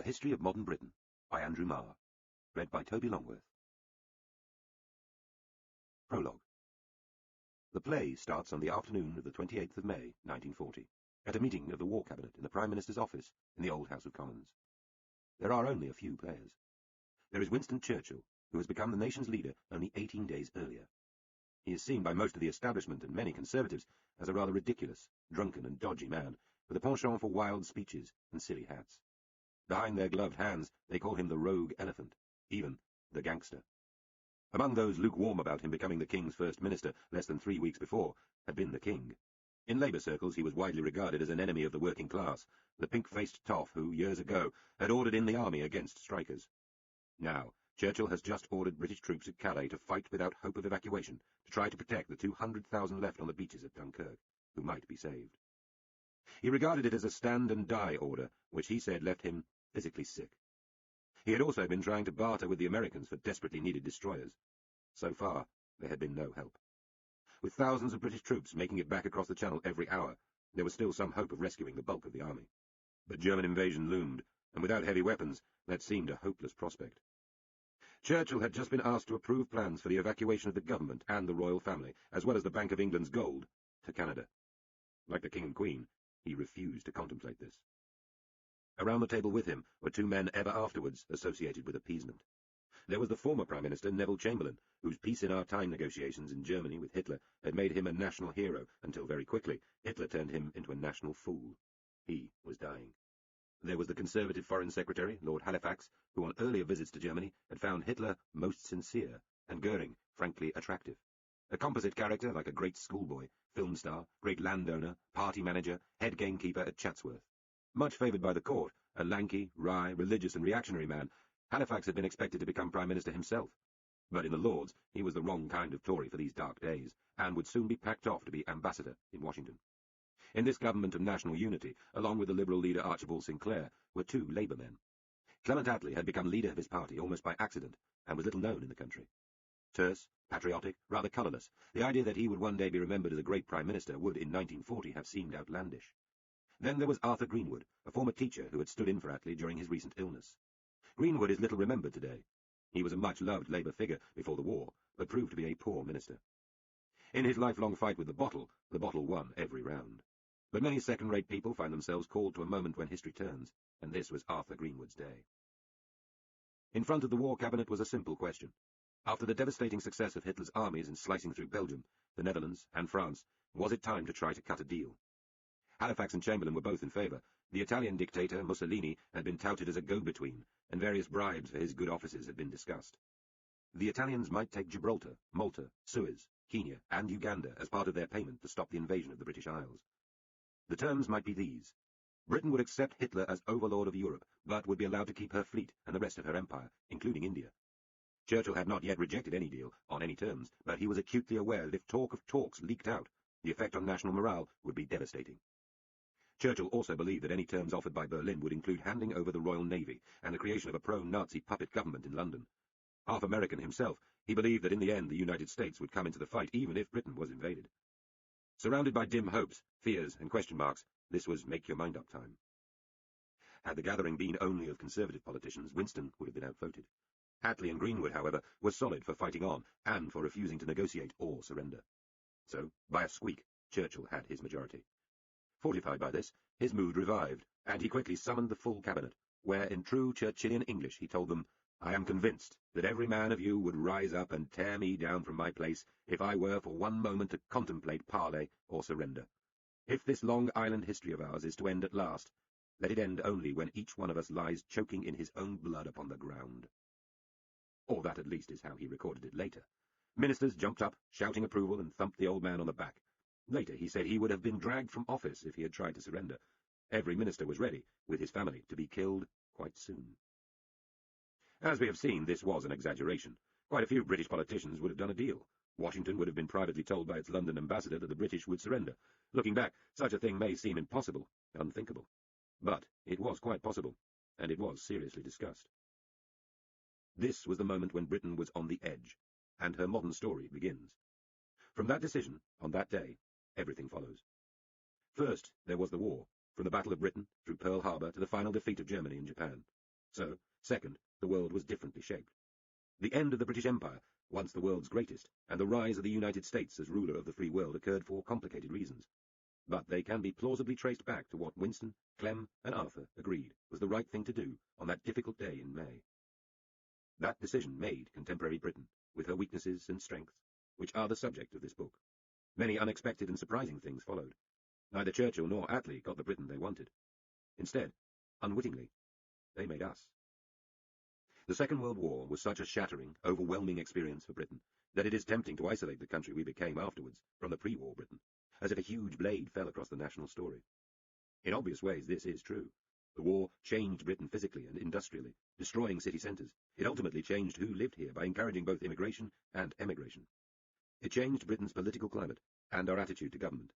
History of Modern Britain, by Andrew Marr. Read by Toby Longworth. Prologue. The play starts on the afternoon of the 28th of May, 1940, at a meeting of the War Cabinet in the Prime Minister's office in the old House of Commons. There are only a few players. There is Winston Churchill, who has become the nation's leader only 18 days earlier. He is seen by most of the establishment and many Conservatives as a rather ridiculous, drunken and dodgy man, with a penchant for wild speeches and silly hats. Behind their gloved hands they call him the rogue elephant, even the gangster. Among those lukewarm about him becoming the King's first minister less than 3 weeks before had been the King. In Labour circles he was widely regarded as an enemy of the working class, the pink-faced toff who, years ago, had ordered in the army against strikers. Now, Churchill has just ordered British troops at Calais to fight without hope of evacuation, to try to protect the 200,000 left on the beaches at Dunkirk, who might be saved. He regarded it as a stand-and-die order, which he said left him physically sick. He had also been trying to barter with the Americans for desperately needed destroyers. So far, there had been no help. With thousands of British troops making it back across the Channel every hour, there was still some hope of rescuing the bulk of the army. But German invasion loomed, and without heavy weapons, that seemed a hopeless prospect. Churchill had just been asked to approve plans for the evacuation of the government and the royal family, as well as the Bank of England's gold, to Canada. Like the King and Queen, he refused to contemplate this. Around the table with him were two men ever afterwards associated with appeasement. There was the former Prime Minister Neville Chamberlain, whose peace in our time negotiations in Germany with Hitler had made him a national hero, until very quickly Hitler turned him into a national fool. He was dying. There was the Conservative Foreign Secretary, Lord Halifax, who on earlier visits to Germany had found Hitler most sincere, and Goering frankly attractive. A composite character like a great schoolboy, film star, great landowner, party manager, head gamekeeper at Chatsworth. Much favoured by the court, a lanky, wry, religious and reactionary man, Halifax had been expected to become Prime Minister himself. But in the Lords, he was the wrong kind of Tory for these dark days, and would soon be packed off to be ambassador in Washington. In this government of national unity, along with the Liberal leader Archibald Sinclair, were two Labour men. Clement Attlee had become leader of his party almost by accident, and was little known in the country. Terse, patriotic, rather colourless, the idea that he would one day be remembered as a great Prime Minister would, in 1940, have seemed outlandish. Then there was Arthur Greenwood, a former teacher who had stood in for Attlee during his recent illness. Greenwood is little remembered today. He was a much-loved Labour figure before the war, but proved to be a poor minister. In his lifelong fight with the bottle won every round. But many second-rate people find themselves called to a moment when history turns, and this was Arthur Greenwood's day. In front of the War Cabinet was a simple question. After the devastating success of Hitler's armies in slicing through Belgium, the Netherlands, and France, was it time to try to cut a deal? Halifax and Chamberlain were both in favour. The Italian dictator, Mussolini, had been touted as a go-between, and various bribes for his good offices had been discussed. The Italians might take Gibraltar, Malta, Suez, Kenya, and Uganda as part of their payment to stop the invasion of the British Isles. The terms might be these. Britain would accept Hitler as overlord of Europe, but would be allowed to keep her fleet and the rest of her empire, including India. Churchill had not yet rejected any deal, on any terms, but he was acutely aware that if talk of talks leaked out, the effect on national morale would be devastating. Churchill also believed that any terms offered by Berlin would include handing over the Royal Navy and the creation of a pro-Nazi puppet government in London. Half American himself, he believed that in the end the United States would come into the fight even if Britain was invaded. Surrounded by dim hopes, fears, and question marks, this was make-your-mind-up time. Had the gathering been only of Conservative politicians, Winston would have been outvoted. Attlee and Greenwood, however, were solid for fighting on and for refusing to negotiate or surrender. So, by a squeak, Churchill had his majority. Fortified by this, his mood revived, and he quickly summoned the full cabinet, where in true Churchillian English he told them, "I am convinced that every man of you would rise up and tear me down from my place if I were for one moment to contemplate parley or surrender. If this Long Island history of ours is to end at last, let it end only when each one of us lies choking in his own blood upon the ground." Or that at least is how he recorded it later. Ministers jumped up, shouting approval, and thumped the old man on the back. Later he said he would have been dragged from office if he had tried to surrender. Every minister was ready, with his family, to be killed quite soon. As we have seen, this was an exaggeration. Quite a few British politicians would have done a deal. Washington would have been privately told by its London ambassador that the British would surrender. Looking back, such a thing may seem impossible, unthinkable. But it was quite possible, and it was seriously discussed. This was the moment when Britain was on the edge, and her modern story begins. From that decision, on that day, everything follows. First, there was the war, from the Battle of Britain, through Pearl Harbor, to the final defeat of Germany in Japan. So, second, the world was differently shaped. The end of the British Empire, once the world's greatest, and the rise of the United States as ruler of the free world occurred for complicated reasons. But they can be plausibly traced back to what Winston, Clem, and Arthur agreed was the right thing to do on that difficult day in May. That decision made contemporary Britain, with her weaknesses and strengths, which are the subject of this book. Many unexpected and surprising things followed. Neither Churchill nor Attlee got the Britain they wanted. Instead, unwittingly, they made us. The Second World War was such a shattering, overwhelming experience for Britain that it is tempting to isolate the country we became afterwards from the pre-war Britain, as if a huge blade fell across the national story. In obvious ways, this is true. The war changed Britain physically and industrially, destroying city centres. It ultimately changed who lived here by encouraging both immigration and emigration. It changed Britain's political climate and our attitude to government.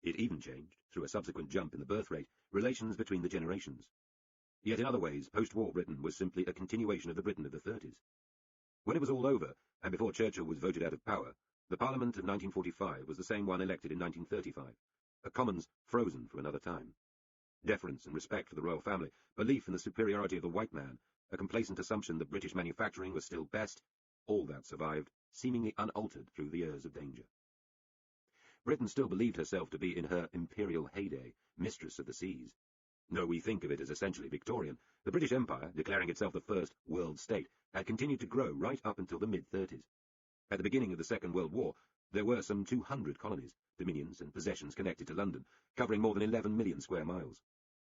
It even changed, through a subsequent jump in the birth rate, relations between the generations. Yet in other ways, post-war Britain was simply a continuation of the Britain of the 30s. When it was all over, and before Churchill was voted out of power, the Parliament of 1945 was the same one elected in 1935, a Commons frozen for another time. Deference and respect for the royal family, belief in the superiority of the white man, a complacent assumption that British manufacturing was still best, all that survived, seemingly unaltered through the years of danger. Britain still believed herself to be in her imperial heyday, mistress of the seas. Though we think of it as essentially Victorian, the British Empire, declaring itself the first world state, had continued to grow right up until the mid-30s. At the beginning of the Second World War, there were some 200 colonies, dominions and possessions connected to London, covering more than 11 million square miles.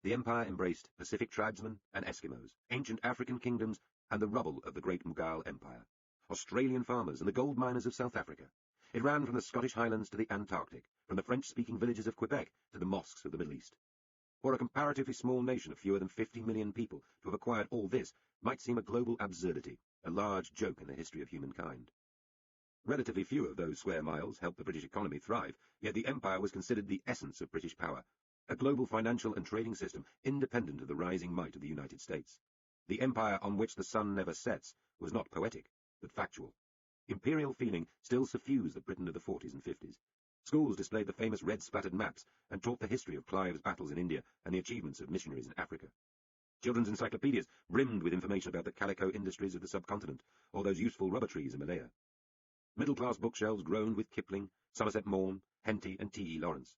The empire embraced Pacific tribesmen and Eskimos, ancient African kingdoms, and the rubble of the great Mughal Empire, Australian farmers and the gold miners of South Africa. It ran from the Scottish Highlands to the Antarctic, from the French-speaking villages of Quebec to the mosques of the Middle East. For a comparatively small nation of fewer than 50 million people to have acquired all this might seem a global absurdity, a large joke in the history of humankind. Relatively few of those square miles helped the British economy thrive, yet the empire was considered the essence of British power, a global financial and trading system independent of the rising might of the United States. The empire on which the sun never sets was not poetic, but factual. Imperial feeling still suffused the Britain of the 40s and 50s. Schools displayed the famous red-splattered maps and taught the history of Clive's battles in India and the achievements of missionaries in Africa. Children's encyclopedias brimmed with information about the calico industries of the subcontinent, or those useful rubber trees in Malaya. Middle-class bookshelves groaned with Kipling, Somerset Maugham, Henty, and T.E. Lawrence.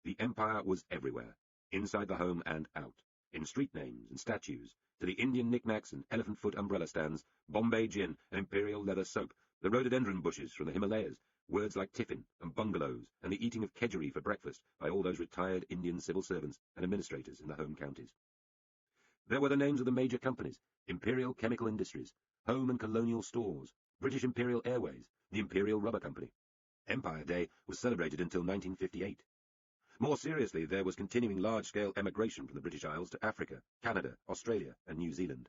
The empire was everywhere, inside the home and out, in street names and statues, to the Indian knickknacks and elephant-foot umbrella stands, Bombay gin and imperial leather soap, the rhododendron bushes from the Himalayas, words like tiffin and bungalows, and the eating of kedgeree for breakfast by all those retired Indian civil servants and administrators in the home counties. There were the names of the major companies, Imperial Chemical Industries, Home and Colonial Stores, British Imperial Airways, the Imperial Rubber Company. Empire Day was celebrated until 1958. More seriously, there was continuing large-scale emigration from the British Isles to Africa, Canada, Australia, and New Zealand.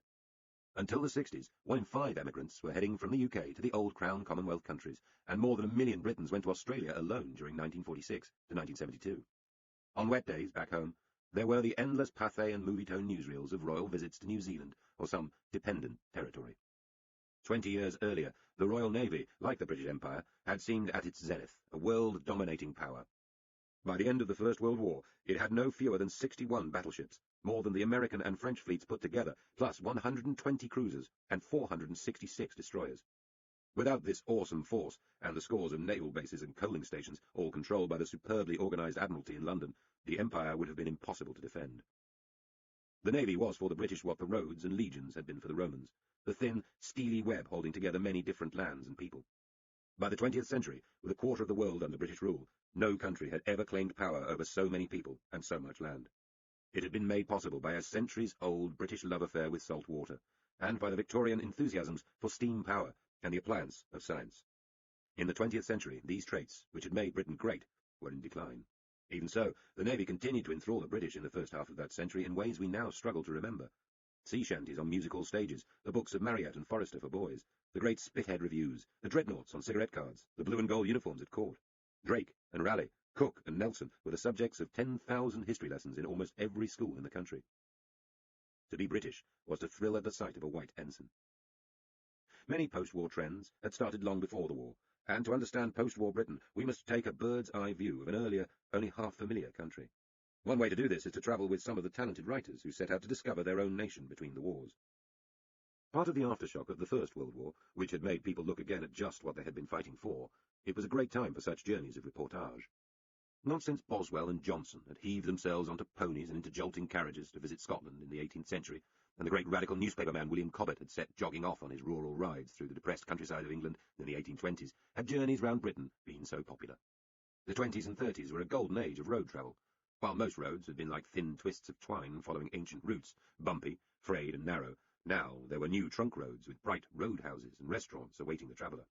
Until the 60s, 1 in 5 emigrants were heading from the UK to the old Crown Commonwealth countries, and more than 1 million Britons went to Australia alone during 1946 to 1972. On wet days back home, there were the endless Pathé and movie-tone newsreels of royal visits to New Zealand or some dependent territory. 20 years earlier, the Royal Navy, like the British Empire, had seemed at its zenith, a world-dominating power. By the end of the First World War, it had no fewer than 61 battleships, more than the American and French fleets put together, plus 120 cruisers and 466 destroyers. Without this awesome force, and the scores of naval bases and coaling stations, all controlled by the superbly organised Admiralty in London, the Empire would have been impossible to defend. The Navy was for the British what the roads and legions had been for the Romans, the thin, steely web holding together many different lands and people. By the 20th century, with a quarter of the world under British rule, no country had ever claimed power over so many people and so much land. It had been made possible by a centuries-old British love affair with salt water, and by the Victorian enthusiasms for steam power and the appliance of science. In the 20th century, these traits, which had made Britain great, were in decline. Even so, the Navy continued to enthrall the British in the first half of that century in ways we now struggle to remember. Sea shanties on musical stages, the books of Marryat and Forrester for boys, the great Spithead reviews, the dreadnoughts on cigarette cards, the blue and gold uniforms at court. Drake and Raleigh, Cook and Nelson were the subjects of 10,000 history lessons in almost every school in the country. To be British was to thrill at the sight of a white ensign. Many post-war trends had started long before the war, and to understand post-war Britain, we must take a bird's-eye view of an earlier, only half-familiar country. One way to do this is to travel with some of the talented writers who set out to discover their own nation between the wars. Part of the aftershock of the First World War, which had made people look again at just what they had been fighting for, it was a great time for such journeys of reportage. Not since Boswell and Johnson had heaved themselves onto ponies and into jolting carriages to visit Scotland in the 18th century, and the great radical newspaperman William Cobbett had set jogging off on his rural rides through the depressed countryside of England in the 1820s, had journeys round Britain been so popular. The 20s and 30s were a golden age of road travel. While most roads had been like thin twists of twine following ancient routes, bumpy, frayed and narrow, now there were new trunk roads with bright roadhouses and restaurants awaiting the traveller.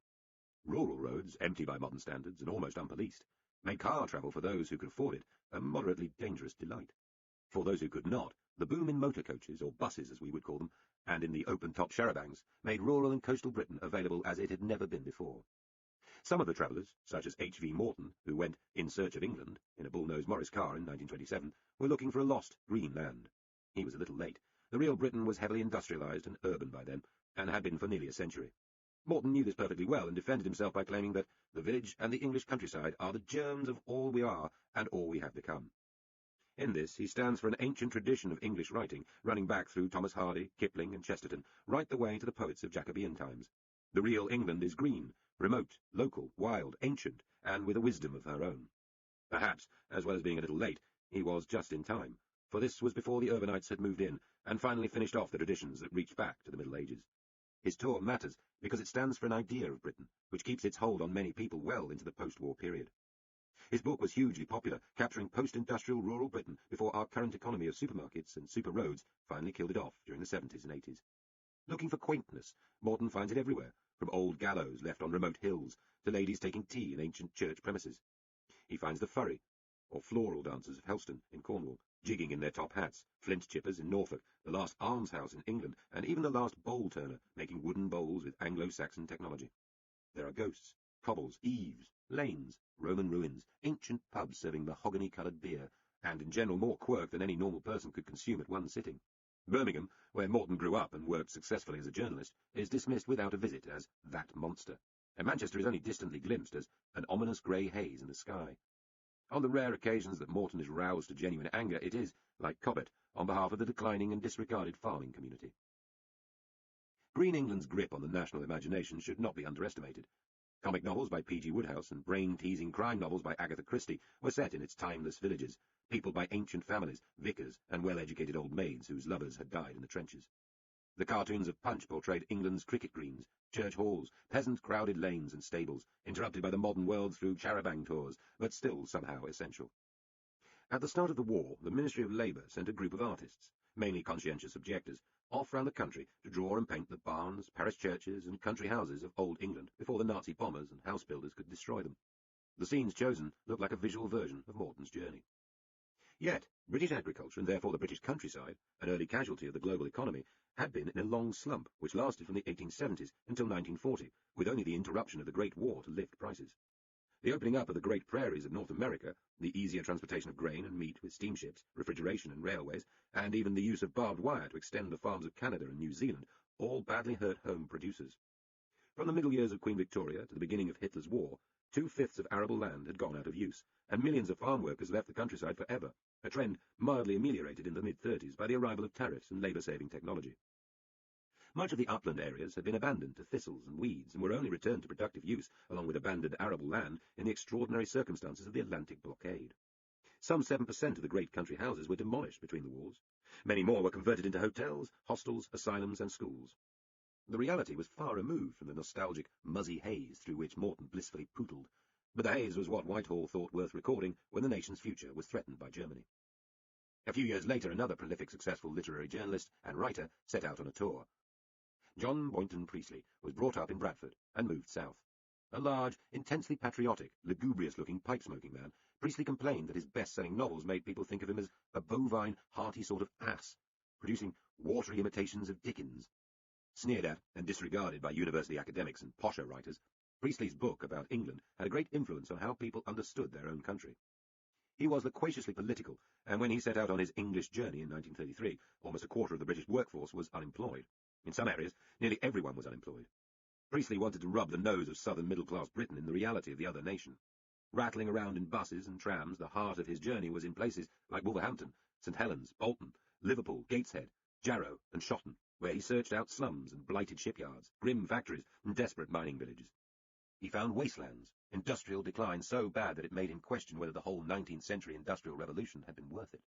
Rural roads, empty by modern standards and almost unpoliced, made car travel for those who could afford it a moderately dangerous delight. For those who could not, the boom in motor coaches, or buses as we would call them, and in the open-top charabancs, made rural and coastal Britain available as it had never been before. Some of the travellers, such as H.V. Morton, who went in search of England in a bull-nosed Morris car in 1927, were looking for a lost green land. He was a little late. The real Britain was heavily industrialised and urban by then, and had been for nearly a century. Morton knew this perfectly well and defended himself by claiming that the village and the English countryside are the germs of all we are and all we have become. In this, he stands for an ancient tradition of English writing, running back through Thomas Hardy, Kipling, and Chesterton, right the way to the poets of Jacobean times. The real England is green, remote, local, wild, ancient, and with a wisdom of her own. Perhaps, as well as being a little late, he was just in time, for this was before the urbanites had moved in and finally finished off the traditions that reached back to the Middle Ages. His tour matters because it stands for an idea of Britain, which keeps its hold on many people well into the post-war period. His book was hugely popular, capturing post-industrial rural Britain before our current economy of supermarkets and super roads finally killed it off during the 70s and 80s. Looking for quaintness, Morton finds it everywhere, from old gallows left on remote hills to ladies taking tea in ancient church premises. He finds the furry, or floral dancers of Helston in Cornwall, jigging in their top hats, flint chippers in Norfolk, the last almshouse in England, and even the last bowl-turner making wooden bowls with Anglo-Saxon technology. There are ghosts, cobbles, eaves, lanes, Roman ruins, ancient pubs serving mahogany-coloured beer, and in general more quirk than any normal person could consume at one sitting. Birmingham, where Morton grew up and worked successfully as a journalist, is dismissed without a visit as that monster, and Manchester is only distantly glimpsed as an ominous grey haze in the sky. On the rare occasions that Morton is roused to genuine anger, it is, like Cobbett, on behalf of the declining and disregarded farming community. Green England's grip on the national imagination should not be underestimated. Comic novels by P.G. Wodehouse and brain-teasing crime novels by Agatha Christie were set in its timeless villages, peopled by ancient families, vicars, and well-educated old maids whose lovers had died in the trenches. The cartoons of Punch portrayed England's cricket greens, church halls, peasant-crowded lanes and stables, interrupted by the modern world through charabanc tours, but still somehow essential. At the start of the war, the Ministry of Labour sent a group of artists, mainly conscientious objectors, off round the country to draw and paint the barns, parish churches, and country houses of old England before the Nazi bombers and house builders could destroy them. The scenes chosen looked like a visual version of Morton's journey. Yet, British agriculture, and therefore the British countryside, an early casualty of the global economy, had been in a long slump which lasted from the 1870s until 1940, with only the interruption of the Great War to lift prices. The opening up of the great prairies of North America, the easier transportation of grain and meat with steamships, refrigeration and railways, and even the use of barbed wire to extend the farms of Canada and New Zealand, all badly hurt home producers. From the middle years of Queen Victoria to the beginning of Hitler's war, 2/5 of arable land had gone out of use, and millions of farm workers left the countryside forever, a trend mildly ameliorated in the mid-30s by the arrival of tariffs and labour-saving technology. Much of the upland areas had been abandoned to thistles and weeds and were only returned to productive use, along with abandoned arable land, in the extraordinary circumstances of the Atlantic blockade. Some 7% of the great country houses were demolished between the wars. Many more were converted into hotels, hostels, asylums, and schools. The reality was far removed from the nostalgic, muzzy haze through which Morton blissfully pootled, but the haze was what Whitehall thought worth recording when the nation's future was threatened by Germany. A few years later, another prolific, successful literary journalist and writer set out on a tour. John Boynton Priestley was brought up in Bradford and moved south. A large, intensely patriotic, lugubrious-looking pipe-smoking man, Priestley complained that his best-selling novels made people think of him as a bovine, hearty sort of ass, producing watery imitations of Dickens. Sneered at and disregarded by university academics and posher writers, Priestley's book about England had a great influence on how people understood their own country. He was loquaciously political, and when he set out on his English journey in 1933, almost a quarter of the British workforce was unemployed. In some areas, nearly everyone was unemployed. Priestley wanted to rub the nose of southern middle-class Britain in the reality of the other nation. Rattling around in buses and trams, the heart of his journey was in places like Wolverhampton, St Helens, Bolton, Liverpool, Gateshead, Jarrow and Shotton, where he searched out slums and blighted shipyards, grim factories and desperate mining villages. He found wastelands, industrial decline so bad that it made him question whether the whole 19th century industrial revolution had been worth it.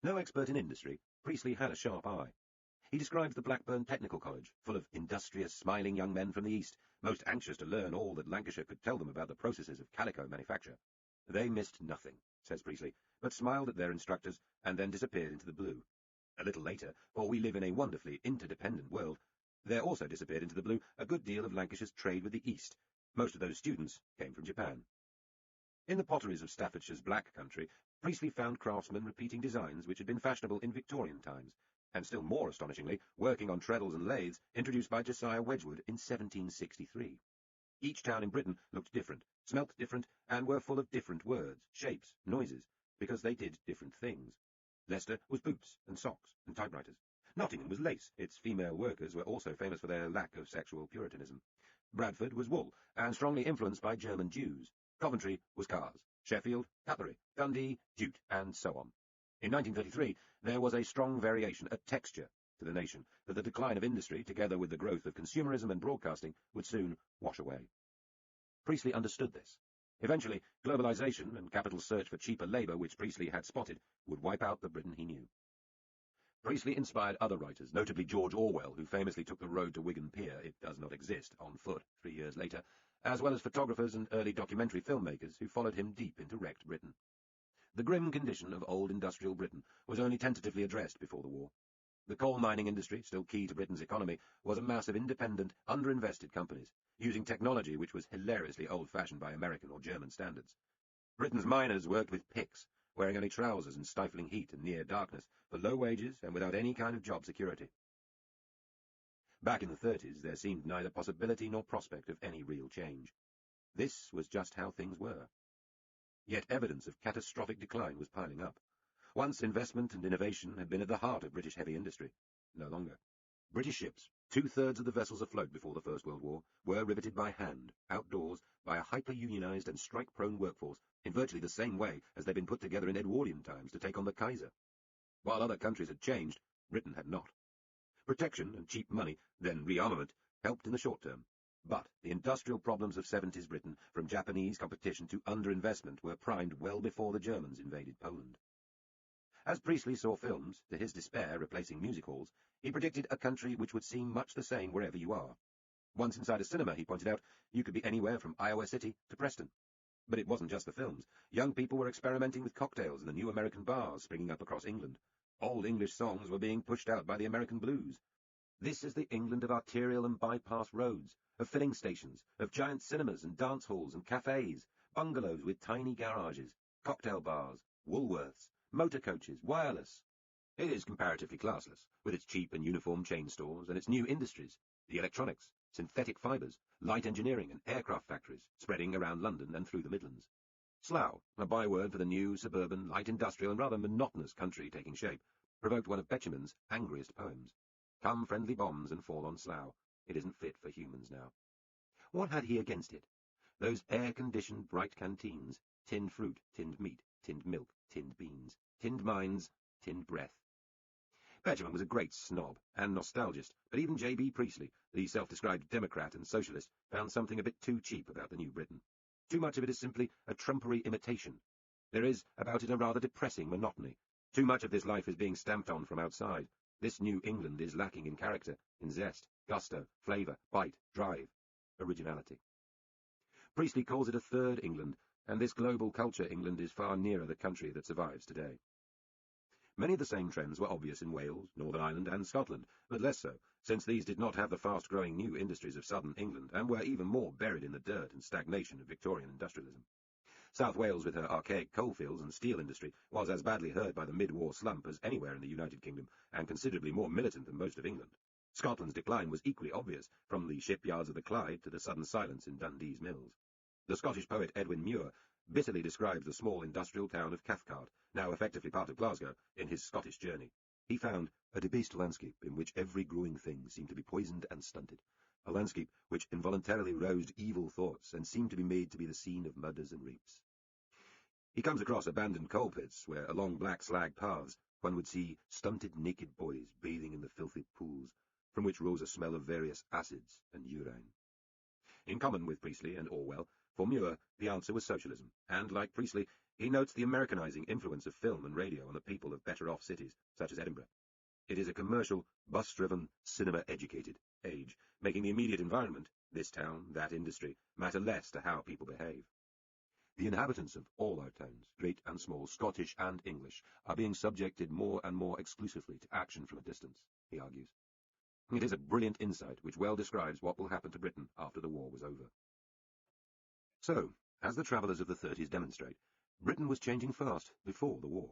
No expert in industry, Priestley had a sharp eye. He describes the Blackburn Technical College, full of industrious, smiling young men from the East, most anxious to learn all that Lancashire could tell them about the processes of calico manufacture. They missed nothing, says Priestley, but smiled at their instructors and then disappeared into the blue. A little later, for we live in a wonderfully interdependent world, there also disappeared into the blue a good deal of Lancashire's trade with the East. Most of those students came from Japan. In the potteries of Staffordshire's Black Country, Priestley found craftsmen repeating designs which had been fashionable in Victorian times, and still more astonishingly, working on treadles and lathes introduced by Josiah Wedgwood in 1763. Each town in Britain looked different, smelt different, and were full of different words, shapes, noises, because they did different things. Leicester was boots and socks and typewriters. Nottingham was lace. Its female workers were also famous for their lack of sexual puritanism. Bradford was wool, and strongly influenced by German Jews. Coventry was cars. Sheffield, cutlery. Dundee, jute, and so on. In 1933, there was a strong variation, a texture, to the nation, that the decline of industry, together with the growth of consumerism and broadcasting, would soon wash away. Priestley understood this. Eventually, globalization and capital's search for cheaper labor, which Priestley had spotted, would wipe out the Britain he knew. Priestley inspired other writers, notably George Orwell, who famously took the road to Wigan Pier, it does not exist, on foot 3 years later, as well as photographers and early documentary filmmakers who followed him deep into wrecked Britain. The grim condition of old industrial Britain was only tentatively addressed before the war. The coal mining industry, still key to Britain's economy, was a mass of independent, underinvested companies, using technology which was hilariously old-fashioned by American or German standards. Britain's miners worked with picks, wearing only trousers in stifling heat and near darkness, for low wages and without any kind of job security. Back in the 30s, there seemed neither possibility nor prospect of any real change. This was just how things were. Yet evidence of catastrophic decline was piling up. Once investment and innovation had been at the heart of British heavy industry. No longer. British ships, 2/3 of the vessels afloat before the First World War, were riveted by hand, outdoors, by a hyper-unionized and strike-prone workforce in virtually the same way as they'd been put together in Edwardian times to take on the Kaiser. While other countries had changed, Britain had not. Protection and cheap money, then rearmament, helped in the short term. But the industrial problems of 70s Britain, from Japanese competition to underinvestment, were primed well before the Germans invaded Poland. As Priestley saw films, to his despair replacing music halls, he predicted a country which would seem much the same wherever you are. Once inside a cinema, he pointed out, you could be anywhere from Iowa City to Preston. But it wasn't just the films. Young people were experimenting with cocktails in the new American bars springing up across England. Old English songs were being pushed out by the American blues. This is the England of arterial and bypass roads, of filling stations, of giant cinemas and dance halls and cafes, bungalows with tiny garages, cocktail bars, Woolworths, motor coaches, wireless. It is comparatively classless, with its cheap and uniform chain stores and its new industries, the electronics, synthetic fibres, light engineering and aircraft factories spreading around London and through the Midlands. Slough, a byword for the new, suburban, light industrial and rather monotonous country taking shape, provoked one of Betjeman's angriest poems. Come friendly bombs and fall on Slough. It isn't fit for humans now. What had he against it? Those air-conditioned bright canteens, tinned fruit, tinned meat, tinned milk, tinned beans, tinned mines, tinned breath. Betjeman was a great snob and nostalgist, but even J.B. Priestley, the self-described Democrat and socialist, found something a bit too cheap about the new Britain. Too much of it is simply a trumpery imitation. There is about it a rather depressing monotony. Too much of this life is being stamped on from outside. This new England is lacking in character, in zest, gusto, flavour, bite, drive, originality. Priestley calls it a third England, and this global culture England is far nearer the country that survives today. Many of the same trends were obvious in Wales, Northern Ireland and Scotland, but less so, since these did not have the fast-growing new industries of southern England and were even more buried in the dirt and stagnation of Victorian industrialism. South Wales, with her archaic coalfields and steel industry, was as badly hurt by the mid-war slump as anywhere in the United Kingdom, and considerably more militant than most of England. Scotland's decline was equally obvious, from the shipyards of the Clyde to the sudden silence in Dundee's mills. The Scottish poet Edwin Muir bitterly describes the small industrial town of Cathcart, now effectively part of Glasgow, in his Scottish journey. He found a debased landscape in which every growing thing seemed to be poisoned and stunted. a landscape which involuntarily roused evil thoughts and seemed to be made to be the scene of murders and rapes. He comes across abandoned coal pits where, along black slag paths, one would see stunted naked boys bathing in the filthy pools, from which rose a smell of various acids and urine. In common with Priestley and Orwell, for Muir the answer was socialism, and, like Priestley, he notes the Americanizing influence of film and radio on the people of better-off cities, such as Edinburgh. It is a commercial, bus-driven, cinema-educated age, making the immediate environment, this town, that industry, matter less to how people behave. The inhabitants of all our towns, great and small, Scottish and English, are being subjected more and more exclusively to action from a distance, he argues. It is a brilliant insight which well describes what will happen to Britain after the war was over. So, as the travellers of the 30s demonstrate, Britain was changing fast before the war.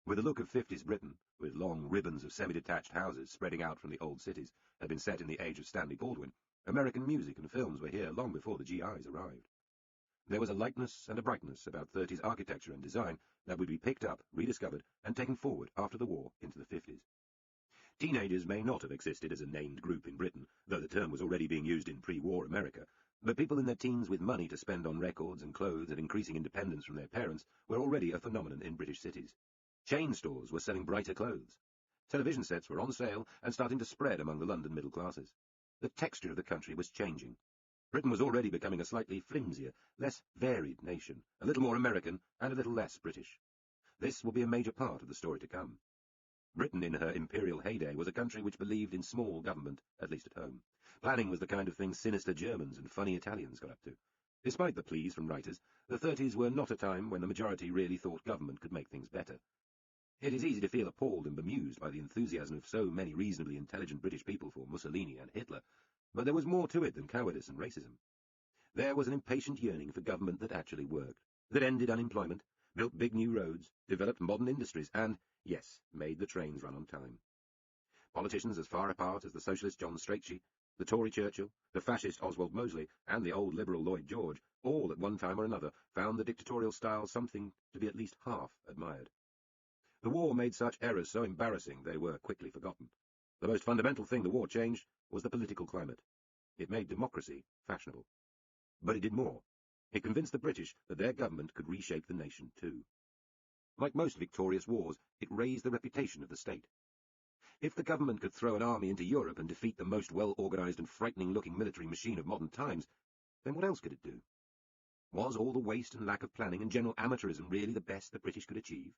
With the look of 50s Britain, with long ribbons of semi-detached houses spreading out from the old cities, had been set in the age of Stanley Baldwin, American music and films were here long before the GIs arrived. There was a lightness and a brightness about 30s architecture and design that would be picked up, rediscovered, and taken forward after the war into the 50s. Teenagers may not have existed as a named group in Britain, though the term was already being used in pre-war America, but people in their teens with money to spend on records and clothes and increasing independence from their parents were already a phenomenon in British cities. Chain stores were selling brighter clothes. Television sets were on sale and starting to spread among the London middle classes. The texture of the country was changing. Britain was already becoming a slightly flimsier, less varied nation, a little more American and a little less British. This will be a major part of the story to come. Britain in her imperial heyday was a country which believed in small government, at least at home. Planning was the kind of thing sinister Germans and funny Italians got up to. Despite the pleas from writers, the 30s were not a time when the majority really thought government could make things better. It is easy to feel appalled and bemused by the enthusiasm of so many reasonably intelligent British people for Mussolini and Hitler, but there was more to it than cowardice and racism. There was an impatient yearning for government that actually worked, that ended unemployment, built big new roads, developed modern industries, and, yes, made the trains run on time. Politicians as far apart as the socialist John Strachey, the Tory Churchill, the fascist Oswald Mosley, and the old liberal Lloyd George, all at one time or another found the dictatorial style something to be at least half admired. The war made such errors so embarrassing they were quickly forgotten. The most fundamental thing the war changed was the political climate. It made democracy fashionable. But it did more. It convinced the British that their government could reshape the nation too. Like most victorious wars, it raised the reputation of the state. If the government could throw an army into Europe and defeat the most well-organized and frightening-looking military machine of modern times, then what else could it do? Was all the waste and lack of planning and general amateurism really the best the British could achieve?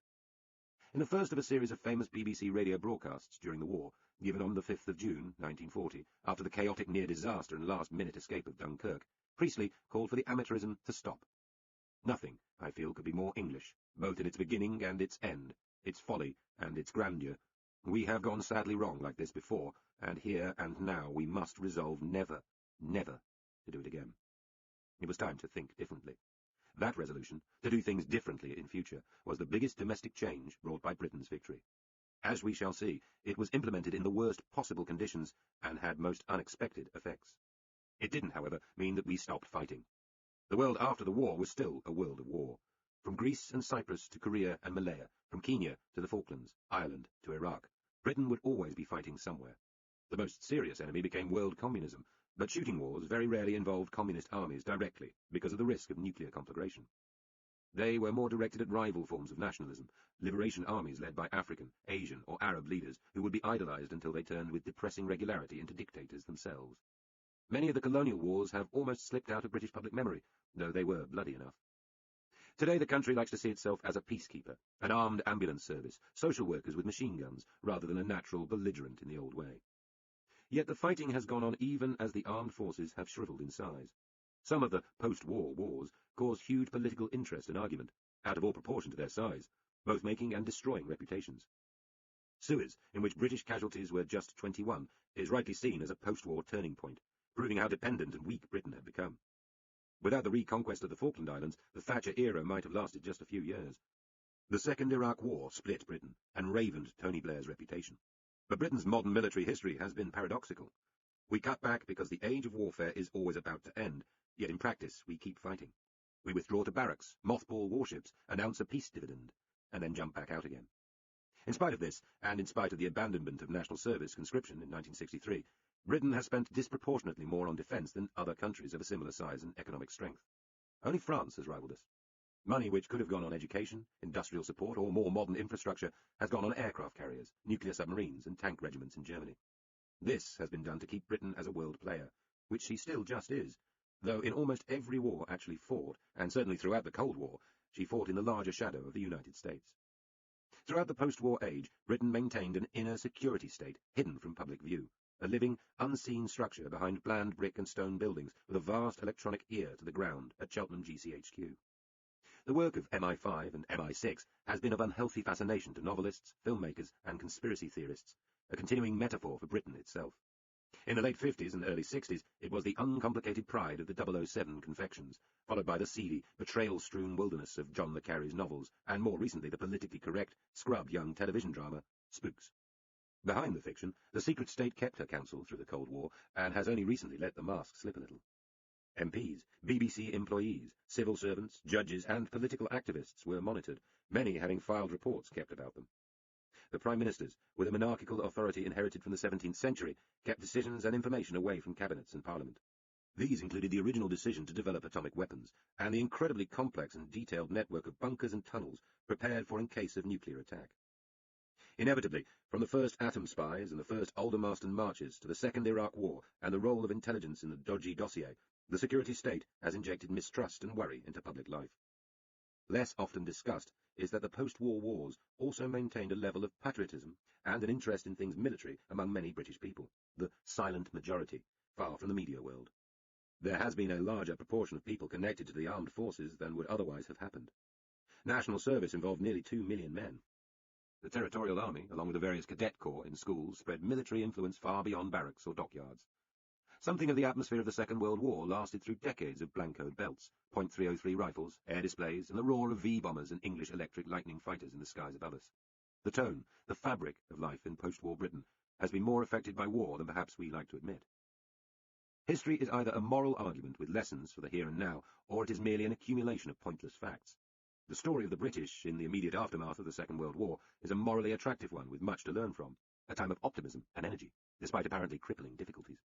In the first of a series of famous BBC radio broadcasts during the war, given on the 5th of June, 1940, after the chaotic near-disaster and last-minute escape of Dunkirk, Priestley called for the amateurism to stop. Nothing, I feel, could be more English, both in its beginning and its end, its folly and its grandeur. We have gone sadly wrong like this before, and here and now we must resolve never, never to do it again. It was time to think differently. That resolution, to do things differently in future, was the biggest domestic change brought by Britain's victory. As we shall see, it was implemented in the worst possible conditions and had most unexpected effects. It didn't, however, mean that we stopped fighting. The world after the war was still a world of war. From Greece and Cyprus to Korea and Malaya, from Kenya to the Falklands, Ireland to Iraq, Britain would always be fighting somewhere. The most serious enemy became world communism, but shooting wars very rarely involved communist armies directly because of the risk of nuclear conflagration. They were more directed at rival forms of nationalism, liberation armies led by African, Asian, or Arab leaders who would be idolized until they turned with depressing regularity into dictators themselves. Many of the colonial wars have almost slipped out of British public memory, though they were bloody enough. Today the country likes to see itself as a peacekeeper, an armed ambulance service, social workers with machine guns, rather than a natural belligerent in the old way. Yet the fighting has gone on even as the armed forces have shriveled in size. Some of the post-war wars cause huge political interest and argument, out of all proportion to their size, both making and destroying reputations. Suez, in which British casualties were just 21, is rightly seen as a post-war turning point, proving how dependent and weak Britain had become. Without the reconquest of the Falkland Islands, the Thatcher era might have lasted just a few years. The Second Iraq War split Britain and ravened Tony Blair's reputation. But Britain's modern military history has been paradoxical. We cut back because the age of warfare is always about to end, yet in practice we keep fighting. We withdraw to barracks, mothball warships, announce a peace dividend, and then jump back out again. In spite of this, and in spite of the abandonment of national service conscription in 1963, Britain has spent disproportionately more on defence than other countries of a similar size and economic strength. Only France has rivaled us. Money which could have gone on education, industrial support, or more modern infrastructure has gone on aircraft carriers, nuclear submarines, and tank regiments in Germany. This has been done to keep Britain as a world player, which she still just is, though in almost every war actually fought, and certainly throughout the Cold War, she fought in the larger shadow of the United States. Throughout the post-war age, Britain maintained an inner security state hidden from public view, a living, unseen structure behind bland brick and stone buildings with a vast electronic ear to the ground at Cheltenham GCHQ. The work of MI5 and MI6 has been of unhealthy fascination to novelists, filmmakers, and conspiracy theorists, a continuing metaphor for Britain itself. In the late 50s and early 60s, it was the uncomplicated pride of the 007 confections, followed by the seedy, betrayal-strewn wilderness of John le Carré's novels, and more recently the politically correct, scrubbed young television drama, Spooks. Behind the fiction, the secret state kept her counsel through the Cold War, and has only recently let the mask slip a little. MPs, BBC employees, civil servants, judges, and political activists were monitored, many having filed reports kept about them. The prime ministers, with a monarchical authority inherited from the 17th century, kept decisions and information away from cabinets and parliament. These included the original decision to develop atomic weapons, and the incredibly complex and detailed network of bunkers and tunnels prepared for in case of nuclear attack. Inevitably, from the first atom spies and the first Aldermaston marches to the Second Iraq War and the role of intelligence in the dodgy dossier, the security state has injected mistrust and worry into public life. Less often discussed is that the post-war wars also maintained a level of patriotism and an interest in things military among many British people, the silent majority, far from the media world. There has been a larger proportion of people connected to the armed forces than would otherwise have happened. National service involved nearly 2 million men. The Territorial Army, along with the various cadet corps in schools, spread military influence far beyond barracks or dockyards. Something of the atmosphere of the Second World War lasted through decades of blancoed belts, .303 rifles, air displays, and the roar of V-bombers and English electric lightning fighters in the skies above us. The tone, the fabric of life in post-war Britain has been more affected by war than perhaps we like to admit. History is either a moral argument with lessons for the here and now, or it is merely an accumulation of pointless facts. The story of the British in the immediate aftermath of the Second World War is a morally attractive one with much to learn from, a time of optimism and energy, despite apparently crippling difficulties.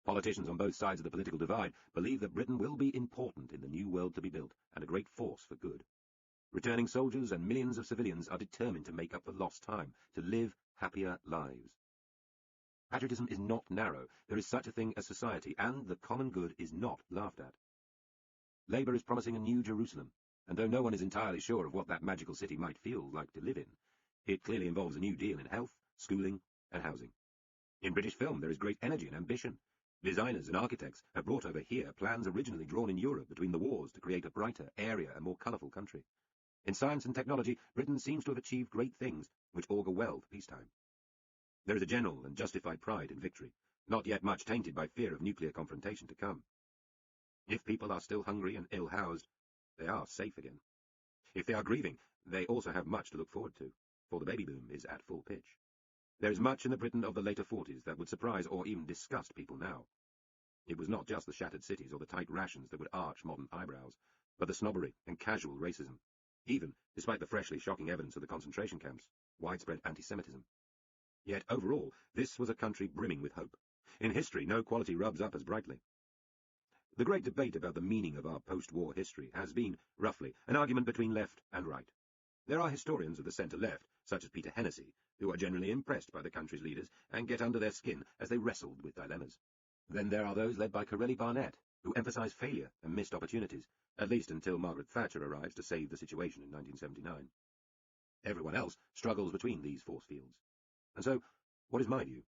Politicians on both sides of the political divide believe that Britain will be important in the new world to be built and a great force for good. Returning soldiers and millions of civilians are determined to make up the lost time, to live happier lives. Patriotism is not narrow. There is such a thing as society, and the common good is not laughed at. Labour is promising a new Jerusalem, and though no one is entirely sure of what that magical city might feel like to live in, it clearly involves a new deal in health, schooling, and housing. In British film there is great energy and ambition. Designers and architects have brought over here plans originally drawn in Europe between the wars to create a brighter, airier, and more colourful country. In science and technology, Britain seems to have achieved great things, which augur well for peacetime. There is a general and justified pride in victory, not yet much tainted by fear of nuclear confrontation to come. If people are still hungry and ill-housed, they are safe again. If they are grieving, they also have much to look forward to, for the baby boom is at full pitch. There is much in the Britain of the later 40s that would surprise or even disgust people now. It was not just the shattered cities or the tight rations that would arch modern eyebrows, but the snobbery and casual racism, even, despite the freshly shocking evidence of the concentration camps, widespread anti-Semitism. Yet overall, this was a country brimming with hope. In history, no quality rubs up as brightly. The great debate about the meaning of our post-war history has been, roughly, an argument between left and right. There are historians of the centre-left, such as Peter Hennessy, who are generally impressed by the country's leaders and get under their skin as they wrestled with dilemmas. Then there are those led by Corelli Barnett, who emphasise failure and missed opportunities, at least until Margaret Thatcher arrives to save the situation in 1979. Everyone else struggles between these force fields. And so, what is my view?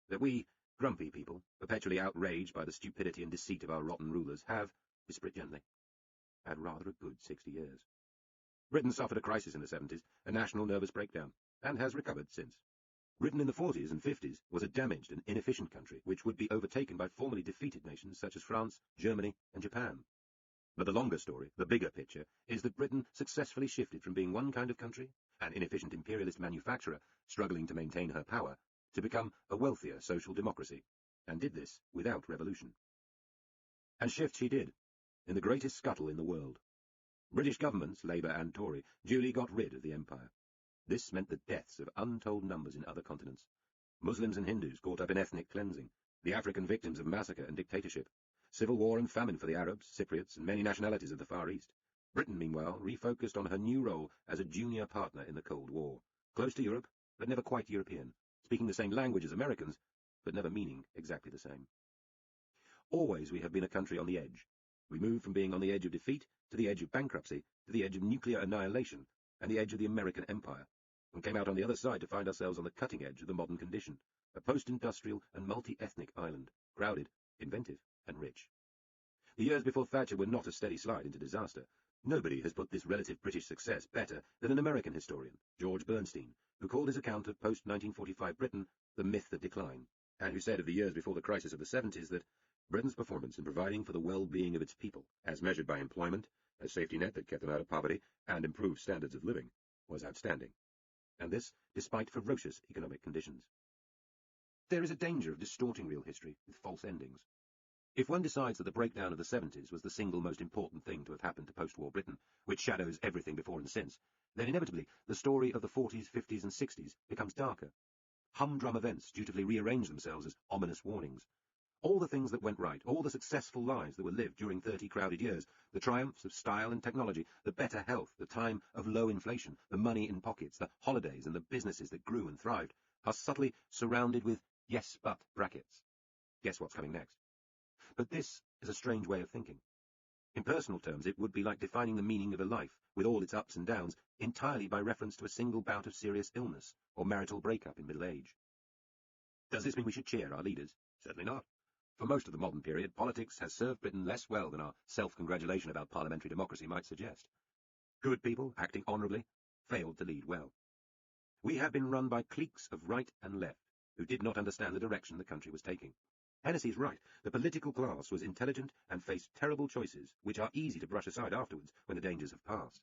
That we, grumpy people, perpetually outraged by the stupidity and deceit of our rotten rulers, have, whisper it gently, had rather a good 60 years. Britain suffered a crisis in the 70s, a national nervous breakdown, and has recovered since. Britain in the 40s and 50s was a damaged and inefficient country which would be overtaken by formerly defeated nations such as France, Germany, and Japan. But the longer story, the bigger picture, is that Britain successfully shifted from being one kind of country, an inefficient imperialist manufacturer struggling to maintain her power, to become a wealthier social democracy, and did this without revolution. And shift she did, in the greatest scuttle in the world. British governments, Labour and Tory, duly got rid of the empire. This meant the deaths of untold numbers in other continents. Muslims and Hindus caught up in ethnic cleansing, the African victims of massacre and dictatorship, civil war and famine for the Arabs, Cypriots, and many nationalities of the Far East. Britain, meanwhile, refocused on her new role as a junior partner in the Cold War, close to Europe, but never quite European, speaking the same language as Americans, but never meaning exactly the same. Always we have been a country on the edge. We moved from being on the edge of defeat to the edge of bankruptcy, to the edge of nuclear annihilation, and the edge of the American empire, and came out on the other side to find ourselves on the cutting edge of the modern condition, a post-industrial and multi-ethnic island, crowded, inventive, and rich. The years before Thatcher were not a steady slide into disaster. Nobody has put this relative British success better than an American historian, George Bernstein, who called his account of post-1945 Britain the myth of decline, and who said of the years before the crisis of the 70s that Britain's performance in providing for the well-being of its people, as measured by employment, a safety net that kept them out of poverty, and improved standards of living, was outstanding. And this despite ferocious economic conditions. There is a danger of distorting real history with false endings. If one decides that the breakdown of the 70s was the single most important thing to have happened to post-war Britain, which shadows everything before and since, then inevitably the story of the 40s, 50s and 60s becomes darker. Humdrum events dutifully rearrange themselves as ominous warnings. All the things that went right, all the successful lives that were lived during 30 crowded years, the triumphs of style and technology, the better health, the time of low inflation, the money in pockets, the holidays and the businesses that grew and thrived, are subtly surrounded with yes but brackets. Guess what's coming next? But this is a strange way of thinking. In personal terms, it would be like defining the meaning of a life, with all its ups and downs, entirely by reference to a single bout of serious illness or marital breakup in middle age. Does this mean we should cheer our leaders? Certainly not. For most of the modern period, politics has served Britain less well than our self-congratulation about parliamentary democracy might suggest. Good people, acting honourably, failed to lead well. We have been run by cliques of right and left, who did not understand the direction the country was taking. Hennessy is right. The political class was intelligent and faced terrible choices, which are easy to brush aside afterwards when the dangers have passed.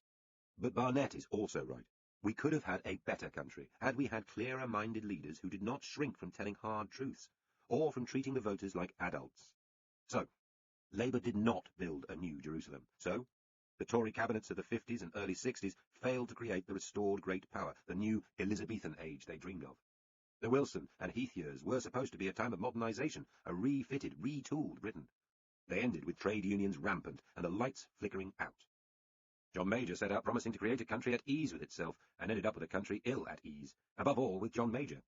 But Barnett is also right. We could have had a better country had we had clearer-minded leaders who did not shrink from telling hard truths, or from treating the voters like adults. So, Labour did not build a new Jerusalem. So, the Tory cabinets of the 50s and early 60s failed to create the restored great power, the new Elizabethan age they dreamed of. The Wilson and Heath years were supposed to be a time of modernisation, a refitted, retooled Britain. They ended with trade unions rampant and the lights flickering out. John Major set out promising to create a country at ease with itself, and ended up with a country ill at ease, above all with John Major.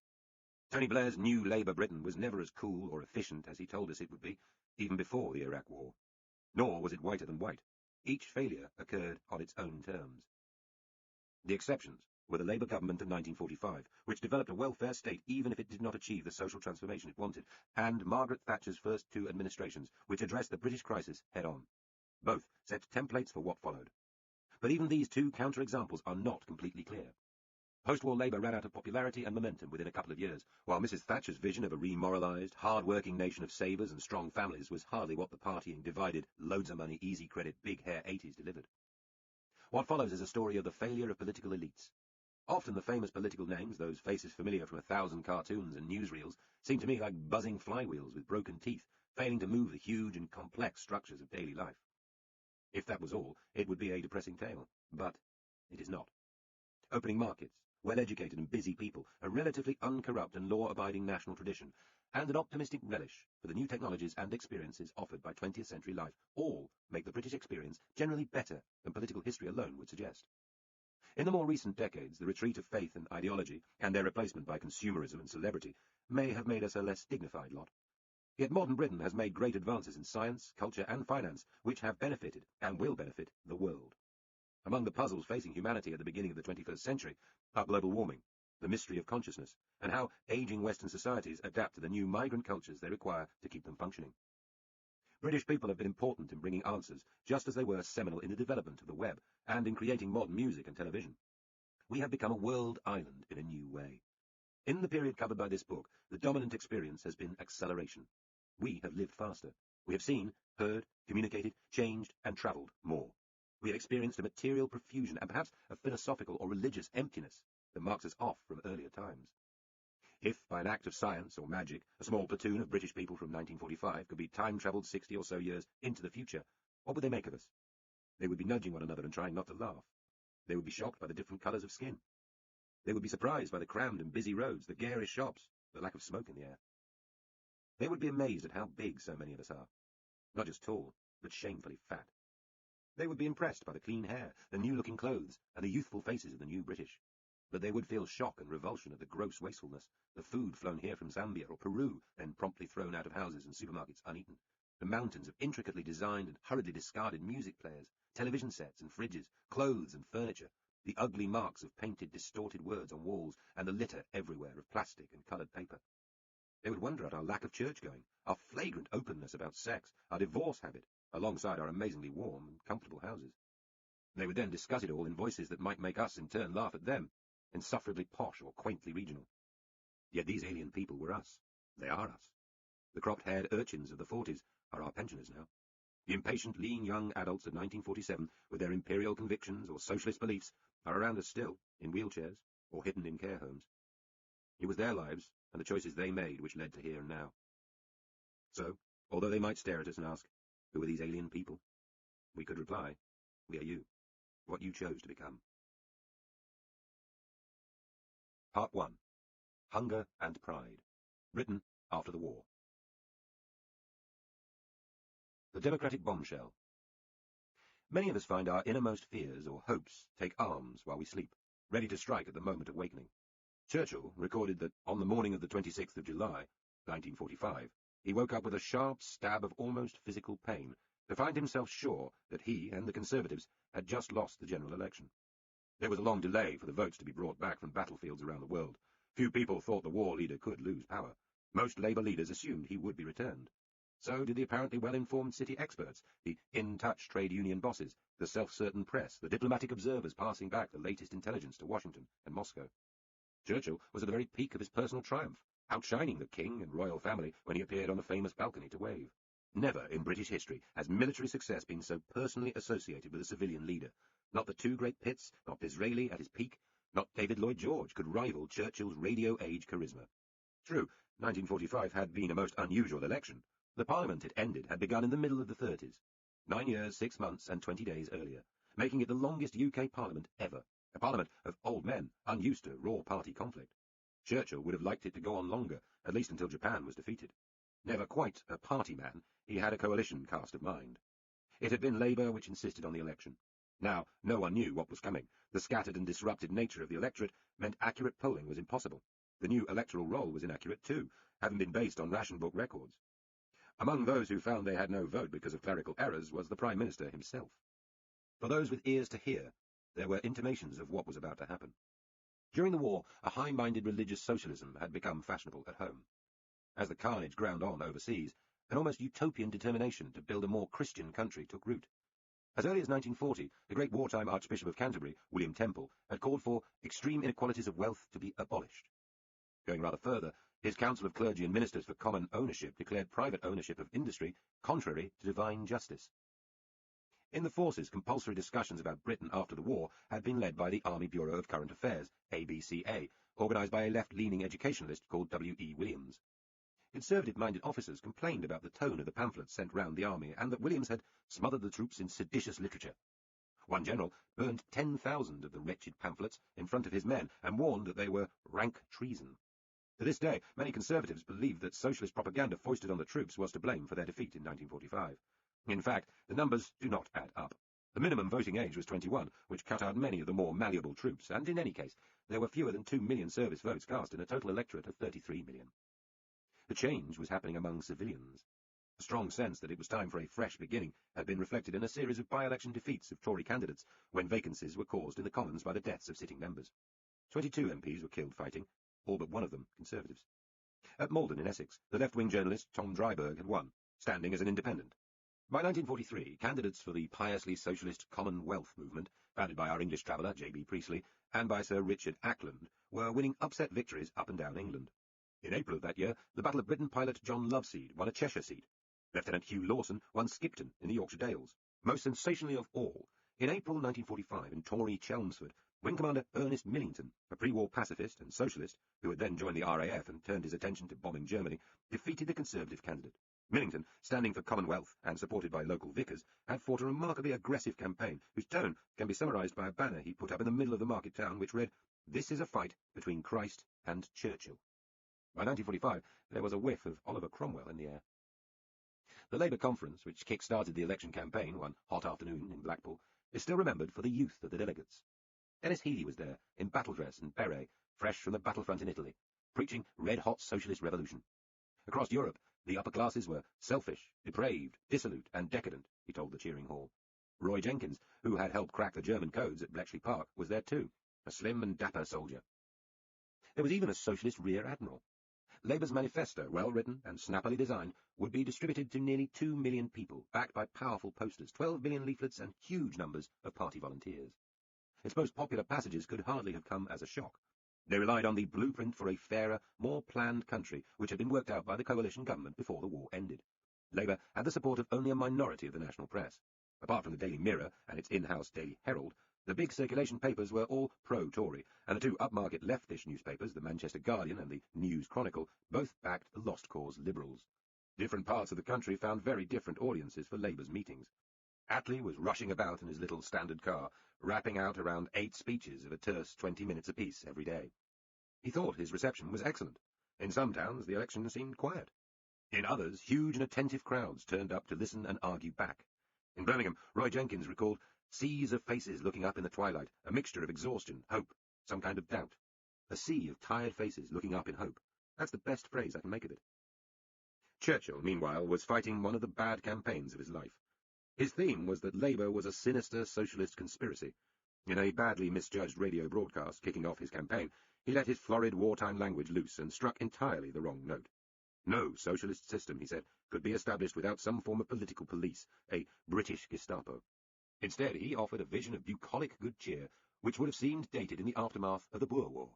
Tony Blair's new Labour Britain was never as cool or efficient as he told us it would be, even before the Iraq War. Nor was it whiter than white. Each failure occurred on its own terms. The exceptions were the Labour government of 1945, which developed a welfare state even if it did not achieve the social transformation it wanted, and Margaret Thatcher's first two administrations, which addressed the British crisis head-on. Both set templates for what followed. But even these two counterexamples are not completely clear. Post-war Labour ran out of popularity and momentum within a couple of years, while Mrs. Thatcher's vision of a remoralised, hard-working nation of savers and strong families was hardly what the partying, divided, loads-of-money, easy-credit, big-hair 80s delivered. What follows is a story of the failure of political elites. Often the famous political names, those faces familiar from 1,000 cartoons and newsreels, seem to me like buzzing flywheels with broken teeth, failing to move the huge and complex structures of daily life. If that was all, it would be a depressing tale, but it is not. Opening markets, well-educated and busy people, a relatively uncorrupt and law-abiding national tradition, and an optimistic relish for the new technologies and experiences offered by 20th century life all make the British experience generally better than political history alone would suggest. In the more recent decades, the retreat of faith and ideology, and their replacement by consumerism and celebrity, may have made us a less dignified lot. Yet modern Britain has made great advances in science, culture and finance, which have benefited, and will benefit, the world. Among the puzzles facing humanity at the beginning of the 21st century are global warming, the mystery of consciousness, and how aging Western societies adapt to the new migrant cultures they require to keep them functioning. British people have been important in bringing answers, just as they were seminal in the development of the web and in creating modern music and television. We have become a world island in a new way. In the period covered by this book, the dominant experience has been acceleration. We have lived faster. We have seen, heard, communicated, changed, and travelled more. We have experienced a material profusion and perhaps a philosophical or religious emptiness that marks us off from earlier times. If, by an act of science or magic, a small platoon of British people from 1945 could be time-travelled 60 or so years into the future, what would they make of us? They would be nudging one another and trying not to laugh. They would be shocked by the different colours of skin. They would be surprised by the crammed and busy roads, the garish shops, the lack of smoke in the air. They would be amazed at how big so many of us are. Not just tall, but shamefully fat. They would be impressed by the clean hair, the new-looking clothes, and the youthful faces of the new British. But they would feel shock and revulsion at the gross wastefulness, the food flown here from Zambia or Peru, then promptly thrown out of houses and supermarkets uneaten, the mountains of intricately designed and hurriedly discarded music players, television sets and fridges, clothes and furniture, the ugly marks of painted, distorted words on walls, and the litter everywhere of plastic and coloured paper. They would wonder at our lack of church-going, our flagrant openness about sex, our divorce habit, alongside our amazingly warm and comfortable houses. They would then discuss it all in voices that might make us in turn laugh at them, insufferably posh or quaintly regional. Yet these alien people were us. They are us. The cropped-haired urchins of the 40s are our pensioners now. The impatient, lean young adults of 1947, with their imperial convictions or socialist beliefs, are around us still, in wheelchairs, or hidden in care homes. It was their lives, and the choices they made, which led to here and now. So, although they might stare at us and ask, who are these alien people? We could reply, we are you, what you chose to become. Part 1. Hunger and Pride. Written after the war. The Democratic Bombshell. Many of us find our innermost fears or hopes take arms while we sleep, ready to strike at the moment of awakening. Churchill recorded that on the morning of the 26th of July, 1945, he woke up with a sharp stab of almost physical pain to find himself sure that he and the Conservatives had just lost the general election. There was a long delay for the votes to be brought back from battlefields around the world. Few people thought the war leader could lose power. Most Labour leaders assumed he would be returned. So did the apparently well-informed city experts, the in-touch trade union bosses, the self-certain press, the diplomatic observers passing back the latest intelligence to Washington and Moscow. Churchill was at the very peak of his personal triumph, outshining the king and royal family when he appeared on the famous balcony to wave. Never in British history has military success been so personally associated with a civilian leader. Not the two great Pitts, not Disraeli at his peak, not David Lloyd George could rival Churchill's radio-age charisma. True, 1945 had been a most unusual election. The Parliament it ended had begun in the middle of the 30s, 9 years, 6 months and 20 days earlier, making it the longest UK Parliament ever, a Parliament of old men, unused to raw party conflict. Churchill would have liked it to go on longer, at least until Japan was defeated. Never quite a party man, he had a coalition cast of mind. It had been Labour which insisted on the election. Now, no one knew what was coming. The scattered and disrupted nature of the electorate meant accurate polling was impossible. The new electoral roll was inaccurate too, having been based on ration book records. Among those who found they had no vote because of clerical errors was the Prime Minister himself. For those with ears to hear, there were intimations of what was about to happen. During the war, a high-minded religious socialism had become fashionable at home. As the carnage ground on overseas, an almost utopian determination to build a more Christian country took root. As early as 1940, the great wartime Archbishop of Canterbury, William Temple, had called for extreme inequalities of wealth to be abolished. Going rather further, his Council of Clergy and Ministers for Common Ownership declared private ownership of industry contrary to divine justice. In the forces, compulsory discussions about Britain after the war had been led by the Army Bureau of Current Affairs, ABCA, organised by a left-leaning educationalist called W.E. Williams. Conservative-minded officers complained about the tone of the pamphlets sent round the army and that Williams had smothered the troops in seditious literature. One general burned 10,000 of the wretched pamphlets in front of his men and warned that they were rank treason. To this day, many Conservatives believe that socialist propaganda foisted on the troops was to blame for their defeat in 1945. In fact, the numbers do not add up. The minimum voting age was 21, which cut out many of the more malleable troops, and in any case, there were fewer than 2 million service votes cast in a total electorate of 33 million. The change was happening among civilians. A strong sense that it was time for a fresh beginning had been reflected in a series of by-election defeats of Tory candidates when vacancies were caused in the Commons by the deaths of sitting members. 22 MPs were killed fighting, all but one of them Conservatives. At Malden in Essex, the left-wing journalist Tom Dryburgh had won, standing as an independent. By 1943, candidates for the piously socialist Commonwealth movement, founded by our English traveller J.B. Priestley and by Sir Richard Ackland, were winning upset victories up and down England. In April of that year, the Battle of Britain pilot John Loveseed won a Cheshire seat. Lieutenant Hugh Lawson won Skipton in the Yorkshire Dales. Most sensationally of all, in April 1945 in Tory Chelmsford, Wing Commander Ernest Millington, a pre-war pacifist and socialist, who had then joined the RAF and turned his attention to bombing Germany, defeated the Conservative candidate. Millington, standing for Commonwealth and supported by local vicars, had fought a remarkably aggressive campaign, whose tone can be summarised by a banner he put up in the middle of the market town which read, "This is a fight between Christ and Churchill." By 1945, there was a whiff of Oliver Cromwell in the air. The Labour conference, which kick-started the election campaign one hot afternoon in Blackpool, is still remembered for the youth of the delegates. Dennis Healey was there, in battle dress and beret, fresh from the battlefront in Italy, preaching red-hot socialist revolution. Across Europe, the upper classes were selfish, depraved, dissolute, and decadent, he told the cheering hall. Roy Jenkins, who had helped crack the German codes at Bletchley Park, was there too, a slim and dapper soldier. There was even a socialist rear admiral. Labour's manifesto, well-written and snappily designed, would be distributed to nearly 2 million people, backed by powerful posters, 12 million leaflets, and huge numbers of party volunteers. Its most popular passages could hardly have come as a shock. They relied on the blueprint for a fairer, more planned country, which had been worked out by the coalition government before the war ended. Labour had the support of only a minority of the national press. Apart from the Daily Mirror and its in-house Daily Herald, the big circulation papers were all pro-Tory, and the two upmarket leftish newspapers, the Manchester Guardian and the News Chronicle, both backed the lost cause Liberals. Different parts of the country found very different audiences for Labour's meetings. Attlee was rushing about in his little standard car, rapping out around 8 speeches of a terse 20 minutes apiece every day. He thought his reception was excellent. In some towns, the election seemed quiet. In others, huge and attentive crowds turned up to listen and argue back. In Birmingham, Roy Jenkins recalled seas of faces looking up in the twilight, a mixture of exhaustion, hope, some kind of doubt. A sea of tired faces looking up in hope. That's the best phrase I can make of it. Churchill, meanwhile, was fighting one of the bad campaigns of his life. His theme was that Labour was a sinister socialist conspiracy. In a badly misjudged radio broadcast kicking off his campaign, he let his florid wartime language loose and struck entirely the wrong note. No socialist system, he said, could be established without some form of political police, a British Gestapo. Instead, he offered a vision of bucolic good cheer, which would have seemed dated in the aftermath of the Boer War.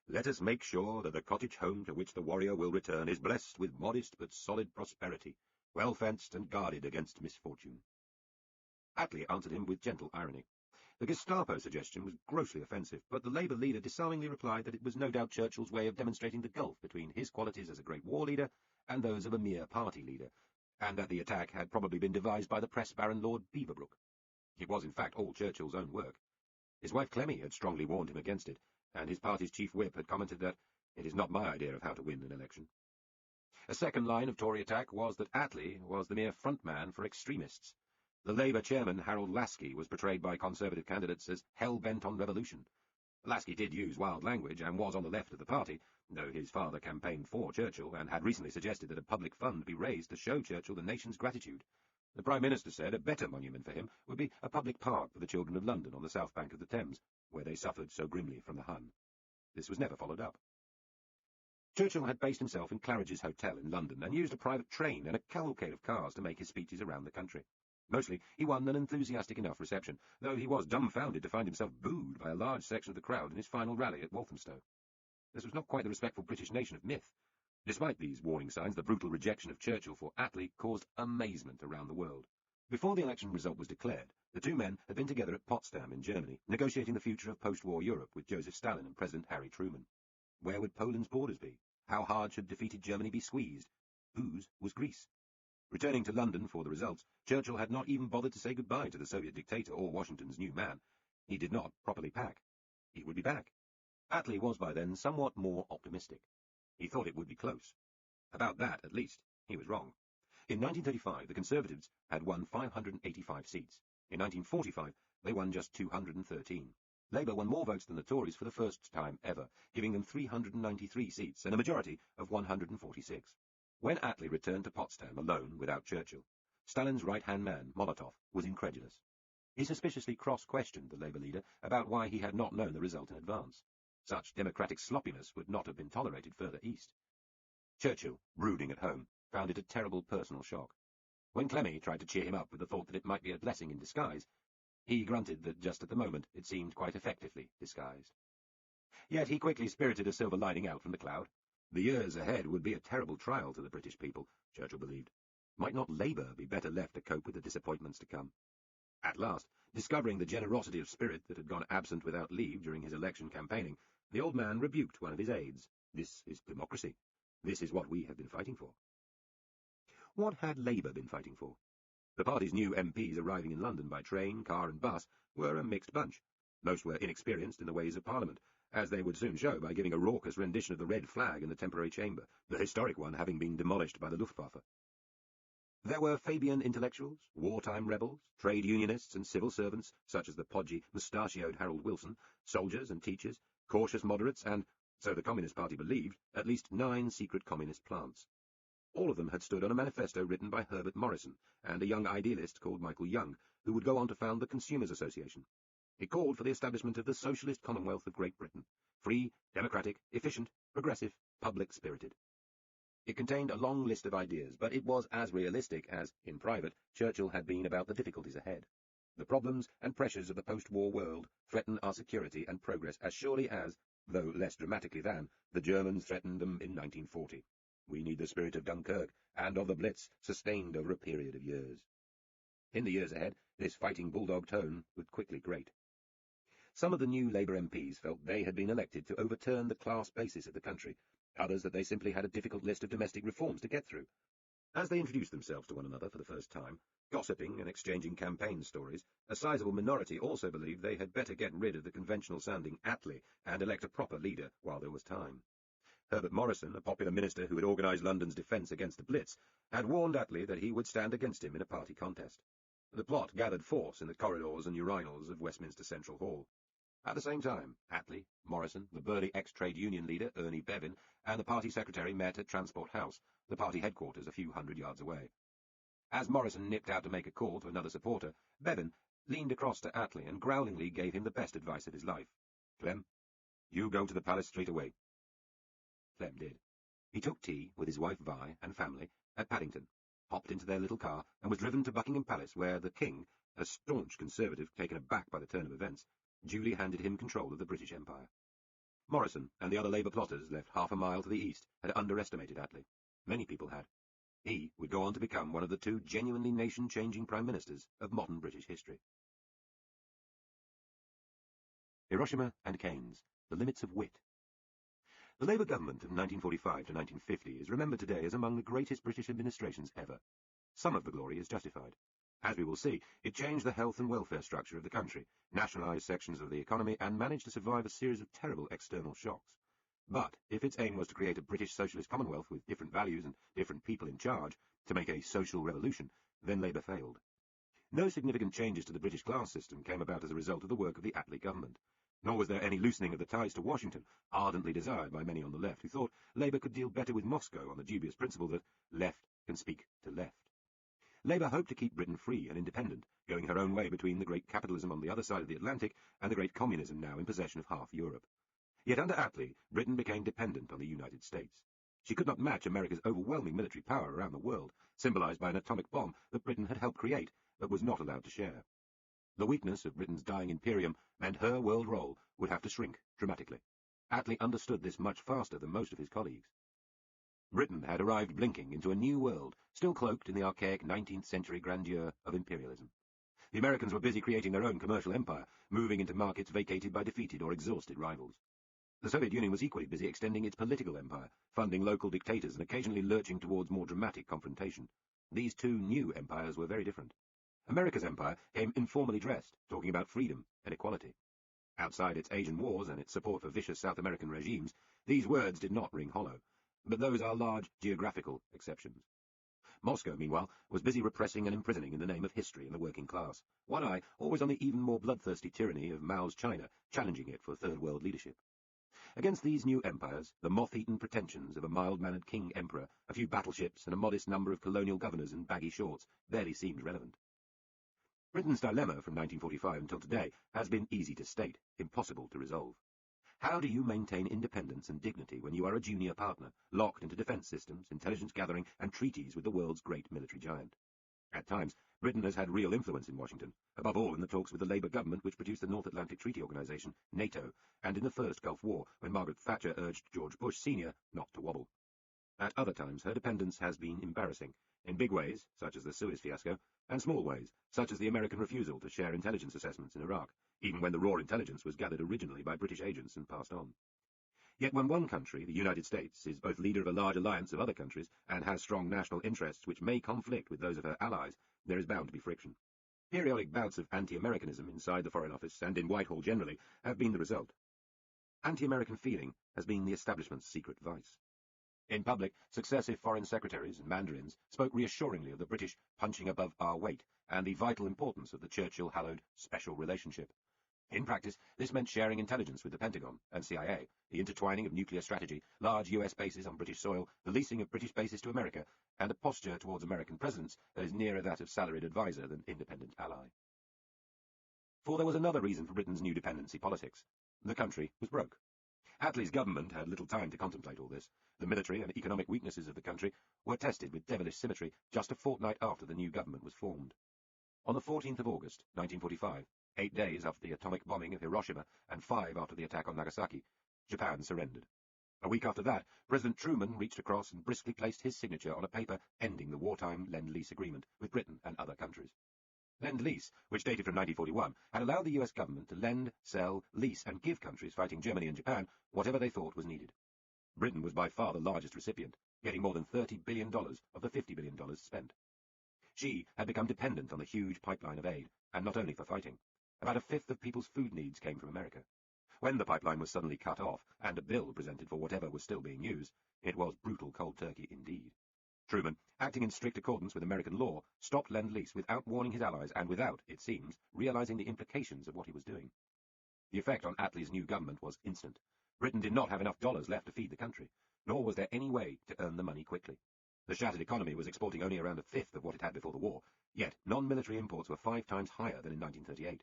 Let us make sure that the cottage home to which the warrior will return is blessed with modest but solid prosperity, well fenced and guarded against misfortune. Attlee answered him with gentle irony. The Gestapo suggestion was grossly offensive, but the Labour leader disarmingly replied that it was no doubt Churchill's way of demonstrating the gulf between his qualities as a great war leader and those of a mere party leader, and that the attack had probably been devised by the press baron Lord Beaverbrook. It was in fact all Churchill's own work. His wife Clemmy had strongly warned him against it, and his party's chief whip had commented that it is not my idea of how to win an election. A second line of Tory attack was that Attlee was the mere frontman for extremists. The Labour chairman, Harold Lasky, was portrayed by Conservative candidates as hell-bent on revolution. Lasky did use wild language and was on the left of the party, though his father campaigned for Churchill and had recently suggested that a public fund be raised to show Churchill the nation's gratitude. The Prime Minister said a better monument for him would be a public park for the children of London on the south bank of the Thames, where they suffered so grimly from the Hun. This was never followed up. Churchill had based himself in Claridge's Hotel in London and used a private train and a cavalcade of cars to make his speeches around the country. Mostly, he won an enthusiastic enough reception, though he was dumbfounded to find himself booed by a large section of the crowd in his final rally at Walthamstow. This was not quite the respectful British nation of myth. Despite these warning signs, the brutal rejection of Churchill for Attlee caused amazement around the world. Before the election result was declared, the two men had been together at Potsdam in Germany, negotiating the future of post-war Europe with Joseph Stalin and President Harry Truman. Where would Poland's borders be? How hard should defeated Germany be squeezed? Whose was Greece? Returning to London for the results, Churchill had not even bothered to say goodbye to the Soviet dictator or Washington's new man. He did not properly pack. He would be back. Attlee was by then somewhat more optimistic. He thought it would be close. About that, at least, he was wrong. In 1935, the Conservatives had won 585 seats. In 1945, they won just 213. Labour won more votes than the Tories for the first time ever, giving them 393 seats and a majority of 146. When Attlee returned to Potsdam alone without Churchill, Stalin's right-hand man, Molotov, was incredulous. He suspiciously cross-questioned the Labour leader about why he had not known the result in advance. Such democratic sloppiness would not have been tolerated further east. Churchill, brooding at home, found it a terrible personal shock. When Clemmy tried to cheer him up with the thought that it might be a blessing in disguise, he grunted that just at the moment it seemed quite effectively disguised. Yet he quickly spirited a silver lining out from the cloud. The years ahead would be a terrible trial to the British people, Churchill believed. Might not Labour be better left to cope with the disappointments to come? At last, discovering the generosity of spirit that had gone absent without leave during his election campaigning, the old man rebuked one of his aides. This is democracy. This is what we have been fighting for. What had Labour been fighting for? The party's new MPs arriving in London by train, car and bus were a mixed bunch. Most were inexperienced in the ways of Parliament, as they would soon show by giving a raucous rendition of the red flag in the temporary chamber, the historic one having been demolished by the Luftwaffe. There were Fabian intellectuals, wartime rebels, trade unionists and civil servants, such as the podgy, mustachioed Harold Wilson, soldiers and teachers, cautious moderates, and, so the Communist Party believed, at least 9 secret communist plants. All of them had stood on a manifesto written by Herbert Morrison and a young idealist called Michael Young, who would go on to found the Consumers Association. It called for the establishment of the Socialist Commonwealth of Great Britain, free, democratic, efficient, progressive, public-spirited. It contained a long list of ideas, but it was as realistic as, in private, Churchill had been about the difficulties ahead. The problems and pressures of the post-war world threaten our security and progress as surely as, though less dramatically than, the Germans threatened them in 1940. We need the spirit of Dunkirk and of the Blitz sustained over a period of years. In the years ahead, this fighting bulldog tone would quickly grate. Some of the new Labour MPs felt they had been elected to overturn the class basis of the country, others that they simply had a difficult list of domestic reforms to get through. As they introduced themselves to one another for the first time, gossiping and exchanging campaign stories, a sizable minority also believed they had better get rid of the conventional-sounding Attlee and elect a proper leader while there was time. Herbert Morrison, a popular minister who had organised London's defence against the Blitz, had warned Attlee that he would stand against him in a party contest. The plot gathered force in the corridors and urinals of Westminster Central Hall. At the same time, Attlee, Morrison, the burly ex-trade union leader, Ernie Bevin, and the party secretary met at Transport House, the party headquarters a few hundred yards away. As Morrison nipped out to make a call to another supporter, Bevin leaned across to Attlee and growlingly gave him the best advice of his life. "Clem, you go to the palace straight away." Clem did. He took tea with his wife Vi and family at Paddington, hopped into their little car, and was driven to Buckingham Palace, where the King, a staunch Conservative taken aback by the turn of events, duly handed him control of the British Empire. Morrison and the other Labour plotters, left half a mile to the east, had underestimated Attlee. Many people had. He would go on to become one of the 2 genuinely nation-changing Prime Ministers of modern British history. Hiroshima and Keynes, the limits of wit. The Labour government of 1945 to 1950 is remembered today as among the greatest British administrations ever. Some of the glory is justified. As we will see, it changed the health and welfare structure of the country, nationalised sections of the economy, and managed to survive a series of terrible external shocks. But if its aim was to create a British socialist commonwealth with different values and different people in charge, to make a social revolution, then Labour failed. No significant changes to the British class system came about as a result of the work of the Attlee government, nor was there any loosening of the ties to Washington, ardently desired by many on the left, who thought Labour could deal better with Moscow on the dubious principle that left can speak to left. Labour hoped to keep Britain free and independent, going her own way between the great capitalism on the other side of the Atlantic and the great communism now in possession of half Europe. Yet under Attlee, Britain became dependent on the United States. She could not match America's overwhelming military power around the world, symbolised by an atomic bomb that Britain had helped create, but was not allowed to share. The weakness of Britain's dying imperium meant her world role would have to shrink dramatically. Attlee understood this much faster than most of his colleagues. Britain had arrived blinking into a new world, still cloaked in the archaic 19th-century grandeur of imperialism. The Americans were busy creating their own commercial empire, moving into markets vacated by defeated or exhausted rivals. The Soviet Union was equally busy extending its political empire, funding local dictators and occasionally lurching towards more dramatic confrontation. These 2 new empires were very different. America's empire came informally dressed, talking about freedom and equality. Outside its Asian wars and its support for vicious South American regimes, these words did not ring hollow, but those are large geographical exceptions. Moscow, meanwhile, was busy repressing and imprisoning in the name of history and the working class, one eye always on the even more bloodthirsty tyranny of Mao's China, challenging it for Third World leadership. Against these new empires, the moth-eaten pretensions of a mild-mannered king-emperor, a few battleships, and a modest number of colonial governors in baggy shorts barely seemed relevant. Britain's dilemma from 1945 until today has been easy to state, impossible to resolve. How do you maintain independence and dignity when you are a junior partner, locked into defence systems, intelligence gathering, and treaties with the world's great military giant? At times, Britain has had real influence in Washington, above all in the talks with the Labour government which produced the North Atlantic Treaty Organisation, NATO, and in the First Gulf War, when Margaret Thatcher urged George Bush Sr. not to wobble. At other times, her dependence has been embarrassing, in big ways, such as the Suez fiasco, and small ways, such as the American refusal to share intelligence assessments in Iraq, even when the raw intelligence was gathered originally by British agents and passed on. Yet when one country, the United States, is both leader of a large alliance of other countries and has strong national interests which may conflict with those of her allies, there is bound to be friction. Periodic bouts of anti-Americanism inside the Foreign Office and in Whitehall generally have been the result. Anti-American feeling has been the establishment's secret vice. In public, successive foreign secretaries and mandarins spoke reassuringly of the British punching above our weight and the vital importance of the Churchill-hallowed special relationship. In practice, this meant sharing intelligence with the Pentagon and CIA, the intertwining of nuclear strategy, large US bases on British soil, the leasing of British bases to America, and a posture towards American presidents that is nearer that of salaried advisor than independent ally. For there was another reason for Britain's new dependency politics. The country was broke. Attlee's government had little time to contemplate all this. The military and economic weaknesses of the country were tested with devilish symmetry just a fortnight after the new government was formed. On the 14th of August, 1945, 8 days after the atomic bombing of Hiroshima and 5 after the attack on Nagasaki, Japan surrendered. A week after that, President Truman reached across and briskly placed his signature on a paper ending the wartime Lend-Lease agreement with Britain and other countries. Lend-Lease, which dated from 1941, had allowed the US government to lend, sell, lease and give countries fighting Germany and Japan whatever they thought was needed. Britain was by far the largest recipient, getting more than $30 billion of the $50 billion spent. She had become dependent on the huge pipeline of aid, and not only for fighting. About a fifth of people's food needs came from America. When the pipeline was suddenly cut off, and a bill presented for whatever was still being used, it was brutal cold turkey indeed. Truman, acting in strict accordance with American law, stopped Lend-Lease without warning his allies and without, it seems, realizing the implications of what he was doing. The effect on Attlee's new government was instant. Britain did not have enough dollars left to feed the country, nor was there any way to earn the money quickly. The shattered economy was exporting only around a fifth of what it had before the war, yet non-military imports were 5 times higher than in 1938.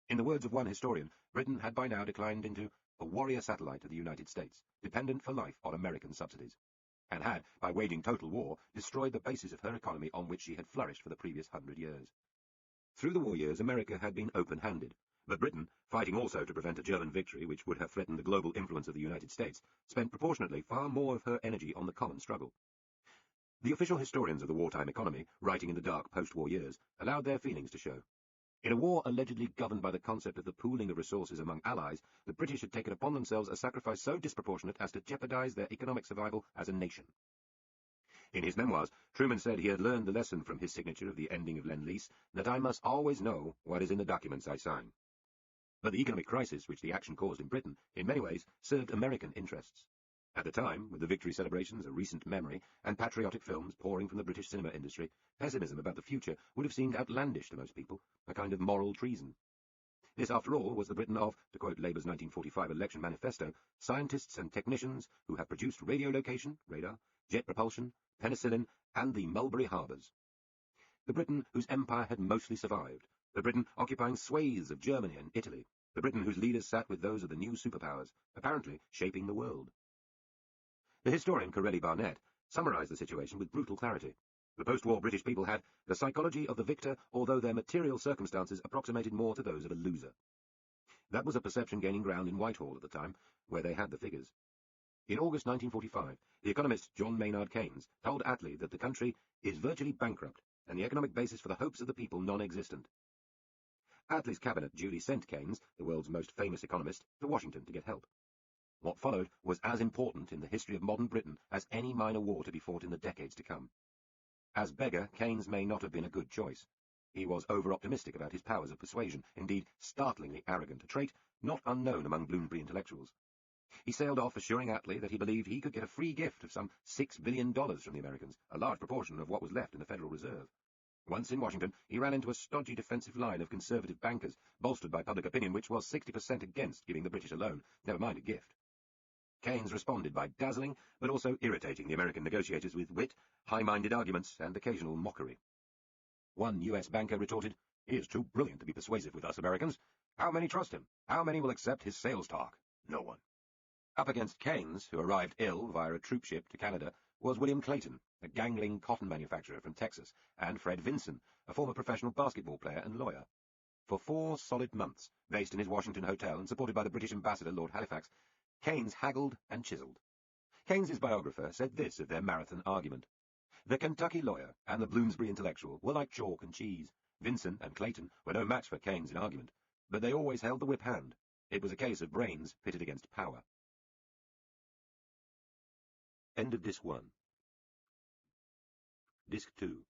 In the words of one historian, Britain had by now declined into a warrior satellite of the United States, dependent for life on American subsidies, and had, by waging total war, destroyed the basis of her economy on which she had flourished for the previous 100 years. Through the war years, America had been open-handed, but Britain, fighting also to prevent a German victory which would have threatened the global influence of the United States, spent proportionately far more of her energy on the common struggle. The official historians of the wartime economy, writing in the dark post-war years, allowed their feelings to show. In a war allegedly governed by the concept of the pooling of resources among allies, the British had taken upon themselves a sacrifice so disproportionate as to jeopardize their economic survival as a nation. In his memoirs, Truman said he had learned the lesson from his signature of the ending of Lend-Lease, that I must always know what is in the documents I sign. But the economic crisis which the action caused in Britain, in many ways, served American interests. At the time, with the victory celebrations a recent memory and patriotic films pouring from the British cinema industry, pessimism about the future would have seemed outlandish to most people, a kind of moral treason. This, after all, was the Britain of, to quote Labour's 1945 election manifesto, scientists and technicians who have produced radio location, radar, jet propulsion, penicillin, and the Mulberry Harbours. The Britain whose empire had mostly survived, the Britain occupying swathes of Germany and Italy, the Britain whose leaders sat with those of the new superpowers, apparently shaping the world. The historian Corelli Barnett summarized the situation with brutal clarity. The post-war British people had the psychology of the victor, although their material circumstances approximated more to those of a loser. That was a perception gaining ground in Whitehall at the time, where they had the figures. In August 1945, the economist John Maynard Keynes told Attlee that the country is virtually bankrupt and the economic basis for the hopes of the people non-existent. Attlee's cabinet duly sent Keynes, the world's most famous economist, to Washington to get help. What followed was as important in the history of modern Britain as any minor war to be fought in the decades to come. As beggar, Keynes may not have been a good choice. He was over-optimistic about his powers of persuasion, indeed startlingly arrogant, a trait not unknown among Bloomsbury intellectuals. He sailed off assuring Attlee that he believed he could get a free gift of some $6 billion from the Americans, a large proportion of what was left in the Federal Reserve. Once in Washington, he ran into a stodgy defensive line of conservative bankers, bolstered by public opinion which was 60% against giving the British a loan, never mind a gift. Keynes responded by dazzling, but also irritating the American negotiators with wit, high-minded arguments, and occasional mockery. One US banker retorted, "He is too brilliant to be persuasive with us Americans. How many trust him? How many will accept his sales talk? No one." Up against Keynes, who arrived ill via a troop ship to Canada, was William Clayton, a gangling cotton manufacturer from Texas, and Fred Vinson, a former professional basketball player and lawyer. For 4 solid months, based in his Washington hotel and supported by the British ambassador Lord Halifax, Keynes haggled and chiselled. Keynes's biographer said this of their marathon argument. The Kentucky lawyer and the Bloomsbury intellectual were like chalk and cheese. Vinson and Clayton were no match for Keynes in argument, but they always held the whip hand. It was a case of brains pitted against power. End of Disc 1. Disc 2.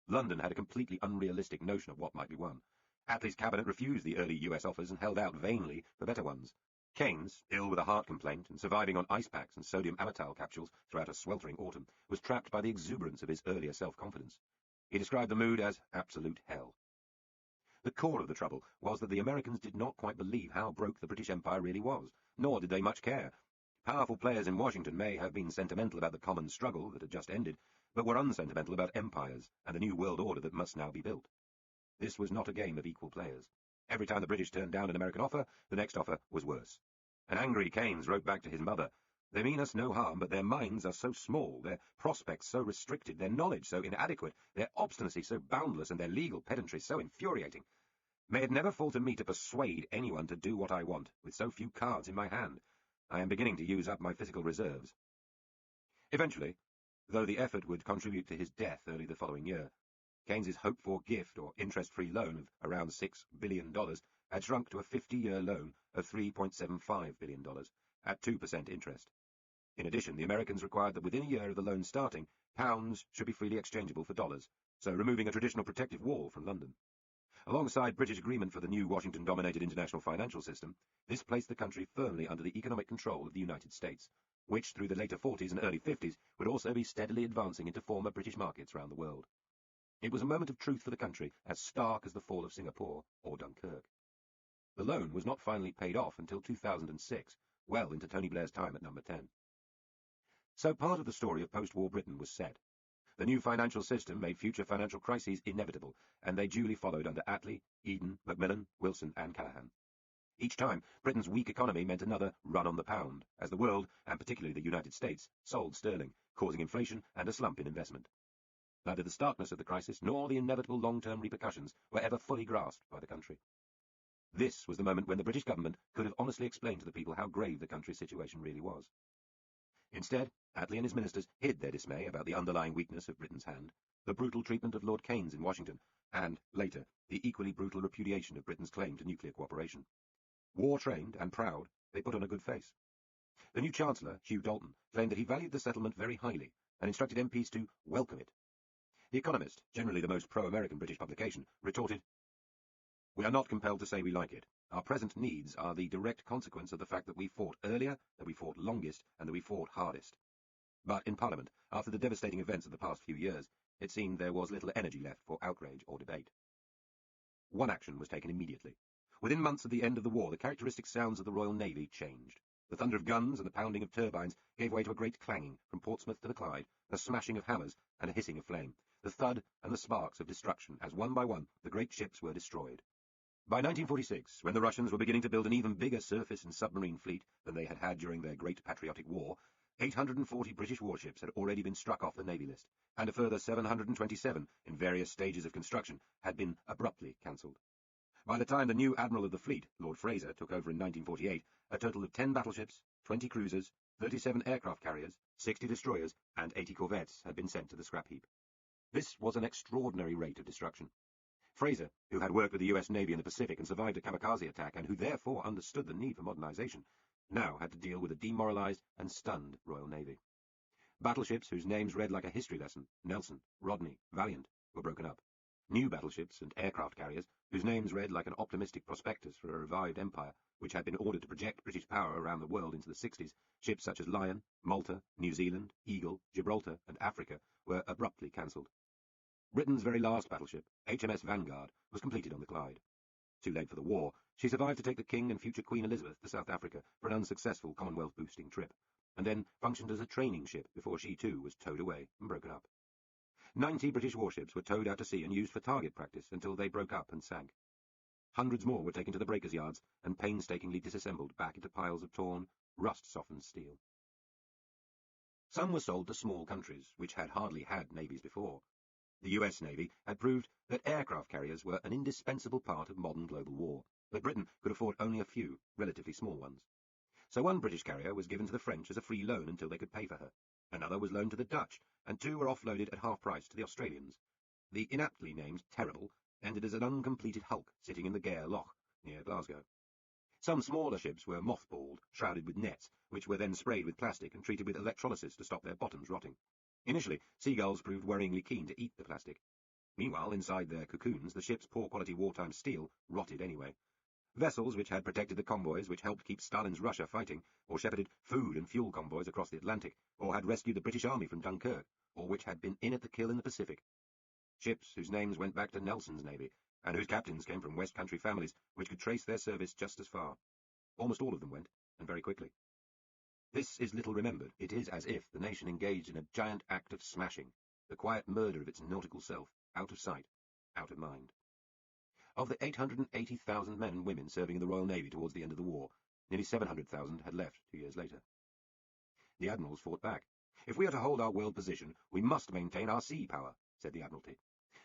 London had a completely unrealistic notion of what might be won. Attlee's cabinet refused the early US offers and held out vainly for better ones. Keynes, ill with a heart complaint and surviving on ice packs and sodium amytal capsules throughout a sweltering autumn, was trapped by the exuberance of his earlier self-confidence. He described the mood as absolute hell. The core of the trouble was that the Americans did not quite believe how broke the British Empire really was, nor did they much care. Powerful players in Washington may have been sentimental about the common struggle that had just ended, but were unsentimental about empires and the new world order that must now be built. This was not a game of equal players. Every time the British turned down an American offer, the next offer was worse. An angry Keynes wrote back to his mother, "They mean us no harm, but their minds are so small, their prospects so restricted, their knowledge so inadequate, their obstinacy so boundless, and their legal pedantry so infuriating. May it never fall to me to persuade anyone to do what I want, with so few cards in my hand. I am beginning to use up my physical reserves." Eventually, though the effort would contribute to his death early the following year, Keynes's hoped-for gift or interest-free loan of around $6 billion had shrunk to a 50-year loan of $3.75 billion at 2% interest. In addition, the Americans required that within a year of the loan starting, pounds should be freely exchangeable for dollars, so removing a traditional protective wall from London. Alongside British agreement for the new Washington-dominated international financial system, this placed the country firmly under the economic control of the United States, which through the later 40s and early 50s would also be steadily advancing into former British markets around the world. It was a moment of truth for the country, as stark as the fall of Singapore or Dunkirk. The loan was not finally paid off until 2006, well into Tony Blair's time at number 10. So part of the story of post-war Britain was set. The new financial system made future financial crises inevitable, and they duly followed under Attlee, Eden, Macmillan, Wilson and Callaghan. Each time, Britain's weak economy meant another run on the pound, as the world, and particularly the United States, sold sterling, causing inflation and a slump in investment. Neither the starkness of the crisis nor the inevitable long-term repercussions were ever fully grasped by the country. This was the moment when the British government could have honestly explained to the people how grave the country's situation really was. Instead, Attlee and his ministers hid their dismay about the underlying weakness of Britain's hand, the brutal treatment of Lord Keynes in Washington, and, later, the equally brutal repudiation of Britain's claim to nuclear cooperation. War-trained and proud, they put on a good face. The new Chancellor, Hugh Dalton, claimed that he valued the settlement very highly and instructed MPs to welcome it. The Economist, generally the most pro-American British publication, retorted, "We are not compelled to say we like it. Our present needs are the direct consequence of the fact that we fought earlier, that we fought longest, and that we fought hardest." But in Parliament, after the devastating events of the past few years, it seemed there was little energy left for outrage or debate. One action was taken immediately. Within months of the end of the war, the characteristic sounds of the Royal Navy changed. The thunder of guns and the pounding of turbines gave way to a great clanging from Portsmouth to the Clyde, a smashing of hammers and a hissing of flame, the thud and the sparks of destruction as one by one the great ships were destroyed. By 1946, when the Russians were beginning to build an even bigger surface and submarine fleet than they had had during their Great Patriotic War, 840 British warships had already been struck off the Navy list, and a further 727 in various stages of construction had been abruptly cancelled. By the time the new Admiral of the Fleet, Lord Fraser, took over in 1948, a total of 10 battleships, 20 cruisers, 37 aircraft carriers, 60 destroyers, and 80 corvettes had been sent to the scrap heap. This was an extraordinary rate of destruction. Fraser, who had worked with the US Navy in the Pacific and survived a kamikaze attack and who therefore understood the need for modernization, now had to deal with a demoralized and stunned Royal Navy. Battleships whose names read like a history lesson, Nelson, Rodney, Valiant, were broken up. New battleships and aircraft carriers, whose names read like an optimistic prospectus for a revived empire, which had been ordered to project British power around the world into the 60s, ships such as Lion, Malta, New Zealand, Eagle, Gibraltar, and Africa, were abruptly cancelled. Britain's very last battleship, HMS Vanguard, was completed on the Clyde. Too late for the war, she survived to take the King and future Queen Elizabeth to South Africa for an unsuccessful Commonwealth-boosting trip, and then functioned as a training ship before she too was towed away and broken up. 90 British warships were towed out to sea and used for target practice until they broke up and sank. Hundreds more were taken to the breakers' yards and painstakingly disassembled back into piles of torn, rust-softened steel. Some were sold to small countries, which had hardly had navies before. The US Navy had proved that aircraft carriers were an indispensable part of modern global war, but Britain could afford only a few, relatively small ones. So one British carrier was given to the French as a free loan until they could pay for her. Another was loaned to the Dutch, and two were offloaded at half price to the Australians. The inaptly named Terrible ended as an uncompleted hulk sitting in the Gare Loch, near Glasgow. Some smaller ships were mothballed, shrouded with nets, which were then sprayed with plastic and treated with electrolysis to stop their bottoms rotting. Initially, seagulls proved worryingly keen to eat the plastic. Meanwhile, inside their cocoons, the ship's poor-quality wartime steel rotted anyway. Vessels which had protected the convoys which helped keep Stalin's Russia fighting, or shepherded food and fuel convoys across the Atlantic, or had rescued the British Army from Dunkirk, or which had been in at the kill in the Pacific. Ships whose names went back to Nelson's navy, and whose captains came from West Country families which could trace their service just as far. Almost all of them went, and very quickly. This is little remembered. It is as if the nation engaged in a giant act of smashing, the quiet murder of its nautical self, out of sight, out of mind. Of the 880,000 men and women serving in the Royal Navy towards the end of the war, nearly 700,000 had left 2 years later. The admirals fought back. "If we are to hold our world position, we must maintain our sea power," said the Admiralty.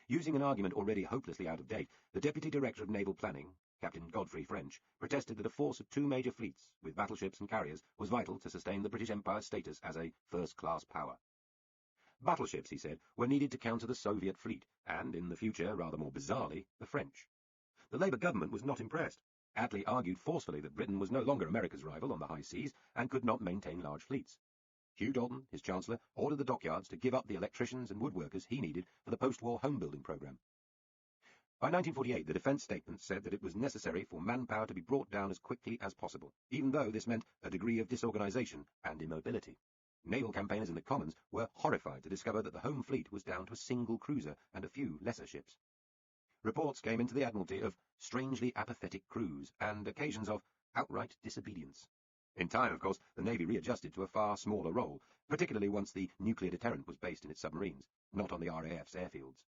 Using an argument already hopelessly out of date, the Deputy Director of Naval Planning, Captain Godfrey French, protested that a force of 2 major fleets, with battleships and carriers, was vital to sustain the British Empire's status as a first-class power. Battleships, he said, were needed to counter the Soviet fleet, and, in the future, rather more bizarrely, the French. The Labour government was not impressed. Attlee argued forcefully that Britain was no longer America's rival on the high seas and could not maintain large fleets. Hugh Dalton, his Chancellor, ordered the dockyards to give up the electricians and woodworkers he needed for the post-war home-building programme. By 1948, the defence statement said that it was necessary for manpower to be brought down as quickly as possible, even though this meant a degree of disorganisation and immobility. Naval campaigners in the Commons were horrified to discover that the home fleet was down to a single cruiser and a few lesser ships. Reports came into the Admiralty of strangely apathetic crews and occasions of outright disobedience. In time, of course, the Navy readjusted to a far smaller role, particularly once the nuclear deterrent was based in its submarines, not on the RAF's airfields.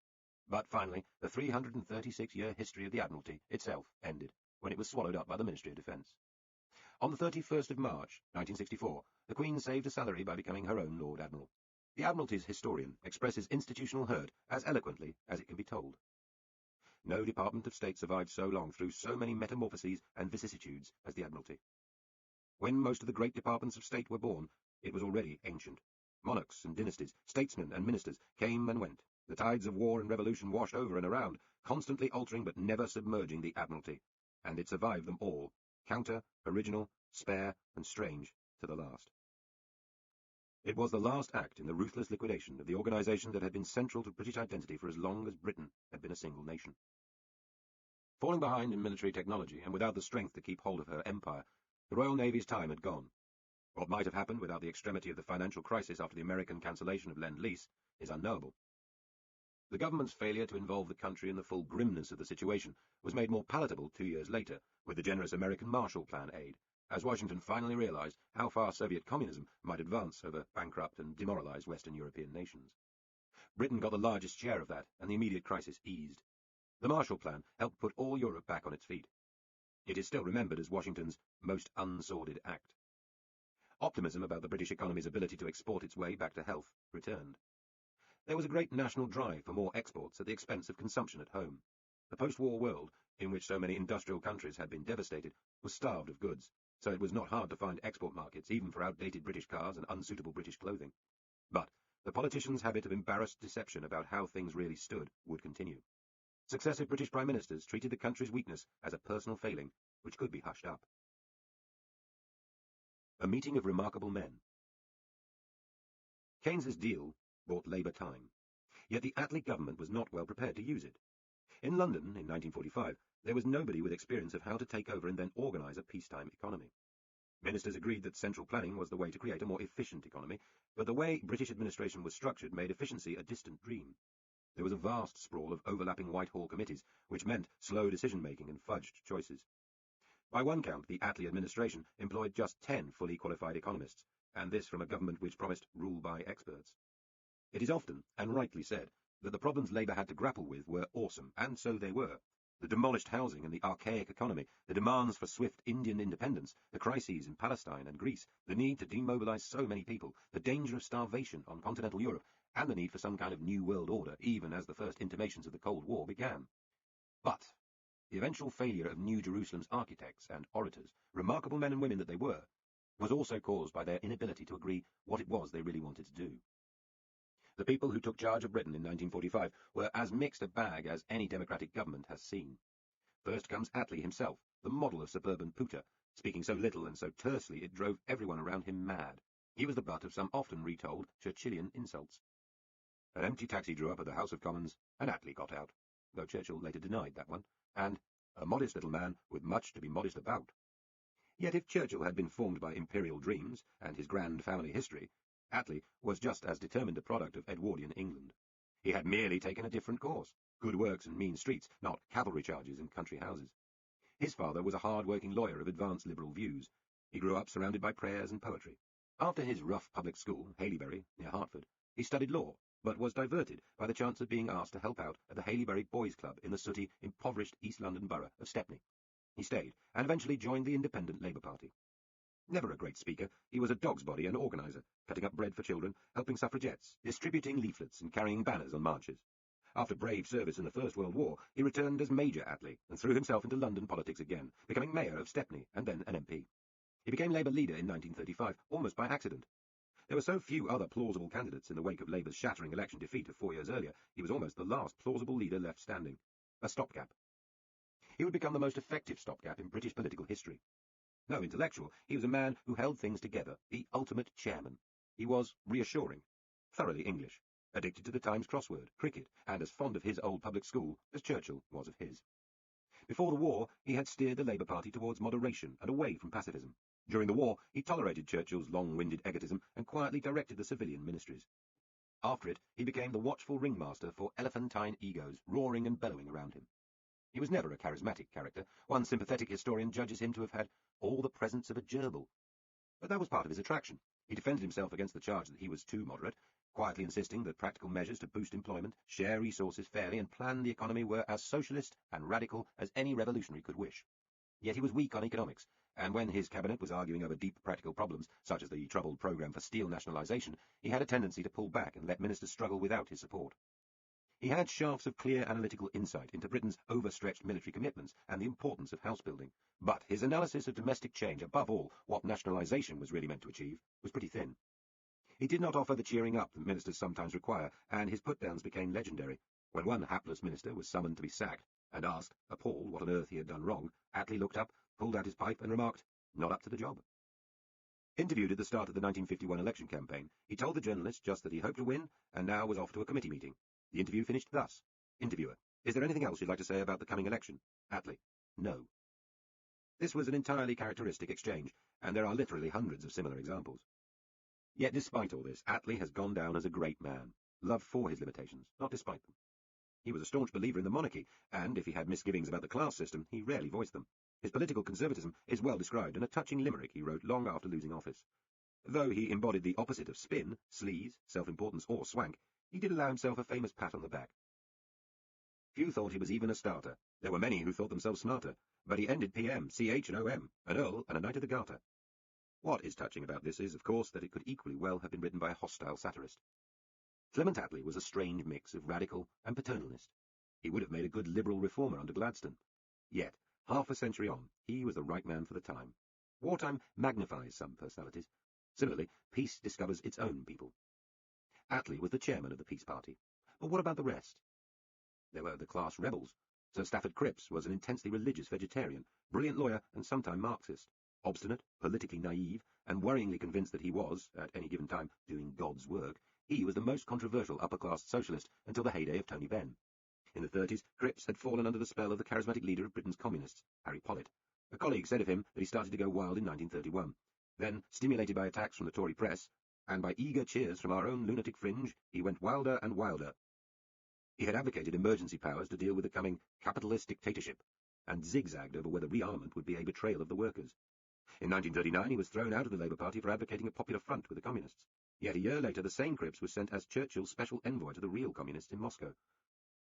But finally, the 336-year history of the Admiralty itself ended, when it was swallowed up by the Ministry of Defence. On the 31st of March, 1964, the Queen saved a salary by becoming her own Lord Admiral. The Admiralty's historian expresses institutional hurt as eloquently as it can be told. No Department of State survived so long through so many metamorphoses and vicissitudes as the Admiralty. When most of the great departments of state were born, it was already ancient. Monarchs and dynasties, statesmen and ministers came and went. The tides of war and revolution washed over and around, constantly altering but never submerging the Admiralty, and it survived them all, counter, original, spare, and strange, to the last. It was the last act in the ruthless liquidation of the organisation that had been central to British identity for as long as Britain had been a single nation. Falling behind in military technology and without the strength to keep hold of her empire, the Royal Navy's time had gone. What might have happened without the extremity of the financial crisis after the American cancellation of Lend-Lease is unknowable. The government's failure to involve the country in the full grimness of the situation was made more palatable 2 years later with the generous American Marshall Plan aid, as Washington finally realized how far Soviet communism might advance over bankrupt and demoralized Western European nations. Britain got the largest share of that, and the immediate crisis eased. The Marshall Plan helped put all Europe back on its feet. It is still remembered as Washington's most unsordid act. Optimism about the British economy's ability to export its way back to health returned. There was a great national drive for more exports at the expense of consumption at home. The post-war world, in which so many industrial countries had been devastated, was starved of goods, so it was not hard to find export markets even for outdated British cars and unsuitable British clothing. But the politicians' habit of embarrassed deception about how things really stood would continue. Successive British Prime Ministers treated the country's weakness as a personal failing, which could be hushed up. A meeting of remarkable men. Keynes's deal bought Labour time, yet the Attlee government was not well prepared to use it. In London, in 1945, there was nobody with experience of how to take over and then organise a peacetime economy. Ministers agreed that central planning was the way to create a more efficient economy, but the way British administration was structured made efficiency a distant dream. There was a vast sprawl of overlapping Whitehall committees, which meant slow decision-making and fudged choices. By one count, the Attlee administration employed just 10 fully qualified economists, and this from a government which promised rule by experts. It is often, and rightly said, that the problems Labour had to grapple with were awesome, and so they were. The demolished housing and the archaic economy, the demands for swift Indian independence, the crises in Palestine and Greece, the need to demobilise so many people, the danger of starvation on continental Europe, and the need for some kind of new world order, even as the first intimations of the Cold War began. But the eventual failure of New Jerusalem's architects and orators, remarkable men and women that they were, was also caused by their inability to agree what it was they really wanted to do. The people who took charge of Britain in 1945 were as mixed a bag as any democratic government has seen. First comes Attlee himself, the model of suburban pooter, speaking so little and so tersely it drove everyone around him mad. He was the butt of some often retold Churchillian insults. An empty taxi drew up at the House of Commons, and Attlee got out, though Churchill later denied that one, and a modest little man with much to be modest about. Yet if Churchill had been formed by imperial dreams and his grand family history, Attlee was just as determined a product of Edwardian England. He had merely taken a different course, good works and mean streets, not cavalry charges in country houses. His father was a hard-working lawyer of advanced liberal views. He grew up surrounded by prayers and poetry. After his rough public school, Haileybury, near Hertford, he studied law, but was diverted by the chance of being asked to help out at the Haileybury Boys' Club in the sooty, impoverished East London borough of Stepney. He stayed, and eventually joined the Independent Labour Party. Never a great speaker, he was a dog's body and organiser, cutting up bread for children, helping suffragettes, distributing leaflets and carrying banners on marches. After brave service in the First World War, he returned as Major Attlee and threw himself into London politics again, becoming mayor of Stepney and then an MP. He became Labour leader in 1935, almost by accident. There were so few other plausible candidates in the wake of Labour's shattering election defeat of 4 years earlier, he was almost the last plausible leader left standing. A stopgap. He would become the most effective stopgap in British political history. No intellectual, he was a man who held things together, the ultimate chairman. He was reassuring, thoroughly English, addicted to the Times crossword, cricket, and as fond of his old public school as Churchill was of his. Before the war, he had steered the Labour Party towards moderation and away from pacifism. During the war, he tolerated Churchill's long-winded egotism and quietly directed the civilian ministries. After it, he became the watchful ringmaster for elephantine egos roaring and bellowing around him. He was never a charismatic character. One sympathetic historian judges him to have had all the presence of a gerbil. But that was part of his attraction. He defended himself against the charge that he was too moderate, quietly insisting that practical measures to boost employment, share resources fairly, and plan the economy were as socialist and radical as any revolutionary could wish. Yet he was weak on economics, and when his cabinet was arguing over deep practical problems, such as the troubled programme for steel nationalisation, he had a tendency to pull back and let ministers struggle without his support. He had shafts of clear analytical insight into Britain's overstretched military commitments and the importance of house building, but his analysis of domestic change, above all, what nationalisation was really meant to achieve, was pretty thin. He did not offer the cheering up that ministers sometimes require, and his put-downs became legendary. When one hapless minister was summoned to be sacked, and asked, appalled, what on earth he had done wrong, Attlee looked up, pulled out his pipe, and remarked, "Not up to the job." Interviewed at the start of the 1951 election campaign, he told the journalist just that he hoped to win, and now was off to a committee meeting. The interview finished thus. Interviewer: "Is there anything else you'd like to say about the coming election?" Attlee: "No." This was an entirely characteristic exchange, and there are literally hundreds of similar examples. Yet despite all this, Attlee has gone down as a great man, loved for his limitations, not despite them. He was a staunch believer in the monarchy, and if he had misgivings about the class system, he rarely voiced them. His political conservatism is well described in a touching limerick he wrote long after losing office. Though he embodied the opposite of spin, sleaze, self-importance, or swank, he did allow himself a famous pat on the back. Few thought he was even a starter. There were many who thought themselves smarter, but he ended PM, CH and OM, an Earl and a Knight of the Garter. What is touching about this is, of course, that it could equally well have been written by a hostile satirist. Clement Attlee was a strange mix of radical and paternalist. He would have made a good liberal reformer under Gladstone. Yet, half a century on, he was the right man for the time. Wartime magnifies some personalities. Similarly, peace discovers its own people. Attlee was the chairman of the Peace Party. But what about the rest? There were the class rebels. Sir Stafford Cripps was an intensely religious vegetarian, brilliant lawyer and sometime Marxist. Obstinate, politically naive, and worryingly convinced that he was, at any given time, doing God's work, he was the most controversial upper-class socialist until the heyday of Tony Benn. In the 30s, Cripps had fallen under the spell of the charismatic leader of Britain's communists, Harry Pollitt. A colleague said of him that he started to go wild in 1931. Then, stimulated by attacks from the Tory press, and by eager cheers from our own lunatic fringe, he went wilder and wilder. He had advocated emergency powers to deal with the coming capitalist dictatorship, and zigzagged over whether rearmament would be a betrayal of the workers. In 1939 he was thrown out of the Labour Party for advocating a popular front with the Communists. Yet a year later the same Cripps was sent as Churchill's special envoy to the real Communists in Moscow.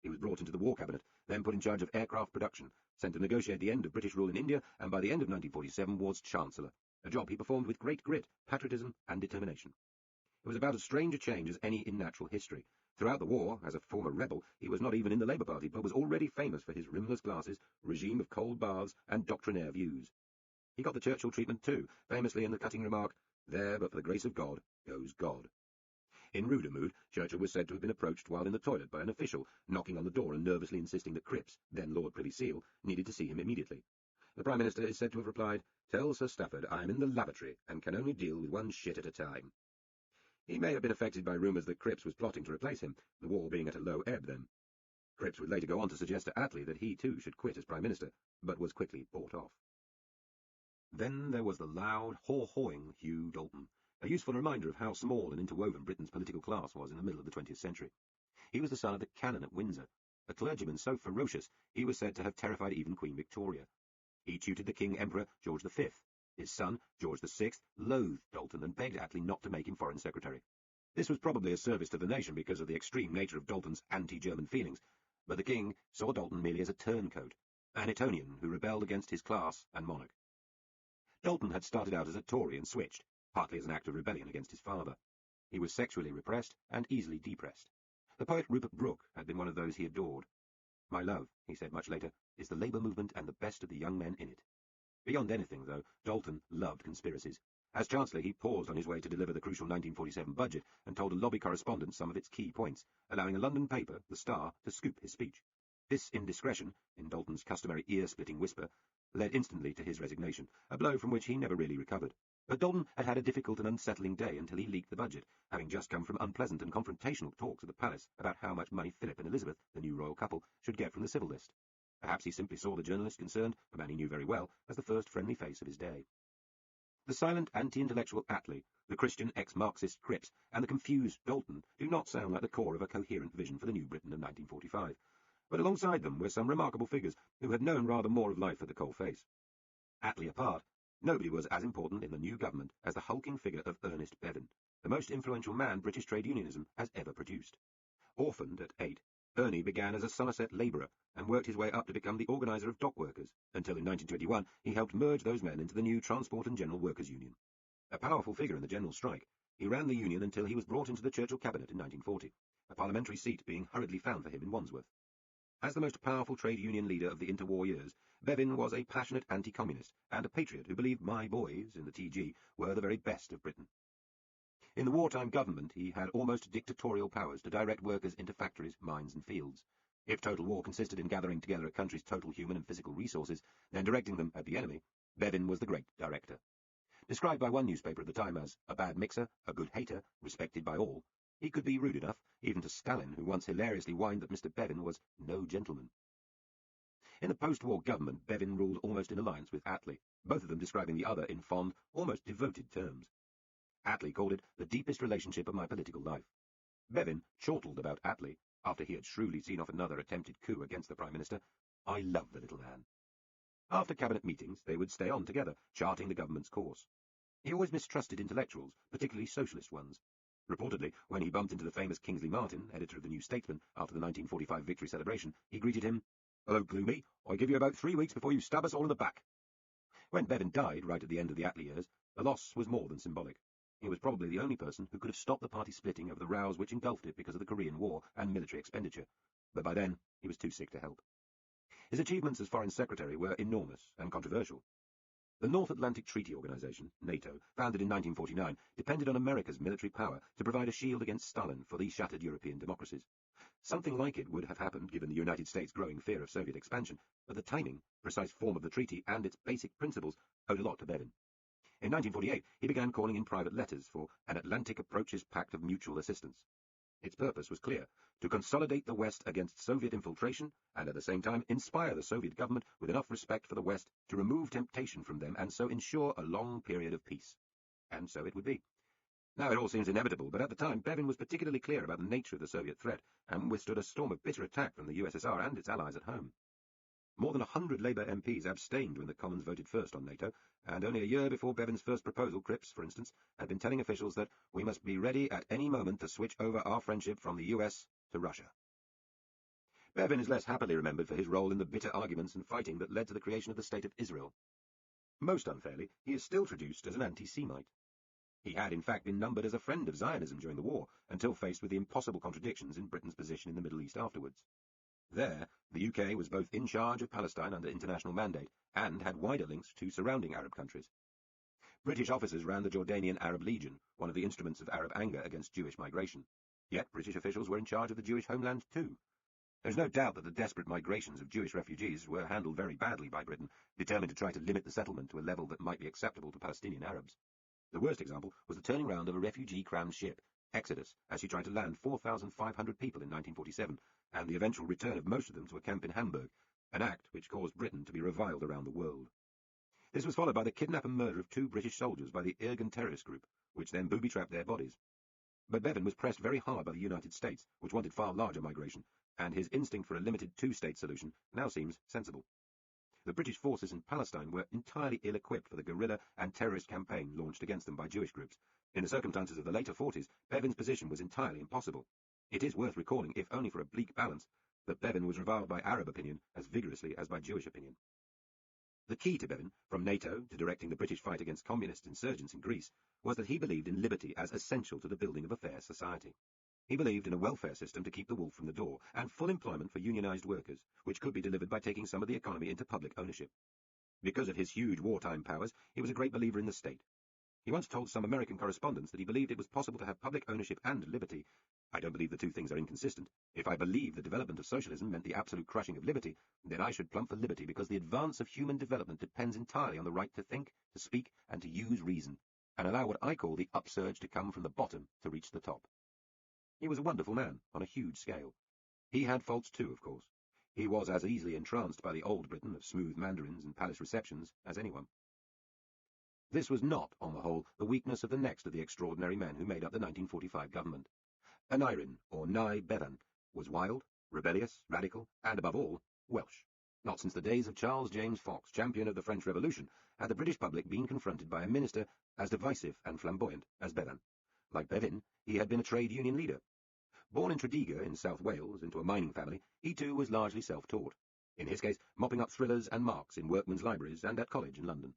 He was brought into the War Cabinet, then put in charge of aircraft production, sent to negotiate the end of British rule in India, and by the end of 1947 was Chancellor, a job he performed with great grit, patriotism, and determination. It was about as strange a change as any in natural history. Throughout the war, as a former rebel, he was not even in the Labour Party, but was already famous for his rimless glasses, regime of cold baths, and doctrinaire views. He got the Churchill treatment too, famously in the cutting remark, "There, but for the grace of God, goes God." In ruder mood, Churchill was said to have been approached while in the toilet by an official, knocking on the door and nervously insisting that Cripps, then Lord Privy Seal, needed to see him immediately. The Prime Minister is said to have replied, "Tell Sir Stafford I am in the lavatory and can only deal with one shit at a time." He may have been affected by rumours that Cripps was plotting to replace him, the war being at a low ebb then. Cripps would later go on to suggest to Attlee that he too should quit as Prime Minister, but was quickly bought off. Then there was the loud, haw-hawing Hugh Dalton, a useful reminder of how small and interwoven Britain's political class was in the middle of the 20th century. He was the son of the canon at Windsor, a clergyman so ferocious he was said to have terrified even Queen Victoria. He tutored the King Emperor George V. His son, George VI, loathed Dalton and begged Attlee not to make him Foreign Secretary. This was probably a service to the nation because of the extreme nature of Dalton's anti-German feelings, but the king saw Dalton merely as a turncoat, an Etonian who rebelled against his class and monarch. Dalton had started out as a Tory and switched, partly as an act of rebellion against his father. He was sexually repressed and easily depressed. The poet Rupert Brooke had been one of those he adored. "My love," he said much later, "is the labour movement and the best of the young men in it." Beyond anything, though, Dalton loved conspiracies. As Chancellor, he paused on his way to deliver the crucial 1947 budget and told a lobby correspondent some of its key points, allowing a London paper, The Star, to scoop his speech. This indiscretion, in Dalton's customary ear-splitting whisper, led instantly to his resignation, a blow from which he never really recovered. But Dalton had had a difficult and unsettling day until he leaked the budget, having just come from unpleasant and confrontational talks at the palace about how much money Philip and Elizabeth, the new royal couple, should get from the civil list. Perhaps he simply saw the journalist concerned, a man he knew very well, as the first friendly face of his day. The silent anti-intellectual Attlee, the Christian ex-Marxist Cripps, and the confused Dalton do not sound like the core of a coherent vision for the new Britain of 1945. But alongside them were some remarkable figures who had known rather more of life at the coalface. Attlee apart, nobody was as important in the new government as the hulking figure of Ernest Bevin, the most influential man British trade unionism has ever produced. Orphaned at 8, Ernie began as a Somerset labourer and worked his way up to become the organiser of dock workers, until in 1921 he helped merge those men into the new Transport and General Workers' Union. A powerful figure in the general strike, he ran the union until he was brought into the Churchill cabinet in 1940, a parliamentary seat being hurriedly found for him in Wandsworth. As the most powerful trade union leader of the interwar years, Bevin was a passionate anti-communist and a patriot who believed my boys, in the TG, were the very best of Britain. In the wartime government, he had almost dictatorial powers to direct workers into factories, mines and fields. If total war consisted in gathering together a country's total human and physical resources, then directing them at the enemy, Bevin was the great director. Described by one newspaper at the time as a bad mixer, a good hater, respected by all, he could be rude enough, even to Stalin, who once hilariously whined that Mr. Bevin was no gentleman. In the post-war government, Bevin ruled almost in alliance with Attlee, both of them describing the other in fond, almost devoted terms. Attlee called it the deepest relationship of my political life. Bevin chortled about Attlee, after he had shrewdly seen off another attempted coup against the Prime Minister. "I love the little man." After cabinet meetings, they would stay on together, charting the government's course. He always mistrusted intellectuals, particularly socialist ones. Reportedly, when he bumped into the famous Kingsley Martin, editor of the New Statesman, after the 1945 victory celebration, he greeted him, "Hello, Gloomy, I give you about 3 weeks before you stab us all in the back." When Bevin died, right at the end of the Attlee years, the loss was more than symbolic. He was probably the only person who could have stopped the party splitting over the rows which engulfed it because of the Korean War and military expenditure, but by then he was too sick to help. His achievements as Foreign Secretary were enormous and controversial. The North Atlantic Treaty Organization, NATO, founded in 1949, depended on America's military power to provide a shield against Stalin for the shattered European democracies. Something like it would have happened given the United States' growing fear of Soviet expansion, but the timing, precise form of the treaty, and its basic principles owed a lot to Bevin. In 1948, he began calling in private letters for an Atlantic Approaches Pact of Mutual Assistance. Its purpose was clear, to consolidate the West against Soviet infiltration and at the same time inspire the Soviet government with enough respect for the West to remove temptation from them and so ensure a long period of peace. And so it would be. Now it all seems inevitable, but at the time Bevin was particularly clear about the nature of the Soviet threat and withstood a storm of bitter attack from the USSR and its allies at home. More than 100 Labour MPs abstained when the Commons voted first on NATO, and only a year before Bevin's first proposal, Cripps, for instance, had been telling officials that we must be ready at any moment to switch over our friendship from the US to Russia. Bevin is less happily remembered for his role in the bitter arguments and fighting that led to the creation of the State of Israel. Most unfairly, he is still traduced as an anti-Semite. He had, in fact, been numbered as a friend of Zionism during the war, until faced with the impossible contradictions in Britain's position in the Middle East afterwards. There, the UK was both in charge of Palestine under international mandate and had wider links to surrounding Arab countries. British officers ran the Jordanian Arab Legion, one of the instruments of Arab anger against Jewish migration. Yet British officials were in charge of the Jewish homeland too. There is no doubt that the desperate migrations of Jewish refugees were handled very badly by Britain, determined to try to limit the settlement to a level that might be acceptable to Palestinian Arabs. The worst example was the turning round of a refugee-crammed ship, exodus as she tried to land 4,500 people in 1947, and the eventual return of most of them to a camp in Hamburg, an act which caused Britain to be reviled around the world. This was followed by the kidnap and murder of 2 British soldiers by the Irgun terrorist group, which then booby-trapped their bodies. But Bevan was pressed very hard by the United States, which wanted far larger migration, and his instinct for a limited 2-state solution now seems sensible. The British forces in Palestine were entirely ill-equipped for the guerrilla and terrorist campaign launched against them by Jewish groups. In the circumstances of the later 40s, Bevan's position was entirely impossible. It is worth recalling, if only for a bleak balance, that Bevan was reviled by Arab opinion as vigorously as by Jewish opinion. The key to Bevan, from NATO to directing the British fight against communist insurgents in Greece, was that he believed in liberty as essential to the building of a fair society. He believed in a welfare system to keep the wolf from the door, and full employment for unionised workers, which could be delivered by taking some of the economy into public ownership. Because of his huge wartime powers, he was a great believer in the state. He once told some American correspondents that he believed it was possible to have public ownership and liberty. I don't believe the two things are inconsistent. If I believe the development of socialism meant the absolute crushing of liberty, then I should plump for liberty because the advance of human development depends entirely on the right to think, to speak, and to use reason, and allow what I call the upsurge to come from the bottom to reach the top. He was a wonderful man, on a huge scale. He had faults too, of course. He was as easily entranced by the old Britain of smooth mandarins and palace receptions as anyone. This was not, on the whole, the weakness of the next of the extraordinary men who made up the 1945 government. Aneurin, or Nye Bevan, was wild, rebellious, radical, and, above all, Welsh. Not since the days of Charles James Fox, champion of the French Revolution, had the British public been confronted by a minister as divisive and flamboyant as Bevan. Like Bevan, he had been a trade union leader. Born in Tredegar in South Wales into a mining family, he too was largely self-taught, in his case mopping up thrillers and marks in workmen's libraries and at college in London.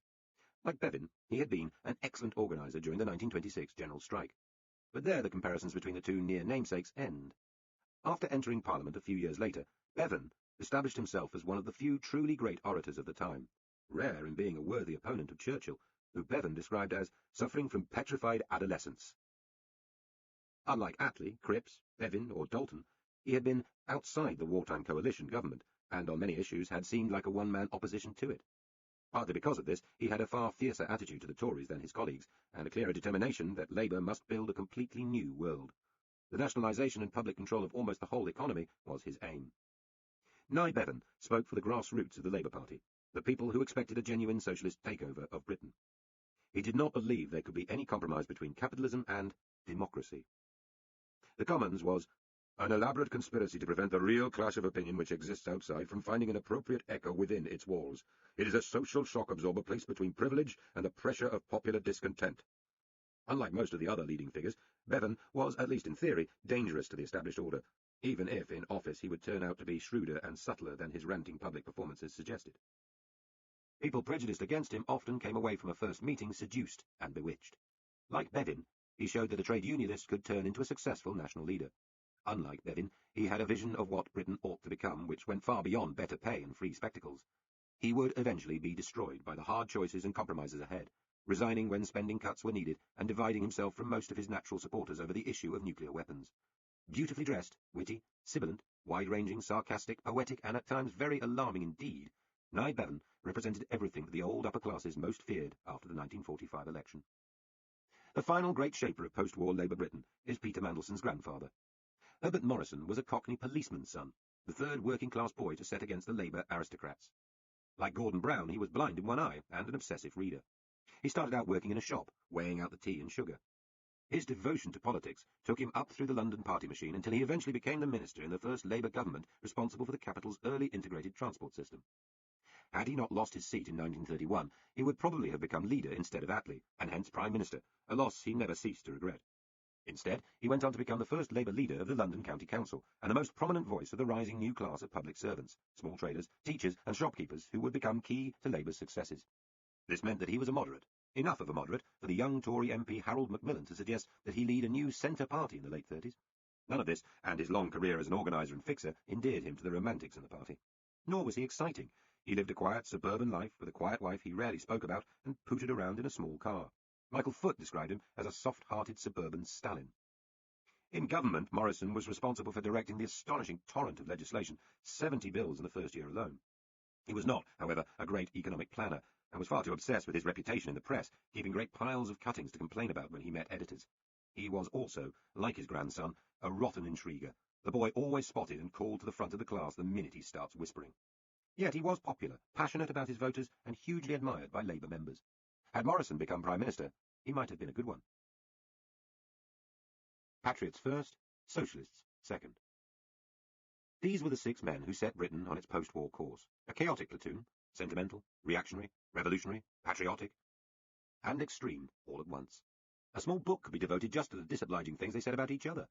Like Bevan, he had been an excellent organiser during the 1926 general strike. But there the comparisons between the two near namesakes end. After entering Parliament a few years later, Bevan established himself as one of the few truly great orators of the time, rare in being a worthy opponent of Churchill, who Bevan described as suffering from petrified adolescence. Unlike Attlee, Cripps, Bevan, or Dalton, he had been outside the wartime coalition government, and on many issues had seemed like a one-man opposition to it. Partly because of this, he had a far fiercer attitude to the Tories than his colleagues, and a clearer determination that Labour must build a completely new world. The nationalisation and public control of almost the whole economy was his aim. Nye Bevan spoke for the grassroots of the Labour Party, the people who expected a genuine socialist takeover of Britain. He did not believe there could be any compromise between capitalism and democracy. The Commons was an elaborate conspiracy to prevent the real clash of opinion which exists outside from finding an appropriate echo within its walls. It is a social shock absorber placed between privilege and the pressure of popular discontent. Unlike most of the other leading figures, Bevan was, at least in theory, dangerous to the established order, even if in office he would turn out to be shrewder and subtler than his ranting public performances suggested. People prejudiced against him often came away from a first meeting seduced and bewitched. Like Bevan, he showed that a trade unionist could turn into a successful national leader. Unlike Bevan, he had a vision of what Britain ought to become, which went far beyond better pay and free spectacles. He would eventually be destroyed by the hard choices and compromises ahead, resigning when spending cuts were needed and dividing himself from most of his natural supporters over the issue of nuclear weapons. Beautifully dressed, witty, sibilant, wide-ranging, sarcastic, poetic, and at times very alarming indeed, Nye Bevan represented everything that the old upper classes most feared after the 1945 election. The final great shaper of post-war Labour Britain is Peter Mandelson's grandfather. Herbert Morrison was a Cockney policeman's son, the third working-class boy to set against the Labour aristocrats. Like Gordon Brown, he was blind in one eye and an obsessive reader. He started out working in a shop, weighing out the tea and sugar. His devotion to politics took him up through the London party machine until he eventually became the minister in the first Labour government responsible for the capital's early integrated transport system. Had he not lost his seat in 1931, he would probably have become leader instead of Attlee, and hence Prime Minister, a loss he never ceased to regret. Instead, he went on to become the first Labour leader of the London County Council, and the most prominent voice of the rising new class of public servants, small traders, teachers and shopkeepers who would become key to Labour's successes. This meant that he was a moderate, enough of a moderate for the young Tory MP Harold Macmillan to suggest that he lead a new centre party in the late 30s. None of this, and his long career as an organiser and fixer, endeared him to the romantics in the party. Nor was he exciting. He lived a quiet suburban life with a quiet wife he rarely spoke about and pootered around in a small car. Michael Foot described him as a soft-hearted suburban Stalin. In government, Morrison was responsible for directing the astonishing torrent of legislation, 70 bills in the first year alone. He was not, however, a great economic planner, and was far too obsessed with his reputation in the press, keeping great piles of cuttings to complain about when he met editors. He was also, like his grandson, a rotten intriguer, the boy always spotted and called to the front of the class the minute he starts whispering. Yet he was popular, passionate about his voters, and hugely admired by Labour members. Had Morrison become Prime Minister, he might have been a good one. Patriots first, Socialists second. These were the 6 men who set Britain on its post-war course, a chaotic platoon, sentimental, reactionary, revolutionary, patriotic, and extreme all at once. A small book could be devoted just to the disobliging things they said about each other.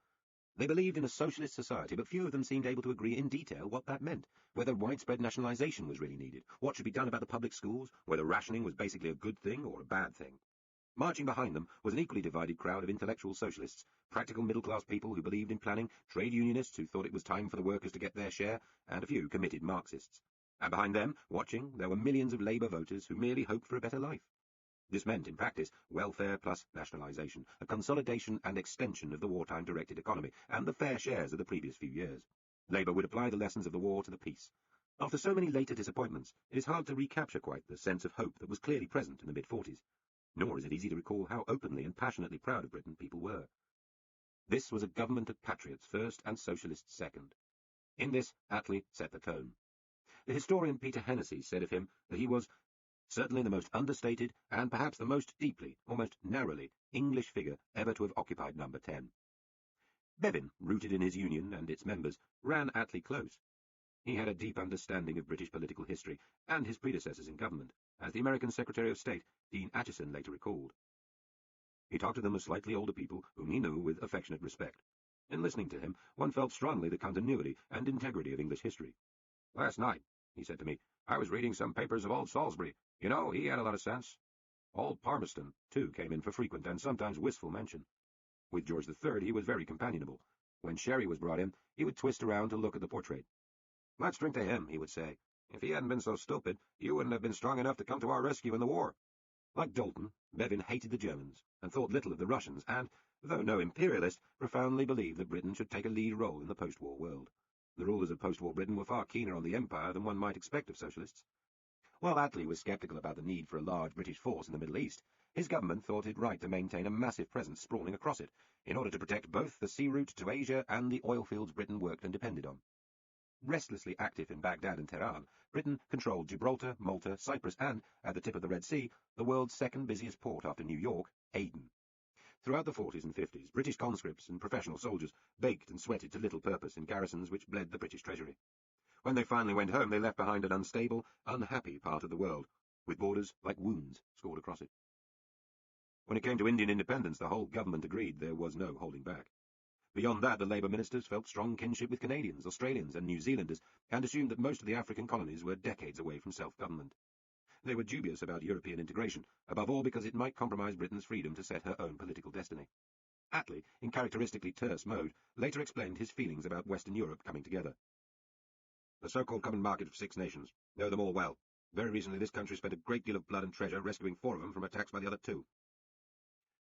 They believed in a socialist society, but few of them seemed able to agree in detail what that meant, whether widespread nationalisation was really needed, what should be done about the public schools, whether rationing was basically a good thing or a bad thing. Marching behind them was an equally divided crowd of intellectual socialists, practical middle-class people who believed in planning, trade unionists who thought it was time for the workers to get their share, and a few committed Marxists. And behind them, watching, there were millions of Labour voters who merely hoped for a better life. This meant, in practice, welfare plus nationalisation, a consolidation and extension of the wartime directed economy, and the fair shares of the previous few years. Labour would apply the lessons of the war to the peace. After so many later disappointments, it is hard to recapture quite the sense of hope that was clearly present in the mid-40s. Nor is it easy to recall how openly and passionately proud of Britain people were. This was a government of patriots first and socialists second. In this, Attlee set the tone. The historian Peter Hennessy said of him that he was certainly the most understated and perhaps the most deeply, almost narrowly, English figure ever to have occupied number 10. Bevin, rooted in his union and its members, ran Attlee close. He had a deep understanding of British political history and his predecessors in government, as the American Secretary of State, Dean Acheson, later recalled. He talked to them as slightly older people whom he knew with affectionate respect. In listening to him, one felt strongly the continuity and integrity of English history. "Last night," he said to me, "I was reading some papers of old Salisbury. You know, he had a lot of sense." Old Palmerston, too, came in for frequent and sometimes wistful mention. With George III he was very companionable. When sherry was brought in, he would twist around to look at the portrait. "Let's drink to him," he would say. "If he hadn't been so stupid, you wouldn't have been strong enough to come to our rescue in the war." Like Dalton, Bevin hated the Germans, and thought little of the Russians, and, though no imperialist, profoundly believed that Britain should take a lead role in the post-war world. The rulers of post-war Britain were far keener on the empire than one might expect of socialists. While Attlee was sceptical about the need for a large British force in the Middle East, his government thought it right to maintain a massive presence sprawling across it, in order to protect both the sea route to Asia and the oil fields Britain worked and depended on. Restlessly active in Baghdad and Tehran, Britain controlled Gibraltar, Malta, Cyprus, and, at the tip of the Red Sea, the world's second busiest port after New York, Aden. Throughout the 40s and 50s, British conscripts and professional soldiers baked and sweated to little purpose in garrisons which bled the British treasury. When they finally went home, they left behind an unstable, unhappy part of the world, with borders like wounds scored across it. When it came to Indian independence, the whole government agreed there was no holding back. Beyond that, the Labour ministers felt strong kinship with Canadians, Australians, and New Zealanders, and assumed that most of the African colonies were decades away from self-government. They were dubious about European integration, above all because it might compromise Britain's freedom to set her own political destiny. Attlee, in characteristically terse mode, later explained his feelings about Western Europe coming together. "The so-called common market of 6 nations. Know them all well. Very recently this country spent a great deal of blood and treasure rescuing 4 of them from attacks by the other 2.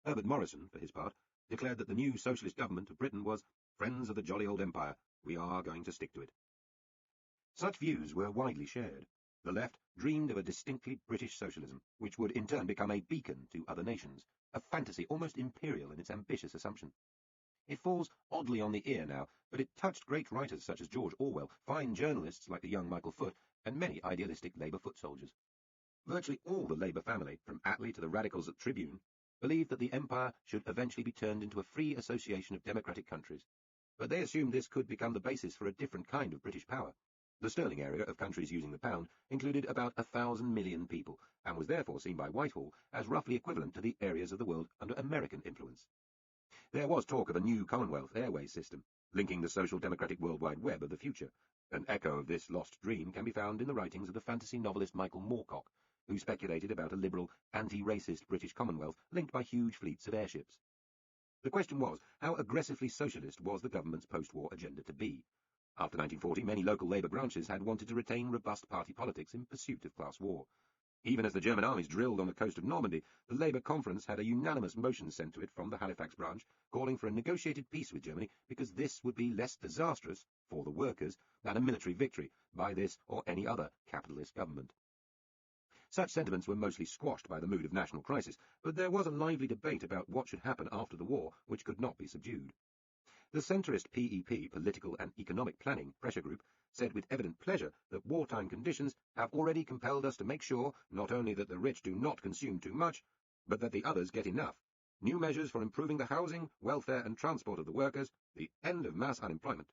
Herbert Morrison, for his part, declared that the new socialist government of Britain was friends of the jolly old empire. We are going to stick to it. Such views were widely shared. The left dreamed of a distinctly British socialism, which would in turn become a beacon to other nations, a fantasy almost imperial in its ambitious assumption. It falls oddly on the ear now, but it touched great writers such as George Orwell, fine journalists like the young Michael Foot, and many idealistic Labour foot soldiers. Virtually all the Labour family, from Attlee to the radicals at Tribune, believed that the empire should eventually be turned into a free association of democratic countries, but they assumed this could become the basis for a different kind of British power. The sterling area of countries using the pound included about 1,000 million people, and was therefore seen by Whitehall as roughly equivalent to the areas of the world under American influence. There was talk of a new Commonwealth airways system, linking the social democratic World Wide Web of the future. An echo of this lost dream can be found in the writings of the fantasy novelist Michael Moorcock, who speculated about a liberal, anti-racist British Commonwealth linked by huge fleets of airships. The question was, how aggressively socialist was the government's post-war agenda to be? After 1940, many local Labour branches had wanted to retain robust party politics in pursuit of class war. Even as the German armies drilled on the coast of Normandy, the Labour conference had a unanimous motion sent to it from the Halifax branch, calling for a negotiated peace with Germany because this would be less disastrous, for the workers, than a military victory by this or any other capitalist government. Such sentiments were mostly squashed by the mood of national crisis, but there was a lively debate about what should happen after the war, which could not be subdued. The centrist PEP, Political and Economic Planning Pressure Group, said with evident pleasure that wartime conditions have already compelled us to make sure not only that the rich do not consume too much, but that the others get enough. New measures for improving the housing, welfare and transport of the workers, the end of mass unemployment.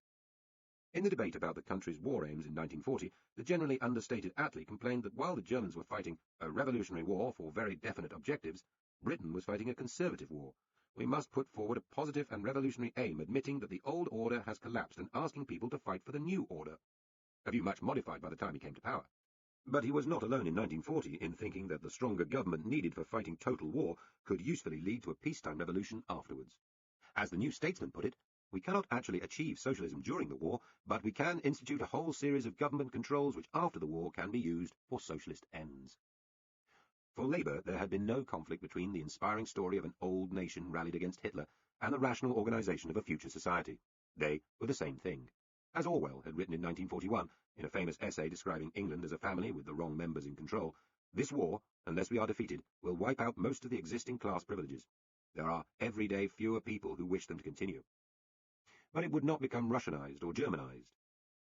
In the debate about the country's war aims in 1940, the generally understated Attlee complained that while the Germans were fighting a revolutionary war for very definite objectives, Britain was fighting a conservative war. We must put forward a positive and revolutionary aim, admitting that the old order has collapsed and asking people to fight for the new order. A view much modified by the time he came to power. But he was not alone in 1940 in thinking that the stronger government needed for fighting total war could usefully lead to a peacetime revolution afterwards. As the New Statesman put it, we cannot actually achieve socialism during the war, but we can institute a whole series of government controls which after the war can be used for socialist ends. For Labour, there had been no conflict between the inspiring story of an old nation rallied against Hitler and the rational organisation of a future society. They were the same thing. As Orwell had written in 1941, in a famous essay describing England as a family with the wrong members in control, this war, unless we are defeated, will wipe out most of the existing class privileges. There are every day fewer people who wish them to continue. But it would not become Russianized or Germanized.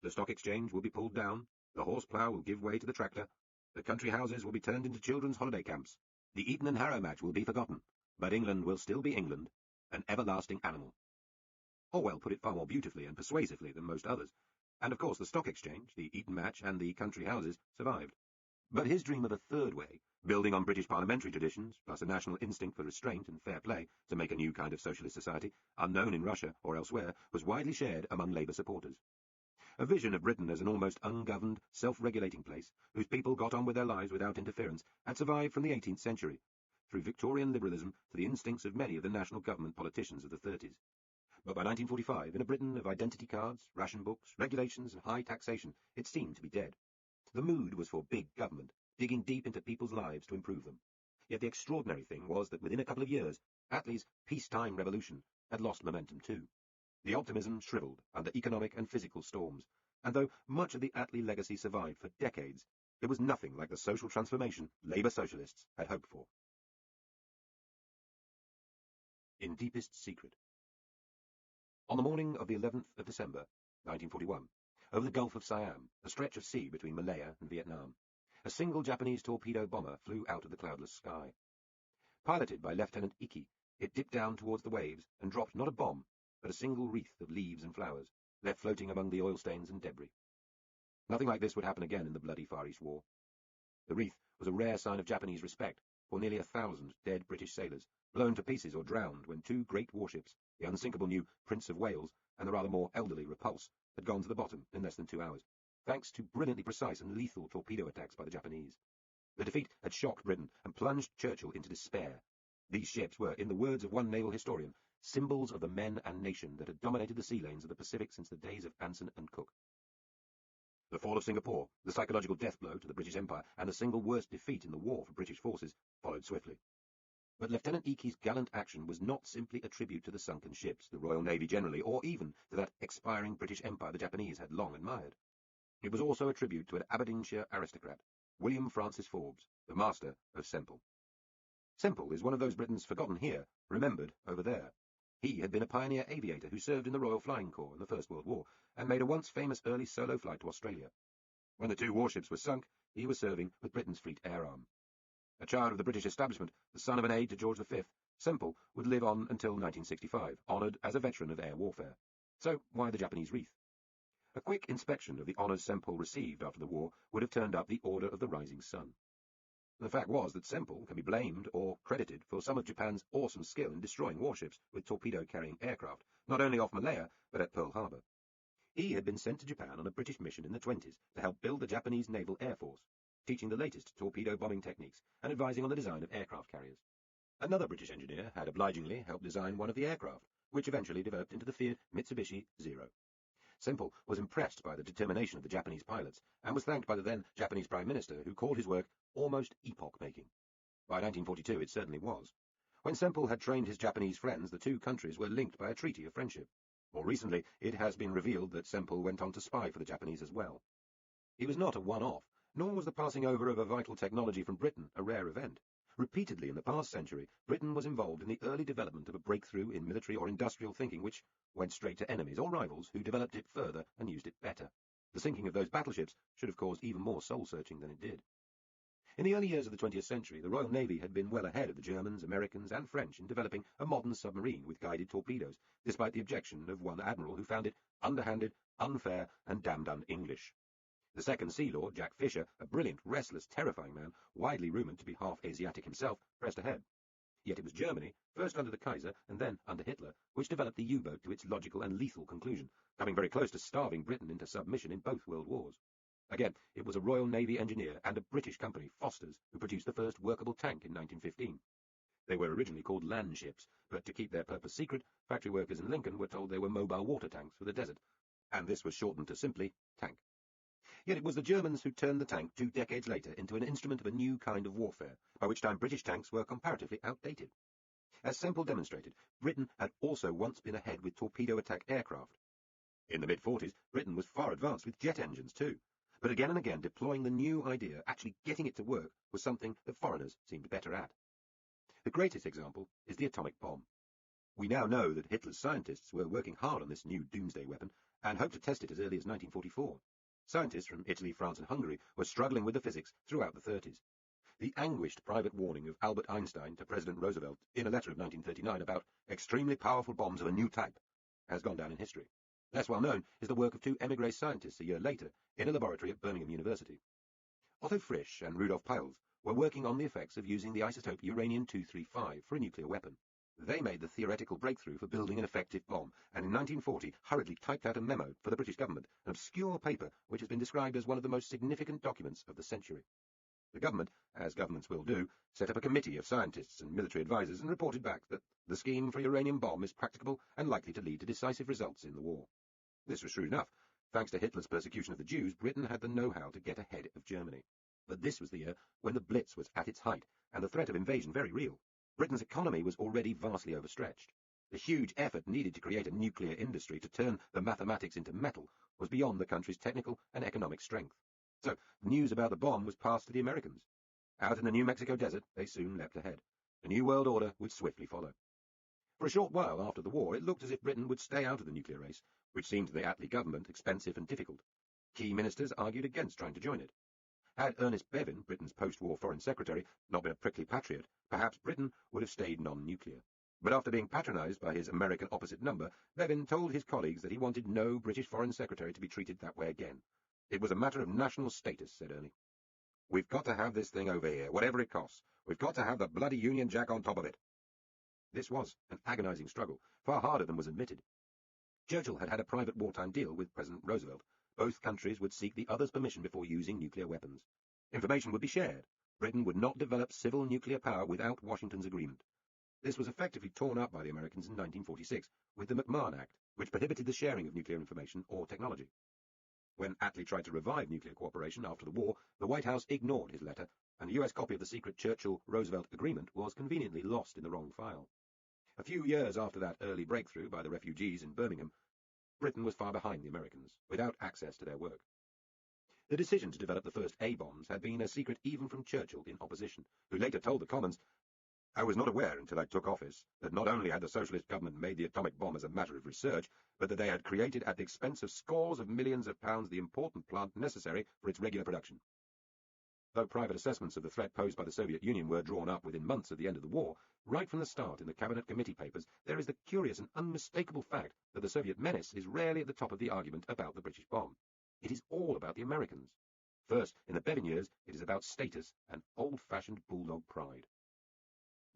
The stock exchange will be pulled down, the horse plough will give way to the tractor, the country houses will be turned into children's holiday camps, the Eton and Harrow match will be forgotten, but England will still be England, an everlasting animal. Orwell put it far more beautifully and persuasively than most others, and of course the stock exchange, the Eton match, and the country houses survived. But his dream of a third way, building on British parliamentary traditions, plus a national instinct for restraint and fair play to make a new kind of socialist society, unknown in Russia or elsewhere, was widely shared among Labour supporters. A vision of Britain as an almost ungoverned, self-regulating place, whose people got on with their lives without interference, had survived from the 18th century, through Victorian liberalism to the instincts of many of the national government politicians of the 30s. But by 1945, in a Britain of identity cards, ration books, regulations and high taxation, it seemed to be dead. The mood was for big government, digging deep into people's lives to improve them. Yet the extraordinary thing was that within a couple of years, Attlee's peacetime revolution had lost momentum too. The optimism shriveled under economic and physical storms, and though much of the Attlee legacy survived for decades, it was nothing like the social transformation Labour socialists had hoped for. In deepest secret. On the morning of the 11th of December, 1941, over the Gulf of Siam, a stretch of sea between Malaya and Vietnam, a single Japanese torpedo bomber flew out of the cloudless sky. Piloted by Lieutenant Iki, it dipped down towards the waves and dropped not a bomb, but a single wreath of leaves and flowers, left floating among the oil stains and debris. Nothing like this would happen again in the bloody Far East War. The wreath was a rare sign of Japanese respect for nearly 1,000 dead British sailors, blown to pieces or drowned when two great warships, the unsinkable new Prince of Wales and the rather more elderly Repulse, had gone to the bottom in less than 2 hours, thanks to brilliantly precise and lethal torpedo attacks by the Japanese. The defeat had shocked Britain and plunged Churchill into despair. These ships were, in the words of one naval historian, symbols of the men and nation that had dominated the sea lanes of the Pacific since the days of Anson and Cook. The fall of Singapore, the psychological death blow to the British Empire, and the single worst defeat in the war for British forces followed swiftly. But Lieutenant Iki's gallant action was not simply a tribute to the sunken ships, the Royal Navy generally, or even to that expiring British Empire the Japanese had long admired. It was also a tribute to an Aberdeenshire aristocrat, William Francis Forbes, the master of Semple. Semple is one of those Britons forgotten here, remembered over there. He had been a pioneer aviator who served in the Royal Flying Corps in the First World War and made a once famous early solo flight to Australia. When the two warships were sunk, he was serving with Britain's Fleet Air Arm. A child of the British establishment, the son of an aide to George V, Semple would live on until 1965, honoured as a veteran of air warfare. So why the Japanese wreath? A quick inspection of the honours Semple received after the war would have turned up the Order of the Rising Sun. The fact was that Semple can be blamed or credited for some of Japan's awesome skill in destroying warships with torpedo-carrying aircraft, not only off Malaya, but at Pearl Harbor. He had been sent to Japan on a British mission in the 1920s to help build the Japanese Naval Air Force, teaching the latest torpedo bombing techniques and advising on the design of aircraft carriers. Another British engineer had obligingly helped design one of the aircraft, which eventually developed into the feared Mitsubishi Zero. Semple was impressed by the determination of the Japanese pilots and was thanked by the then Japanese Prime Minister, who called his work almost epoch-making. By 1942 it certainly was. When Semple had trained his Japanese friends, the two countries were linked by a treaty of friendship. More recently, it has been revealed that Semple went on to spy for the Japanese as well. He was not a one-off, Nor was the passing over of a vital technology from Britain a rare event. Repeatedly in the past century, Britain was involved in the early development of a breakthrough in military or industrial thinking which went straight to enemies or rivals who developed it further and used it better. The sinking of those battleships should have caused even more soul-searching than it did. In the early years of the 20th century, the Royal Navy had been well ahead of the Germans, Americans, and French in developing a modern submarine with guided torpedoes, despite the objection of one admiral who found it underhanded, unfair, and damned un-English. The second Sea Lord, Jack Fisher, a brilliant, restless, terrifying man, widely rumoured to be half Asiatic himself, pressed ahead. Yet it was Germany, first under the Kaiser and then under Hitler, which developed the U-boat to its logical and lethal conclusion, coming very close to starving Britain into submission in both world wars. Again, it was a Royal Navy engineer and a British company, Foster's, who produced the first workable tank in 1915. They were originally called land ships, but to keep their purpose secret, factory workers in Lincoln were told they were mobile water tanks for the desert, and this was shortened to simply tank. Yet it was the Germans who turned the tank 2 decades later into an instrument of a new kind of warfare, by which time British tanks were comparatively outdated. As Semple demonstrated, Britain had also once been ahead with torpedo-attack aircraft. In the mid-40s, Britain was far advanced with jet engines too. But again and again, deploying the new idea, actually getting it to work, was something that foreigners seemed better at. The greatest example is the atomic bomb. We now know that Hitler's scientists were working hard on this new doomsday weapon and hoped to test it as early as 1944. Scientists from Italy, France, and Hungary were struggling with the physics throughout the 30s. The anguished private warning of Albert Einstein to President Roosevelt in a letter of 1939 about extremely powerful bombs of a new type has gone down in history. Less well known is the work of 2 émigré scientists a year later in a laboratory at Birmingham University. Otto Frisch and Rudolf Peierls were working on the effects of using the isotope uranium-235 for a nuclear weapon. They made the theoretical breakthrough for building an effective bomb, and in 1940 hurriedly typed out a memo for the British government, an obscure paper which has been described as one of the most significant documents of the century. The government, as governments will do, set up a committee of scientists and military advisers and reported back that the scheme for a uranium bomb is practicable and likely to lead to decisive results in the war. This was shrewd enough. Thanks to Hitler's persecution of the Jews, Britain had the know-how to get ahead of Germany. But this was the year when the Blitz was at its height, and the threat of invasion very real. Britain's economy was already vastly overstretched. The huge effort needed to create a nuclear industry to turn the mathematics into metal was beyond the country's technical and economic strength. So, news about the bomb was passed to the Americans. Out in the New Mexico desert, they soon leapt ahead. A new world order would swiftly follow. For a short while after the war, it looked as if Britain would stay out of the nuclear race, which seemed to the Attlee government expensive and difficult. Key ministers argued against trying to join it. Had Ernest Bevin, Britain's post-war foreign secretary, not been a prickly patriot, perhaps Britain would have stayed non-nuclear. But after being patronised by his American opposite number, Bevin told his colleagues that he wanted no British foreign secretary to be treated that way again. It was a matter of national status, said Ernie. We've got to have this thing over here, whatever it costs. We've got to have the bloody Union Jack on top of it. This was an agonizing struggle, far harder than was admitted. Churchill had had a private wartime deal with President Roosevelt. Both countries would seek the other's permission before using nuclear weapons. Information would be shared. Britain would not develop civil nuclear power without Washington's agreement. This was effectively torn up by the Americans in 1946 with the McMahon Act, which prohibited the sharing of nuclear information or technology. When Attlee tried to revive nuclear cooperation after the war, the White House ignored his letter, and a US copy of the secret Churchill-Roosevelt agreement was conveniently lost in the wrong file. A few years after that early breakthrough by the refugees in Birmingham, Britain was far behind the Americans, without access to their work. The decision to develop the first A-bombs had been a secret even from Churchill in opposition, who later told the Commons, "I was not aware until I took office that not only had the socialist government made the atomic bomb as a matter of research, but that they had created at the expense of scores of millions of pounds the important plant necessary for its regular production." Though private assessments of the threat posed by the Soviet Union were drawn up within months of the end of the war, right from the start in the Cabinet Committee papers, there is the curious and unmistakable fact that the Soviet menace is rarely at the top of the argument about the British bomb. It is all about the Americans. First, in the Bevin years, it is about status and old-fashioned bulldog pride.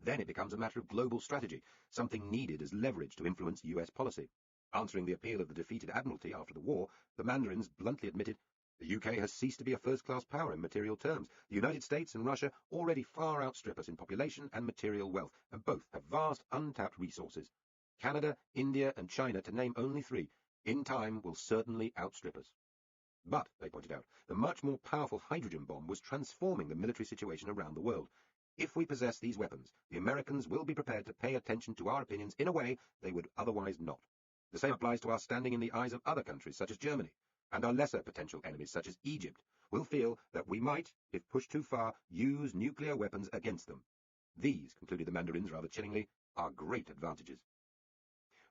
Then it becomes a matter of global strategy, something needed as leverage to influence US policy. Answering the appeal of the defeated Admiralty after the war, the Mandarins bluntly admitted, "The UK has ceased to be a first-class power in material terms. The United States and Russia already far outstrip us in population and material wealth, and both have vast untapped resources. Canada, India, and China, to name only 3, in time will certainly outstrip us." But, they pointed out, the much more powerful hydrogen bomb was transforming the military situation around the world. If we possess these weapons, the Americans will be prepared to pay attention to our opinions in a way they would otherwise not. The same applies to our standing in the eyes of other countries, such as Germany. and our lesser potential enemies, such as Egypt, will feel that we might, if pushed too far, use nuclear weapons against them. These, concluded the Mandarins rather chillingly, are great advantages.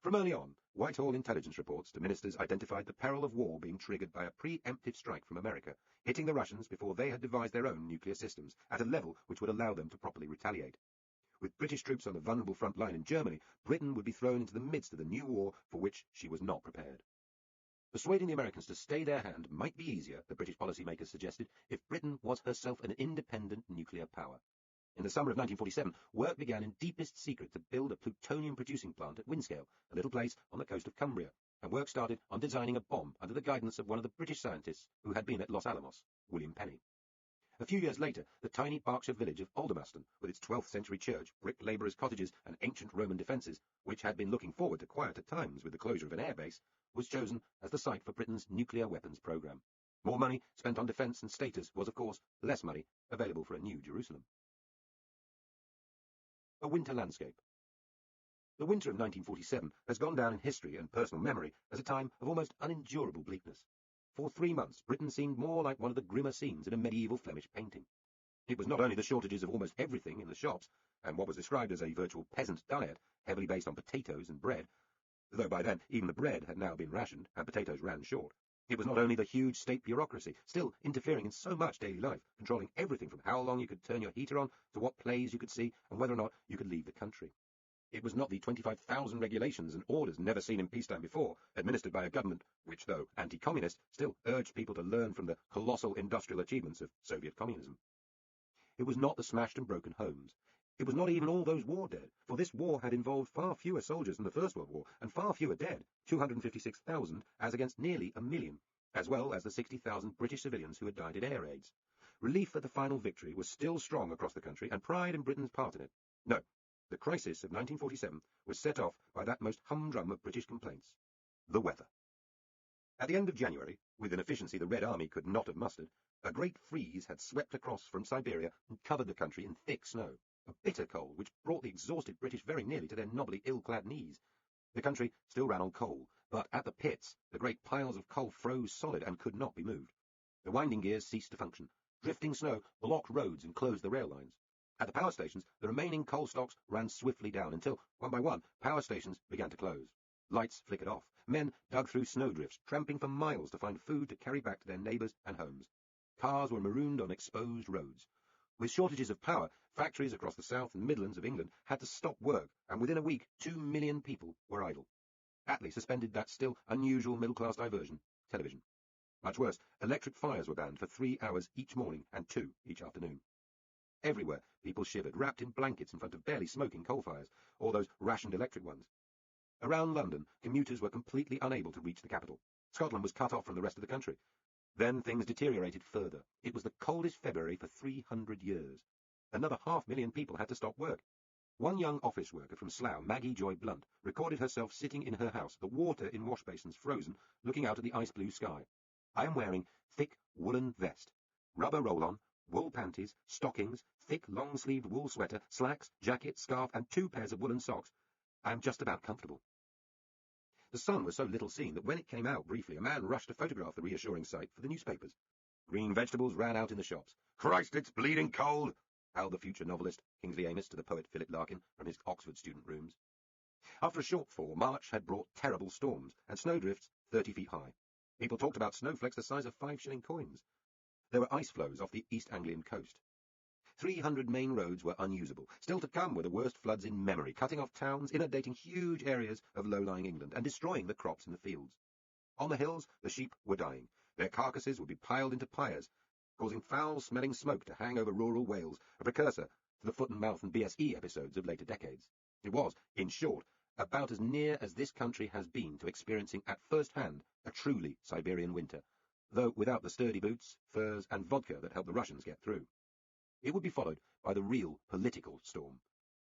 From early on, Whitehall intelligence reports to ministers identified the peril of war being triggered by a preemptive strike from America, hitting the Russians before they had devised their own nuclear systems, at a level which would allow them to properly retaliate. With British troops on the vulnerable front line in Germany, Britain would be thrown into the midst of the new war for which she was not prepared. Persuading the Americans to stay their hand might be easier, the British policymakers suggested, if Britain was herself an independent nuclear power. In the summer of 1947, work began in deepest secret to build a plutonium-producing plant at Windscale, a little place on the coast of Cumbria, and work started on designing a bomb under the guidance of one of the British scientists who had been at Los Alamos, William Penny. A few years later, the tiny Berkshire village of Aldermaston, with its 12th century church, brick labourers' cottages, and ancient Roman defences, which had been looking forward to quieter times with the closure of an airbase, was chosen as the site for Britain's nuclear weapons programme. More money spent on defence and status was, of course, less money available for a new Jerusalem. A winter landscape. The winter of 1947 has gone down in history and personal memory as a time of almost unendurable bleakness. For 3 months, Britain seemed more like one of the grimmer scenes in a medieval Flemish painting. It was not only the shortages of almost everything in the shops, and what was described as a virtual peasant diet, heavily based on potatoes and bread, though by then even the bread had now been rationed and potatoes ran short. It was not only the huge state bureaucracy, still interfering in so much daily life, controlling everything from how long you could turn your heater on to what plays you could see and whether or not you could leave the country. It was not the 25,000 regulations and orders never seen in peacetime before, administered by a government which, though anti-communist, still urged people to learn from the colossal industrial achievements of Soviet communism. It was not the smashed and broken homes. It was not even all those war dead, for this war had involved far fewer soldiers than the First World War, and far fewer dead, 256,000 as against nearly 1 million, as well as the 60,000 British civilians who had died in air raids. Relief at the final victory was still strong across the country, and pride in Britain's part in it. No, the crisis of 1947 was set off by that most humdrum of British complaints, the weather. At the end of January, with an efficiency the Red Army could not have mustered, a great freeze had swept across from Siberia and covered the country in thick snow, a bitter cold which brought the exhausted British very nearly to their knobbly, ill-clad knees. The country still ran on coal, but at the pits the great piles of coal froze solid and could not be moved. The winding gears ceased to function. Drifting snow blocked roads and closed the rail lines. At the power stations, the remaining coal stocks ran swiftly down until, one by one, power stations began to close. Lights flickered off. Men dug through snowdrifts, tramping for miles to find food to carry back to their neighbours and homes. Cars were marooned on exposed roads. With shortages of power, factories across the South and Midlands of England had to stop work, and within a week 2 million people were idle. Attlee suspended that still unusual middle-class diversion, television. Much worse, electric fires were banned for 3 hours each morning and 2 each afternoon. Everywhere, people shivered, wrapped in blankets in front of barely smoking coal fires, or those rationed electric ones. Around London, commuters were completely unable to reach the capital. Scotland was cut off from the rest of the country. Then things deteriorated further. It was the coldest February for 300 years. Another 500,000 people had to stop work. One young office worker from Slough, Maggie Joy Blunt, recorded herself sitting in her house, the water in wash basins frozen, looking out at the ice-blue sky. I am wearing thick woolen vest, rubber roll-on, wool panties, stockings, thick long-sleeved wool sweater, slacks, jacket, scarf, and 2 pairs of woolen socks. I am just about comfortable. The sun was so little seen that when it came out briefly, a man rushed to photograph the reassuring sight for the newspapers. Green vegetables ran out in the shops. "Christ, it's bleeding cold!" howled the future novelist, Kingsley Amis, to the poet Philip Larkin from his Oxford student rooms. After a short thaw, March had brought terrible storms and snowdrifts 30 feet high. People talked about snowflakes the size of 5-shilling coins. There were ice floes off the East Anglian coast. 300 main roads were unusable. Still to come were the worst floods in memory, cutting off towns, inundating huge areas of low-lying England, and destroying the crops in the fields. On the hills, the sheep were dying. Their carcasses would be piled into pyres, causing foul-smelling smoke to hang over rural Wales, a precursor to the foot-and-mouth and BSE episodes of later decades. It was, in short, about as near as this country has been to experiencing at first hand a truly Siberian winter, though without the sturdy boots, furs, and vodka that helped the Russians get through. It would be followed by the real political storm,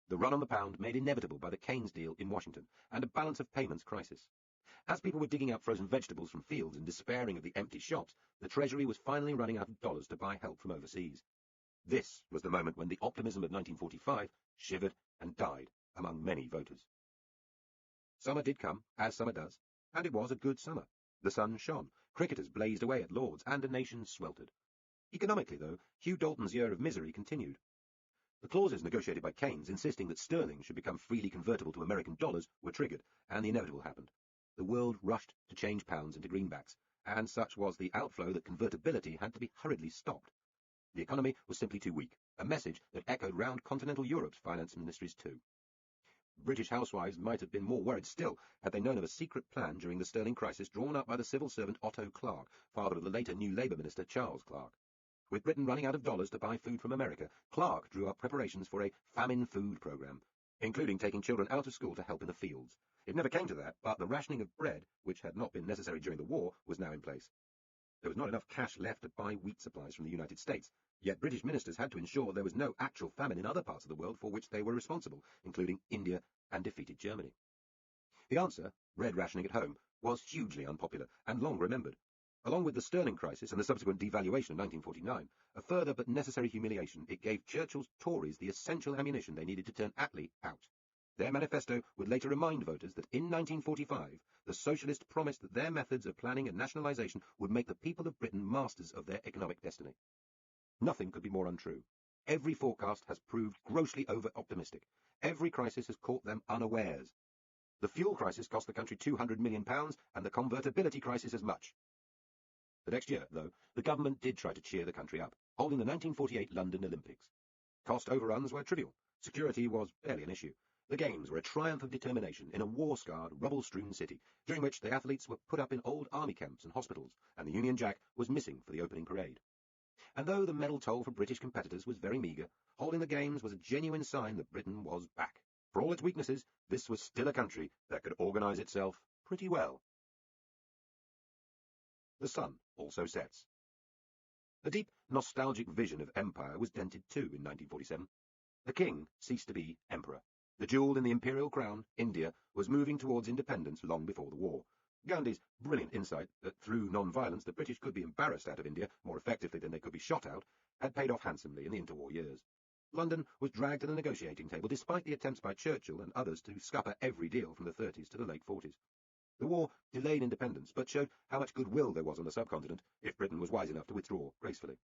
the run on the pound made inevitable by the Keynes deal in Washington, and a balance of payments crisis. As people were digging out frozen vegetables from fields and despairing of the empty shops, the Treasury was finally running out of dollars to buy help from overseas. This was the moment when the optimism of 1945 shivered and died among many voters. Summer did come, as summer does, and it was a good summer. The sun shone, cricketers blazed away at Lord's, and a nation sweltered. Economically, though, Hugh Dalton's year of misery continued. The clauses negotiated by Keynes insisting that sterling should become freely convertible to American dollars were triggered, and the inevitable happened. The world rushed to change pounds into greenbacks, and such was the outflow that convertibility had to be hurriedly stopped. The economy was simply too weak, a message that echoed round continental Europe's finance ministries too. British housewives might have been more worried still had they known of a secret plan during the sterling crisis drawn up by the civil servant Otto Clark, father of the later New Labour minister Charles Clark. With Britain running out of dollars to buy food from America, Clark drew up preparations for a famine food programme, including taking children out of school to help in the fields. It never came to that, but the rationing of bread, which had not been necessary during the war, was now in place. There was not enough cash left to buy wheat supplies from the United States, yet British ministers had to ensure there was no actual famine in other parts of the world for which they were responsible, including India and defeated Germany. The answer, bread rationing at home, was hugely unpopular and long remembered. Along with the sterling crisis and the subsequent devaluation of 1949, a further but necessary humiliation, it gave Churchill's Tories the essential ammunition they needed to turn Attlee out. Their manifesto would later remind voters that in 1945, the socialists promised that their methods of planning and nationalisation would make the people of Britain masters of their economic destiny. Nothing could be more untrue. Every forecast has proved grossly over-optimistic. Every crisis has caught them unawares. The fuel crisis cost the country £200 million, and the convertibility crisis as much. The next year, though, the government did try to cheer the country up, holding the 1948 London Olympics. Cost overruns were trivial. Security was barely an issue. The Games were a triumph of determination in a war-scarred, rubble-strewn city, during which the athletes were put up in old army camps and hospitals, and the Union Jack was missing for the opening parade. And though the medal toll for British competitors was very meagre, holding the Games was a genuine sign that Britain was back. For all its weaknesses, this was still a country that could organise itself pretty well. The sun also sets. The deep, nostalgic vision of empire was dented too in 1947. The king ceased to be emperor. The jewel in the imperial crown, India, was moving towards independence long before the war. Gandhi's brilliant insight that through non-violence the British could be embarrassed out of India more effectively than they could be shot out had paid off handsomely in the interwar years. London was dragged to the negotiating table despite the attempts by Churchill and others to scupper every deal from the 30s to the late 40s. The war delayed independence, but showed how much goodwill there was on the subcontinent if Britain was wise enough to withdraw gracefully.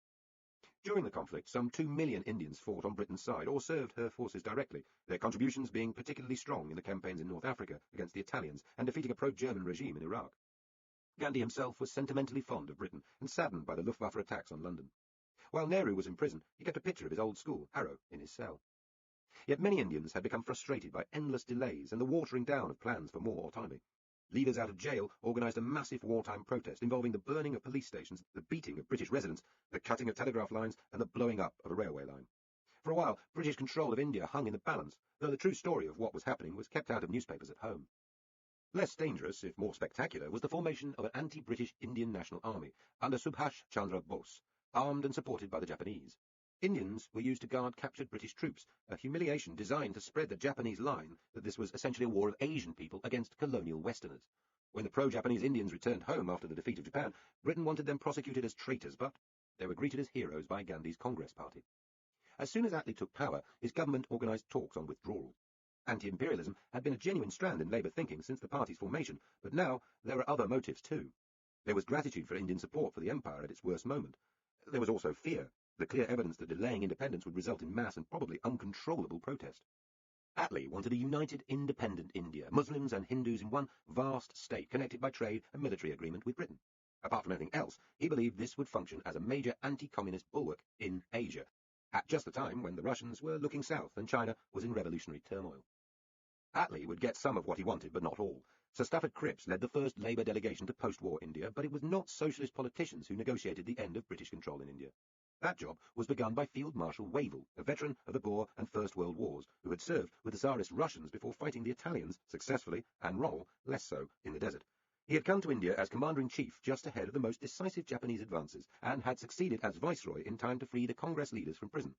During the conflict, some 2 million Indians fought on Britain's side or served her forces directly, their contributions being particularly strong in the campaigns in North Africa against the Italians and defeating a pro-German regime in Iraq. Gandhi himself was sentimentally fond of Britain and saddened by the Luftwaffe attacks on London. While Nehru was in prison, he kept a picture of his old school, Harrow, in his cell. Yet many Indians had become frustrated by endless delays and the watering down of plans for more autonomy. Leaders out of jail organised a massive wartime protest involving the burning of police stations, the beating of British residents, the cutting of telegraph lines, and the blowing up of a railway line. For a while, British control of India hung in the balance, though the true story of what was happening was kept out of newspapers at home. Less dangerous, if more spectacular, was the formation of an anti-British Indian National Army under Subhash Chandra Bose, armed and supported by the Japanese. Indians were used to guard captured British troops, a humiliation designed to spread the Japanese line that this was essentially a war of Asian people against colonial Westerners. When the pro-Japanese Indians returned home after the defeat of Japan, Britain wanted them prosecuted as traitors, but they were greeted as heroes by Gandhi's Congress Party. As soon as Attlee took power, his government organised talks on withdrawal. Anti-imperialism had been a genuine strand in Labour thinking since the party's formation, but now there were other motives too. There was gratitude for Indian support for the empire at its worst moment. There was also fear, the clear evidence that delaying independence would result in mass and probably uncontrollable protest. Attlee wanted a united, independent India, Muslims and Hindus in one vast state connected by trade and military agreement with Britain. Apart from anything else, he believed this would function as a major anti-communist bulwark in Asia, at just the time when the Russians were looking south and China was in revolutionary turmoil. Attlee would get some of what he wanted, but not all. Sir Stafford Cripps led the first Labour delegation to post-war India, but it was not socialist politicians who negotiated the end of British control in India. That job was begun by Field Marshal Wavell, a veteran of the Boer and First World Wars, who had served with the Tsarist Russians before fighting the Italians, successfully, and Rommel, less so, in the desert. He had come to India as Commander-in-Chief just ahead of the most decisive Japanese advances, and had succeeded as Viceroy in time to free the Congress leaders from prison.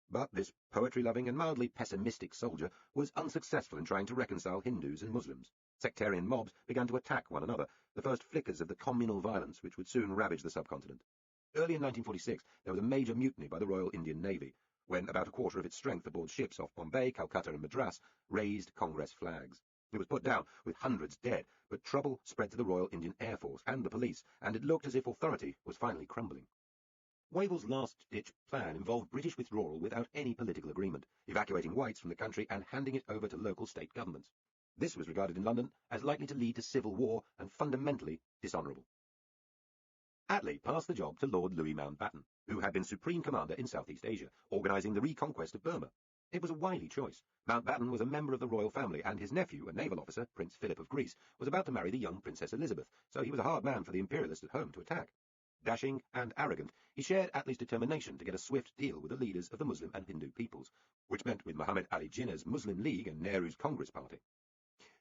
But this poetry-loving and mildly pessimistic soldier was unsuccessful in trying to reconcile Hindus and Muslims. Sectarian mobs began to attack one another, the first flickers of the communal violence which would soon ravage the subcontinent. Early in 1946, there was a major mutiny by the Royal Indian Navy, when about a quarter of its strength aboard ships off Bombay, Calcutta and Madras raised Congress flags. It was put down, with hundreds dead, but trouble spread to the Royal Indian Air Force and the police, and it looked as if authority was finally crumbling. Wavell's last-ditch plan involved British withdrawal without any political agreement, evacuating whites from the country and handing it over to local state governments. This was regarded in London as likely to lead to civil war and fundamentally dishonourable. Attlee passed the job to Lord Louis Mountbatten, who had been Supreme Commander in Southeast Asia, organising the reconquest of Burma. It was a wily choice. Mountbatten was a member of the royal family, and his nephew, a naval officer, Prince Philip of Greece, was about to marry the young Princess Elizabeth, so he was a hard man for the imperialists at home to attack. Dashing and arrogant, he shared Attlee's determination to get a swift deal with the leaders of the Muslim and Hindu peoples, which meant with Muhammad Ali Jinnah's Muslim League and Nehru's Congress Party.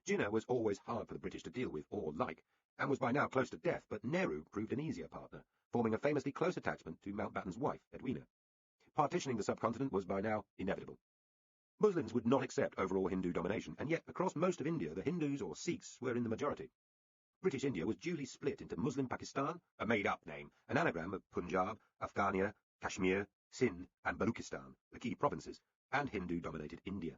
Jinnah was always hard for the British to deal with or like, and was by now close to death, but Nehru proved an easier partner, forming a famously close attachment to Mountbatten's wife, Edwina. Partitioning the subcontinent was by now inevitable. Muslims would not accept overall Hindu domination, and yet across most of India the Hindus or Sikhs were in the majority. British India was duly split into Muslim Pakistan, a made-up name, an anagram of Punjab, Afghania, Kashmir, Sindh and Baluchistan, the key provinces, and Hindu-dominated India.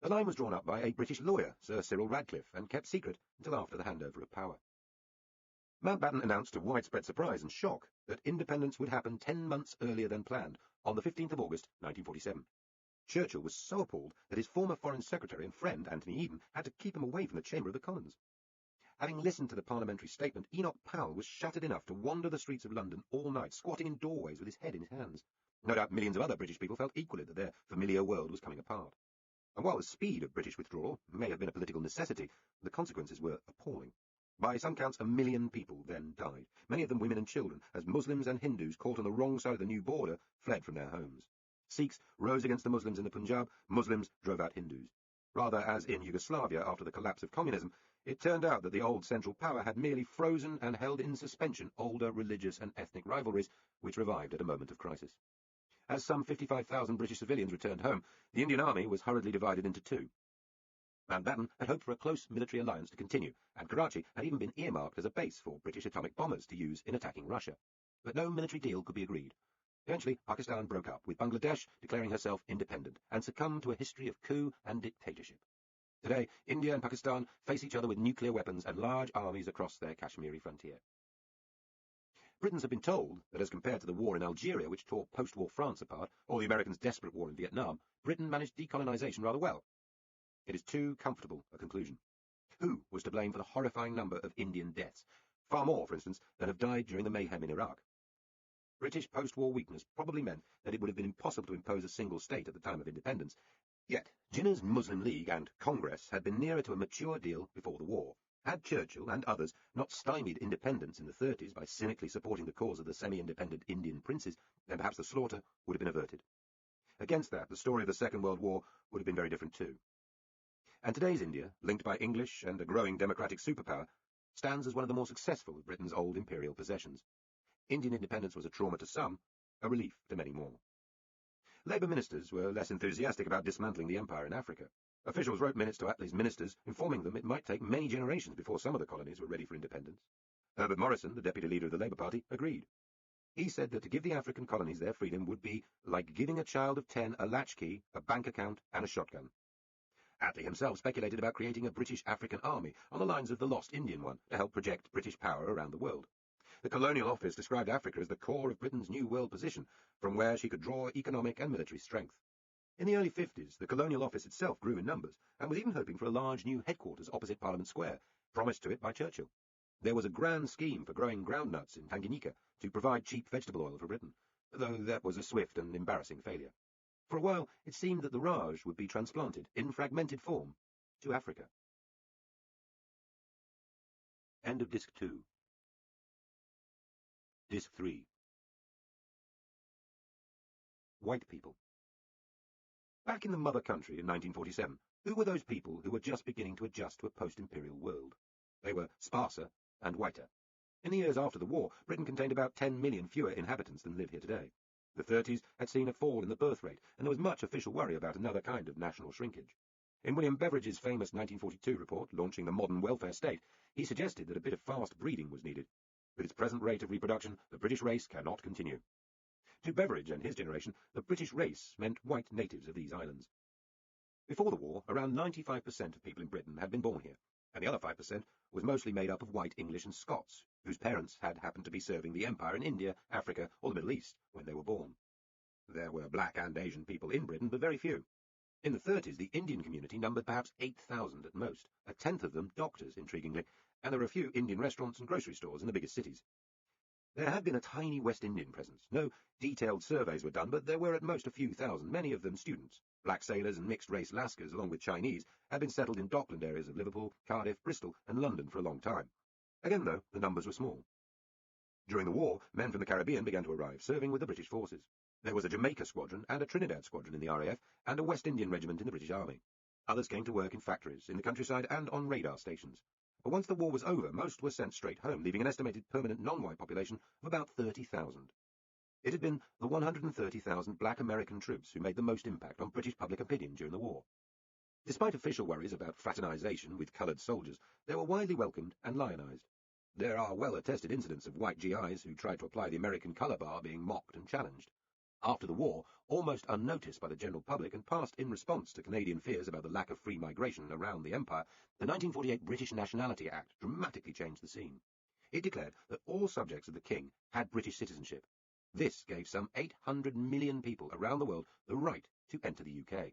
The line was drawn up by a British lawyer, Sir Cyril Radcliffe, and kept secret until after the handover of power. Mountbatten announced to widespread surprise and shock that independence would happen 10 months earlier than planned, on the 15th of August, 1947. Churchill was so appalled that his former Foreign Secretary and friend, Anthony Eden, had to keep him away from the Chamber of the Commons. Having listened to the parliamentary statement, Enoch Powell was shattered enough to wander the streets of London all night, squatting in doorways with his head in his hands. No doubt millions of other British people felt equally that their familiar world was coming apart. And while the speed of British withdrawal may have been a political necessity, the consequences were appalling. By some counts, 1 million people then died, many of them women and children, as Muslims and Hindus caught on the wrong side of the new border fled from their homes. Sikhs rose against the Muslims in the Punjab, Muslims drove out Hindus. Rather, as in Yugoslavia after the collapse of communism, it turned out that the old Central Power had merely frozen and held in suspension older religious and ethnic rivalries, which revived at a moment of crisis. As some 55,000 British civilians returned home, the Indian Army was hurriedly divided into two. Mountbatten had hoped for a close military alliance to continue, and Karachi had even been earmarked as a base for British atomic bombers to use in attacking Russia. But no military deal could be agreed. Eventually, Pakistan broke up, with Bangladesh declaring herself independent, and succumbed to a history of coup and dictatorship. Today, India and Pakistan face each other with nuclear weapons and large armies across their Kashmiri frontier. Britons have been told that as compared to the war in Algeria, which tore post-war France apart, or the Americans' desperate war in Vietnam, Britain managed decolonisation rather well. It is too comfortable a conclusion. Who was to blame for the horrifying number of Indian deaths? Far more, for instance, than have died during the mayhem in Iraq. British post-war weakness probably meant that it would have been impossible to impose a single state at the time of independence. Yet, Jinnah's Muslim League and Congress had been nearer to a mature deal before the war. Had Churchill and others not stymied independence in the 30s by cynically supporting the cause of the semi-independent Indian princes, then perhaps the slaughter would have been averted. Against that, the story of the Second World War would have been very different too. And today's India, linked by English and a growing democratic superpower, stands as one of the more successful of Britain's old imperial possessions. Indian independence was a trauma to some, a relief to many more. Labour ministers were less enthusiastic about dismantling the empire in Africa. Officials wrote minutes to Attlee's ministers, informing them it might take many generations before some of the colonies were ready for independence. Herbert Morrison, the deputy leader of the Labour Party, agreed. He said that to give the African colonies their freedom would be like giving a child of 10 a latchkey, a bank account and a shotgun. Attlee himself speculated about creating a British African army on the lines of the lost Indian one to help project British power around the world. The Colonial Office described Africa as the core of Britain's New World position, from where she could draw economic and military strength. In the early 50s, the Colonial Office itself grew in numbers, and was even hoping for a large new headquarters opposite Parliament Square, promised to it by Churchill. There was a grand scheme for growing groundnuts in Tanganyika to provide cheap vegetable oil for Britain, though that was a swift and embarrassing failure. For a while, it seemed that the Raj would be transplanted, in fragmented form, to Africa. End of Disc 2. Disc 3. White people. Back in the mother country in 1947, who were those people who were just beginning to adjust to a post-imperial world? They were sparser and whiter. In the years after the war, Britain contained about 10 million fewer inhabitants than live here today. The 30s had seen a fall in the birth rate, and there was much official worry about another kind of national shrinkage. In William Beveridge's famous 1942 report, launching the modern welfare state, he suggested that a bit of fast breeding was needed. With its present rate of reproduction, the British race cannot continue. To Beveridge and his generation, the British race meant white natives of these islands. Before the war, around 95% of people in Britain had been born here, and the other 5% was mostly made up of white English and Scots, whose parents had happened to be serving the Empire in India, Africa, or the Middle East when they were born. There were black and Asian people in Britain, but very few. In the 30s, the Indian community numbered perhaps 8,000 at most, a tenth of them doctors, intriguingly, and there were a few Indian restaurants and grocery stores in the biggest cities. There had been a tiny West Indian presence. No detailed surveys were done, but there were at most a few thousand, many of them students. Black sailors and mixed-race Lascars, along with Chinese, had been settled in dockland areas of Liverpool, Cardiff, Bristol, and London for a long time. Again, though, the numbers were small. During the war, men from the Caribbean began to arrive, serving with the British forces. There was a Jamaica squadron and a Trinidad squadron in the RAF, and a West Indian regiment in the British Army. Others came to work in factories, in the countryside, and on radar stations. But once the war was over, most were sent straight home, leaving an estimated permanent non-white population of about 30,000. It had been the 130,000 black American troops who made the most impact on British public opinion during the war. Despite official worries about fraternization with coloured soldiers, they were widely welcomed and lionized. There are well-attested incidents of white GIs who tried to apply the American colour bar being mocked and challenged. After the war, almost unnoticed by the general public and passed in response to Canadian fears about the lack of free migration around the Empire, the 1948 British Nationality Act dramatically changed the scene. It declared that all subjects of the King had British citizenship. This gave some 800 million people around the world the right to enter the UK.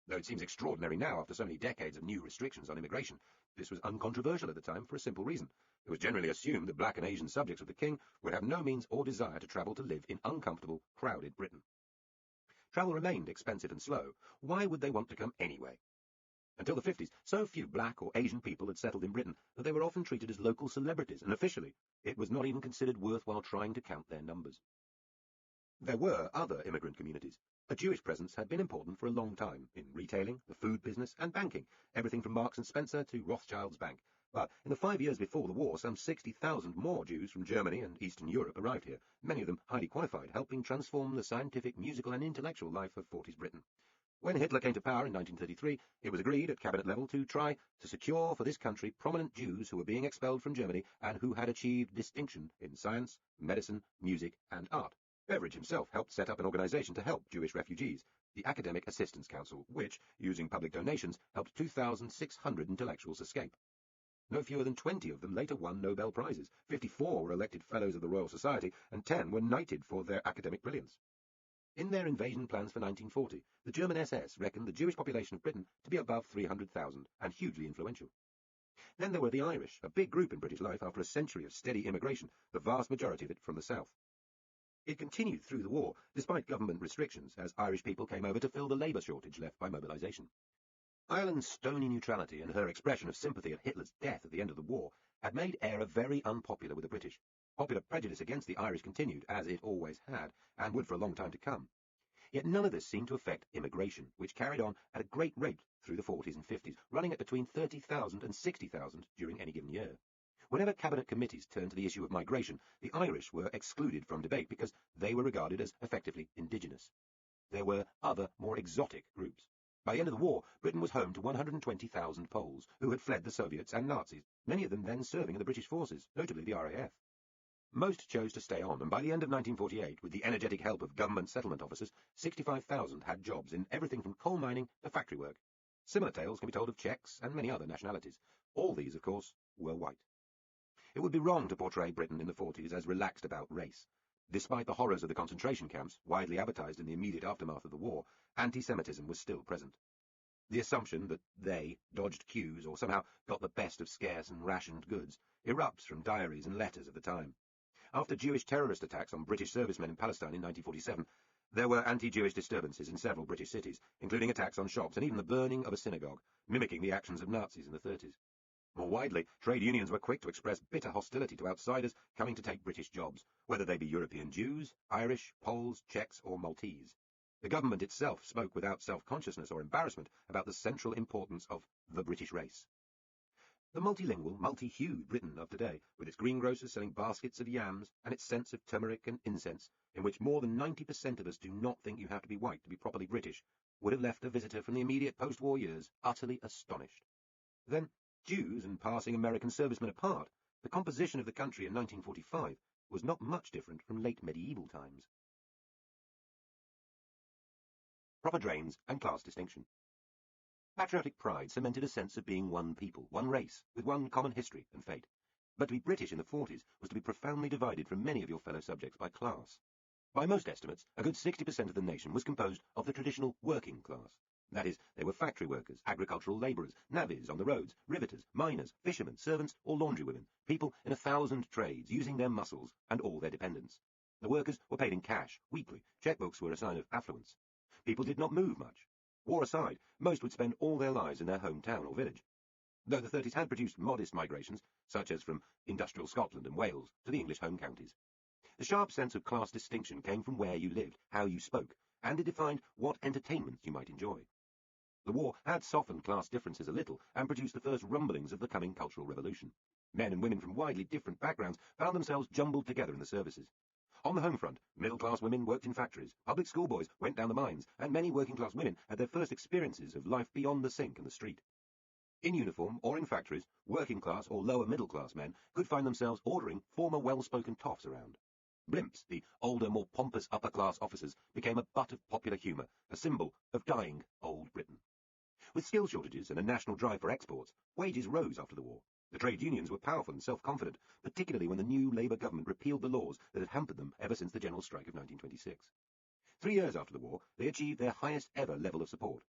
Though it seems extraordinary now after so many decades of new restrictions on immigration, this was uncontroversial at the time for a simple reason. It was generally assumed that black and Asian subjects of the King would have no means or desire to travel to live in uncomfortable, crowded Britain. Travel remained expensive and slow. Why would they want to come anyway? Until the 50s, so few black or Asian people had settled in Britain that they were often treated as local celebrities, and officially, it was not even considered worthwhile trying to count their numbers. There were other immigrant communities. A Jewish presence had been important for a long time, in retailing, the food business, and banking, everything from Marks & Spencer to Rothschild's Bank. But in the 5 years before the war, some 60,000 more Jews from Germany and Eastern Europe arrived here, many of them highly qualified, helping transform the scientific, musical, and intellectual life of 40s Britain. When Hitler came to power in 1933, it was agreed at cabinet level to try to secure for this country prominent Jews who were being expelled from Germany and who had achieved distinction in science, medicine, music, and art. Beveridge himself helped set up an organization to help Jewish refugees, the Academic Assistance Council, which, using public donations, helped 2,600 intellectuals escape. No fewer than 20 of them later won Nobel Prizes, 54 were elected Fellows of the Royal Society, and 10 were knighted for their academic brilliance. In their invasion plans for 1940, the German SS reckoned the Jewish population of Britain to be above 300,000 and hugely influential. Then there were the Irish, a big group in British life after a century of steady immigration, the vast majority of it from the south. It continued through the war, despite government restrictions, as Irish people came over to fill the labour shortage left by mobilisation. Ireland's stony neutrality and her expression of sympathy at Hitler's death at the end of the war had made Éire very unpopular with the British. Popular prejudice against the Irish continued, as it always had, and would for a long time to come. Yet none of this seemed to affect immigration, which carried on at a great rate through the 40s and 50s, running at between 30,000 and 60,000 during any given year. Whenever cabinet committees turned to the issue of migration, the Irish were excluded from debate because they were regarded as effectively indigenous. There were other, more exotic groups. By the end of the war, Britain was home to 120,000 Poles who had fled the Soviets and Nazis, many of them then serving in the British forces, notably the RAF. Most chose to stay on, and by the end of 1948, with the energetic help of government settlement officers, 65,000 had jobs in everything from coal mining to factory work. Similar tales can be told of Czechs and many other nationalities. All these, of course, were white. It would be wrong to portray Britain in the 40s as relaxed about race. Despite the horrors of the concentration camps, widely advertised in the immediate aftermath of the war, anti-Semitism was still present. The assumption that they dodged queues or somehow got the best of scarce and rationed goods erupts from diaries and letters of the time. After Jewish terrorist attacks on British servicemen in Palestine in 1947, there were anti-Jewish disturbances in several British cities, including attacks on shops and even the burning of a synagogue, mimicking the actions of Nazis in the 30s. More widely, trade unions were quick to express bitter hostility to outsiders coming to take British jobs, whether they be European Jews, Irish, Poles, Czechs, or Maltese. The government itself spoke without self-consciousness or embarrassment about the central importance of the British race. The multilingual, multi-hued Britain of today, with its greengrocers selling baskets of yams and its scents of turmeric and incense, in which more than 90% of us do not think you have to be white to be properly British, would have left a visitor from the immediate post-war years utterly astonished. Then, Jews and passing American servicemen apart, the composition of the country in 1945 was not much different from late medieval times. Proper drains and class distinction. Patriotic pride cemented a sense of being one people, one race, with one common history and fate. But to be British in the 40s was to be profoundly divided from many of your fellow subjects by class. By most estimates, a good 60% of the nation was composed of the traditional working class. That is, they were factory workers, agricultural labourers, navvies on the roads, riveters, miners, fishermen, servants, or laundrywomen, people in 1,000 trades, using their muscles and all their dependents. The workers were paid in cash, weekly. Checkbooks were a sign of affluence. People did not move much. War aside, most would spend all their lives in their hometown or village. Though the 30s had produced modest migrations, such as from industrial Scotland and Wales to the English home counties. The sharp sense of class distinction came from where you lived, how you spoke, and it defined what entertainments you might enjoy. The war had softened class differences a little and produced the first rumblings of the coming cultural revolution. Men and women from widely different backgrounds found themselves jumbled together in the services. On the home front, middle-class women worked in factories, public schoolboys went down the mines, and many working-class women had their first experiences of life beyond the sink and the street. In uniform or in factories, working-class or lower-middle-class men could find themselves ordering former well-spoken toffs around. Blimps, the older, more pompous upper-class officers, became a butt of popular humour, a symbol of dying old Britain. With skill shortages and a national drive for exports, wages rose after the war. The trade unions were powerful and self-confident, particularly when the new Labour government repealed the laws that had hampered them ever since the general strike of 1926. 3 years after the war, they achieved their highest ever level of support.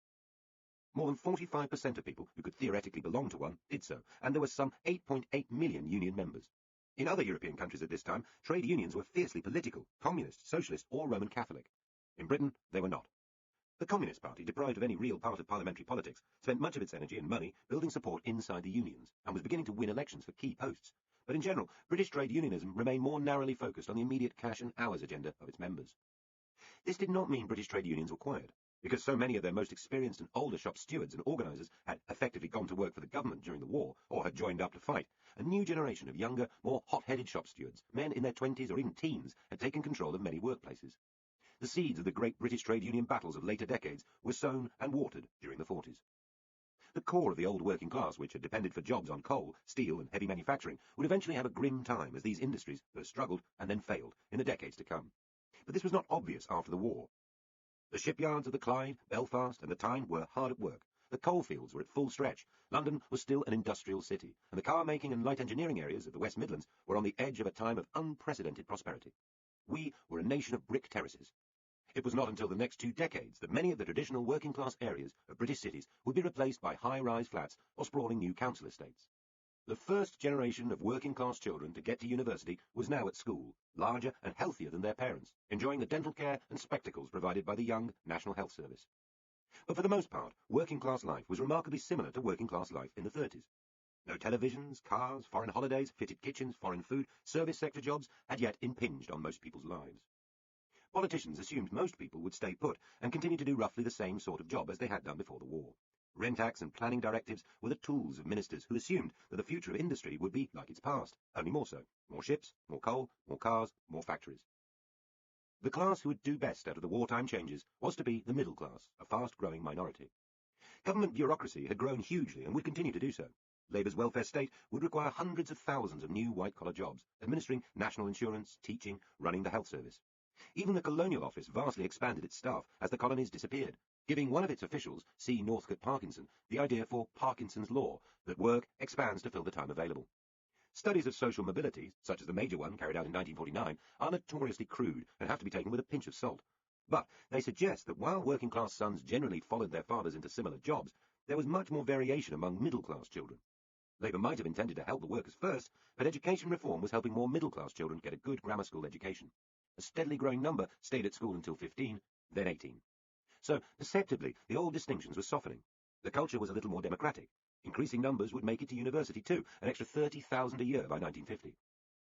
More than 45% of people who could theoretically belong to one did so, and there were some 8.8 million union members. In other European countries at this time, trade unions were fiercely political, communist, socialist, or Roman Catholic. In Britain, they were not. The Communist Party, deprived of any real part of parliamentary politics, spent much of its energy and money building support inside the unions, and was beginning to win elections for key posts. But in general, British trade unionism remained more narrowly focused on the immediate cash and hours agenda of its members. This did not mean British trade unions were quiet. Because so many of their most experienced and older shop stewards and organisers had effectively gone to work for the government during the war, or had joined up to fight, a new generation of younger, more hot-headed shop stewards, men in their 20s or even teens, had taken control of many workplaces. The seeds of the great British trade union battles of later decades were sown and watered during the 40s. The core of the old working class, which had depended for jobs on coal, steel and heavy manufacturing, would eventually have a grim time as these industries first struggled and then failed in the decades to come. But this was not obvious after the war. The shipyards of the Clyde, Belfast and the Tyne were hard at work. The coalfields were at full stretch. London was still an industrial city, and the car-making and light engineering areas of the West Midlands were on the edge of a time of unprecedented prosperity. We were a nation of brick terraces. It was not until the next 2 decades that many of the traditional working-class areas of British cities would be replaced by high-rise flats or sprawling new council estates. The first generation of working-class children to get to university was now at school, larger and healthier than their parents, enjoying the dental care and spectacles provided by the young National Health Service. But for the most part, working-class life was remarkably similar to working-class life in the 30s. No televisions, cars, foreign holidays, fitted kitchens, foreign food, service sector jobs had yet impinged on most people's lives. Politicians assumed most people would stay put and continue to do roughly the same sort of job as they had done before the war. Rent acts and planning directives were the tools of ministers who assumed that the future of industry would be like its past, only more so. More ships, more coal, more cars, more factories. The class who would do best out of the wartime changes was to be the middle class, a fast-growing minority. Government bureaucracy had grown hugely and would continue to do so. Labour's welfare state would require hundreds of thousands of new white-collar jobs, administering national insurance, teaching, running the health service. Even the Colonial Office vastly expanded its staff as the colonies disappeared, giving one of its officials, C. Northcote Parkinson, the idea for Parkinson's Law, that work expands to fill the time available. Studies of social mobility, such as the major one carried out in 1949, are notoriously crude and have to be taken with a pinch of salt. But they suggest that while working-class sons generally followed their fathers into similar jobs, there was much more variation among middle-class children. Labour might have intended to help the workers first, but education reform was helping more middle-class children get a good grammar school education. A steadily growing number stayed at school until 15, then 18. So, perceptibly, the old distinctions were softening. The culture was a little more democratic. Increasing numbers would make it to university too, an extra 30,000 a year by 1950.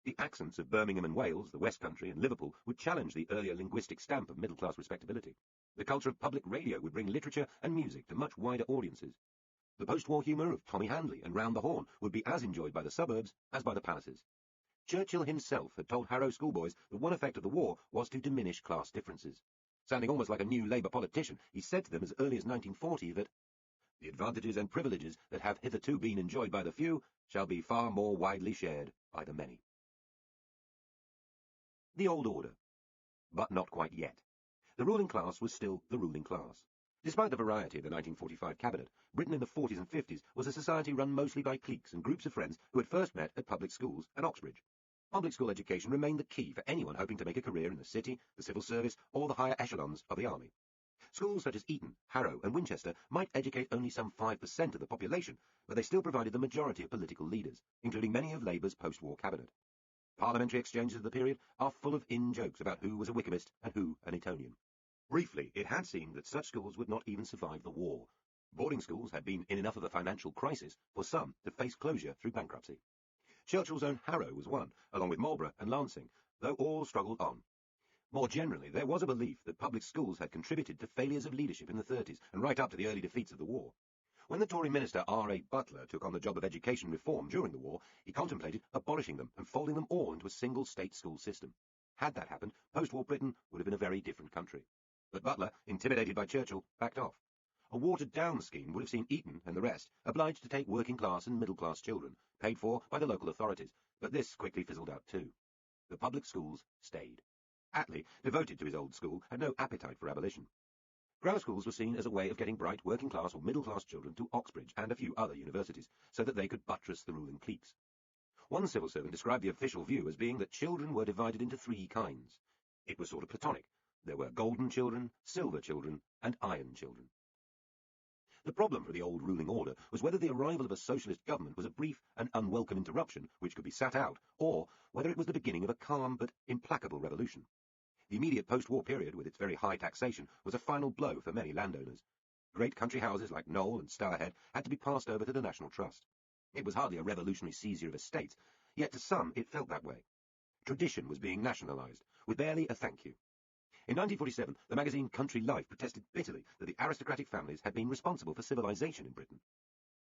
The accents of Birmingham and Wales, the West Country and Liverpool would challenge the earlier linguistic stamp of middle-class respectability. The culture of public radio would bring literature and music to much wider audiences. The post-war humour of Tommy Handley and Round the Horn would be as enjoyed by the suburbs as by the palaces. Churchill himself had told Harrow schoolboys that one effect of the war was to diminish class differences. Sounding almost like a new Labour politician, he said to them as early as 1940 that the advantages and privileges that have hitherto been enjoyed by the few shall be far more widely shared by the many. The old order. But not quite yet. The ruling class was still the ruling class. Despite the variety of the 1945 cabinet, Britain in the 40s and 50s was a society run mostly by cliques and groups of friends who had first met at public schools and Oxbridge. Public school education remained the key for anyone hoping to make a career in the city, the civil service, or the higher echelons of the army. Schools such as Eton, Harrow, and Winchester might educate only some 5% of the population, but they still provided the majority of political leaders, including many of Labour's post-war cabinet. Parliamentary exchanges of the period are full of in-jokes about who was a Wykamist and who an Etonian. Briefly, it had seemed that such schools would not even survive the war. Boarding schools had been in enough of a financial crisis for some to face closure through bankruptcy. Churchill's own Harrow was one, along with Marlborough and Lancing, though all struggled on. More generally, there was a belief that public schools had contributed to failures of leadership in the 30s and right up to the early defeats of the war. When the Tory minister R.A. Butler took on the job of education reform during the war, he contemplated abolishing them and folding them all into a single state school system. Had that happened, post-war Britain would have been a very different country. But Butler, intimidated by Churchill, backed off. A watered-down scheme would have seen Eton and the rest obliged to take working-class and middle-class children, paid for by the local authorities, but this quickly fizzled out too. The public schools stayed. Attlee, devoted to his old school, had no appetite for abolition. Grammar schools were seen as a way of getting bright working-class or middle-class children to Oxbridge and a few other universities, so that they could buttress the ruling cliques. One civil servant described the official view as being that children were divided into three kinds. It was sort of platonic. There were golden children, silver children, and iron children. The problem for the old ruling order was whether the arrival of a socialist government was a brief and unwelcome interruption which could be sat out, or whether it was the beginning of a calm but implacable revolution. The immediate post-war period, with its very high taxation, was a final blow for many landowners. Great country houses like Knowle and Stourhead had to be passed over to the National Trust. It was hardly a revolutionary seizure of estates, yet to some it felt that way. Tradition was being nationalised, with barely a thank you. In 1947, the magazine Country Life protested bitterly that the aristocratic families had been responsible for civilization in Britain.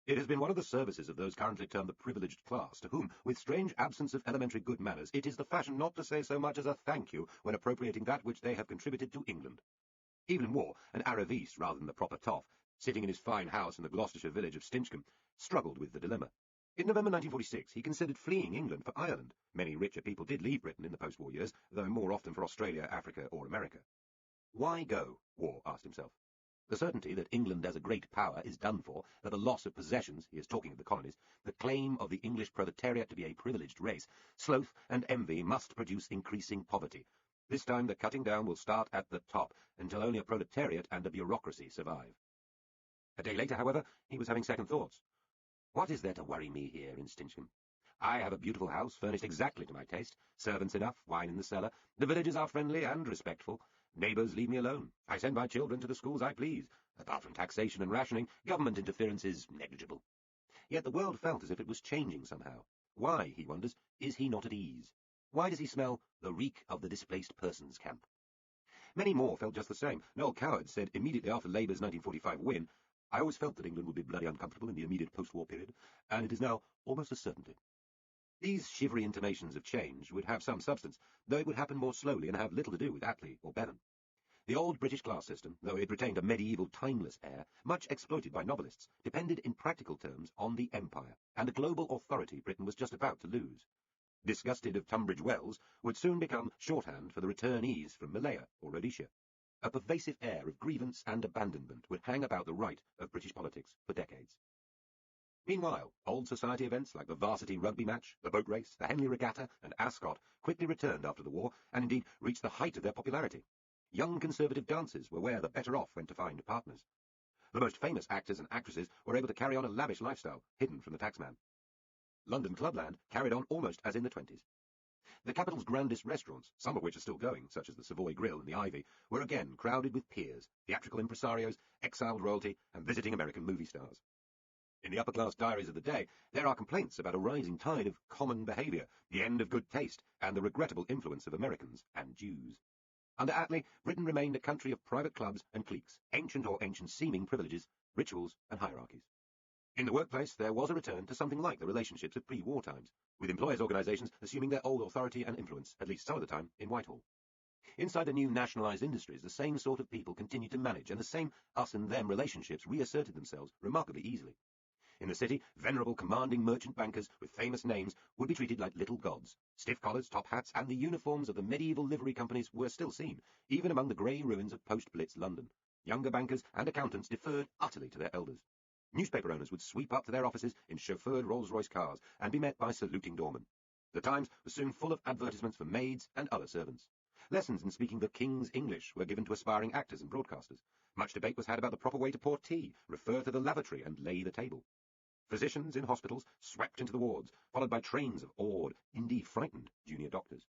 It has been one of the services of those currently termed the privileged class, to whom, with strange absence of elementary good manners, it is the fashion not to say so much as a thank you when appropriating that which they have contributed to England. Evelyn Waugh, an Arraviste rather than the proper toff, sitting in his fine house in the Gloucestershire village of Stinchcombe, struggled with the dilemma. In November 1946, he considered fleeing England for Ireland. Many richer people did leave Britain in the post-war years, though more often for Australia, Africa, or America. Why go? Waugh asked himself. The certainty that England as a great power is done for, that the loss of possessions, he is talking of the colonies, the claim of the English proletariat to be a privileged race, sloth and envy must produce increasing poverty. This time the cutting down will start at the top, until only a proletariat and a bureaucracy survive. A day later, however, he was having second thoughts. What is there to worry me here in Stinchcombe? I have a beautiful house, furnished exactly to my taste, servants enough, wine in the cellar, the villagers are friendly and respectful, neighbours leave me alone, I send my children to the schools I please. Apart from taxation and rationing, government interference is negligible. Yet the world felt as if it was changing somehow. Why, he wonders, is he not at ease? Why does he smell the reek of the displaced persons camp? Many more felt just the same. Noel Coward said immediately after Labour's 1945 win, I always felt that England would be bloody uncomfortable in the immediate post-war period, and it is now almost a certainty. These shivery intimations of change would have some substance, though it would happen more slowly and have little to do with Attlee or Bevan. The old British class system, though it retained a medieval timeless air, much exploited by novelists, depended in practical terms on the empire, and the global authority Britain was just about to lose. Disgusted of Tunbridge Wells would soon become shorthand for the returnees from Malaya or Rhodesia. A pervasive air of grievance and abandonment would hang about the right of British politics for decades. Meanwhile, old society events like the varsity rugby match, the boat race, the Henley Regatta, and Ascot quickly returned after the war, and indeed reached the height of their popularity. Young conservative dances were where the better off went to find partners. The most famous actors and actresses were able to carry on a lavish lifestyle, hidden from the taxman. London clubland carried on almost as in the 20s. The capital's grandest restaurants, some of which are still going, such as the Savoy Grill and the Ivy, were again crowded with peers, theatrical impresarios, exiled royalty, and visiting American movie stars. In the upper-class diaries of the day, there are complaints about a rising tide of common behaviour, the end of good taste, and the regrettable influence of Americans and Jews. Under Attlee, Britain remained a country of private clubs and cliques, ancient or ancient-seeming privileges, rituals, and hierarchies. In the workplace, there was a return to something like the relationships of pre-war times, with employers' organisations assuming their old authority and influence, at least some of the time, in Whitehall. Inside the new nationalised industries, the same sort of people continued to manage, and the same us-and-them relationships reasserted themselves remarkably easily. In the city, venerable commanding merchant bankers with famous names would be treated like little gods. Stiff collars, top hats, and the uniforms of the medieval livery companies were still seen, even among the grey ruins of post-Blitz London. Younger bankers and accountants deferred utterly to their elders. Newspaper owners would sweep up to their offices in chauffeured Rolls-Royce cars and be met by saluting doormen. The Times was soon full of advertisements for maids and other servants. Lessons in speaking the King's English were given to aspiring actors and broadcasters. Much debate was had about the proper way to pour tea, refer to the lavatory, and lay the table. Physicians in hospitals swept into the wards, followed by trains of awed, indeed frightened, junior doctors.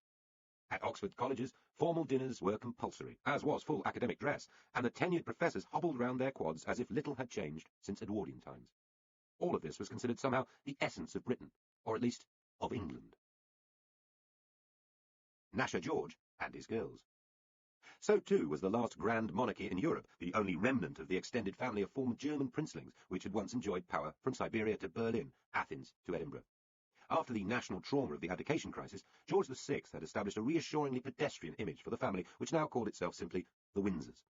At Oxford colleges, formal dinners were compulsory, as was full academic dress, and the tenured professors hobbled round their quads as if little had changed since Edwardian times. All of this was considered somehow the essence of Britain, or at least of England. Nasher George and his girls. So too was the last grand monarchy in Europe, the only remnant of the extended family of former German princelings which had once enjoyed power from Siberia to Berlin, Athens to Edinburgh. After the national trauma of the abdication crisis, George VI had established a reassuringly pedestrian image for the family, which now called itself simply the Windsors.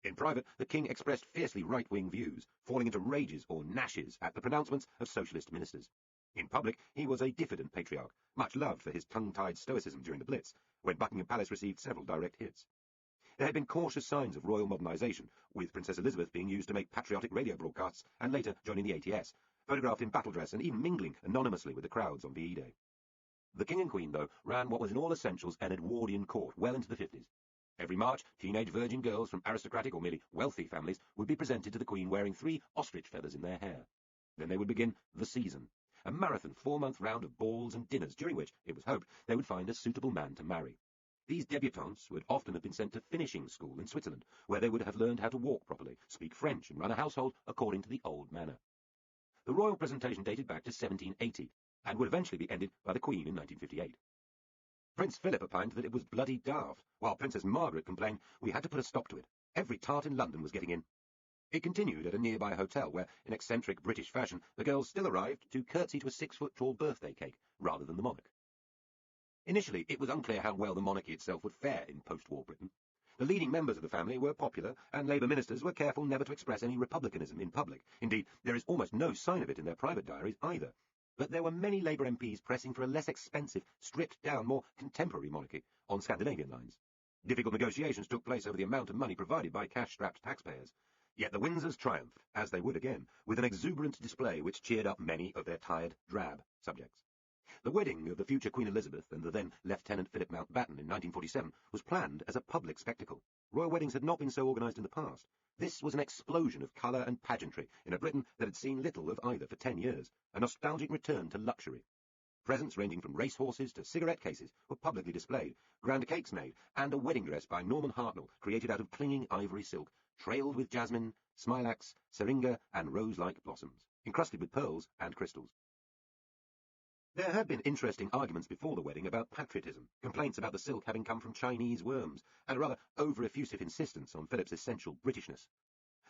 In private, the king expressed fiercely right-wing views, falling into rages or gnashes at the pronouncements of socialist ministers. In public, he was a diffident patriarch, much loved for his tongue-tied stoicism during the Blitz, when Buckingham Palace received several direct hits. There had been cautious signs of royal modernisation, with Princess Elizabeth being used to make patriotic radio broadcasts and later joining the ATS, photographed in battle dress and even mingling anonymously with the crowds on VE Day. The King and Queen, though, ran what was in all essentials an Edwardian court well into the 50s. Every March, teenage virgin girls from aristocratic or merely wealthy families would be presented to the Queen wearing 3 ostrich feathers in their hair. Then they would begin the season, a marathon 4-month round of balls and dinners during which, it was hoped, they would find a suitable man to marry. These debutantes would often have been sent to finishing school in Switzerland, where they would have learned how to walk properly, speak French, and run a household according to the old manner. The royal presentation dated back to 1780, and would eventually be ended by the Queen in 1958. Prince Philip opined that it was bloody daft, while Princess Margaret complained we had to put a stop to it. Every tart in London was getting in. It continued at a nearby hotel where, in eccentric British fashion, the girls still arrived to curtsy to a 6-foot-tall birthday cake, rather than the monarch. Initially, it was unclear how well the monarchy itself would fare in post-war Britain. The leading members of the family were popular, and Labour ministers were careful never to express any republicanism in public. Indeed, there is almost no sign of it in their private diaries either. But there were many Labour MPs pressing for a less expensive, stripped-down, more contemporary monarchy on Scandinavian lines. Difficult negotiations took place over the amount of money provided by cash-strapped taxpayers. Yet the Windsors triumphed, as they would again, with an exuberant display which cheered up many of their tired, drab subjects. The wedding of the future Queen Elizabeth and the then Lieutenant Philip Mountbatten in 1947 was planned as a public spectacle. Royal weddings had not been so organised in the past. This was an explosion of colour and pageantry in a Britain that had seen little of either for 10 years, a nostalgic return to luxury. Presents ranging from racehorses to cigarette cases were publicly displayed, grand cakes made, and a wedding dress by Norman Hartnell, created out of clinging ivory silk, trailed with jasmine, smilax, syringa, and rose-like blossoms, encrusted with pearls and crystals. There had been interesting arguments before the wedding about patriotism, complaints about the silk having come from Chinese worms, and a rather over-effusive insistence on Philip's essential Britishness.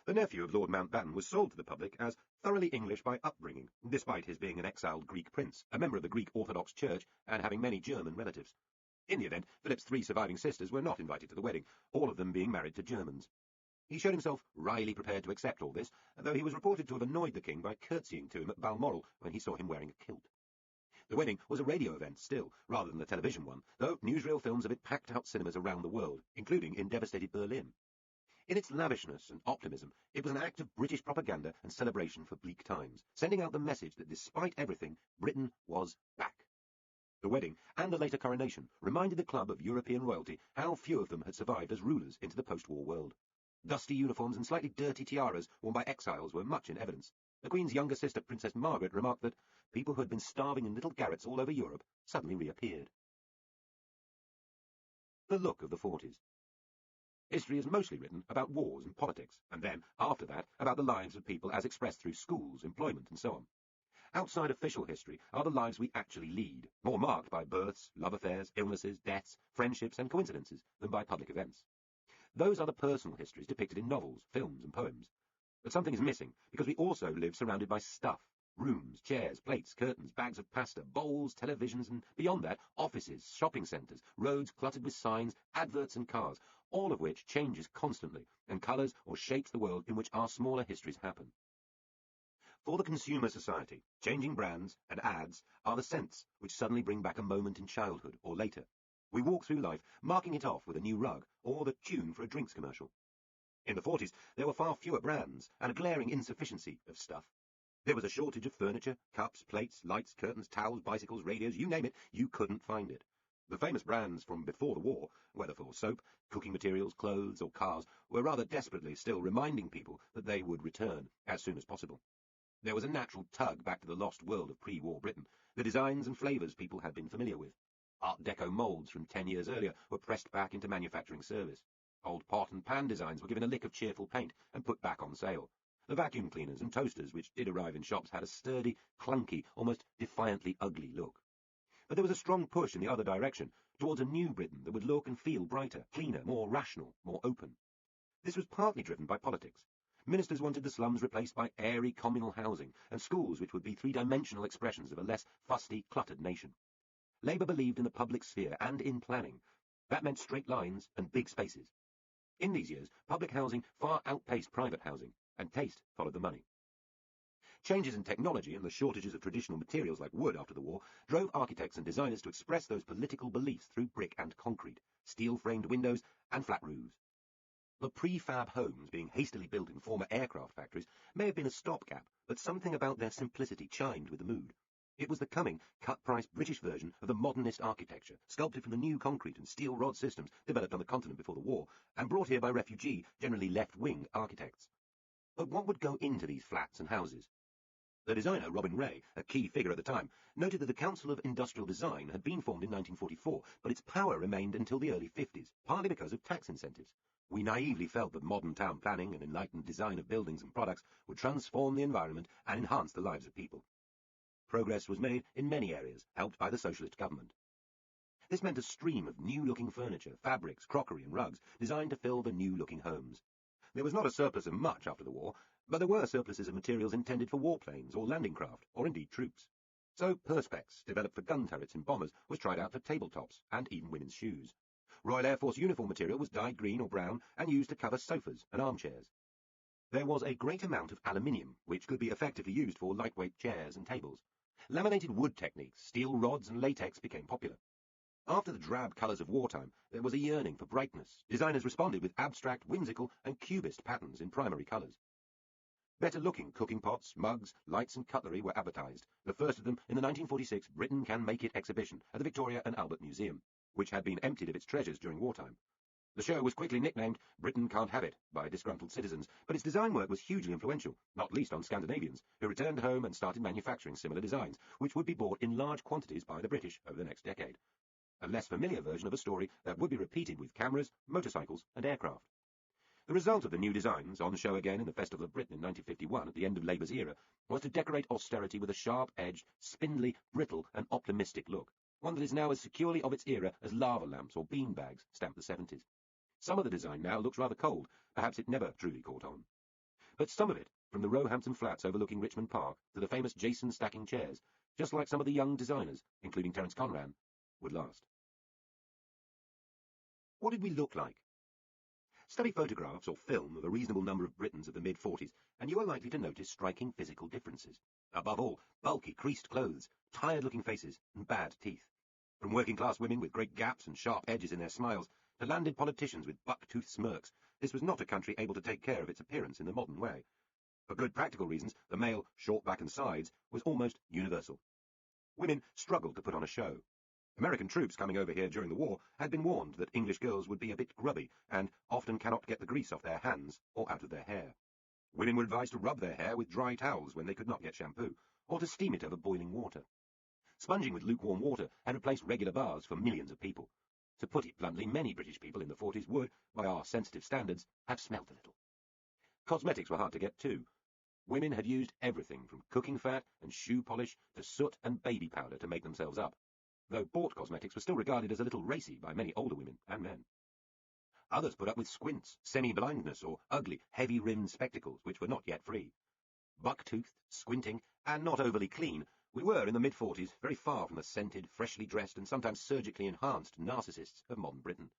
The nephew of Lord Mountbatten was sold to the public as thoroughly English by upbringing, despite his being an exiled Greek prince, a member of the Greek Orthodox Church, and having many German relatives. In the event, Philip's 3 surviving sisters were not invited to the wedding, all of them being married to Germans. He showed himself wryly prepared to accept all this, though he was reported to have annoyed the king by curtsying to him at Balmoral when he saw him wearing a kilt. The wedding was a radio event still, rather than a television one, though newsreel films of it packed out cinemas around the world, including in devastated Berlin. In its lavishness and optimism, it was an act of British propaganda and celebration for bleak times, sending out the message that despite everything, Britain was back. The wedding, and the later coronation, reminded the club of European royalty how few of them had survived as rulers into the post-war world. Dusty uniforms and slightly dirty tiaras worn by exiles were much in evidence. The Queen's younger sister, Princess Margaret, remarked that people who had been starving in little garrets all over Europe suddenly reappeared. The look of the 40s. History is mostly written about wars and politics, and then, after that, about the lives of people as expressed through schools, employment, and so on. Outside official history are the lives we actually lead, more marked by births, love affairs, illnesses, deaths, friendships, and coincidences than by public events. Those are the personal histories depicted in novels, films, and poems. But something is missing, because we also live surrounded by stuff. Rooms, chairs, plates, curtains, bags of pasta, bowls, televisions, and beyond that, offices, shopping centres, roads cluttered with signs, adverts and cars, all of which changes constantly and colours or shapes the world in which our smaller histories happen. For the consumer society, changing brands and ads are the scents which suddenly bring back a moment in childhood or later. We walk through life, marking it off with a new rug or the tune for a drinks commercial. In the 40s, there were far fewer brands and a glaring insufficiency of stuff. There was a shortage of furniture, cups, plates, lights, curtains, towels, bicycles, radios, you name it, you couldn't find it. The famous brands from before the war, whether for soap, cooking materials, clothes, or cars, were rather desperately still reminding people that they would return as soon as possible. There was a natural tug back to the lost world of pre-war Britain, the designs and flavours people had been familiar with. Art Deco moulds from 10 years earlier were pressed back into manufacturing service. Old pot and pan designs were given a lick of cheerful paint and put back on sale. The vacuum cleaners and toasters which did arrive in shops had a sturdy, clunky, almost defiantly ugly look. But there was a strong push in the other direction, towards a new Britain that would look and feel brighter, cleaner, more rational, more open. This was partly driven by politics. Ministers wanted the slums replaced by airy communal housing and schools which would be three-dimensional expressions of a less fusty, cluttered nation. Labour believed in the public sphere and in planning. That meant straight lines and big spaces. In these years, public housing far outpaced private housing, and taste followed the money. Changes in technology and the shortages of traditional materials like wood after the war drove architects and designers to express those political beliefs through brick and concrete, steel-framed windows and flat roofs. The prefab homes being hastily built in former aircraft factories may have been a stopgap, but something about their simplicity chimed with the mood. It was the coming, cut-price British version of the modernist architecture, sculpted from the new concrete and steel rod systems developed on the continent before the war, and brought here by refugee, generally left-wing architects. But what would go into these flats and houses? The designer, Robin Ray, a key figure at the time, noted that the Council of Industrial Design had been formed in 1944, but its power remained until the early 50s, partly because of tax incentives. We naively felt that modern town planning and enlightened design of buildings and products would transform the environment and enhance the lives of people. Progress was made in many areas, helped by the socialist government. This meant a stream of new-looking furniture, fabrics, crockery and rugs designed to fill the new-looking homes. There was not a surplus of much after the war, but there were surpluses of materials intended for warplanes or landing craft, or indeed troops. So perspex, developed for gun turrets and bombers, was tried out for tabletops and even women's shoes. Royal Air Force uniform material was dyed green or brown and used to cover sofas and armchairs. There was a great amount of aluminium, which could be effectively used for lightweight chairs and tables. Laminated wood techniques, steel rods and latex became popular. After the drab colours of wartime, there was a yearning for brightness. Designers responded with abstract, whimsical and cubist patterns in primary colours. Better-looking cooking pots, mugs, lights and cutlery were advertised, the first of them in the 1946 Britain Can Make It exhibition at the Victoria and Albert Museum, which had been emptied of its treasures during wartime. The show was quickly nicknamed Britain Can't Have It by disgruntled citizens, but its design work was hugely influential, not least on Scandinavians, who returned home and started manufacturing similar designs, which would be bought in large quantities by the British over the next decade. A less familiar version of a story that would be repeated with cameras, motorcycles and aircraft. The result of the new designs, on show again in the Festival of Britain in 1951 at the end of Labour's era, was to decorate austerity with a sharp-edged, spindly, brittle and optimistic look, one that is now as securely of its era as lava lamps or beanbags stamped the 70s. Some of the design now looks rather cold, perhaps it never truly caught on. But some of it, from the Roehampton flats overlooking Richmond Park to the famous Jason stacking chairs, just like some of the young designers, including Terence Conran, would last. What did we look like? Study photographs or film of a reasonable number of Britons of the mid-40s, and you are likely to notice striking physical differences. Above all, bulky, creased clothes, tired-looking faces, and bad teeth. From working-class women with great gaps and sharp edges in their smiles, to landed politicians with buck-toothed smirks, this was not a country able to take care of its appearance in the modern way. For good practical reasons, the male, short back and sides, was almost universal. Women struggled to put on a show. American troops coming over here during the war had been warned that English girls would be a bit grubby and often cannot get the grease off their hands or out of their hair. Women were advised to rub their hair with dry towels when they could not get shampoo, or to steam it over boiling water. Sponging with lukewarm water had replaced regular baths for millions of people. To put it bluntly, many British people in the 40s would, by our sensitive standards, have smelt a little. Cosmetics were hard to get too. Women had used everything from cooking fat and shoe polish to soot and baby powder to make themselves up, though bought cosmetics were still regarded as a little racy by many older women and men. Others put up with squints, semi-blindness, or ugly, heavy-rimmed spectacles, which were not yet free. Buck-toothed, squinting, and not overly clean, we were, in the mid-40s, very far from the scented, freshly dressed, and sometimes surgically enhanced narcissists of modern Britain.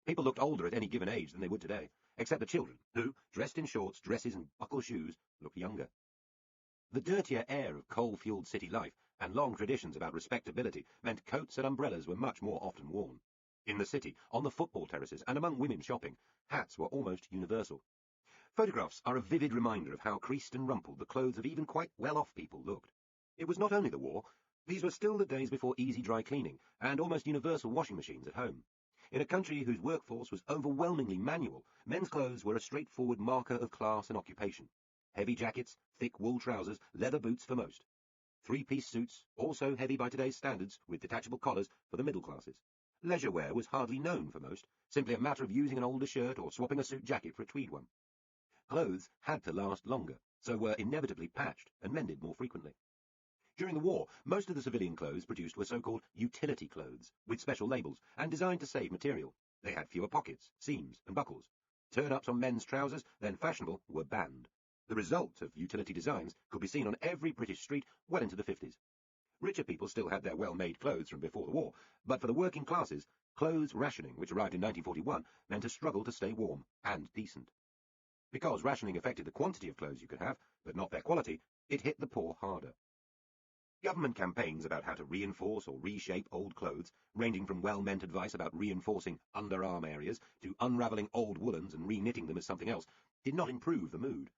People looked older at any given age than they would today, except the children, who, dressed in shorts, dresses, and buckle shoes, looked younger. The dirtier air of coal-fueled city life and long traditions about respectability meant coats and umbrellas were much more often worn. In the city, on the football terraces, and among women shopping, hats were almost universal. Photographs are a vivid reminder of how creased and rumpled the clothes of even quite well-off people looked. It was not only the war. These were still the days before easy dry cleaning and almost universal washing machines at home. In a country whose workforce was overwhelmingly manual, men's clothes were a straightforward marker of class and occupation. Heavy jackets, thick wool trousers, leather boots for most. Three-piece suits, also heavy by today's standards, with detachable collars for the middle classes. Leisure wear was hardly known for most, simply a matter of using an older shirt or swapping a suit jacket for a tweed one. Clothes had to last longer, so were inevitably patched and mended more frequently. During the war, most of the civilian clothes produced were so-called utility clothes, with special labels, and designed to save material. They had fewer pockets, seams, and buckles. Turn-ups on men's trousers, then fashionable, were banned. The result of utility designs could be seen on every British street well into the 50s. Richer people still had their well-made clothes from before the war, but for the working classes, clothes rationing, which arrived in 1941, meant a struggle to stay warm and decent. Because rationing affected the quantity of clothes you could have, but not their quality, it hit the poor harder. Government campaigns about how to reinforce or reshape old clothes, ranging from well-meant advice about reinforcing underarm areas to unravelling old woolens and re-knitting them as something else, did not improve the mood.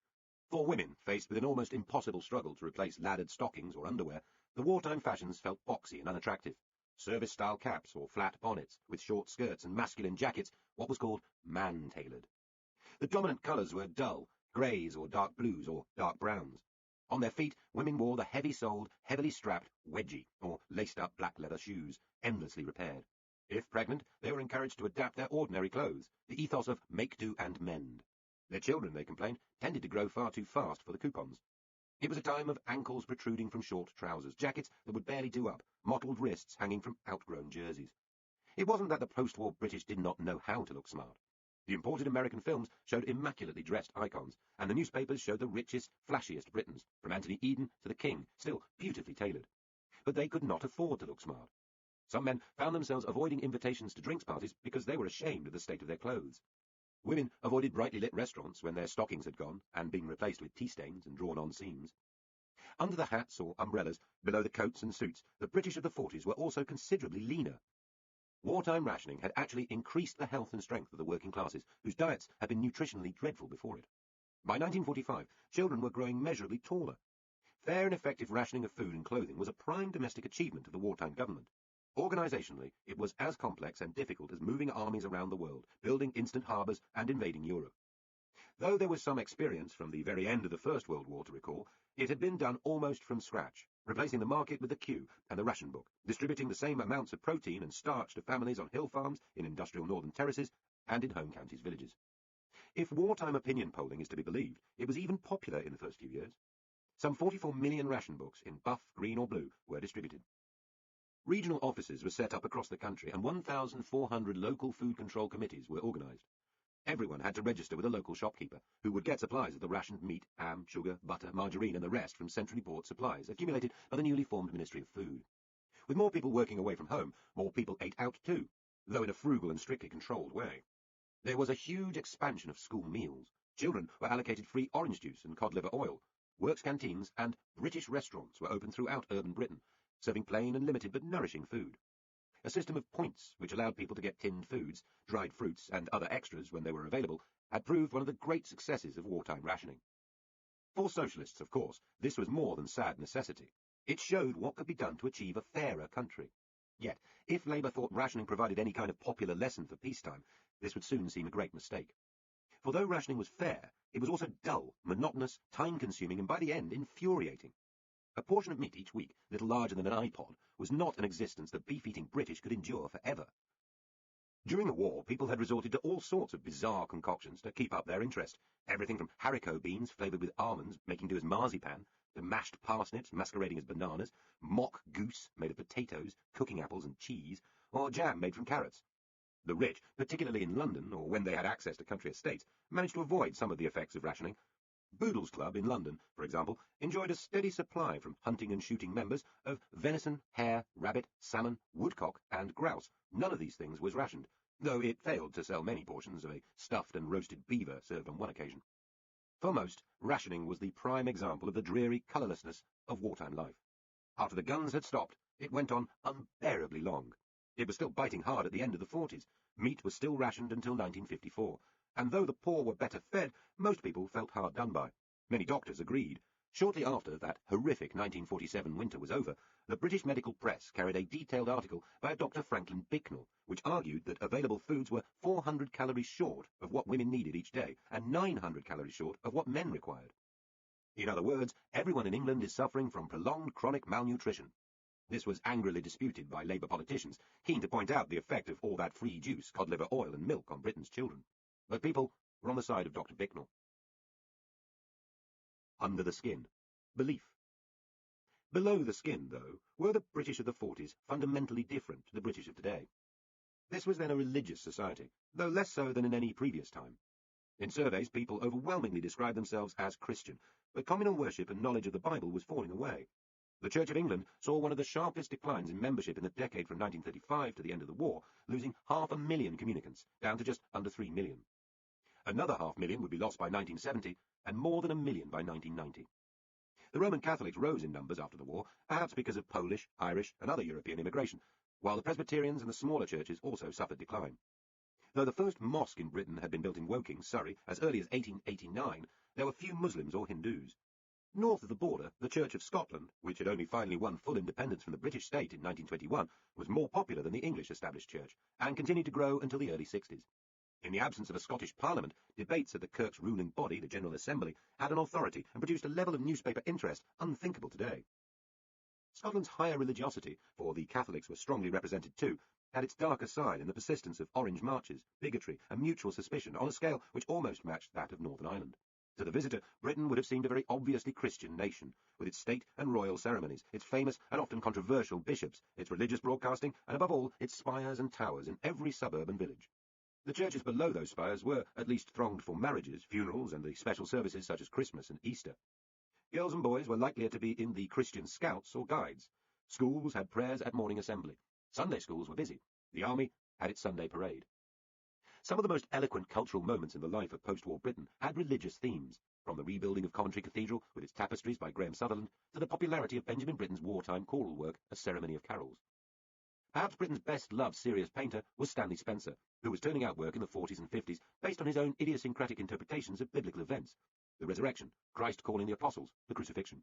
For women, faced with an almost impossible struggle to replace laddered stockings or underwear, the wartime fashions felt boxy and unattractive. Service-style caps or flat bonnets, with short skirts and masculine jackets, what was called man-tailored. The dominant colours were dull, greys or dark blues or dark browns. On their feet, women wore the heavy-soled, heavily strapped wedgie, or laced-up black leather shoes, endlessly repaired. If pregnant, they were encouraged to adapt their ordinary clothes, the ethos of make do and mend. Their children, they complained, tended to grow far too fast for the coupons. It was a time of ankles protruding from short trousers, jackets that would barely do up, mottled wrists hanging from outgrown jerseys. It wasn't that the post-war British did not know how to look smart. The imported American films showed immaculately dressed icons, and the newspapers showed the richest, flashiest Britons, from Anthony Eden to the King, still beautifully tailored. But they could not afford to look smart. Some men found themselves avoiding invitations to drinks parties because they were ashamed of the state of their clothes. Women avoided brightly lit restaurants when their stockings had gone and been replaced with tea stains and drawn-on seams. Under the hats or umbrellas, below the coats and suits, the British of the 40s were also considerably leaner. Wartime rationing had actually increased the health and strength of the working classes, whose diets had been nutritionally dreadful before it. By 1945, children were growing measurably taller. Fair and effective rationing of food and clothing was a prime domestic achievement of the wartime government. Organisationally, it was as complex and difficult as moving armies around the world, building instant harbours, and invading Europe. Though there was some experience from the very end of the First World War to recall, it had been done almost from scratch, replacing the market with the queue and the ration book, distributing the same amounts of protein and starch to families on hill farms, in industrial northern terraces, and in home counties' villages. If wartime opinion polling is to be believed, it was even popular in the first few years. Some 44 million ration books in buff, green or blue were distributed. Regional offices were set up across the country, and 1,400 local food control committees were organised. Everyone had to register with a local shopkeeper, who would get supplies of the rationed meat, ham, sugar, butter, margarine and the rest from centrally bought supplies, accumulated by the newly formed Ministry of Food. With more people working away from home, more people ate out too, though in a frugal and strictly controlled way. There was a huge expansion of school meals. Children were allocated free orange juice and cod liver oil. Works canteens and British restaurants were open throughout urban Britain, serving plain and limited but nourishing food. A system of points, which allowed people to get tinned foods, dried fruits, and other extras when they were available, had proved one of the great successes of wartime rationing. For socialists, of course, this was more than sad necessity. It showed what could be done to achieve a fairer country. Yet, if Labour thought rationing provided any kind of popular lesson for peacetime, this would soon seem a great mistake. For though rationing was fair, it was also dull, monotonous, time-consuming, and by the end, infuriating. A portion of meat each week, little larger than an iPod, was not an existence the beef-eating British could endure forever. During the war, people had resorted to all sorts of bizarre concoctions to keep up their interest, everything from haricot beans flavoured with almonds, making do as marzipan, to mashed parsnips masquerading as bananas, mock goose made of potatoes, cooking apples and cheese, or jam made from carrots. The rich, particularly in London, or when they had access to country estates, managed to avoid some of the effects of rationing. Boodle's Club in London, for example, enjoyed a steady supply from hunting and shooting members of venison, hare, rabbit, salmon, woodcock, and grouse. None of these things was rationed, though it failed to sell many portions of a stuffed and roasted beaver served on one occasion. For most, rationing was the prime example of the dreary colourlessness of wartime life. After the guns had stopped, it went on unbearably long. It was still biting hard at the end of the 40s. Meat was still rationed until 1954. and though the poor were better fed, most people felt hard done by. Many doctors agreed. Shortly after that horrific 1947 winter was over, the British medical press carried a detailed article by a Dr. Franklin Bicknell, which argued that available foods were 400 calories short of what women needed each day, and 900 calories short of what men required. In other words, everyone in England is suffering from prolonged chronic malnutrition. This was angrily disputed by Labour politicians, keen to point out the effect of all that free juice, cod liver oil and milk on Britain's children. But people were on the side of Dr. Bicknell. Under the skin. Belief. Below the skin, though, were the British of the 40s fundamentally different to the British of today. This was then a religious society, though less so than in any previous time. In surveys, people overwhelmingly described themselves as Christian, but communal worship and knowledge of the Bible was falling away. The Church of England saw one of the sharpest declines in membership in the decade from 1935 to the end of the war, losing 500,000 communicants, down to just under 3 million. Another 500,000 would be lost by 1970, and more than 1 million by 1990. The Roman Catholics rose in numbers after the war, perhaps because of Polish, Irish, and other European immigration, while the Presbyterians and the smaller churches also suffered decline. Though the first mosque in Britain had been built in Woking, Surrey, as early as 1889, there were few Muslims or Hindus. North of the border, the Church of Scotland, which had only finally won full independence from the British state in 1921, was more popular than the English established church, and continued to grow until the early 60s. In the absence of a Scottish Parliament, debates at the Kirk's ruling body, the General Assembly, had an authority and produced a level of newspaper interest unthinkable today. Scotland's higher religiosity, for the Catholics were strongly represented too, had its darker side in the persistence of orange marches, bigotry, and mutual suspicion on a scale which almost matched that of Northern Ireland. To the visitor, Britain would have seemed a very obviously Christian nation, with its state and royal ceremonies, its famous and often controversial bishops, its religious broadcasting, and above all, its spires and towers in every suburb and village. The churches below those spires were at least thronged for marriages, funerals, and the special services such as Christmas and Easter. Girls and boys were likelier to be in the Christian Scouts or Guides. Schools had prayers at morning assembly. Sunday schools were busy. The army had its Sunday parade. Some of the most eloquent cultural moments in the life of post-war Britain had religious themes, from the rebuilding of Coventry Cathedral with its tapestries by Graham Sutherland to the popularity of Benjamin Britten's wartime choral work, A Ceremony of Carols. Perhaps Britain's best-loved serious painter was Stanley Spencer, who was turning out work in the 40s and 50s based on his own idiosyncratic interpretations of biblical events: the resurrection, Christ calling the apostles, the crucifixion.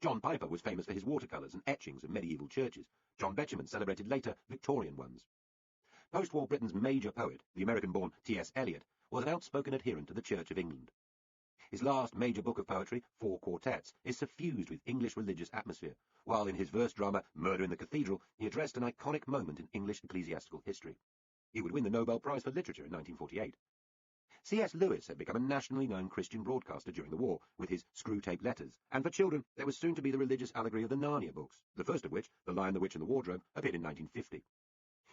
John Piper was famous for his watercolours and etchings of medieval churches. John Betjeman celebrated later Victorian ones. Post-war Britain's major poet, the American-born T.S. Eliot, was an outspoken adherent to the Church of England. His last major book of poetry, 4 quartets, is suffused with English religious atmosphere, while in his verse drama Murder in the Cathedral he addressed an iconic moment in English ecclesiastical history. He would win the Nobel Prize for Literature in 1948. C.S. Lewis had become a nationally known Christian broadcaster during the war, with his screw-tape letters, and for children there was soon to be the religious allegory of the Narnia books, the first of which, The Lion, the Witch and the Wardrobe, appeared in 1950.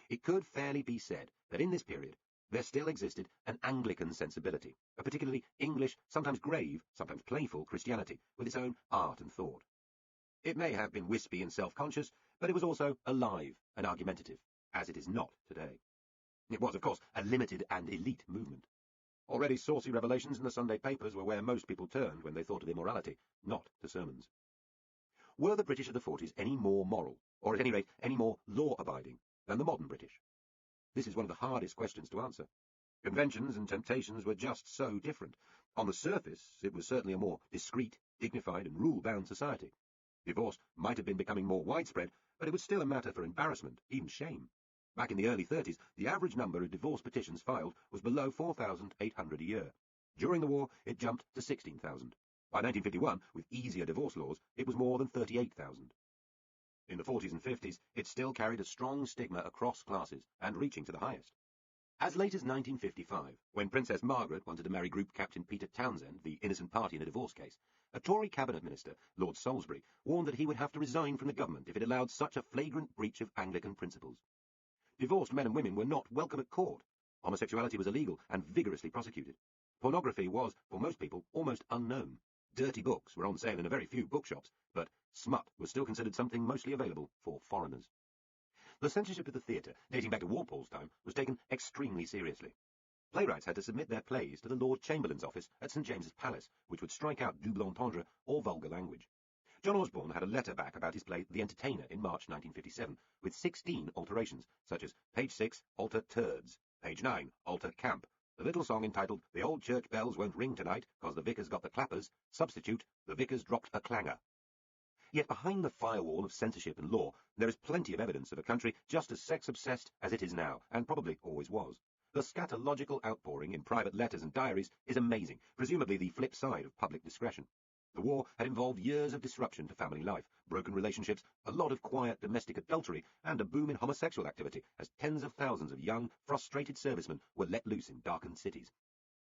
It could fairly be said that in this period there still existed an Anglican sensibility, a particularly English, sometimes grave, sometimes playful Christianity, with its own art and thought. It may have been wispy and self-conscious, but it was also alive and argumentative, as it is not today. It was, of course, a limited and elite movement. Already saucy revelations in the Sunday papers were where most people turned when they thought of immorality, not to sermons. Were the British of the 40s any more moral, or at any rate any more law-abiding, than the modern British? This is one of the hardest questions to answer. Conventions and temptations were just so different. On the surface, it was certainly a more discreet, dignified, and rule-bound society. Divorce might have been becoming more widespread, but it was still a matter for embarrassment, even shame. Back in the early 30s, the average number of divorce petitions filed was below 4,800 a year. During the war, it jumped to 16,000. By 1951, with easier divorce laws, it was more than 38,000. In the 40s and 50s, it still carried a strong stigma across classes, and reaching to the highest. As late as 1955, when Princess Margaret wanted to marry Group Captain Peter Townsend, the innocent party in a divorce case, a Tory cabinet minister, Lord Salisbury, warned that he would have to resign from the government if it allowed such a flagrant breach of Anglican principles. Divorced men and women were not welcome at court. Homosexuality was illegal and vigorously prosecuted. Pornography was, for most people, almost unknown. Dirty books were on sale in a very few bookshops, but smut was still considered something mostly available for foreigners. The censorship of the theatre, dating back to Walpole's time, was taken extremely seriously. Playwrights had to submit their plays to the Lord Chamberlain's office at St. James's Palace, which would strike out double entendre or vulgar language. John Osborne had a letter back about his play The Entertainer in March 1957, with 16 alterations, such as page 6, alter turds, page 9, alter camp, The little song entitled "The Old Church Bells Won't Ring Tonight 'Cause the Vicar's Got the Clappers" substitute "The Vicar's Dropped a Clanger." Yet behind the firewall of censorship and law, there is plenty of evidence of a country just as sex-obsessed as it is now, and probably always was. The scatological outpouring in private letters and diaries is amazing, presumably the flip side of public discretion. The war had involved years of disruption to family life, broken relationships, a lot of quiet domestic adultery, and a boom in homosexual activity as tens of thousands of young, frustrated servicemen were let loose in darkened cities.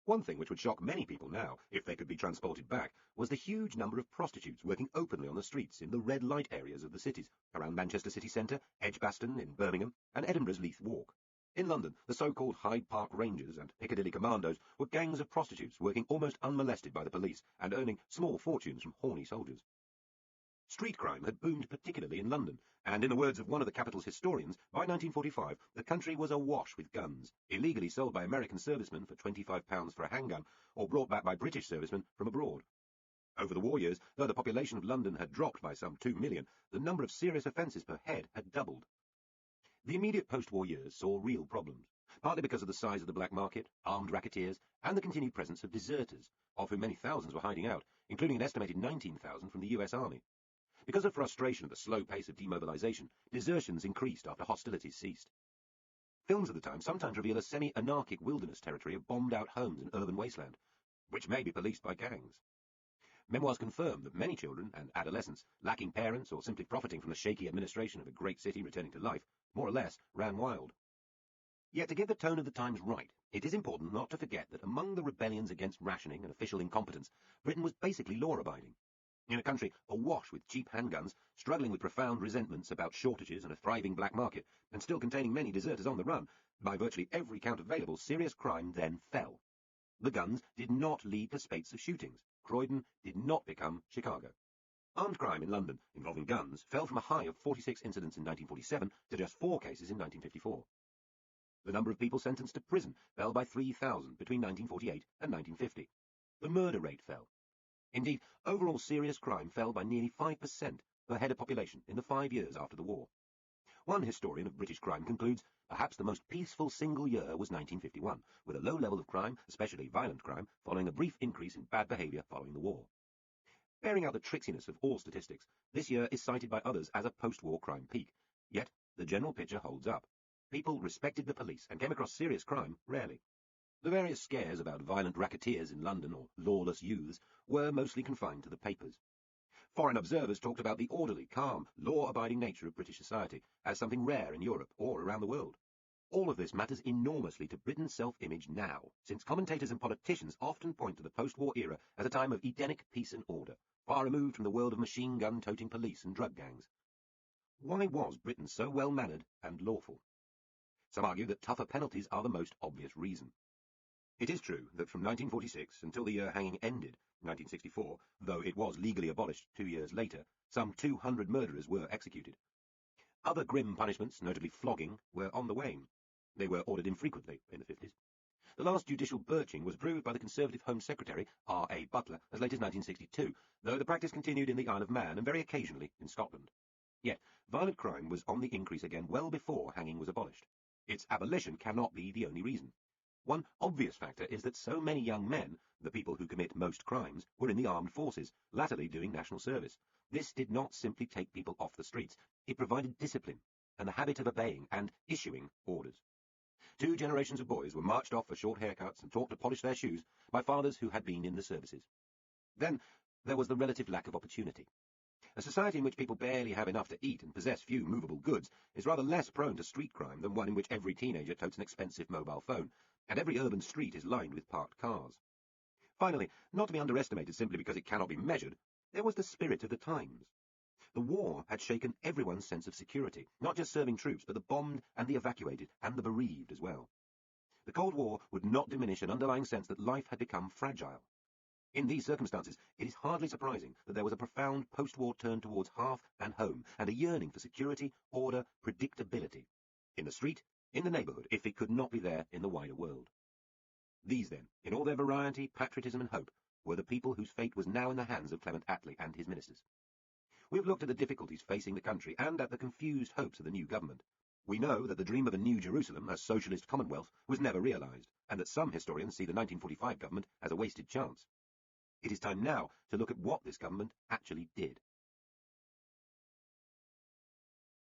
One thing which would shock many people now, if they could be transported back, was the huge number of prostitutes working openly on the streets in the red light areas of the cities, around Manchester city centre, Edgbaston in Birmingham, and Edinburgh's Leith Walk. In London, the so-called Hyde Park Rangers and Piccadilly Commandos were gangs of prostitutes working almost unmolested by the police and earning small fortunes from horny soldiers. Street crime had boomed particularly in London, and in the words of one of the capital's historians, by 1945 the country was awash with guns, illegally sold by American servicemen for £25 for a handgun, or brought back by British servicemen from abroad. Over the war years, though the population of London had dropped by some 2 million, the number of serious offences per head had doubled. The immediate post-war years saw real problems, partly because of the size of the black market, armed racketeers, and the continued presence of deserters, of whom many thousands were hiding out, including an estimated 19,000 from the US Army. Because of frustration at the slow pace of demobilization, desertions increased after hostilities ceased. Films of the time sometimes reveal a semi-anarchic wilderness territory of bombed-out homes and urban wasteland, which may be policed by gangs. Memoirs confirm that many children and adolescents, lacking parents or simply profiting from the shaky administration of a great city returning to life, more or less ran wild. Yet to get the tone of the times right, it is important not to forget that among the rebellions against rationing and official incompetence, Britain was basically law-abiding. In a country awash with cheap handguns, struggling with profound resentments about shortages and a thriving black market, and still containing many deserters on the run, by virtually every count available, serious crime then fell. The guns did not lead to spates of shootings. Croydon did not become Chicago. Armed crime in London involving guns fell from a high of 46 incidents in 1947 to just 4 cases in 1954. The number of people sentenced to prison fell by 3,000 between 1948 and 1950. The murder rate fell. Indeed, overall serious crime fell by nearly 5% per head of population in the 5 years after the war. One historian of British crime concludes, perhaps the most peaceful single year was 1951, with a low level of crime, especially violent crime, following a brief increase in bad behaviour following the war. Bearing out the tricksiness of all statistics, this year is cited by others as a post-war crime peak. Yet, the general picture holds up. People respected the police and came across serious crime rarely. The various scares about violent racketeers in London or lawless youths were mostly confined to the papers. Foreign observers talked about the orderly, calm, law-abiding nature of British society as something rare in Europe or around the world. All of this matters enormously to Britain's self-image now, since commentators and politicians often point to the post-war era as a time of Edenic peace and order, far removed from the world of machine-gun-toting police and drug gangs. Why was Britain so well-mannered and lawful? Some argue that tougher penalties are the most obvious reason. It is true that from 1946 until the year hanging ended, 1964, though it was legally abolished 2 years later, some 200 murderers were executed. Other grim punishments, notably flogging, were on the wane. They were ordered infrequently in the 50s. The last judicial birching was approved by the Conservative Home Secretary, R.A. Butler, as late as 1962, though the practice continued in the Isle of Man and very occasionally in Scotland. Yet, violent crime was on the increase again well before hanging was abolished. Its abolition cannot be the only reason. One obvious factor is that so many young men, the people who commit most crimes, were in the armed forces, latterly doing national service. This did not simply take people off the streets. It provided discipline and the habit of obeying and issuing orders. 2 generations of boys were marched off for short haircuts and taught to polish their shoes by fathers who had been in the services. Then there was the relative lack of opportunity. A society in which people barely have enough to eat and possess few movable goods is rather less prone to street crime than one in which every teenager totes an expensive mobile phone, and every urban street is lined with parked cars. Finally, not to be underestimated simply because it cannot be measured, there was the spirit of the times. The war had shaken everyone's sense of security, not just serving troops, but the bombed and the evacuated and the bereaved as well. The Cold War would not diminish an underlying sense that life had become fragile. In these circumstances, it is hardly surprising that there was a profound post-war turn towards hearth and home, and a yearning for security, order, predictability. In the street, in the neighbourhood, if it could not be there in the wider world. These, then, in all their variety, patriotism and hope, were the people whose fate was now in the hands of Clement Attlee and his ministers. We have looked at the difficulties facing the country and at the confused hopes of the new government. We know that the dream of a new Jerusalem, a socialist commonwealth, was never realised, and that some historians see the 1945 government as a wasted chance. It is time now to look at what this government actually did.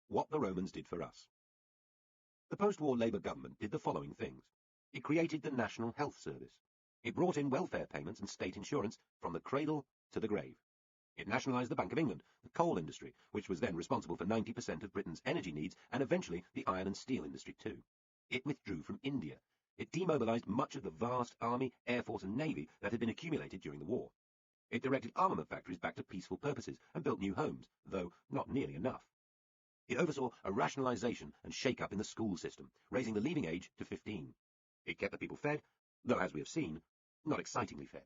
What the Romans did for us. The post-war Labour government did the following things. It created the National Health Service. It brought in welfare payments and state insurance from the cradle to the grave. It nationalised the Bank of England, the coal industry, which was then responsible for 90% of Britain's energy needs, and eventually the iron and steel industry too. It withdrew from India. It demobilised much of the vast army, air force and navy that had been accumulated during the war. It directed armament factories back to peaceful purposes and built new homes, though not nearly enough. It oversaw a rationalisation and shake-up in the school system, raising the leaving age to 15. It kept the people fed, though, as we have seen, not excitingly fed.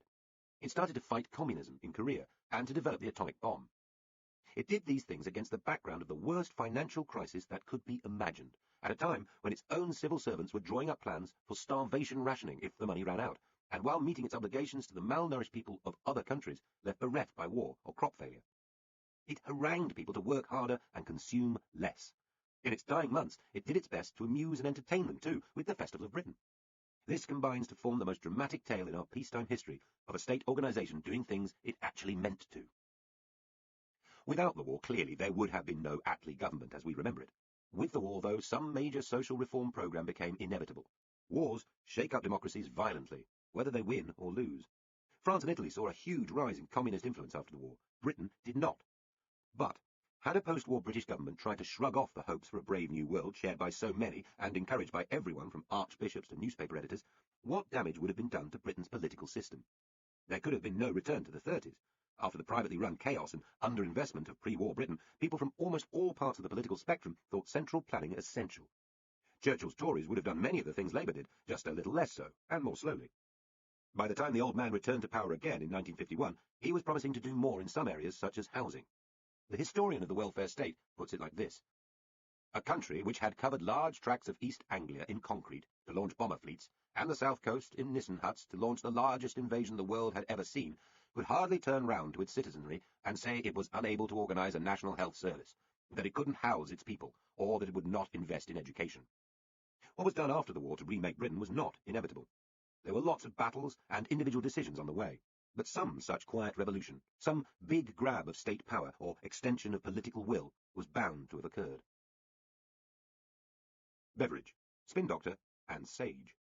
It started to fight communism in Korea and to develop the atomic bomb. It did these things against the background of the worst financial crisis that could be imagined, at a time when its own civil servants were drawing up plans for starvation rationing if the money ran out, and while meeting its obligations to the malnourished people of other countries left bereft by war or crop failure. It harangued people to work harder and consume less. In its dying months, it did its best to amuse and entertain them too with the Festival of Britain. This combines to form the most dramatic tale in our peacetime history of a state organisation doing things it actually meant to. Without the war, clearly, there would have been no Attlee government as we remember it. With the war, though, some major social reform programme became inevitable. Wars shake up democracies violently, whether they win or lose. France and Italy saw a huge rise in communist influence after the war. Britain did not. But had a post-war British government tried to shrug off the hopes for a brave new world shared by so many and encouraged by everyone from archbishops to newspaper editors, what damage would have been done to Britain's political system? There could have been no return to the 30s. After the privately run chaos and underinvestment of pre-war Britain, people from almost all parts of the political spectrum thought central planning essential. Churchill's Tories would have done many of the things Labour did, just a little less so, and more slowly. By the time the old man returned to power again in 1951, he was promising to do more in some areas such as housing. The historian of the welfare state puts it like this. A country which had covered large tracts of East Anglia in concrete to launch bomber fleets, and the south coast in Nissen huts to launch the largest invasion the world had ever seen, could hardly turn round to its citizenry and say it was unable to organise a national health service, that it couldn't house its people, or that it would not invest in education. What was done after the war to remake Britain was not inevitable. There were lots of battles and individual decisions on the way. But some such quiet revolution, some big grab of state power or extension of political will, was bound to have occurred. Beveridge, spin doctor, and sage.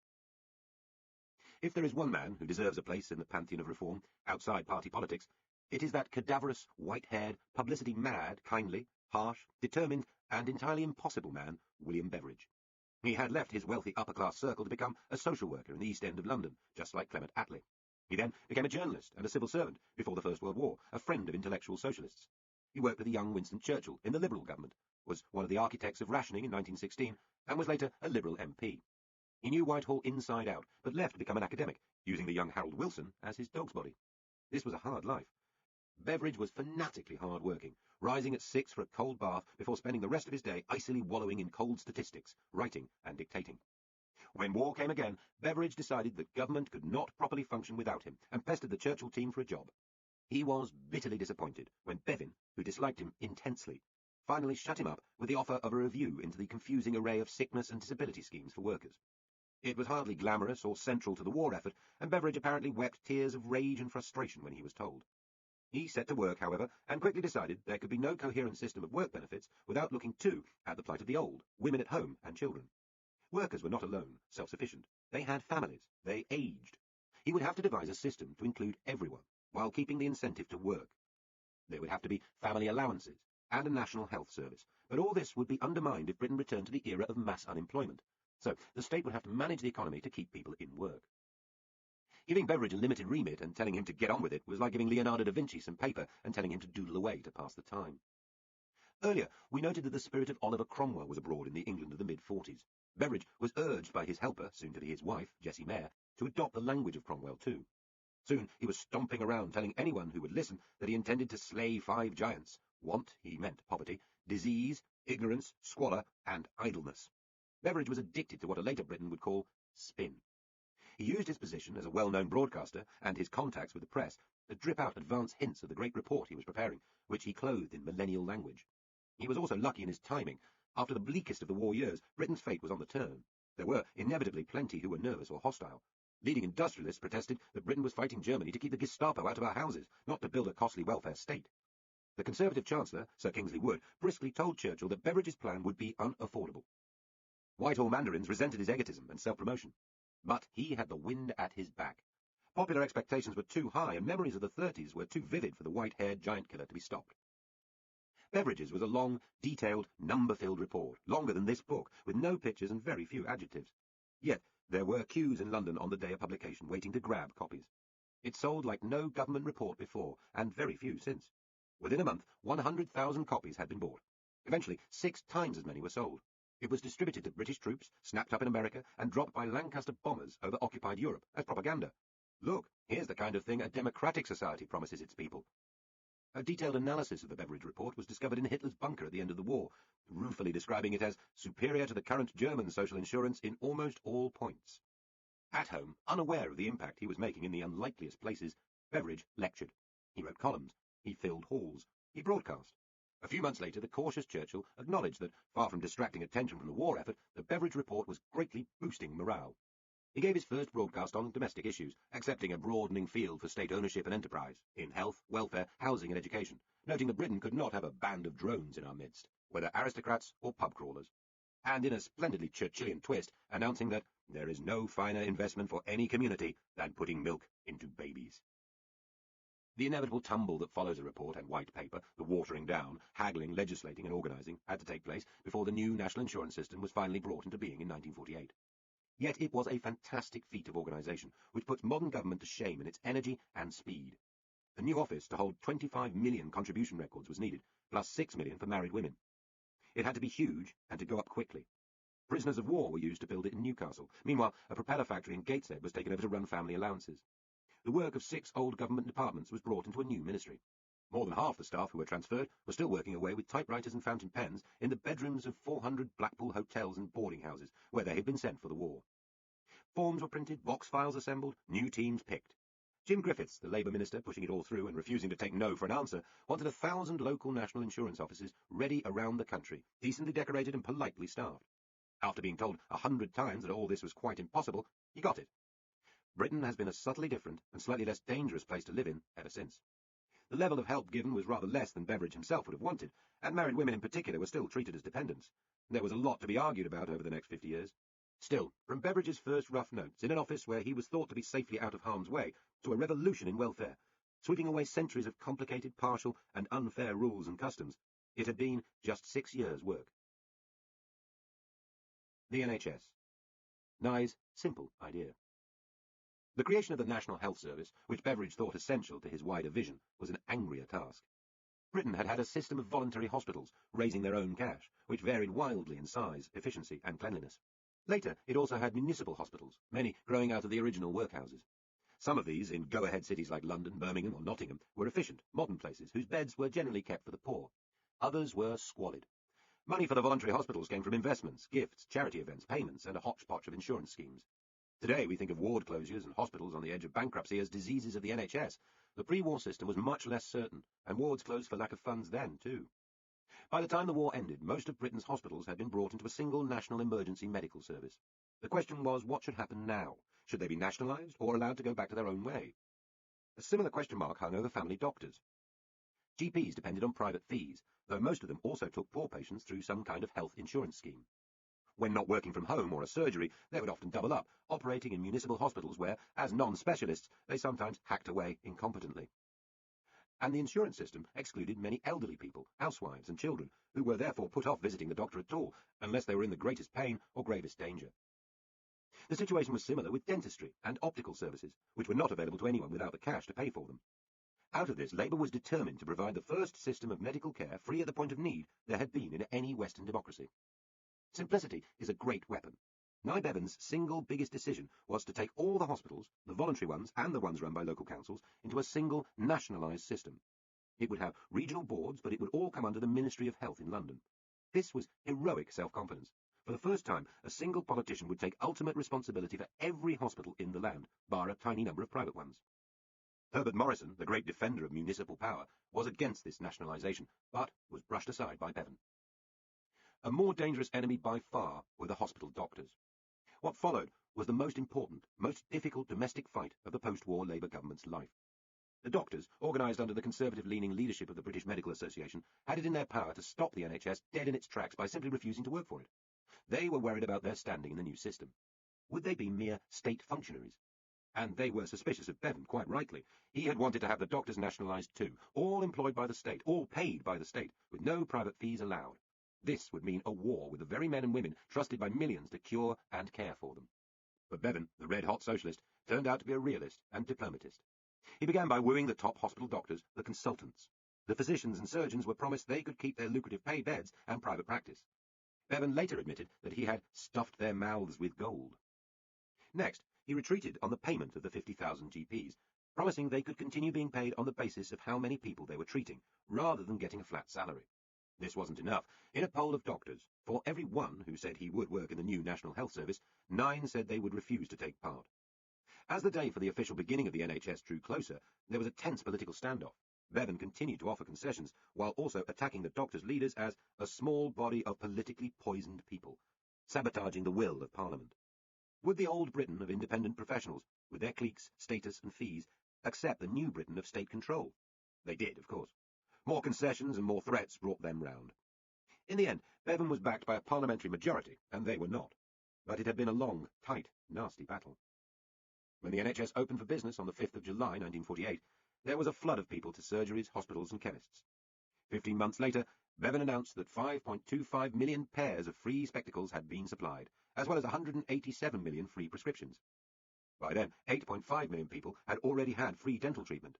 If there is one man who deserves a place in the pantheon of reform, outside party politics, it is that cadaverous, white-haired, publicity-mad, kindly, harsh, determined, and entirely impossible man, William Beveridge. He had left his wealthy upper-class circle to become a social worker in the East End of London, just like Clement Attlee. He then became a journalist and a civil servant before the First World War, a friend of intellectual socialists. He worked with the young Winston Churchill in the Liberal government, was one of the architects of rationing in 1916, and was later a Liberal MP. He knew Whitehall inside out, but left to become an academic, using the young Harold Wilson as his dog's body. This was a hard life. Beveridge was fanatically hard-working, rising at 6 for a cold bath before spending the rest of his day icily wallowing in cold statistics, writing and dictating. When war came again, Beveridge decided that government could not properly function without him, and pestered the Churchill team for a job. He was bitterly disappointed when Bevin, who disliked him intensely, finally shut him up with the offer of a review into the confusing array of sickness and disability schemes for workers. It was hardly glamorous or central to the war effort, and Beveridge apparently wept tears of rage and frustration when he was told. He set to work, however, and quickly decided there could be no coherent system of work benefits without looking too at the plight of the old, women at home and children. Workers were not alone, self-sufficient. They had families. They aged. He would have to devise a system to include everyone, while keeping the incentive to work. There would have to be family allowances and a national health service, but all this would be undermined if Britain returned to the era of mass unemployment. So the state would have to manage the economy to keep people in work. Giving Beveridge a limited remit and telling him to get on with it was like giving Leonardo da Vinci some paper and telling him to doodle away to pass the time. Earlier, we noted that the spirit of Oliver Cromwell was abroad in the England of the mid-40s. Beveridge was urged by his helper, soon to be his wife, Jessie Mayer, to adopt the language of Cromwell too. Soon he was stomping around telling anyone who would listen that he intended to slay 5 giants. Want, he meant poverty, disease, ignorance, squalor, and idleness. Beveridge was addicted to what a later Britain would call spin. He used his position as a well-known broadcaster and his contacts with the press to drip out advance hints of the great report he was preparing, which he clothed in millennial language. He was also lucky in his timing. After the bleakest of the war years, Britain's fate was on the turn. There were inevitably plenty who were nervous or hostile. Leading industrialists protested that Britain was fighting Germany to keep the Gestapo out of our houses, not to build a costly welfare state. The Conservative Chancellor, Sir Kingsley Wood, briskly told Churchill that Beveridge's plan would be unaffordable. Whitehall mandarins resented his egotism and self-promotion. But he had the wind at his back. Popular expectations were too high, and memories of the 30s were too vivid for the white-haired giant killer to be stopped. Beveridge's was a long, detailed, number-filled report, longer than this book, with no pictures and very few adjectives. Yet there were queues in London on the day of publication waiting to grab copies. It sold like no government report before, and very few since. Within a month, 100,000 copies had been bought. Eventually, 6 times as many were sold. It was distributed to British troops, snapped up in America, and dropped by Lancaster bombers over occupied Europe as propaganda. Look, here's the kind of thing a democratic society promises its people. A detailed analysis of the Beveridge report was discovered in Hitler's bunker at the end of the war, ruefully describing it as superior to the current German social insurance in almost all points. At home, unaware of the impact he was making in the unlikeliest places, Beveridge lectured. He wrote columns. He filled halls. He broadcast. A few months later, the cautious Churchill acknowledged that, far from distracting attention from the war effort, the Beveridge report was greatly boosting morale. He gave his first broadcast on domestic issues, accepting a broadening field for state ownership and enterprise, in health, welfare, housing and education, noting that Britain could not have a band of drones in our midst, whether aristocrats or pub crawlers. And in a splendidly Churchillian twist, announcing that there is no finer investment for any community than putting milk into babies. The inevitable tumble that follows a report and white paper, the watering down, haggling, legislating and organising, had to take place before the new national insurance system was finally brought into being in 1948. Yet it was a fantastic feat of organisation, which puts modern government to shame in its energy and speed. The new office to hold 25 million contribution records was needed, plus 6 million for married women. It had to be huge and to go up quickly. Prisoners of war were used to build it in Newcastle. Meanwhile, a propeller factory in Gateshead was taken over to run family allowances. The work of 6 old government departments was brought into a new ministry. More than half the staff who were transferred were still working away with typewriters and fountain pens in the bedrooms of 400 Blackpool hotels and boarding houses, where they had been sent for the war. Forms were printed, box files assembled, new teams picked. Jim Griffiths, the Labour minister, pushing it all through and refusing to take no for an answer, wanted 1,000 local national insurance offices ready around the country, decently decorated and politely staffed. After being told 100 times that all this was quite impossible, he got it. Britain has been a subtly different and slightly less dangerous place to live in ever since. The level of help given was rather less than Beveridge himself would have wanted, and married women in particular were still treated as dependents. There was a lot to be argued about over the next 50 years. Still, from Beveridge's first rough notes, in an office where he was thought to be safely out of harm's way, to a revolution in welfare, sweeping away centuries of complicated, partial, and unfair rules and customs, it had been just 6 years' work. The NHS. Nye's simple idea. The creation of the National Health Service, which Beveridge thought essential to his wider vision, was an angrier task. Britain had had a system of voluntary hospitals, raising their own cash, which varied wildly in size, efficiency, and cleanliness. Later, it also had municipal hospitals, many growing out of the original workhouses. Some of these, in go-ahead cities like London, Birmingham, or Nottingham, were efficient, modern places whose beds were generally kept for the poor. Others were squalid. Money for the voluntary hospitals came from investments, gifts, charity events, payments, and a hodgepodge of insurance schemes. Today we think of ward closures and hospitals on the edge of bankruptcy as diseases of the NHS. The pre-war system was much less certain, and wards closed for lack of funds then, too. By the time the war ended, most of Britain's hospitals had been brought into a single national emergency medical service. The question was, what should happen now? Should they be nationalised, or allowed to go back to their own way? A similar question mark hung over family doctors. GPs depended on private fees, though most of them also took poor patients through some kind of health insurance scheme. When not working from home or a surgery, they would often double up, operating in municipal hospitals where, as non-specialists, they sometimes hacked away incompetently. And the insurance system excluded many elderly people, housewives and children, who were therefore put off visiting the doctor at all, unless they were in the greatest pain or gravest danger. The situation was similar with dentistry and optical services, which were not available to anyone without the cash to pay for them. Out of this, Labour was determined to provide the first system of medical care free at the point of need there had been in any Western democracy. Simplicity is a great weapon. Nye Bevan's single biggest decision was to take all the hospitals, the voluntary ones and the ones run by local councils, into a single nationalised system. It would have regional boards, but it would all come under the Ministry of Health in London. This was heroic self-confidence. For the first time, a single politician would take ultimate responsibility for every hospital in the land, bar a tiny number of private ones. Herbert Morrison, the great defender of municipal power, was against this nationalisation, but was brushed aside by Bevan. A more dangerous enemy by far were the hospital doctors. What followed was the most important, most difficult domestic fight of the post-war Labour government's life. The doctors, organised under the conservative-leaning leadership of the British Medical Association, had it in their power to stop the NHS dead in its tracks by simply refusing to work for it. They were worried about their standing in the new system. Would they be mere state functionaries? And they were suspicious of Bevan, quite rightly. He had wanted to have the doctors nationalised too, all employed by the state, all paid by the state, with no private fees allowed. This would mean a war with the very men and women trusted by millions to cure and care for them. But Bevan, the red-hot socialist, turned out to be a realist and diplomatist. He began by wooing the top hospital doctors, the consultants. The physicians and surgeons were promised they could keep their lucrative pay beds and private practice. Bevan later admitted that he had stuffed their mouths with gold. Next, he retreated on the payment of the 50,000 GPs, promising they could continue being paid on the basis of how many people they were treating, rather than getting a flat salary. This wasn't enough. In a poll of doctors, for every one who said he would work in the new National Health Service, 9 said they would refuse to take part. As the day for the official beginning of the NHS drew closer, there was a tense political standoff. Bevan continued to offer concessions, while also attacking the doctors' leaders as a small body of politically poisoned people, sabotaging the will of Parliament. Would the old Britain of independent professionals, with their cliques, status and fees, accept the new Britain of state control? They did, of course. More concessions and more threats brought them round. In the end, Bevan was backed by a parliamentary majority, and they were not. But it had been a long, tight, nasty battle. When the NHS opened for business on the 5th of July 1948, there was a flood of people to surgeries, hospitals and chemists. 15 months later, Bevan announced that 5.25 million pairs of free spectacles had been supplied, as well as 187 million free prescriptions. By then, 8.5 million people had already had free dental treatment.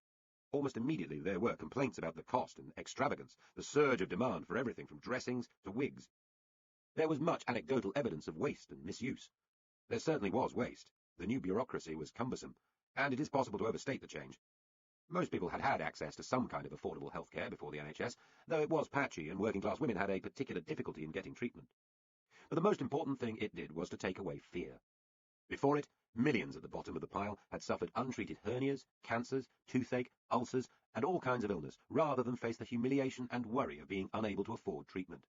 Almost immediately there were complaints about the cost and extravagance, the surge of demand for everything from dressings to wigs. There was much anecdotal evidence of waste and misuse. There certainly was waste. The new bureaucracy was cumbersome, and it is possible to overstate the change. Most people had had access to some kind of affordable health care before the NHS, though it was patchy and working-class women had a particular difficulty in getting treatment. But the most important thing it did was to take away fear. Before it, millions at the bottom of the pile had suffered untreated hernias, cancers, toothache, ulcers, and all kinds of illness, rather than face the humiliation and worry of being unable to afford treatment.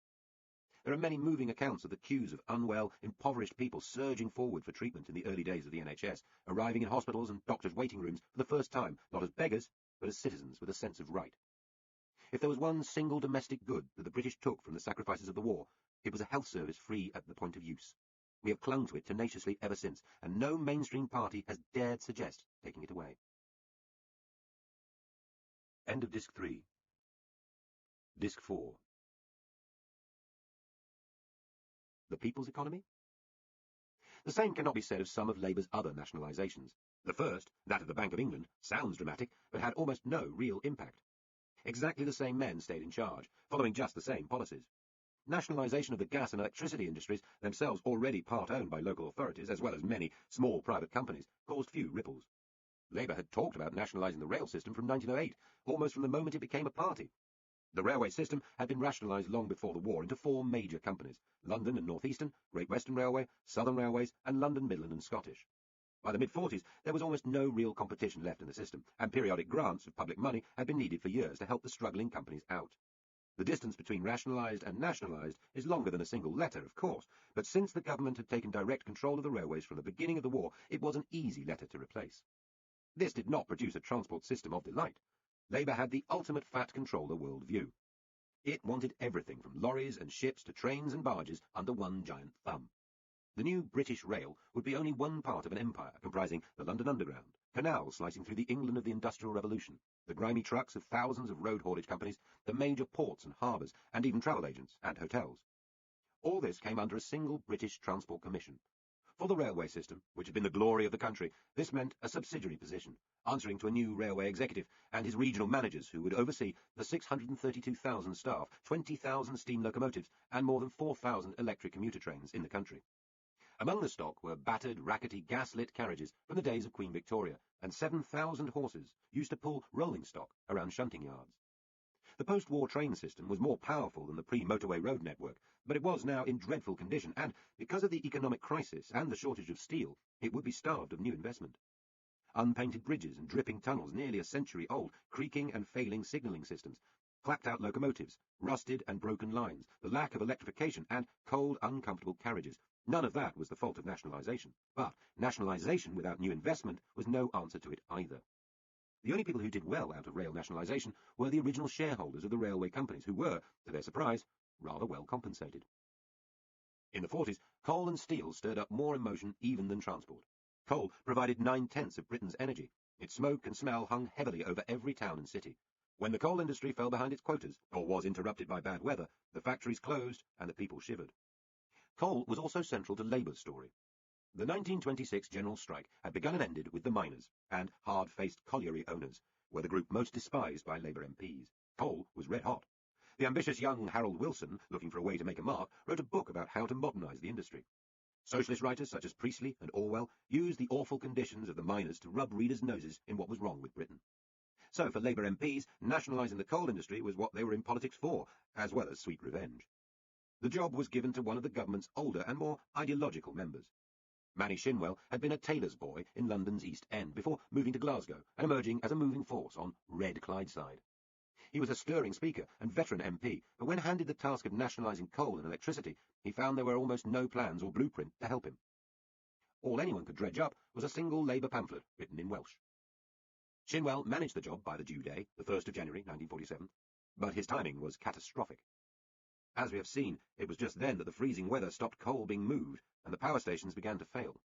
There are many moving accounts of the queues of unwell, impoverished people surging forward for treatment in the early days of the NHS, arriving in hospitals and doctors' waiting rooms for the first time, not as beggars, but as citizens with a sense of right. If there was one single domestic good that the British took from the sacrifices of the war, it was a health service free at the point of use. We have clung to it tenaciously ever since, and no mainstream party has dared suggest taking it away. End of Disc 3. Disc 4. The people's economy? The same cannot be said of some of Labour's other nationalisations. The first, that of the Bank of England, sounds dramatic, but had almost no real impact. Exactly the same men stayed in charge, following just the same policies. Nationalisation of the gas and electricity industries, themselves already part-owned by local authorities, as well as many small private companies, caused few ripples. Labour had talked about nationalising the rail system from 1908, almost from the moment it became a party. The railway system had been rationalised long before the war into 4 major companies: London and North Eastern, Great Western Railway, Southern Railways, and London, Midland and Scottish. By the mid-40s, there was almost no real competition left in the system, and periodic grants of public money had been needed for years to help the struggling companies out. The distance between rationalised and nationalised is longer than a single letter, of course, but since the government had taken direct control of the railways from the beginning of the war, it was an easy letter to replace. This did not produce a transport system of delight. Labour had the ultimate fat controller world view. It wanted everything from lorries and ships to trains and barges under one giant thumb. The new British Rail would be only one part of an empire comprising the London Underground, canals slicing through the England of the Industrial Revolution, the grimy trucks of thousands of road haulage companies, the major ports and harbours, and even travel agents and hotels. All this came under a single British Transport Commission. For the railway system, which had been the glory of the country, this meant a subsidiary position, answering to a new railway executive and his regional managers who would oversee the 632,000 staff, 20,000 steam locomotives, and more than 4,000 electric commuter trains in the country. Among the stock were battered, rackety, gas-lit carriages from the days of Queen Victoria, and 7,000 horses used to pull rolling stock around shunting yards. The post-war train system was more powerful than the pre-motorway road network, but it was now in dreadful condition, and, because of the economic crisis and the shortage of steel, it would be starved of new investment. Unpainted bridges and dripping tunnels nearly a century old, creaking and failing signalling systems, clapped-out locomotives, rusted and broken lines, the lack of electrification, and cold, uncomfortable carriages. None of that was the fault of nationalisation. But nationalisation without new investment was no answer to it either. The only people who did well out of rail nationalisation were the original shareholders of the railway companies, who were, to their surprise, rather well compensated. In the 40s, coal and steel stirred up more emotion even than transport. Coal provided 9/10 of Britain's energy. Its smoke and smell hung heavily over every town and city. When the coal industry fell behind its quotas, or was interrupted by bad weather, the factories closed and the people shivered. Coal was also central to Labour's story. The 1926 general strike had begun and ended with the miners, and hard-faced colliery owners were the group most despised by Labour MPs. Coal was red hot. The ambitious young Harold Wilson, looking for a way to make a mark, wrote a book about how to modernise the industry. Socialist writers such as Priestley and Orwell used the awful conditions of the miners to rub readers' noses in what was wrong with Britain. So for Labour MPs, nationalising the coal industry was what they were in politics for, as well as sweet revenge. The job was given to one of the government's older and more ideological members. Manny Shinwell had been a tailor's boy in London's East End before moving to Glasgow and emerging as a moving force on Red Clydeside. He was a stirring speaker and veteran MP, but when handed the task of nationalising coal and electricity, he found there were almost no plans or blueprint to help him. All anyone could dredge up was a single Labour pamphlet written in Welsh. Shinwell managed the job by the due day, the 1st of January 1947, but his timing was catastrophic. As we have seen, it was just then that the freezing weather stopped coal being moved and the power stations began to fail.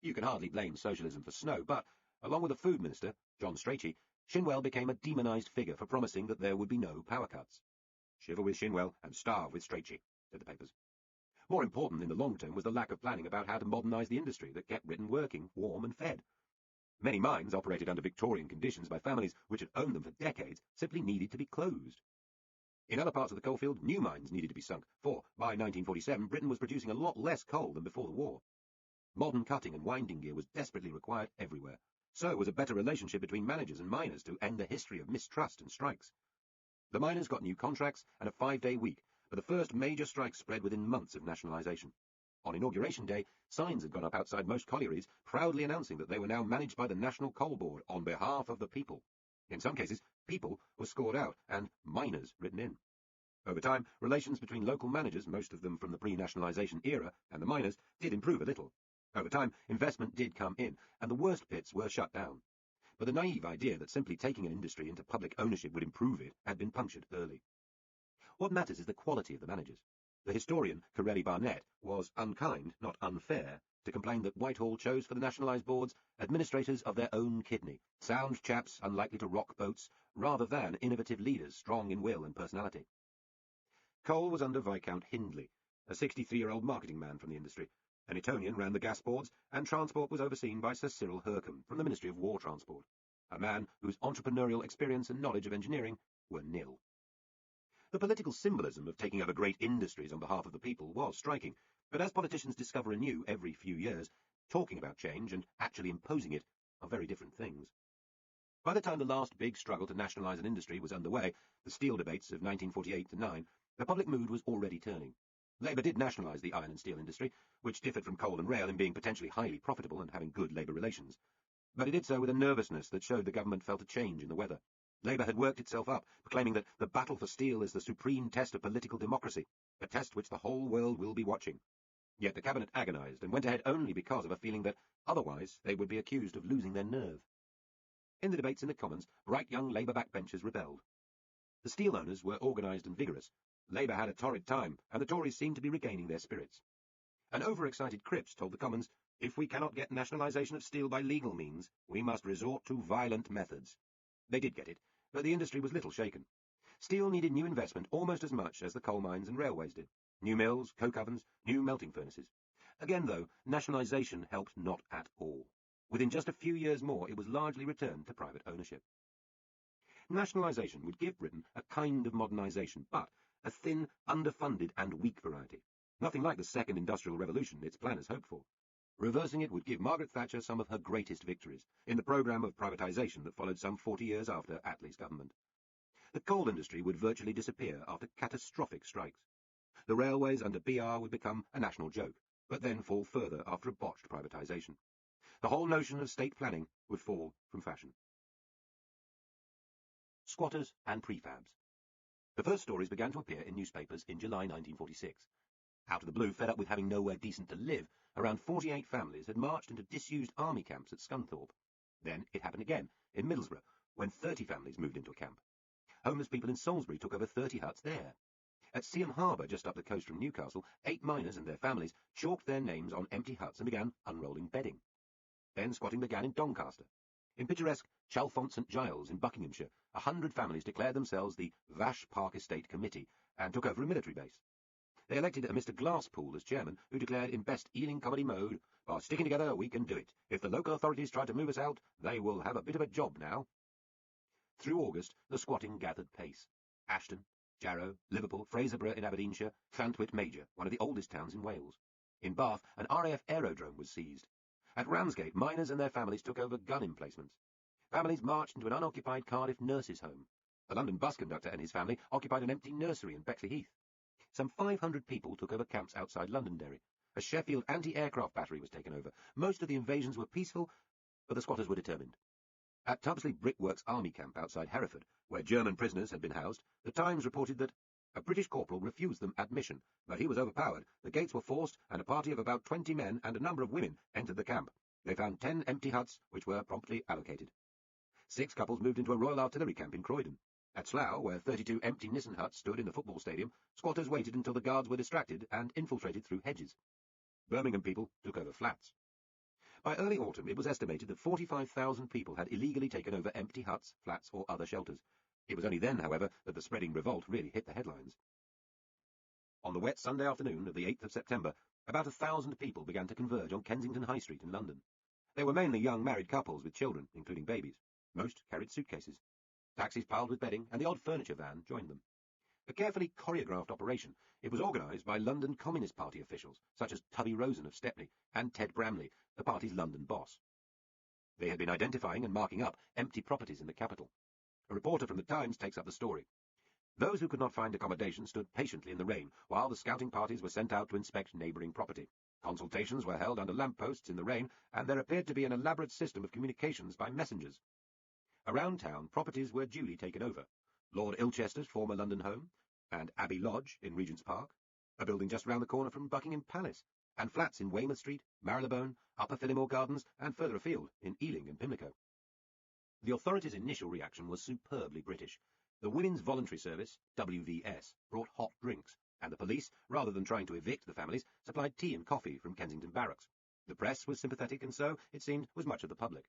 You can hardly blame socialism for snow, but, along with the Food Minister, John Strachey, Shinwell became a demonised figure for promising that there would be no power cuts. Shiver with Shinwell and starve with Strachey, said the papers. More important in the long term was the lack of planning about how to modernise the industry that kept Britain working, warm and fed. Many mines operated under Victorian conditions by families which had owned them for decades simply needed to be closed. In other parts of the coalfield, new mines needed to be sunk, for by 1947 Britain was producing a lot less coal than before the war. Modern cutting and winding gear was desperately required everywhere. So was a better relationship between managers and miners to end the history of mistrust and strikes. The miners got new contracts and a 5-day week, but the first major strike spread within months of nationalisation. On Inauguration Day, signs had gone up outside most collieries, proudly announcing that they were now managed by the National Coal Board on behalf of the people. In some cases, people were scored out and miners written in. Over time, relations between local managers, most of them from the pre-nationalisation era, and the miners did improve a little. Over time, investment did come in, and the worst pits were shut down. But the naive idea that simply taking an industry into public ownership would improve it had been punctured early. What matters is the quality of the managers. The historian, Corelli Barnett, was unkind, not unfair, to complain that Whitehall chose for the nationalised boards administrators of their own kidney, sound chaps unlikely to rock boats, rather than innovative leaders strong in will and personality. Coal was under Viscount Hindley, a 63-year-old marketing man from the industry. An Etonian ran the gas boards, and transport was overseen by Sir Cyril Hercombe from the Ministry of War Transport, a man whose entrepreneurial experience and knowledge of engineering were nil. The political symbolism of taking over great industries on behalf of the people was striking, but as politicians discover anew every few years, talking about change and actually imposing it are very different things. By the time the last big struggle to nationalise an industry was underway, the steel debates of 1948-9, the public mood was already turning. Labour did nationalise the iron and steel industry, which differed from coal and rail in being potentially highly profitable and having good labour relations. But it did so with a nervousness that showed the government felt a change in the weather. Labour had worked itself up, proclaiming that the battle for steel is the supreme test of political democracy, a test which the whole world will be watching. Yet the cabinet agonised and went ahead only because of a feeling that otherwise they would be accused of losing their nerve. In the debates in the Commons, bright young Labour backbenchers rebelled. The steel owners were organised and vigorous. Labour had a torrid time, and the Tories seemed to be regaining their spirits. An overexcited Cripps told the Commons, "If we cannot get nationalisation of steel by legal means, we must resort to violent methods." They did get it, but the industry was little shaken. Steel needed new investment almost as much as the coal mines and railways did. New mills, coke ovens, new melting furnaces. Again, though, nationalisation helped not at all. Within just a few years more, it was largely returned to private ownership. Nationalisation would give Britain a kind of modernisation, but a thin, underfunded and weak variety. Nothing like the second industrial revolution its planners hoped for. Reversing it would give Margaret Thatcher some of her greatest victories in the programme of privatisation that followed some 40 years after Attlee's government. The coal industry would virtually disappear after catastrophic strikes. The railways under BR would become a national joke, but then fall further after a botched privatisation. The whole notion of state planning would fall from fashion. Squatters and prefabs. The first stories began to appear in newspapers in July 1946. Out of the blue, fed up with having nowhere decent to live, around 48 families had marched into disused army camps at Scunthorpe. Then it happened again, in Middlesbrough, when 30 families moved into a camp. Homeless people in Salisbury took over 30 huts there. At Seaham Harbour, just up the coast from Newcastle, 8 miners and their families chalked their names on empty huts and began unrolling bedding. Then squatting began in Doncaster. In picturesque Chalfont St Giles in Buckinghamshire, 100 families declared themselves the Vache Park Estate Committee and took over a military base. They elected a Mr Glasspool as chairman, who declared in best Ealing comedy mode, "By sticking together we can do it. If the local authorities try to move us out, they will have a bit of a job now." Through August, the squatting gathered pace. Ashton, Jarrow, Liverpool, Fraserburgh in Aberdeenshire, Llantwit Major, one of the oldest towns in Wales. In Bath, an RAF aerodrome was seized. At Ramsgate, miners and their families took over gun emplacements. Families marched into an unoccupied Cardiff nurses' home. A London bus conductor and his family occupied an empty nursery in Bexley Heath. Some 500 people took over camps outside Londonderry. A Sheffield anti-aircraft battery was taken over. Most of the invasions were peaceful, but the squatters were determined. At Tubsley Brickworks Army Camp outside Hereford, where German prisoners had been housed, the Times reported that a British corporal refused them admission, but he was overpowered, the gates were forced, and a party of about 20 men and a number of women entered the camp. They found 10 empty huts, which were promptly allocated. 6 couples moved into a Royal Artillery camp in Croydon. At Slough, where 32 empty Nissen huts stood in the football stadium, squatters waited until the guards were distracted and infiltrated through hedges. Birmingham people took over flats. By early autumn, it was estimated that 45,000 people had illegally taken over empty huts, flats, or other shelters. It was only then, however, that the spreading revolt really hit the headlines. On the wet Sunday afternoon of the 8th of September, about 1,000 people began to converge on Kensington High Street in London. They were mainly young married couples with children, including babies. Most carried suitcases. Taxis piled with bedding, and the odd furniture van joined them. A carefully choreographed operation, it was organised by London Communist Party officials, such as Tubby Rosen of Stepney and Ted Bramley, the party's London boss. They had been identifying and marking up empty properties in the capital. A reporter from the Times takes up the story. Those who could not find accommodation stood patiently in the rain, while the scouting parties were sent out to inspect neighbouring property. Consultations were held under lampposts in the rain, and there appeared to be an elaborate system of communications by messengers. Around town, properties were duly taken over. Lord Ilchester's former London home, and Abbey Lodge in Regent's Park, a building just round the corner from Buckingham Palace, and flats in Weymouth Street, Marylebone, Upper Phillimore Gardens, and further afield in Ealing and Pimlico. The authorities' initial reaction was superbly British. The Women's Voluntary Service, WVS, brought hot drinks, and the police, rather than trying to evict the families, supplied tea and coffee from Kensington Barracks. The press was sympathetic, and so, it seemed, was much of the public.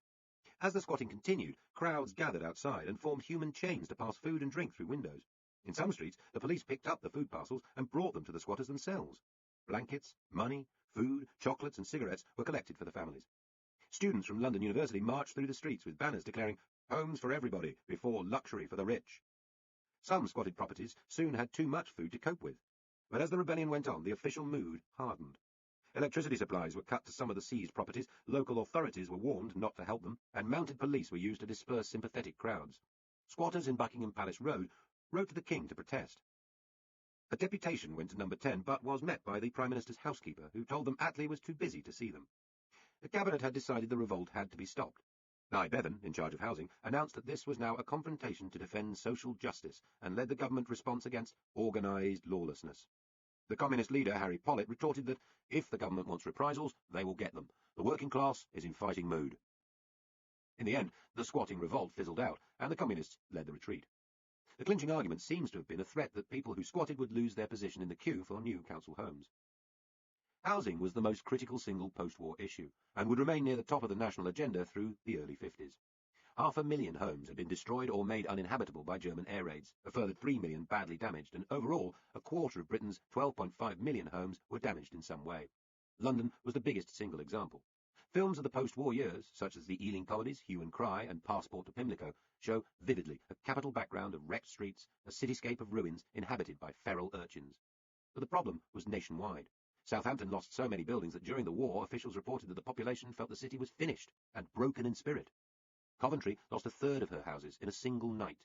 As the squatting continued, crowds gathered outside and formed human chains to pass food and drink through windows. In some streets, the police picked up the food parcels and brought them to the squatters themselves. Blankets, money, food, chocolates and cigarettes were collected for the families. Students from London University marched through the streets with banners declaring, "Homes for everybody, before luxury for the rich." Some squatted properties soon had too much food to cope with. But as the rebellion went on, the official mood hardened. Electricity supplies were cut to some of the seized properties, local authorities were warned not to help them, and mounted police were used to disperse sympathetic crowds. Squatters in Buckingham Palace Road wrote to the King to protest. A deputation went to number 10, but was met by the Prime Minister's housekeeper, who told them Attlee was too busy to see them. The Cabinet had decided the revolt had to be stopped. Nye Bevan, in charge of housing, announced that this was now a confrontation to defend social justice, and led the government response against organised lawlessness. The communist leader, Harry Pollitt, retorted that if the government wants reprisals, they will get them. The working class is in fighting mood. In the end, the squatting revolt fizzled out, and the communists led the retreat. The clinching argument seems to have been a threat that people who squatted would lose their position in the queue for new council homes. Housing was the most critical single post-war issue, and would remain near the top of the national agenda through the early 50s. 500,000 homes had been destroyed or made uninhabitable by German air raids, a further 3 million badly damaged, and overall, a quarter of Britain's 12.5 million homes were damaged in some way. London was the biggest single example. Films of the post-war years, such as the Ealing comedies Hue and Cry and Passport to Pimlico, show vividly a capital background of wrecked streets, a cityscape of ruins inhabited by feral urchins. But the problem was nationwide. Southampton lost so many buildings that during the war officials reported that the population felt the city was finished and broken in spirit. Coventry lost a third of her houses in a single night.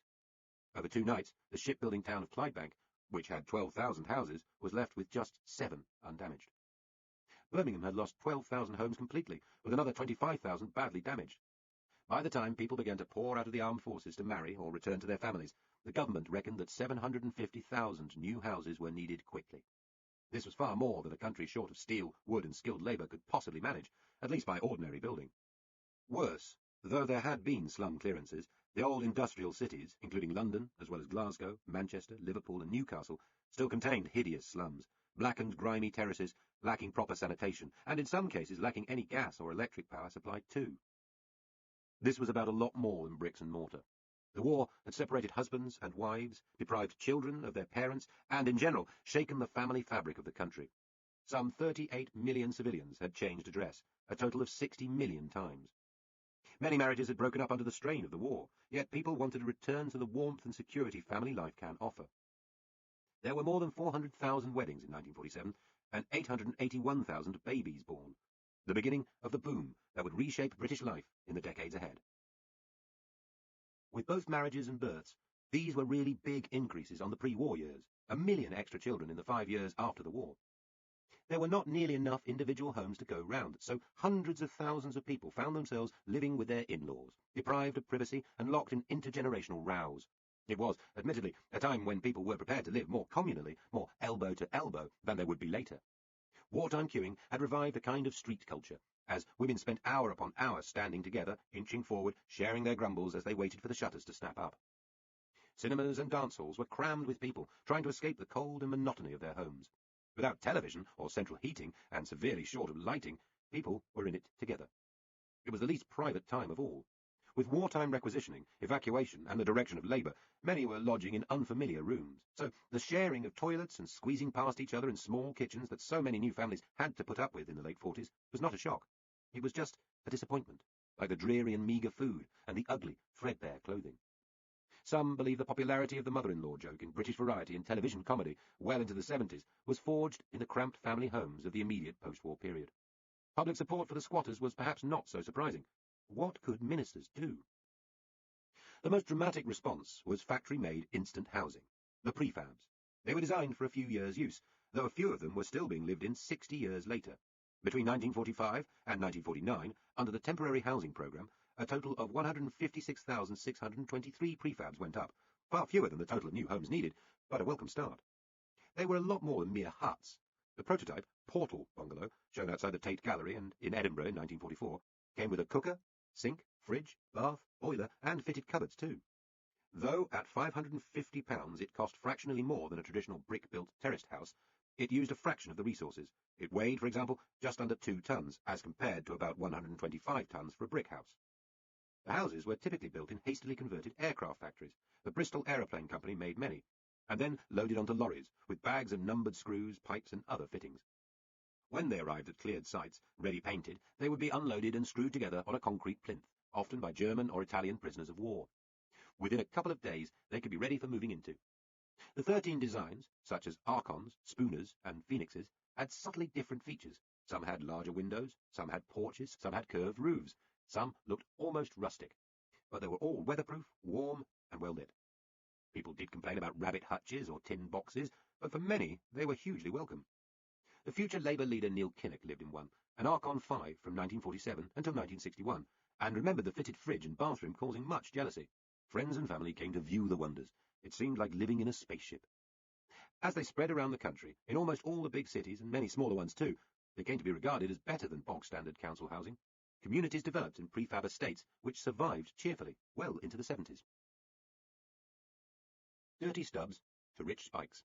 Over 2 nights, the shipbuilding town of Clydebank, which had 12,000 houses, was left with just 7 undamaged. Birmingham had lost 12,000 homes completely, with another 25,000 badly damaged. By the time people began to pour out of the armed forces to marry or return to their families, the government reckoned that 750,000 new houses were needed quickly. This was far more than a country short of steel, wood and skilled labour could possibly manage, at least by ordinary building. Worse, though there had been slum clearances, the old industrial cities, including London, as well as Glasgow, Manchester, Liverpool and Newcastle, still contained hideous slums, blackened, grimy terraces, lacking proper sanitation, and in some cases lacking any gas or electric power supplied too. This was about a lot more than bricks and mortar. The war had separated husbands and wives, deprived children of their parents, and in general shaken the family fabric of the country. Some 38 million civilians had changed address, a total of 60 million times. Many marriages had broken up under the strain of the war, yet people wanted to return to the warmth and security family life can offer. There were more than 400,000 weddings in 1947, and 881,000 babies born, the beginning of the boom that would reshape British life in the decades ahead. With both marriages and births, these were really big increases on the pre-war years, 1 million extra children in the 5 years after the war. There were not nearly enough individual homes to go round, so hundreds of thousands of people found themselves living with their in-laws, deprived of privacy and locked in intergenerational rows. It was, admittedly, a time when people were prepared to live more communally, more elbow to elbow, than there would be later. Wartime queuing had revived a kind of street culture, as women spent hour upon hour standing together, inching forward, sharing their grumbles as they waited for the shutters to snap up. Cinemas and dance halls were crammed with people, trying to escape the cold and monotony of their homes. Without television or central heating, and severely short of lighting, people were in it together. It was the least private time of all. With wartime requisitioning, evacuation, and the direction of labour, many were lodging in unfamiliar rooms, so the sharing of toilets and squeezing past each other in small kitchens that so many new families had to put up with in the late 40s was not a shock. It was just a disappointment, like the dreary and meagre food and the ugly, threadbare clothing. Some believe the popularity of the mother-in-law joke in British variety and television comedy well into the 70s was forged in the cramped family homes of the immediate post-war period. Public support for the squatters was perhaps not so surprising. What could ministers do? The most dramatic response was factory-made instant housing, the prefabs. They were designed for a few years' use, though a few of them were still being lived in 60 years later. Between 1945 and 1949, under the temporary housing programme, a total of 156,623 prefabs went up, far fewer than the total of new homes needed, but a welcome start. They were a lot more than mere huts. The prototype, Portal Bungalow, shown outside the Tate Gallery and in Edinburgh in 1944, came with a cooker, sink, fridge, bath, boiler, and fitted cupboards too. Though at £550 it cost fractionally more than a traditional brick-built terraced house, it used a fraction of the resources. It weighed, for example, just under 2 tons, as compared to about 125 tons for a brick house. The houses were typically built in hastily converted aircraft factories. The Bristol Aeroplane Company made many, and then loaded onto lorries, with bags and numbered screws, pipes, and other fittings. When they arrived at cleared sites, ready painted, they would be unloaded and screwed together on a concrete plinth, often by German or Italian prisoners of war. Within a couple of days, they could be ready for moving into. The 13 designs, such as Archons, Spooners, and Phoenixes, had subtly different features. Some had larger windows, some had porches, some had curved roofs, some looked almost rustic. But they were all weatherproof, warm, and well lit. People did complain about rabbit hutches or tin boxes, but for many they were hugely welcome. The future Labour leader Neil Kinnock lived in one, an Archon 5 from 1947 until 1961, and remembered the fitted fridge and bathroom causing much jealousy. Friends and family came to view the wonders. It seemed like living in a spaceship. As they spread around the country, in almost all the big cities and many smaller ones too, they came to be regarded as better than bog-standard council housing. Communities developed in prefab estates which survived cheerfully well into the 70s. Dirty stubs to rich spikes.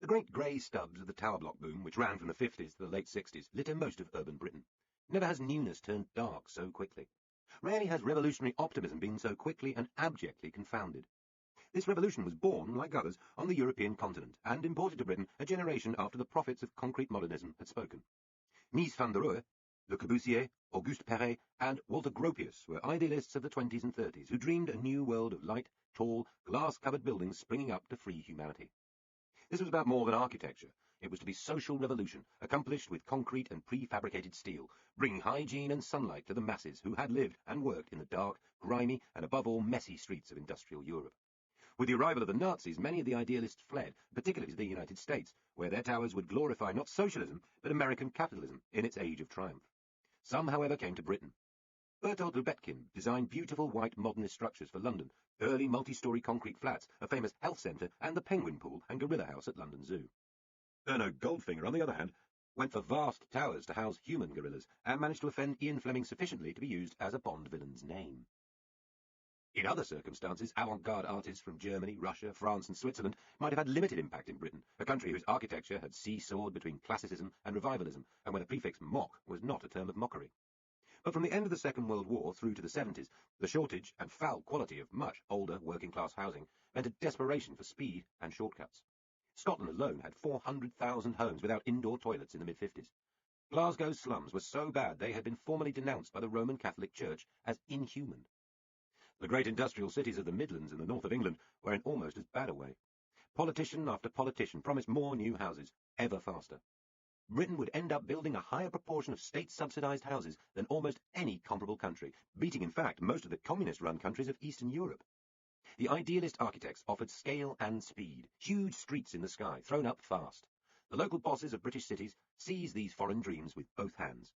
The great grey stubs of the tower block boom, which ran from the 50s to the late 60s, litter most of urban Britain. Never has newness turned dark so quickly. Rarely has revolutionary optimism been so quickly and abjectly confounded. This revolution was born, like others, on the European continent, and imported to Britain a generation after the prophets of concrete modernism had spoken. Mies van der Rohe, Le Corbusier, Auguste Perret, and Walter Gropius were idealists of the 20s and 30s who dreamed a new world of light, tall, glass-covered buildings springing up to free humanity. This was about more than architecture. It was to be social revolution, accomplished with concrete and prefabricated steel, bringing hygiene and sunlight to the masses who had lived and worked in the dark, grimy, and above all messy streets of industrial Europe. With the arrival of the Nazis, many of the idealists fled, particularly to the United States, where their towers would glorify not socialism, but American capitalism in its age of triumph. Some, however, came to Britain. Bertold Lubetkin designed beautiful white modernist structures for London, early multi-storey concrete flats, a famous health centre, and the Penguin Pool and Gorilla House at London Zoo. Erno Goldfinger, on the other hand, went for vast towers to house human gorillas, and managed to offend Ian Fleming sufficiently to be used as a Bond villain's name. In other circumstances, avant-garde artists from Germany, Russia, France and Switzerland might have had limited impact in Britain, a country whose architecture had seesawed between classicism and revivalism, and where the prefix mock was not a term of mockery. But from the end of the Second World War through to the 70s, the shortage and foul quality of much older working-class housing meant a desperation for speed and shortcuts. Scotland alone had 400,000 homes without indoor toilets in the mid-50s. Glasgow's slums were so bad they had been formally denounced by the Roman Catholic Church as inhuman. The great industrial cities of the Midlands and the north of England were in almost as bad a way. Politician after politician promised more new houses, ever faster. Britain would end up building a higher proportion of state-subsidised houses than almost any comparable country, beating in fact most of the communist-run countries of Eastern Europe. The idealist architects offered scale and speed, huge streets in the sky, thrown up fast. The local bosses of British cities seized these foreign dreams with both hands.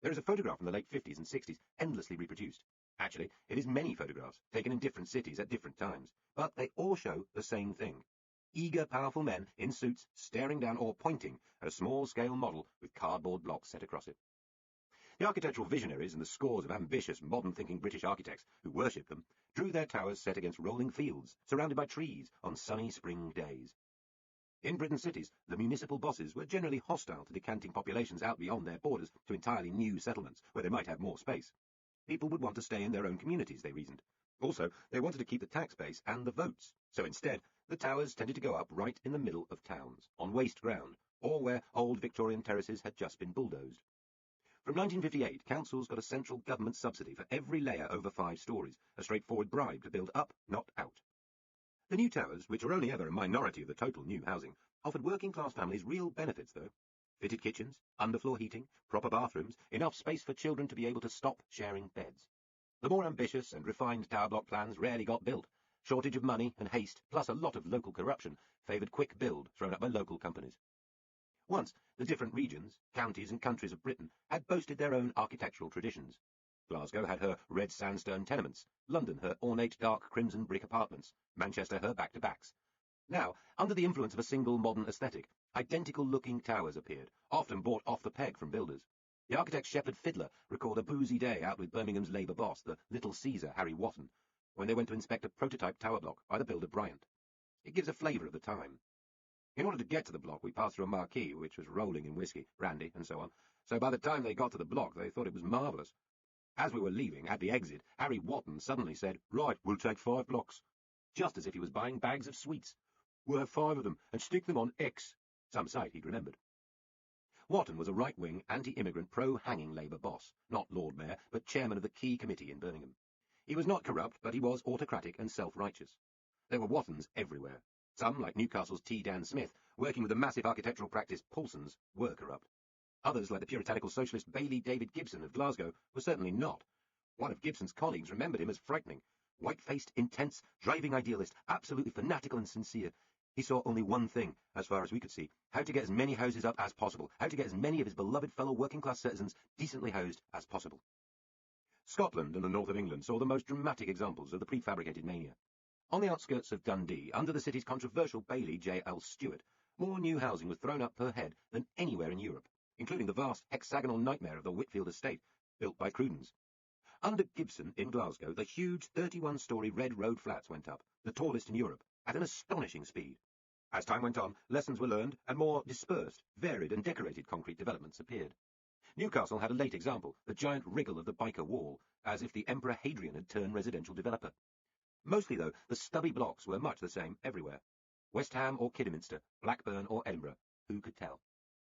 There is a photograph from the late 50s and 60s, endlessly reproduced. Actually, it is many photographs, taken in different cities at different times, but they all show the same thing. Eager, powerful men in suits staring down or pointing at a small-scale model with cardboard blocks set across it. The architectural visionaries and the scores of ambitious, modern-thinking British architects who worshipped them drew their towers set against rolling fields, surrounded by trees, on sunny spring days. In Britain's cities, the municipal bosses were generally hostile to decanting populations out beyond their borders to entirely new settlements, where they might have more space. People would want to stay in their own communities, they reasoned. Also, they wanted to keep the tax base and the votes, so instead, the towers tended to go up right in the middle of towns, on waste ground, or where old Victorian terraces had just been bulldozed. From 1958, councils got a central government subsidy for every layer over 5 stories, a straightforward bribe to build up, not out. The new towers, which were only ever a minority of the total new housing, offered working-class families real benefits, though. Fitted kitchens, underfloor heating, proper bathrooms, enough space for children to be able to stop sharing beds. The more ambitious and refined tower block plans rarely got built. Shortage of money and haste, plus a lot of local corruption, favoured quick build thrown up by local companies. Once, the different regions, counties and countries of Britain had boasted their own architectural traditions. Glasgow had her red sandstone tenements, London her ornate dark crimson brick apartments, Manchester her back-to-backs. Now, under the influence of a single modern aesthetic, identical-looking towers appeared, often bought off the peg from builders. The architect Shepherd Fiddler recalled a boozy day out with Birmingham's Labour boss, the Little Caesar Harry Wotton, when they went to inspect a prototype tower block by the builder Bryant. It gives a flavour of the time. In order to get to the block, we passed through a marquee, which was rolling in whiskey, brandy, and so on, so by the time they got to the block, they thought it was marvellous. As we were leaving, at the exit, Harry Wotton suddenly said, "Right, we'll take 5 blocks," just as if he was buying bags of sweets. "We'll have 5 of them, and stick them on X," some site he'd remembered. Wotton was a right-wing, anti-immigrant, pro-hanging Labour boss, not Lord Mayor, but chairman of the key committee in Birmingham. He was not corrupt, but he was autocratic and self-righteous. There were Wottons everywhere. Some, like Newcastle's T. Dan Smith, working with the massive architectural practice Paulson's, were corrupt. Others, like the puritanical socialist Bailey David Gibson of Glasgow, were certainly not. One of Gibson's colleagues remembered him as frightening. White-faced, intense, driving idealist, absolutely fanatical and sincere. He saw only one thing, as far as we could see, how to get as many houses up as possible, how to get as many of his beloved fellow working-class citizens decently housed as possible. Scotland and the north of England saw the most dramatic examples of the prefabricated mania. On the outskirts of Dundee, under the city's controversial Bailey J.L. Stewart, more new housing was thrown up per head than anywhere in Europe, including the vast hexagonal nightmare of the Whitfield estate, built by Crudens. Under Gibson in Glasgow, the huge 31-storey Red Road flats went up, the tallest in Europe, at an astonishing speed. As time went on, lessons were learned, and more dispersed, varied and decorated concrete developments appeared. Newcastle had a late example, the giant wriggle of the Byker Wall, as if the Emperor Hadrian had turned residential developer. Mostly, though, the stubby blocks were much the same everywhere. West Ham or Kidderminster, Blackburn or Edinburgh, who could tell?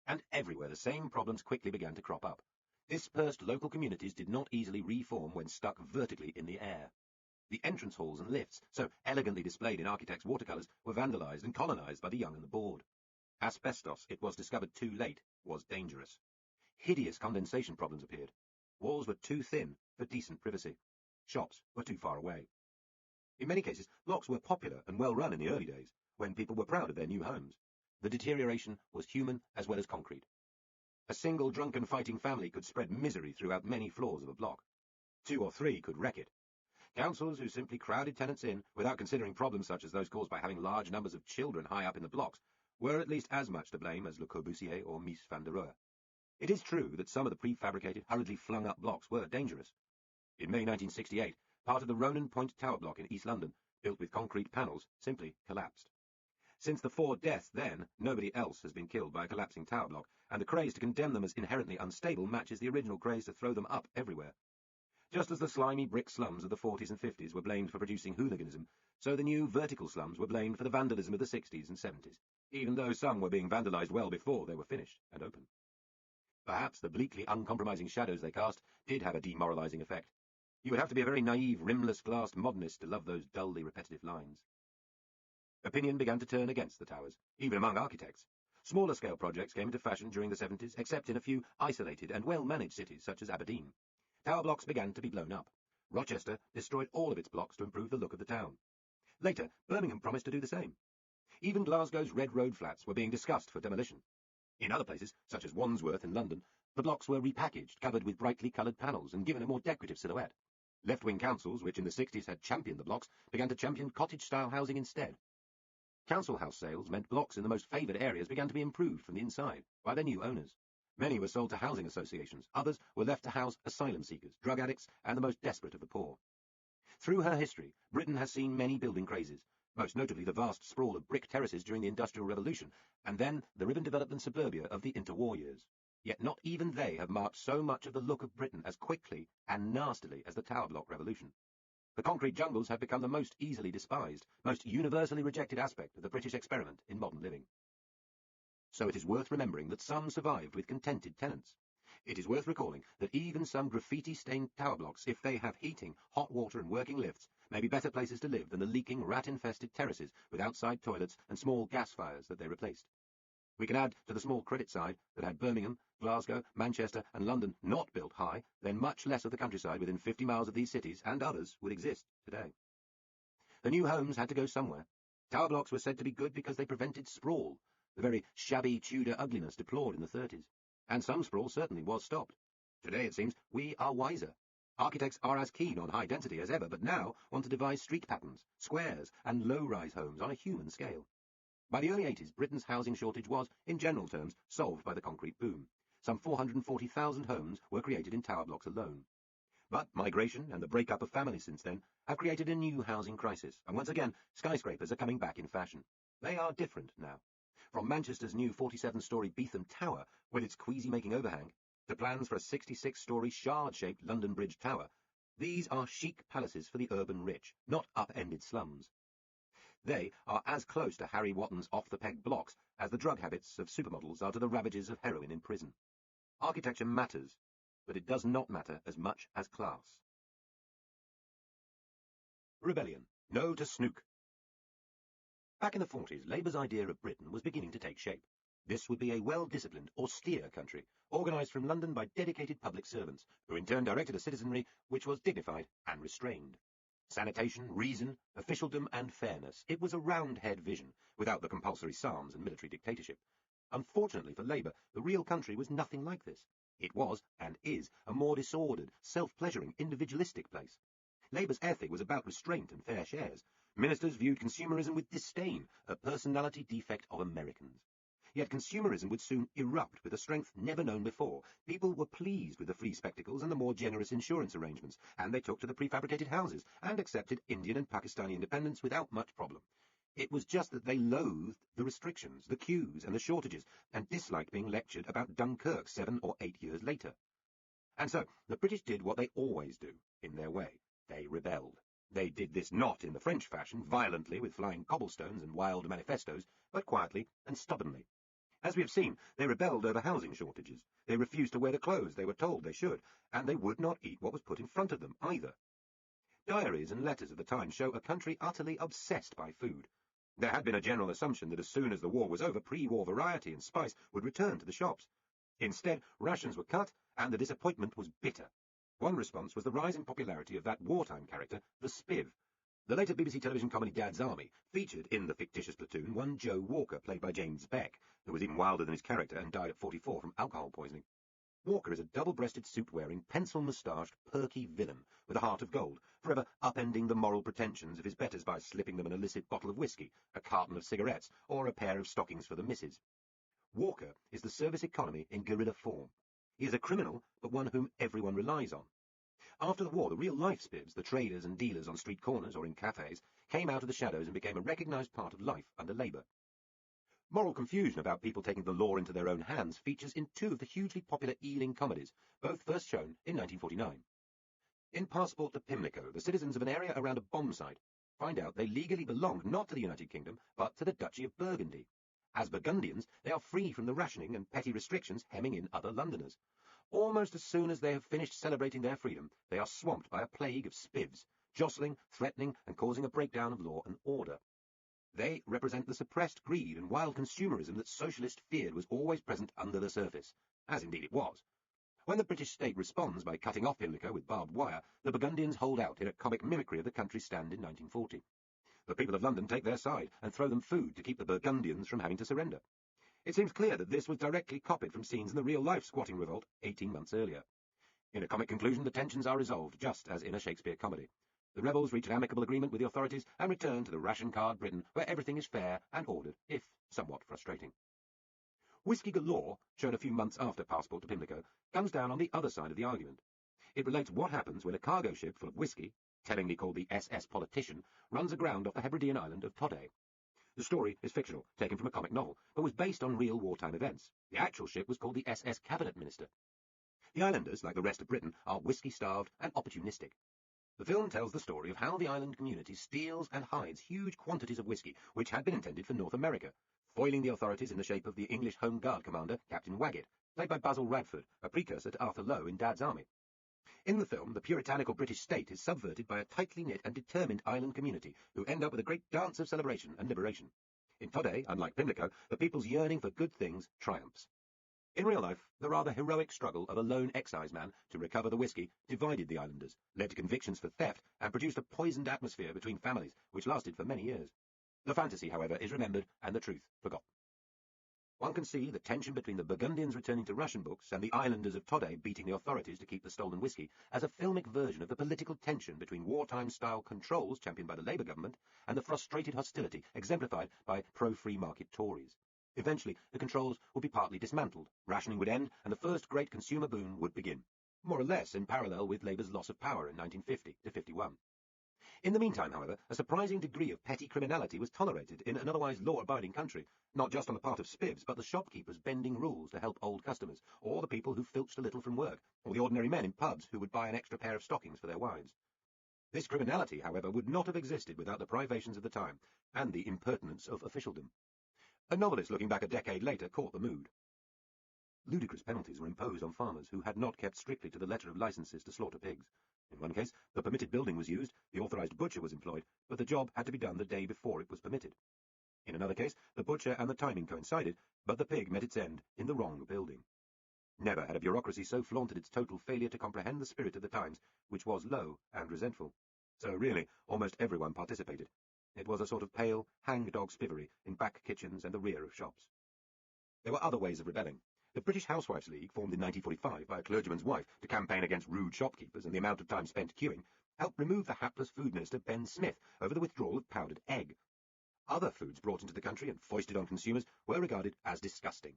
And everywhere the same problems quickly began to crop up. Dispersed local communities did not easily reform when stuck vertically in the air. The entrance halls and lifts, so elegantly displayed in architects' watercolours, were vandalised and colonised by the young and the bored. Asbestos, it was discovered too late, was dangerous. Hideous condensation problems appeared. Walls were too thin for decent privacy. Shops were too far away. In many cases, blocks were popular and well run in the early days, when people were proud of their new homes. The deterioration was human as well as concrete. A single drunken fighting family could spread misery throughout many floors of a block. 2 or 3 could wreck it. Councils who simply crowded tenants in, without considering problems such as those caused by having large numbers of children high up in the blocks, were at least as much to blame as Le Corbusier or Mies van der Rohe. It is true that some of the prefabricated, hurriedly flung-up blocks were dangerous. In May 1968, part of the Ronan Point Tower block in East London, built with concrete panels, simply collapsed. Since the 4 deaths then, nobody else has been killed by a collapsing tower block, and the craze to condemn them as inherently unstable matches the original craze to throw them up everywhere. Just as the slimy brick slums of the 40s and 50s were blamed for producing hooliganism, so the new vertical slums were blamed for the vandalism of the 60s and 70s, even though some were being vandalised well before they were finished and open. Perhaps the bleakly uncompromising shadows they cast did have a demoralizing effect. You would have to be a very naive, rimless-glassed modernist to love those dully repetitive lines. Opinion began to turn against the towers, even among architects. Smaller-scale projects came into fashion during the 70s, except in a few isolated and well-managed cities such as Aberdeen. Tower blocks began to be blown up. Rochester destroyed all of its blocks to improve the look of the town. Later, Birmingham promised to do the same. Even Glasgow's Red Road flats were being discussed for demolition. In other places, such as Wandsworth in London, the blocks were repackaged, covered with brightly coloured panels, and given a more decorative silhouette. Left-wing councils, which in the 60s had championed the blocks, began to champion cottage-style housing instead. Council house sales meant blocks in the most favoured areas began to be improved from the inside by their new owners. Many were sold to housing associations, others were left to house asylum seekers, drug addicts, and the most desperate of the poor. Through her history, Britain has seen many building crazes, most notably the vast sprawl of brick terraces during the Industrial Revolution, and then the ribbon-developed suburbia of the interwar years. Yet not even they have marked so much of the look of Britain as quickly and nastily as the tower block revolution. The concrete jungles have become the most easily despised, most universally rejected aspect of the British experiment in modern living. So it is worth remembering that some survived with contented tenants. It is worth recalling that even some graffiti-stained tower blocks, if they have heating, hot water and working lifts, may be better places to live than the leaking, rat-infested terraces with outside toilets and small gas fires that they replaced. We can add to the small credit side that had Birmingham, Glasgow, Manchester and London not built high, then much less of the countryside within 50 miles of these cities and others would exist today. The new homes had to go somewhere. Tower blocks were said to be good because they prevented sprawl, the very shabby Tudor ugliness deplored in the 30s. And some sprawl certainly was stopped. Today, it seems, we are wiser. Architects are as keen on high density as ever, but now want to devise street patterns, squares and low-rise homes on a human scale. By the early 80s, Britain's housing shortage was, in general terms, solved by the concrete boom. Some 440,000 homes were created in tower blocks alone. But migration and the breakup of families since then have created a new housing crisis, and once again, skyscrapers are coming back in fashion. They are different now. From Manchester's new 47-storey Beetham Tower, with its queasy-making overhang, to plans for a 66-storey shard-shaped London Bridge Tower, these are chic palaces for the urban rich, not up-ended slums. They are as close to Harry Wotton's off-the-peg blocks as the drug habits of supermodels are to the ravages of heroin in prison. Architecture matters, but it does not matter as much as class. Rebellion. No to snook. Back in the 40s, Labour's idea of Britain was beginning to take shape. This would be a well-disciplined, austere country, organised from London by dedicated public servants, who in turn directed a citizenry which was dignified and restrained. Sanitation, reason, officialdom and fairness. It was a roundhead vision, without the compulsory psalms and military dictatorship. Unfortunately for Labour, the real country was nothing like this. It was, and is, a more disordered, self-pleasuring, individualistic place. Labour's ethic was about restraint and fair shares. Ministers viewed consumerism with disdain, a personality defect of Americans. Yet consumerism would soon erupt with a strength never known before. People were pleased with the free spectacles and the more generous insurance arrangements, and they took to the prefabricated houses and accepted Indian and Pakistani independence without much problem. It was just that they loathed the restrictions, the queues and the shortages, and disliked being lectured about Dunkirk 7 or 8 years later. And so the British did what they always do, in their way. They rebelled. They did this not in the French fashion, violently with flying cobblestones and wild manifestos, but quietly and stubbornly. As we have seen, they rebelled over housing shortages. They refused to wear the clothes they were told they should, and they would not eat what was put in front of them either. Diaries and letters of the time show a country utterly obsessed by food. There had been a general assumption that as soon as the war was over, pre-war variety and spice would return to the shops. Instead, rations were cut, and the disappointment was bitter. One response was the rise in popularity of that wartime character, the Spiv. The later BBC television comedy Dad's Army featured in the fictitious platoon one Joe Walker, played by James Beck, who was even wilder than his character and died at 44 from alcohol poisoning. Walker is a double-breasted suit-wearing, pencil-moustached, perky villain with a heart of gold, forever upending the moral pretensions of his betters by slipping them an illicit bottle of whiskey, a carton of cigarettes, or a pair of stockings for the missus. Walker is the service economy in guerrilla form. He is a criminal, but one whom everyone relies on. After the war, the real-life spivs, the traders and dealers on street corners or in cafes, came out of the shadows and became a recognised part of life under Labour. Moral confusion about people taking the law into their own hands features in two of the hugely popular Ealing comedies, both first shown in 1949. In Passport to Pimlico, the citizens of an area around a bomb site find out they legally belong not to the United Kingdom, but to the Duchy of Burgundy. As Burgundians, they are free from the rationing and petty restrictions hemming in other Londoners. Almost as soon as they have finished celebrating their freedom, they are swamped by a plague of spivs, jostling, threatening, and causing a breakdown of law and order. They represent the suppressed greed and wild consumerism that socialists feared was always present under the surface, as indeed it was. When the British state responds by cutting off Pimlico with barbed wire, the Burgundians hold out in a comic mimicry of the country's stand in 1940. The people of London take their side and throw them food to keep the Burgundians from having to surrender. It seems clear that this was directly copied from scenes in the real-life squatting revolt 18 months earlier. In a comic conclusion, the tensions are resolved, just as in a Shakespeare comedy. The rebels reach an amicable agreement with the authorities and return to the ration-card Britain, where everything is fair and ordered, if somewhat frustrating. Whiskey Galore, shown a few months after Passport to Pimlico, comes down on the other side of the argument. It relates what happens when a cargo ship full of whiskey, tellingly called the SS Politician, runs aground off the Hebridean island of Today. The story is fictional, taken from a comic novel, but was based on real wartime events. The actual ship was called the SS Cabinet Minister. The islanders, like the rest of Britain, are whiskey-starved and opportunistic. The film tells the story of how the island community steals and hides huge quantities of whiskey, which had been intended for North America, foiling the authorities in the shape of the English Home Guard commander, Captain Waggett, played by Basil Radford, a precursor to Arthur Lowe in Dad's Army. In the film, the puritanical British state is subverted by a tightly knit and determined island community who end up with a great dance of celebration and liberation. In Today, unlike Pimlico, the people's yearning for good things triumphs. In real life, the rather heroic struggle of a lone exciseman to recover the whiskey divided the islanders, led to convictions for theft, and produced a poisoned atmosphere between families, which lasted for many years. The fantasy, however, is remembered and the truth forgotten. One can see the tension between the Burgundians returning to ration books and the islanders of Today beating the authorities to keep the stolen whiskey as a filmic version of the political tension between wartime-style controls championed by the Labour government and the frustrated hostility exemplified by pro-free market Tories. Eventually, the controls would be partly dismantled, rationing would end, and the first great consumer boom would begin, more or less in parallel with Labour's loss of power in 1950 to 51. In the meantime, however, a surprising degree of petty criminality was tolerated in an otherwise law-abiding country, not just on the part of spivs, but the shopkeepers bending rules to help old customers, or the people who filched a little from work, or the ordinary men in pubs who would buy an extra pair of stockings for their wives. This criminality, however, would not have existed without the privations of the time, and the impertinence of officialdom. A novelist looking back a decade later caught the mood. Ludicrous penalties were imposed on farmers who had not kept strictly to the letter of licenses to slaughter pigs. In one case, the permitted building was used, the authorised butcher was employed, but the job had to be done the day before it was permitted. In another case, the butcher and the timing coincided, but the pig met its end in the wrong building. Never had a bureaucracy so flaunted its total failure to comprehend the spirit of the times, which was low and resentful. So really, almost everyone participated. It was a sort of pale, hang-dog spivery in back kitchens and the rear of shops. There were other ways of rebelling. The British Housewives' League, formed in 1945 by a clergyman's wife to campaign against rude shopkeepers and the amount of time spent queuing, helped remove the hapless food minister Ben Smith over the withdrawal of powdered egg. Other foods brought into the country and foisted on consumers were regarded as disgusting.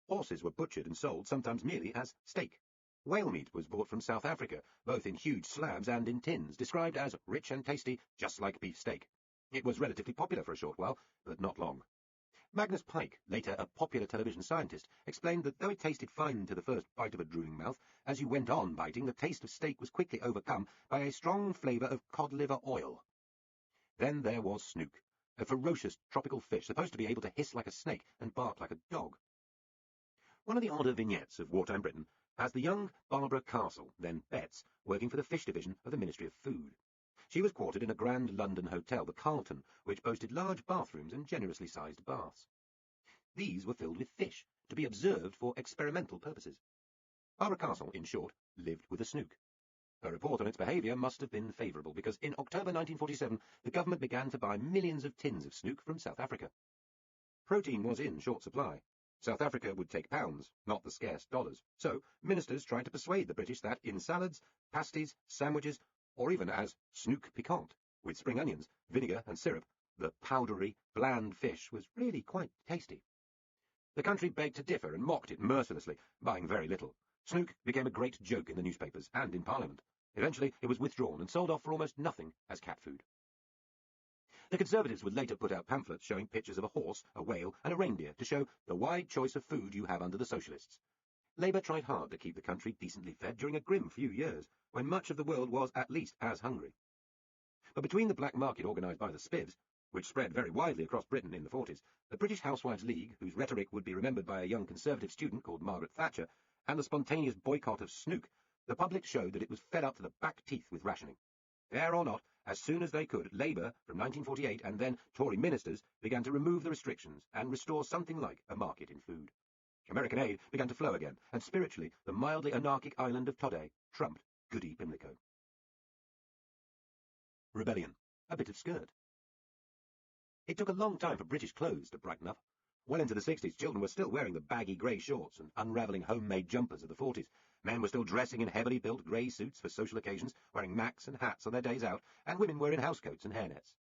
Horses were butchered and sold, sometimes merely as steak. Whale meat was bought from South Africa, both in huge slabs and in tins, described as rich and tasty, just like beef steak. It was relatively popular for a short while, but not long. Magnus Pyke, later a popular television scientist, explained that though it tasted fine to the first bite of a drooling mouth, as you went on biting, the taste of steak was quickly overcome by a strong flavour of cod liver oil. Then there was snook, a ferocious tropical fish supposed to be able to hiss like a snake and bark like a dog. One of the odder vignettes of wartime Britain has the young Barbara Castle, then Betts, working for the fish division of the Ministry of Food. She was quartered in a grand London hotel, the Carlton, which boasted large bathrooms and generously sized baths. These were filled with fish, to be observed for experimental purposes. Barbara Castle, in short, lived with a snook. Her report on its behaviour must have been favourable, because in October 1947 the government began to buy millions of tins of snook from South Africa. Protein was in short supply. South Africa would take pounds, not the scarce dollars. So ministers tried to persuade the British that in salads, pasties, sandwiches, or even as snoek piquant, with spring onions, vinegar and syrup, the powdery, bland fish was really quite tasty. The country begged to differ and mocked it mercilessly, buying very little. Snoek became a great joke in the newspapers and in Parliament. Eventually it was withdrawn and sold off for almost nothing as cat food. The Conservatives would later put out pamphlets showing pictures of a horse, a whale and a reindeer to show the wide choice of food you have under the Socialists. Labour tried hard to keep the country decently fed during a grim few years, when much of the world was at least as hungry. But between the black market organised by the Spivs, which spread very widely across Britain in the 40s, the British Housewives' League, whose rhetoric would be remembered by a young Conservative student called Margaret Thatcher, and the spontaneous boycott of snoek, the public showed that it was fed up to the back teeth with rationing. Fair or not, as soon as they could, Labour, from 1948, and then Tory ministers, began to remove the restrictions and restore something like a market in food. American aid began to flow again, and spiritually, the mildly anarchic island of Todde trumped Goody Pimlico. Rebellion. A bit of skirt. It took a long time for British clothes to brighten up. Well into the 60s, children were still wearing the baggy grey shorts and unravelling homemade jumpers of the 40s. Men were still dressing in heavily built grey suits for social occasions, wearing macks and hats on their days out, and women were in housecoats and hairnets.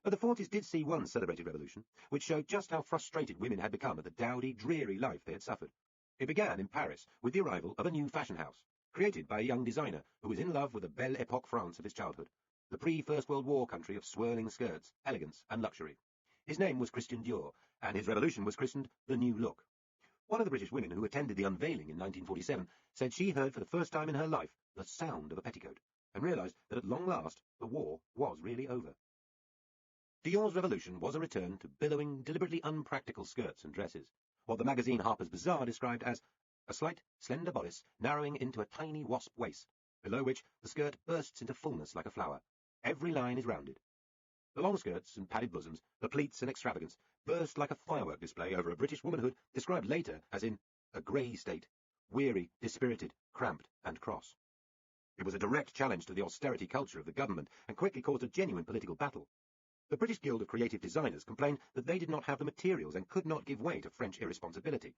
But the 40s did see one celebrated revolution, which showed just how frustrated women had become at the dowdy, dreary life they had suffered. It began in Paris with the arrival of a new fashion house, created by a young designer who was in love with the Belle Epoque France of his childhood, the pre-First World War country of swirling skirts, elegance and luxury. His name was Christian Dior, and his revolution was christened the New Look. One of the British women who attended the unveiling in 1947 said she heard for the first time in her life the sound of a petticoat, and realised that at long last the war was really over. Dior's revolution was a return to billowing, deliberately unpractical skirts and dresses, what the magazine Harper's Bazaar described as a slight, slender bodice narrowing into a tiny wasp waist, below which the skirt bursts into fullness like a flower. Every line is rounded. The long skirts and padded bosoms, the pleats and extravagance, burst like a firework display over a British womanhood described later as in a grey state, weary, dispirited, cramped and cross. It was a direct challenge to the austerity culture of the government and quickly caused a genuine political battle. The British Guild of Creative Designers complained that they did not have the materials and could not give way to French irresponsibility.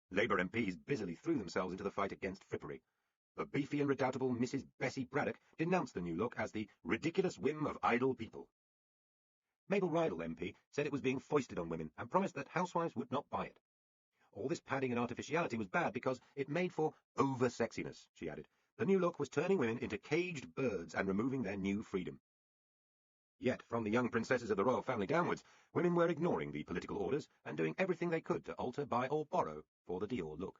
Labour MPs busily threw themselves into the fight against frippery. The beefy and redoubtable Mrs. Bessie Braddock denounced the new look as the ridiculous whim of idle people. Mabel Rydell MP said it was being foisted on women and promised that housewives would not buy it. All this padding and artificiality was bad because it made for over-sexiness, she added. The new look was turning women into caged birds and removing their new freedom. Yet, from the young princesses of the royal family downwards, women were ignoring the political orders and doing everything they could to alter, buy or borrow for the Dior look.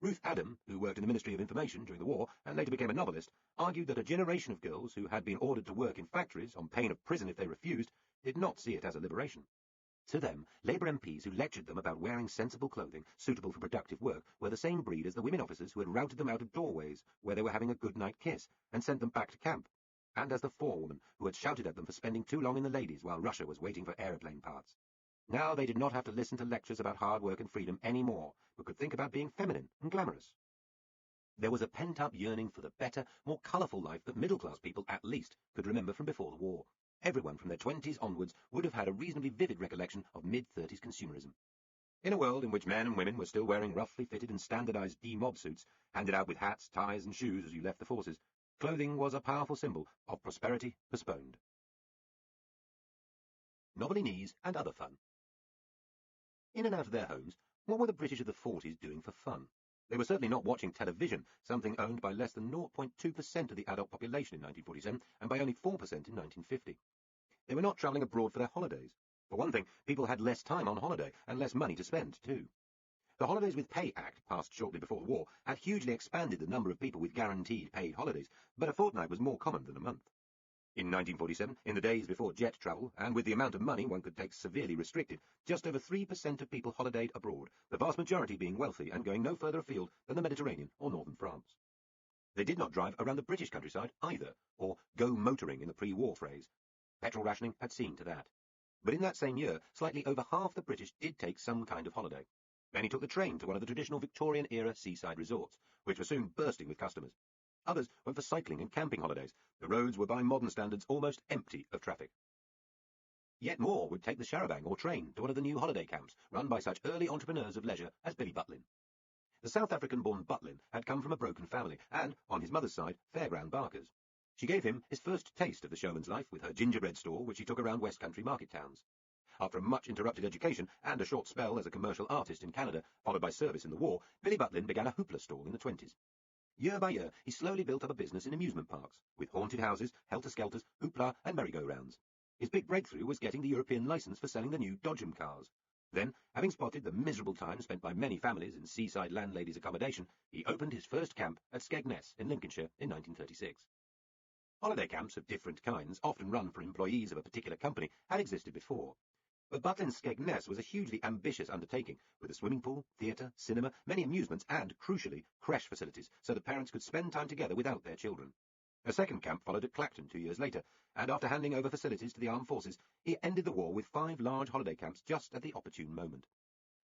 Ruth Adam, who worked in the Ministry of Information during the war and later became a novelist, argued that a generation of girls who had been ordered to work in factories on pain of prison if they refused did not see it as a liberation. To them, Labour MPs who lectured them about wearing sensible clothing suitable for productive work were the same breed as the women officers who had routed them out of doorways where they were having a good night kiss and sent them back to camp, and as the forewoman who had shouted at them for spending too long in the ladies while Russia was waiting for aeroplane parts. Now they did not have to listen to lectures about hard work and freedom any more, but could think about being feminine and glamorous. There was a pent-up yearning for the better, more colourful life that middle-class people, at least, could remember from before the war. Everyone from their 20s onwards would have had a reasonably vivid recollection of mid-30s consumerism. In a world in which men and women were still wearing roughly fitted and standardised D-mob suits, handed out with hats, ties and shoes as you left the forces, clothing was a powerful symbol of prosperity postponed. Novelinese and other fun. In and out of their homes, what were the British of the 40s doing for fun? They were certainly not watching television, something owned by less than 0.2% of the adult population in 1947 and by only 4% in 1950. They were not travelling abroad for their holidays. For one thing, people had less time on holiday and less money to spend, too. The Holidays with Pay Act, passed shortly before the war, had hugely expanded the number of people with guaranteed paid holidays, but a fortnight was more common than a month. In 1947, in the days before jet travel, and with the amount of money one could take severely restricted, just over 3% of people holidayed abroad, the vast majority being wealthy and going no further afield than the Mediterranean or northern France. They did not drive around the British countryside either, or go motoring in the pre-war phrase. Petrol rationing had seen to that. But in that same year, slightly over half the British did take some kind of holiday. Many took the train to one of the traditional Victorian-era seaside resorts, which were soon bursting with customers. Others went for cycling and camping holidays. The roads were by modern standards almost empty of traffic. Yet more would take the charabanc or train to one of the new holiday camps run by such early entrepreneurs of leisure as Billy Butlin. The South African-born Butlin had come from a broken family and, on his mother's side, fairground barkers. She gave him his first taste of the showman's life with her gingerbread stall, which he took around West Country market towns. After a much interrupted education and a short spell as a commercial artist in Canada, followed by service in the war, Billy Butlin began a hoopla stall in the 20s. Year by year, he slowly built up a business in amusement parks, with haunted houses, helter-skelters, hoopla, and merry-go-rounds. His big breakthrough was getting the European license for selling the new Dodgem cars. Then, having spotted the miserable time spent by many families in seaside landladies' accommodation, he opened his first camp at Skegness in Lincolnshire in 1936. Holiday camps of different kinds, often run for employees of a particular company, had existed before. But Butlin's Skegness was a hugely ambitious undertaking, with a swimming pool, theatre, cinema, many amusements and, crucially, creche facilities, so that parents could spend time together without their children. A second camp followed at Clacton 2 years later, and after handing over facilities to the armed forces, he ended the war with 5 large holiday camps just at the opportune moment.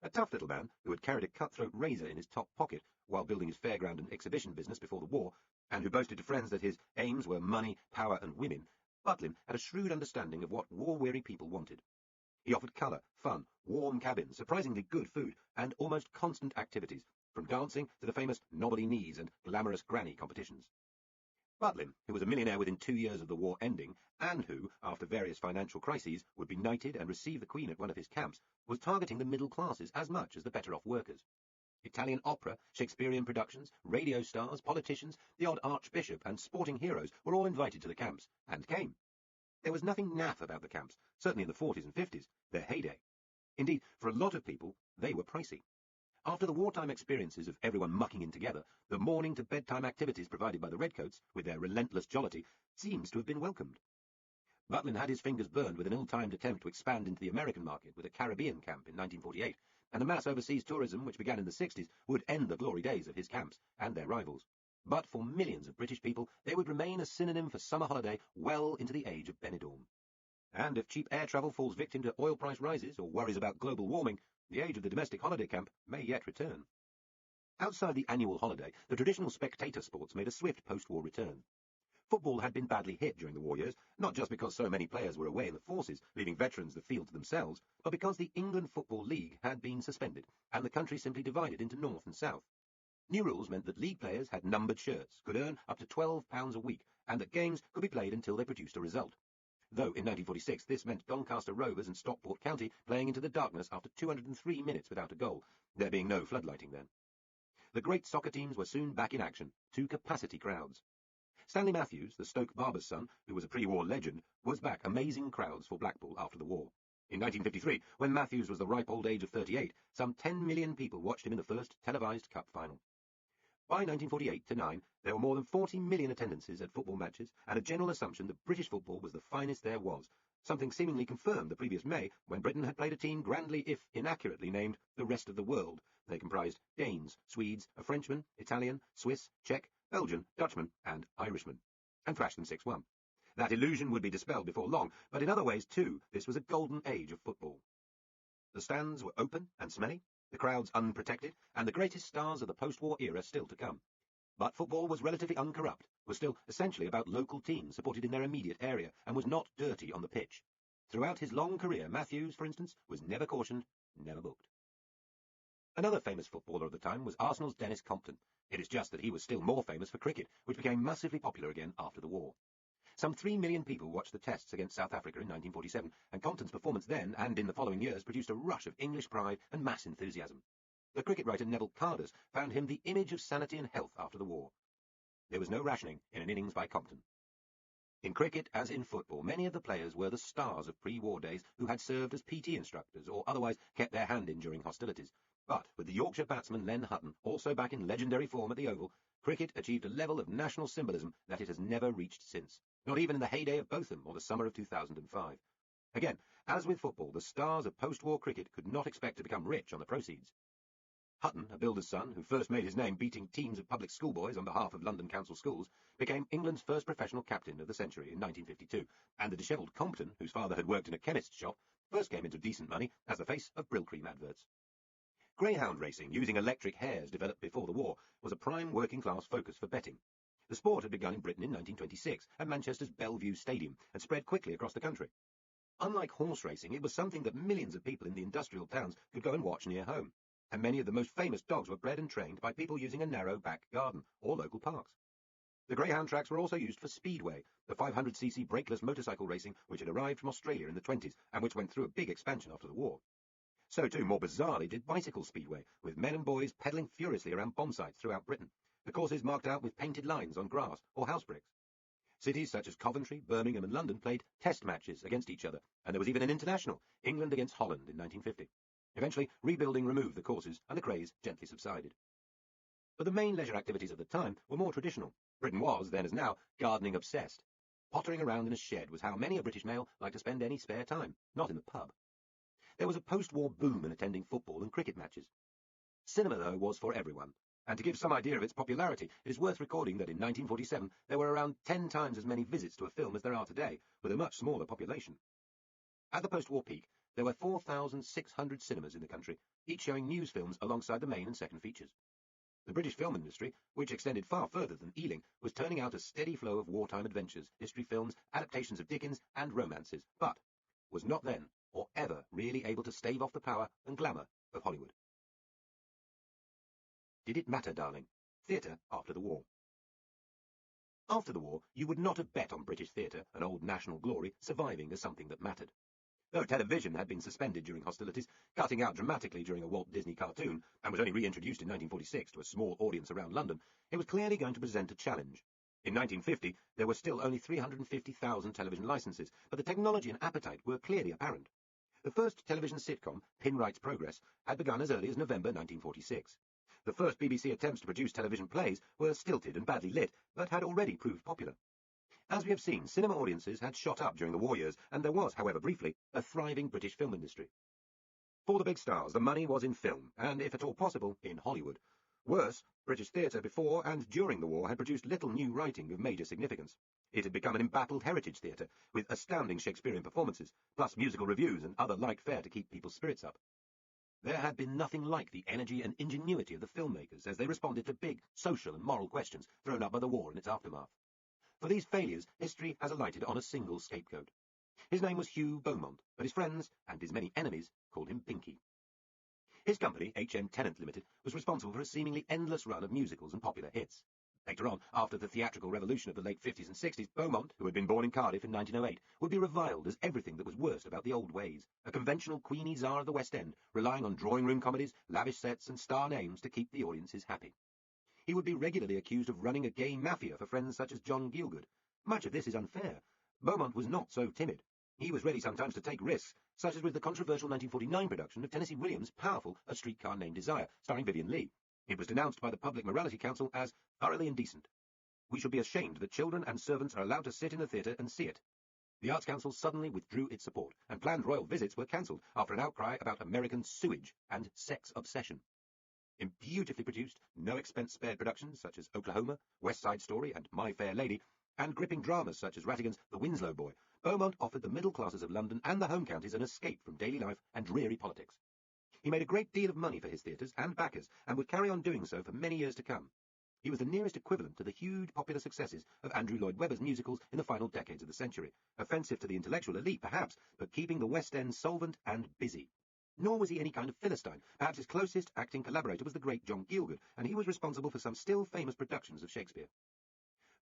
A tough little man, who had carried a cutthroat razor in his top pocket while building his fairground and exhibition business before the war, and who boasted to friends that his aims were money, power, and women, Butlin had a shrewd understanding of what war-weary people wanted. He offered colour, fun, warm cabins, surprisingly good food, and almost constant activities, from dancing to the famous knobbly knees and glamorous granny competitions. Butlin, who was a millionaire within 2 years of the war ending, and who, after various financial crises, would be knighted and receive the Queen at one of his camps, was targeting the middle classes as much as the better-off workers. Italian opera, Shakespearean productions, radio stars, politicians, the odd archbishop, and sporting heroes were all invited to the camps, and came. There was nothing naff about the camps, certainly in the 40s and 50s, their heyday. Indeed, for a lot of people, they were pricey. After the wartime experiences of everyone mucking in together, the morning to bedtime activities provided by the Redcoats, with their relentless jollity, seems to have been welcomed. Butlin had his fingers burned with an ill-timed attempt to expand into the American market with a Caribbean camp in 1948, and the mass overseas tourism which began in the 60s would end the glory days of his camps and their rivals. But for millions of British people, they would remain a synonym for summer holiday well into the age of Benidorm. And if cheap air travel falls victim to oil price rises or worries about global warming, the age of the domestic holiday camp may yet return. Outside the annual holiday, the traditional spectator sports made a swift post-war return. Football had been badly hit during the war years, not just because so many players were away in the forces, leaving veterans the field to themselves, but because the England Football League had been suspended, and the country simply divided into North and South. New rules meant that league players had numbered shirts, could earn up to £12 a week, and that games could be played until they produced a result. Though in 1946 this meant Doncaster Rovers and Stockport County playing into the darkness after 203 minutes without a goal, there being no floodlighting then. The great soccer teams were soon back in action, to capacity crowds. Stanley Matthews, the Stoke barber's son, who was a pre-war legend, was back amazing crowds for Blackpool after the war. In 1953, when Matthews was the ripe old age of 38, some 10 million people watched him in the first televised cup final. By 1948-9, there were more than 40 million attendances at football matches, and a general assumption that British football was the finest there was, something seemingly confirmed the previous May when Britain had played a team grandly, if inaccurately, named the rest of the world. They comprised Danes, Swedes, a Frenchman, Italian, Swiss, Czech, Belgian, Dutchman, and Irishman, and thrashed them 6-1. That illusion would be dispelled before long, but in other ways, too, this was a golden age of football. The stands were open and smelly, the crowds unprotected, and the greatest stars of the post-war era still to come. But football was relatively uncorrupt, was still essentially about local teams supported in their immediate area, and was not dirty on the pitch. Throughout his long career, Matthews, for instance, was never cautioned, never booked. Another famous footballer of the time was Arsenal's Dennis Compton. It is just that he was still more famous for cricket, which became massively popular again after the war. Some 3 million people watched the tests against South Africa in 1947, and Compton's performance then and in the following years produced a rush of English pride and mass enthusiasm. The cricket writer Neville Cardus found him the image of sanity and health after the war. There was no rationing in an innings by Compton. In cricket, as in football, many of the players were the stars of pre-war days who had served as PT instructors or otherwise kept their hand in during hostilities. But with the Yorkshire batsman Len Hutton also back in legendary form at the Oval, cricket achieved a level of national symbolism that it has never reached since, not even in the heyday of Botham or the summer of 2005. Again, as with football, the stars of post-war cricket could not expect to become rich on the proceeds. Hutton, a builder's son who first made his name beating teams of public schoolboys on behalf of London Council schools, became England's first professional captain of the century in 1952, and the dishevelled Compton, whose father had worked in a chemist's shop, first came into decent money as the face of Brill Cream adverts. Greyhound racing, using electric hares developed before the war, was a prime working-class focus for betting. The sport had begun in Britain in 1926 at Manchester's Bellevue Stadium and spread quickly across the country. Unlike horse racing, it was something that millions of people in the industrial towns could go and watch near home, and many of the most famous dogs were bred and trained by people using a narrow back garden or local parks. The greyhound tracks were also used for Speedway, the 500cc brakeless motorcycle racing which had arrived from Australia in the 1920s and which went through a big expansion after the war. So too, more bizarrely, did bicycle speedway, with men and boys pedalling furiously around bomb sites throughout Britain, the courses marked out with painted lines on grass or house bricks. Cities such as Coventry, Birmingham and London played test matches against each other, and there was even an international, England against Holland in 1950. Eventually, rebuilding removed the courses, and the craze gently subsided. But the main leisure activities of the time were more traditional. Britain was, then as now, gardening obsessed. Pottering around in a shed was how many a British male liked to spend any spare time, not in the pub. There was a post-war boom in attending football and cricket matches. Cinema, though, was for everyone, and to give some idea of its popularity, it is worth recording that in 1947 there were around 10 times as many visits to a film as there are today, with a much smaller population. At the post-war peak, there were 4,600 cinemas in the country, each showing news films alongside the main and second features. The British film industry, which extended far further than Ealing, was turning out a steady flow of wartime adventures, history films, adaptations of Dickens, and romances, but was not then, or ever, really able to stave off the power and glamour of Hollywood. Did it matter, darling? Theatre after the war. After the war, you would not have bet on British theatre, an old national glory, surviving as something that mattered. Though television had been suspended during hostilities, cutting out dramatically during a Walt Disney cartoon, and was only reintroduced in 1946 to a small audience around London, it was clearly going to present a challenge. In 1950, there were still only 350,000 television licenses, but the technology and appetite were clearly apparent. The first television sitcom, Pinwright's Progress, had begun as early as November 1946. The first BBC attempts to produce television plays were stilted and badly lit, but had already proved popular. As we have seen, cinema audiences had shot up during the war years, and there was, however briefly, a thriving British film industry. For the big stars, the money was in film, and, if at all possible, in Hollywood. Worse, British theatre before and during the war had produced little new writing of major significance. It had become an embattled heritage theatre, with astounding Shakespearean performances, plus musical reviews and other light fare to keep people's spirits up. There had been nothing like the energy and ingenuity of the filmmakers as they responded to big social and moral questions thrown up by the war and its aftermath. For these failures, history has alighted on a single scapegoat. His name was Hugh Beaumont, but his friends, and his many enemies, called him Binky. His company, H.M. Tennant Limited, was responsible for a seemingly endless run of musicals and popular hits. Later on, after the theatrical revolution of the late 50s and 60s, Beaumont, who had been born in Cardiff in 1908, would be reviled as everything that was worst about the old ways, a conventional Queenie Czar of the West End, relying on drawing-room comedies, lavish sets and star names to keep the audiences happy. He would be regularly accused of running a gay mafia for friends such as John Gielgud. Much of this is unfair. Beaumont was not so timid. He was ready sometimes to take risks, such as with the controversial 1949 production of Tennessee Williams' powerful A Streetcar Named Desire, starring Vivien Leigh. It was denounced by the Public Morality Council as thoroughly indecent. We should be ashamed that children and servants are allowed to sit in the theatre and see it. The Arts Council suddenly withdrew its support, and planned royal visits were cancelled after an outcry about American sewage and sex obsession. In beautifully produced, no-expense-spared productions such as Oklahoma, West Side Story and My Fair Lady, and gripping dramas such as Rattigan's The Winslow Boy, Beaumont offered the middle classes of London and the home counties an escape from daily life and dreary politics. He made a great deal of money for his theatres and backers, and would carry on doing so for many years to come. He was the nearest equivalent to the huge popular successes of Andrew Lloyd Webber's musicals in the final decades of the century, offensive to the intellectual elite perhaps, but keeping the West End solvent and busy. Nor was he any kind of Philistine. Perhaps his closest acting collaborator was the great John Gielgud, and he was responsible for some still famous productions of Shakespeare.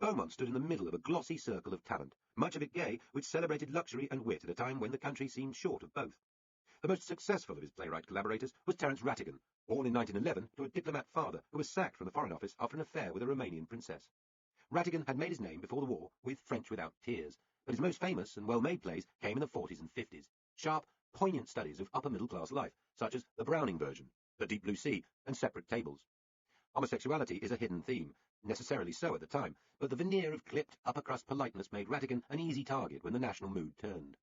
Beaumont stood in the middle of a glossy circle of talent, much of it gay, which celebrated luxury and wit at a time when the country seemed short of both. The most successful of his playwright collaborators was Terence Rattigan, born in 1911 to a diplomat father who was sacked from the Foreign Office after an affair with a Romanian princess. Rattigan had made his name before the war with French Without Tears, but his most famous and well-made plays came in the 40s and 50s. Sharp, poignant studies of upper-middle-class life, such as The Browning Version, The Deep Blue Sea, and Separate Tables. Homosexuality is a hidden theme, necessarily so at the time, but the veneer of clipped, upper-crust politeness made Rattigan an easy target when the national mood turned.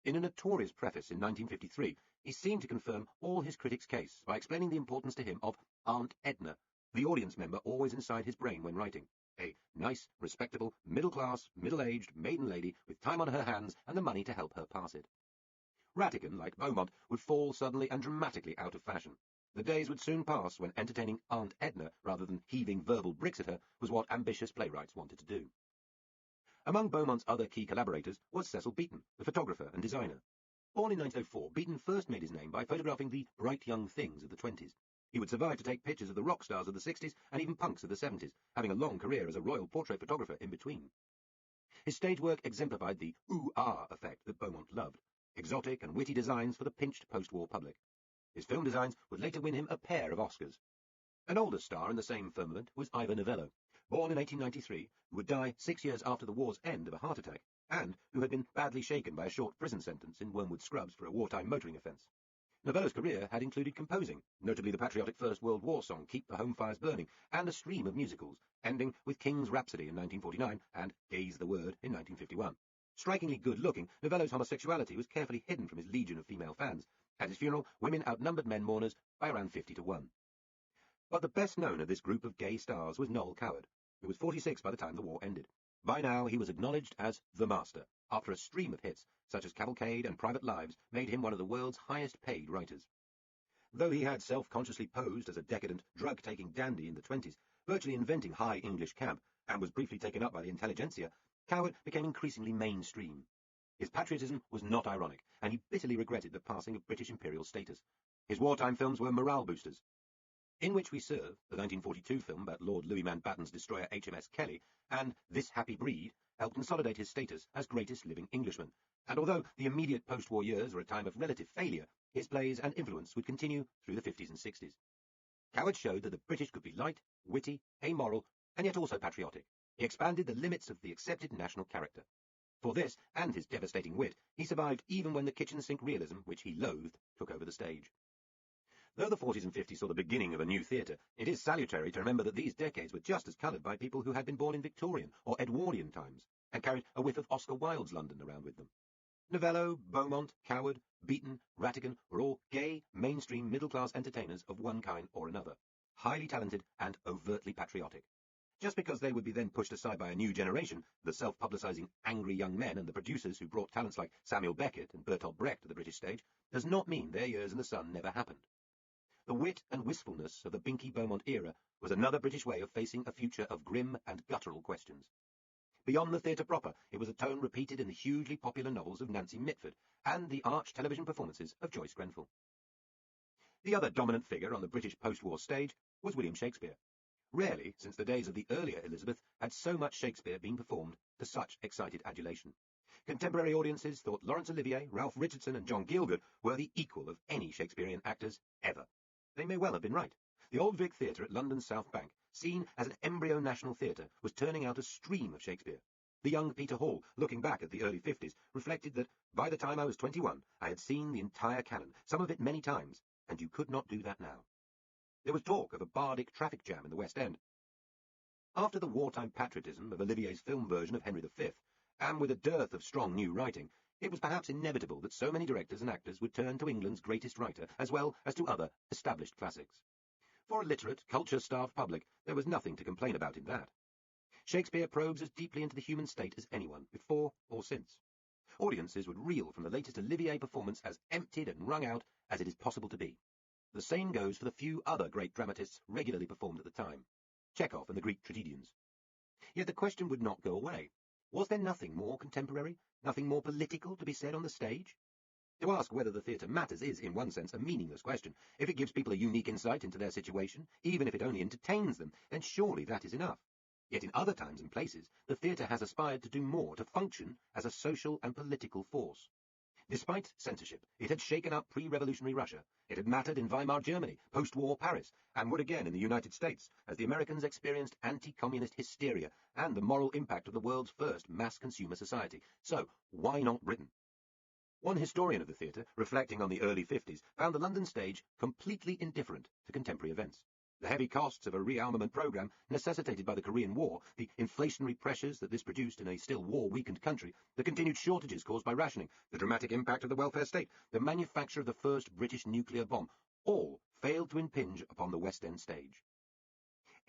In a notorious preface in 1953, he seemed to confirm all his critics' case by explaining the importance to him of Aunt Edna, the audience member always inside his brain when writing. A nice, respectable, middle-class, middle-aged maiden lady with time on her hands and the money to help her pass it. Rattigan, like Beaumont, would fall suddenly and dramatically out of fashion. The days would soon pass when entertaining Aunt Edna, rather than heaving verbal bricks at her, was what ambitious playwrights wanted to do. Among Beaumont's other key collaborators was Cecil Beaton, the photographer and designer. Born in 1904, Beaton first made his name by photographing the bright young things of the 20s. He would survive to take pictures of the rock stars of the 60s and even punks of the 70s, having a long career as a royal portrait photographer in between. His stage work exemplified the ooh-ah effect that Beaumont loved, exotic and witty designs for the pinched post-war public. His film designs would later win him a pair of Oscars. An older star in the same firmament was Ivor Novello, born in 1893, who would die 6 years after the war's end of a heart attack, and who had been badly shaken by a short prison sentence in Wormwood Scrubs for a wartime motoring offence. Novello's career had included composing, notably the patriotic First World War song Keep the Home Fires Burning, and a stream of musicals, ending with King's Rhapsody in 1949 and Gaze the Word in 1951. Strikingly good-looking, Novello's homosexuality was carefully hidden from his legion of female fans. At his funeral, women outnumbered men mourners by around 50 to 1. But the best known of this group of gay stars was Noel Coward, who was 46 by the time the war ended. By now, he was acknowledged as the master, after a stream of hits, such as Cavalcade and Private Lives, made him one of the world's highest-paid writers. Though he had self-consciously posed as a decadent, drug-taking dandy in the 20s, virtually inventing high English camp, and was briefly taken up by the intelligentsia, Coward became increasingly mainstream. His patriotism was not ironic, and he bitterly regretted the passing of British imperial status. His wartime films were morale boosters. In Which We Serve, the 1942 film about Lord Louis Mountbatten's destroyer HMS Kelly, and This Happy Breed, helped consolidate his status as greatest living Englishman, and although the immediate post-war years were a time of relative failure, his plays and influence would continue through the 50s and 60s. Coward showed that the British could be light, witty, amoral, and yet also patriotic. He expanded the limits of the accepted national character. For this, and his devastating wit, he survived even when the kitchen-sink realism, which he loathed, took over the stage. Though the 40s and 50s saw the beginning of a new theatre, it is salutary to remember that these decades were just as coloured by people who had been born in Victorian or Edwardian times, and carried a whiff of Oscar Wilde's London around with them. Novello, Beaumont, Coward, Beaton, Rattigan were all gay, mainstream middle-class entertainers of one kind or another, highly talented and overtly patriotic. Just because they would be then pushed aside by a new generation, the self-publicising angry young men and the producers who brought talents like Samuel Beckett and Bertolt Brecht to the British stage, does not mean their years in the sun never happened. The wit and wistfulness of the Binky Beaumont era was another British way of facing a future of grim and guttural questions. Beyond the theatre proper, it was a tone repeated in the hugely popular novels of Nancy Mitford and the arch television performances of Joyce Grenfell. The other dominant figure on the British post-war stage was William Shakespeare. Rarely, since the days of the earlier Elizabeth, had so much Shakespeare been performed to such excited adulation. Contemporary audiences thought Laurence Olivier, Ralph Richardson and John Gielgud were the equal of any Shakespearean actors ever. They may well have been right. The Old Vic Theatre at London's South Bank, seen as an embryo national theatre, was turning out a stream of Shakespeare. The young Peter Hall, looking back at the early 50s, reflected that by the time I was 21, I had seen the entire canon, some of it many times, and you could not do that now. There was talk of a bardic traffic jam in the West End. After the wartime patriotism of Olivier's film version of Henry V, and with a dearth of strong new writing, it was perhaps inevitable that so many directors and actors would turn to England's greatest writer, as well as to other established classics. For a literate, culture-starved public, there was nothing to complain about in that. Shakespeare probes as deeply into the human state as anyone, before or since. Audiences would reel from the latest Olivier performance as emptied and wrung out as it is possible to be. The same goes for the few other great dramatists regularly performed at the time, Chekhov and the Greek tragedians. Yet the question would not go away. Was there nothing more contemporary, nothing more political to be said on the stage? To ask whether the theatre matters is, in one sense, a meaningless question. If it gives people a unique insight into their situation, even if it only entertains them, then surely that is enough. Yet in other times and places, the theatre has aspired to do more, to function as a social and political force. Despite censorship, it had shaken up pre-revolutionary Russia. It had mattered in Weimar Germany, post-war Paris, and would again in the United States, as the Americans experienced anti-communist hysteria and the moral impact of the world's first mass-consumer society. So, why not Britain? One historian of the theatre, reflecting on the early 50s, found the London stage completely indifferent to contemporary events. The heavy costs of a rearmament program necessitated by the Korean War, the inflationary pressures that this produced in a still war-weakened country, the continued shortages caused by rationing, the dramatic impact of the welfare state, the manufacture of the first British nuclear bomb, all failed to impinge upon the West End stage.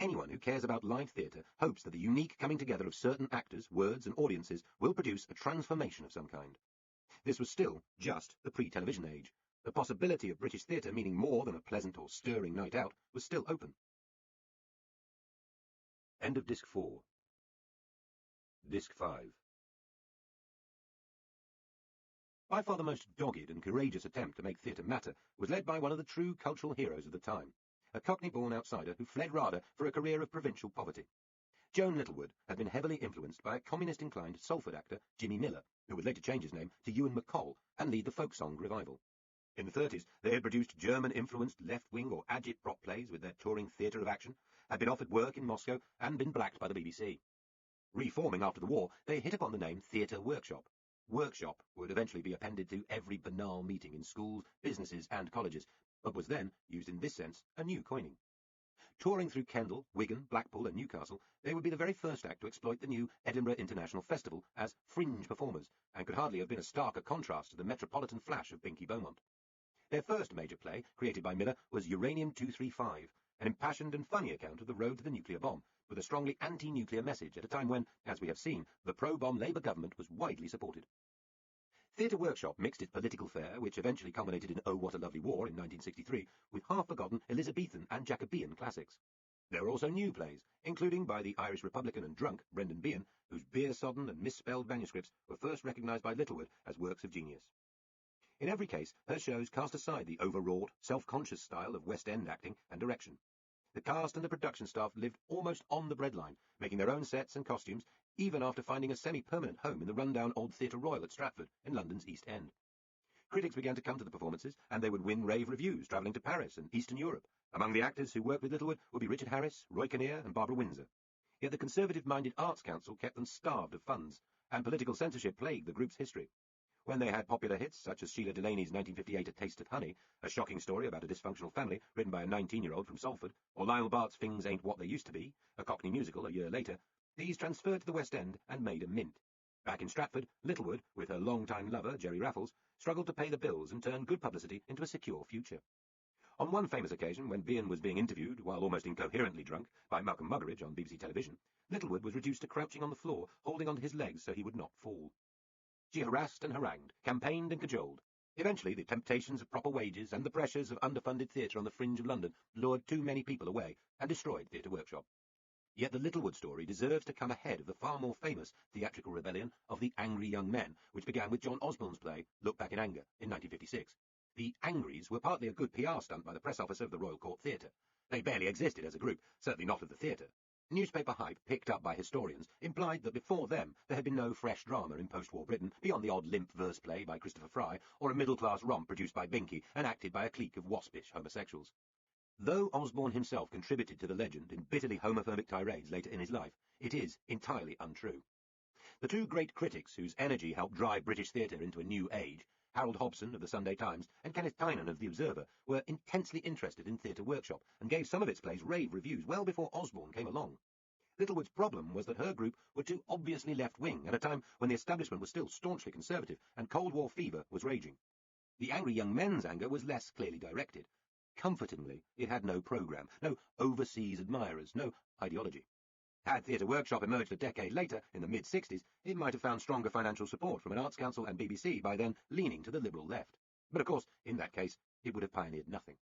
Anyone who cares about live theatre hopes that the unique coming together of certain actors, words and audiences will produce a transformation of some kind. This was still just the pre-television age. The possibility of British theatre meaning more than a pleasant or stirring night out was still open. End of Disc 4. Disc 5. By far the most dogged and courageous attempt to make theatre matter was led by one of the true cultural heroes of the time, a Cockney-born outsider who fled rather for a career of provincial poverty. Joan Littlewood had been heavily influenced by a communist-inclined Salford actor, Jimmy Miller, who would later change his name to Ewan MacColl and lead the folk song revival. In the 30s, they had produced German-influenced left-wing or agit-prop plays with their touring theatre of action, had been offered work in Moscow, and been backed by the BBC. Reforming after the war, they hit upon the name Theatre Workshop. Workshop would eventually be appended to every banal meeting in schools, businesses, and colleges, but was then, used in this sense, a new coining. Touring through Kendal, Wigan, Blackpool, and Newcastle, they would be the very first act to exploit the new Edinburgh International Festival as fringe performers, and could hardly have been a starker contrast to the metropolitan flash of Binkie Beaumont. Their first major play, created by Miller, was Uranium 235, an impassioned and funny account of the road to the nuclear bomb, with a strongly anti-nuclear message at a time when, as we have seen, the pro-bomb Labour government was widely supported. Theatre Workshop mixed its political fare, which eventually culminated in Oh, What a Lovely War in 1963, with half-forgotten Elizabethan and Jacobean classics. There were also new plays, including by the Irish Republican and drunk Brendan Behan, whose beer-sodden and misspelled manuscripts were first recognised by Littlewood as works of genius. In every case, her shows cast aside the overwrought, self-conscious style of West End acting and direction. The cast and the production staff lived almost on the breadline, making their own sets and costumes, even after finding a semi-permanent home in the run-down Old Theatre Royal at Stratford, in London's East End. Critics began to come to the performances, and they would win rave reviews, travelling to Paris and Eastern Europe. Among the actors who worked with Littlewood would be Richard Harris, Roy Kinnear, and Barbara Windsor. Yet the conservative-minded Arts Council kept them starved of funds, and political censorship plagued the group's history. When they had popular hits, such as Sheila Delaney's 1958 A Taste of Honey, a shocking story about a dysfunctional family written by a 19-year-old from Salford, or Lionel Bart's Things Ain't What They Used to Be, a Cockney musical a year later, these transferred to the West End and made a mint. Back in Stratford, Littlewood, with her long-time lover, Jerry Raffles, struggled to pay the bills and turn good publicity into a secure future. On one famous occasion, when Behan was being interviewed, while almost incoherently drunk, by Malcolm Muggeridge on BBC television, Littlewood was reduced to crouching on the floor, holding onto his legs so he would not fall. She harassed and harangued, campaigned and cajoled. Eventually, the temptations of proper wages and the pressures of underfunded theatre on the fringe of London lured too many people away and destroyed Theatre Workshop. Yet the Littlewood story deserves to come ahead of the far more famous theatrical rebellion of the Angry Young Men, which began with John Osborne's play Look Back in Anger in 1956. The Angries were partly a good PR stunt by the press officer of the Royal Court Theatre. They barely existed as a group, certainly not of the theatre. Newspaper hype, picked up by historians, implied that before them there had been no fresh drama in post-war Britain beyond the odd limp verse play by Christopher Fry or a middle-class romp produced by Binkie and acted by a clique of waspish homosexuals. Though Osborne himself contributed to the legend in bitterly homophobic tirades later in his life, it is entirely untrue. The two great critics whose energy helped drive British theatre into a new age, Harold Hobson of the Sunday Times and Kenneth Tynan of the Observer, were intensely interested in Theatre Workshop and gave some of its plays rave reviews well before Osborne came along. Littlewood's problem was that her group were too obviously left-wing at a time when the establishment was still staunchly conservative and Cold War fever was raging. The Angry Young Men's anger was less clearly directed. Comfortingly, it had no programme, no overseas admirers, no ideology. Had Theatre Workshop emerged a decade later, in the mid-60s, it might have found stronger financial support from an Arts Council and BBC by then leaning to the liberal left. But of course, in that case, it would have pioneered nothing.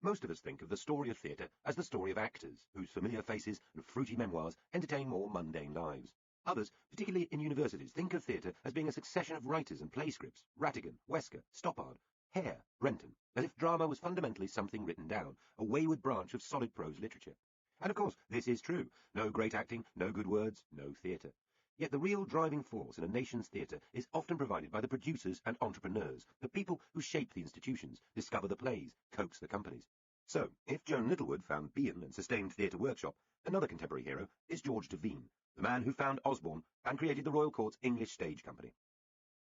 Most of us think of the story of theatre as the story of actors, whose familiar faces and fruity memoirs entertain more mundane lives. Others, particularly in universities, think of theatre as being a succession of writers and play scripts, Rattigan, Wesker, Stoppard, Hare, Brenton, as if drama was fundamentally something written down, a wayward branch of solid prose literature. And of course, this is true. No great acting, no good words, no theatre. Yet the real driving force in a nation's theatre is often provided by the producers and entrepreneurs, the people who shape the institutions, discover the plays, coax the companies. So, if Joan Littlewood found Behan and sustained Theatre Workshop, another contemporary hero is George Devine, the man who found Osborne and created the Royal Court's English Stage Company.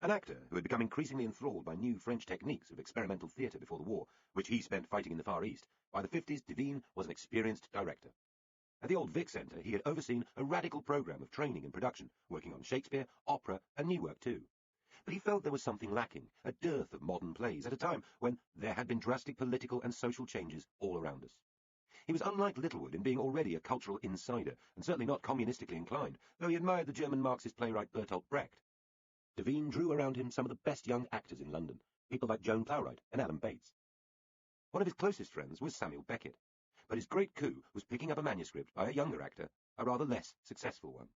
An actor who had become increasingly enthralled by new French techniques of experimental theatre before the war, which he spent fighting in the Far East, by the 50s Devine was an experienced director. At the Old Vic Centre, he had overseen a radical programme of training and production, working on Shakespeare, opera, and new work too. But he felt there was something lacking, a dearth of modern plays, at a time when there had been drastic political and social changes all around us. He was unlike Littlewood in being already a cultural insider, and certainly not communistically inclined, though he admired the German Marxist playwright Bertolt Brecht. Devine drew around him some of the best young actors in London, people like Joan Plowright and Alan Bates. One of his closest friends was Samuel Beckett, but his great coup was picking up a manuscript by a younger actor, a rather less successful one.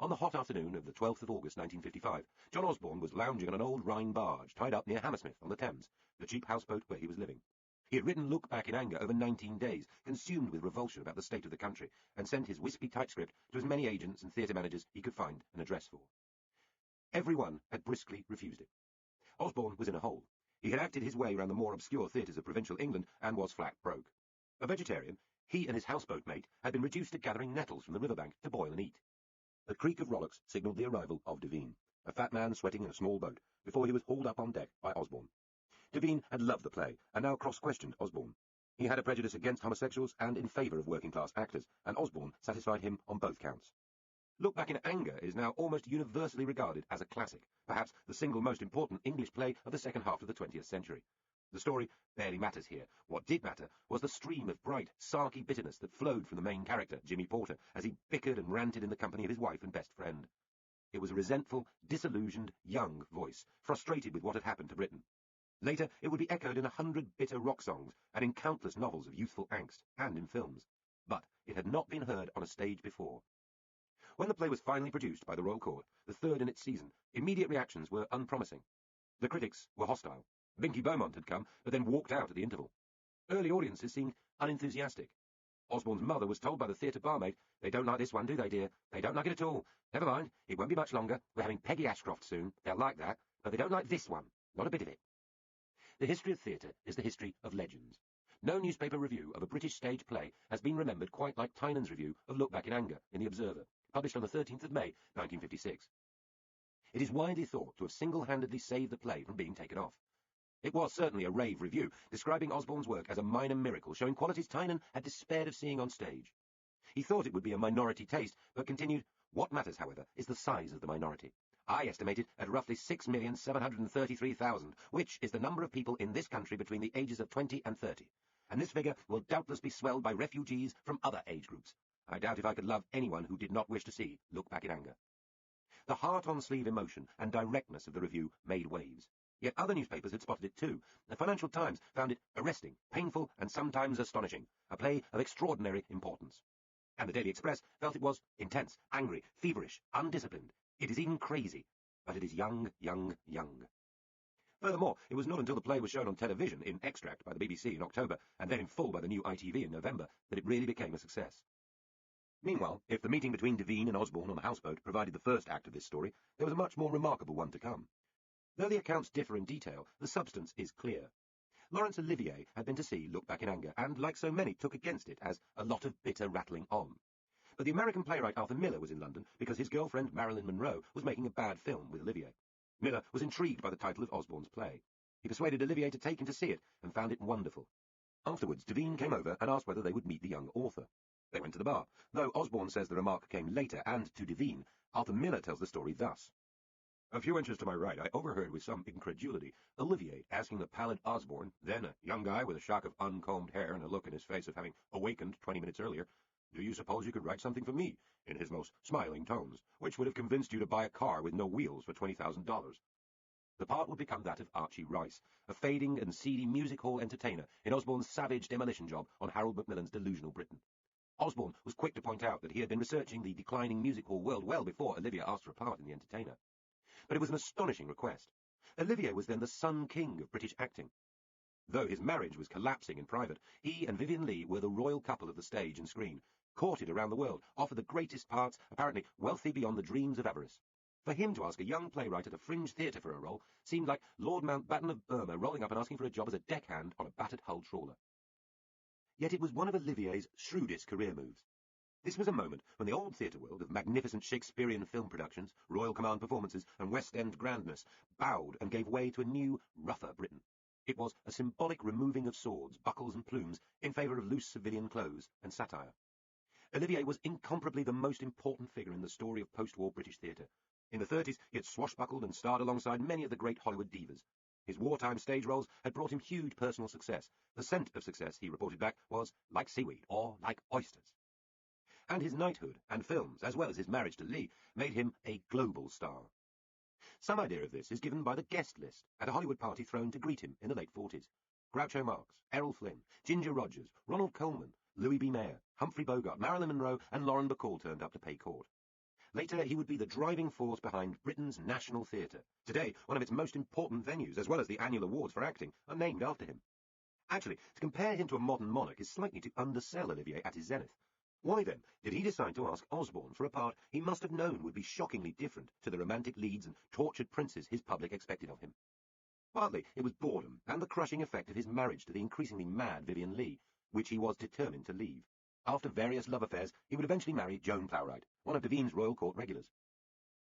On the hot afternoon of the 12th of August 1955, John Osborne was lounging on an old Rhine barge tied up near Hammersmith on the Thames, the cheap houseboat where he was living. He had written Look Back in Anger over 19 days, consumed with revulsion about the state of the country, and sent his wispy typescript to as many agents and theatre managers he could find an address for. Every one had briskly refused it. Osborne was in a hole. He had acted his way round the more obscure theatres of provincial England and was flat broke. A vegetarian, he and his houseboat mate had been reduced to gathering nettles from the riverbank to boil and eat. The creak of rowlocks signalled the arrival of Devine, a fat man sweating in a small boat, before he was hauled up on deck by Osborne. Devine had loved the play, and now cross-questioned Osborne. He had a prejudice against homosexuals and in favour of working-class actors, and Osborne satisfied him on both counts. Look Back in Anger is now almost universally regarded as a classic, perhaps the single most important English play of the second half of the 20th century. The story barely matters here. What did matter was the stream of bright, sarky bitterness that flowed from the main character, Jimmy Porter, as he bickered and ranted in the company of his wife and best friend. It was a resentful, disillusioned, young voice, frustrated with what had happened to Britain. Later, it would be echoed in 100 bitter rock songs and in countless novels of youthful angst, and in films. But it had not been heard on a stage before. When the play was finally produced by the Royal Court, the third in its season, immediate reactions were unpromising. The critics were hostile. Binky Beaumont had come, but then walked out at the interval. Early audiences seemed unenthusiastic. Osborne's mother was told by the theatre barmaid, "They don't like this one, do they, dear? They don't like it at all. Never mind, it won't be much longer. We're having Peggy Ashcroft soon. They'll like that, but they don't like this one. Not a bit of it." The history of theatre is the history of legends. No newspaper review of a British stage play has been remembered quite like Tynan's review of Look Back in Anger in The Observer, published on the 13th of May, 1956. It is widely thought to have single-handedly saved the play from being taken off. It was certainly a rave review, describing Osborne's work as a minor miracle, showing qualities Tynan had despaired of seeing on stage. He thought it would be a minority taste, but continued, "What matters, however, is the size of the minority. I estimated at roughly 6,733,000, which is the number of people in this country between the ages of 20 and 30. And this figure will doubtless be swelled by refugees from other age groups. I doubt if I could love anyone who did not wish to see Look Back in Anger." The heart-on-sleeve emotion and directness of the review made waves. Yet other newspapers had spotted it too. The Financial Times found it arresting, painful, and sometimes astonishing, a play of extraordinary importance. And the Daily Express felt it was intense, angry, feverish, undisciplined. It is even crazy, but it is young, young, young. Furthermore, it was not until the play was shown on television in extract by the BBC in October, and then in full by the new ITV in November, that it really became a success. Meanwhile, if the meeting between Devine and Osborne on the houseboat provided the first act of this story, there was a much more remarkable one to come. Though the accounts differ in detail, the substance is clear. Laurence Olivier had been to see Look Back in Anger, and, like so many, took against it as a lot of bitter rattling on. But the American playwright Arthur Miller was in London because his girlfriend Marilyn Monroe was making a bad film with Olivier. Miller was intrigued by the title of Osborne's play. He persuaded Olivier to take him to see it, and found it wonderful. Afterwards, Devine came over and asked whether they would meet the young author. They went to the bar. Though Osborne says the remark came later, and to Devine, Arthur Miller tells the story thus. "A few inches to my right, I overheard with some incredulity Olivier asking the pallid Osborne, then a young guy with a shock of uncombed hair and a look in his face of having awakened 20 minutes earlier, 'Do you suppose you could write something for me?' in his most smiling tones, which would have convinced you to buy a car with no wheels for $20,000. The part would become that of Archie Rice, a fading and seedy music hall entertainer in Osborne's savage demolition job on Harold Macmillan's delusional Britain. Osborne was quick to point out that he had been researching the declining music hall world well before Olivier asked for a part in The Entertainer. But it was an astonishing request. Olivier was then the Sun King of British acting. Though his marriage was collapsing in private, he and Vivien Leigh were the royal couple of the stage and screen, courted around the world, offered the greatest parts, apparently wealthy beyond the dreams of avarice. For him to ask a young playwright at a fringe theatre for a role seemed like Lord Mountbatten of Burma rolling up and asking for a job as a deckhand on a battered hull trawler. Yet it was one of Olivier's shrewdest career moves. This was a moment when the old theatre world of magnificent Shakespearean film productions, Royal Command performances, and West End grandness bowed and gave way to a new, rougher Britain. It was a symbolic removing of swords, buckles, and plumes in favour of loose civilian clothes and satire. Olivier was incomparably the most important figure in the story of post-war British theatre. In the 30s, he had swashbuckled and starred alongside many of the great Hollywood divas. His wartime stage roles had brought him huge personal success. The scent of success, he reported back, was like seaweed or like oysters. And his knighthood and films, as well as his marriage to Leigh, made him a global star. Some idea of this is given by the guest list at a Hollywood party thrown to greet him in the late 40s. Groucho Marx, Errol Flynn, Ginger Rogers, Ronald Colman, Louis B. Mayer, Humphrey Bogart, Marilyn Monroe, and Lauren Bacall turned up to pay court. Later, he would be the driving force behind Britain's National Theatre. Today, one of its most important venues, as well as the annual awards for acting, are named after him. Actually, to compare him to a modern monarch is slightly to undersell Olivier at his zenith. Why, then, did he decide to ask Osborne for a part he must have known would be shockingly different to the romantic leads and tortured princes his public expected of him? Partly, it was boredom and the crushing effect of his marriage to the increasingly mad Vivian Leigh, which he was determined to leave. After various love affairs, he would eventually marry Joan Plowright, one of Devine's royal court regulars.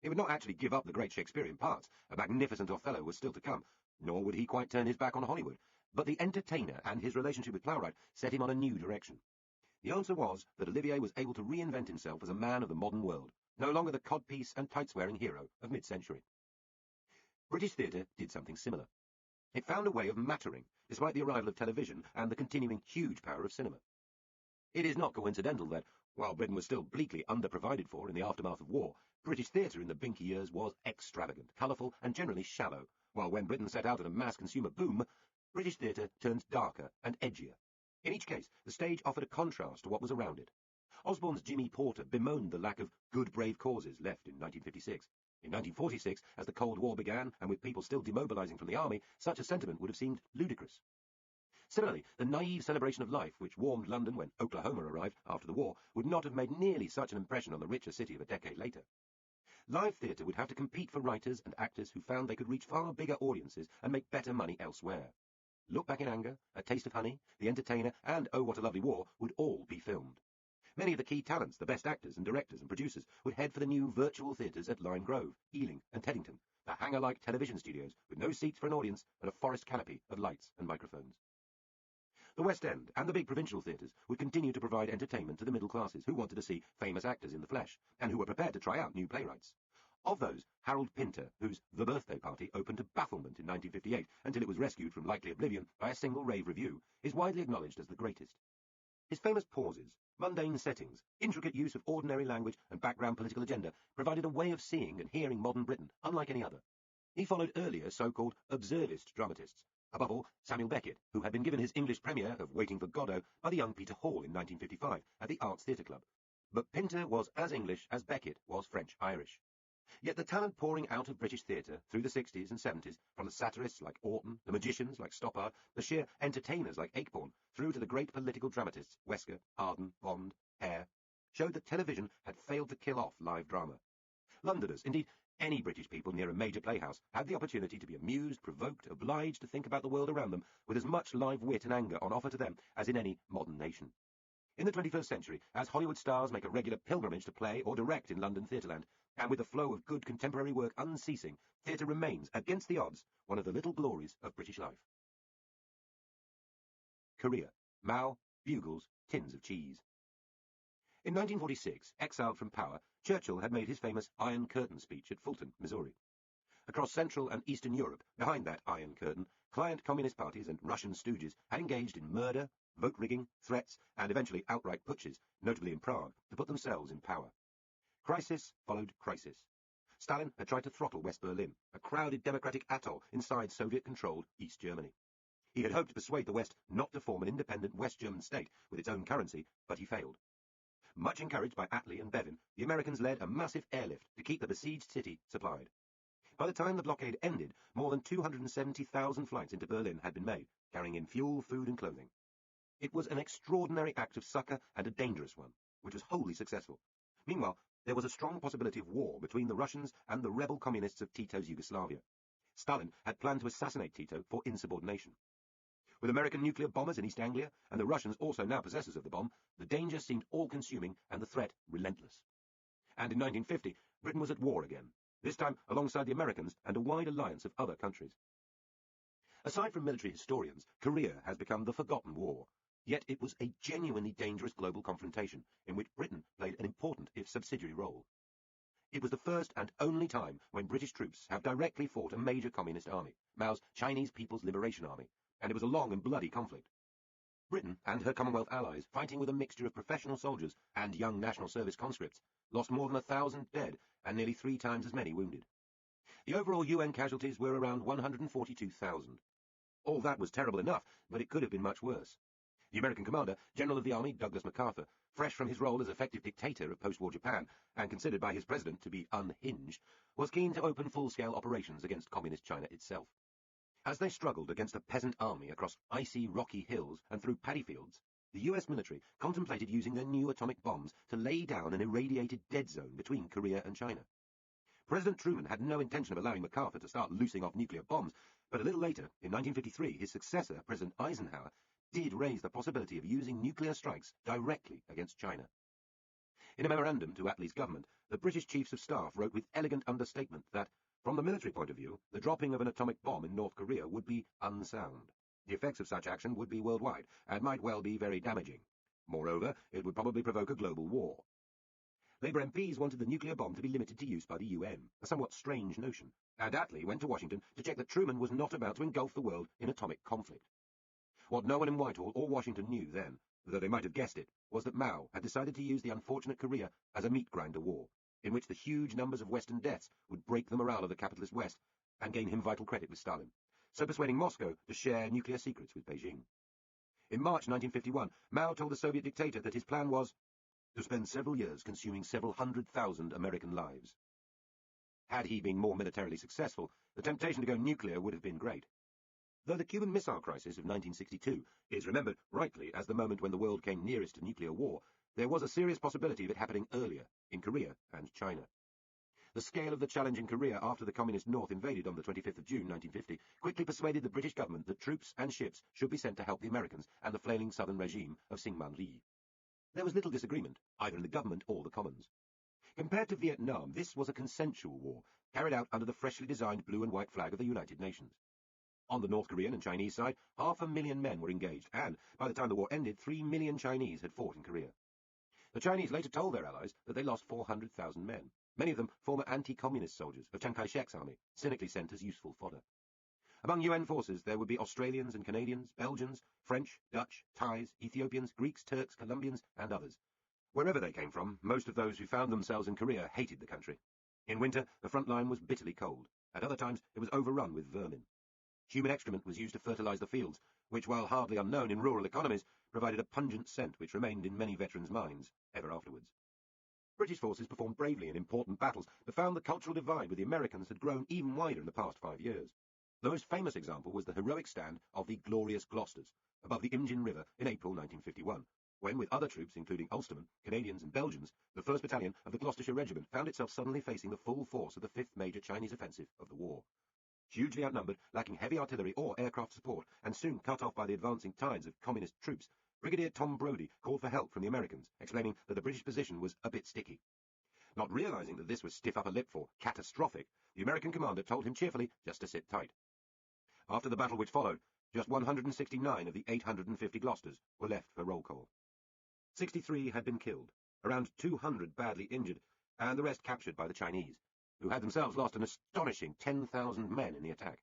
He would not actually give up the great Shakespearean parts. A magnificent Othello was still to come, nor would he quite turn his back on Hollywood. But the entertainer and his relationship with Plowright set him on a new direction. The answer was that Olivier was able to reinvent himself as a man of the modern world, no longer the codpiece and tight-swearing hero of mid-century. British theatre did something similar. It found a way of mattering, despite the arrival of television and the continuing huge power of cinema. It is not coincidental that, while Britain was still bleakly underprovided for in the aftermath of war, British theatre in the Binky years was extravagant, colourful, and generally shallow, while when Britain set out on a mass consumer boom, British theatre turned darker and edgier. In each case, the stage offered a contrast to what was around it. Osborne's Jimmy Porter bemoaned the lack of good brave causes left in 1956. In 1946, as the Cold War began, and with people still demobilising from the army, such a sentiment would have seemed ludicrous. Similarly, the naive celebration of life which warmed London when Oklahoma arrived after the war would not have made nearly such an impression on the richer city of a decade later. Live theatre would have to compete for writers and actors who found they could reach far bigger audiences and make better money elsewhere. Look Back in Anger, A Taste of Honey, The Entertainer, and Oh What a Lovely War would all be filmed. Many of the key talents, the best actors and directors and producers, would head for the new virtual theatres at Lime Grove, Ealing, and Teddington, the hangar-like television studios with no seats for an audience and a forest canopy of lights and microphones. The West End and the big provincial theatres would continue to provide entertainment to the middle classes who wanted to see famous actors in the flesh and who were prepared to try out new playwrights. Of those, Harold Pinter, whose The Birthday Party opened to bafflement in 1958 until it was rescued from likely oblivion by a single rave review, is widely acknowledged as the greatest. His famous pauses, mundane settings, intricate use of ordinary language and background political agenda provided a way of seeing and hearing modern Britain unlike any other. He followed earlier so-called observist dramatists, above all Samuel Beckett, who had been given his English premiere of Waiting for Godot by the young Peter Hall in 1955 at the Arts Theatre Club. But Pinter was as English as Beckett was French-Irish. Yet the talent pouring out of British theatre through the 60s and 70s, from the satirists like Orton, the magicians like Stoppard, the sheer entertainers like Ayckbourn, through to the great political dramatists Wesker, Arden, Bond, Hare, showed that television had failed to kill off live drama. Londoners, indeed any British people near a major playhouse, had the opportunity to be amused, provoked, obliged to think about the world around them with as much live wit and anger on offer to them as in any modern nation. In the 21st century, as Hollywood stars make a regular pilgrimage to play or direct in London theatreland, and with the flow of good contemporary work unceasing, theatre remains, against the odds, one of the little glories of British life. Korea. Mao, bugles, tins of cheese. In 1946, exiled from power, Churchill had made his famous Iron Curtain speech at Fulton, Missouri. Across Central and Eastern Europe, behind that Iron Curtain, client communist parties and Russian stooges had engaged in murder, vote-rigging, threats, and eventually outright putches, notably in Prague, to put themselves in power. Crisis followed crisis. Stalin had tried to throttle West Berlin, a crowded democratic atoll inside Soviet-controlled East Germany. He had hoped to persuade the West not to form an independent West German state with its own currency, but he failed. Much encouraged by Attlee and Bevin, the Americans led a massive airlift to keep the besieged city supplied. By the time the blockade ended, more than 270,000 flights into Berlin had been made, carrying in fuel, food, and clothing. It was an extraordinary act of succour and a dangerous one, which was wholly successful. Meanwhile, there was a strong possibility of war between the Russians and the rebel communists of Tito's Yugoslavia. Stalin had planned to assassinate Tito for insubordination. With American nuclear bombers in East Anglia, and the Russians also now possessors of the bomb, the danger seemed all-consuming and the threat relentless. And in 1950, Britain was at war again, this time alongside the Americans and a wide alliance of other countries. Aside from military historians, Korea has become the forgotten war, yet it was a genuinely dangerous global confrontation in which Britain played an important, if subsidiary, role. It was the first and only time when British troops have directly fought a major communist army, Mao's Chinese People's Liberation Army, and it was a long and bloody conflict. Britain and her Commonwealth allies, fighting with a mixture of professional soldiers and young National Service conscripts, lost more than 1,000 dead and nearly 3 times as many wounded. The overall UN casualties were around 142,000. All that was terrible enough, but it could have been much worse. The American commander, General of the Army Douglas MacArthur, fresh from his role as effective dictator of post-war Japan, and considered by his president to be unhinged, was keen to open full-scale operations against communist China itself. As they struggled against a peasant army across icy, rocky hills and through paddy fields, the US military contemplated using their new atomic bombs to lay down an irradiated dead zone between Korea and China. President Truman had no intention of allowing MacArthur to start loosing off nuclear bombs, but a little later, in 1953, his successor, President Eisenhower, did raise the possibility of using nuclear strikes directly against China. In a memorandum to Attlee's government, the British Chiefs of Staff wrote with elegant understatement that, from the military point of view, the dropping of an atomic bomb in North Korea would be unsound. The effects of such action would be worldwide, and might well be very damaging. Moreover, it would probably provoke a global war. Labour MPs wanted the nuclear bomb to be limited to use by the UN, a somewhat strange notion, and Attlee went to Washington to check that Truman was not about to engulf the world in atomic conflict. What no one in Whitehall or Washington knew then, though they might have guessed it, was that Mao had decided to use the unfortunate Korea as a meat grinder war, in which the huge numbers of Western deaths would break the morale of the capitalist West and gain him vital credit with Stalin, so persuading Moscow to share nuclear secrets with Beijing. In March 1951, Mao told the Soviet dictator that his plan was to spend several years consuming several 100,000 American lives. Had he been more militarily successful, the temptation to go nuclear would have been great. Though the Cuban Missile Crisis of 1962 is remembered rightly as the moment when the world came nearest to nuclear war, there was a serious possibility of it happening earlier, in Korea and China. The scale of the challenge in Korea after the Communist North invaded on the 25th of June 1950 quickly persuaded the British government that troops and ships should be sent to help the Americans and the flailing southern regime of Syngman Rhee. There was little disagreement, either in the government or the Commons. Compared to Vietnam, this was a consensual war, carried out under the freshly designed blue and white flag of the United Nations. On the North Korean and Chinese side, 500,000 men were engaged, and by the time the war ended, 3 million Chinese had fought in Korea. The Chinese later told their allies that they lost 400,000 men, many of them former anti-communist soldiers of Chiang Kai-shek's army, cynically sent as useful fodder. Among UN forces there would be Australians and Canadians, Belgians, French, Dutch, Thais, Ethiopians, Greeks, Turks, Colombians, and others. Wherever they came from, most of those who found themselves in Korea hated the country. In winter, the front line was bitterly cold. At other times, it was overrun with vermin. Human excrement was used to fertilize the fields, which, while hardly unknown in rural economies, provided a pungent scent which remained in many veterans' minds, ever afterwards. British forces performed bravely in important battles, but found the cultural divide with the Americans had grown even wider in the past 5 years. The most famous example was the heroic stand of the Glorious Gloucesters, above the Imjin River in April 1951, when, with other troops including Ulstermen, Canadians and Belgians, the 1st Battalion of the Gloucestershire Regiment found itself suddenly facing the full force of the 5th major Chinese offensive of the war. Hugely outnumbered, lacking heavy artillery or aircraft support, and soon cut off by the advancing tides of communist troops, Brigadier Tom Brodie called for help from the Americans, explaining that the British position was a bit sticky. Not realizing that this was stiff upper lip for catastrophic, the American commander told him cheerfully just to sit tight. After the battle which followed, just 169 of the 850 Gloucesters were left for roll call. 63 had been killed, around 200 badly injured, and the rest captured by the Chinese, who had themselves lost an astonishing 10,000 men in the attack.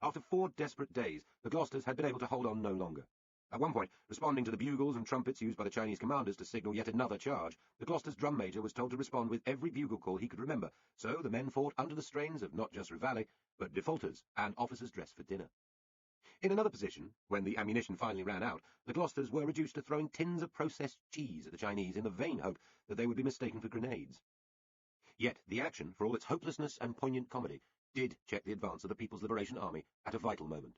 After 4 desperate days, the Gloucesters had been able to hold on no longer. At one point, responding to the bugles and trumpets used by the Chinese commanders to signal yet another charge, the Gloucester's drum major was told to respond with every bugle call he could remember, so the men fought under the strains of not just reveille, but defaulters and officers dressed for dinner. In another position, when the ammunition finally ran out, the Gloucesters were reduced to throwing tins of processed cheese at the Chinese in the vain hope that they would be mistaken for grenades. Yet the action, for all its hopelessness and poignant comedy, did check the advance of the People's Liberation Army at a vital moment.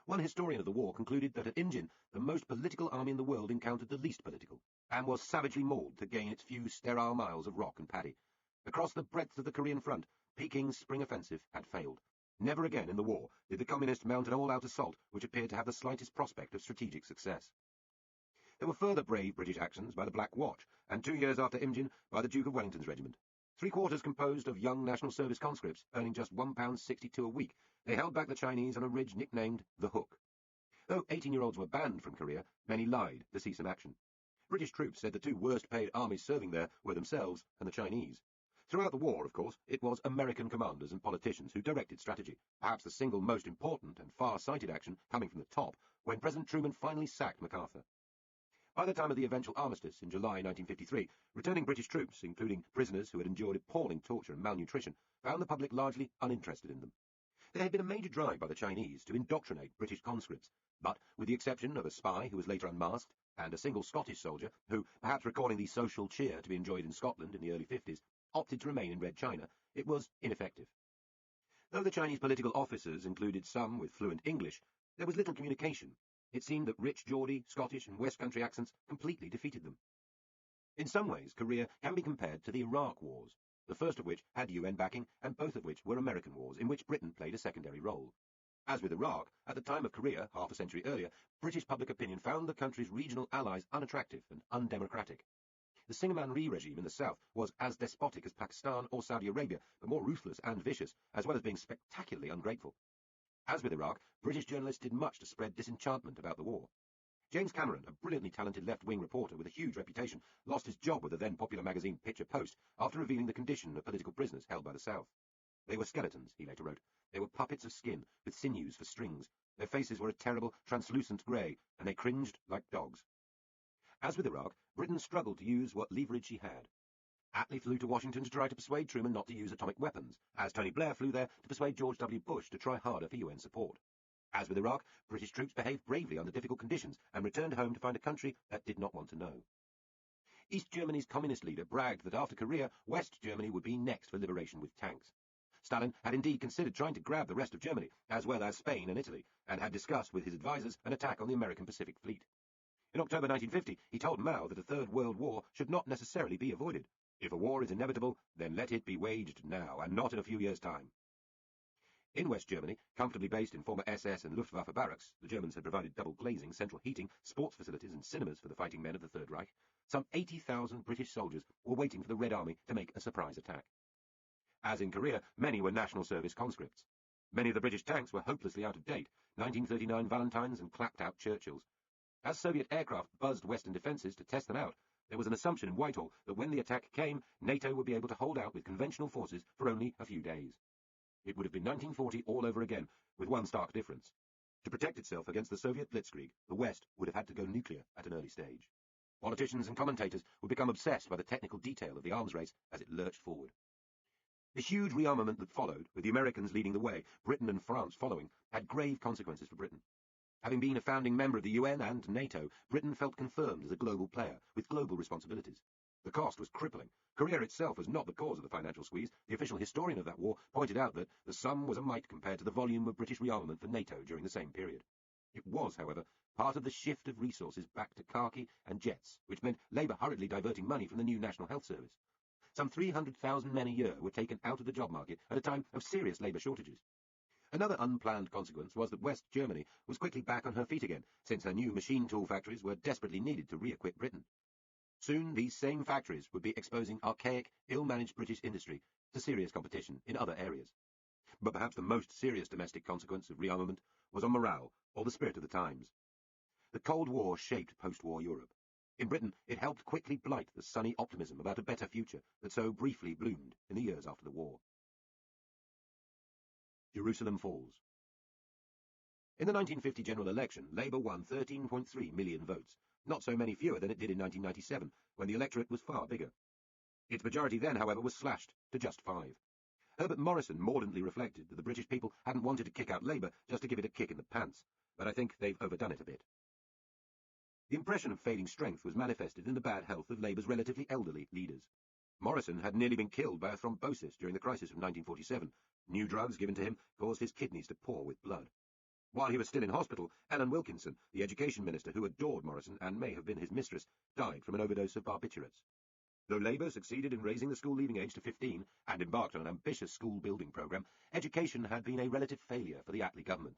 One historian of the war concluded that at Imjin, the most political army in the world encountered the least political, and was savagely mauled to gain its few sterile miles of rock and paddy. Across the breadth of the Korean front, Peking's spring offensive had failed. Never again in the war did the Communists mount an all-out assault which appeared to have the slightest prospect of strategic success. There were further brave British actions by the Black Watch, and 2 years after Imjin by the Duke of Wellington's regiment. 3/4 composed of young National Service conscripts earning just £1.62 a week, they held back the Chinese on a ridge nicknamed the Hook. Though 18-year-olds were banned from Korea, many lied to see some action. British troops said the 2 worst-paid armies serving there were themselves and the Chinese. Throughout the war, of course, it was American commanders and politicians who directed strategy, perhaps the single most important and far-sighted action coming from the top, when President Truman finally sacked MacArthur. By the time of the eventual armistice in July 1953, returning British troops, including prisoners who had endured appalling torture and malnutrition, found the public largely uninterested in them. There had been a major drive by the Chinese to indoctrinate British conscripts, but, with the exception of a spy who was later unmasked, and a single Scottish soldier who, perhaps recalling the social cheer to be enjoyed in Scotland in the early 50s, opted to remain in Red China, it was ineffective. Though the Chinese political officers included some with fluent English, there was little communication. It seemed that rich Geordie, Scottish and West Country accents completely defeated them. In some ways, Korea can be compared to the Iraq Wars, the first of which had UN backing and both of which were American wars in which Britain played a secondary role. As with Iraq, at the time of Korea, half a century earlier, British public opinion found the country's regional allies unattractive and undemocratic. The Singhman-Rhee regime in the south was as despotic as Pakistan or Saudi Arabia, but more ruthless and vicious, as well as being spectacularly ungrateful. As with Iraq, British journalists did much to spread disenchantment about the war. James Cameron, a brilliantly talented left-wing reporter with a huge reputation, lost his job with the then-popular magazine Picture Post after revealing the condition of political prisoners held by the South. They were skeletons, he later wrote. They were puppets of skin, with sinews for strings. Their faces were a terrible, translucent grey, and they cringed like dogs. As with Iraq, Britain struggled to use what leverage she had. Attlee flew to Washington to try to persuade Truman not to use atomic weapons, as Tony Blair flew there to persuade George W. Bush to try harder for UN support. As with Iraq, British troops behaved bravely under difficult conditions and returned home to find a country that did not want to know. East Germany's communist leader bragged that after Korea, West Germany would be next for liberation with tanks. Stalin had indeed considered trying to grab the rest of Germany, as well as Spain and Italy, and had discussed with his advisers an attack on the American Pacific Fleet. In October 1950, he told Mao that a Third World War should not necessarily be avoided. If a war is inevitable, then let it be waged now, and not in a few years' time. In West Germany, comfortably based in former SS and Luftwaffe barracks, the Germans had provided double glazing, central heating, sports facilities and cinemas for the fighting men of the Third Reich. Some 80,000 British soldiers were waiting for the Red Army to make a surprise attack. As in Korea, many were National Service conscripts. Many of the British tanks were hopelessly out of date, 1939 Valentines and clapped-out Churchills. As Soviet aircraft buzzed Western defences to test them out, there was an assumption in Whitehall that when the attack came, NATO would be able to hold out with conventional forces for only a few days. It would have been 1940 all over again, with one stark difference. To protect itself against the Soviet blitzkrieg, the West would have had to go nuclear at an early stage. Politicians and commentators would become obsessed by the technical detail of the arms race as it lurched forward. The huge rearmament that followed, with the Americans leading the way, Britain and France following, had grave consequences for Britain. Having been a founding member of the UN and NATO, Britain felt confirmed as a global player, with global responsibilities. The cost was crippling. Korea itself was not the cause of the financial squeeze. The official historian of that war pointed out that the sum was a mite compared to the volume of British rearmament for NATO during the same period. It was, however, part of the shift of resources back to khaki and jets, which meant Labour hurriedly diverting money from the new National Health Service. Some 300,000 men a year were taken out of the job market at a time of serious labour shortages. Another unplanned consequence was that West Germany was quickly back on her feet again, since her new machine tool factories were desperately needed to re-equip Britain. Soon these same factories would be exposing archaic, ill-managed British industry to serious competition in other areas. But perhaps the most serious domestic consequence of rearmament was on morale, or the spirit of the times. The Cold War shaped post-war Europe. In Britain, it helped quickly blight the sunny optimism about a better future that so briefly bloomed in the years after the war. Jerusalem falls. In the 1950 general election, Labour won 13.3 million votes, not so many fewer than it did in 1997, when the electorate was far bigger. Its majority then, however, was slashed to just 5. Herbert Morrison mordantly reflected that the British people hadn't wanted to kick out Labour just to give it a kick in the pants, but I think they've overdone it a bit. The impression of fading strength was manifested in the bad health of Labour's relatively elderly leaders. Morrison had nearly been killed by a thrombosis during the crisis of 1947. New drugs given to him caused his kidneys to pour with blood. While he was still in hospital, Ellen Wilkinson, the education minister who adored Morrison and may have been his mistress, died from an overdose of barbiturates. Though Labour succeeded in raising the school leaving age to 15 and embarked on an ambitious school building programme, education had been a relative failure for the Attlee government.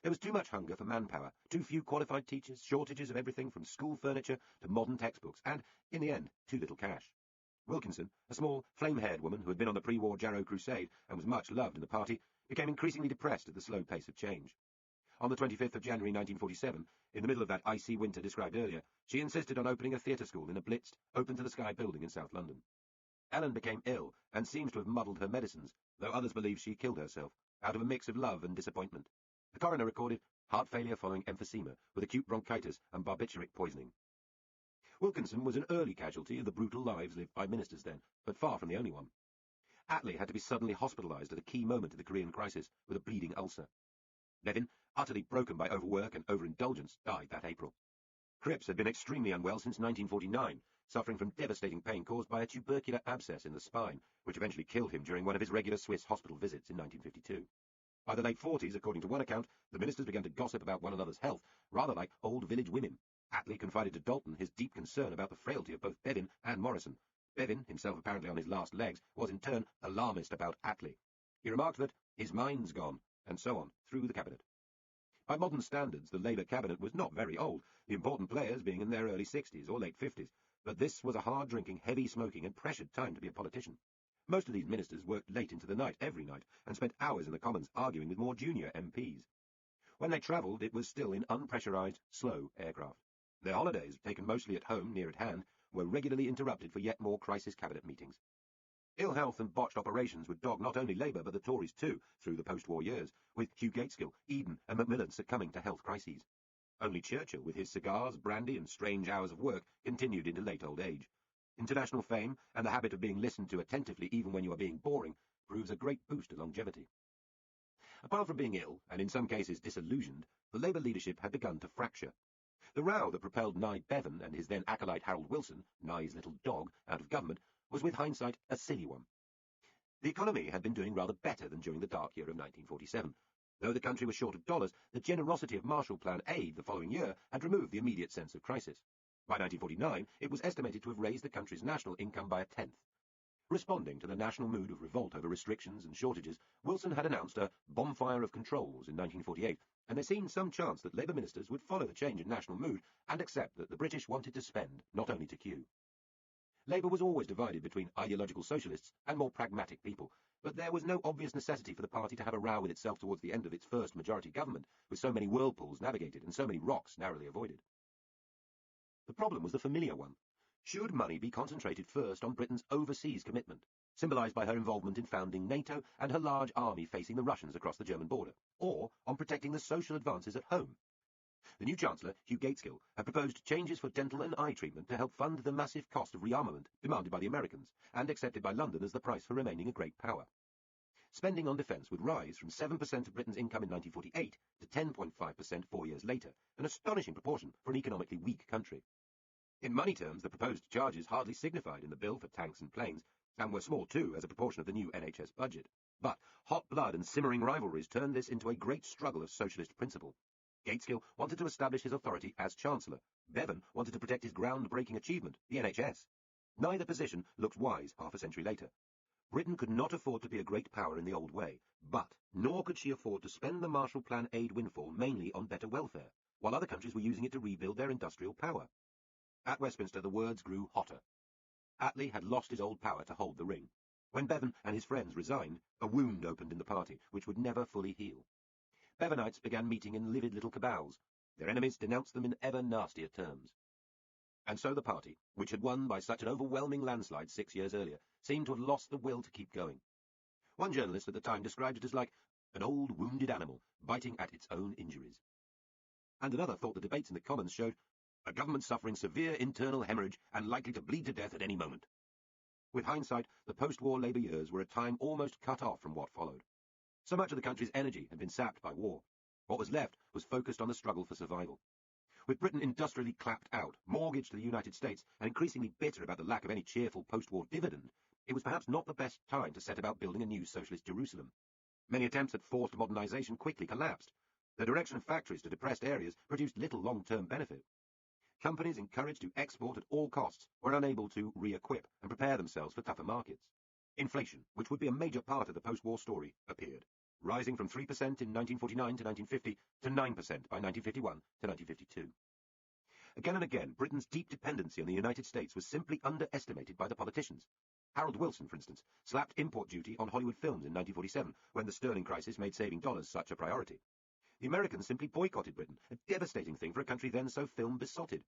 There was too much hunger for manpower, too few qualified teachers, shortages of everything from school furniture to modern textbooks, and, in the end, too little cash. Wilkinson, a small, flame-haired woman who had been on the pre-war Jarrow Crusade and was much loved in the party, became increasingly depressed at the slow pace of change. On the 25th of January 1947, in the middle of that icy winter described earlier, she insisted on opening a theatre school in a blitzed, open-to-the-sky building in South London. Ellen became ill and seems to have muddled her medicines, though others believe she killed herself, out of a mix of love and disappointment. The coroner recorded heart failure following emphysema, with acute bronchitis and barbituric poisoning. Wilkinson was an early casualty of the brutal lives lived by ministers then, but far from the only one. Attlee had to be suddenly hospitalised at a key moment of the Korean crisis with a bleeding ulcer. Levin, utterly broken by overwork and overindulgence, died that April. Cripps had been extremely unwell since 1949, suffering from devastating pain caused by a tubercular abscess in the spine, which eventually killed him during one of his regular Swiss hospital visits in 1952. By the late 40s, according to one account, the ministers began to gossip about one another's health, rather like old village women. Attlee confided to Dalton his deep concern about the frailty of both Bevin and Morrison. Bevin, himself apparently on his last legs, was in turn alarmist about Attlee. He remarked that his mind's gone, and so on, through the cabinet. By modern standards, the Labour cabinet was not very old, the important players being in their early 60s or late 50s, but this was a hard-drinking, heavy-smoking and pressured time to be a politician. Most of these ministers worked late into the night every night and spent hours in the Commons arguing with more junior MPs. When they travelled, it was still in unpressurised, slow aircraft. Their holidays, taken mostly at home, near at hand, were regularly interrupted for yet more crisis cabinet meetings. Ill health and botched operations would dog not only Labour but the Tories too through the post-war years, with Hugh Gaitskell, Eden and Macmillan succumbing to health crises. Only Churchill, with his cigars, brandy and strange hours of work, continued into late old age. International fame, and the habit of being listened to attentively even when you are being boring, proves a great boost to longevity. Apart from being ill, and in some cases disillusioned, the Labour leadership had begun to fracture. The row that propelled Nye Bevan and his then acolyte Harold Wilson, Nye's little dog, out of government, was with hindsight a silly one. The economy had been doing rather better than during the dark year of 1947. Though the country was short of dollars, the generosity of Marshall Plan aid the following year had removed the immediate sense of crisis. By 1949, it was estimated to have raised the country's national income by a tenth. Responding to the national mood of revolt over restrictions and shortages, Wilson had announced a bonfire of controls in 1948, and there seemed some chance that Labour ministers would follow the change in national mood and accept that the British wanted to spend, not only to queue. Labour was always divided between ideological socialists and more pragmatic people, but there was no obvious necessity for the party to have a row with itself towards the end of its first majority government, with so many whirlpools navigated and so many rocks narrowly avoided. The problem was the familiar one. Should money be concentrated first on Britain's overseas commitment, symbolised by her involvement in founding NATO and her large army facing the Russians across the German border, or on protecting the social advances at home? The new Chancellor, Hugh Gaitskell, had proposed changes for dental and eye treatment to help fund the massive cost of rearmament demanded by the Americans, and accepted by London as the price for remaining a great power. Spending on defence would rise from 7% of Britain's income in 1948 to 10.5% 4 years later, an astonishing proportion for an economically weak country. In money terms, the proposed charges hardly signified in the bill for tanks and planes, and were small too as a proportion of the new NHS budget. But hot blood and simmering rivalries turned this into a great struggle of socialist principle. Gaitskell wanted to establish his authority as Chancellor. Bevan wanted to protect his groundbreaking achievement, the NHS. Neither position looked wise half a century later. Britain could not afford to be a great power in the old way, but nor could she afford to spend the Marshall Plan aid windfall mainly on better welfare, while other countries were using it to rebuild their industrial power. At Westminster, the words grew hotter. Attlee had lost his old power to hold the ring. When Bevan and his friends resigned, a wound opened in the party, which would never fully heal. Bevanites began meeting in livid little cabals. Their enemies denounced them in ever nastier terms. And so the party, which had won by such an overwhelming landslide 6 years earlier, seemed to have lost the will to keep going. One journalist at the time described it as like an old wounded animal biting at its own injuries. And another thought the debates in the Commons showed a government suffering severe internal hemorrhage and likely to bleed to death at any moment. With hindsight, the post-war Labour years were a time almost cut off from what followed. So much of the country's energy had been sapped by war. What was left was focused on the struggle for survival. With Britain industrially clapped out, mortgaged to the United States, and increasingly bitter about the lack of any cheerful post-war dividend, it was perhaps not the best time to set about building a new socialist Jerusalem. Many attempts at forced modernisation quickly collapsed. The direction of factories to depressed areas produced little long-term benefit. Companies encouraged to export at all costs were unable to re-equip and prepare themselves for tougher markets. Inflation, which would be a major part of the post-war story, appeared, rising from 3% in 1949 to 1950 to 9% by 1951 to 1952. Again and again, Britain's deep dependency on the United States was simply underestimated by the politicians. Harold Wilson, for instance, slapped import duty on Hollywood films in 1947 when the sterling crisis made saving dollars such a priority. The Americans simply boycotted Britain, a devastating thing for a country then so film-besotted.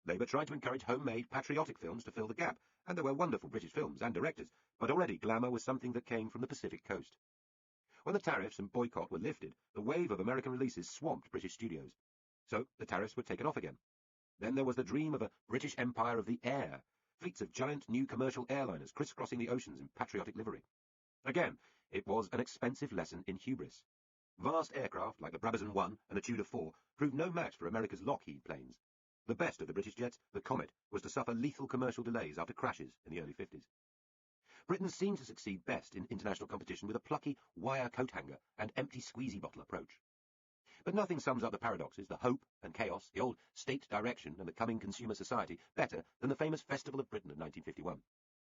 Labour tried to encourage homemade, patriotic films to fill the gap, and there were wonderful British films and directors, but already glamour was something that came from the Pacific coast. When the tariffs and boycott were lifted, the wave of American releases swamped British studios. So the tariffs were taken off again. Then there was the dream of a British empire of the air, fleets of giant new commercial airliners crisscrossing the oceans in patriotic livery. Again, it was an expensive lesson in hubris. Vast aircraft like the Brabazon 1 and the Tudor 4 proved no match for America's Lockheed planes. The best of the British jets, the Comet, was to suffer lethal commercial delays after crashes in the early 50s. Britain seemed to succeed best in international competition with a plucky wire coat hanger and empty squeezy bottle approach. But nothing sums up the paradoxes, the hope and chaos, the old state direction and the coming consumer society better than the famous Festival of Britain of 1951.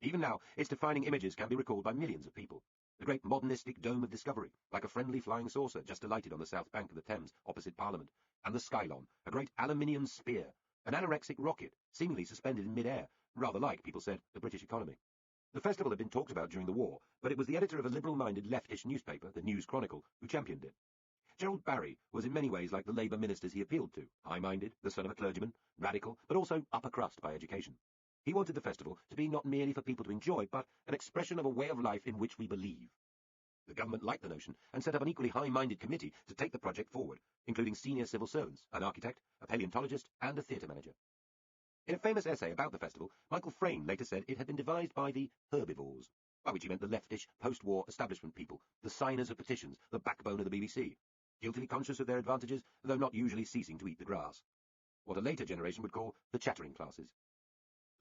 Even now, its defining images can be recalled by millions of people. The great modernistic dome of discovery, like a friendly flying saucer just alighted on the south bank of the Thames opposite Parliament, and the Skylon, a great aluminium spear, an anorexic rocket, seemingly suspended in mid-air, rather like, people said, the British economy. The festival had been talked about during the war, but it was the editor of a liberal-minded leftish newspaper, the News Chronicle, who championed it. Gerald Barry was in many ways like the Labour ministers he appealed to, high-minded, the son of a clergyman, radical, but also upper crust by education. He wanted the festival to be not merely for people to enjoy, but an expression of a way of life in which we believe. The government liked the notion and set up an equally high-minded committee to take the project forward, including senior civil servants, an architect, a paleontologist, and a theatre manager. In a famous essay about the festival, Michael Frayn later said it had been devised by the herbivores, by which he meant the leftish, post-war establishment people, the signers of petitions, the backbone of the BBC, guiltily conscious of their advantages, though not usually ceasing to eat the grass. What a later generation would call the chattering classes.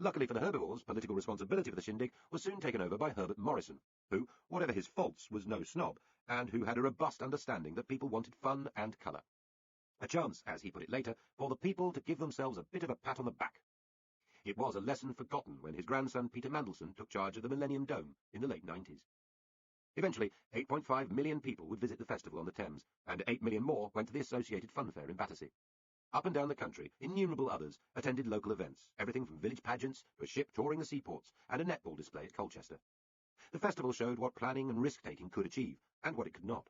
Luckily for the herbivores, political responsibility for the shindig was soon taken over by Herbert Morrison, who, whatever his faults, was no snob, and who had a robust understanding that people wanted fun and colour. A chance, as he put it later, for the people to give themselves a bit of a pat on the back. It was a lesson forgotten when his grandson Peter Mandelson took charge of the Millennium Dome in the late 90s. Eventually, 8.5 million people would visit the festival on the Thames, and 8 million more went to the Associated Funfair in Battersea. Up and down the country, innumerable others attended local events, everything from village pageants to a ship touring the seaports and a netball display at Colchester. The festival showed what planning and risk-taking could achieve, and what it could not.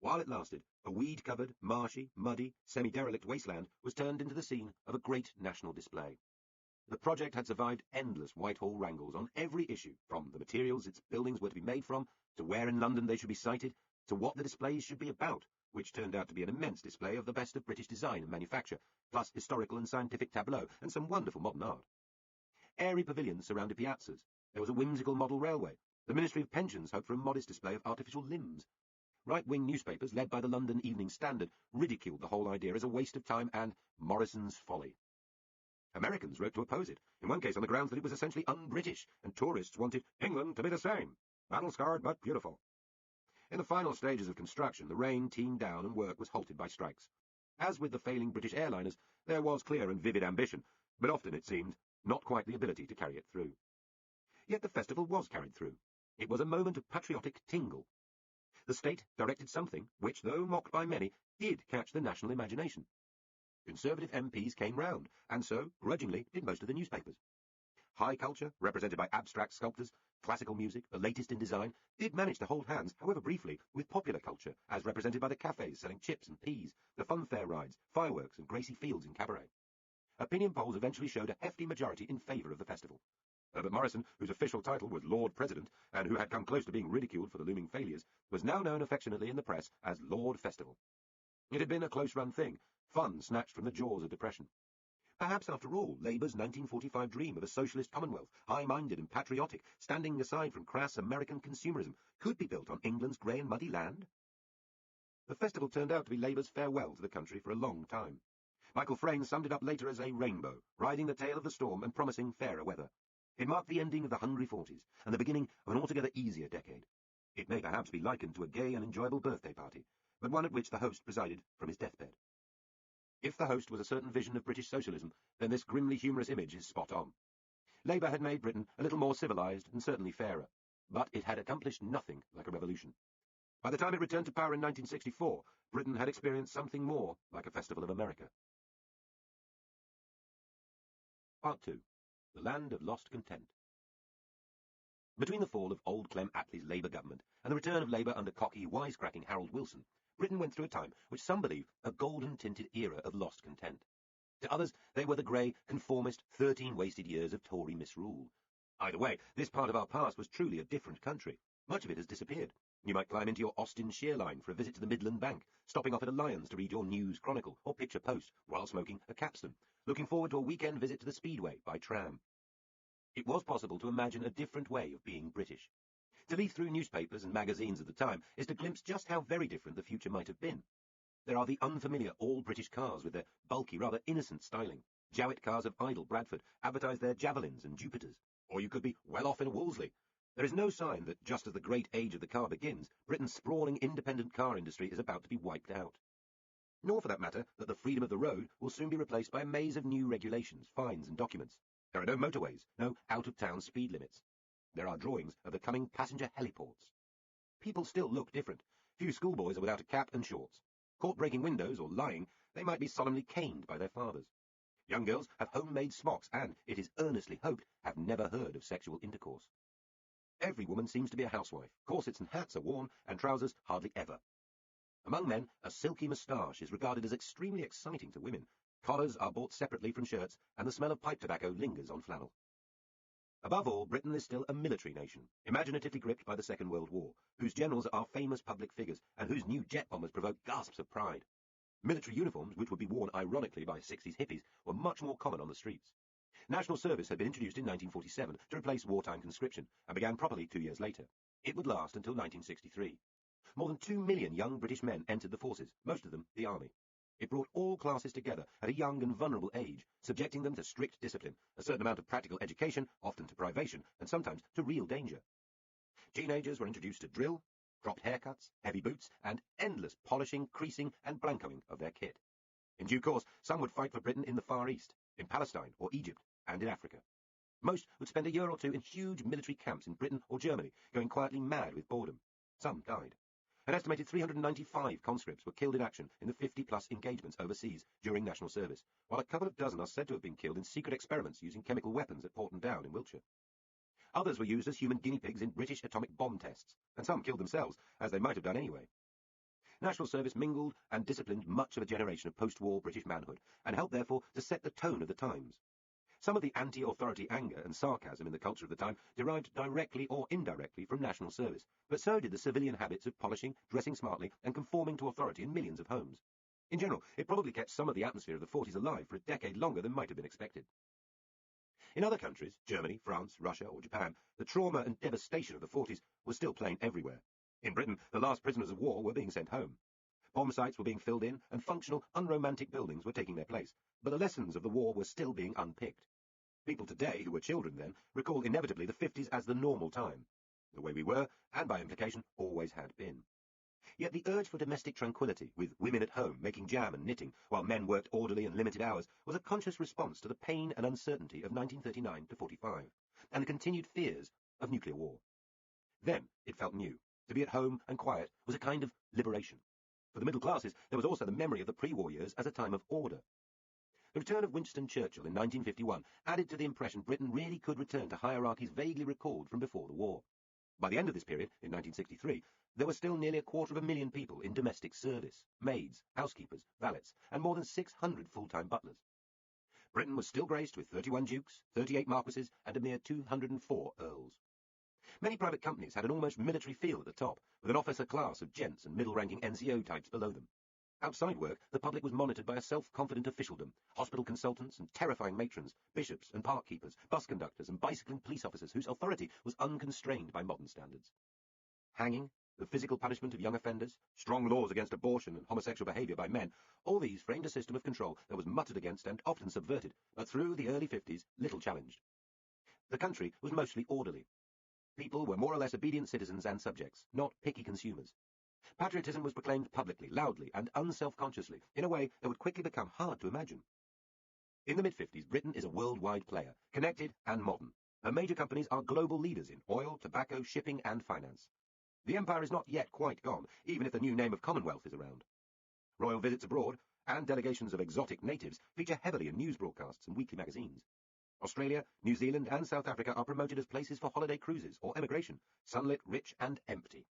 While it lasted, a weed-covered, marshy, muddy, semi-derelict wasteland was turned into the scene of a great national display. The project had survived endless Whitehall wrangles on every issue, from the materials its buildings were to be made from, to where in London they should be sited, to what the displays should be about, which turned out to be an immense display of the best of British design and manufacture, plus historical and scientific tableaux and some wonderful modern art. Airy pavilions surrounded piazzas. There was a whimsical model railway. The Ministry of Pensions hoped for a modest display of artificial limbs. Right-wing newspapers, led by the London Evening Standard, ridiculed the whole idea as a waste of time and Morrison's folly. Americans wrote to oppose it, in one case on the grounds that it was essentially un-British, and tourists wanted England to be the same. Battle-scarred but beautiful. In the final stages of construction, the rain teemed down and work was halted by strikes. As with the failing British airliners, there was clear and vivid ambition, but often, it seemed, not quite the ability to carry it through. Yet the festival was carried through. It was a moment of patriotic tingle. The state directed something which, though mocked by many, did catch the national imagination. Conservative MPs came round, and so, grudgingly, did most of the newspapers. High culture, represented by abstract sculptors, classical music, the latest in design, did manage to hold hands, however briefly, with popular culture, as represented by the cafes selling chips and peas, the funfair rides, fireworks and grassy fields in cabaret. Opinion polls eventually showed a hefty majority in favour of the festival. Herbert Morrison, whose official title was Lord President, and who had come close to being ridiculed for the looming failures, was now known affectionately in the press as Lord Festival. It had been a close-run thing, fun snatched from the jaws of depression. Perhaps, after all, Labour's 1945 dream of a socialist commonwealth, high-minded and patriotic, standing aside from crass American consumerism, could be built on England's grey and muddy land. The festival turned out to be Labour's farewell to the country for a long time. Michael Frayn summed it up later as a rainbow, riding the tail of the storm and promising fairer weather. It marked the ending of the hungry 40s, and the beginning of an altogether easier decade. It may perhaps be likened to a gay and enjoyable birthday party, but one at which the host presided from his deathbed. If the host was a certain vision of British socialism, then this grimly humorous image is spot on. Labour had made Britain a little more civilised and certainly fairer, but it had accomplished nothing like a revolution. By the time it returned to power in 1964, Britain had experienced something more like a Festival of America. Part 2. The Land of Lost Content. Between the fall of old Clem Attlee's Labour government and the return of Labour under cocky, wisecracking Harold Wilson, Britain went through a time which some believe a golden-tinted era of lost content. To others, they were the grey, conformist, 13 wasted years of Tory misrule. Either way, this part of our past was truly a different country. Much of it has disappeared. You might climb into your Austin shear line for a visit to the Midland Bank, stopping off at a Lions to read your News Chronicle or Picture Post while smoking a Capstan, looking forward to a weekend visit to the Speedway by tram. It was possible to imagine a different way of being British. To leaf through newspapers and magazines of the time is to glimpse just how very different the future might have been. There are the unfamiliar all-British cars with their bulky, rather innocent styling, Jowett cars of idle Bradford advertised their Javelins and Jupiters, or you could be well off in a Wolseley. There is no sign that just as the great age of the car begins, Britain's sprawling independent car industry is about to be wiped out. Nor, for that matter, that the freedom of the road will soon be replaced by a maze of new regulations, fines and documents. There are no motorways, no out-of-town speed limits. There are drawings of the coming passenger heliports. People still look different. Few schoolboys are without a cap and shorts. Caught breaking windows or lying, they might be solemnly caned by their fathers. Young girls have homemade smocks and, it is earnestly hoped, have never heard of sexual intercourse. Every woman seems to be a housewife. Corsets and hats are worn, and trousers hardly ever. Among men, a silky moustache is regarded as extremely exciting to women. Collars are bought separately from shirts, and the smell of pipe tobacco lingers on flannel. Above all, Britain is still a military nation, imaginatively gripped by the Second World War, whose generals are famous public figures, and whose new jet bombers provoke gasps of pride. Military uniforms, which would be worn ironically by 60s hippies, were much more common on the streets. National service had been introduced in 1947 to replace wartime conscription, and began properly 2 years later. It would last until 1963. More than 2 million young British men entered the forces, most of them the army. It brought all classes together at a young and vulnerable age, subjecting them to strict discipline, a certain amount of practical education, often to privation, and sometimes to real danger. Teenagers were introduced to drill, cropped haircuts, heavy boots, and endless polishing, creasing, and blancoing of their kit. In due course, some would fight for Britain in the Far East, in Palestine or Egypt, and in Africa. Most would spend a year or two in huge military camps in Britain or Germany, going quietly mad with boredom. Some died. An estimated 395 conscripts were killed in action in the 50-plus engagements overseas during national service, while a couple of dozen are said to have been killed in secret experiments using chemical weapons at Porton Down in Wiltshire. Others were used as human guinea pigs in British atomic bomb tests, and some killed themselves, as they might have done anyway. National service mingled and disciplined much of a generation of post-war British manhood, and helped therefore to set the tone of the times. Some of the anti-authority anger and sarcasm in the culture of the time derived directly or indirectly from national service, but so did the civilian habits of polishing, dressing smartly, and conforming to authority in millions of homes. In general, it probably kept some of the atmosphere of the 40s alive for a decade longer than might have been expected. In other countries, Germany, France, Russia, or Japan, the trauma and devastation of the 40s was still plain everywhere. In Britain, the last prisoners of war were being sent home. Bomb sites were being filled in, and functional, unromantic buildings were taking their place, but the lessons of the war were still being unpicked. People today, who were children then, recall inevitably the 50s as the normal time, the way we were, and by implication, always had been. Yet the urge for domestic tranquility, with women at home making jam and knitting, while men worked orderly and limited hours, was a conscious response to the pain and uncertainty of 1939 to 45, and the continued fears of nuclear war. Then it felt new. To be at home and quiet was a kind of liberation. For the middle classes, there was also the memory of the pre-war years as a time of order. The return of Winston Churchill in 1951 added to the impression Britain really could return to hierarchies vaguely recalled from before the war. By the end of this period, in 1963, there were still nearly 250,000 people in domestic service, maids, housekeepers, valets, and more than 600 full-time butlers. Britain was still graced with 31 dukes, 38 marquises, and a mere 204 earls. Many private companies had an almost military feel at the top, with an officer class of gents and middle-ranking NCO types below them. Outside work, the public was monitored by a self-confident officialdom, hospital consultants and terrifying matrons, bishops and park keepers, bus conductors and bicycling police officers whose authority was unconstrained by modern standards. Hanging, the physical punishment of young offenders, strong laws against abortion and homosexual behaviour by men, all these framed a system of control that was muttered against and often subverted, but through the early 50s, little challenged. The country was mostly orderly. People were more or less obedient citizens and subjects, not picky consumers. Patriotism was proclaimed publicly, loudly, and unself-consciously, in a way that would quickly become hard to imagine. In the mid-50s, Britain is a worldwide player, connected and modern. Her major companies are global leaders in oil, tobacco, shipping, and finance. The empire is not yet quite gone, even if the new name of Commonwealth is around. Royal visits abroad, and delegations of exotic natives feature heavily in news broadcasts and weekly magazines. Australia, New Zealand, and South Africa are promoted as places for holiday cruises or emigration, sunlit, rich, and empty.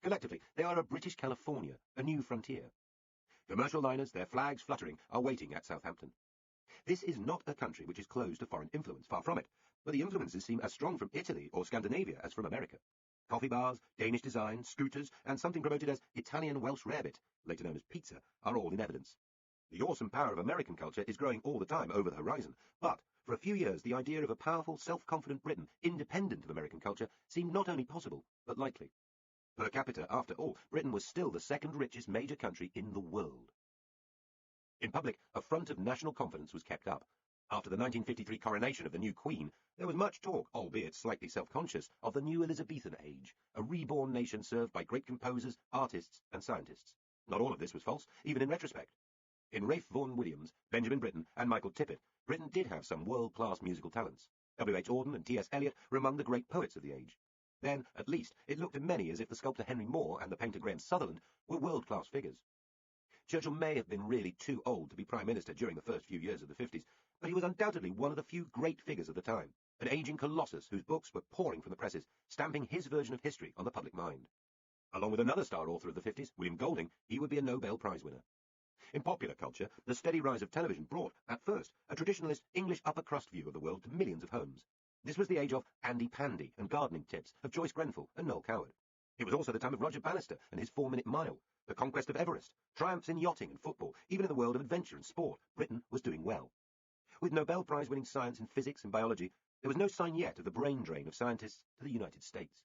Collectively, they are a British California, a new frontier. Commercial liners, their flags fluttering, are waiting at Southampton. This is not a country which is closed to foreign influence, far from it, but the influences seem as strong from Italy or Scandinavia as from America. Coffee bars, Danish design, scooters, and something promoted as Italian Welsh rarebit, later known as pizza, are all in evidence. The awesome power of American culture is growing all the time over the horizon, but for a few years the idea of a powerful, self-confident Britain, independent of American culture, seemed not only possible, but likely. Per capita, after all, Britain was still the second richest major country in the world. In public, a front of national confidence was kept up, After the 1953 coronation of the new Queen, there was much talk, albeit slightly self-conscious, of the new Elizabethan age, a reborn nation served by great composers, artists, and scientists. Not all of this was false, even in retrospect. In Ralph Vaughan Williams, Benjamin Britten, and Michael Tippett, Britain did have some world-class musical talents. W.H. Auden and T.S. Eliot were among the great poets of the age. Then, at least, it looked to many as if the sculptor Henry Moore and the painter Graham Sutherland were world-class figures. Churchill may have been really too old to be Prime Minister during the first few years of the 50s, but he was undoubtedly one of the few great figures of the time, an aging colossus whose books were pouring from the presses, stamping his version of history on the public mind. Along with another star author of the 50s, William Golding, he would be a Nobel Prize winner. In popular culture, the steady rise of television brought, at first, a traditionalist English upper-crust view of the world to millions of homes. This was the age of Andy Pandy and gardening tips, of Joyce Grenfell and Noel Coward. It was also the time of Roger Bannister and his 4-minute mile, the conquest of Everest, triumphs in yachting and football. Even in the world of adventure and sport, Britain was doing well. With Nobel Prize-winning science in physics and biology, there was no sign yet of the brain drain of scientists to the United States.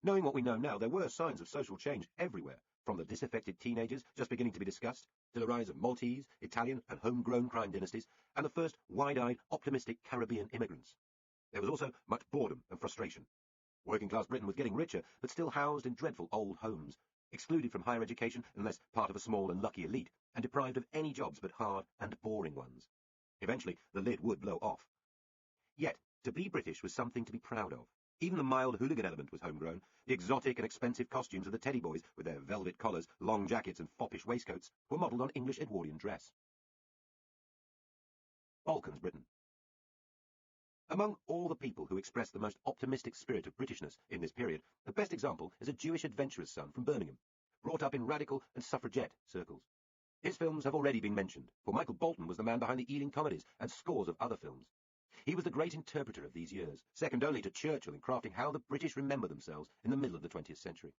Knowing what we know now, there were signs of social change everywhere, from the disaffected teenagers just beginning to be discussed, to the rise of Maltese, Italian, and homegrown crime dynasties, and the first wide-eyed, optimistic Caribbean immigrants. There was also much boredom and frustration. Working-class Britain was getting richer, but still housed in dreadful old homes, excluded from higher education unless part of a small and lucky elite, and deprived of any jobs but hard and boring ones. Eventually, the lid would blow off. Yet, to be British was something to be proud of. Even the mild hooligan element was homegrown. The exotic and expensive costumes of the Teddy Boys, with their velvet collars, long jackets, and foppish waistcoats, were modelled on English Edwardian dress. Balkans Britain. Among all the people who expressed the most optimistic spirit of Britishness in this period, the best example is a Jewish adventurer's son from Birmingham, brought up in radical and suffragette circles. His films have already been mentioned, for Michael Bolton was the man behind the Ealing comedies and scores of other films. He was the great interpreter of these years, second only to Churchill in crafting how the British remember themselves in the middle of the 20th century.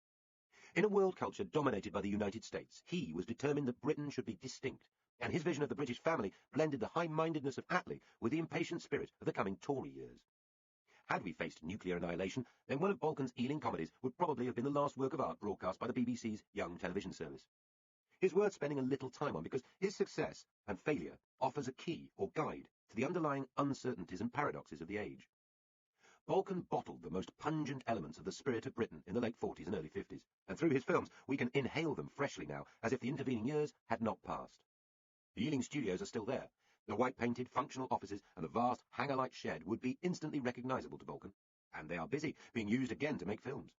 In a world culture dominated by the United States, he was determined that Britain should be distinct, and his vision of the British family blended the high-mindedness of Attlee with the impatient spirit of the coming Tory years. Had we faced nuclear annihilation, then one of Balkan's Ealing comedies would probably have been the last work of art broadcast by the BBC's Young Television Service. It's worth spending a little time on because his success and failure offers a key or guide to the underlying uncertainties and paradoxes of the age. Balkan bottled the most pungent elements of the spirit of Britain in the late 40s and early 50s, and through his films we can inhale them freshly now, as if the intervening years had not passed. The Ealing studios are still there. The white-painted, functional offices and the vast hangar-like shed would be instantly recognisable to Balkan, and they are busy, being used again to make films.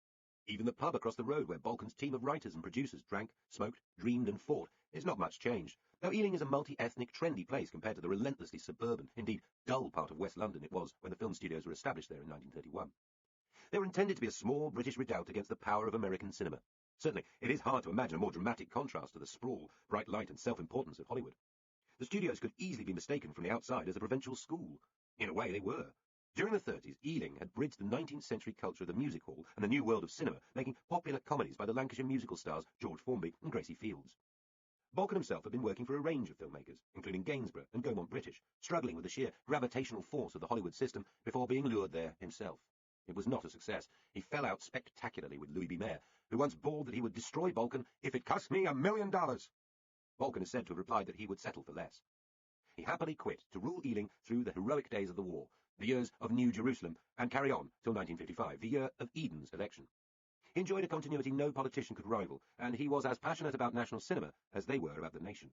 Even the pub across the road where Balkan's team of writers and producers drank, smoked, dreamed and fought is not much changed. Now Ealing is a multi-ethnic, trendy place compared to the relentlessly suburban, indeed dull part of West London it was when the film studios were established there in 1931. They were intended to be a small British redoubt against the power of American cinema. Certainly, it is hard to imagine a more dramatic contrast to the sprawl, bright light and self-importance of Hollywood. The studios could easily be mistaken from the outside as a provincial school. In a way, they were. During the 30s, Ealing had bridged the 19th century culture of the music hall and the new world of cinema, making popular comedies by the Lancashire musical stars George Formby and Gracie Fields. Balkan himself had been working for a range of filmmakers, including Gainsborough and Gaumont British, struggling with the sheer gravitational force of the Hollywood system before being lured there himself. It was not a success. He fell out spectacularly with Louis B. Mayer, who once bawled that he would destroy Balkan if it cost me $1 million. Balkan is said to have replied that he would settle for less. He happily quit to rule Ealing through the heroic days of the war, the years of New Jerusalem, and carry on till 1955, the year of Eden's election. He enjoyed a continuity no politician could rival, and he was as passionate about national cinema as they were about the nation.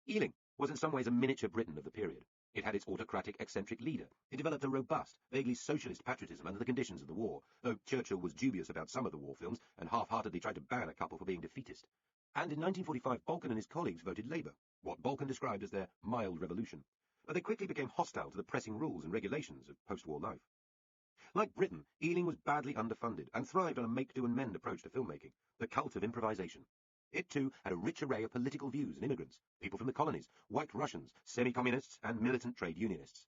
Ealing was in some ways a miniature Britain of the period. It had its autocratic, eccentric leader. It developed a robust, vaguely socialist patriotism under the conditions of the war, though Churchill was dubious about some of the war films and half-heartedly tried to ban a couple for being defeatist. And in 1945, Balkan and his colleagues voted Labour, what Balkan described as their mild revolution. But they quickly became hostile to the pressing rules and regulations of post-war life. Like Britain, Ealing was badly underfunded and thrived on a make-do-and-mend approach to filmmaking, the cult of improvisation. It, too, had a rich array of political views and immigrants, people from the colonies, white Russians, semi-communists, and militant trade unionists.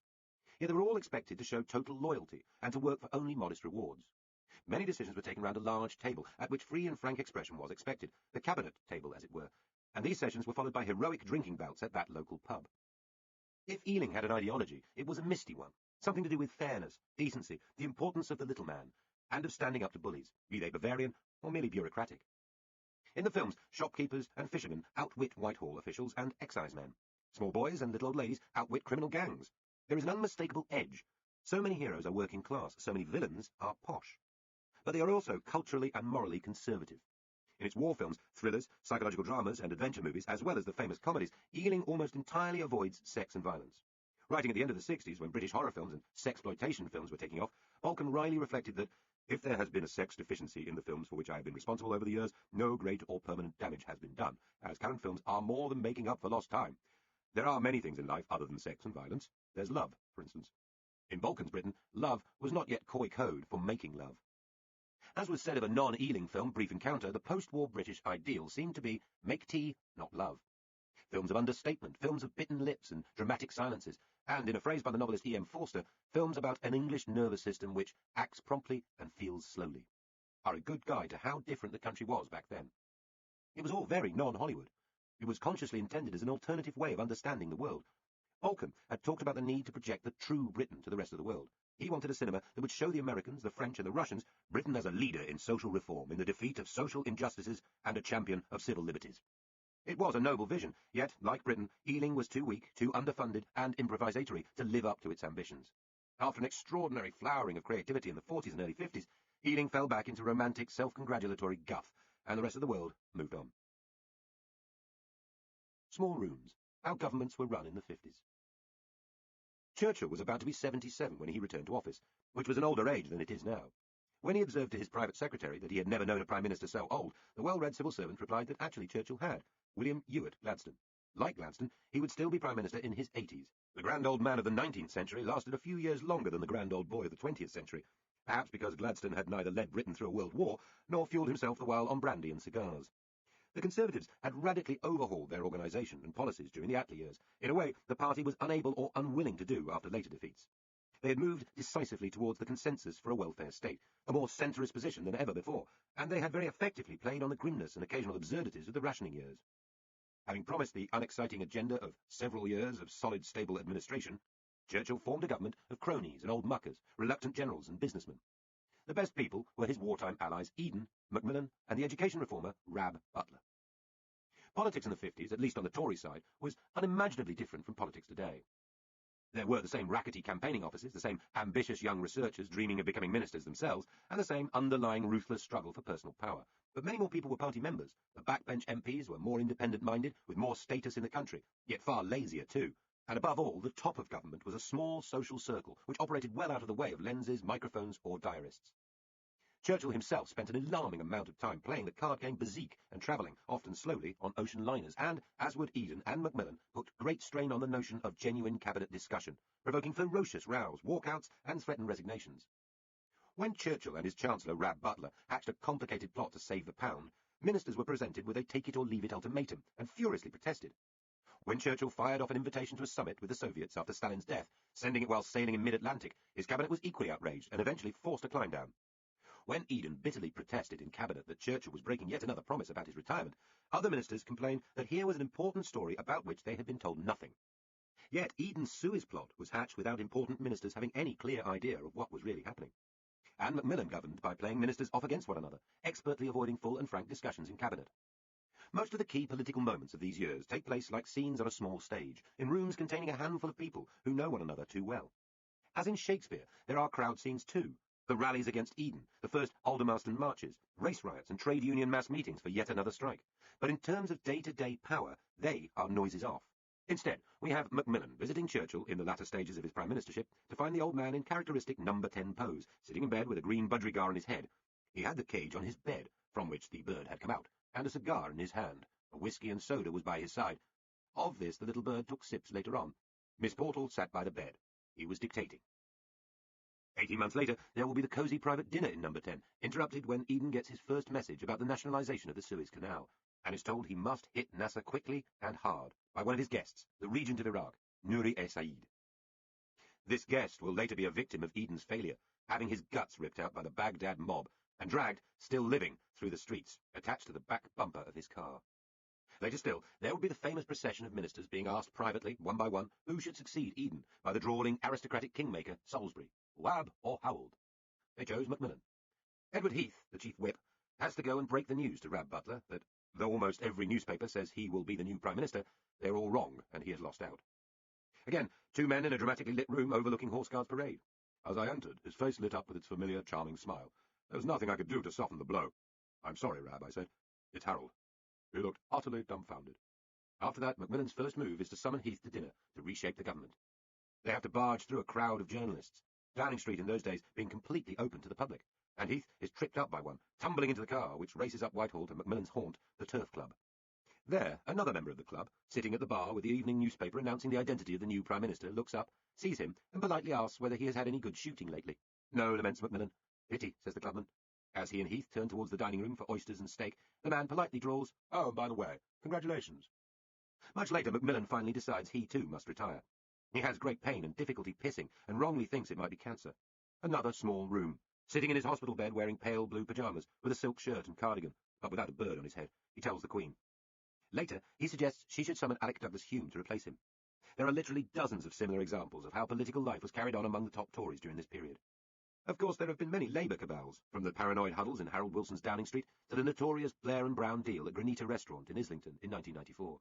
Yet they were all expected to show total loyalty and to work for only modest rewards. Many decisions were taken round a large table, at which free and frank expression was expected, the cabinet table, as it were, and these sessions were followed by heroic drinking bouts at that local pub. If Ealing had an ideology, it was a misty one, something to do with fairness, decency, the importance of the little man, and of standing up to bullies, be they Bavarian or merely bureaucratic. In the films, shopkeepers and fishermen outwit Whitehall officials and excisemen. Small boys and little old ladies outwit criminal gangs. There is an unmistakable edge. So many heroes are working class, so many villains are posh. But they are also culturally and morally conservative. In its war films, thrillers, psychological dramas, and adventure movies, as well as the famous comedies, Ealing almost entirely avoids sex and violence. Writing at the end of the 60s, when British horror films and sexploitation films were taking off, Balcom wryly reflected that, if there has been a sex deficiency in the films for which I have been responsible over the years, no great or permanent damage has been done, as current films are more than making up for lost time. There are many things in life other than sex and violence. There's love, for instance. In Balcom's Britain, love was not yet coy code for making love. As was said of a non-Ealing film, Brief Encounter, the post-war British ideal seemed to be make tea, not love. Films of understatement, films of bitten lips and dramatic silences, and, in a phrase by the novelist E.M. Forster, films about an English nervous system which acts promptly and feels slowly, are a good guide to how different the country was back then. It was all very non-Hollywood. It was consciously intended as an alternative way of understanding the world. Balcom had talked about the need to project the true Britain to the rest of the world. He wanted a cinema that would show the Americans, the French and the Russians Britain as a leader in social reform, in the defeat of social injustices, and a champion of civil liberties. It was a noble vision, yet, like Britain, Ealing was too weak, too underfunded and improvisatory to live up to its ambitions. After an extraordinary flowering of creativity in the 40s and early 50s, Ealing fell back into romantic, self-congratulatory guff, and the rest of the world moved on. Small rooms. How governments were run in the 50s. Churchill was about to be 77 when he returned to office, which was an older age than it is now. When he observed to his private secretary that he had never known a Prime Minister so old, the well-read civil servant replied that actually Churchill had, William Ewart Gladstone. Like Gladstone, he would still be Prime Minister in his 80s. The grand old man of the 19th century lasted a few years longer than the grand old boy of the 20th century, perhaps because Gladstone had neither led Britain through a world war, nor fueled himself the while on brandy and cigars. The Conservatives had radically overhauled their organisation and policies during the Attlee years, in a way the party was unable or unwilling to do after later defeats. They had moved decisively towards the consensus for a welfare state, a more centrist position than ever before, and they had very effectively played on the grimness and occasional absurdities of the rationing years. Having promised the unexciting agenda of several years of solid, stable administration, Churchill formed a government of cronies and old muckers, reluctant generals and businessmen. The best people were his wartime allies Eden, Macmillan, and the education reformer Rab Butler. Politics in the 50s, at least on the Tory side, was unimaginably different from politics today. There were the same rackety campaigning offices, the same ambitious young researchers dreaming of becoming ministers themselves, and the same underlying ruthless struggle for personal power. But many more people were party members. The backbench MPs were more independent-minded, with more status in the country, yet far lazier too. And above all, the top of government was a small social circle, which operated well out of the way of lenses, microphones, or diarists. Churchill himself spent an alarming amount of time playing the card game Bezique and travelling, often slowly, on ocean liners, and, as would Eden and Macmillan, put great strain on the notion of genuine cabinet discussion, provoking ferocious rows, walkouts, and threatened resignations. When Churchill and his Chancellor Rab Butler hatched a complicated plot to save the pound, ministers were presented with a take-it-or-leave-it ultimatum, and furiously protested. When Churchill fired off an invitation to a summit with the Soviets after Stalin's death, sending it while sailing in mid-Atlantic, his cabinet was equally outraged and eventually forced to climb down. When Eden bitterly protested in cabinet that Churchill was breaking yet another promise about his retirement, other ministers complained that here was an important story about which they had been told nothing. Yet Eden's Suez plot was hatched without important ministers having any clear idea of what was really happening. And Macmillan governed by playing ministers off against one another, expertly avoiding full and frank discussions in cabinet. Most of the key political moments of these years take place like scenes on a small stage, in rooms containing a handful of people who know one another too well. As in Shakespeare, there are crowd scenes too. The rallies against Eden, the first Aldermaston marches, race riots and trade union mass meetings for yet another strike. But in terms of day-to-day power, they are noises off. Instead, we have Macmillan visiting Churchill in the latter stages of his prime ministership to find the old man in characteristic number 10 pose, sitting in bed with a green budgerigar on his head. He had the cage on his bed, from which the bird had come out, and a cigar in his hand. A whisky and soda was by his side. Of this the little bird took sips later on. Miss Portal sat by the bed. He was dictating. 18 months later, there will be the cosy private dinner in number 10, interrupted when Eden gets his first message about the nationalisation of the Suez Canal, and is told he must hit Nasser quickly and hard by one of his guests, the regent of Iraq, Nouri-e-Said. This guest will later be a victim of Eden's failure, having his guts ripped out by the Baghdad mob and dragged, still living, through the streets, attached to the back bumper of his car. Later still, there will be the famous procession of ministers being asked privately, one by one, who should succeed Eden by the drawling aristocratic kingmaker Salisbury, Webb or Howald. They chose Macmillan. Edward Heath, the chief whip, has to go and break the news to Rab Butler that Though almost every newspaper says he will be the new Prime Minister, they're all wrong, and he has lost out. Again, two men in a dramatically lit room overlooking Horse Guards Parade. As I entered, his face lit up with its familiar, charming smile. There was nothing I could do to soften the blow. "I'm sorry, Rab," I said. "It's Harold." He looked utterly dumbfounded. After that, Macmillan's first move is to summon Heath to dinner to reshape the government. They have to barge through a crowd of journalists, Downing Street in those days being completely open to the public, and Heath is tripped up by one, tumbling into the car, which races up Whitehall to Macmillan's haunt, the Turf Club. There, another member of the club, sitting at the bar with the evening newspaper announcing the identity of the new Prime Minister, looks up, sees him, and politely asks whether he has had any good shooting lately. "No," laments Macmillan. "Pity," says the clubman. As he and Heath turn towards the dining room for oysters and steak, the man politely drawls, "Oh, and by the way, congratulations." Much later, Macmillan finally decides he too must retire. He has great pain and difficulty pissing, and wrongly thinks it might be cancer. Another small room. Sitting in his hospital bed wearing pale blue pyjamas, with a silk shirt and cardigan, but without a bird on his head, he tells the Queen. Later, he suggests she should summon Alec Douglas-Hume to replace him. There are literally dozens of similar examples of how political life was carried on among the top Tories during this period. Of course, there have been many Labour cabals, from the paranoid huddles in Harold Wilson's Downing Street to the notorious Blair and Brown deal at Granita Restaurant in Islington in 1994.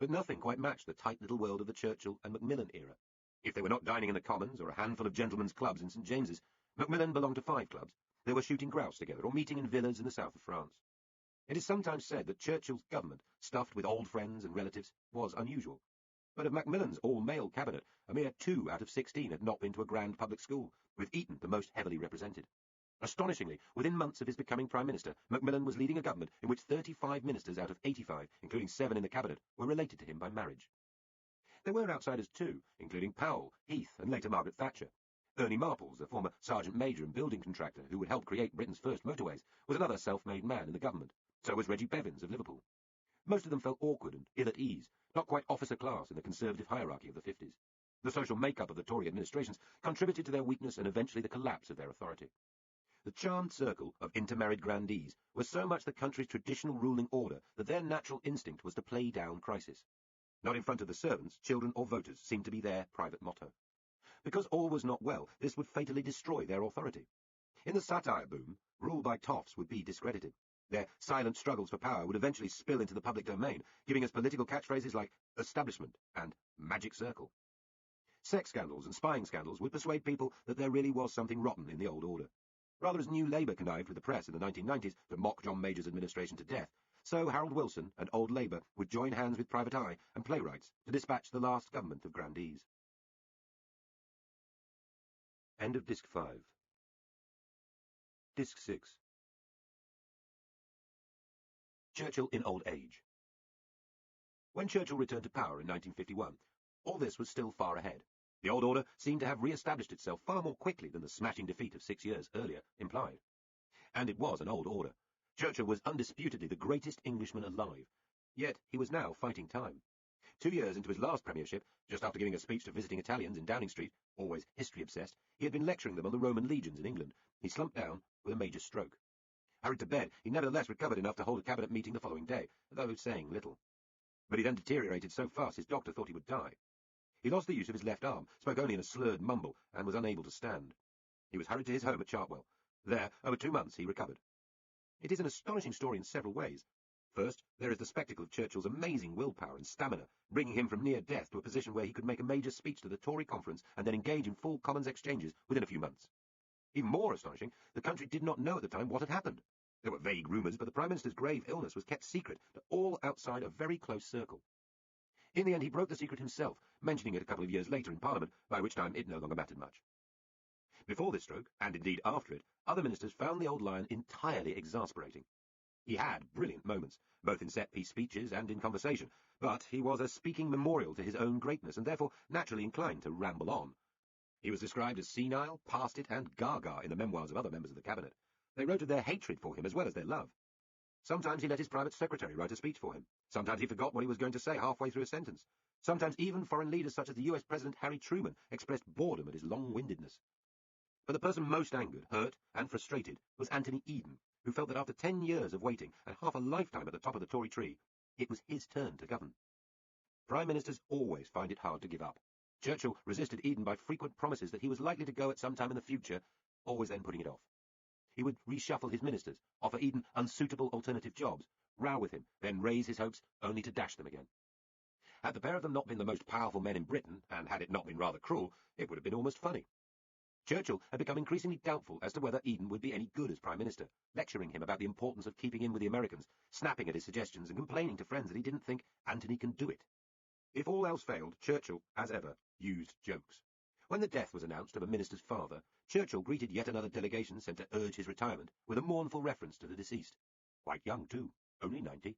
But nothing quite matched the tight little world of the Churchill and Macmillan era. If they were not dining in the Commons or a handful of gentlemen's clubs in St James's, Macmillan belonged to 5 clubs. They were shooting grouse together or meeting in villas in the south of France. It is sometimes said that Churchill's government, stuffed with old friends and relatives, was unusual. But of Macmillan's all-male cabinet, a mere 2 out of 16 had not been to a grand public school, with Eton the most heavily represented. Astonishingly, within months of his becoming Prime Minister, Macmillan was leading a government in which 35 ministers out of 85, including 7 in the cabinet, were related to him by marriage. There were outsiders too, including Powell, Heath, and later Margaret Thatcher. Ernie Marples, a former sergeant major and building contractor who would help create Britain's first motorways, was another self-made man in the government. So was Reggie Bevins of Liverpool. Most of them felt awkward and ill at ease, not quite officer class in the Conservative hierarchy of the 50s. The social make-up of the Tory administrations contributed to their weakness and eventually the collapse of their authority. The charmed circle of intermarried grandees was so much the country's traditional ruling order that their natural instinct was to play down crisis. Not in front of the servants, children or voters seemed to be their private motto. Because all was not well, this would fatally destroy their authority. In the satire boom, rule by toffs would be discredited. Their silent struggles for power would eventually spill into the public domain, giving us political catchphrases like establishment and magic circle. Sex scandals and spying scandals would persuade people that there really was something rotten in the old order. Rather as New Labour connived with the press in the 1990s to mock John Major's administration to death, so Harold Wilson and Old Labour would join hands with Private Eye and playwrights to dispatch the last government of grandees. End of Disc 5. Disc 6. Churchill in old age. When Churchill returned to power in 1951, all this was still far ahead. The old order seemed to have re-established itself far more quickly than the smashing defeat of 6 years earlier implied. And it was an old order. Churchill was undisputedly the greatest Englishman alive, yet he was now fighting time. 2 years into his last premiership, just after giving a speech to visiting Italians in Downing Street, always history-obsessed, he had been lecturing them on the Roman legions in England. He slumped down with a major stroke. Hurried to bed, he nevertheless recovered enough to hold a cabinet meeting the following day, though saying little. But he then deteriorated so fast his doctor thought he would die. He lost the use of his left arm, spoke only in a slurred mumble, and was unable to stand. He was hurried to his home at Chartwell. There, over 2 months, he recovered. It is an astonishing story in several ways. First, there is the spectacle of Churchill's amazing willpower and stamina, bringing him from near death to a position where he could make a major speech to the Tory conference and then engage in full Commons exchanges within a few months. Even more astonishing, the country did not know at the time what had happened. There were vague rumours, but the Prime Minister's grave illness was kept secret to all outside a very close circle. In the end, he broke the secret himself, mentioning it a couple of years later in Parliament, by which time it no longer mattered much. Before this stroke, and indeed after it, other ministers found the old lion entirely exasperating. He had brilliant moments, both in set-piece speeches and in conversation, but he was a speaking memorial to his own greatness, and therefore naturally inclined to ramble on. He was described as senile, past it, and gaga in the memoirs of other members of the cabinet. They wrote of their hatred for him as well as their love. Sometimes he let his private secretary write a speech for him. Sometimes he forgot what he was going to say halfway through a sentence. Sometimes even foreign leaders such as the US President Harry Truman expressed boredom at his long-windedness. But the person most angered, hurt, and frustrated was Anthony Eden, who felt that after 10 years of waiting and half a lifetime at the top of the Tory tree, it was his turn to govern. Prime Ministers always find it hard to give up. Churchill resisted Eden by frequent promises that he was likely to go at some time in the future, always then putting it off. He would reshuffle his ministers, offer Eden unsuitable alternative jobs, row with him, then raise his hopes, only to dash them again. Had the pair of them not been the most powerful men in Britain, and had it not been rather cruel, it would have been almost funny. Churchill had become increasingly doubtful as to whether Eden would be any good as Prime Minister, lecturing him about the importance of keeping in with the Americans, snapping at his suggestions and complaining to friends that he didn't think Anthony can do it. If all else failed, Churchill, as ever, used jokes. When the death was announced of a minister's father, Churchill greeted yet another delegation sent to urge his retirement with a mournful reference to the deceased. Quite young, too, only 90.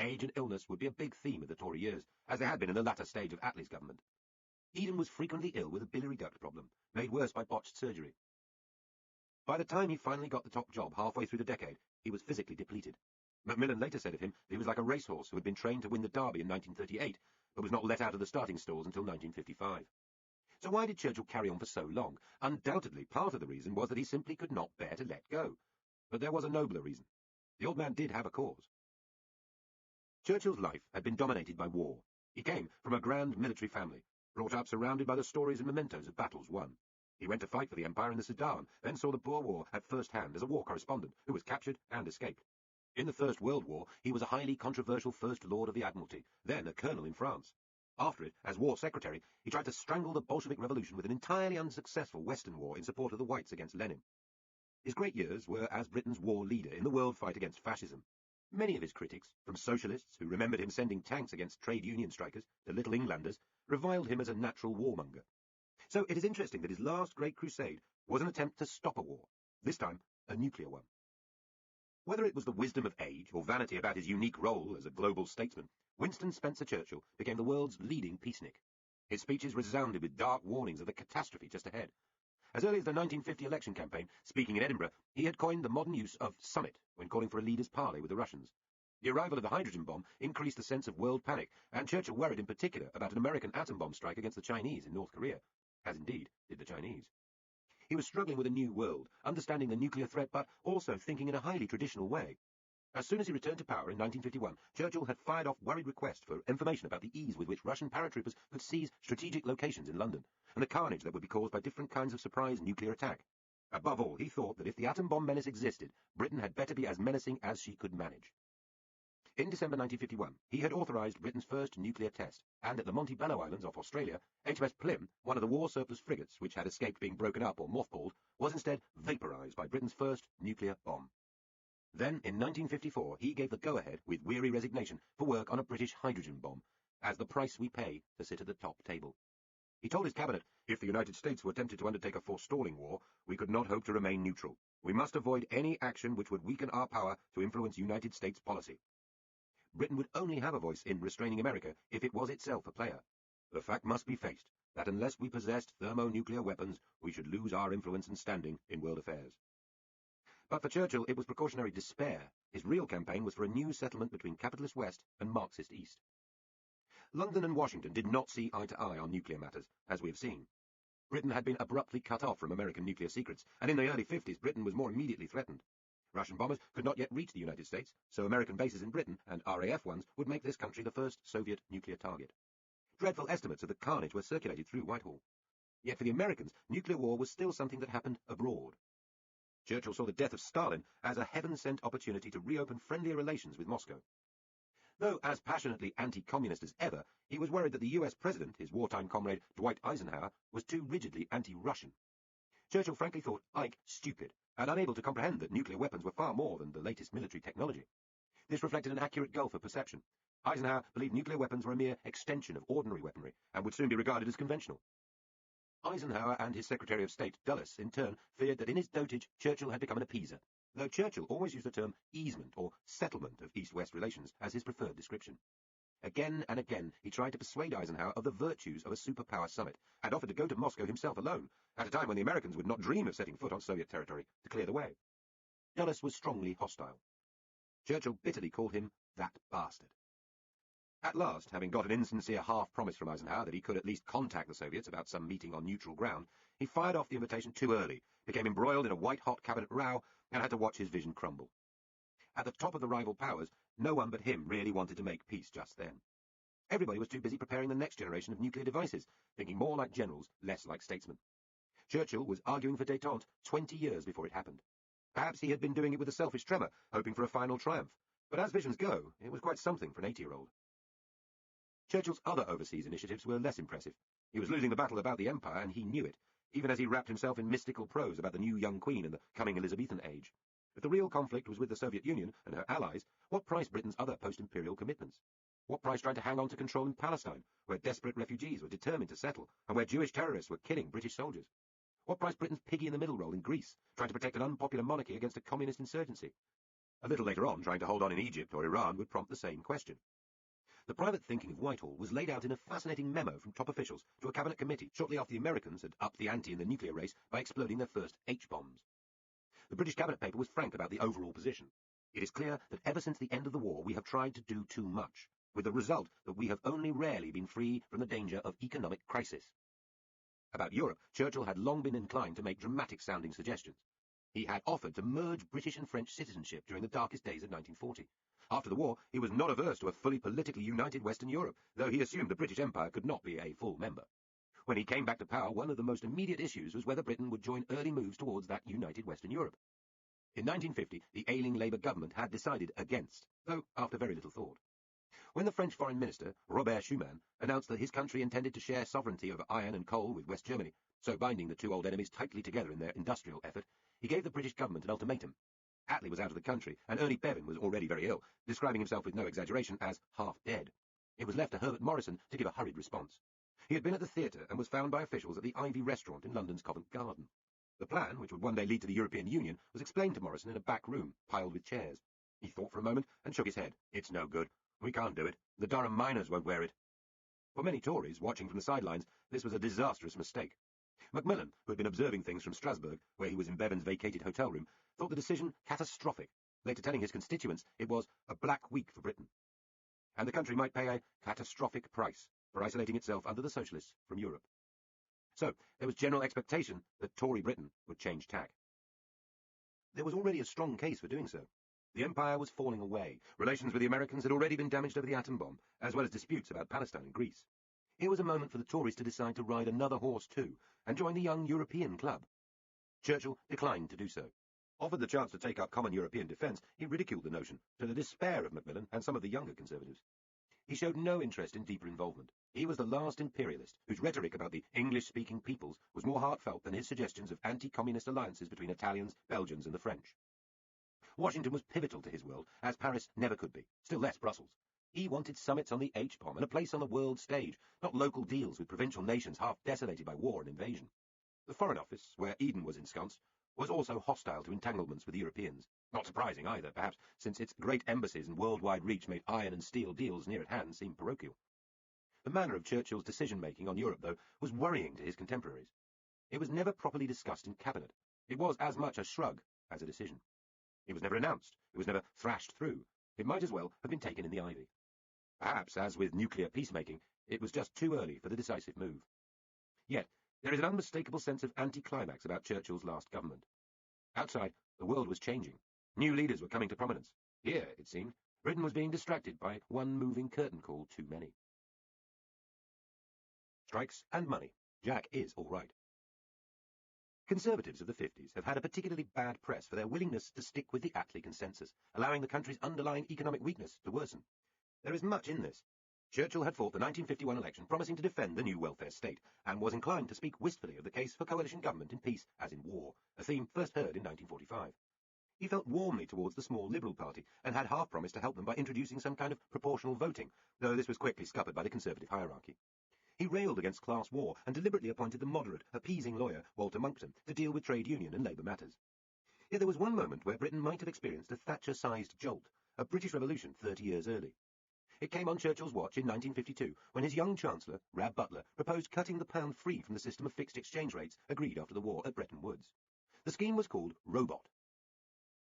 Age and illness would be a big theme of the Tory years, as they had been in the latter stage of Attlee's government. Eden was frequently ill with a biliary duct problem, made worse by botched surgery. By the time he finally got the top job halfway through the decade, he was physically depleted. Macmillan later said of him that he was like a racehorse who had been trained to win the Derby in 1938, but was not let out of the starting stalls until 1955. So why did Churchill carry on for so long? Undoubtedly, part of the reason was that he simply could not bear to let go. But there was a nobler reason. The old man did have a cause. Churchill's life had been dominated by war. He came from a grand military family, brought up surrounded by the stories and mementos of battles won. He went to fight for the Empire in the Sudan, then saw the Boer War at first hand as a war correspondent who was captured and escaped. In the First World War, he was a highly controversial First Lord of the Admiralty, then a colonel in France. After it, as War Secretary, he tried to strangle the Bolshevik Revolution with an entirely unsuccessful Western war in support of the whites against Lenin. His great years were as Britain's war leader in the world fight against fascism. Many of his critics, from socialists who remembered him sending tanks against trade union strikers to Little Englanders, reviled him as a natural warmonger. So it is interesting that his last great crusade was an attempt to stop a war, this time a nuclear one. Whether it was the wisdom of age or vanity about his unique role as a global statesman, Winston Spencer Churchill became the world's leading peacenik. His speeches resounded with dark warnings of the catastrophe just ahead. As early as the 1950 election campaign, speaking in Edinburgh, he had coined the modern use of summit when calling for a leaders' parley with the Russians. The arrival of the hydrogen bomb increased the sense of world panic, and Churchill worried in particular about an American atom bomb strike against the Chinese in North Korea, as indeed did the Chinese. He was struggling with a new world, understanding the nuclear threat, but also thinking in a highly traditional way. As soon as he returned to power in 1951, Churchill had fired off worried requests for information about the ease with which Russian paratroopers could seize strategic locations in London, and the carnage that would be caused by different kinds of surprise nuclear attack. Above all, he thought that if the atom bomb menace existed, Britain had better be as menacing as she could manage. In December 1951, he had authorised Britain's first nuclear test, and at the Montebello Islands off Australia, HMS Plym, one of the war surplus frigates which had escaped being broken up or mothballed, was instead vaporised by Britain's first nuclear bomb. Then, in 1954, he gave the go-ahead, with weary resignation, for work on a British hydrogen bomb, as the price we pay to sit at the top table. He told his cabinet, if the United States were tempted to undertake a forestalling war, we could not hope to remain neutral. We must avoid any action which would weaken our power to influence United States policy. Britain would only have a voice in restraining America if it was itself a player. The fact must be faced that unless we possessed thermonuclear weapons, we should lose our influence and standing in world affairs. But for Churchill, it was precautionary despair. His real campaign was for a new settlement between capitalist West and Marxist East. London and Washington did not see eye to eye on nuclear matters, as we have seen. Britain had been abruptly cut off from American nuclear secrets, and in the early 50s Britain was more immediately threatened. Russian bombers could not yet reach the United States, so American bases in Britain, and RAF ones, would make this country the first Soviet nuclear target. Dreadful estimates of the carnage were circulated through Whitehall. Yet for the Americans, nuclear war was still something that happened abroad. Churchill saw the death of Stalin as a heaven-sent opportunity to reopen friendlier relations with Moscow. Though as passionately anti-communist as ever, he was worried that the US president, his wartime comrade Dwight Eisenhower, was too rigidly anti-Russian. Churchill frankly thought Ike stupid, and unable to comprehend that nuclear weapons were far more than the latest military technology. This reflected an accurate gulf of perception. Eisenhower believed nuclear weapons were a mere extension of ordinary weaponry, and would soon be regarded as conventional. Eisenhower and his Secretary of State, Dulles, in turn, feared that in his dotage Churchill had become an appeaser, though Churchill always used the term easement or settlement of East-West relations as his preferred description. Again and again he tried to persuade Eisenhower of the virtues of a superpower summit, and offered to go to Moscow himself alone, at a time when the Americans would not dream of setting foot on Soviet territory to clear the way. Dulles was strongly hostile. Churchill bitterly called him that bastard. At last, having got an insincere half-promise from Eisenhower that he could at least contact the Soviets about some meeting on neutral ground, he fired off the invitation too early, became embroiled in a white-hot cabinet row, and had to watch his vision crumble. At the top of the rival powers, no one but him really wanted to make peace just then. Everybody was too busy preparing the next generation of nuclear devices, thinking more like generals, less like statesmen. Churchill was arguing for détente 20 years before it happened. Perhaps he had been doing it with a selfish tremor, hoping for a final triumph. But as visions go, it was quite something for an 80-year-old. Churchill's other overseas initiatives were less impressive. He was losing the battle about the empire, and he knew it, even as he wrapped himself in mystical prose about the new young queen and the coming Elizabethan age. If the real conflict was with the Soviet Union and her allies, what price Britain's other post-imperial commitments? What price trying to hang on to control in Palestine, where desperate refugees were determined to settle, and where Jewish terrorists were killing British soldiers? What price Britain's piggy-in-the-middle role in Greece, trying to protect an unpopular monarchy against a communist insurgency? A little later on, trying to hold on in Egypt or Iran would prompt the same question. The private thinking of Whitehall was laid out in a fascinating memo from top officials to a cabinet committee shortly after the Americans had upped the ante in the nuclear race by exploding their first H-bombs. The British cabinet paper was frank about the overall position. It is clear that ever since the end of the war we have tried to do too much, with the result that we have only rarely been free from the danger of economic crisis. About Europe, Churchill had long been inclined to make dramatic-sounding suggestions. He had offered to merge British and French citizenship during the darkest days of 1940. After the war, he was not averse to a fully politically united Western Europe, though he assumed the British Empire could not be a full member. When he came back to power, one of the most immediate issues was whether Britain would join early moves towards that united Western Europe. In 1950, the ailing Labour government had decided against, though after very little thought. When the French Foreign Minister, Robert Schuman, announced that his country intended to share sovereignty over iron and coal with West Germany, so binding the two old enemies tightly together in their industrial effort, he gave the British government an ultimatum. Attlee was out of the country, and Ernie Bevan was already very ill, describing himself with no exaggeration as half dead. It was left to Herbert Morrison to give a hurried response. He had been at the theatre and was found by officials at the Ivy restaurant in London's Covent Garden. The plan, which would one day lead to the European Union, was explained to Morrison in a back room, piled with chairs. He thought for a moment and shook his head. It's no good. We can't do it. The Durham miners won't wear it. For many Tories, watching from the sidelines, this was a disastrous mistake. Macmillan, who had been observing things from Strasbourg, where he was in Bevan's vacated hotel room, thought the decision catastrophic, later telling his constituents it was a black week for Britain. And the country might pay a catastrophic price for isolating itself under the socialists from Europe. So, there was general expectation that Tory Britain would change tack. There was already a strong case for doing so. The empire was falling away. Relations with the Americans had already been damaged over the atom bomb, as well as disputes about Palestine and Greece. It was a moment for the Tories to decide to ride another horse too, and join the Young European Club. Churchill declined to do so. Offered the chance to take up common European defence, he ridiculed the notion, to the despair of Macmillan and some of the younger Conservatives. He showed no interest in deeper involvement. He was the last imperialist, whose rhetoric about the English-speaking peoples was more heartfelt than his suggestions of anti-communist alliances between Italians, Belgians and the French. Washington was pivotal to his world, as Paris never could be, still less Brussels. He wanted summits on the H-bomb and a place on the world stage, not local deals with provincial nations half desolated by war and invasion. The Foreign Office, where Eden was ensconced, was also hostile to entanglements with Europeans. Not surprising either, perhaps, since its great embassies and worldwide reach made iron and steel deals near at hand seem parochial. The manner of Churchill's decision-making on Europe, though, was worrying to his contemporaries. It was never properly discussed in cabinet. It was as much a shrug as a decision. It was never announced. It was never thrashed through. It might as well have been taken in the ivy. Perhaps, as with nuclear peacemaking, it was just too early for the decisive move. Yet, there is an unmistakable sense of anticlimax about Churchill's last government. Outside, the world was changing. New leaders were coming to prominence. Here, it seemed, Britain was being distracted by one moving curtain call too many. Strikes and money. Jack is all right. Conservatives of the 50s have had a particularly bad press for their willingness to stick with the Attlee consensus, allowing the country's underlying economic weakness to worsen. There is much in this. Churchill had fought the 1951 election promising to defend the new welfare state, and was inclined to speak wistfully of the case for coalition government in peace as in war, a theme first heard in 1945. He felt warmly towards the small Liberal Party, and had half promised to help them by introducing some kind of proportional voting, though this was quickly scuppered by the Conservative hierarchy. He railed against class war, and deliberately appointed the moderate, appeasing lawyer, Walter Monckton, to deal with trade union and labour matters. Yet there was one moment where Britain might have experienced a Thatcher-sized jolt, a British Revolution 30 years early. It came on Churchill's watch in 1952, when his young Chancellor, Rab Butler, proposed cutting the pound free from the system of fixed exchange rates agreed after the war at Bretton Woods. The scheme was called Robot.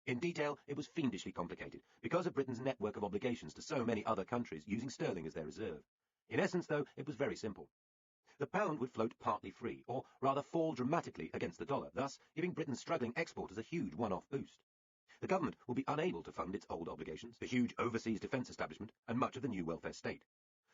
In detail, it was fiendishly complicated, because of Britain's network of obligations to so many other countries using sterling as their reserve. In essence, though, it was very simple. The pound would float partly free, or rather fall dramatically against the dollar, thus giving Britain's struggling exporters a huge one-off boost. The government would be unable to fund its old obligations, the huge overseas defence establishment, and much of the new welfare state.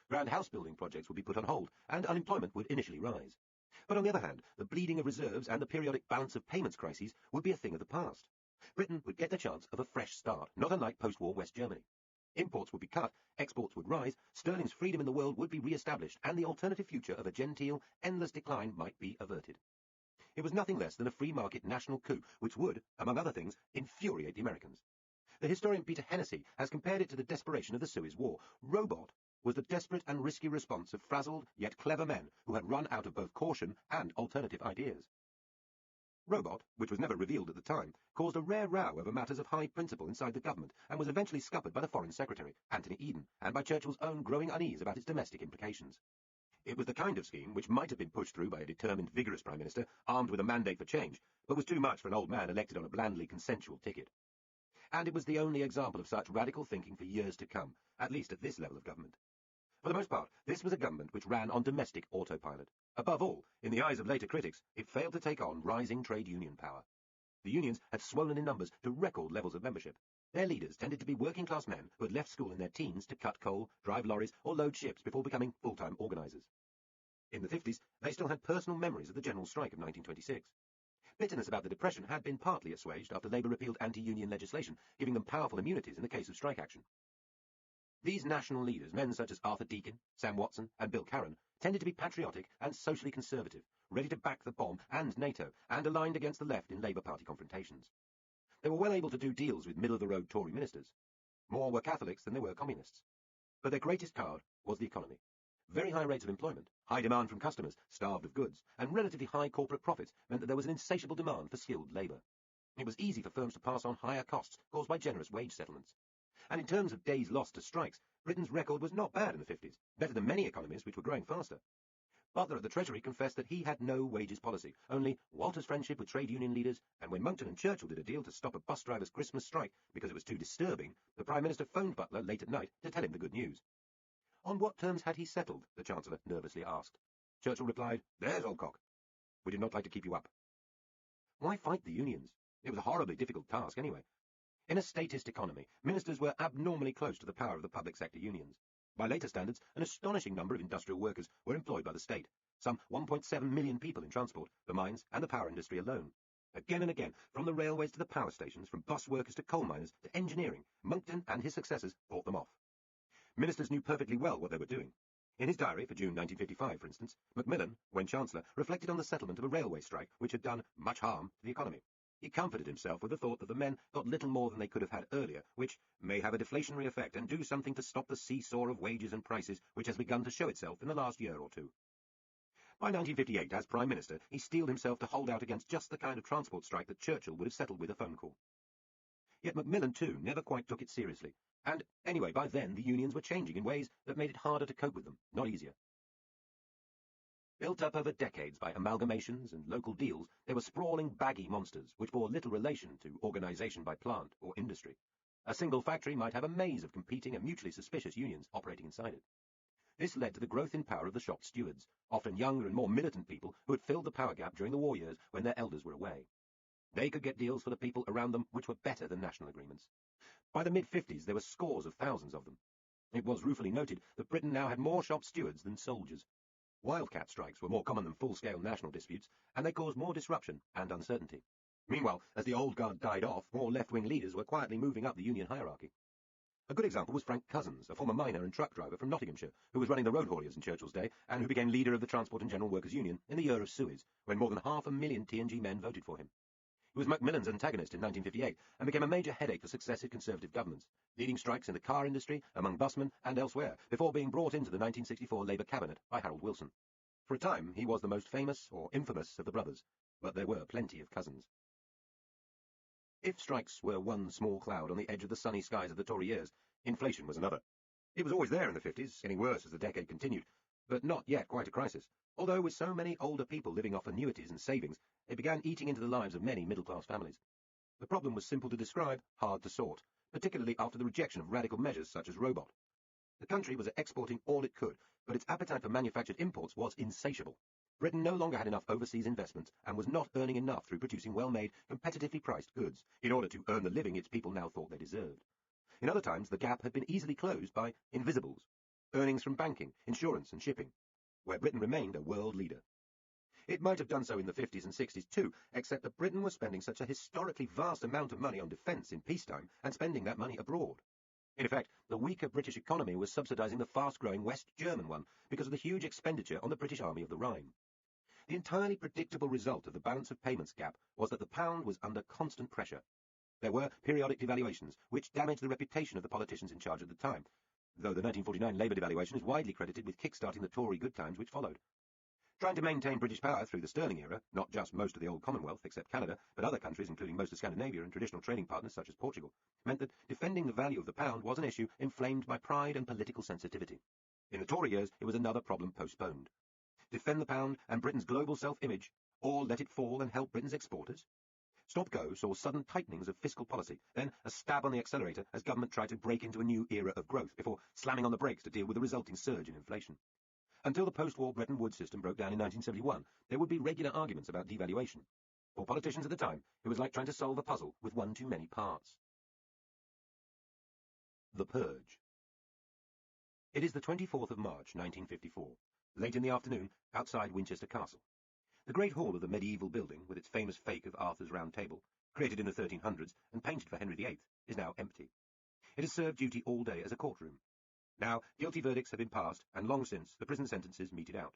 Grand house-building projects would be put on hold, and unemployment would initially rise. But on the other hand, the bleeding of reserves and the periodic balance of payments crises would be a thing of the past. Britain would get the chance of a fresh start, not unlike post-war West Germany. Imports would be cut, exports would rise, sterling's freedom in the world would be re-established, and the alternative future of a genteel, endless decline might be averted. It was nothing less than a free market national coup, which would, among other things, infuriate the Americans. The historian Peter Hennessy has compared it to the desperation of the Suez War. Robot was the desperate and risky response of frazzled yet clever men who had run out of both caution and alternative ideas. Robot, which was never revealed at the time, caused a rare row over matters of high principle inside the government and was eventually scuppered by the Foreign Secretary, Anthony Eden, and by Churchill's own growing unease about its domestic implications. It was the kind of scheme which might have been pushed through by a determined, vigorous Prime Minister armed with a mandate for change, but was too much for an old man elected on a blandly consensual ticket. And it was the only example of such radical thinking for years to come, at least at this level of government. For the most part, this was a government which ran on domestic autopilot. Above all, in the eyes of later critics, it failed to take on rising trade union power. The unions had swollen in numbers to record levels of membership. Their leaders tended to be working-class men who had left school in their teens to cut coal, drive lorries, or load ships before becoming full-time organisers. In the 50s, they still had personal memories of the general strike of 1926. Bitterness about the Depression had been partly assuaged after Labour repealed anti-union legislation, giving them powerful immunities in the case of strike action. These national leaders, men such as Arthur Deakin, Sam Watson, and Bill Caron, tended to be patriotic and socially conservative, ready to back the bomb and NATO, and aligned against the left in Labour Party confrontations. They were well able to do deals with middle-of-the-road Tory ministers. More were Catholics than they were communists. But their greatest card was the economy. Very high rates of employment, high demand from customers, starved of goods, and relatively high corporate profits meant that there was an insatiable demand for skilled labour. It was easy for firms to pass on higher costs caused by generous wage settlements. And in terms of days lost to strikes, Britain's record was not bad in the 50s, better than many economies which were growing faster. Butler at the Treasury confessed that he had no wages policy, only Walter's friendship with trade union leaders, and when Monckton and Churchill did a deal to stop a bus driver's Christmas strike because it was too disturbing, the Prime Minister phoned Butler late at night to tell him the good news. On what terms had he settled? The Chancellor nervously asked. Churchill replied, "There's old cock. We did not like to keep you up." Why fight the unions? It was a horribly difficult task anyway. In a statist economy, ministers were abnormally close to the power of the public sector unions. By later standards, an astonishing number of industrial workers were employed by the state, some 1.7 million people in transport, the mines, and the power industry alone. Again and again, from the railways to the power stations, from bus workers to coal miners to engineering, Monckton and his successors fought them off. Ministers knew perfectly well what they were doing. In his diary for June 1955, for instance, Macmillan, when Chancellor, reflected on the settlement of a railway strike which had done much harm to the economy. He comforted himself with the thought that the men got little more than they could have had earlier, which may have a deflationary effect and do something to stop the seesaw of wages and prices which has begun to show itself in the last year or two. By 1958, as Prime Minister, he steeled himself to hold out against just the kind of transport strike that Churchill would have settled with a phone call. Yet Macmillan, too, never quite took it seriously. And anyway, by then, the unions were changing in ways that made it harder to cope with them, not easier. Built up over decades by amalgamations and local deals, they were sprawling, baggy monsters which bore little relation to organisation by plant or industry. A single factory might have a maze of competing and mutually suspicious unions operating inside it. This led to the growth in power of the shop stewards, often younger and more militant people who had filled the power gap during the war years when their elders were away. They could get deals for the people around them which were better than national agreements. By the mid-50s, there were scores of thousands of them. It was ruefully noted that Britain now had more shop stewards than soldiers. Wildcat strikes were more common than full-scale national disputes, and they caused more disruption and uncertainty. Meanwhile, as the old guard died off, more left-wing leaders were quietly moving up the union hierarchy. A good example was Frank Cousins, a former miner and truck driver from Nottinghamshire, who was running the road hauliers in Churchill's day, and who became leader of the Transport and General Workers' Union in the year of Suez, when more than 500,000 TNG men voted for him. He was Macmillan's antagonist in 1958 and became a major headache for successive Conservative governments, leading strikes in the car industry, among busmen, and elsewhere, before being brought into the 1964 Labour cabinet by Harold Wilson. For a time, he was the most famous or infamous of the brothers, but there were plenty of cousins. If strikes were one small cloud on the edge of the sunny skies of the Tory years, inflation was another. It was always there in the 50s, getting worse as the decade continued, but not yet quite a crisis. Although with so many older people living off annuities and savings, it began eating into the lives of many middle-class families. The problem was simple to describe, hard to sort, particularly after the rejection of radical measures such as Robot. The country was exporting all it could, but its appetite for manufactured imports was insatiable. Britain no longer had enough overseas investments and was not earning enough through producing well-made, competitively priced goods in order to earn the living its people now thought they deserved. In other times, the gap had been easily closed by invisibles, earnings from banking, insurance and shipping, where Britain remained a world leader. It might have done so in the 50s and 60s too, except that Britain was spending such a historically vast amount of money on defence in peacetime and spending that money abroad. In effect, the weaker British economy was subsidising the fast-growing West German one because of the huge expenditure on the British Army of the Rhine. The entirely predictable result of the balance of payments gap was that the pound was under constant pressure. There were periodic devaluations, which damaged the reputation of the politicians in charge at the time, though the 1949 Labour devaluation is widely credited with kick-starting the Tory good times which followed. Trying to maintain British power through the Sterling era, not just most of the old Commonwealth except Canada, but other countries including most of Scandinavia and traditional trading partners such as Portugal, meant that defending the value of the pound was an issue inflamed by pride and political sensitivity. In the Tory years, it was another problem postponed. Defend the pound and Britain's global self-image, or let it fall and help Britain's exporters? Stop-go saw sudden tightenings of fiscal policy, then a stab on the accelerator as government tried to break into a new era of growth before slamming on the brakes to deal with the resulting surge in inflation. Until the post-war Bretton Woods system broke down in 1971, there would be regular arguments about devaluation. For politicians at the time, it was like trying to solve a puzzle with one too many parts. The Purge. It is the 24th of March, 1954, late in the afternoon, outside Winchester Castle. The great hall of the medieval building, with its famous fake of Arthur's Round Table, created in the 1300s and painted for Henry VIII, is now empty. It has served duty all day as a courtroom. Now, guilty verdicts have been passed, and long since the prison sentences meted out.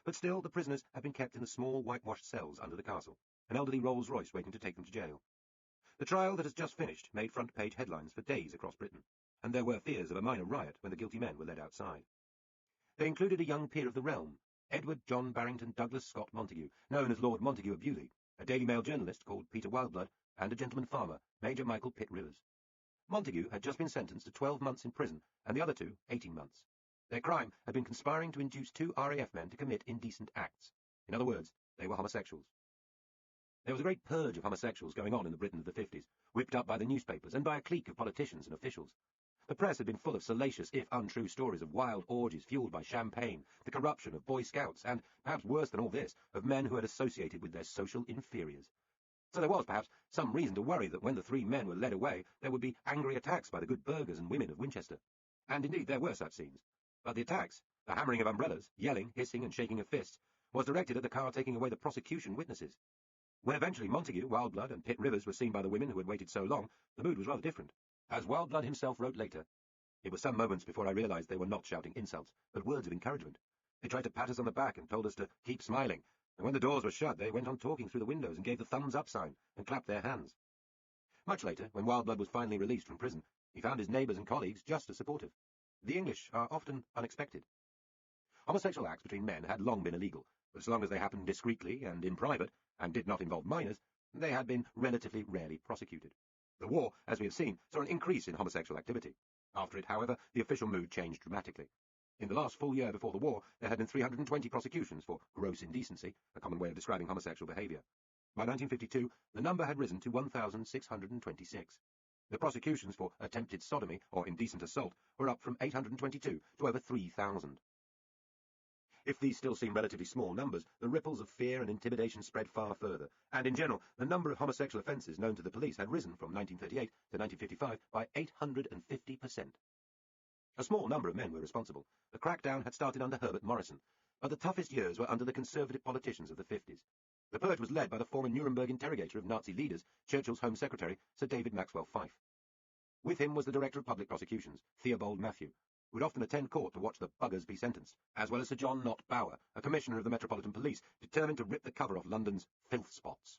But still, the prisoners have been kept in the small whitewashed cells under the castle, an elderly Rolls-Royce waiting to take them to jail. The trial that has just finished made front-page headlines for days across Britain, and there were fears of a minor riot when the guilty men were led outside. They included a young peer of the realm, Edward John Barrington Douglas Scott Montague, known as Lord Montague of Beaulieu, a Daily Mail journalist called Peter Wildblood, and a gentleman farmer, Major Michael Pitt Rivers. Montague had just been sentenced to 12 months in prison, and the other two, 18 months. Their crime had been conspiring to induce two RAF men to commit indecent acts. In other words, they were homosexuals. There was a great purge of homosexuals going on in the Britain of the 50s, whipped up by the newspapers and by a clique of politicians and officials. The press had been full of salacious, if untrue, stories of wild orgies fueled by champagne, the corruption of Boy Scouts, and, perhaps worse than all this, of men who had associated with their social inferiors. So there was, perhaps, some reason to worry that when the three men were led away, there would be angry attacks by the good burghers and women of Winchester. And indeed there were such scenes. But the attacks, the hammering of umbrellas, yelling, hissing, and shaking of fists, was directed at the car taking away the prosecution witnesses. When eventually Montague, Wildblood, and Pitt Rivers were seen by the women who had waited so long, the mood was rather different. As Wildblood himself wrote later, "It was some moments before I realized they were not shouting insults, but words of encouragement. They tried to pat us on the back and told us to keep smiling, and when the doors were shut, they went on talking through the windows and gave the thumbs-up sign and clapped their hands." Much later, when Wildblood was finally released from prison, he found his neighbours and colleagues just as supportive. The English are often unexpected. Homosexual acts between men had long been illegal, but as long as they happened discreetly and in private, and did not involve minors, they had been relatively rarely prosecuted. The war, as we have seen, saw an increase in homosexual activity. After it, however, the official mood changed dramatically. In the last full year before the war, there had been 320 prosecutions for gross indecency, a common way of describing homosexual behaviour. By 1952, the number had risen to 1,626. The prosecutions for attempted sodomy or indecent assault were up from 822 to over 3,000. If these still seem relatively small numbers, the ripples of fear and intimidation spread far further, and in general, the number of homosexual offences known to the police had risen from 1938 to 1955 by 850%. A small number of men were responsible. The crackdown had started under Herbert Morrison, but the toughest years were under the conservative politicians of the 50s. The purge was led by the former Nuremberg interrogator of Nazi leaders, Churchill's Home Secretary, Sir David Maxwell Fyfe. With him was the Director of Public Prosecutions, Theobald Matthew, who would often attend court to watch the buggers be sentenced, as well as Sir John Nott Bower, a commissioner of the Metropolitan Police, determined to rip the cover off London's filth spots.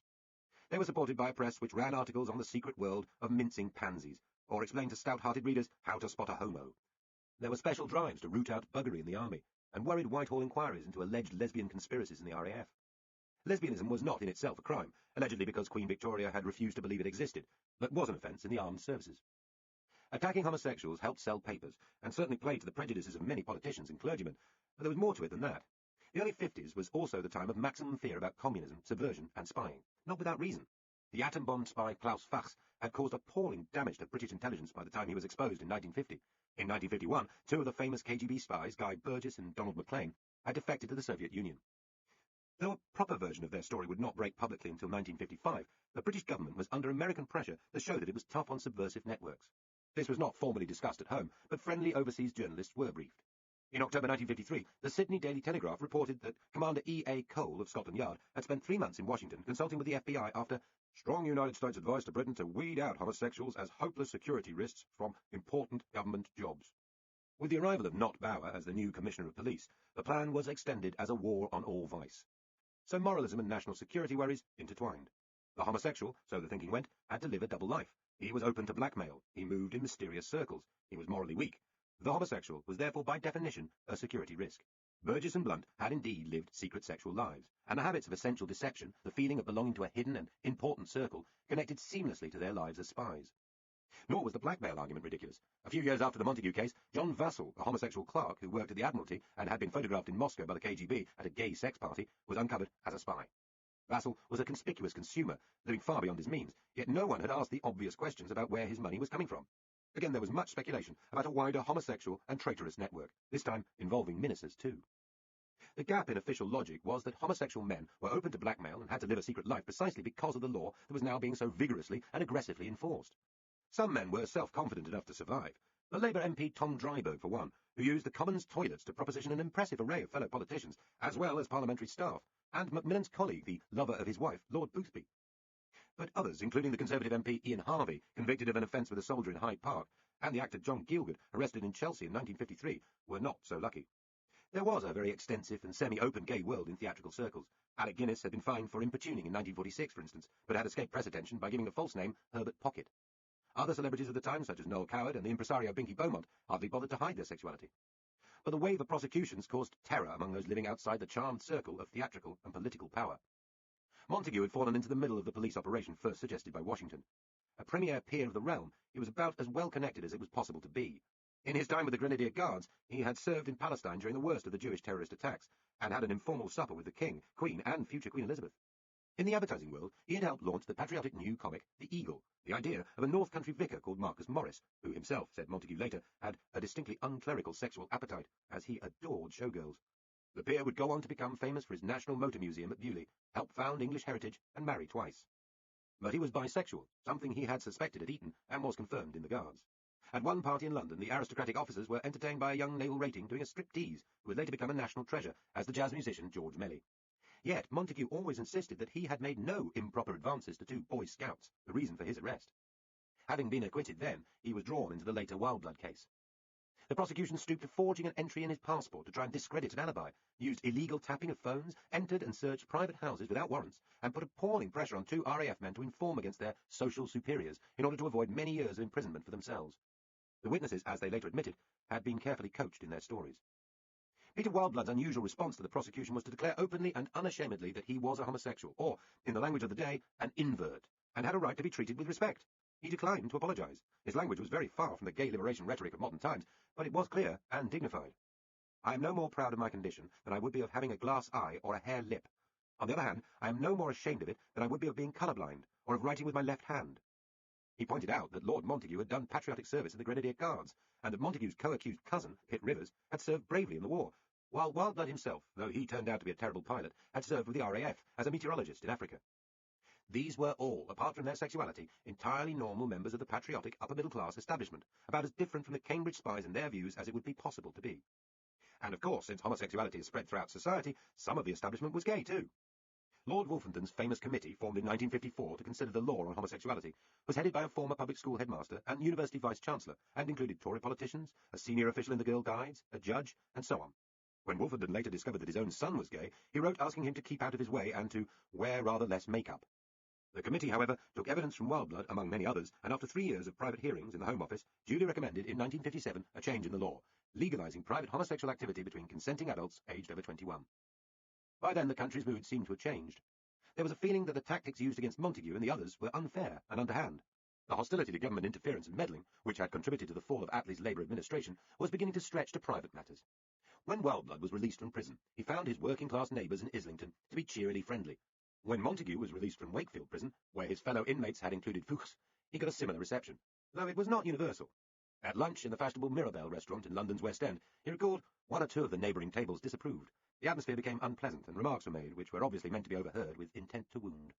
They were supported by a press which ran articles on the secret world of mincing pansies, or explained to stout-hearted readers how to spot a homo. There were special drives to root out buggery in the army, and worried Whitehall inquiries into alleged lesbian conspiracies in the RAF. Lesbianism was not in itself a crime, allegedly because Queen Victoria had refused to believe it existed, but was an offence in the armed services. Attacking homosexuals helped sell papers, and certainly played to the prejudices of many politicians and clergymen, but there was more to it than that. The early 50s was also the time of maximum fear about communism, subversion, and spying, not without reason. The atom bomb spy Klaus Fachs had caused appalling damage to British intelligence by the time he was exposed in 1950. In 1951, two of the famous KGB spies, Guy Burgess and Donald Maclean, had defected to the Soviet Union. Though a proper version of their story would not break publicly until 1955, the British government was under American pressure to show that it was tough on subversive networks. This was not formally discussed at home, but friendly overseas journalists were briefed. In October 1953, the Sydney Daily Telegraph reported that Commander E.A. Cole of Scotland Yard had spent 3 months in Washington consulting with the FBI after Strong United States advice to Britain to weed out homosexuals as hopeless security risks from important government jobs. With the arrival of Not Bower as the new Commissioner of Police, the plan was extended as a war on all vice. So moralism and national security worries intertwined. The homosexual, so the thinking went, had to live a double life. He was open to blackmail. He moved in mysterious circles. He was morally weak. The homosexual was therefore by definition a security risk. Burgess and Blunt had indeed lived secret sexual lives, and the habits of essential deception, the feeling of belonging to a hidden and important circle, connected seamlessly to their lives as spies. Nor was the blackmail argument ridiculous. A few years after the Montague case, John Vassall, a homosexual clerk who worked at the Admiralty and had been photographed in Moscow by the KGB at a gay sex party, was uncovered as a spy. Vassall was a conspicuous consumer, living far beyond his means, yet no one had asked the obvious questions about where his money was coming from. Again, there was much speculation about a wider homosexual and traitorous network, this time involving ministers too. The gap in official logic was that homosexual men were open to blackmail and had to live a secret life precisely because of the law that was now being so vigorously and aggressively enforced. Some men were self-confident enough to survive. The Labour MP Tom Dryburgh, for one, who used the Commons toilets to proposition an impressive array of fellow politicians, as well as parliamentary staff, and Macmillan's colleague, the lover of his wife, Lord Boothby. But others, including the Conservative MP Ian Harvey, convicted of an offence with a soldier in Hyde Park, and the actor John Gielgud, arrested in Chelsea in 1953, were not so lucky. There was a very extensive and semi-open gay world in theatrical circles. Alec Guinness had been fined for impugning in 1946, for instance, but had escaped press attention by giving a false name, Herbert Pocket. Other celebrities of the time, such as Noel Coward and the impresario Binky Beaumont, hardly bothered to hide their sexuality. But the wave of prosecutions caused terror among those living outside the charmed circle of theatrical and political power. Montague had fallen into the middle of the police operation first suggested by Washington. A premier peer of the realm, he was about as well connected as it was possible to be. In his time with the Grenadier Guards, he had served in Palestine during the worst of the Jewish terrorist attacks, and had an informal supper with the King, Queen, and future Queen Elizabeth. In the advertising world, he had helped launch the patriotic new comic, The Eagle, the idea of a North Country vicar called Marcus Morris, who himself, said Montague later, had a distinctly unclerical sexual appetite, as he adored showgirls. The peer would go on to become famous for his National Motor Museum at Beaulieu, help found English Heritage, and marry twice. But he was bisexual, something he had suspected at Eton, and was confirmed in the Guards. At one party in London, the aristocratic officers were entertained by a young naval rating doing a striptease, who would later become a national treasure, as the jazz musician George Melly. Yet Montague always insisted that he had made no improper advances to two Boy Scouts, the reason for his arrest. Having been acquitted then, he was drawn into the later Wildblood case. The prosecution stooped to forging an entry in his passport to try and discredit an alibi, used illegal tapping of phones, entered and searched private houses without warrants, and put appalling pressure on two RAF men to inform against their social superiors in order to avoid many years of imprisonment for themselves. The witnesses, as they later admitted, had been carefully coached in their stories. Peter Wildblood's unusual response to the prosecution was to declare openly and unashamedly that he was a homosexual, or, in the language of the day, an invert, and had a right to be treated with respect. He declined to apologise. His language was very far from the gay liberation rhetoric of modern times, but it was clear and dignified. I am no more proud of my condition than I would be of having a glass eye or a hare lip. On the other hand, I am no more ashamed of it than I would be of being colourblind, or of writing with my left hand. He pointed out that Lord Montague had done patriotic service in the Grenadier Guards, and that Montague's co-accused cousin, Pitt Rivers, had served bravely in the war, while Wildblood himself, though he turned out to be a terrible pilot, had served with the RAF as a meteorologist in Africa. These were all, apart from their sexuality, entirely normal members of the patriotic upper-middle-class establishment, about as different from the Cambridge spies and their views as it would be possible to be. And of course, since homosexuality is spread throughout society, some of the establishment was gay too. Lord Wolfenton's famous committee, formed in 1954 to consider the law on homosexuality, was headed by a former public school headmaster and university vice-chancellor, and included Tory politicians, a senior official in the Girl Guides, a judge, and so on. When Wolfenton later discovered that his own son was gay, he wrote asking him to keep out of his way and to wear rather less makeup. The committee, however, took evidence from Wildblood, among many others, and after 3 years of private hearings in the Home Office, duly recommended in 1957 a change in the law, legalising private homosexual activity between consenting adults aged over 21. By then the country's mood seemed to have changed. There was a feeling that the tactics used against Montague and the others were unfair and underhand. The hostility to government interference and meddling, which had contributed to the fall of Attlee's Labour administration, was beginning to stretch to private matters. When Wildblood was released from prison, he found his working-class neighbours in Islington to be cheerily friendly. When Montague was released from Wakefield prison, where his fellow inmates had included Fuchs, he got a similar reception, though it was not universal. At lunch in the fashionable Mirabelle restaurant in London's West End, he recalled one or two of the neighbouring tables disapproved. The atmosphere became unpleasant, and remarks were made which were obviously meant to be overheard with intent to wound.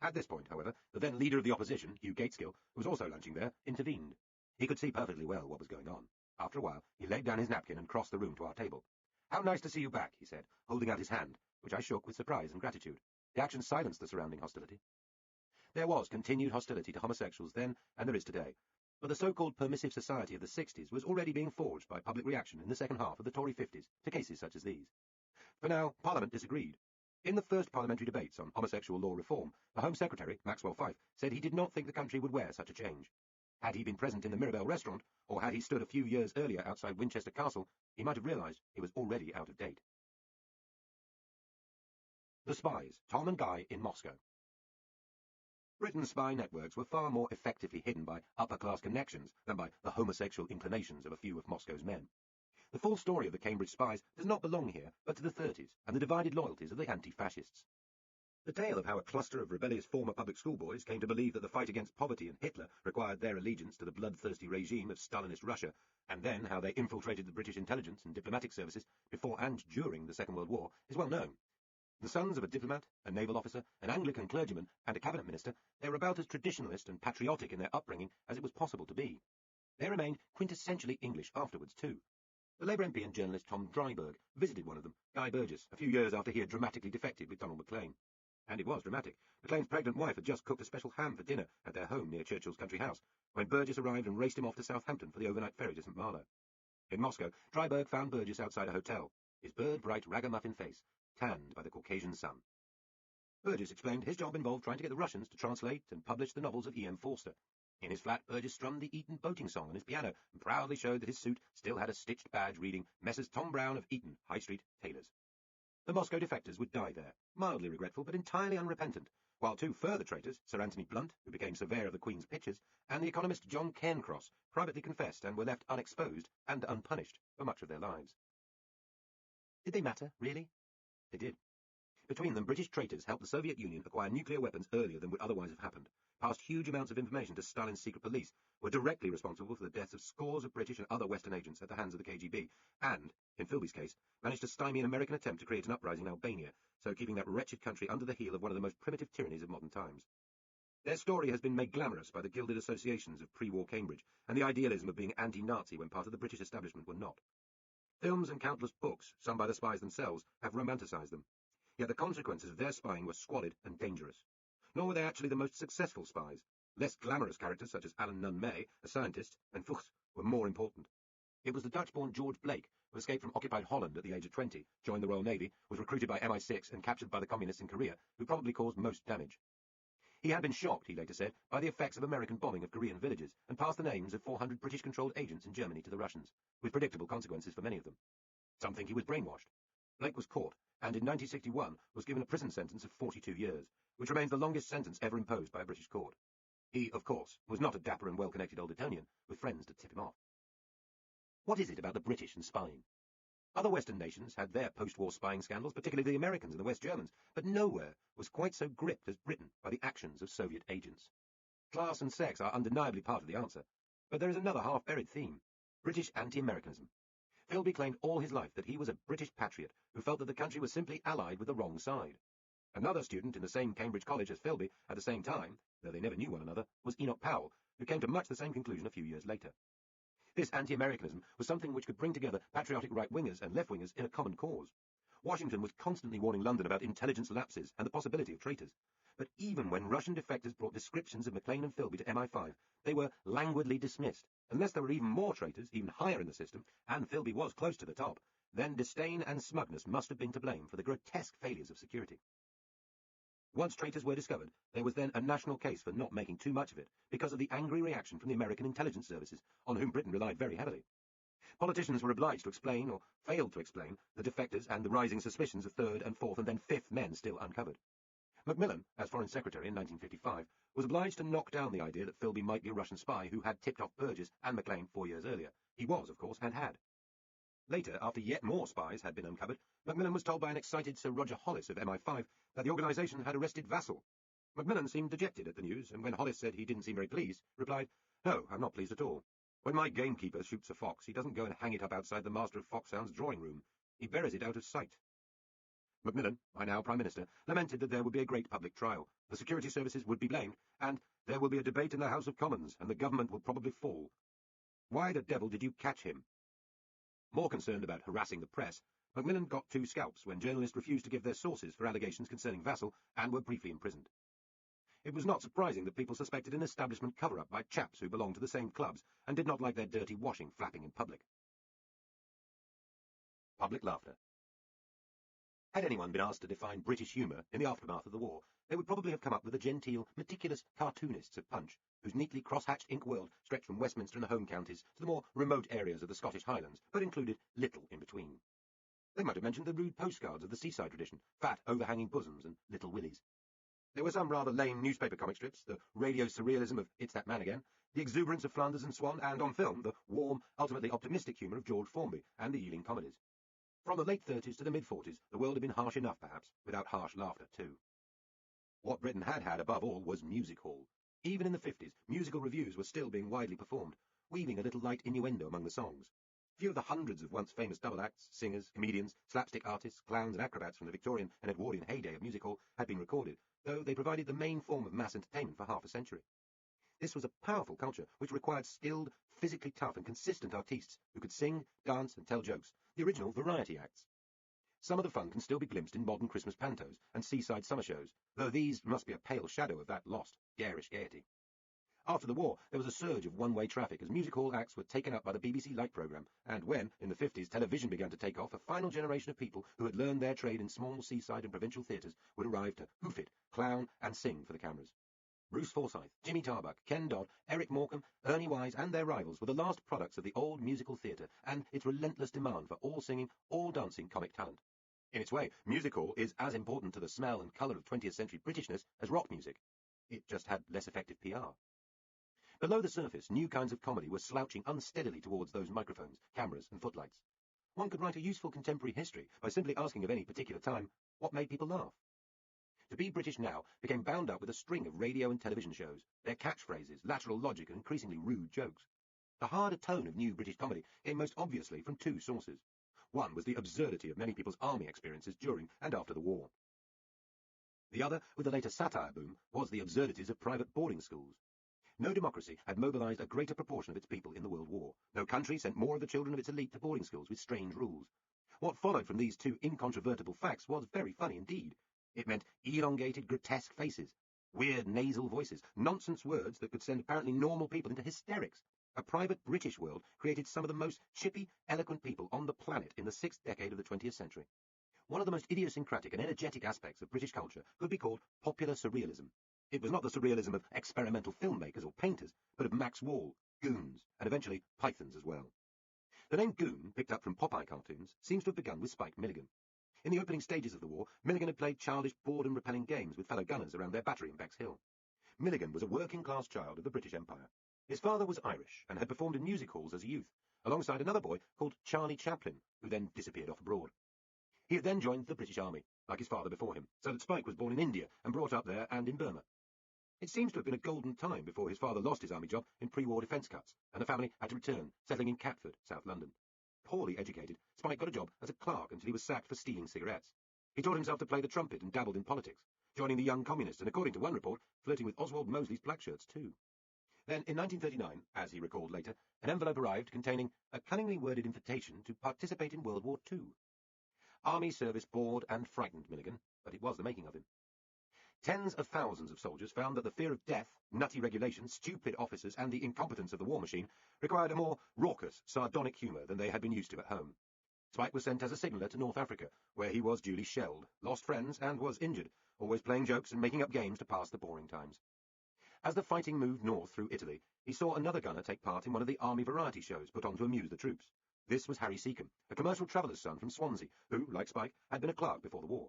At this point, however, the then leader of the opposition, Hugh Gateskill, who was also lunching there, intervened. He could see perfectly well what was going on. After a while, he laid down his napkin and crossed the room to our table. "How nice to see you back," he said, holding out his hand, which I shook with surprise and gratitude. The action silenced the surrounding hostility. There was continued hostility to homosexuals then, and there is today. But the so-called permissive society of the 60s was already being forged by public reaction in the second half of the Tory 50s to cases such as these. For now, Parliament disagreed. In the first parliamentary debates on homosexual law reform, the Home Secretary, Maxwell Fyfe, said he did not think the country would wear such a change. Had he been present in the Mirabelle restaurant, or had he stood a few years earlier outside Winchester Castle, he might have realised he was already out of date. The Spies, Tom and Guy in Moscow. Britain's spy networks were far more effectively hidden by upper-class connections than by the homosexual inclinations of a few of Moscow's men. The full story of the Cambridge spies does not belong here, but to the 30s and the divided loyalties of the anti-fascists. The tale of how a cluster of rebellious former public schoolboys came to believe that the fight against poverty and Hitler required their allegiance to the bloodthirsty regime of Stalinist Russia, and then how they infiltrated the British intelligence and diplomatic services before and during the Second World War, is well known. The sons of a diplomat, a naval officer, an Anglican clergyman, and a cabinet minister, they were about as traditionalist and patriotic in their upbringing as it was possible to be. They remained quintessentially English afterwards, too. The Labour MP and journalist Tom Dryburgh visited one of them, Guy Burgess, a few years after he had dramatically defected with Donald Maclean. And it was dramatic. Maclean's pregnant wife had just cooked a special ham for dinner at their home near Churchill's country house, when Burgess arrived and raced him off to Southampton for the overnight ferry to St. Malo. In Moscow, Dryburgh found Burgess outside a hotel, his bird-bright ragamuffin face tanned by the Caucasian sun. Burgess explained his job involved trying to get the Russians to translate and publish the novels of E.M. Forster. In his flat, Burgess strummed the Eton boating song on his piano and proudly showed that his suit still had a stitched badge reading Messrs. Tom Brown of Eton, High Street, Tailors. The Moscow defectors would die there, mildly regretful but entirely unrepentant, while two further traitors, Sir Anthony Blunt, who became surveyor of the Queen's pictures, and the economist John Cairncross, privately confessed and were left unexposed and unpunished for much of their lives. Did they matter, really? They did. Between them, British traitors helped the Soviet Union acquire nuclear weapons earlier than would otherwise have happened, passed huge amounts of information to Stalin's secret police, were directly responsible for the deaths of scores of British and other Western agents at the hands of the KGB, and, in Philby's case, managed to stymie an American attempt to create an uprising in Albania, so keeping that wretched country under the heel of one of the most primitive tyrannies of modern times. Their story has been made glamorous by the gilded associations of pre-war Cambridge, and the idealism of being anti-Nazi when part of the British establishment were not. Films and countless books, some by the spies themselves, have romanticised them. Yet the consequences of their spying were squalid and dangerous. Nor were they actually the most successful spies. Less glamorous characters such as Alan Nunn May, a scientist, and Fuchs were more important. It was the Dutch-born George Blake, who escaped from occupied Holland at the age of 20, joined the Royal Navy, was recruited by MI6 and captured by the communists in Korea, who probably caused most damage. He had been shocked, he later said, by the effects of American bombing of Korean villages, and passed the names of 400 British-controlled agents in Germany to the Russians, with predictable consequences for many of them. Some think he was brainwashed. Blake was caught, and in 1961 was given a prison sentence of 42 years, which remains the longest sentence ever imposed by a British court. He, of course, was not a dapper and well-connected old Etonian, with friends to tip him off. What is it about the British and spying? Other Western nations had their post-war spying scandals, particularly the Americans and the West Germans, but nowhere was quite so gripped as Britain by the actions of Soviet agents. Class and sex are undeniably part of the answer, but there is another half-buried theme: British anti-Americanism. Philby claimed all his life that he was a British patriot who felt that the country was simply allied with the wrong side. Another student in the same Cambridge college as Philby at the same time, though they never knew one another, was Enoch Powell, who came to much the same conclusion a few years later. This anti-Americanism was something which could bring together patriotic right-wingers and left-wingers in a common cause. Washington was constantly warning London about intelligence lapses and the possibility of traitors. But even when Russian defectors brought descriptions of Maclean and Philby to MI5, they were languidly dismissed. Unless there were even more traitors, even higher in the system, and Philby was close to the top, then disdain and smugness must have been to blame for the grotesque failures of security. Once traitors were discovered, there was then a national case for not making too much of it, because of the angry reaction from the American intelligence services, on whom Britain relied very heavily. Politicians were obliged to explain, or failed to explain, the defectors and the rising suspicions of third and fourth and then fifth men still uncovered. Macmillan, as Foreign Secretary in 1955, was obliged to knock down the idea that Philby might be a Russian spy who had tipped off Burgess and Maclean 4 years earlier. He was, of course, and had. Later, after yet more spies had been uncovered, Macmillan was told by an excited Sir Roger Hollis of MI5 that the organisation had arrested Vassall. Macmillan seemed dejected at the news, and when Hollis said he didn't seem very pleased, replied, "No, I'm not pleased at all. When my gamekeeper shoots a fox, he doesn't go and hang it up outside the Master of Foxhound's drawing room. He buries it out of sight." Macmillan, by now Prime Minister, lamented that there would be a great public trial, the security services would be blamed, and there will be a debate in the House of Commons, and the government will probably fall. Why the devil did you catch him? More concerned about harassing the press, Macmillan got 2 scalps when journalists refused to give their sources for allegations concerning Vassall and were briefly imprisoned. It was not surprising that people suspected an establishment cover-up by chaps who belonged to the same clubs and did not like their dirty washing flapping in public. Public laughter. Had anyone been asked to define British humour in the aftermath of the war, they would probably have come up with the genteel, meticulous cartoonists of Punch, whose neatly cross-hatched ink world stretched from Westminster and the home counties to the more remote areas of the Scottish Highlands, but included little in between. They might have mentioned the rude postcards of the seaside tradition, fat, overhanging bosoms and little willies. There were some rather lame newspaper comic strips, the radio surrealism of It's That Man Again, the exuberance of Flanders and Swan, and on film, the warm, ultimately optimistic humour of George Formby and the Ealing comedies. From the late 30s to the mid-40s, the world had been harsh enough, perhaps, without harsh laughter, too. What Britain had had, above all, was music hall. Even in the 50s, musical revues were still being widely performed, weaving a little light innuendo among the songs. Few of the hundreds of once famous double acts, singers, comedians, slapstick artists, clowns and acrobats from the Victorian and Edwardian heyday of music hall had been recorded, though they provided the main form of mass entertainment for half a century. This was a powerful culture which required skilled, physically tough and consistent artistes who could sing, dance and tell jokes, the original variety acts. Some of the fun can still be glimpsed in modern Christmas pantos and seaside summer shows, though these must be a pale shadow of that lost, garish gaiety. After the war, there was a surge of one-way traffic as music hall acts were taken up by the BBC Light programme, and when, in the 50s, television began to take off, a final generation of people who had learned their trade in small seaside and provincial theatres would arrive to hoof it, clown and sing for the cameras. Bruce Forsyth, Jimmy Tarbuck, Ken Dodd, Eric Morecambe, Ernie Wise and their rivals were the last products of the old musical theatre and its relentless demand for all singing, all dancing comic talent. In its way, music hall is as important to the smell and colour of 20th century Britishness as rock music. It just had less effective PR. Below the surface, new kinds of comedy were slouching unsteadily towards those microphones, cameras and footlights. One could write a useful contemporary history by simply asking of any particular time, what made people laugh? To be British now became bound up with a string of radio and television shows, their catchphrases, lateral logic and increasingly rude jokes. The harder tone of new British comedy came most obviously from two sources. One was the absurdity of many people's army experiences during and after the war. The other, with the later satire boom, was the absurdities of private boarding schools. No democracy had mobilised a greater proportion of its people in the World War. No country sent more of the children of its elite to boarding schools with strange rules. What followed from these two incontrovertible facts was very funny indeed. It meant elongated, grotesque faces, weird nasal voices, nonsense words that could send apparently normal people into hysterics. A private British world created some of the most chippy, eloquent people on the planet in the 6th decade of the 20th century. One of the most idiosyncratic and energetic aspects of British culture could be called popular surrealism. It was not the surrealism of experimental filmmakers or painters, but of Max Wall, goons, and eventually pythons as well. The name Goon, picked up from Popeye cartoons, seems to have begun with Spike Milligan. In the opening stages of the war, Milligan had played childish, boredom-repelling games with fellow gunners around their battery in Bexhill. Milligan was a working-class child of the British Empire. His father was Irish and had performed in music halls as a youth, alongside another boy called Charlie Chaplin, who then disappeared off abroad. He had then joined the British Army, like his father before him, so that Spike was born in India and brought up there and in Burma. It seems to have been a golden time before his father lost his army job in pre-war defence cuts, and the family had to return, settling in Catford, South London. Poorly educated, Spike got a job as a clerk until he was sacked for stealing cigarettes. He taught himself to play the trumpet and dabbled in politics, joining the Young Communists and, according to one report, flirting with Oswald Mosley's black shirts too. Then, in 1939, as he recalled later, an envelope arrived containing a cunningly worded invitation to participate in World War II. Army service bored and frightened Milligan, but it was the making of him. Tens of thousands of soldiers found that the fear of death, nutty regulations, stupid officers, and the incompetence of the war machine required a more raucous, sardonic humour than they had been used to at home. Spike was sent as a signaller to North Africa, where he was duly shelled, lost friends, and was injured, always playing jokes and making up games to pass the boring times. As the fighting moved north through Italy, he saw another gunner take part in one of the army variety shows put on to amuse the troops. This was Harry Seacombe, a commercial traveller's son from Swansea, who, like Spike, had been a clerk before the war.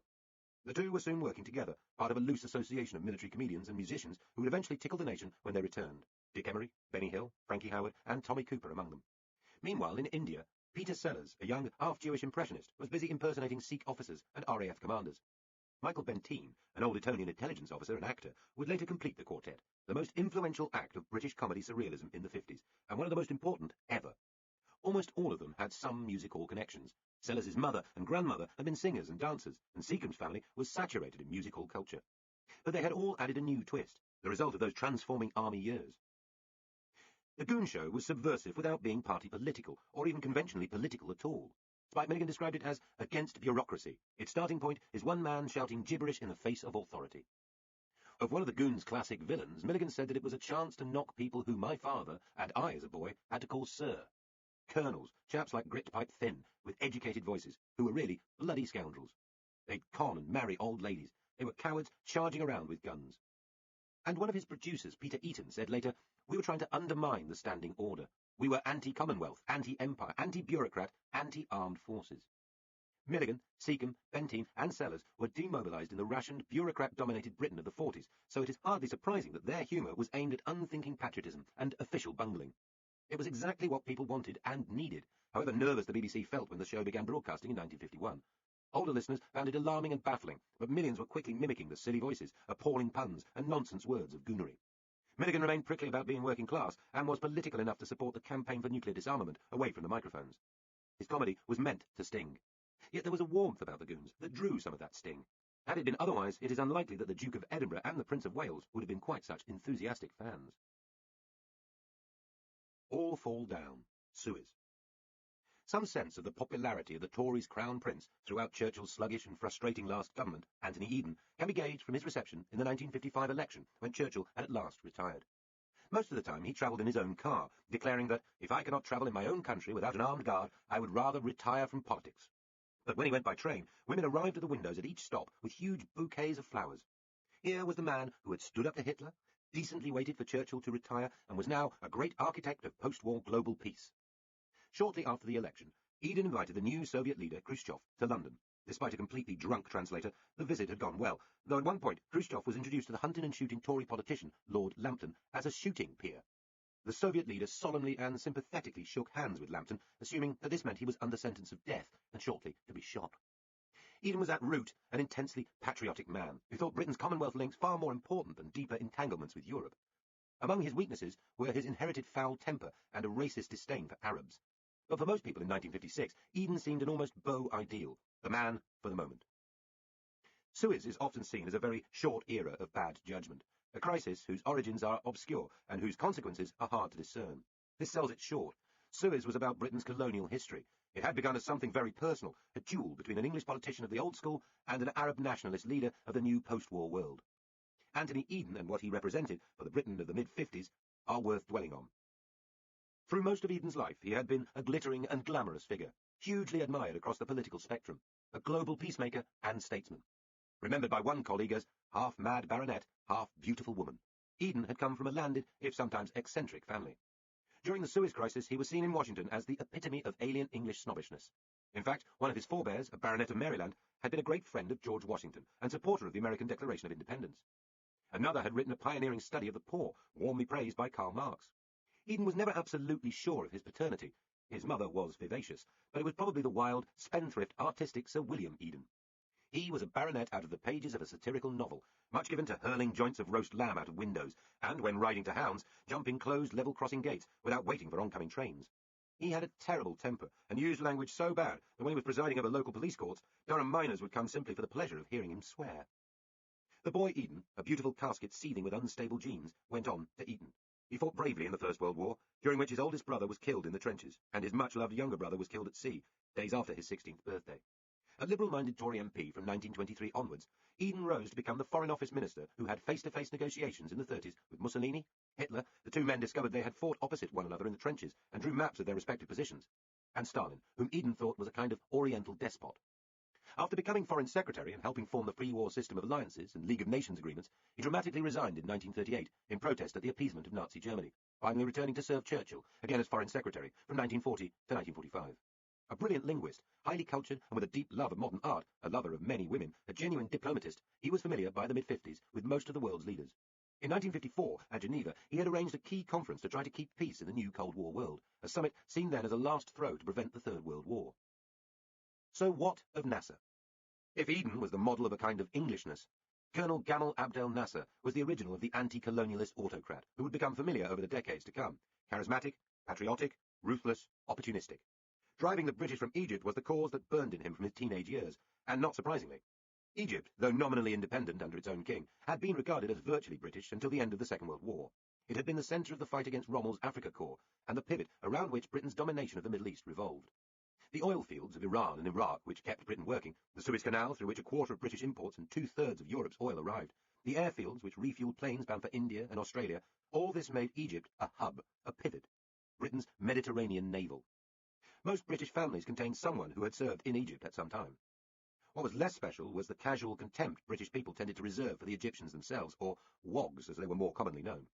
The two were soon working together, part of a loose association of military comedians and musicians who would eventually tickle the nation when they returned. Dick Emery, Benny Hill, Frankie Howard, and Tommy Cooper among them. Meanwhile, in India, Peter Sellers, a young, half-Jewish impressionist, was busy impersonating Sikh officers and RAF commanders. Michael Benteen, an old Etonian intelligence officer and actor, would later complete the quartet, the most influential act of British comedy surrealism in the 50s, and one of the most important ever. Almost all of them had some music hall connections. Sellers's mother and grandmother had been singers and dancers, and Seacombe's family was saturated in music hall culture. But they had all added a new twist, the result of those transforming army years. The Goon Show was subversive without being party political, or even conventionally political at all. Spike Milligan described it as against bureaucracy. Its starting point is one man shouting gibberish in the face of authority. Of one of the Goon's classic villains, Milligan said that it was a chance to knock people who my father, and I as a boy, had to call sir. Colonels, chaps like Grit Pipe Thin, with educated voices, who were really bloody scoundrels. They'd con and marry old ladies. They were cowards charging around with guns. And one of his producers, Peter Eaton, said later, "We were trying to undermine the standing order. We were anti-Commonwealth, anti-Empire, anti-bureaucrat, anti-armed forces." Milligan, Seacombe, Benteen, and Sellers were demobilised in the rationed, bureaucrat-dominated Britain of the 40s, so it is hardly surprising that their humour was aimed at unthinking patriotism and official bungling. It was exactly what people wanted and needed, however nervous the BBC felt when the show began broadcasting in 1951. Older listeners found it alarming and baffling, but millions were quickly mimicking the silly voices, appalling puns, and nonsense words of goonery. Milligan remained prickly about being working class, and was political enough to support the campaign for nuclear disarmament away from the microphones. His comedy was meant to sting. Yet there was a warmth about the Goons that drew some of that sting. Had it been otherwise, it is unlikely that the Duke of Edinburgh and the Prince of Wales would have been quite such enthusiastic fans. All fall down. Suez. Some sense of the popularity of the Tories' Crown Prince throughout Churchill's sluggish and frustrating last government, Anthony Eden, can be gauged from his reception in the 1955 election, when Churchill had at last retired. Most of the time he travelled in his own car, declaring that, if I cannot travel in my own country without an armed guard, I would rather retire from politics. But when he went by train, women arrived at the windows at each stop with huge bouquets of flowers. Here was the man who had stood up to Hitler, decently waited for Churchill to retire, and was now a great architect of post-war global peace. Shortly after the election, Eden invited the new Soviet leader, Khrushchev, to London. Despite a completely drunk translator, the visit had gone well, though at one point Khrushchev was introduced to the hunting and shooting Tory politician, Lord Lambton, as a shooting peer. The Soviet leader solemnly and sympathetically shook hands with Lambton, assuming that this meant he was under sentence of death, and shortly to be shot. Eden was at root an intensely patriotic man, who thought Britain's Commonwealth links far more important than deeper entanglements with Europe. Among his weaknesses were his inherited foul temper and a racist disdain for Arabs. But for most people in 1956, Eden seemed an almost beau ideal, the man for the moment. Suez is often seen as a very short era of bad judgment, a crisis whose origins are obscure and whose consequences are hard to discern. This sells it short. Suez was about Britain's colonial history. It had begun as something very personal, a duel between an English politician of the old school and an Arab nationalist leader of the new post-war world. Anthony Eden and what he represented for the Britain of the mid-50s are worth dwelling on. Through most of Eden's life, he had been a glittering and glamorous figure, hugely admired across the political spectrum, a global peacemaker and statesman. Remembered by one colleague as half-mad baronet, half-beautiful woman, Eden had come from a landed, if sometimes eccentric, family. During the Suez Crisis, he was seen in Washington as the epitome of alien English snobbishness. In fact, one of his forebears, a baronet of Maryland, had been a great friend of George Washington and supporter of the American Declaration of Independence. Another had written a pioneering study of the poor, warmly praised by Karl Marx. Eden was never absolutely sure of his paternity. His mother was vivacious, but it was probably the wild, spendthrift, artistic Sir William Eden. He was a baronet out of the pages of a satirical novel, much given to hurling joints of roast lamb out of windows, and, when riding to hounds, jumping closed level-crossing gates without waiting for oncoming trains. He had a terrible temper, and used language so bad that when he was presiding over local police courts, Durham miners would come simply for the pleasure of hearing him swear. The boy Eden, a beautiful casket seething with unstable genes, went on to Eton. He fought bravely in the First World War, during which his oldest brother was killed in the trenches, and his much-loved younger brother was killed at sea, days after his 16th birthday. A liberal-minded Tory MP from 1923 onwards, Eden rose to become the Foreign Office Minister who had face-to-face negotiations in the 30s with Mussolini, Hitler, the two men discovered they had fought opposite one another in the trenches and drew maps of their respective positions, and Stalin, whom Eden thought was a kind of Oriental despot. After becoming Foreign Secretary and helping form the pre-war system of alliances and League of Nations agreements, he dramatically resigned in 1938 in protest at the appeasement of Nazi Germany, finally returning to serve Churchill, again as Foreign Secretary, from 1940 to 1945. A brilliant linguist, highly cultured and with a deep love of modern art, a lover of many women, a genuine diplomatist, he was familiar by the mid-50s with most of the world's leaders. In 1954, at Geneva, he had arranged a key conference to try to keep peace in the new Cold War world, a summit seen then as a last throw to prevent the Third World War. So what of Nasser? If Eden was the model of a kind of Englishness, Colonel Gamal Abdel Nasser was the original of the anti-colonialist autocrat who would become familiar over the decades to come. Charismatic, patriotic, ruthless, opportunistic. Driving the British from Egypt was the cause that burned in him from his teenage years, and not surprisingly. Egypt, though nominally independent under its own king, had been regarded as virtually British until the end of the Second World War. It had been the centre of the fight against Rommel's Africa Corps, and the pivot around which Britain's domination of the Middle East revolved. The oil fields of Iran and Iraq, which kept Britain working, the Suez Canal, through which a quarter of British imports and two-thirds of Europe's oil arrived, the airfields which refueled planes bound for India and Australia, all this made Egypt a hub, a pivot, Britain's Mediterranean navel. Most British families contained someone who had served in Egypt at some time. What was less special was the casual contempt British people tended to reserve for the Egyptians themselves, or wogs as they were more commonly known.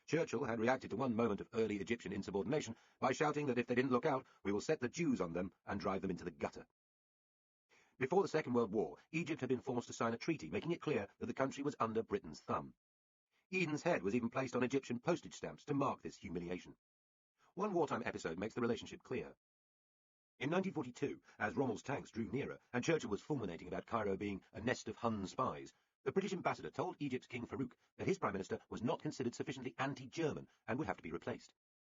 Churchill had reacted to one moment of early Egyptian insubordination by shouting that if they didn't look out, we will set the Jews on them and drive them into the gutter. Before the Second World War, Egypt had been forced to sign a treaty making it clear that the country was under Britain's thumb. Eden's head was even placed on Egyptian postage stamps to mark this humiliation. One wartime episode makes the relationship clear. In 1942, as Rommel's tanks drew nearer and Churchill was fulminating about Cairo being a nest of Hun spies, the British ambassador told Egypt's King Farouk that his Prime Minister was not considered sufficiently anti-German and would have to be replaced.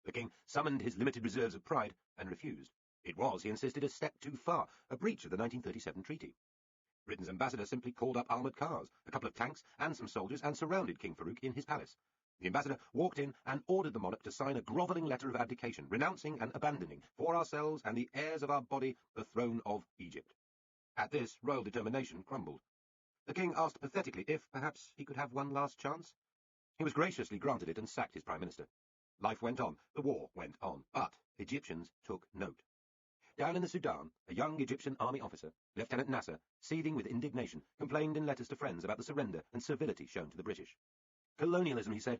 The King summoned his limited reserves of pride and refused. It was, he insisted, a step too far, a breach of the 1937 treaty. Britain's ambassador simply called up armoured cars, a couple of tanks and some soldiers and surrounded King Farouk in his palace. The ambassador walked in and ordered the monarch to sign a grovelling letter of abdication, renouncing and abandoning, for ourselves and the heirs of our body, the throne of Egypt. At this, royal determination crumbled. The king asked pathetically if, perhaps, he could have one last chance. He was graciously granted it and sacked his prime minister. Life went on, the war went on, but Egyptians took note. Down in the Sudan, a young Egyptian army officer, Lieutenant Nasser, seething with indignation, complained in letters to friends about the surrender and servility shown to the British. Colonialism, he said,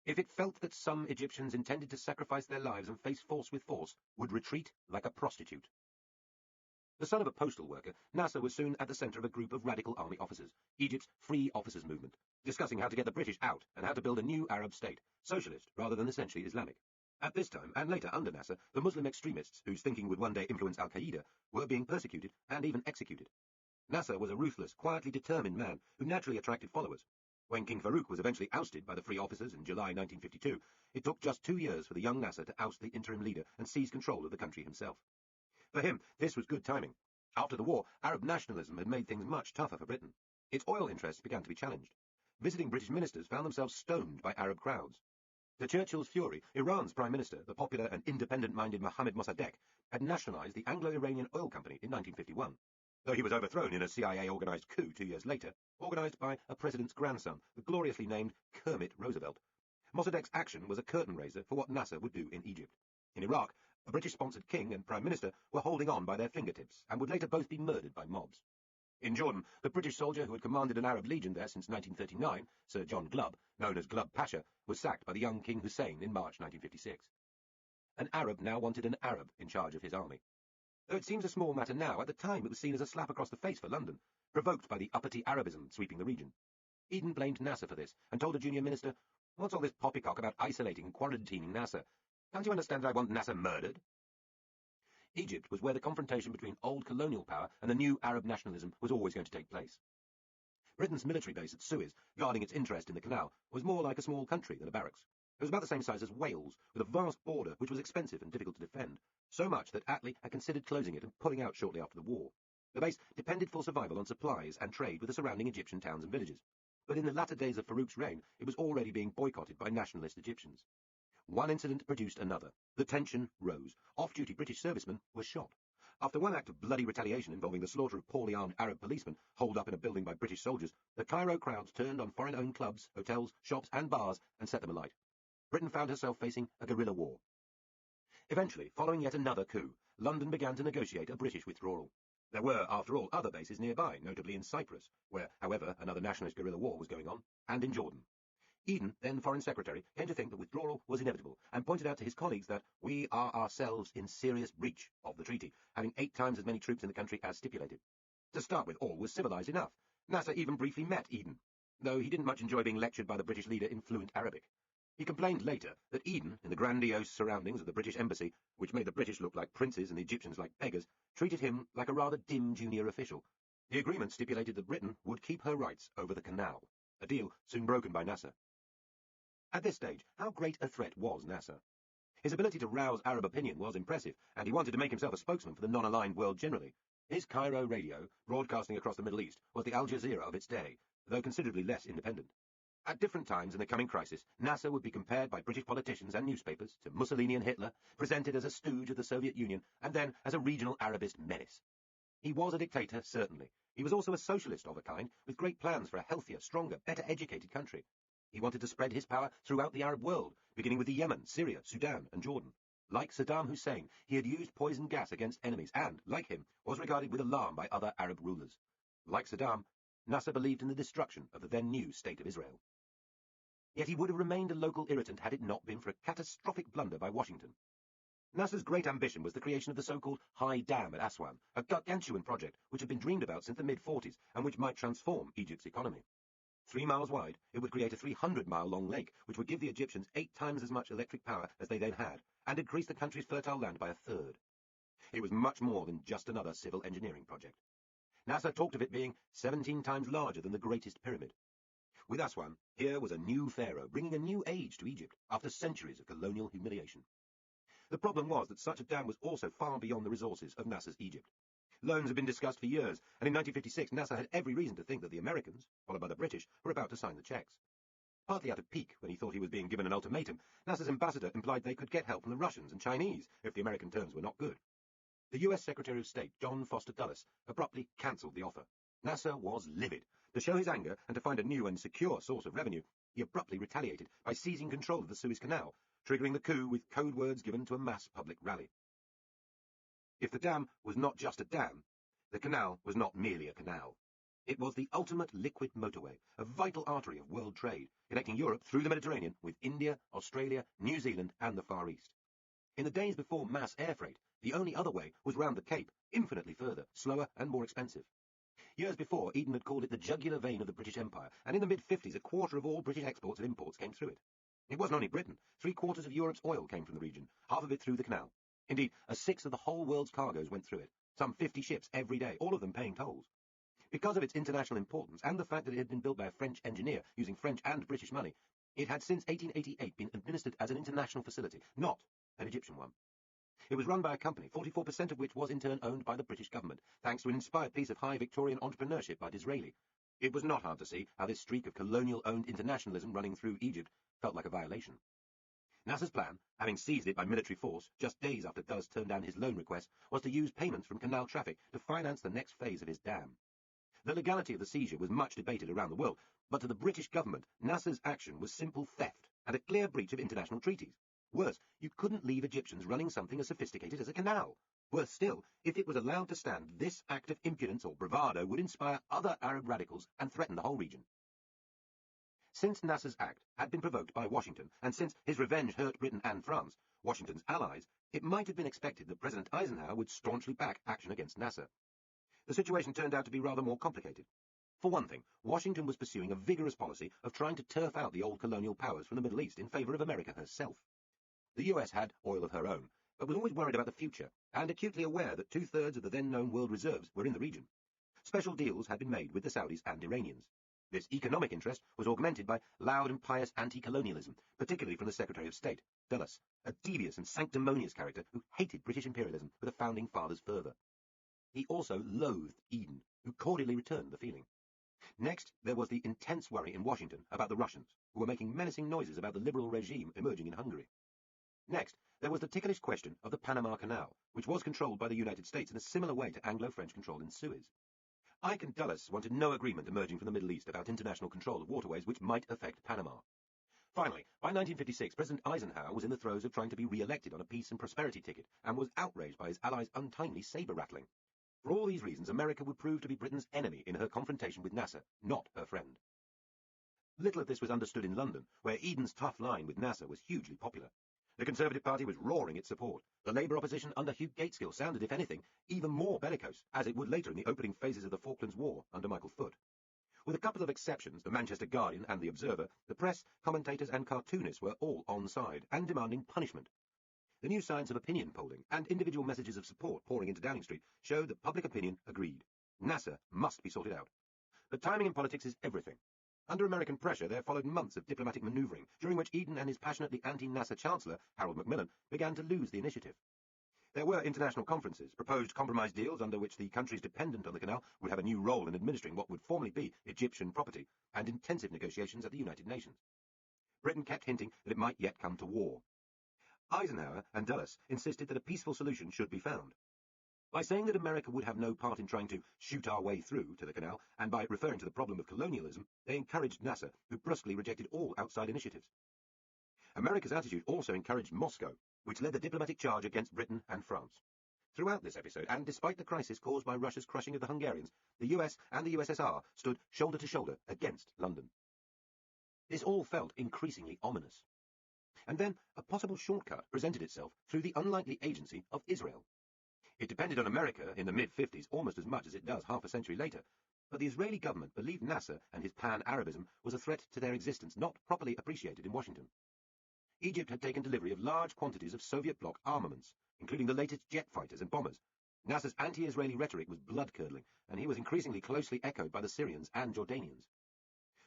if it felt that some Egyptians intended to sacrifice their lives and face force with force, would retreat like a prostitute. The son of a postal worker, Nasser was soon at the centre of a group of radical army officers, Egypt's Free Officers Movement, discussing how to get the British out and how to build a new Arab state, socialist rather than essentially Islamic. At this time, and later under Nasser, the Muslim extremists, whose thinking would one day influence Al-Qaeda, were being persecuted and even executed. Nasser was a ruthless, quietly determined man who naturally attracted followers. When King Farouk was eventually ousted by the Free Officers in July 1952, it took just 2 years for the young Nasser to oust the interim leader and seize control of the country himself. For him, this was good timing. After the war, Arab nationalism had made things much tougher for Britain. Its oil interests began to be challenged. Visiting British ministers found themselves stoned by Arab crowds. To Churchill's fury, Iran's Prime Minister, the popular and independent-minded Mohammad Mossadegh, had nationalised the Anglo-Iranian Oil Company in 1951, though he was overthrown in a CIA-organised coup 2 years later, organised by a president's grandson, the gloriously named Kermit Roosevelt. Mossadegh's action was a curtain-raiser for what Nasser would do in Egypt. In Iraq, a British-sponsored king and Prime Minister were holding on by their fingertips and would later both be murdered by mobs. In Jordan, the British soldier who had commanded an Arab legion there since 1939, Sir John Glubb, known as Glubb Pasha, was sacked by the young King Hussein in March 1956. An Arab now wanted an Arab in charge of his army. Though it seems a small matter now, at the time it was seen as a slap across the face for London, provoked by the uppity Arabism sweeping the region. Eden blamed Nasser for this, and told a junior minister, "What's all this poppycock about isolating and quarantining Nasser? Can't you understand that I want Nasser murdered?" Egypt was where the confrontation between old colonial power and the new Arab nationalism was always going to take place. Britain's military base at Suez, guarding its interest in the canal, was more like a small country than a barracks. It was about the same size as Wales, with a vast border which was expensive and difficult to defend, so much that Attlee had considered closing it and pulling out shortly after the war. The base depended for survival on supplies and trade with the surrounding Egyptian towns and villages, but in the latter days of Farouk's reign, it was already being boycotted by nationalist Egyptians. One incident produced another. The tension rose. Off-duty British servicemen were shot. After one act of bloody retaliation involving the slaughter of poorly armed Arab policemen holed up in a building by British soldiers, the Cairo crowds turned on foreign-owned clubs, hotels, shops and bars and set them alight. Britain found herself facing a guerrilla war. Eventually, following yet another coup, London began to negotiate a British withdrawal. There were, after all, other bases nearby, notably in Cyprus, where, however, another nationalist guerrilla war was going on, and in Jordan. Eden, then Foreign Secretary, came to think that withdrawal was inevitable and pointed out to his colleagues that we are ourselves in serious breach of the treaty, having 8 times as many troops in the country as stipulated. To start with, all was civilised enough. Nasser even briefly met Eden, though he didn't much enjoy being lectured by the British leader in fluent Arabic. He complained later that Eden, in the grandiose surroundings of the British embassy, which made the British look like princes and the Egyptians like beggars, treated him like a rather dim junior official. The agreement stipulated that Britain would keep her rights over the canal, a deal soon broken by Nasser. At this stage, how great a threat was Nasser? His ability to rouse Arab opinion was impressive, and he wanted to make himself a spokesman for the non-aligned world generally. His Cairo radio, broadcasting across the Middle East, was the Al Jazeera of its day, though considerably less independent. At different times in the coming crisis, Nasser would be compared by British politicians and newspapers to Mussolini and Hitler, presented as a stooge of the Soviet Union, and then as a regional Arabist menace. He was a dictator, certainly. He was also a socialist of a kind, with great plans for a healthier, stronger, better educated country. He wanted to spread his power throughout the Arab world, beginning with the Yemen, Syria, Sudan, and Jordan. Like Saddam Hussein, he had used poison gas against enemies and, like him, was regarded with alarm by other Arab rulers. Like Saddam, Nasser believed in the destruction of the then-new State of Israel. Yet he would have remained a local irritant had it not been for a catastrophic blunder by Washington. Nasser's great ambition was the creation of the so-called High Dam at Aswan, a gargantuan project which had been dreamed about since the mid-40s and which might transform Egypt's economy. 3 miles wide, it would create a 300-mile-long lake, which would give the Egyptians 8 times as much electric power as they then had, and increase the country's fertile land by a third. It was much more than just another civil engineering project. Nasser talked of it being 17 times larger than the Greatest Pyramid. With Aswan, here was a new pharaoh, bringing a new age to Egypt after centuries of colonial humiliation. The problem was that such a dam was also far beyond the resources of Nasser's Egypt. Loans had been discussed for years, and in 1956 Nasser had every reason to think that the Americans, followed by the British, were about to sign the cheques. Partly out of pique, when he thought he was being given an ultimatum, Nasser's ambassador implied they could get help from the Russians and Chinese if the American terms were not good. The US Secretary of State, John Foster Dulles, abruptly cancelled the offer. Nasser was livid. To show his anger and to find a new and secure source of revenue, he abruptly retaliated by seizing control of the Suez Canal, triggering the coup with code words given to a mass public rally. If the dam was not just a dam, the canal was not merely a canal. It was the ultimate liquid motorway, a vital artery of world trade, connecting Europe through the Mediterranean with India, Australia, New Zealand, and the Far East. In the days before mass air freight, the only other way was round the Cape, infinitely further, slower, and more expensive. Years before, Eden had called it the jugular vein of the British Empire, and in the mid-50s, a quarter of all British exports and imports came through it. It wasn't only Britain. 3/4 of Europe's oil came from the region, half of it through the canal. Indeed, 1/6 of the whole world's cargoes went through it, some 50 ships every day, all of them paying tolls. Because of its international importance and the fact that it had been built by a French engineer using French and British money, it had since 1888 been administered as an international facility, not an Egyptian one. It was run by a company, 44% of which was in turn owned by the British government, thanks to an inspired piece of high Victorian entrepreneurship by Disraeli. It was not hard to see how this streak of colonial-owned internationalism running through Egypt felt like a violation. Nasser's plan, having seized it by military force just days after Dulles turned down his loan request, was to use payments from canal traffic to finance the next phase of his dam. The legality of the seizure was much debated around the world, but to the British government, Nasser's action was simple theft and a clear breach of international treaties. Worse, you couldn't leave Egyptians running something as sophisticated as a canal. Worse still, if it was allowed to stand, this act of impudence or bravado would inspire other Arab radicals and threaten the whole region. Since Nasser's act had been provoked by Washington, and since his revenge hurt Britain and France, Washington's allies, it might have been expected that President Eisenhower would staunchly back action against Nasser. The situation turned out to be rather more complicated. For one thing, Washington was pursuing a vigorous policy of trying to turf out the old colonial powers from the Middle East in favour of America herself. The US had oil of her own, but was always worried about the future, and acutely aware that 2/3 of the then-known world reserves were in the region. Special deals had been made with the Saudis and Iranians. This economic interest was augmented by loud and pious anti-colonialism, particularly from the Secretary of State, Dulles, a devious and sanctimonious character who hated British imperialism with a founding father's fervour. He also loathed Eden, who cordially returned the feeling. Next, there was the intense worry in Washington about the Russians, who were making menacing noises about the liberal regime emerging in Hungary. Next, there was the ticklish question of the Panama Canal, which was controlled by the United States in a similar way to Anglo-French control in Suez. Ike and Dulles wanted no agreement emerging from the Middle East about international control of waterways which might affect Panama. Finally, by 1956, President Eisenhower was in the throes of trying to be re-elected on a peace and prosperity ticket and was outraged by his allies' untimely saber-rattling. For all these reasons, America would prove to be Britain's enemy in her confrontation with Nasser, not her friend. Little of this was understood in London, where Eden's tough line with Nasser was hugely popular. The Conservative Party was roaring its support. The Labour opposition under Hugh Gaitskell sounded, if anything, even more bellicose, as it would later in the opening phases of the Falklands War under Michael Foot. With a couple of exceptions, the Manchester Guardian and the Observer, the press, commentators and cartoonists were all on side and demanding punishment. The new science of opinion polling and individual messages of support pouring into Downing Street showed that public opinion agreed. Nasser must be sorted out. But timing in politics is everything. Under American pressure, there followed months of diplomatic manoeuvring, during which Eden and his passionately anti-Nasser Chancellor, Harold Macmillan, began to lose the initiative. There were international conferences, proposed compromise deals under which the countries dependent on the canal would have a new role in administering what would formerly be Egyptian property, and intensive negotiations at the United Nations. Britain kept hinting that it might yet come to war. Eisenhower and Dulles insisted that a peaceful solution should be found. By saying that America would have no part in trying to shoot our way through to the canal, and by referring to the problem of colonialism, they encouraged Nasser, who brusquely rejected all outside initiatives. America's attitude also encouraged Moscow, which led the diplomatic charge against Britain and France. Throughout this episode, and despite the crisis caused by Russia's crushing of the Hungarians, the US and the USSR stood shoulder to shoulder against London. This all felt increasingly ominous. And then a possible shortcut presented itself through the unlikely agency of Israel. It depended on America in the mid-50s almost as much as it does half a century later, but the Israeli government believed Nasser and his pan-Arabism was a threat to their existence not properly appreciated in Washington. Egypt had taken delivery of large quantities of Soviet bloc armaments, including the latest jet fighters and bombers. Nasser's anti-Israeli rhetoric was blood-curdling, and he was increasingly closely echoed by the Syrians and Jordanians.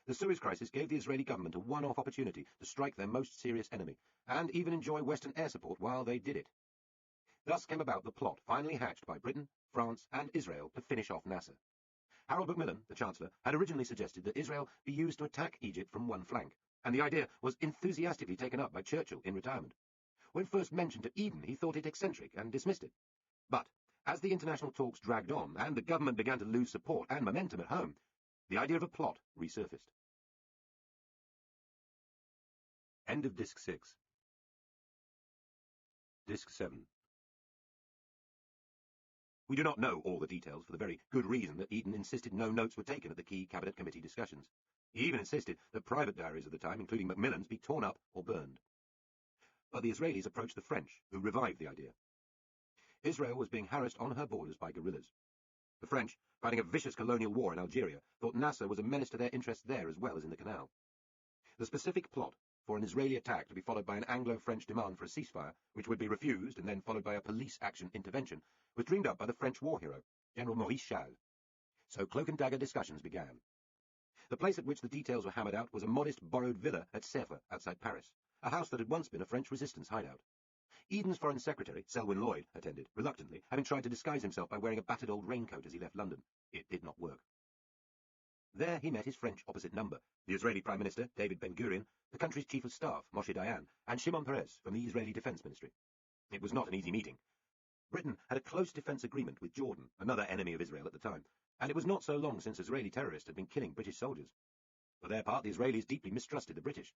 The Suez Crisis gave the Israeli government a one-off opportunity to strike their most serious enemy, and even enjoy Western air support while they did it. Thus came about the plot finally hatched by Britain, France, and Israel to finish off Nasser. Harold Macmillan, the Chancellor, had originally suggested that Israel be used to attack Egypt from one flank, and the idea was enthusiastically taken up by Churchill in retirement. When first mentioned to Eden, he thought it eccentric and dismissed it. But as the international talks dragged on and the government began to lose support and momentum at home, the idea of a plot resurfaced. End of Disc 6. Disc 7. We do not know all the details for the very good reason that Eden insisted no notes were taken at the key Cabinet Committee discussions. He even insisted that private diaries of the time, including Macmillan's, be torn up or burned. But the Israelis approached the French, who revived the idea. Israel was being harassed on her borders by guerrillas. The French, fighting a vicious colonial war in Algeria, thought Nasser was a menace to their interests there as well as in the canal. The specific plot for an Israeli attack to be followed by an Anglo-French demand for a ceasefire, which would be refused and then followed by a police action intervention, was dreamed up by the French war hero, General Maurice Charles. So cloak and dagger discussions began. The place at which the details were hammered out was a modest borrowed villa at Sèvres, outside Paris, a house that had once been a French resistance hideout. Eden's foreign secretary, Selwyn Lloyd, attended, reluctantly, having tried to disguise himself by wearing a battered old raincoat as he left London. It did not work. There he met his French opposite number, the Israeli Prime Minister, David Ben-Gurion, the country's Chief of Staff, Moshe Dayan, and Shimon Peres from the Israeli Defense Ministry. It was not an easy meeting. Britain had a close defense agreement with Jordan, another enemy of Israel at the time, and it was not so long since Israeli terrorists had been killing British soldiers. For their part, the Israelis deeply mistrusted the British.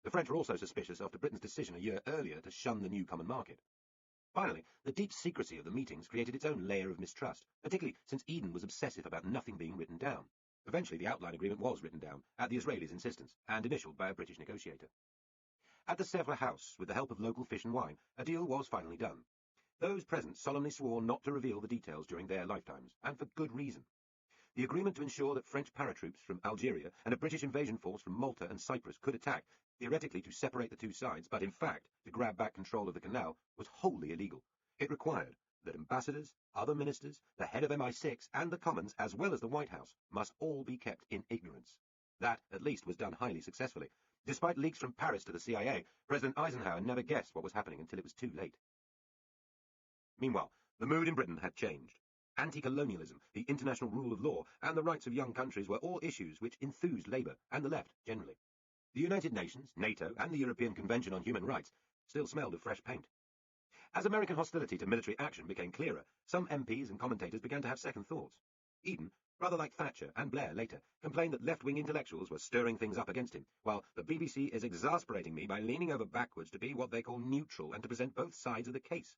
The French were also suspicious after Britain's decision a year earlier to shun the new common market. Finally, the deep secrecy of the meetings created its own layer of mistrust, particularly since Eden was obsessive about nothing being written down. Eventually, the outline agreement was written down, at the Israelis' insistence, and initialed by a British negotiator. At the Sèvres house, with the help of local fish and wine, a deal was finally done. Those present solemnly swore not to reveal the details during their lifetimes, and for good reason. The agreement to ensure that French paratroops from Algeria and a British invasion force from Malta and Cyprus could attack, theoretically to separate the two sides, but in fact to grab back control of the canal, was wholly illegal. It required that ambassadors, other ministers, the head of MI6, and the Commons, as well as the White House, must all be kept in ignorance. That, at least, was done highly successfully. Despite leaks from Paris to the CIA, President Eisenhower never guessed what was happening until it was too late. Meanwhile, the mood in Britain had changed. Anti-colonialism, the international rule of law, and the rights of young countries were all issues which enthused Labour and the left generally. The United Nations, NATO, and the European Convention on Human Rights still smelled of fresh paint. As American hostility to military action became clearer, some MPs and commentators began to have second thoughts. Eden, rather like Thatcher and Blair later, complained that left-wing intellectuals were stirring things up against him, while the BBC is exasperating me by leaning over backwards to be what they call neutral and to present both sides of the case.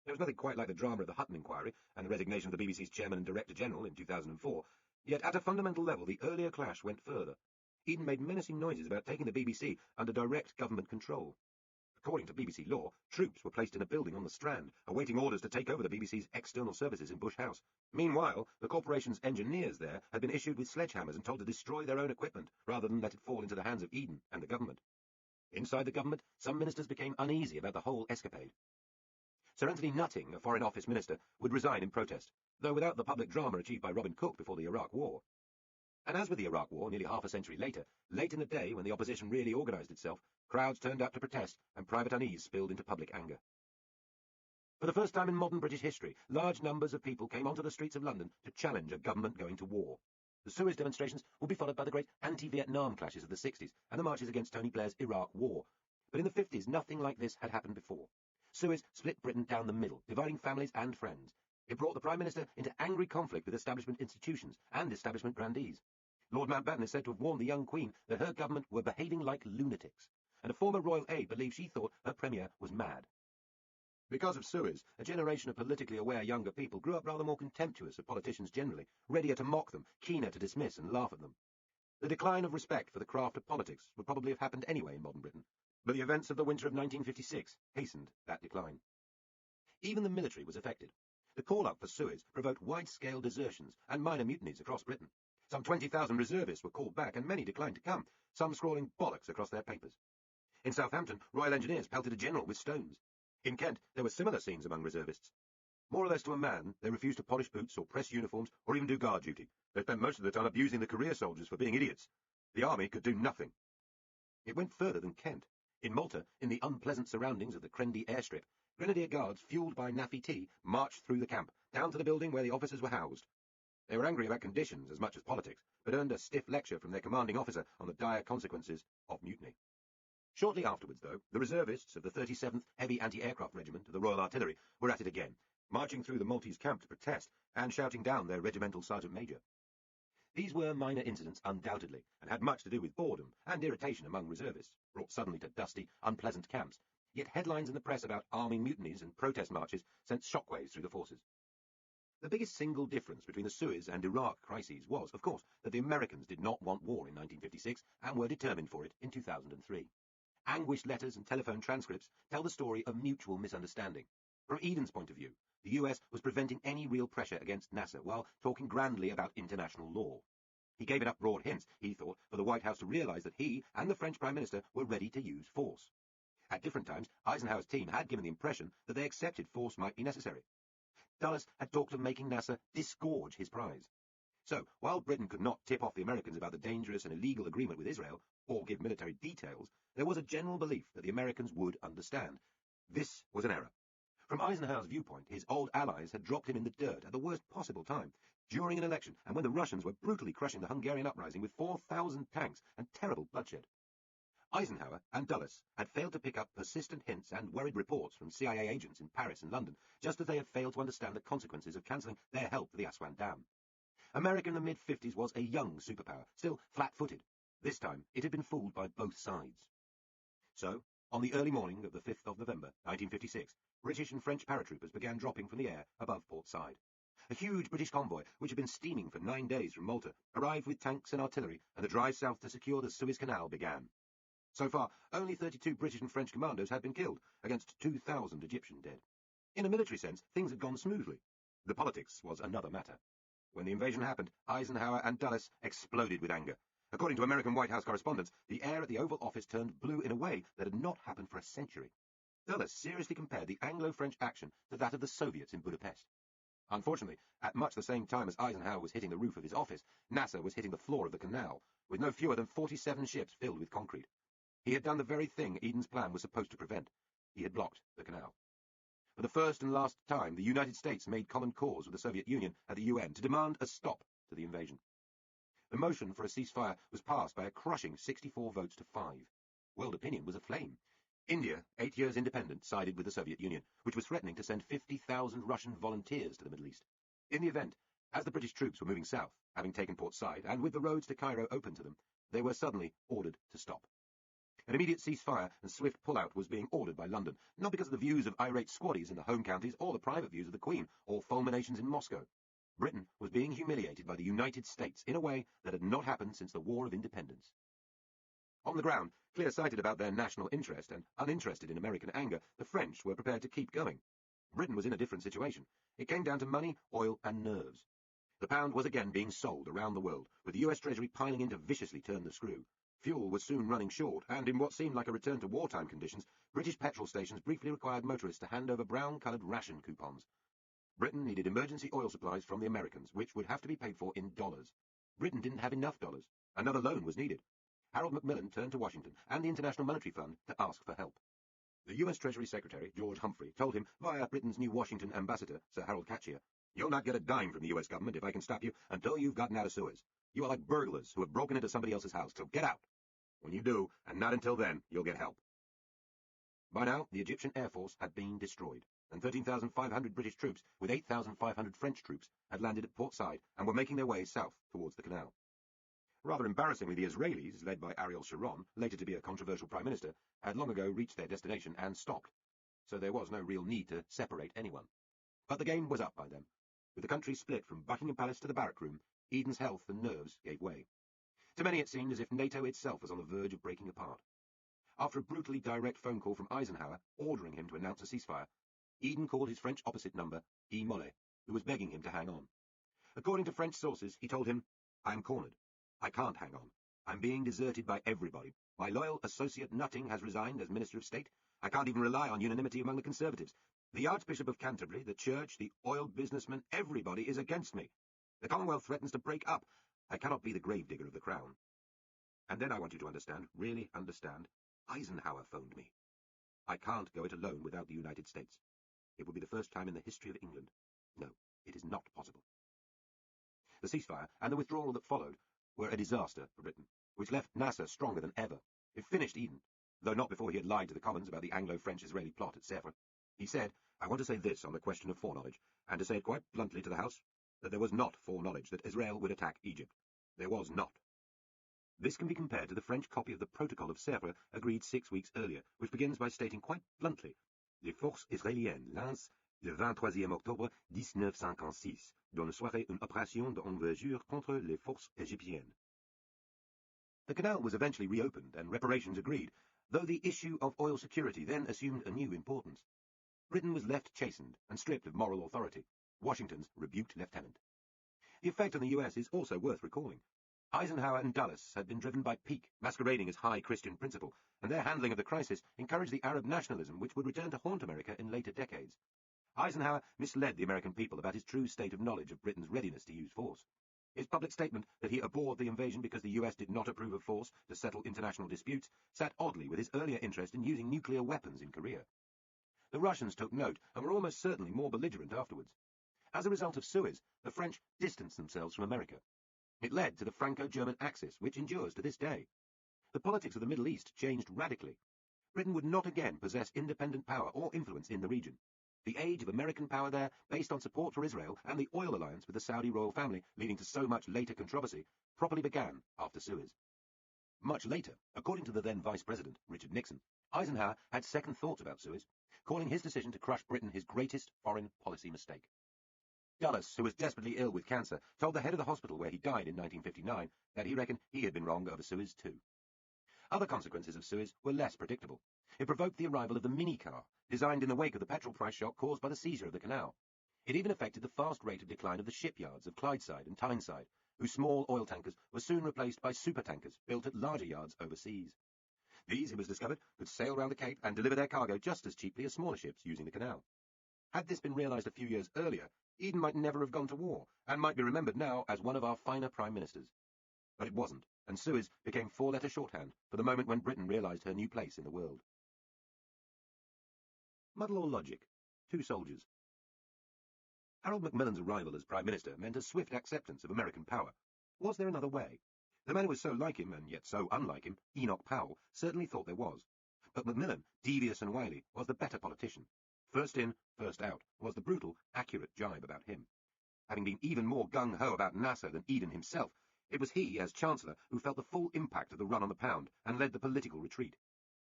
There was nothing quite like the drama of the Hutton inquiry and the resignation of the BBC's chairman and director general in 2004, yet at a fundamental level the earlier clash went further. Eden made menacing noises about taking the BBC under direct government control. According to BBC law, troops were placed in a building on the Strand, awaiting orders to take over the BBC's external services in Bush House. Meanwhile, the corporation's engineers there had been issued with sledgehammers and told to destroy their own equipment, rather than let it fall into the hands of Eden and the government. Inside the government, some ministers became uneasy about the whole escapade. Sir Anthony Nutting, a Foreign Office minister, would resign in protest, though without the public drama achieved by Robin Cook before the Iraq War. And as with the Iraq War nearly half a century later, late in the day when the opposition really organised itself, crowds turned out to protest and private unease spilled into public anger. For the first time in modern British history, large numbers of people came onto the streets of London to challenge a government going to war. The Suez demonstrations would be followed by the great anti-Vietnam clashes of the 60s and the marches against Tony Blair's Iraq War. But in the 50s, nothing like this had happened before. Suez split Britain down the middle, dividing families and friends. It brought the Prime Minister into angry conflict with establishment institutions and establishment grandees. Lord Mountbatten is said to have warned the young Queen that her government were behaving like lunatics, and a former royal aide believed she thought her premier was mad. Because of Suez, a generation of politically aware younger people grew up rather more contemptuous of politicians generally, readier to mock them, keener to dismiss and laugh at them. The decline of respect for the craft of politics would probably have happened anyway in modern Britain, but the events of the winter of 1956 hastened that decline. Even the military was affected. The call-up for Suez provoked wide-scale desertions and minor mutinies across Britain. Some 20,000 reservists were called back and many declined to come, some scrawling bollocks across their papers. In Southampton, Royal Engineers pelted a general with stones. In Kent, there were similar scenes among reservists. More or less to a man, they refused to polish boots or press uniforms or even do guard duty. They spent most of the time abusing the career soldiers for being idiots. The army could do nothing. It went further than Kent. In Malta, in the unpleasant surroundings of the Crendy airstrip, Grenadier Guards, fueled by Naffy tea, marched through the camp, down to the building where the officers were housed. They were angry about conditions as much as politics, but earned a stiff lecture from their commanding officer on the dire consequences of mutiny. Shortly afterwards, though, the reservists of the 37th Heavy Anti-Aircraft Regiment of the Royal Artillery were at it again, marching through the Maltese camp to protest and shouting down their regimental sergeant major. These were minor incidents, undoubtedly, and had much to do with boredom and irritation among reservists, brought suddenly to dusty, unpleasant camps, yet headlines in the press about army mutinies and protest marches sent shockwaves through the forces. The biggest single difference between the Suez and Iraq crises was, of course, that the Americans did not want war in 1956 and were determined for it in 2003. Anguished letters and telephone transcripts tell the story of mutual misunderstanding. From Eden's point of view, the US was preventing any real pressure against Nasser while talking grandly about international law. He gave enough broad hints, he thought, for the White House to realize that he and the French Prime Minister were ready to use force. At different times, Eisenhower's team had given the impression that they accepted force might be necessary. Dulles had talked of making Nasser disgorge his prize. So, while Britain could not tip off the Americans about the dangerous and illegal agreement with Israel, or give military details, there was a general belief that the Americans would understand. This was an error. From Eisenhower's viewpoint, his old allies had dropped him in the dirt at the worst possible time, during an election and when the Russians were brutally crushing the Hungarian uprising with 4,000 tanks and terrible bloodshed. Eisenhower and Dulles had failed to pick up persistent hints and worried reports from CIA agents in Paris and London, just as they had failed to understand the consequences of cancelling their help for the Aswan Dam. America in the mid-50s was a young superpower, still flat-footed. This time, it had been fooled by both sides. So, on the early morning of the 5th of November, 1956, British and French paratroopers began dropping from the air above Port Said. A huge British convoy, which had been steaming for 9 days from Malta, arrived with tanks and artillery, and the drive south to secure the Suez Canal began. So far, only 32 British and French commandos had been killed, against 2,000 Egyptian dead. In a military sense, things had gone smoothly. The politics was another matter. When the invasion happened, Eisenhower and Dulles exploded with anger. According to American White House correspondents, the air at the Oval Office turned blue in a way that had not happened for a century. Dulles seriously compared the Anglo-French action to that of the Soviets in Budapest. Unfortunately, at much the same time as Eisenhower was hitting the roof of his office, Nasser was hitting the floor of the canal, with no fewer than 47 ships filled with concrete. He had done the very thing Eden's plan was supposed to prevent. He had blocked the canal. For the first and last time, the United States made common cause with the Soviet Union at the UN to demand a stop to the invasion. The motion for a ceasefire was passed by a crushing 64 votes to 5. World opinion was aflame. India, 8 years independent, sided with the Soviet Union, which was threatening to send 50,000 Russian volunteers to the Middle East. In the event, as the British troops were moving south, having taken Port Said, and with the roads to Cairo open to them, they were suddenly ordered to stop. An immediate ceasefire and swift pullout was being ordered by London, not because of the views of irate squaddies in the home counties or the private views of the Queen or fulminations in Moscow. Britain was being humiliated by the United States in a way that had not happened since the War of Independence. On the ground, clear-sighted about their national interest and uninterested in American anger, the French were prepared to keep going. Britain was in a different situation. It came down to money, oil, and nerves. The pound was again being sold around the world, with the US Treasury piling in to viciously turn the screw. Fuel was soon running short, and in what seemed like a return to wartime conditions, British petrol stations briefly required motorists to hand over brown-coloured ration coupons. Britain needed emergency oil supplies from the Americans, which would have to be paid for in dollars. Britain didn't have enough dollars. Another loan was needed. Harold Macmillan turned to Washington and the International Monetary Fund to ask for help. The US Treasury Secretary, George Humphrey, told him, via Britain's new Washington ambassador, Sir Harold Catchier, "You'll not get a dime from the US government if I can stop you until you've gotten out of Suez. You are like burglars who have broken into somebody else's house, so get out. When you do, and not until then, you'll get help." By now, the Egyptian Air Force had been destroyed. and 13,500 British troops with 8,500 French troops had landed at Port Said and were making their way south towards the canal. Rather embarrassingly, the Israelis, led by Ariel Sharon, later to be a controversial prime minister, had long ago reached their destination and stopped, so there was no real need to separate anyone. But the game was up by then. With the country split from Buckingham Palace to the barrack room, Eden's health and nerves gave way. To many it seemed as if NATO itself was on the verge of breaking apart. After a brutally direct phone call from Eisenhower, ordering him to announce a ceasefire, Eden called his French opposite number, Guy Mollet, who was begging him to hang on. According to French sources, he told him, "I am cornered. I can't hang on. I'm being deserted by everybody. My loyal associate Nutting has resigned as Minister of State. I can't even rely on unanimity among the Conservatives. The Archbishop of Canterbury, the Church, the oil businessmen, everybody is against me. The Commonwealth threatens to break up. I cannot be the gravedigger of the Crown." And then I want you to understand, really understand, Eisenhower phoned me. I can't go it alone without the United States. It will be the first time in the history of England. No, it is not possible. The ceasefire and the withdrawal that followed were a disaster for Britain, which left Nasser stronger than ever. It finished Eden, though not before he had lied to the Commons about the Anglo-French-Israeli plot at Sèvres. He said, "I want to say this on the question of foreknowledge, and to say it quite bluntly to the House, that there was not foreknowledge that Israel would attack Egypt. There was not." This can be compared to the French copy of the Protocol of Sèvres agreed 6 weeks earlier, which begins by stating quite bluntly, "Les forces israéliennes lancent le 23e octobre 1956, dans la soirée une opération d'envergure contre les forces égyptiennes." The canal was eventually reopened and reparations agreed, though the issue of oil security then assumed a new importance. Britain was left chastened and stripped of moral authority, Washington's rebuked lieutenant. The effect on the US is also worth recalling. Eisenhower and Dulles had been driven by pique, masquerading as high Christian principle, and their handling of the crisis encouraged the Arab nationalism which would return to haunt America in later decades. Eisenhower misled the American people about his true state of knowledge of Britain's readiness to use force. His public statement that he abhorred the invasion because the US did not approve of force to settle international disputes sat oddly with his earlier interest in using nuclear weapons in Korea. The Russians took note and were almost certainly more belligerent afterwards. As a result of Suez, the French distanced themselves from America. It led to the Franco-German axis, which endures to this day. The politics of the Middle East changed radically. Britain would not again possess independent power or influence in the region. The age of American power there, based on support for Israel and the oil alliance with the Saudi royal family, leading to so much later controversy, properly began after Suez. Much later, according to the then Vice President, Richard Nixon, Eisenhower had second thoughts about Suez, calling his decision to crush Britain his greatest foreign policy mistake. Dulles, who was desperately ill with cancer, told the head of the hospital where he died in 1959 that he reckoned he had been wrong over Suez too. Other consequences of Suez were less predictable. It provoked the arrival of the minicar, designed in the wake of the petrol price shock caused by the seizure of the canal. It even affected the fast rate of decline of the shipyards of Clydeside and Tyneside, whose small oil tankers were soon replaced by supertankers built at larger yards overseas. These, it was discovered, could sail round the Cape and deliver their cargo just as cheaply as smaller ships using the canal. Had this been realised a few years earlier, Eden might never have gone to war, and might be remembered now as one of our finer prime ministers. But it wasn't, and Suez became four-letter shorthand for the moment when Britain realised her new place in the world. Muddle or logic? Two soldiers. Harold Macmillan's arrival as Prime Minister meant a swift acceptance of American power. Was there another way? The man who was so like him, and yet so unlike him, Enoch Powell, certainly thought there was. But Macmillan, devious and wily, was the better politician. First in, first out, was the brutal, accurate jibe about him. Having been even more gung-ho about Nasser than Eden himself, it was he, as Chancellor, who felt the full impact of the run on the pound and led the political retreat.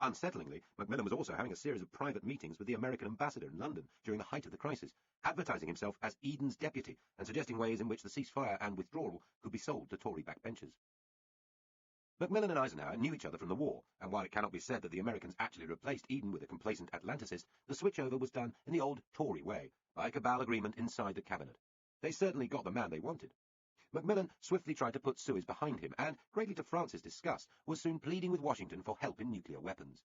Unsettlingly, Macmillan was also having a series of private meetings with the American ambassador in London during the height of the crisis, advertising himself as Eden's deputy and suggesting ways in which the ceasefire and withdrawal could be sold to Tory backbenchers. Macmillan and Eisenhower knew each other from the war, and while it cannot be said that the Americans actually replaced Eden with a complacent Atlanticist, the switchover was done in the old Tory way, by a cabal agreement inside the cabinet. They certainly got the man they wanted. Macmillan swiftly tried to put Suez behind him, and, greatly to France's disgust, was soon pleading with Washington for help in nuclear weapons.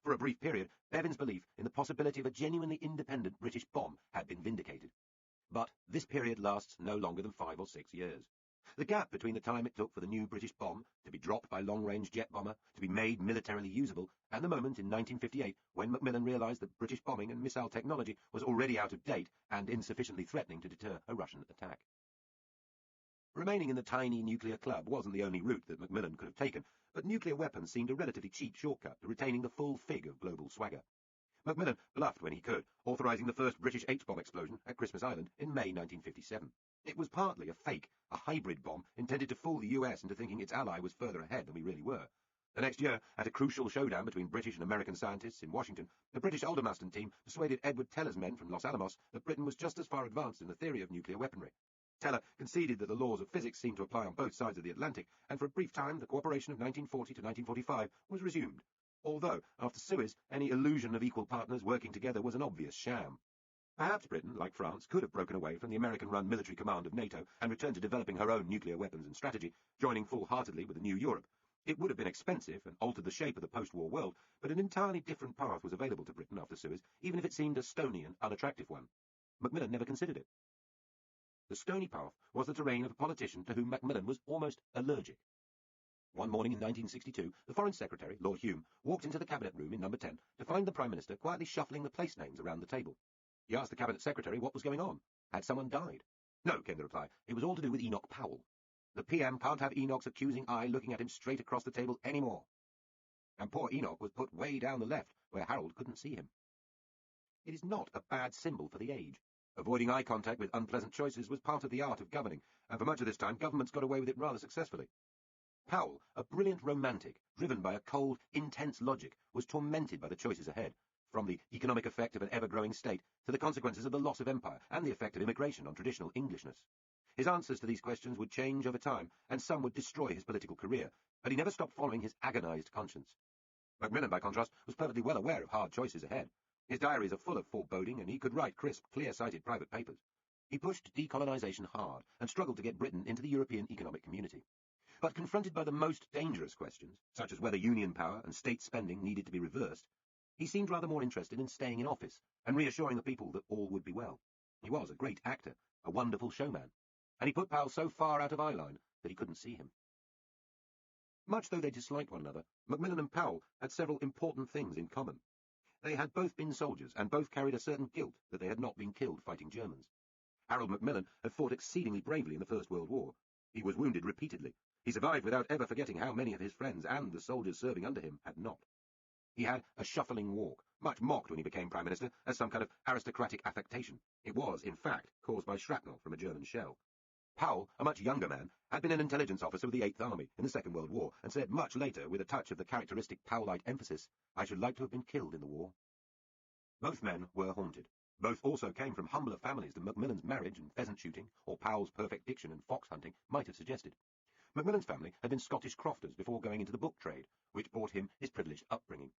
For a brief period, Bevan's belief in the possibility of a genuinely independent British bomb had been vindicated. But this period lasts no longer than 5 or 6 years. The gap between the time it took for the new British bomb to be dropped by long-range jet bomber, to be made militarily usable, and the moment in 1958 when Macmillan realised that British bombing and missile technology was already out of date and insufficiently threatening to deter a Russian attack. Remaining in the tiny nuclear club wasn't the only route that Macmillan could have taken, but nuclear weapons seemed a relatively cheap shortcut to retaining the full fig of global swagger. Macmillan bluffed when he could, authorising the first British H-bomb explosion at Christmas Island in May 1957. It was partly a fake, a hybrid bomb intended to fool the US into thinking its ally was further ahead than we really were. The next year, at a crucial showdown between British and American scientists in Washington, the British Aldermaston team persuaded Edward Teller's men from Los Alamos that Britain was just as far advanced in the theory of nuclear weaponry. Teller conceded that the laws of physics seemed to apply on both sides of the Atlantic, and for a brief time the cooperation of 1940 to 1945 was resumed, although, after Suez, any illusion of equal partners working together was an obvious sham. Perhaps Britain, like France, could have broken away from the American-run military command of NATO and returned to developing her own nuclear weapons and strategy, joining full-heartedly with the new Europe. It would have been expensive and altered the shape of the post-war world, but an entirely different path was available to Britain after Suez, even if it seemed a stony and unattractive one. Macmillan never considered it. The stony path was the terrain of a politician to whom Macmillan was almost allergic. One morning in 1962, the Foreign Secretary, Lord Hume, walked into the Cabinet room in number 10 to find the Prime Minister quietly shuffling the place names around the table. He asked the Cabinet Secretary what was going on. Had someone died? No, came the reply. It was all to do with Enoch Powell. The PM can't have Enoch's accusing eye looking at him straight across the table any more. And poor Enoch was put way down the left, where Harold couldn't see him. It is not a bad symbol for the age. Avoiding eye contact with unpleasant choices was part of the art of governing, and for much of this time governments got away with it rather successfully. Powell, a brilliant romantic, driven by a cold, intense logic, was tormented by the choices ahead, from the economic effect of an ever-growing state to the consequences of the loss of empire and the effect of immigration on traditional Englishness. His answers to these questions would change over time, and some would destroy his political career, but he never stopped following his agonized conscience. Macmillan, by contrast, was perfectly well aware of hard choices ahead. His diaries are full of foreboding, and he could write crisp, clear-sighted private papers. He pushed decolonization hard, and struggled to get Britain into the European Economic Community. But confronted by the most dangerous questions, such as whether union power and state spending needed to be reversed, he seemed rather more interested in staying in office, and reassuring the people that all would be well. He was a great actor, a wonderful showman, and he put Powell so far out of eyeline that he couldn't see him. Much though they disliked one another, Macmillan and Powell had several important things in common. They had both been soldiers, and both carried a certain guilt that they had not been killed fighting Germans. Harold Macmillan had fought exceedingly bravely in the First World War. He was wounded repeatedly. He survived without ever forgetting how many of his friends and the soldiers serving under him had not. He had a shuffling walk, much mocked when he became Prime Minister as some kind of aristocratic affectation. It was, in fact, caused by shrapnel from a German shell. Powell, a much younger man, had been an intelligence officer with the Eighth Army in the Second World War, and said much later, with a touch of the characteristic Powellite emphasis, "I should like to have been killed in the war." Both men were haunted. Both also came from humbler families than Macmillan's marriage and pheasant shooting, or Powell's perfect diction and fox hunting, might have suggested. Macmillan's family had been Scottish crofters before going into the book trade, which brought him his privileged upbringing.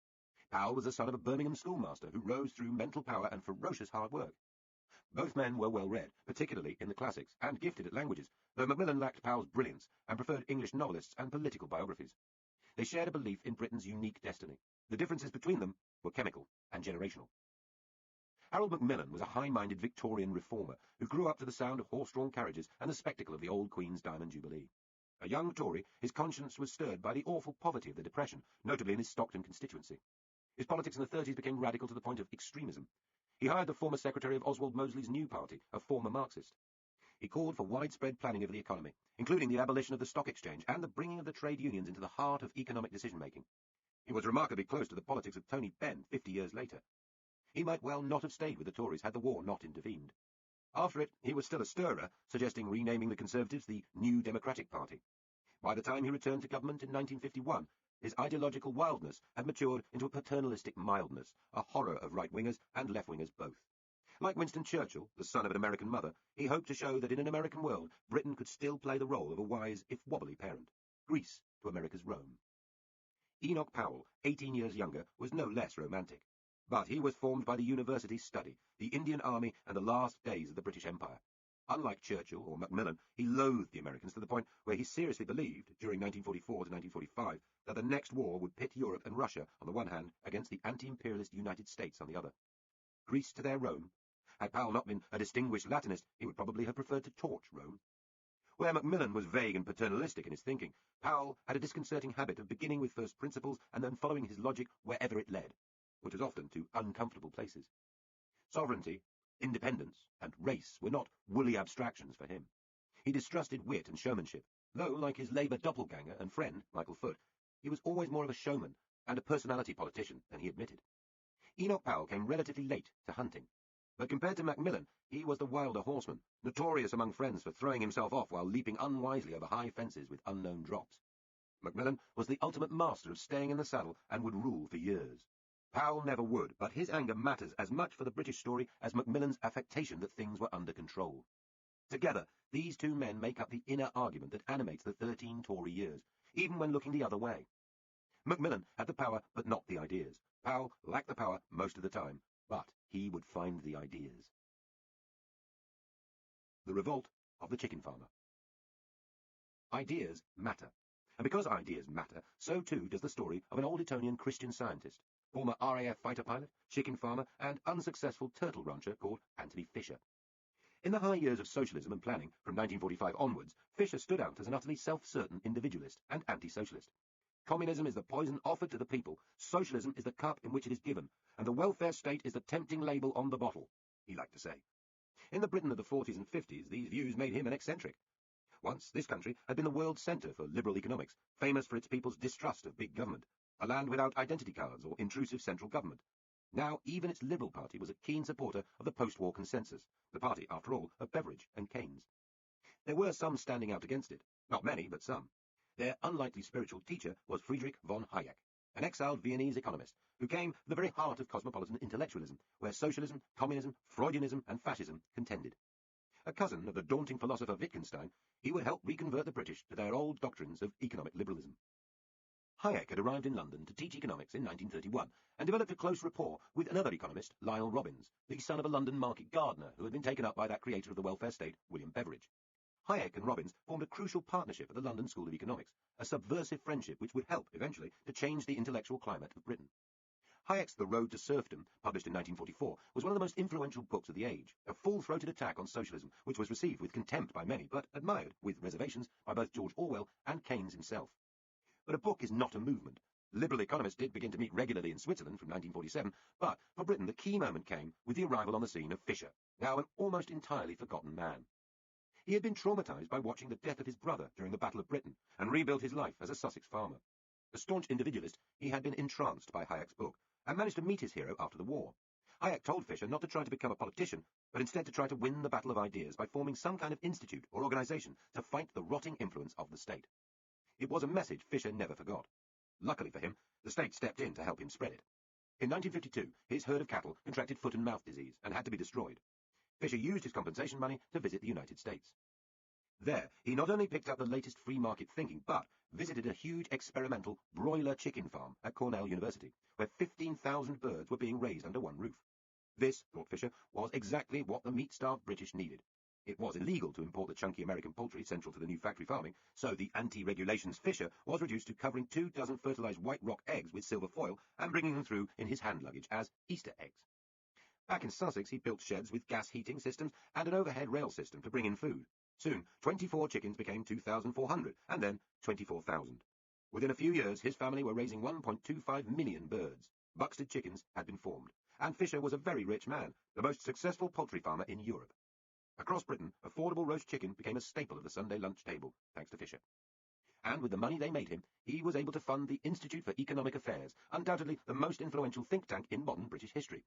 Powell was the son of a Birmingham schoolmaster who rose through mental power and ferocious hard work. Both men were well read, particularly in the classics, and gifted at languages, though Macmillan lacked Powell's brilliance and preferred English novelists and political biographies. They shared a belief in Britain's unique destiny. The differences between them were chemical and generational. Harold Macmillan was a high-minded Victorian reformer who grew up to the sound of horse-drawn carriages and the spectacle of the old Queen's Diamond Jubilee. A young Tory, his conscience was stirred by the awful poverty of the Depression, notably in his Stockton constituency. His politics in the 30s became radical to the point of extremism. He hired the former secretary of Oswald Mosley's New Party, a former Marxist. He called for widespread planning of the economy, including the abolition of the stock exchange and the bringing of the trade unions into the heart of economic decision-making. He was remarkably close to the politics of Tony Benn 50 years later. He might well not have stayed with the Tories had the war not intervened. After it, he was still a stirrer, suggesting renaming the Conservatives the New Democratic Party. By the time he returned to government in 1951, his ideological wildness had matured into a paternalistic mildness, a horror of right-wingers and left-wingers both. Like Winston Churchill, the son of an American mother, he hoped to show that in an American world, Britain could still play the role of a wise, if wobbly, parent. Greece to America's Rome. Enoch Powell, 18 years younger, was no less romantic. But he was formed by the university's study, the Indian Army, and the last days of the British Empire. Unlike Churchill or Macmillan, he loathed the Americans to the point where he seriously believed, during 1944 to 1945, that the next war would pit Europe and Russia on the one hand against the anti-imperialist United States on the other. Greece to their Rome? Had Powell not been a distinguished Latinist, he would probably have preferred to torch Rome. Where Macmillan was vague and paternalistic in his thinking, Powell had a disconcerting habit of beginning with first principles and then following his logic wherever it led, which was often to uncomfortable places. Sovereignty, independence, and race were not woolly abstractions for him. He distrusted wit and showmanship, though, like his Labour doppelganger and friend, Michael Foot, he was always more of a showman and a personality politician than he admitted. Enoch Powell came relatively late to hunting. But compared to Macmillan, he was the wilder horseman, notorious among friends for throwing himself off while leaping unwisely over high fences with unknown drops. Macmillan was the ultimate master of staying in the saddle and would rule for years. Powell never would, but his anger matters as much for the British story as Macmillan's affectation that things were under control. Together, these two men make up the inner argument that animates the 13 Tory years, even when looking the other way. Macmillan had the power, but not the ideas. Powell lacked the power most of the time, but he would find the ideas. The Revolt of the Chicken Farmer. Ideas matter. And because ideas matter, so too does the story of an old Etonian Christian Scientist, former RAF fighter pilot, chicken farmer, and unsuccessful turtle rancher called Anthony Fisher. In the high years of socialism and planning, from 1945 onwards, Fisher stood out as an utterly self-certain individualist and anti-socialist. Communism is the poison offered to the people, socialism is the cup in which it is given, and the welfare state is the tempting label on the bottle, he liked to say. In the Britain of the 40s and 50s, these views made him an eccentric. Once, this country had been the world centre for liberal economics, famous for its people's distrust of big government, a land without identity cards or intrusive central government. Now, even its Liberal Party was a keen supporter of the post-war consensus, the party, after all, of Beveridge and Keynes. There were some standing out against it. Not many, but some. Their unlikely spiritual teacher was Friedrich von Hayek, an exiled Viennese economist, who came from the very heart of cosmopolitan intellectualism, where socialism, communism, Freudianism, and fascism contended. A cousin of the daunting philosopher Wittgenstein, he would help reconvert the British to their old doctrines of economic liberalism. Hayek had arrived in London to teach economics in 1931 and developed a close rapport with another economist, Lyle Robbins, the son of a London market gardener who had been taken up by that creator of the welfare state, William Beveridge. Hayek and Robbins formed a crucial partnership at the London School of Economics, a subversive friendship which would help, eventually, to change the intellectual climate of Britain. Hayek's The Road to Serfdom, published in 1944, was one of the most influential books of the age, a full-throated attack on socialism, which was received with contempt by many, but admired, with reservations, by both George Orwell and Keynes himself. But a book is not a movement. Liberal economists did begin to meet regularly in Switzerland from 1947, but for Britain the key moment came with the arrival on the scene of Fisher, now an almost entirely forgotten man. He had been traumatised by watching the death of his brother during the Battle of Britain, and rebuilt his life as a Sussex farmer. A staunch individualist, he had been entranced by Hayek's book, and managed to meet his hero after the war. Hayek told Fisher not to try to become a politician, but instead to try to win the battle of ideas by forming some kind of institute or organisation to fight the rotting influence of the state. It was a message Fisher never forgot. Luckily for him, the state stepped in to help him spread it. In 1952, his herd of cattle contracted foot and mouth disease and had to be destroyed. Fisher used his compensation money to visit the United States. There, he not only picked up the latest free market thinking, but visited a huge experimental broiler chicken farm at Cornell University, where 15,000 birds were being raised under one roof. This, thought Fisher, was exactly what the meat-starved British needed. It was illegal to import the chunky American poultry central to the new factory farming, so the anti-regulations Fisher was reduced to covering 2 dozen fertilised white rock eggs with silver foil and bringing them through in his hand luggage as Easter eggs. Back in Sussex, he built sheds with gas heating systems and an overhead rail system to bring in food. Soon, 24 chickens became 2,400, and then 24,000. Within a few years, his family were raising 1.25 million birds. Buxted chickens had been formed, and Fisher was a very rich man, the most successful poultry farmer in Europe. Across Britain, affordable roast chicken became a staple of the Sunday lunch table, thanks to Fisher. And with the money they made him, he was able to fund the Institute for Economic Affairs, undoubtedly the most influential think tank in modern British history.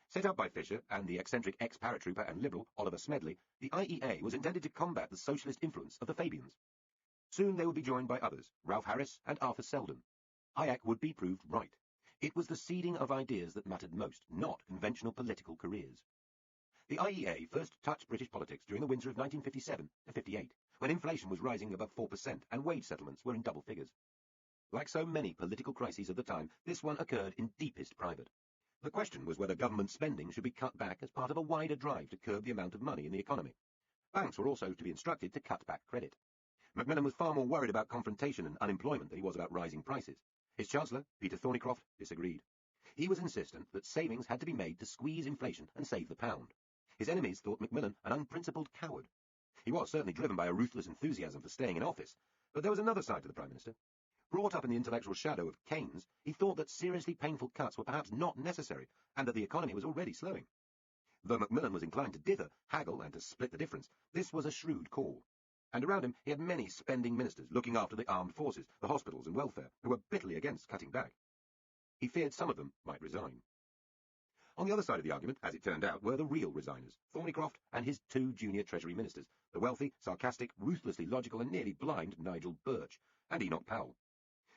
Set up by Fisher and the eccentric ex-paratrooper and liberal Oliver Smedley, the IEA was intended to combat the socialist influence of the Fabians. Soon they would be joined by others, Ralph Harris and Arthur Selden. Hayek would be proved right. It was the seeding of ideas that mattered most, not conventional political careers. The IEA first touched British politics during the winter of 1957 to 58, when inflation was rising above 4% and wage settlements were in double figures. Like so many political crises of the time, this one occurred in deepest private. The question was whether government spending should be cut back as part of a wider drive to curb the amount of money in the economy. Banks were also to be instructed to cut back credit. Macmillan was far more worried about confrontation and unemployment than he was about rising prices. His Chancellor, Peter Thornycroft, disagreed. He was insistent that savings had to be made to squeeze inflation and save the pound. His enemies thought Macmillan an unprincipled coward. He was certainly driven by a ruthless enthusiasm for staying in office, but there was another side to the Prime Minister. Brought up in the intellectual shadow of Keynes, he thought that seriously painful cuts were perhaps not necessary, and that the economy was already slowing. Though Macmillan was inclined to dither, haggle, and to split the difference, this was a shrewd call. And around him he had many spending ministers looking after the armed forces, the hospitals and welfare, who were bitterly against cutting back. He feared some of them might resign. On the other side of the argument, as it turned out, were the real resigners, Thornycroft and his two junior Treasury ministers, the wealthy, sarcastic, ruthlessly logical and nearly blind Nigel Birch, and Enoch Powell.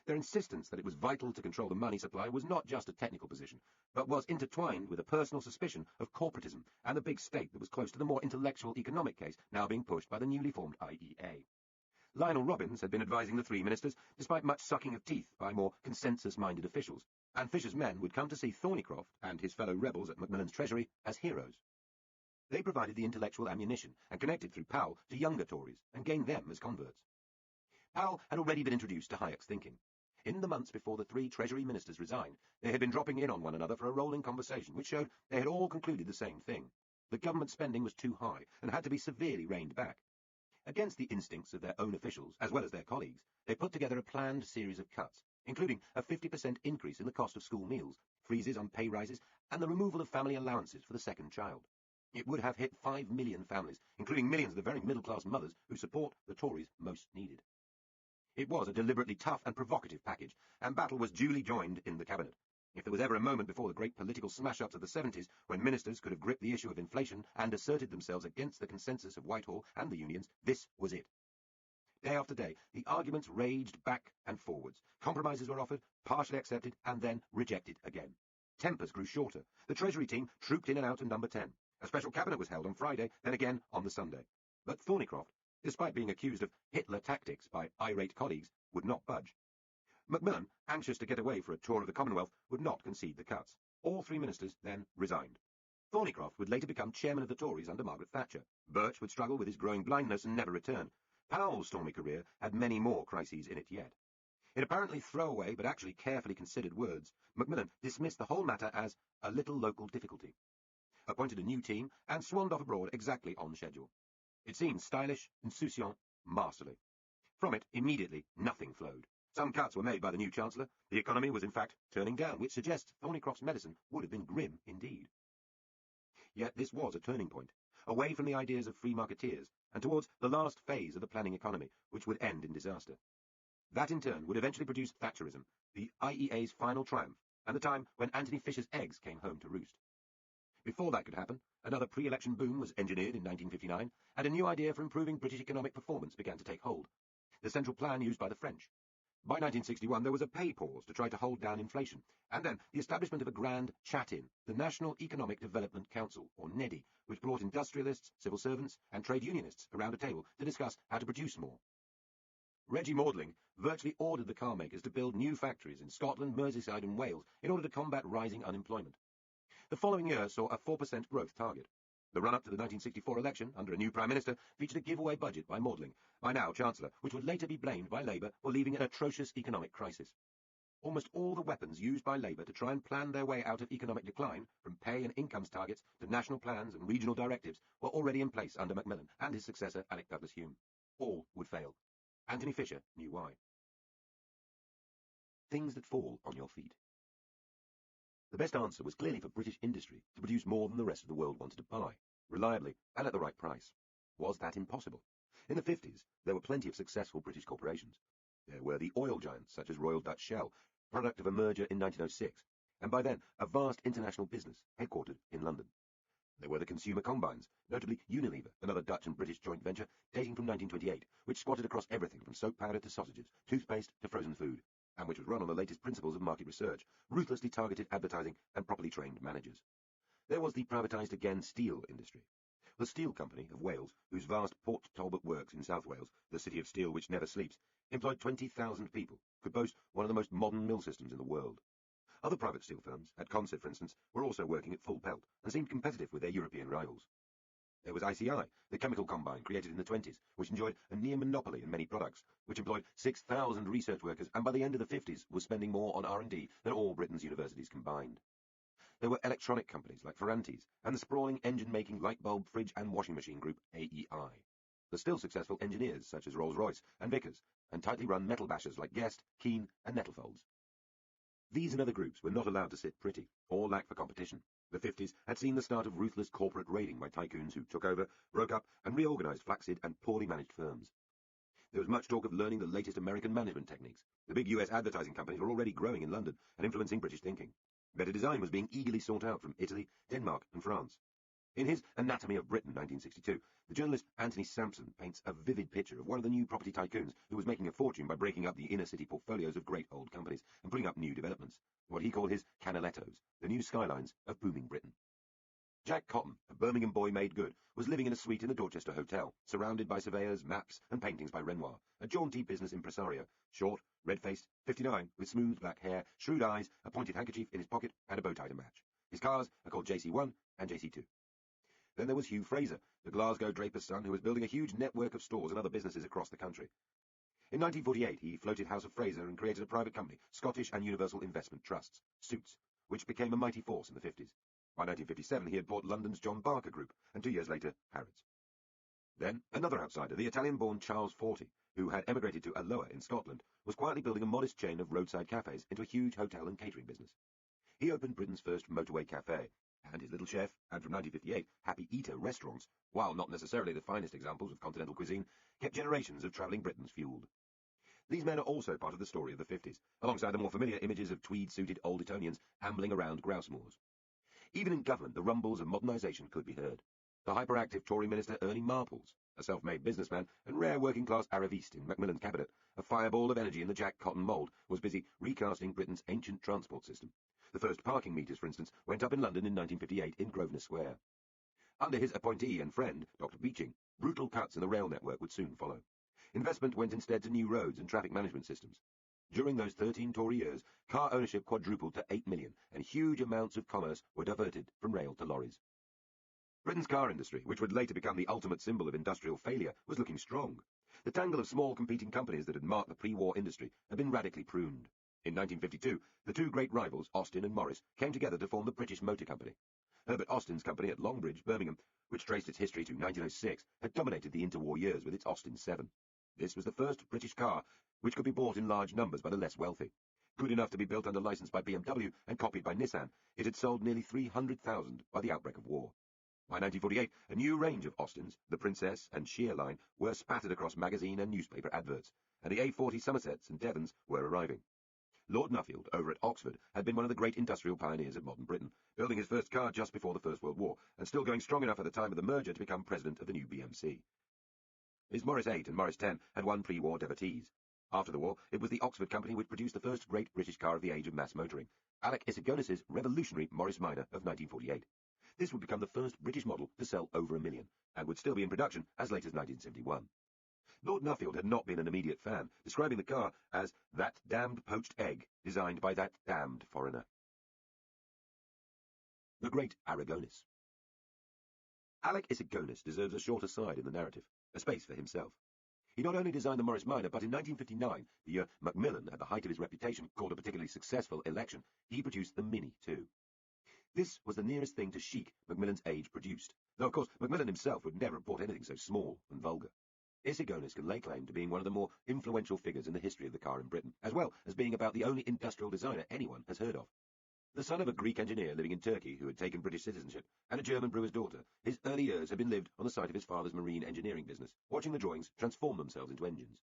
Their insistence that it was vital to control the money supply was not just a technical position, but was intertwined with a personal suspicion of corporatism and the big state that was close to the more intellectual economic case now being pushed by the newly formed IEA. Lionel Robbins had been advising the three ministers, despite much sucking of teeth by more consensus-minded officials, and Fisher's men would come to see Thornycroft and his fellow rebels at Macmillan's Treasury as heroes. They provided the intellectual ammunition and connected through Powell to younger Tories and gained them as converts. Powell had already been introduced to Hayek's thinking. In the months before the three Treasury ministers resigned, they had been dropping in on one another for a rolling conversation which showed they had all concluded the same thing. The government spending was too high and had to be severely reined back. Against the instincts of their own officials, as well as their colleagues, they put together a planned series of cuts, including a 50% increase in the cost of school meals, freezes on pay rises, and the removal of family allowances for the second child. It would have hit 5 million families, including millions of the very middle-class mothers who support the Tories most needed. It was a deliberately tough and provocative package, and battle was duly joined in the cabinet. If there was ever a moment before the great political smash-ups of the 70s when ministers could have gripped the issue of inflation and asserted themselves against the consensus of Whitehall and the unions, this was it. Day after day, the arguments raged back and forwards. Compromises were offered, partially accepted, and then rejected again. Tempers grew shorter. The Treasury team trooped in and out of number 10. A special cabinet was held on Friday, then again on the Sunday. But Thornycroft, despite being accused of Hitler tactics by irate colleagues, would not budge. Macmillan, anxious to get away for a tour of the Commonwealth, would not concede the cuts. All three ministers then resigned. Thornycroft would later become chairman of the Tories under Margaret Thatcher. Birch would struggle with his growing blindness and never return. Powell's stormy career had many more crises in it yet. In apparently throwaway but actually carefully considered words, Macmillan dismissed the whole matter as a little local difficulty, appointed a new team, and swanned off abroad exactly on schedule. It seemed stylish, insouciant, masterly. From it, immediately, nothing flowed. Some cuts were made by the new Chancellor. The economy was in fact turning down, which suggests Thornycroft's medicine would have been grim indeed. Yet this was a turning point, away from the ideas of free marketeers, and towards the last phase of the planning economy, which would end in disaster. That in turn would eventually produce Thatcherism, the IEA's final triumph, and the time when Anthony Fisher's eggs came home to roost. Before that could happen, another pre-election boom was engineered in 1959, and a new idea for improving British economic performance began to take hold. The central plan used by the French. By 1961, there was a pay pause to try to hold down inflation, and then the establishment of a grand chat-in, the National Economic Development Council, or NEDI, which brought industrialists, civil servants, and trade unionists around a table to discuss how to produce more. Reggie Maudling virtually ordered the car makers to build new factories in Scotland, Merseyside, and Wales in order to combat rising unemployment. The following year saw a 4% growth target. The run-up to the 1964 election, under a new Prime Minister, featured a giveaway budget by Maudling, by now Chancellor, which would later be blamed by Labour for leaving an atrocious economic crisis. Almost all the weapons used by Labour to try and plan their way out of economic decline, from pay and incomes targets to national plans and regional directives, were already in place under Macmillan and his successor, Alec Douglas-Hume. All would fail. Anthony Fisher knew why. Things that fall on your feet. The best answer was clearly for British industry to produce more than the rest of the world wanted to buy, reliably and at the right price. Was that impossible? In the 50s, there were plenty of successful British corporations. There were the oil giants such as Royal Dutch Shell, product of a merger in 1906, and by then a vast international business headquartered in London. There were the consumer combines, notably Unilever, another Dutch and British joint venture dating from 1928, which squatted across everything from soap powder to sausages, toothpaste to frozen food, and which was run on the latest principles of market research, ruthlessly targeted advertising, and properly trained managers. There was the privatised again steel industry. The Steel Company of Wales, whose vast Port Talbot works in South Wales, the city of steel which never sleeps, employed 20,000 people, could boast one of the most modern mill systems in the world. Other private steel firms, at Concert for instance, were also working at full pelt and seemed competitive with their European rivals. There was ICI, the chemical combine created in the 20s, which enjoyed a near monopoly in many products, which employed 6,000 research workers and by the end of the 50s was spending more on R&D than all Britain's universities combined. There were electronic companies like Ferranti's and the sprawling engine-making light bulb, fridge and washing machine group AEI. The still successful engineers such as Rolls-Royce and Vickers, and tightly run metal bashers like Guest, Keen and Nettlefolds. These and other groups were not allowed to sit pretty, or lack for competition. The 50s had seen the start of ruthless corporate raiding by tycoons who took over, broke up, and reorganized flaccid and poorly managed firms. There was much talk of learning the latest American management techniques. The big US advertising companies were already growing in London and influencing British thinking. Better design was being eagerly sought out from Italy, Denmark, and France. In his Anatomy of Britain, 1962, the journalist Anthony Sampson paints a vivid picture of one of the new property tycoons who was making a fortune by breaking up the inner-city portfolios of great old companies and putting up new developments, what he called his Canalettos, the new skylines of booming Britain. Jack Cotton, a Birmingham boy made good, was living in a suite in the Dorchester Hotel, surrounded by surveyors, maps, and paintings by Renoir, a jaunty business impresario, short, red-faced, 59, with smooth black hair, shrewd eyes, a pointed handkerchief in his pocket, and a bow tie to match. His cars are called JC1 and JC2. Then there was Hugh Fraser, the Glasgow draper's son, who was building a huge network of stores and other businesses across the country. In 1948, he floated House of Fraser and created a private company, Scottish and Universal Investment Trusts, Suits, which became a mighty force in the 50s. By 1957, he had bought London's John Barker Group, and 2 years later, Harrods. Then, another outsider, the Italian-born Charles Forti, who had emigrated to Alloa in Scotland, was quietly building a modest chain of roadside cafes into a huge hotel and catering business. He opened Britain's first motorway cafe, and his little chef had from 1958 Happy Eater restaurants, while not necessarily the finest examples of continental cuisine, kept generations of travelling Britons fueled. These men are also part of the story of the 50s, alongside the more familiar images of tweed-suited old Etonians ambling around grouse moors. Even in government, the rumbles of modernisation could be heard. The hyperactive Tory minister Ernie Marples, a self-made businessman and rare working-class Arabiste in Macmillan's cabinet, a fireball of energy in the Jack Cotton mould, was busy recasting Britain's ancient transport system. The first parking meters, for instance, went up in London in 1958 in Grosvenor Square. Under his appointee and friend, Dr. Beeching, brutal cuts in the rail network would soon follow. Investment went instead to new roads and traffic management systems. During those 13 Tory years, car ownership quadrupled to 8 million, and huge amounts of commerce were diverted from rail to lorries. Britain's car industry, which would later become the ultimate symbol of industrial failure, was looking strong. The tangle of small competing companies that had marked the pre-war industry had been radically pruned. In 1952, the two great rivals, Austin and Morris, came together to form the British Motor Company. Herbert Austin's company at Longbridge, Birmingham, which traced its history to 1906, had dominated the interwar years with its Austin 7. This was the first British car which could be bought in large numbers by the less wealthy. Good enough to be built under license by BMW and copied by Nissan, it had sold nearly 300,000 by the outbreak of war. By 1948, a new range of Austins, the Princess and Sheer line, were spattered across magazine and newspaper adverts, and the A40 Somersets and Devons were arriving. Lord Nuffield, over at Oxford, had been one of the great industrial pioneers of modern Britain, building his first car just before the First World War, and still going strong enough at the time of the merger to become president of the new BMC. His Morris 8 and Morris 10 had won pre-war devotees. After the war, it was the Oxford Company which produced the first great British car of the age of mass motoring, Alec Issigonis's revolutionary Morris Minor of 1948. This would become the first British model to sell over 1 million, and would still be in production as late as 1971. Lord Nuffield had not been an immediate fan, describing the car as that damned poached egg designed by that damned foreigner. The Great Aragonis. Alec Issigonis deserves a short aside in the narrative, a space for himself. He not only designed the Morris Minor, but in 1959, the year Macmillan, at the height of his reputation, called a particularly successful election, he produced the Mini too. This was the nearest thing to chic Macmillan's age produced, though of course Macmillan himself would never have bought anything so small and vulgar. Issigonis can lay claim to being one of the more influential figures in the history of the car in Britain, as well as being about the only industrial designer anyone has heard of. The son of a Greek engineer living in Turkey who had taken British citizenship, and a German brewer's daughter, his early years had been lived on the site of his father's marine engineering business, watching the drawings transform themselves into engines.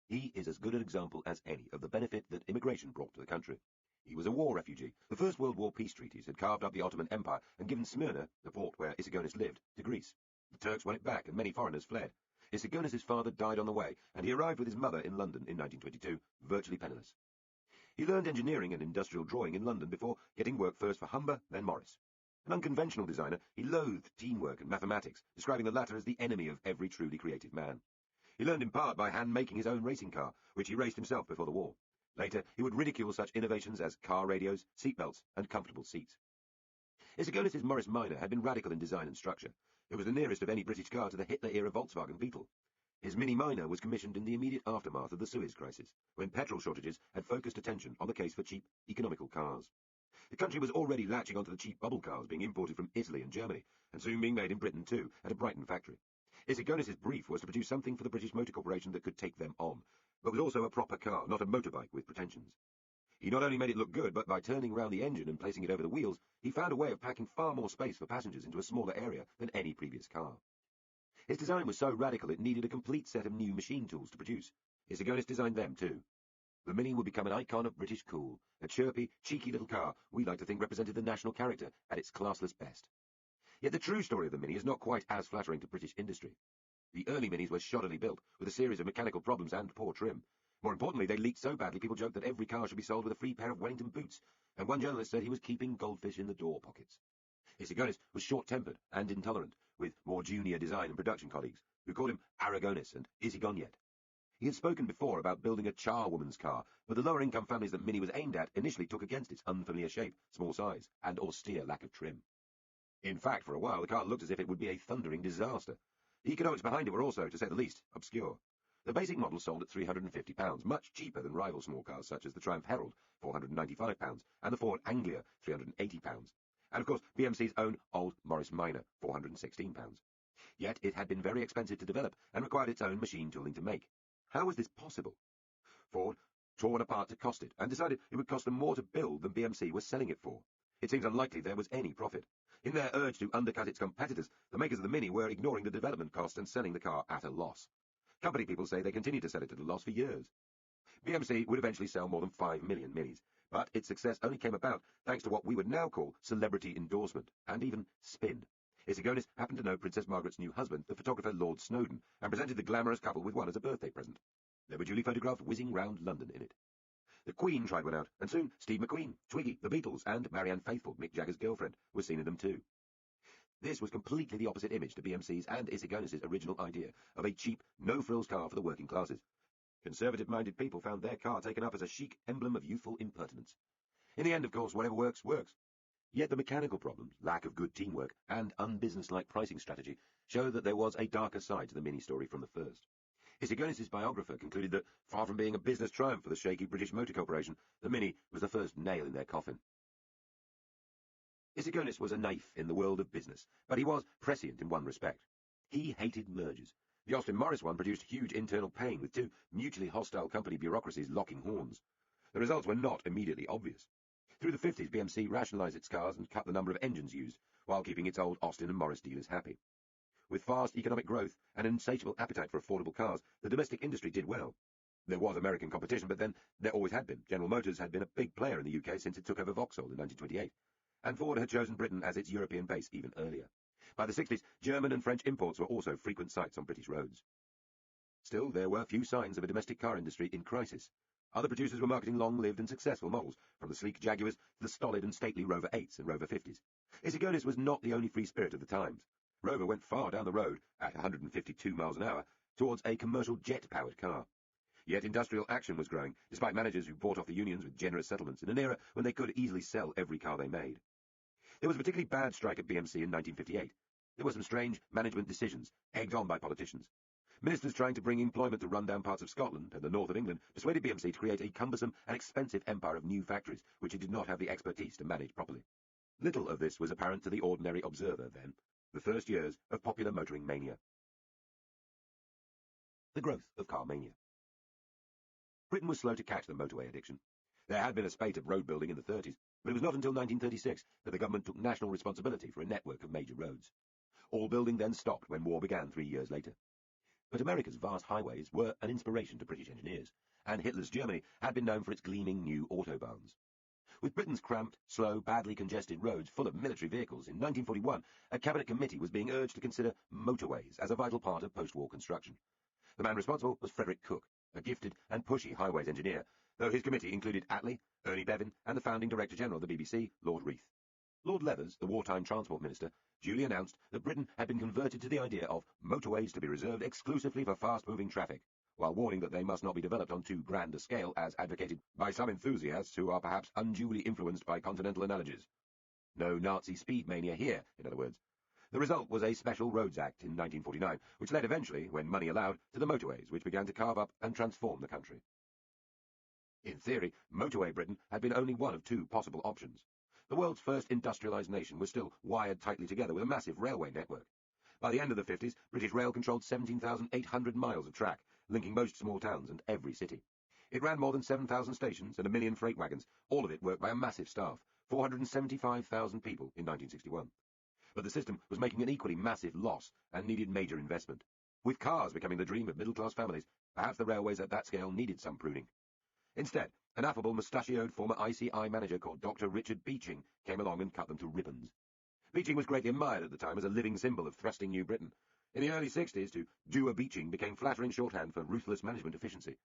He is as good an example as any of the benefit that immigration brought to the country. He was a war refugee. The First World War peace treaties had carved up the Ottoman Empire and given Smyrna, the port where Issigonis lived, to Greece. The Turks won it back, and many foreigners fled. Issigonis' father died on the way, and he arrived with his mother in London in 1922, virtually penniless. He learned engineering and industrial drawing in London before getting work first for Humber, then Morris. An unconventional designer, he loathed teamwork and mathematics, describing the latter as the enemy of every truly creative man. He learned in part by hand-making his own racing car, which he raced himself before the war. Later, he would ridicule such innovations as car radios, seatbelts, and comfortable seats. Issigonis' Morris Minor had been radical in design and structure. It was the nearest of any British car to the Hitler-era Volkswagen Beetle. His Mini Minor was commissioned in the immediate aftermath of the Suez Crisis, when petrol shortages had focused attention on the case for cheap, economical cars. The country was already latching onto the cheap bubble cars being imported from Italy and Germany, and soon being made in Britain too, at a Brighton factory. Issigonis' brief was to produce something for the British Motor Corporation that could take them on, but was also a proper car, not a motorbike with pretensions. He not only made it look good, but by turning round the engine and placing it over the wheels, he found a way of packing far more space for passengers into a smaller area than any previous car. His design was so radical it needed a complete set of new machine tools to produce. Issigonis designed them too. The Mini would become an icon of British cool, a chirpy, cheeky little car we like to think represented the national character at its classless best. Yet the true story of the Mini is not quite as flattering to British industry. The early Minis were shoddily built, with a series of mechanical problems and poor trim. More importantly, they leaked so badly people joked that every car should be sold with a free pair of Wellington boots, and one journalist said he was keeping goldfish in the door pockets. Isigonis was short-tempered and intolerant, with more junior design and production colleagues, who called him Aragonis and Isigonyet. He had spoken before about building a charwoman's car, but the lower-income families that Mini was aimed at initially took against its unfamiliar shape, small size, and austere lack of trim. In fact, for a while, the car looked as if it would be a thundering disaster. The economics behind it were also, to say the least, obscure. The basic model sold at £350, much cheaper than rival small cars such as the Triumph Herald, £495, and the Ford Anglia, £380. And of course, BMC's own old Morris Minor, £416. Yet it had been very expensive to develop and required its own machine tooling to make. How was this possible? Ford tore one apart to cost it and decided it would cost them more to build than BMC was selling it for. It seems unlikely there was any profit. In their urge to undercut its competitors, the makers of the Mini were ignoring the development costs and selling the car at a loss. Company people say they continued to sell it at a loss for years. BMC would eventually sell more than 5 million Minis, but its success only came about thanks to what we would now call celebrity endorsement, and even spin. Isigonis happened to know Princess Margaret's new husband, the photographer Lord Snowdon, and presented the glamorous couple with one as a birthday present. They were duly photographed whizzing round London in it. The Queen tried one out, and soon Steve McQueen, Twiggy, the Beatles, and Marianne Faithfull, Mick Jagger's girlfriend, were seen in them too. This was completely the opposite image to BMC's and Isigonis' original idea of a cheap, no-frills car for the working classes. Conservative-minded people found their car taken up as a chic emblem of youthful impertinence. In the end, of course, whatever works, works. Yet the mechanical problems, lack of good teamwork, and unbusinesslike pricing strategy show that there was a darker side to the Mini story from the first. Isigonis' biographer concluded that, far from being a business triumph for the shaky British Motor Corporation, the Mini was the first nail in their coffin. Isigonis was a naif in the world of business, but he was prescient in one respect. He hated mergers. The Austin Morris one produced huge internal pain, with two mutually hostile company bureaucracies locking horns. The results were not immediately obvious. Through the 50s, BMC rationalised its cars and cut the number of engines used, while keeping its old Austin and Morris dealers happy. With fast economic growth and an insatiable appetite for affordable cars, the domestic industry did well. There was American competition, but then there always had been. General Motors had been a big player in the UK since it took over Vauxhall in 1928, and Ford had chosen Britain as its European base even earlier. By the 60s, German and French imports were also frequent sights on British roads. Still, there were few signs of a domestic car industry in crisis. Other producers were marketing long-lived and successful models, from the sleek Jaguars to the stolid and stately Rover 8s and Rover 50s. Isigonis was not the only free spirit of the times. Rover went far down the road, at 152 miles an hour, towards a commercial jet-powered car. Yet industrial action was growing, despite managers who bought off the unions with generous settlements in an era when they could easily sell every car they made. There was a particularly bad strike at BMC in 1958. There were some strange management decisions, egged on by politicians. Ministers trying to bring employment to run-down parts of Scotland and the north of England persuaded BMC to create a cumbersome and expensive empire of new factories, which it did not have the expertise to manage properly. Little of this was apparent to the ordinary observer then, the first years of popular motoring mania. The growth of car mania. Britain was slow to catch the motorway addiction. There had been a spate of road building in the 30s, but it was not until 1936 that the government took national responsibility for a network of major roads. All building then stopped when war began 3 years later. But America's vast highways were an inspiration to British engineers, and Hitler's Germany had been known for its gleaming new autobahns. With Britain's cramped, slow, badly congested roads full of military vehicles, in 1941, a cabinet committee was being urged to consider motorways as a vital part of post-war construction. The man responsible was Frederick Cook, a gifted and pushy highways engineer, though his committee included Attlee, Ernie Bevan, and the founding Director-General of the BBC, Lord Reith. Lord Leathers, the wartime transport minister, duly announced that Britain had been converted to the idea of motorways to be reserved exclusively for fast-moving traffic, while warning that they must not be developed on too grand a scale as advocated by some enthusiasts who are perhaps unduly influenced by continental analogies. No Nazi speed mania here, in other words. The result was a Special Roads Act in 1949, which led eventually, when money allowed, to the motorways, which began to carve up and transform the country. In theory, motorway Britain had been only one of two possible options. The world's first industrialised nation was still wired tightly together with a massive railway network. By the end of the 50s, British Rail controlled 17,800 miles of track, linking most small towns and every city. It ran more than 7,000 stations and 1 million freight wagons, all of it worked by a massive staff, 475,000 people in 1961. But the system was making an equally massive loss and needed major investment. With cars becoming the dream of middle-class families, perhaps the railways at that scale needed some pruning. Instead, an affable, mustachioed former ICI manager called Dr. Richard Beeching came along and cut them to ribbons. Beeching was greatly admired at the time as a living symbol of thrusting New Britain. In the early 60s, to do a Beeching became flattering shorthand for ruthless management efficiency.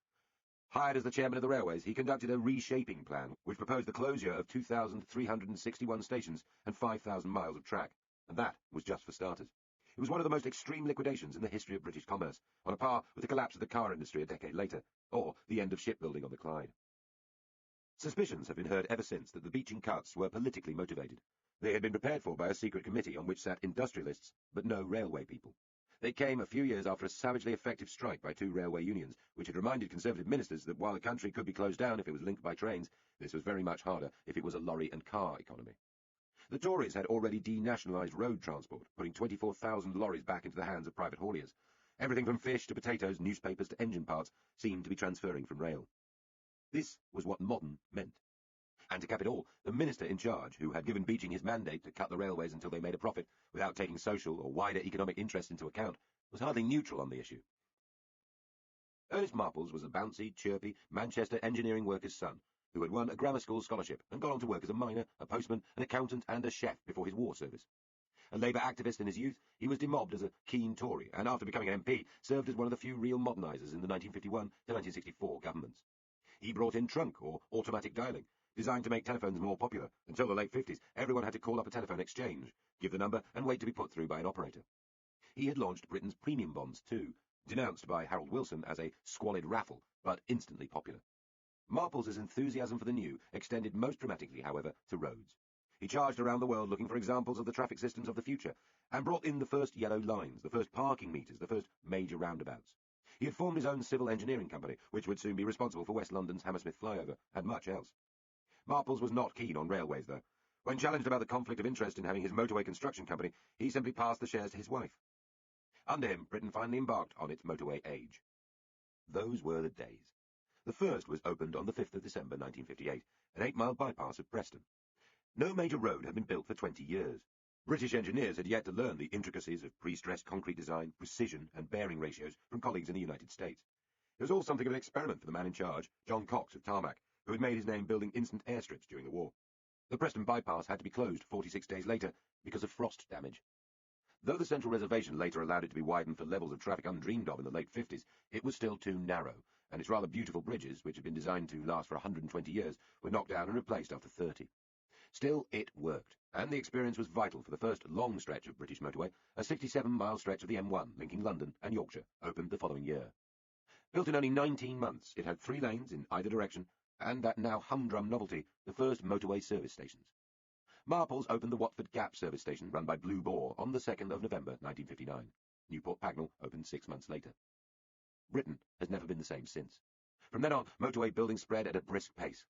Hired as the chairman of the railways, he conducted a reshaping plan which proposed the closure of 2,361 stations and 5,000 miles of track, and that was just for starters. It was one of the most extreme liquidations in the history of British commerce, on a par with the collapse of the car industry a decade later, or the end of shipbuilding on the Clyde. Suspicions have been heard ever since that the Beeching cuts were politically motivated. They had been prepared for by a secret committee on which sat industrialists, but no railway people. They came a few years after a savagely effective strike by 2 railway unions, which had reminded Conservative ministers that while the country could be closed down if it was linked by trains, this was very much harder if it was a lorry and car economy. The Tories had already denationalised road transport, putting 24,000 lorries back into the hands of private hauliers. Everything from fish to potatoes, newspapers to engine parts seemed to be transferring from rail. This was what modern meant. And to cap it all, the minister in charge, who had given Beeching his mandate to cut the railways until they made a profit, without taking social or wider economic interest into account, was hardly neutral on the issue. Ernest Marples was a bouncy, chirpy Manchester engineering worker's son, who had won a grammar school scholarship and gone on to work as a miner, a postman, an accountant and a chef before his war service. A Labour activist in his youth, he was demobbed as a keen Tory, and after becoming an MP, served as one of the few real modernisers in the 1951 to 1964 governments. He brought in trunk, or automatic dialling, designed to make telephones more popular. Until the late 50s, everyone had to call up a telephone exchange, give the number, and wait to be put through by an operator. He had launched Britain's premium bonds too, denounced by Harold Wilson as a squalid raffle, but instantly popular. Marples' enthusiasm for the new extended most dramatically, however, to roads. He charged around the world looking for examples of the traffic systems of the future, and brought in the first yellow lines, the first parking meters, the first major roundabouts. He had formed his own civil engineering company, which would soon be responsible for West London's Hammersmith flyover, and much else. Marples was not keen on railways, though. When challenged about the conflict of interest in having his motorway construction company, he simply passed the shares to his wife. Under him, Britain finally embarked on its motorway age. Those were the days. The first was opened on the 5th of December 1958, an 8-mile bypass of Preston. No major road had been built for 20 years. British engineers had yet to learn the intricacies of pre-stressed concrete design, precision, and bearing ratios from colleagues in the United States. It was all something of an experiment for the man in charge, John Cox of Tarmac, who had made his name building instant airstrips during the war. The Preston bypass had to be closed 46 days later because of frost damage. Though the central reservation later allowed it to be widened for levels of traffic undreamed of in the late 50s, it was still too narrow, and its rather beautiful bridges, which had been designed to last for 120 years, were knocked down and replaced after 30. Still, it worked, and the experience was vital for the first long stretch of British motorway, a 67-mile stretch of the M1 linking London and Yorkshire, opened the following year. Built in only 19 months, it had 3 lanes in either direction, and that now humdrum novelty, the first motorway service stations. Marples opened the Watford Gap service station run by Blue Boar on the 2nd of November 1959. Newport Pagnell opened 6 months later. Britain has never been the same since. From then on, motorway building spread at a brisk pace.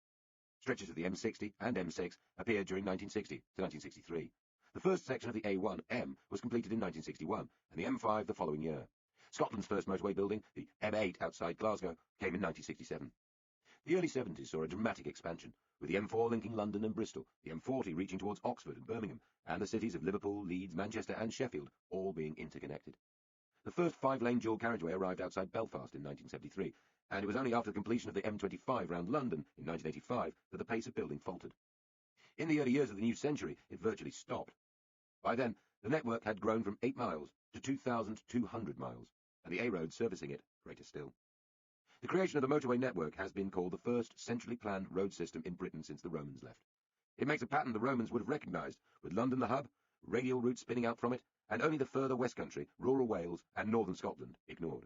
Stretches of the M60 and M6 appeared during 1960 to 1963. The first section of the A1M was completed in 1961, and the M5 the following year. Scotland's first motorway building, the M8 outside Glasgow, came in 1967. The early 70s saw a dramatic expansion, with the M4 linking London and Bristol, the M40 reaching towards Oxford and Birmingham, and the cities of Liverpool, Leeds, Manchester and Sheffield all being interconnected. The first 5-lane dual carriageway arrived outside Belfast in 1973, and it was only after the completion of the M25 round London in 1985 that the pace of building faltered. In the early years of the new century, it virtually stopped. By then, the network had grown from 8 miles to 2,200 miles, and the A-road servicing it greater still. The creation of the motorway network has been called the first centrally planned road system in Britain since the Romans left. It makes a pattern the Romans would have recognised, with London the hub, radial routes spinning out from it, and only the further west country, rural Wales and northern Scotland, ignored.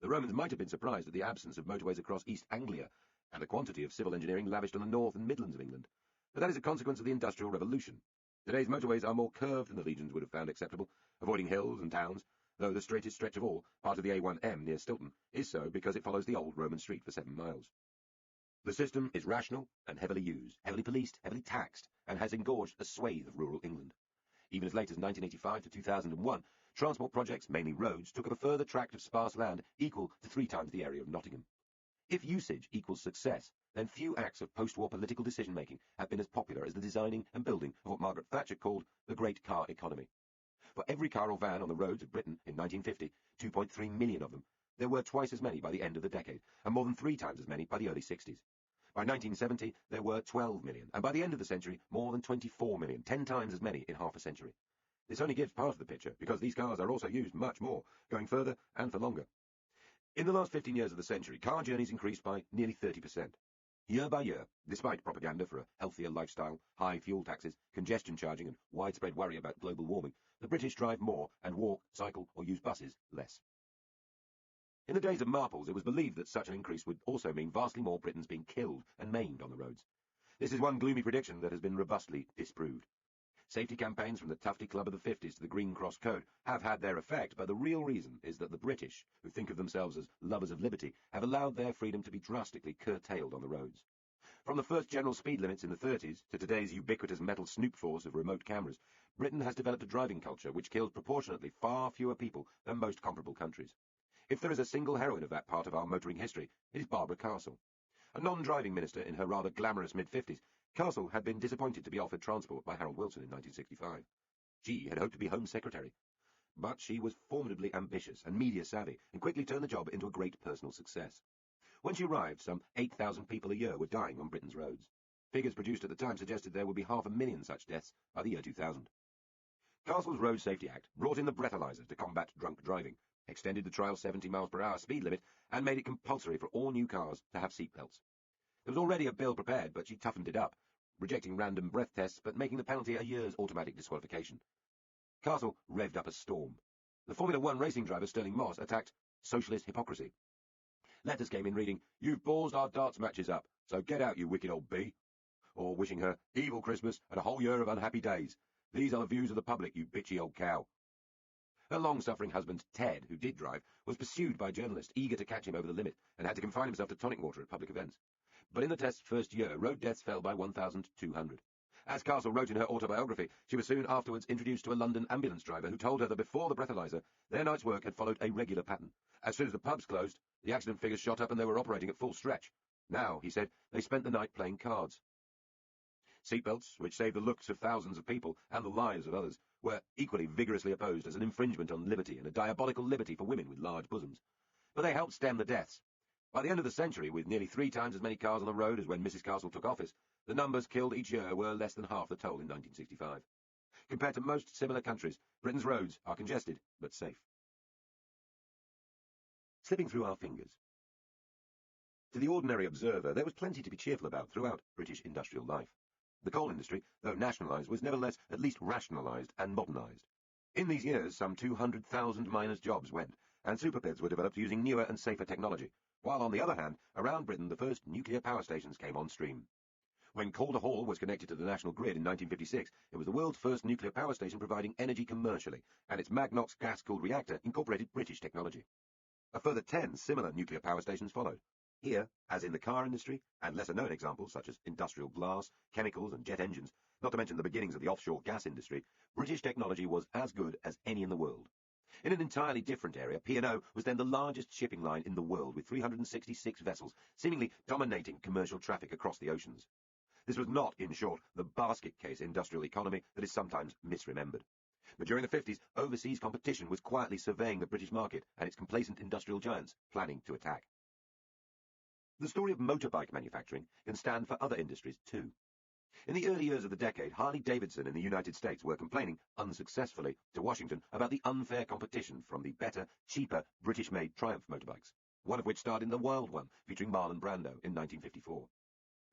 The Romans might have been surprised at the absence of motorways across East Anglia, and the quantity of civil engineering lavished on the north and Midlands of England, but that is a consequence of the Industrial Revolution. Today's motorways are more curved than the legions would have found acceptable, avoiding hills and towns, though the straightest stretch of all, part of the A1M near Stilton, is so because it follows the old Roman street for 7 miles. The system is rational and heavily used, heavily policed, heavily taxed, and has engorged a swathe of rural England. Even as late as 1985 to 2001, transport projects, mainly roads, took up a further tract of sparse land equal to 3 times the area of Nottingham. If usage equals success, then few acts of post-war political decision-making have been as popular as the designing and building of what Margaret Thatcher called the great car economy. For every car or van on the roads of Britain in 1950, 2.3 million of them, there were twice as many by the end of the decade, and more than 3 times as many by the early 60s. By 1970, there were 12 million, and by the end of the century, more than 24 million, 10 times as many in half a century. This only gives part of the picture, because these cars are also used much more, going further and for longer. In the last 15 years of the century, car journeys increased by nearly 30%. Year by year, despite propaganda for a healthier lifestyle, high fuel taxes, congestion charging, and widespread worry about global warming, the British drive more and walk, cycle, or use buses less. In the days of Marples, it was believed that such an increase would also mean vastly more Britons being killed and maimed on the roads. This is one gloomy prediction that has been robustly disproved. Safety campaigns from the Tufty Club of the 50s to the Green Cross Code have had their effect, but the real reason is that the British, who think of themselves as lovers of liberty, have allowed their freedom to be drastically curtailed on the roads. From the first general speed limits in the 30s to today's ubiquitous metal snoop force of remote cameras, Britain has developed a driving culture which kills proportionately far fewer people than most comparable countries. If there is a single heroine of that part of our motoring history, it is Barbara Castle. A non-driving minister in her rather glamorous mid-50s, Castle had been disappointed to be offered transport by Harold Wilson in 1965. She had hoped to be Home Secretary. But she was formidably ambitious and media-savvy, and quickly turned the job into a great personal success. When she arrived, some 8,000 people a year were dying on Britain's roads. Figures produced at the time suggested there would be 500,000 such deaths by the year 2000. Castle's Road Safety Act brought in the breathalyzer to combat drunk driving, extended the trial 70 miles per hour speed limit, and made it compulsory for all new cars to have seatbelts. There was already a bill prepared, but she toughened it up, rejecting random breath tests but making the penalty a year's automatic disqualification. Castle revved up a storm. The Formula One racing driver Sterling Moss attacked socialist hypocrisy. Letters came in reading, "You've ballsed our darts matches up, so get out, you wicked old bee." Or wishing her, "Evil Christmas and a whole year of unhappy days. These are the views of the public, you bitchy old cow." Her long-suffering husband, Ted, who did drive, was pursued by journalists eager to catch him over the limit and had to confine himself to tonic water at public events. But in the test's first year, road deaths fell by 1,200. As Castle wrote in her autobiography, she was soon afterwards introduced to a London ambulance driver who told her that before the breathalyzer, their night's work had followed a regular pattern. As soon as the pubs closed, the accident figures shot up and they were operating at full stretch. Now, he said, they spent the night playing cards. Seatbelts, which saved the looks of thousands of people and the lives of others, were equally vigorously opposed as an infringement on liberty and a diabolical liberty for women with large bosoms. But they helped stem the deaths. By the end of the century, with nearly 3 times as many cars on the road as when Mrs. Castle took office, the numbers killed each year were less than half the toll in 1965. Compared to most similar countries, Britain's roads are congested, but safe. Slipping through our fingers. To the ordinary observer, there was plenty to be cheerful about throughout British industrial life. The coal industry, though nationalised, was nevertheless at least rationalised and modernised. In these years, some 200,000 miners' jobs went, and superpeds were developed using newer and safer technology, while on the other hand, around Britain the first nuclear power stations came on stream. When Calder Hall was connected to the national grid in 1956, it was the world's first nuclear power station providing energy commercially, and its Magnox gas-cooled reactor incorporated British technology. A further 10 similar nuclear power stations followed. Here, as in the car industry, and lesser-known examples such as industrial glass, chemicals and jet engines, not to mention the beginnings of the offshore gas industry, British technology was as good as any in the world. In an entirely different area, P&O was then the largest shipping line in the world, with 366 vessels, seemingly dominating commercial traffic across the oceans. This was not, in short, the basket case industrial economy that is sometimes misremembered. But during the 50s, overseas competition was quietly surveying the British market and its complacent industrial giants planning to attack. The story of motorbike manufacturing can stand for other industries too. In the early years of the decade, Harley-Davidson in the United States were complaining, unsuccessfully, to Washington about the unfair competition from the better, cheaper, British-made Triumph motorbikes, one of which starred in The Wild One, featuring Marlon Brando in 1954.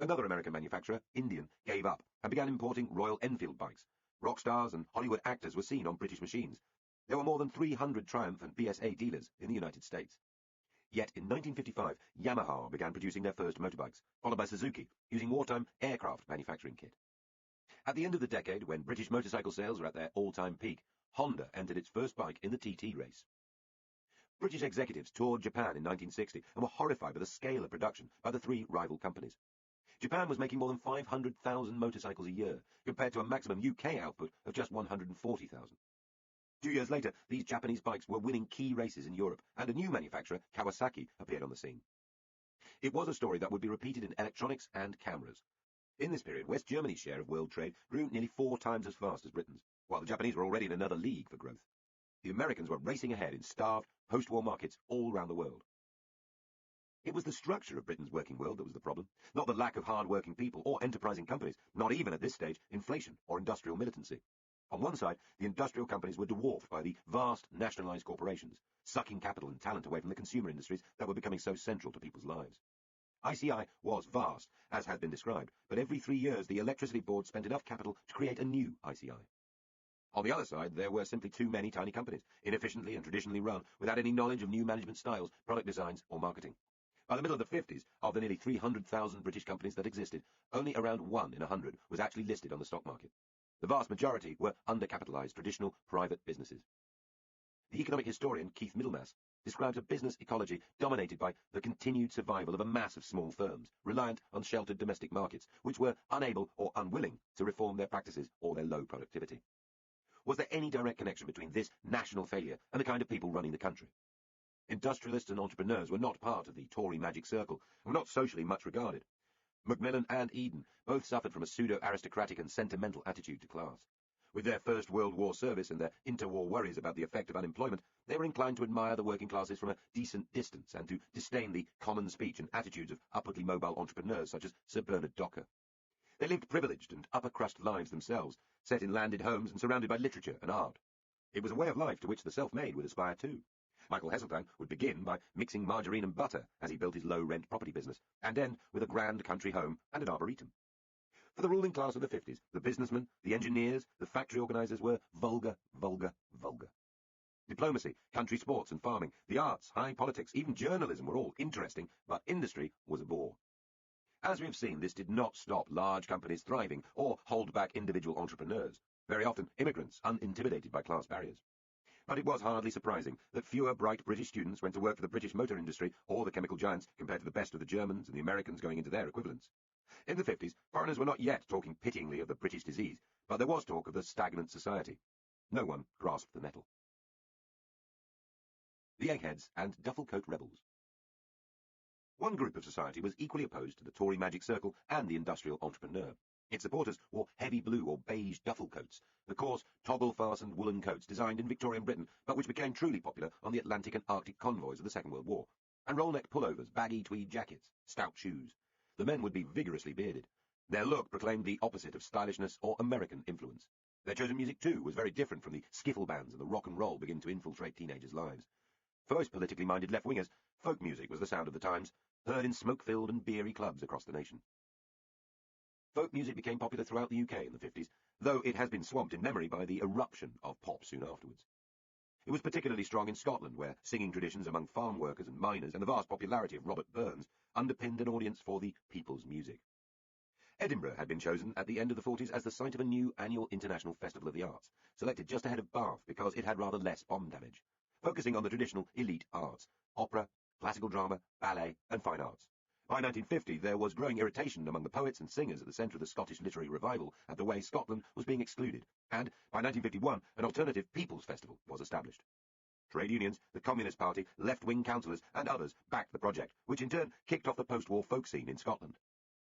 Another American manufacturer, Indian, gave up and began importing Royal Enfield bikes. Rock stars and Hollywood actors were seen on British machines. There were more than 300 Triumph and BSA dealers in the United States. Yet in 1955, Yamaha began producing their first motorbikes, followed by Suzuki, using wartime aircraft manufacturing kit. At the end of the decade, when British motorcycle sales were at their all-time peak, Honda entered its first bike in the TT race. British executives toured Japan in 1960 and were horrified by the scale of production by the 3 rival companies. Japan was making more than 500,000 motorcycles a year, compared to a maximum UK output of just 140,000. 2 years later, these Japanese bikes were winning key races in Europe, and a new manufacturer, Kawasaki, appeared on the scene. It was a story that would be repeated in electronics and cameras. In this period, West Germany's share of world trade grew nearly 4 times as fast as Britain's, while the Japanese were already in another league for growth. The Americans were racing ahead in starved, post-war markets all around the world. It was the structure of Britain's working world that was the problem, not the lack of hard-working people or enterprising companies, not even at this stage inflation or industrial militancy. On one side, the industrial companies were dwarfed by the vast nationalised corporations, sucking capital and talent away from the consumer industries that were becoming so central to people's lives. ICI was vast, as had been described, but every 3 years the Electricity Board spent enough capital to create a new ICI. On the other side, there were simply too many tiny companies, inefficiently and traditionally run, without any knowledge of new management styles, product designs, or marketing. By the middle of the 50s, of the nearly 300,000 British companies that existed, only around 1 in 100 was actually listed on the stock market. The vast majority were undercapitalised traditional private businesses. The economic historian Keith Middlemass describes a business ecology dominated by the continued survival of a mass of small firms, reliant on sheltered domestic markets, which were unable or unwilling to reform their practices or their low productivity. Was there any direct connection between this national failure and the kind of people running the country? Industrialists and entrepreneurs were not part of the Tory magic circle, and were not socially much regarded. Macmillan and Eden both suffered from a pseudo-aristocratic and sentimental attitude to class. With their First World War service and their interwar worries about the effect of unemployment, they were inclined to admire the working classes from a decent distance and to disdain the common speech and attitudes of upwardly mobile entrepreneurs such as Sir Bernard Docker. They lived privileged and upper-crust lives themselves, set in landed homes and surrounded by literature and art. It was a way of life to which the self-made would aspire too. Michael Heseltine would begin by mixing margarine and butter as he built his low-rent property business, and end with a grand country home and an arboretum. For the ruling class of the 50s, the businessmen, the engineers, the factory organisers were vulgar, vulgar, vulgar. Diplomacy, country sports and farming, the arts, high politics, even journalism were all interesting, but industry was a bore. As we have seen, this did not stop large companies thriving or hold back individual entrepreneurs, very often immigrants unintimidated by class barriers. But it was hardly surprising that fewer bright British students went to work for the British motor industry or the chemical giants compared to the best of the Germans and the Americans going into their equivalents. In the 50s, foreigners were not yet talking pityingly of the British disease, but there was talk of the stagnant society. No one grasped the nettle. The Eggheads and Duffel Coat Rebels. One group of society was equally opposed to the Tory magic circle and the industrial entrepreneur. Its supporters wore heavy blue or beige duffel coats, the coarse, toggle-fastened woolen coats designed in Victorian Britain, but which became truly popular on the Atlantic and Arctic convoys of the Second World War, and roll-neck pullovers, baggy tweed jackets, stout shoes. The men would be vigorously bearded. Their look proclaimed the opposite of stylishness or American influence. Their chosen music, too, was very different from the skiffle bands and the rock and roll begin to infiltrate teenagers' lives. For most politically minded left-wingers, folk music was the sound of the times, heard in smoke-filled and beery clubs across the nation. Folk music became popular throughout the UK in the 50s, though it has been swamped in memory by the eruption of pop soon afterwards. It was particularly strong in Scotland, where singing traditions among farm workers and miners and the vast popularity of Robert Burns underpinned an audience for the people's music. Edinburgh had been chosen at the end of the 40s as the site of a new annual International Festival of the Arts, selected just ahead of Bath because it had rather less bomb damage, focusing on the traditional elite arts, opera, classical drama, ballet and fine arts. By 1950, there was growing irritation among the poets and singers at the centre of the Scottish literary revival at the way Scotland was being excluded, and by 1951, an alternative People's Festival was established. Trade unions, the Communist Party, left-wing councillors and others backed the project, which in turn kicked off the post-war folk scene in Scotland.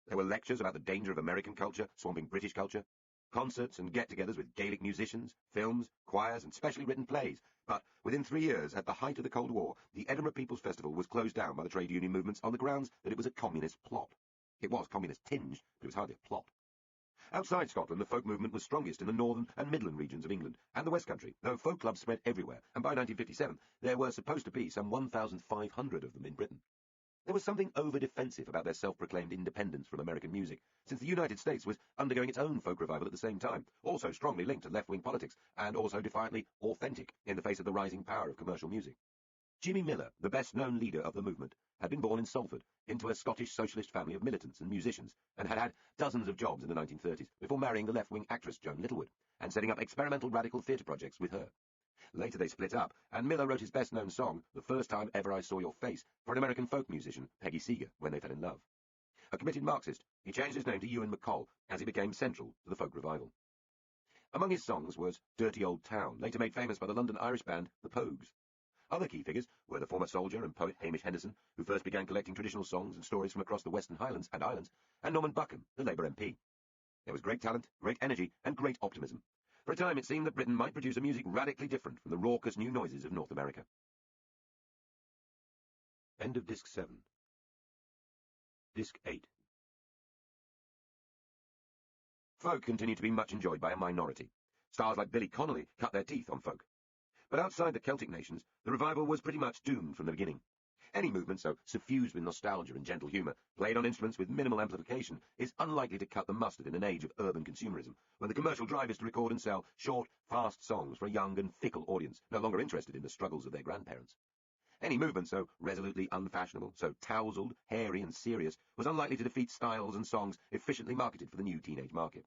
There were lectures about the danger of American culture swamping British culture, concerts and get-togethers with Gaelic musicians, films, choirs and specially written plays, but within 3 years, at the height of the Cold War, the Edinburgh People's Festival was closed down by the trade union movements on the grounds that it was a communist plot. It was communist-tinged, but it was hardly a plot. Outside Scotland, the folk movement was strongest in the northern and midland regions of England and the West Country, though folk clubs spread everywhere, and by 1957 there were supposed to be some 1,500 of them in Britain. There was something over-defensive about their self-proclaimed independence from American music, since the United States was undergoing its own folk revival at the same time, also strongly linked to left-wing politics, and also defiantly authentic in the face of the rising power of commercial music. Jimmy Miller, the best-known leader of the movement, had been born in Salford, into a Scottish socialist family of militants and musicians, and had had dozens of jobs in the 1930s before marrying the left-wing actress Joan Littlewood, and setting up experimental radical theatre projects with her. Later they split up, and Miller wrote his best-known song, The First Time Ever I Saw Your Face, for an American folk musician, Peggy Seeger, when they fell in love. A committed Marxist, he changed his name to Ewan McColl, as he became central to the folk revival. Among his songs was Dirty Old Town, later made famous by the London Irish band The Pogues. Other key figures were the former soldier and poet Hamish Henderson, who first began collecting traditional songs and stories from across the Western Highlands and Islands, and Norman Buchan, the Labour MP. There was great talent, great energy, and great optimism. For a time it seemed that Britain might produce a music radically different from the raucous new noises of North America. End of Disc 7. Disc 8. Folk continued to be much enjoyed by a minority. Stars like Billy Connolly cut their teeth on folk. But outside the Celtic nations, the revival was pretty much doomed from the beginning. Any movement so suffused with nostalgia and gentle humour, played on instruments with minimal amplification, is unlikely to cut the mustard in an age of urban consumerism, when the commercial drive is to record and sell short, fast songs for a young and fickle audience, no longer interested in the struggles of their grandparents. Any movement so resolutely unfashionable, so tousled, hairy and serious, was unlikely to defeat styles and songs efficiently marketed for the new teenage market.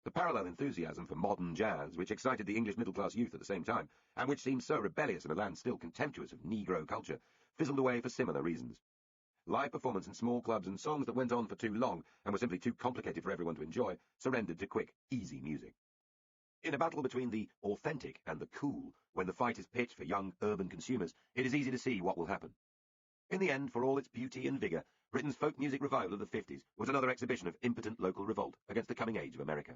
The parallel enthusiasm for modern jazz, which excited the English middle-class youth at the same time, and which seemed so rebellious in a land still contemptuous of Negro culture, fizzled away for similar reasons. Live performance in small clubs and songs that went on for too long and were simply too complicated for everyone to enjoy surrendered to quick, easy music. In a battle between the authentic and the cool, when the fight is pitched for young urban consumers, it is easy to see what will happen. In the end, for all its beauty and vigour, Britain's folk music revival of the 50s was another exhibition of impotent local revolt against the coming age of America.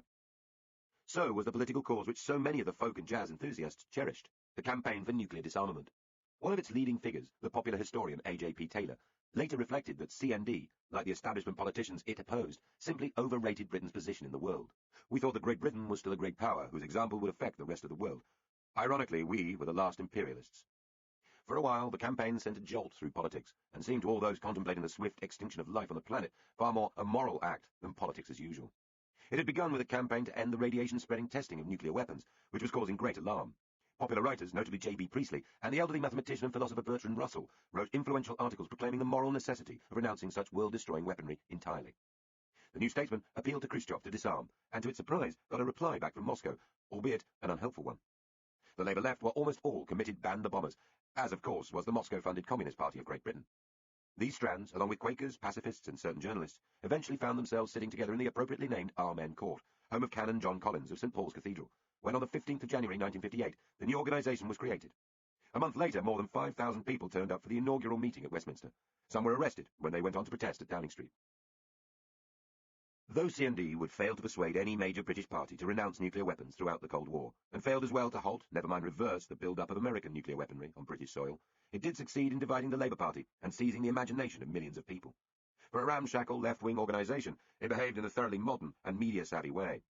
So was the political cause which so many of the folk and jazz enthusiasts cherished, the campaign for nuclear disarmament. One of its leading figures, the popular historian A.J.P. Taylor, later reflected that CND, like the establishment politicians it opposed, simply overrated Britain's position in the world. We thought that Great Britain was still a great power whose example would affect the rest of the world. Ironically, we were the last imperialists. For a while, the campaign sent a jolt through politics, and seemed to all those contemplating the swift extinction of life on the planet far more a moral act than politics as usual. It had begun with a campaign to end the radiation-spreading testing of nuclear weapons, which was causing great alarm. Popular writers, notably J.B. Priestley, and the elderly mathematician and philosopher Bertrand Russell, wrote influential articles proclaiming the moral necessity of renouncing such world-destroying weaponry entirely. The New Statesman appealed to Khrushchev to disarm, and to its surprise got a reply back from Moscow, albeit an unhelpful one. The Labour left were almost all committed ban-the-bombers, as of course was the Moscow-funded Communist Party of Great Britain. These strands, along with Quakers, pacifists and certain journalists, eventually found themselves sitting together in the appropriately named Amen Court, home of Canon John Collins of St Paul's Cathedral, when on the 15th of January 1958 the new organisation was created. A month later, more than 5,000 people turned up for the inaugural meeting at Westminster. Some were arrested when they went on to protest at Downing Street. Though CND would fail to persuade any major British party to renounce nuclear weapons throughout the Cold War, and failed as well to halt, never mind reverse, the build-up of American nuclear weaponry on British soil, it did succeed in dividing the Labour Party and seizing the imagination of millions of people. For a ramshackle left-wing organisation, it behaved in a thoroughly modern and media-savvy way.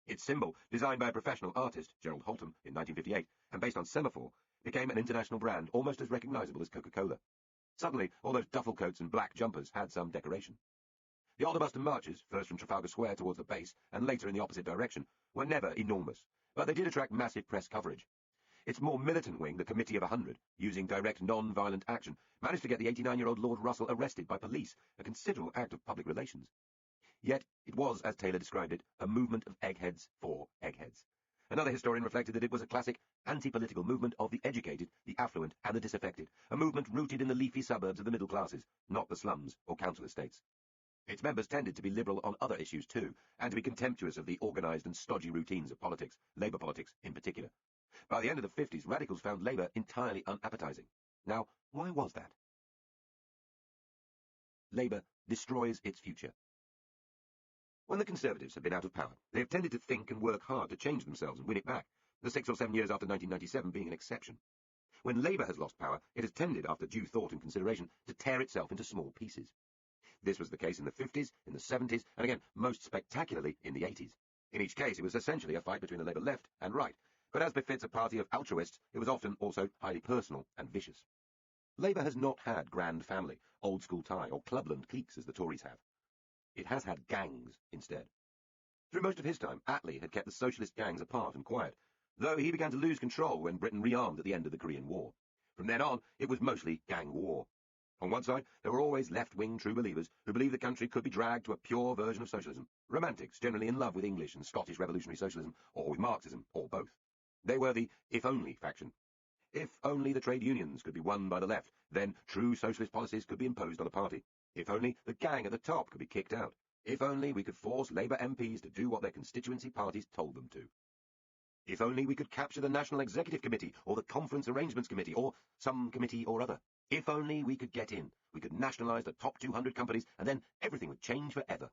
Its symbol, designed by a professional artist, Gerald Holtham, in 1958, and based on semaphore, became an international brand almost as recognisable as Coca-Cola. Suddenly, all those duffel coats and black jumpers had some decoration. The Aldermaston marches, first from Trafalgar Square towards the base, and later in the opposite direction, were never enormous, but they did attract massive press coverage. Its more militant wing, the Committee of 100, using direct non-violent action, managed to get the 89-year-old Lord Russell arrested by police, a considerable act of public relations. Yet it was, as Taylor described it, a movement of eggheads for eggheads. Another historian reflected that it was a classic anti-political movement of the educated, the affluent, and the disaffected, a movement rooted in the leafy suburbs of the middle classes, not the slums or council estates. Its members tended to be liberal on other issues too, and to be contemptuous of the organised and stodgy routines of politics, Labour politics in particular. By the end of the 50s, radicals found Labour entirely unappetising. Now, why was that? Labour destroys its future. When the Conservatives have been out of power, they have tended to think and work hard to change themselves and win it back, the 6 or 7 years after 1997 being an exception. When Labour has lost power, it has tended, after due thought and consideration, to tear itself into small pieces. This was the case in the 50s, in the 70s, and again, most spectacularly, in the 80s. In each case, it was essentially a fight between the Labour left and right, but as befits a party of altruists, it was often also highly personal and vicious. Labour has not had grand family, old-school tie, or clubland cliques as the Tories have. It has had gangs instead. Through most of his time, Attlee had kept the socialist gangs apart and quiet, though he began to lose control when Britain rearmed at the end of the Korean War. From then on, it was mostly gang war. On one side, there were always left-wing true believers who believed the country could be dragged to a pure version of socialism, romantics generally in love with English and Scottish revolutionary socialism, or with Marxism, or both. They were the if-only faction. If only the trade unions could be won by the left, then true socialist policies could be imposed on the party. If only the gang at the top could be kicked out. If only we could force Labour MPs to do what their constituency parties told them to. If only we could capture the National Executive Committee, or the Conference Arrangements Committee, or some committee or other. If only we could get in. We could nationalise the top 200 companies, and then everything would change forever.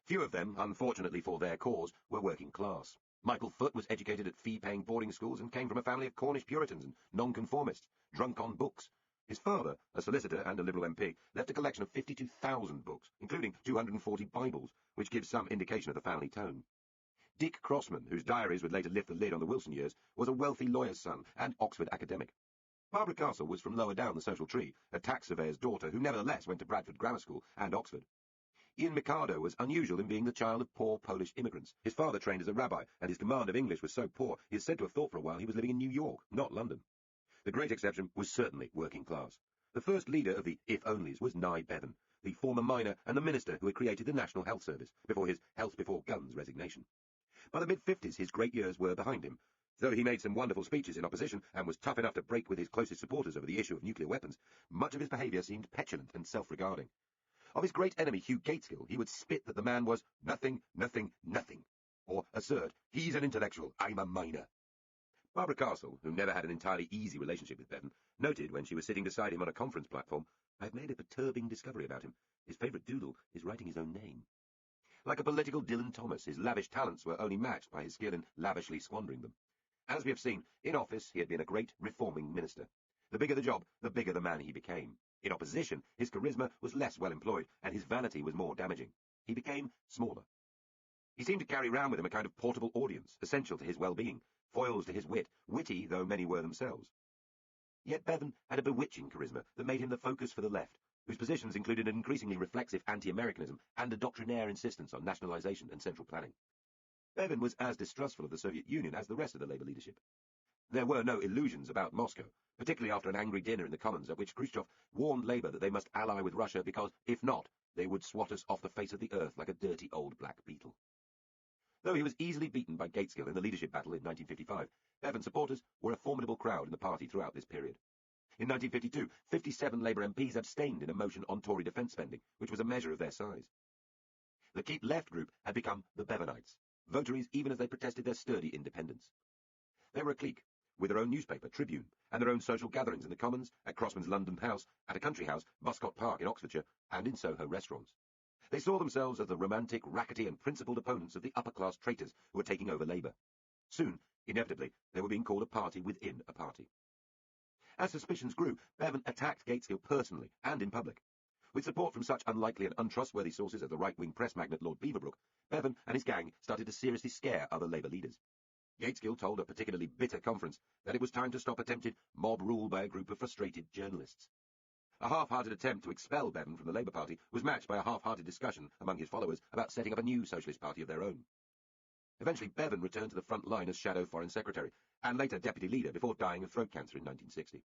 Few of them, unfortunately for their cause, were working class. Michael Foot was educated at fee-paying boarding schools and came from a family of Cornish Puritans and nonconformists, drunk on books. His father, a solicitor and a Liberal MP, left a collection of 52,000 books, including 240 Bibles, which gives some indication of the family tone. Dick Crossman, whose diaries would later lift the lid on the Wilson years, was a wealthy lawyer's son and Oxford academic. Barbara Castle was from lower down the social tree, a tax surveyor's daughter who nevertheless went to Bradford Grammar School and Oxford. Ian Mikado was unusual in being the child of poor Polish immigrants. His father trained as a rabbi, and his command of English was so poor he is said to have thought for a while he was living in New York, not London. The great exception was certainly working class. The first leader of the if-onlys was Nye Bevan, the former miner and the minister who had created the National Health Service before his Health Before Guns resignation. By the mid-50s, his great years were behind him. Though he made some wonderful speeches in opposition and was tough enough to break with his closest supporters over the issue of nuclear weapons, much of his behaviour seemed petulant and self-regarding. Of his great enemy, Hugh Gateskill, he would spit that the man was nothing, nothing, nothing, or assert, he's an intellectual, I'm a miner. Barbara Castle, who never had an entirely easy relationship with Bevan, noted when she was sitting beside him on a conference platform, I've made a perturbing discovery about him. His favourite doodle is writing his own name. Like a political Dylan Thomas, his lavish talents were only matched by his skill in lavishly squandering them. As we have seen, in office he had been a great reforming minister. The bigger the job, the bigger the man he became. In opposition, his charisma was less well employed, and his vanity was more damaging. He became smaller. He seemed to carry round with him a kind of portable audience, essential to his well-being, foils to his wit, witty though many were themselves. Yet Bevan had a bewitching charisma that made him the focus for the left, whose positions included an increasingly reflexive anti-Americanism and a doctrinaire insistence on nationalisation and central planning. Bevan was as distrustful of the Soviet Union as the rest of the Labour leadership. There were no illusions about Moscow, particularly after an angry dinner in the Commons at which Khrushchev warned Labour that they must ally with Russia because, if not, they would swat us off the face of the earth like a dirty old black beetle. Though he was easily beaten by Gateskill in the leadership battle in 1955, Bevan's supporters were a formidable crowd in the party throughout this period. In 1952, 57 Labour MPs abstained in a motion on Tory defence spending, which was a measure of their size. The Keep Left group had become the Bevanites, votaries even as they protested their sturdy independence. They were a clique, with their own newspaper, Tribune, and their own social gatherings in the Commons, at Crossman's London house, at a country house, Buscott Park in Oxfordshire, and in Soho restaurants. They saw themselves as the romantic, rackety and principled opponents of the upper-class traitors who were taking over Labour. Soon, inevitably, they were being called a party within a party. As suspicions grew, Bevan attacked Gateskill personally and in public. With support from such unlikely and untrustworthy sources as the right-wing press magnate Lord Beaverbrook, Bevan and his gang started to seriously scare other Labour leaders. Gateskill told a particularly bitter conference that it was time to stop attempted mob rule by a group of frustrated journalists. A half-hearted attempt to expel Bevan from the Labour Party was matched by a half-hearted discussion among his followers about setting up a new socialist party of their own. Eventually, Bevan returned to the front line as Shadow Foreign Secretary, and later Deputy Leader before dying of throat cancer in 1960.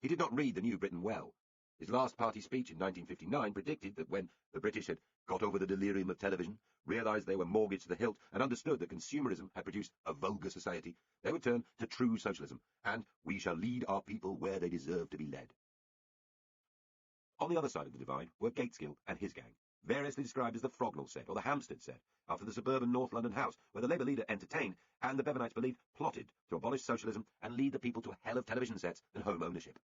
He did not read the New Britain well. His last party speech in 1959 predicted that when the British had got over the delirium of television, realised they were mortgaged to the hilt, and understood that consumerism had produced a vulgar society, they would turn to true socialism, and we shall lead our people where they deserve to be led. On the other side of the divide were Gateskill and his gang, variously described as the Frognall set or the Hampstead set, after the suburban North London house where the Labour leader entertained and the Bevanites believed plotted to abolish socialism and lead the people to a hell of television sets and home ownership.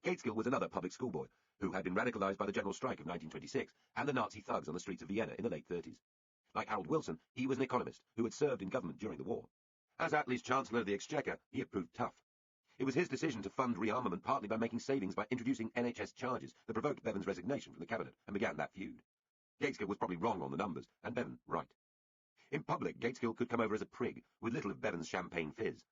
Gateskill was another public schoolboy who had been radicalised by the general strike of 1926 and the Nazi thugs on the streets of Vienna in the late 30s. Like Harold Wilson, he was an economist who had served in government during the war. As Attlee's Chancellor of the Exchequer, he had proved tough. It was his decision to fund rearmament partly by making savings by introducing NHS charges that provoked Bevan's resignation from the cabinet and began that feud. Gateskill was probably wrong on the numbers, and Bevan right. In public, Gateskill could come over as a prig, with little of Bevan's champagne fizz.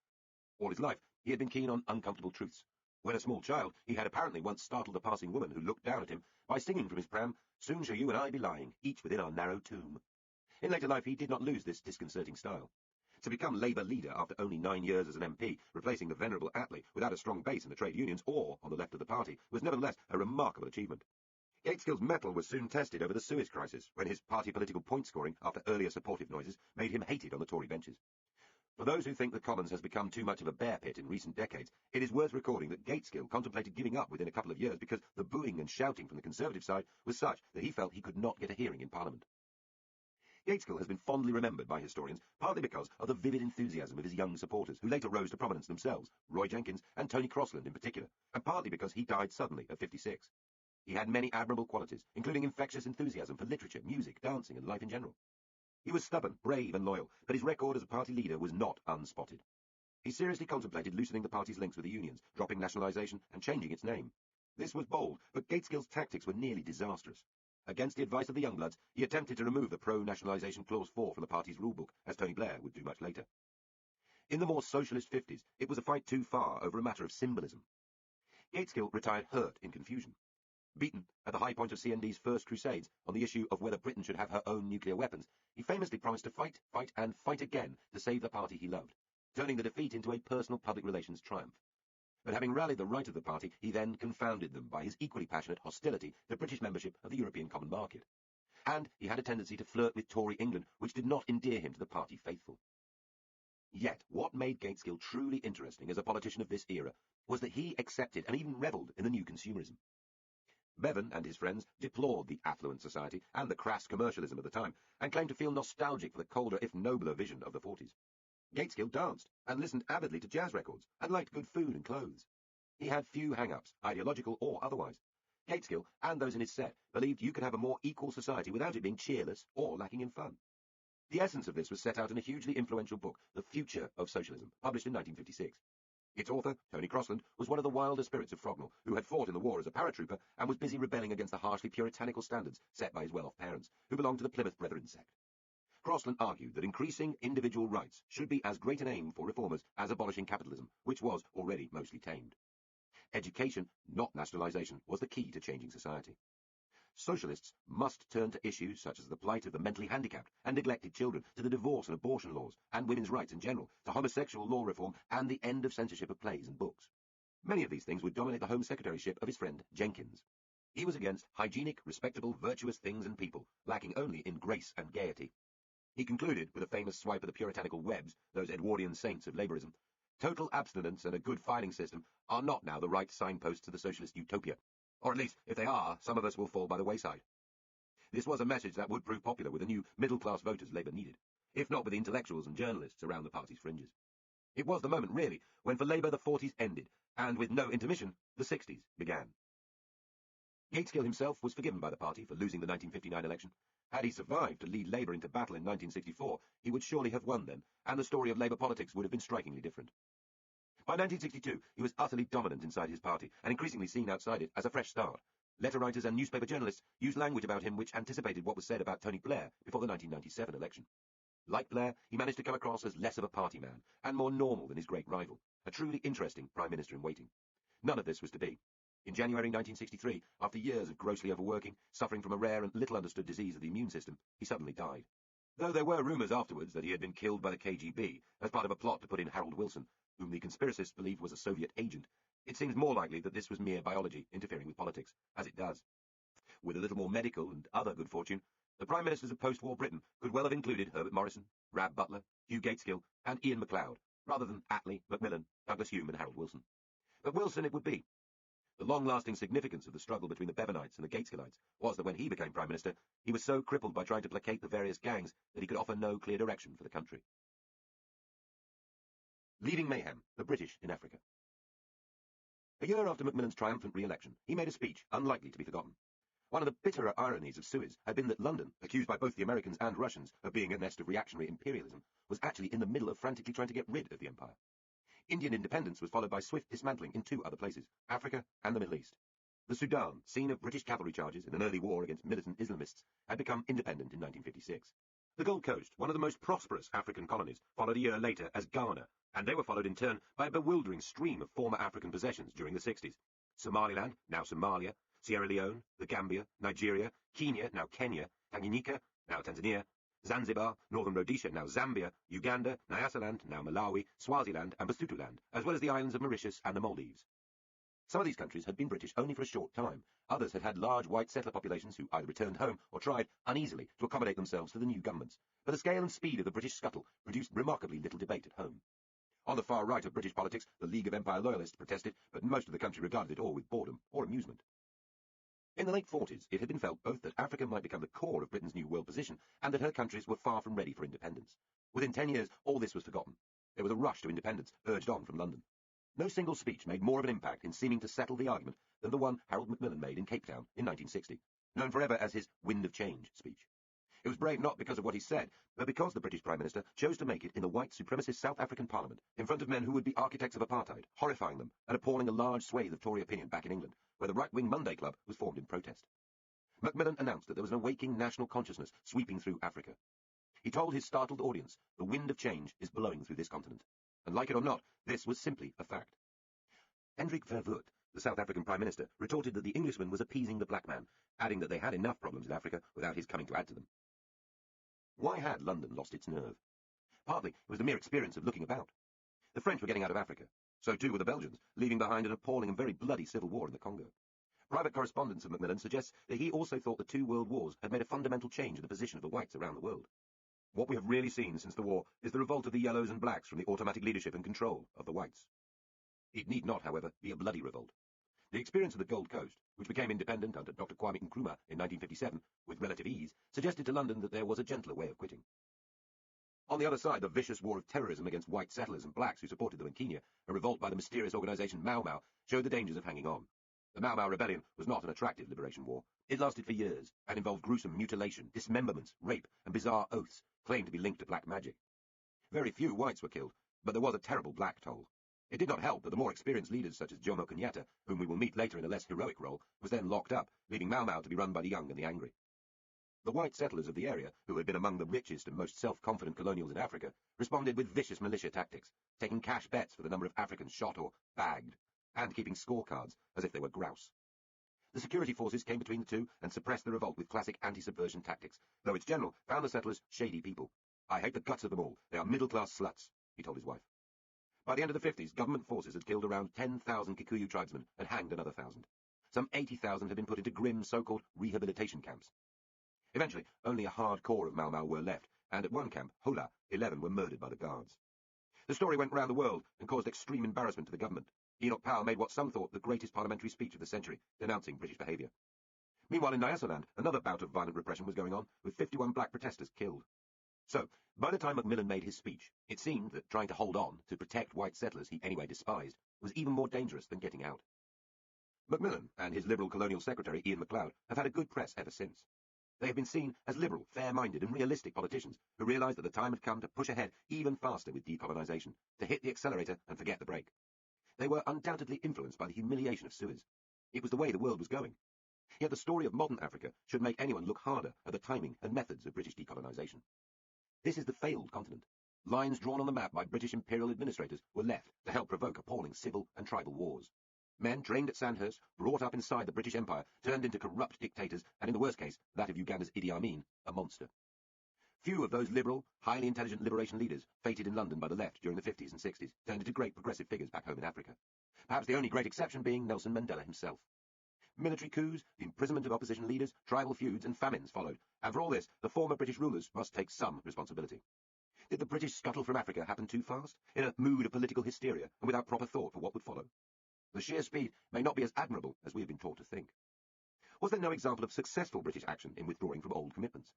All his life, he had been keen on uncomfortable truths. When a small child, he had apparently once startled a passing woman who looked down at him by singing from his pram, "Soon shall you and I be lying, each within our narrow tomb." In later life, he did not lose this disconcerting style. To become Labour leader after only 9 years as an MP, replacing the venerable Attlee without a strong base in the trade unions or on the left of the party, was nevertheless a remarkable achievement. Gateskill's mettle was soon tested over the Suez crisis, when his party political point-scoring, after earlier supportive noises, made him hated on the Tory benches. For those who think the Commons has become too much of a bear pit in recent decades, it is worth recording that Gateskill contemplated giving up within a couple of years because the booing and shouting from the Conservative side was such that he felt he could not get a hearing in Parliament. Gateskill has been fondly remembered by historians, partly because of the vivid enthusiasm of his young supporters, who later rose to prominence themselves, Roy Jenkins and Tony Crossland in particular, and partly because he died suddenly at 56. He had many admirable qualities, including infectious enthusiasm for literature, music, dancing, and life in general. He was stubborn, brave and loyal, but his record as a party leader was not unspotted. He seriously contemplated loosening the party's links with the unions, dropping nationalisation and changing its name. This was bold, but Gaitskill's tactics were nearly disastrous. Against the advice of the Youngbloods, he attempted to remove the pro-nationalisation Clause 4 from the party's rulebook, as Tony Blair would do much later. In the more socialist 50s, it was a fight too far over a matter of symbolism. Gaitskill retired hurt in confusion. Beaten at the high point of CND's first crusades on the issue of whether Britain should have her own nuclear weapons, he famously promised to fight, fight and fight again to save the party he loved, turning the defeat into a personal public relations triumph. But having rallied the right of the party, he then confounded them by his equally passionate hostility to British membership of the European Common Market. And he had a tendency to flirt with Tory England, which did not endear him to the party faithful. Yet, what made Gaitskill truly interesting as a politician of this era was that he accepted and even revelled in the new consumerism. Bevan and his friends deplored the affluent society and the crass commercialism of the time, and claimed to feel nostalgic for the colder, if nobler, vision of the 40s. Gaitskill danced and listened avidly to jazz records and liked good food and clothes. He had few hang-ups, ideological or otherwise. Gaitskill and those in his set believed you could have a more equal society without it being cheerless or lacking in fun. The essence of this was set out in a hugely influential book, The Future of Socialism, published in 1956. Its author, Tony Crossland, was one of the wilder spirits of Frognall, who had fought in the war as a paratrooper and was busy rebelling against the harshly puritanical standards set by his well-off parents, who belonged to the Plymouth Brethren sect. Crossland argued that increasing individual rights should be as great an aim for reformers as abolishing capitalism, which was already mostly tamed. Education, not nationalisation, was the key to changing society. Socialists must turn to issues such as the plight of the mentally handicapped and neglected children, to the divorce and abortion laws, and women's rights in general, to homosexual law reform and the end of censorship of plays and books. Many of these things would dominate the Home Secretaryship of his friend Jenkins. He was against hygienic, respectable, virtuous things and people, lacking only in grace and gaiety. He concluded with a famous swipe of the puritanical webs, those Edwardian saints of Labourism. Total abstinence and a good filing system are not now the right signposts to the socialist utopia. Or at least, if they are, some of us will fall by the wayside. This was a message that would prove popular with the new middle-class voters Labour needed, if not with the intellectuals and journalists around the party's fringes. It was the moment, really, when for Labour the 40s ended, and with no intermission, the 60s began. Gaitskill himself was forgiven by the party for losing the 1959 election. Had he survived to lead Labour into battle in 1964, he would surely have won then, and the story of Labour politics would have been strikingly different. By 1962, he was utterly dominant inside his party, and increasingly seen outside it as a fresh start. Letter writers and newspaper journalists used language about him which anticipated what was said about Tony Blair before the 1997 election. Like Blair, he managed to come across as less of a party man, and more normal than his great rival, a truly interesting Prime Minister in waiting. None of this was to be. In January 1963, after years of grossly overworking, suffering from a rare and little understood disease of the immune system, he suddenly died. Though there were rumours afterwards that he had been killed by the KGB as part of a plot to put in Harold Wilson, whom the conspiracists believed was a Soviet agent, it seems more likely that this was mere biology interfering with politics, as it does. With a little more medical and other good fortune, the Prime Ministers of post-war Britain could well have included Herbert Morrison, Rab Butler, Hugh Gaitskill, and Ian MacLeod, rather than Attlee, Macmillan, Douglas Hume and Harold Wilson. But Wilson it would be. The long-lasting significance of the struggle between the Bevanites and the Gaitskillites was that when he became Prime Minister, he was so crippled by trying to placate the various gangs that he could offer no clear direction for the country. Leading mayhem, the British in Africa. A year after Macmillan's triumphant re-election, he made a speech unlikely to be forgotten. One of the bitterer ironies of Suez had been that London, accused by both the Americans and Russians of being a nest of reactionary imperialism, was actually in the middle of frantically trying to get rid of the empire. Indian independence was followed by swift dismantling in two other places, Africa and the Middle East. The Sudan, scene of British cavalry charges in an early war against militant Islamists, had become independent in 1956. The Gold Coast, one of the most prosperous African colonies, followed a year later as Ghana, and they were followed in turn by a bewildering stream of former African possessions during the 60s. Somaliland, now Somalia, Sierra Leone, the Gambia, Nigeria, Kenya, now Kenya, Tanganyika, now Tanzania, Zanzibar, Northern Rhodesia, now Zambia, Uganda, Nyasaland, now Malawi, Swaziland and Basutoland, as well as the islands of Mauritius and the Maldives. Some of these countries had been British only for a short time. Others had had large white settler populations who either returned home or tried, uneasily, to accommodate themselves to the new governments. But the scale and speed of the British scuttle produced remarkably little debate at home. On the far right of British politics, the League of Empire Loyalists protested, but most of the country regarded it all with boredom or amusement. In the late 40s, it had been felt both that Africa might become the core of Britain's new world position and that her countries were far from ready for independence. Within 10 years, all this was forgotten. There was a rush to independence, urged on from London. No single speech made more of an impact in seeming to settle the argument than the one Harold Macmillan made in Cape Town in 1960, known forever as his Wind of Change speech. It was brave not because of what he said, but because the British Prime Minister chose to make it in the white supremacist South African Parliament, in front of men who would be architects of apartheid, horrifying them and appalling a large swathe of Tory opinion back in England, where the right-wing Monday Club was formed in protest. Macmillan announced that there was an awakening national consciousness sweeping through Africa. He told his startled audience, the wind of change is blowing through this continent. And like it or not, this was simply a fact. Hendrik Verwoerd, the South African Prime Minister, retorted that the Englishman was appeasing the black man, adding that they had enough problems in Africa without his coming to add to them. Why had London lost its nerve? Partly it was the mere experience of looking about. The French were getting out of Africa. So too were the Belgians, leaving behind an appalling and very bloody civil war in the Congo. Private correspondence of Macmillan suggests that he also thought the two world wars had made a fundamental change in the position of the whites around the world. What we have really seen since the war is the revolt of the yellows and blacks from the automatic leadership and control of the whites. It need not, however, be a bloody revolt. The experience of the Gold Coast, which became independent under Dr. Kwame Nkrumah in 1957 with relative ease, suggested to London that there was a gentler way of quitting. On the other side, the vicious war of terrorism against white settlers and blacks who supported them in Kenya, a revolt by the mysterious organisation Mau Mau, showed the dangers of hanging on. The Mau Mau rebellion was not an attractive liberation war. It lasted for years and involved gruesome mutilation, dismemberments, rape, and bizarre oaths claimed to be linked to black magic. Very few whites were killed, but there was a terrible black toll. It did not help that the more experienced leaders such as Jomo Kenyatta, whom we will meet later in a less heroic role, was then locked up, leaving Mau Mau to be run by the young and the angry. The white settlers of the area, who had been among the richest and most self-confident colonials in Africa, responded with vicious militia tactics, taking cash bets for the number of Africans shot or bagged, and keeping scorecards as if they were grouse. The security forces came between the two and suppressed the revolt with classic anti-subversion tactics, though its general found the settlers shady people. "I hate the guts of them all. They are middle-class sluts," he told his wife. By the end of the 50s, government forces had killed around 10,000 Kikuyu tribesmen and hanged another 1,000. Some 80,000 had been put into grim so-called rehabilitation camps. Eventually, only a hard core of Mau Mau were left, and at one camp, Hola, 11 were murdered by the guards. The story went round the world and caused extreme embarrassment to the government. Enoch Powell made what some thought the greatest parliamentary speech of the century, denouncing British behaviour. Meanwhile, in Nyasaland, another bout of violent repression was going on, with 51 black protesters killed. So, by the time Macmillan made his speech, it seemed that trying to hold on, to protect white settlers he anyway despised, was even more dangerous than getting out. Macmillan and his Liberal colonial secretary, Ian MacLeod, have had a good press ever since. They have been seen as liberal, fair-minded and realistic politicians who realised that the time had come to push ahead even faster with decolonisation, to hit the accelerator and forget the brake. They were undoubtedly influenced by the humiliation of Suez. It was the way the world was going. Yet the story of modern Africa should make anyone look harder at the timing and methods of British decolonisation. This is the failed continent. Lines drawn on the map by British imperial administrators were left to help provoke appalling civil and tribal wars. Men trained at Sandhurst, brought up inside the British Empire, turned into corrupt dictators, and in the worst case, that of Uganda's Idi Amin, a monster. Few of those liberal, highly intelligent liberation leaders, fated in London by the left during the 50s and 60s, turned into great progressive figures back home in Africa. Perhaps the only great exception being Nelson Mandela himself. Military coups, the imprisonment of opposition leaders, tribal feuds and famines followed, and for all this, the former British rulers must take some responsibility. Did the British scuttle from Africa happen too fast, in a mood of political hysteria, and without proper thought for what would follow? The sheer speed may not be as admirable as we have been taught to think. Was there no example of successful British action in withdrawing from old commitments?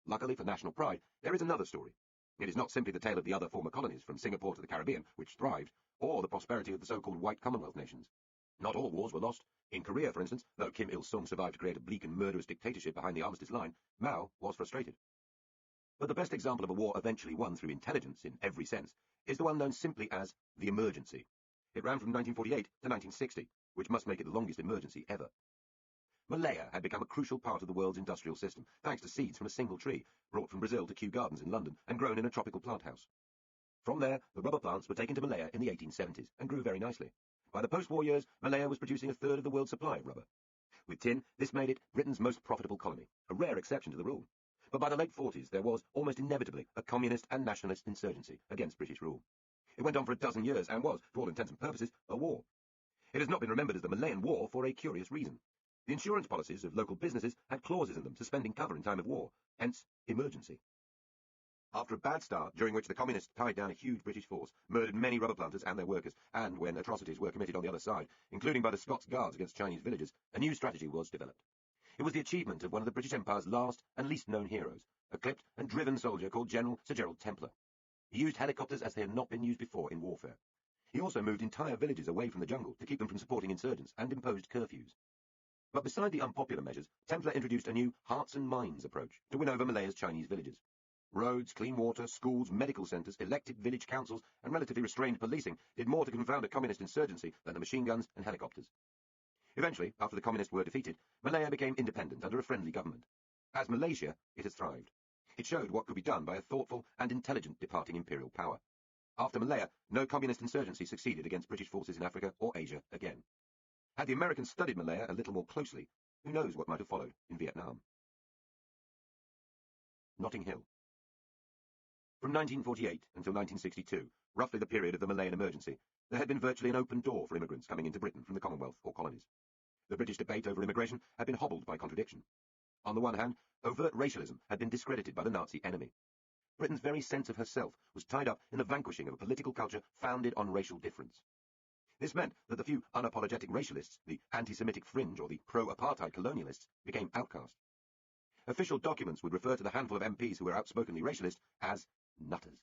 Luckily for national pride, there is another story. It is not simply the tale of the other former colonies, from Singapore to the Caribbean, which thrived, or the prosperity of the so-called white Commonwealth nations. Not all wars were lost. In Korea, for instance, though Kim Il-sung survived to create a bleak and murderous dictatorship behind the armistice line, Mao was frustrated. But the best example of a war eventually won through intelligence, in every sense, is the one known simply as the emergency. It ran from 1948 to 1960, which must make it the longest emergency ever. Malaya had become a crucial part of the world's industrial system, thanks to seeds from a single tree, brought from Brazil to Kew Gardens in London and grown in a tropical plant house. From there, the rubber plants were taken to Malaya in the 1870s and grew very nicely. By the post-war years, Malaya was producing a third of the world's supply of rubber. With tin, this made it Britain's most profitable colony, a rare exception to the rule. But by the late 40s, there was, almost inevitably, a communist and nationalist insurgency against British rule. It went on for a dozen years and was, to all intents and purposes, a war. It has not been remembered as the Malayan War for a curious reason. The insurance policies of local businesses had clauses in them suspending cover in time of war, hence emergency. After a bad start, during which the communists tied down a huge British force, murdered many rubber planters and their workers, and when atrocities were committed on the other side, including by the Scots Guards against Chinese villagers, a new strategy was developed. It was the achievement of one of the British Empire's last and least known heroes, a clipped and driven soldier called General Sir Gerald Templar. He used helicopters as they had not been used before in warfare. He also moved entire villages away from the jungle to keep them from supporting insurgents and imposed curfews. But beside the unpopular measures, Templer introduced a new hearts and minds approach to win over Malaya's Chinese villages. Roads, clean water, schools, medical centres, elected village councils, and relatively restrained policing did more to confound a communist insurgency than the machine guns and helicopters. Eventually, after the communists were defeated, Malaya became independent under a friendly government. As Malaysia, it has thrived. It showed what could be done by a thoughtful and intelligent departing imperial power. After Malaya, no communist insurgency succeeded against British forces in Africa or Asia again. Had the Americans studied Malaya a little more closely, who knows what might have followed in Vietnam. Notting Hill. From 1948 until 1962, roughly the period of the Malayan emergency, there had been virtually an open door for immigrants coming into Britain from the Commonwealth or colonies. The British debate over immigration had been hobbled by contradiction. On the one hand, overt racialism had been discredited by the Nazi enemy. Britain's very sense of herself was tied up in the vanquishing of a political culture founded on racial difference. This meant that the few unapologetic racialists, the anti-Semitic fringe or the pro-apartheid colonialists, became outcast. Official documents would refer to the handful of MPs who were outspokenly racialist as nutters.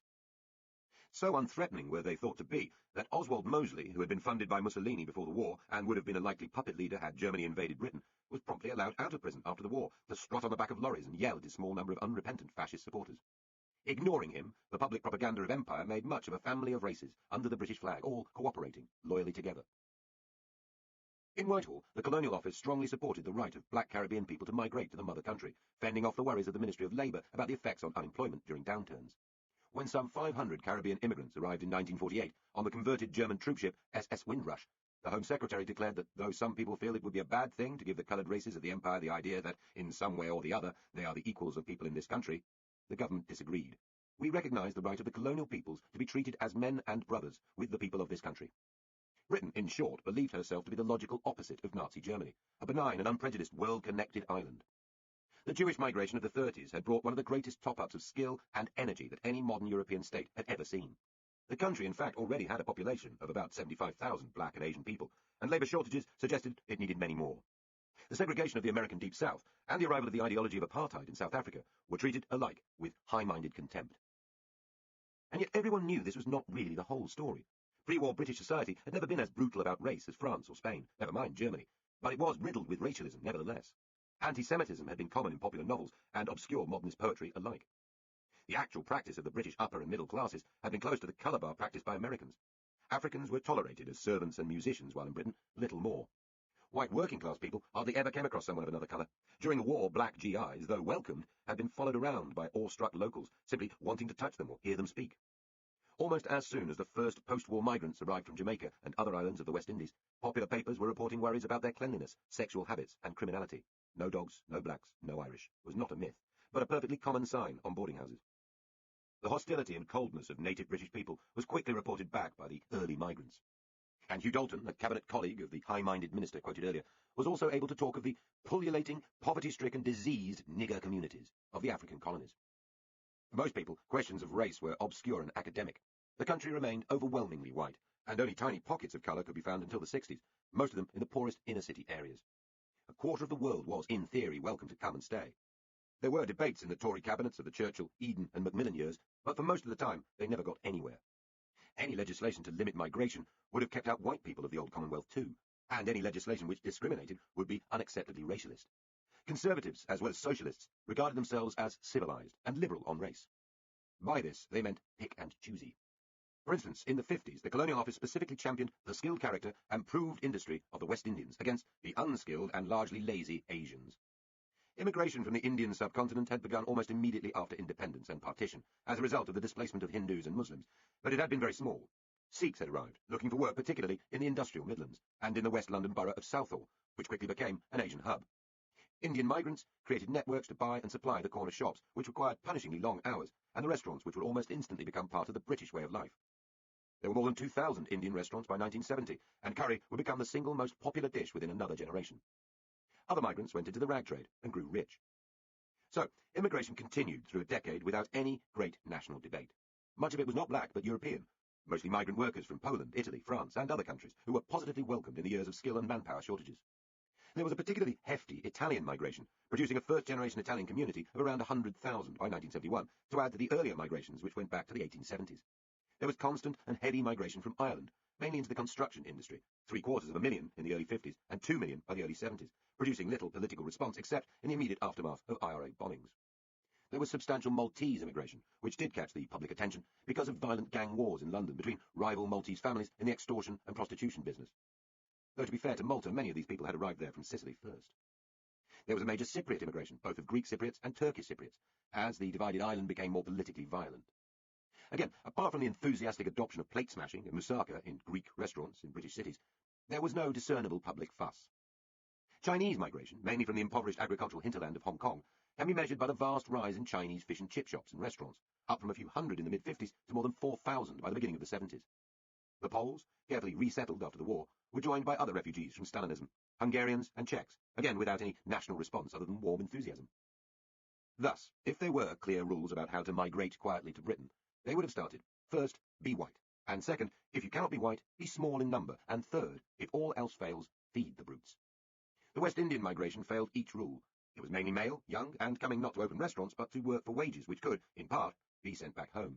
So unthreatening were they thought to be that Oswald Mosley, who had been funded by Mussolini before the war and would have been a likely puppet leader had Germany invaded Britain, was promptly allowed out of prison after the war to strut on the back of lorries and yell at his small number of unrepentant fascist supporters. Ignoring him, the public propaganda of empire made much of a family of races under the British flag, all cooperating loyally together. In Whitehall, the Colonial Office strongly supported the right of black Caribbean people to migrate to the mother country, fending off the worries of the Ministry of Labour about the effects on unemployment during downturns. When some 500 Caribbean immigrants arrived in 1948 on the converted German troopship SS Windrush, the Home Secretary declared that though some people feel it would be a bad thing to give the coloured races of the empire the idea that, in some way or the other, they are the equals of people in this country, the government disagreed. We recognise the right of the colonial peoples to be treated as men and brothers with the people of this country. Britain, in short, believed herself to be the logical opposite of Nazi Germany, a benign and unprejudiced world-connected island. The Jewish migration of the 30s had brought one of the greatest top-ups of skill and energy that any modern European state had ever seen. The country, in fact, already had a population of about 75,000 black and Asian people, and labour shortages suggested it needed many more. The segregation of the American Deep South and the arrival of the ideology of apartheid in South Africa were treated alike with high-minded contempt. And yet everyone knew this was not really the whole story. Pre-war British society had never been as brutal about race as France or Spain, never mind Germany, but it was riddled with racialism nevertheless. Anti-Semitism had been common in popular novels and obscure modernist poetry alike. The actual practice of the British upper and middle classes had been close to the colour bar practiced by Americans. Africans were tolerated as servants and musicians, while in Britain, little more. White working-class people hardly ever came across someone of another colour. During the war, black GIs, though welcomed, had been followed around by awe-struck locals, simply wanting to touch them or hear them speak. Almost as soon as the first post-war migrants arrived from Jamaica and other islands of the West Indies, popular papers were reporting worries about their cleanliness, sexual habits, and criminality. No dogs, no blacks, no Irish was not a myth, but a perfectly common sign on boarding houses. The hostility and coldness of native British people was quickly reported back by the early migrants. And Hugh Dalton, a cabinet colleague of the high-minded minister quoted earlier, was also able to talk of the pullulating, poverty-stricken, diseased nigger communities of the African colonies. For most people, questions of race were obscure and academic. The country remained overwhelmingly white, and only tiny pockets of colour could be found until the 60s, most of them in the poorest inner-city areas. A quarter of the world was, in theory, welcome to come and stay. There were debates in the Tory cabinets of the Churchill, Eden and Macmillan years, but for most of the time they never got anywhere. Any legislation to limit migration would have kept out white people of the old Commonwealth too, and any legislation which discriminated would be unacceptably racialist. Conservatives, as well as socialists, regarded themselves as civilised and liberal on race. By this, they meant pick and choosy. For instance, in the 50s, the Colonial Office specifically championed the skilled character and proved industry of the West Indians against the unskilled and largely lazy Asians. Immigration from the Indian subcontinent had begun almost immediately after independence and partition, as a result of the displacement of Hindus and Muslims, but it had been very small. Sikhs had arrived, looking for work particularly in the industrial Midlands, and in the West London borough of Southall, which quickly became an Asian hub. Indian migrants created networks to buy and supply the corner shops, which required punishingly long hours, and the restaurants which would almost instantly become part of the British way of life. There were more than 2,000 Indian restaurants by 1970, and curry would become the single most popular dish within another generation. Other migrants went into the rag trade and grew rich. So, immigration continued through a decade without any great national debate. Much of it was not black, but European, mostly migrant workers from Poland, Italy, France, and other countries, who were positively welcomed in the years of skill and manpower shortages. There was a particularly hefty Italian migration, producing a first-generation Italian community of around 100,000 by 1971, to add to the earlier migrations which went back to the 1870s. There was constant and heavy migration from Ireland, mainly into the construction industry, 750,000 in the early 50s and 2 million by the early 70s, producing little political response except in the immediate aftermath of IRA bombings. There was substantial Maltese immigration, which did catch the public attention because of violent gang wars in London between rival Maltese families in the extortion and prostitution business. Though to be fair to Malta, many of these people had arrived there from Sicily first. There was a major Cypriot immigration, both of Greek Cypriots and Turkish Cypriots, as the divided island became more politically violent. Again, apart from the enthusiastic adoption of plate smashing and moussaka in Greek restaurants in British cities, there was no discernible public fuss. Chinese migration, mainly from the impoverished agricultural hinterland of Hong Kong, can be measured by the vast rise in Chinese fish and chip shops and restaurants, up from a few hundred in the mid-50s to more than 4,000 by the beginning of the 70s. The Poles, carefully resettled after the war, were joined by other refugees from Stalinism, Hungarians and Czechs, again without any national response other than warm enthusiasm. Thus, if there were clear rules about how to migrate quietly to Britain, they would have started, first, be white, and second, if you cannot be white, be small in number, and third, if all else fails, feed the brutes. The West Indian migration failed each rule. It was mainly male, young, and coming not to open restaurants, but to work for wages which could, in part, be sent back home.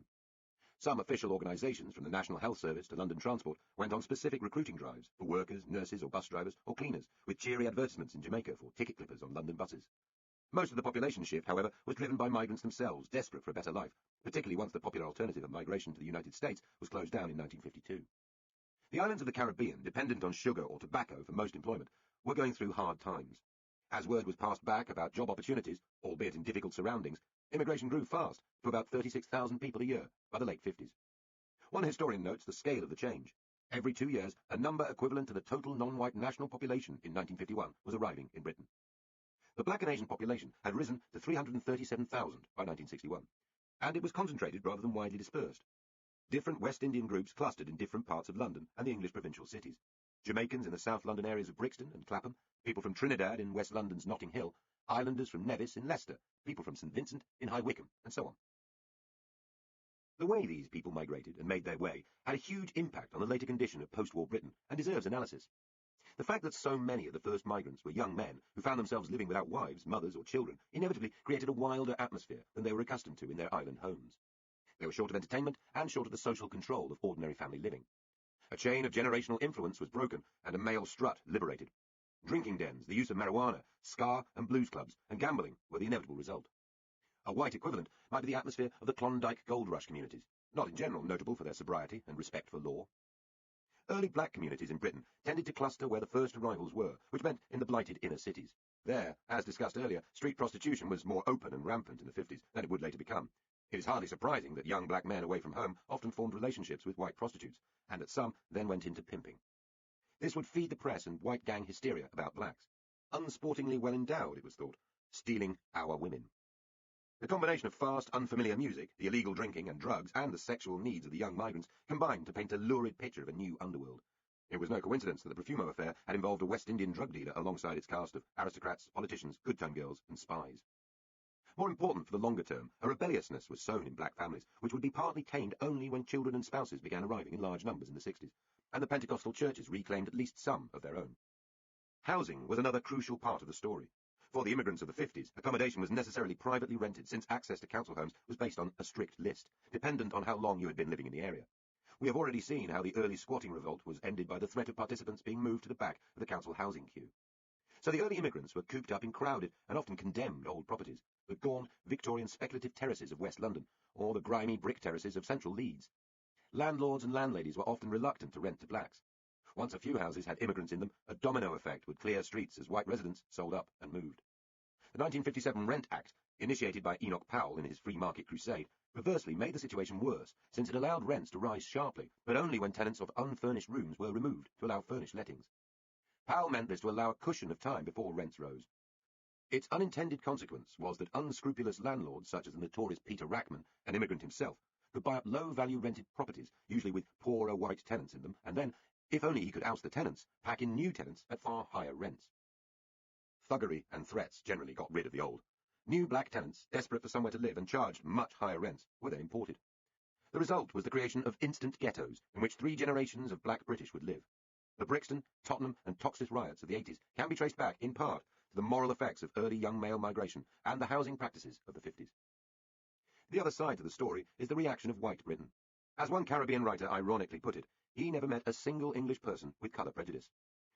Some official organisations, from the National Health Service to London Transport, went on specific recruiting drives for workers, nurses or bus drivers or cleaners, with cheery advertisements in Jamaica for ticket clippers on London buses. Most of the population shift, however, was driven by migrants themselves, desperate for a better life, particularly once the popular alternative of migration to the United States was closed down in 1952. The islands of the Caribbean, dependent on sugar or tobacco for most employment, were going through hard times. As word was passed back about job opportunities, albeit in difficult surroundings, immigration grew fast to about 36,000 people a year by the late 50s. One historian notes the scale of the change. Every 2 years, a number equivalent to the total non-white national population in 1951 was arriving in Britain. The black and Asian population had risen to 337,000 by 1961, and it was concentrated rather than widely dispersed. Different West Indian groups clustered in different parts of London and the English provincial cities. Jamaicans in the South London areas of Brixton and Clapham, people from Trinidad in West London's Notting Hill, islanders from Nevis in Leicester, people from St Vincent in High Wycombe, and so on. The way these people migrated and made their way had a huge impact on the later condition of post-war Britain and deserves analysis. The fact that so many of the first migrants were young men who found themselves living without wives, mothers, or children inevitably created a wilder atmosphere than they were accustomed to in their island homes. They were short of entertainment and short of the social control of ordinary family living. A chain of generational influence was broken and a male strut liberated. Drinking dens, the use of marijuana, ska and blues clubs, and gambling were the inevitable result. A white equivalent might be the atmosphere of the Klondike Gold Rush communities, not in general notable for their sobriety and respect for law. Early black communities in Britain tended to cluster where the first arrivals were, which meant in the blighted inner cities. There, as discussed earlier, street prostitution was more open and rampant in the 50s than it would later become. It is hardly surprising that young black men away from home often formed relationships with white prostitutes, and that some then went into pimping. This would feed the press and white gang hysteria about blacks. Unsportingly well endowed, it was thought, stealing our women. The combination of fast, unfamiliar music, the illegal drinking and drugs, and the sexual needs of the young migrants combined to paint a lurid picture of a new underworld. It was no coincidence that the Profumo affair had involved a West Indian drug dealer alongside its cast of aristocrats, politicians, good-time girls, and spies. More important for the longer term, a rebelliousness was sown in black families, which would be partly tamed only when children and spouses began arriving in large numbers in the 60s, and the Pentecostal churches reclaimed at least some of their own. Housing was another crucial part of the story. For the immigrants of the 50s, accommodation was necessarily privately rented since access to council homes was based on a strict list, dependent on how long you had been living in the area. We have already seen how the early squatting revolt was ended by the threat of participants being moved to the back of the council housing queue. So the early immigrants were cooped up in crowded and often condemned old properties, the gaunt Victorian speculative terraces of West London, or the grimy brick terraces of central Leeds. Landlords and landladies were often reluctant to rent to blacks. Once a few houses had immigrants in them, a domino effect would clear streets as white residents sold up and moved. The 1957 Rent Act, initiated by Enoch Powell in his free market crusade, perversely made the situation worse, since it allowed rents to rise sharply, but only when tenants of unfurnished rooms were removed to allow furnished lettings. Powell meant this to allow a cushion of time before rents rose. Its unintended consequence was that unscrupulous landlords, such as the notorious Peter Rackman, an immigrant himself, could buy up low-value rented properties, usually with poorer white tenants in them, and then, if only he could oust the tenants, pack in new tenants at far higher rents. Thuggery and threats generally got rid of the old. New black tenants, desperate for somewhere to live and charged much higher rents, were then imported. The result was the creation of instant ghettos, in which 3 generations of black British would live. The Brixton, Tottenham and Toxteth riots of the 80s can be traced back, in part, to the moral effects of early young male migration and the housing practices of the 50s. The other side to the story is the reaction of white Britain. As one Caribbean writer ironically put it, he never met a single English person with colour prejudice.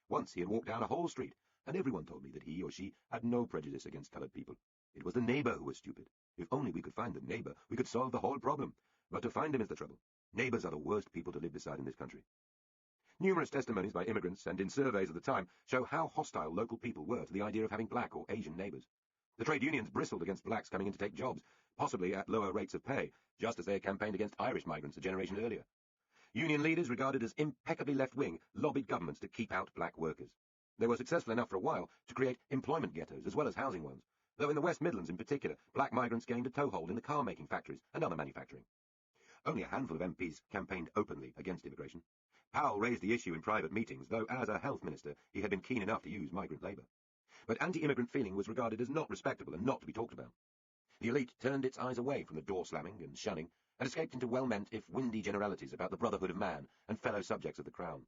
Once he had walked down a whole street, and everyone told me that he or she had no prejudice against coloured people. It was the neighbour who was stupid. If only we could find the neighbour, we could solve the whole problem. But to find him is the trouble. Neighbours are the worst people to live beside in this country. Numerous testimonies by immigrants and in surveys of the time show how hostile local people were to the idea of having black or Asian neighbours. The trade unions bristled against blacks coming in to take jobs, possibly at lower rates of pay, just as they had campaigned against Irish migrants a generation earlier. Union leaders, regarded as impeccably left-wing, lobbied governments to keep out black workers. They were successful enough for a while to create employment ghettos as well as housing ones, though in the West Midlands in particular, black migrants gained a toehold in the car-making factories and other manufacturing. Only a handful of MPs campaigned openly against immigration. Powell raised the issue in private meetings, though as a health minister he had been keen enough to use migrant labour. But anti-immigrant feeling was regarded as not respectable and not to be talked about. The elite turned its eyes away from the door-slamming and shunning and escaped into well-meant if windy generalities about the brotherhood of man and fellow subjects of the crown.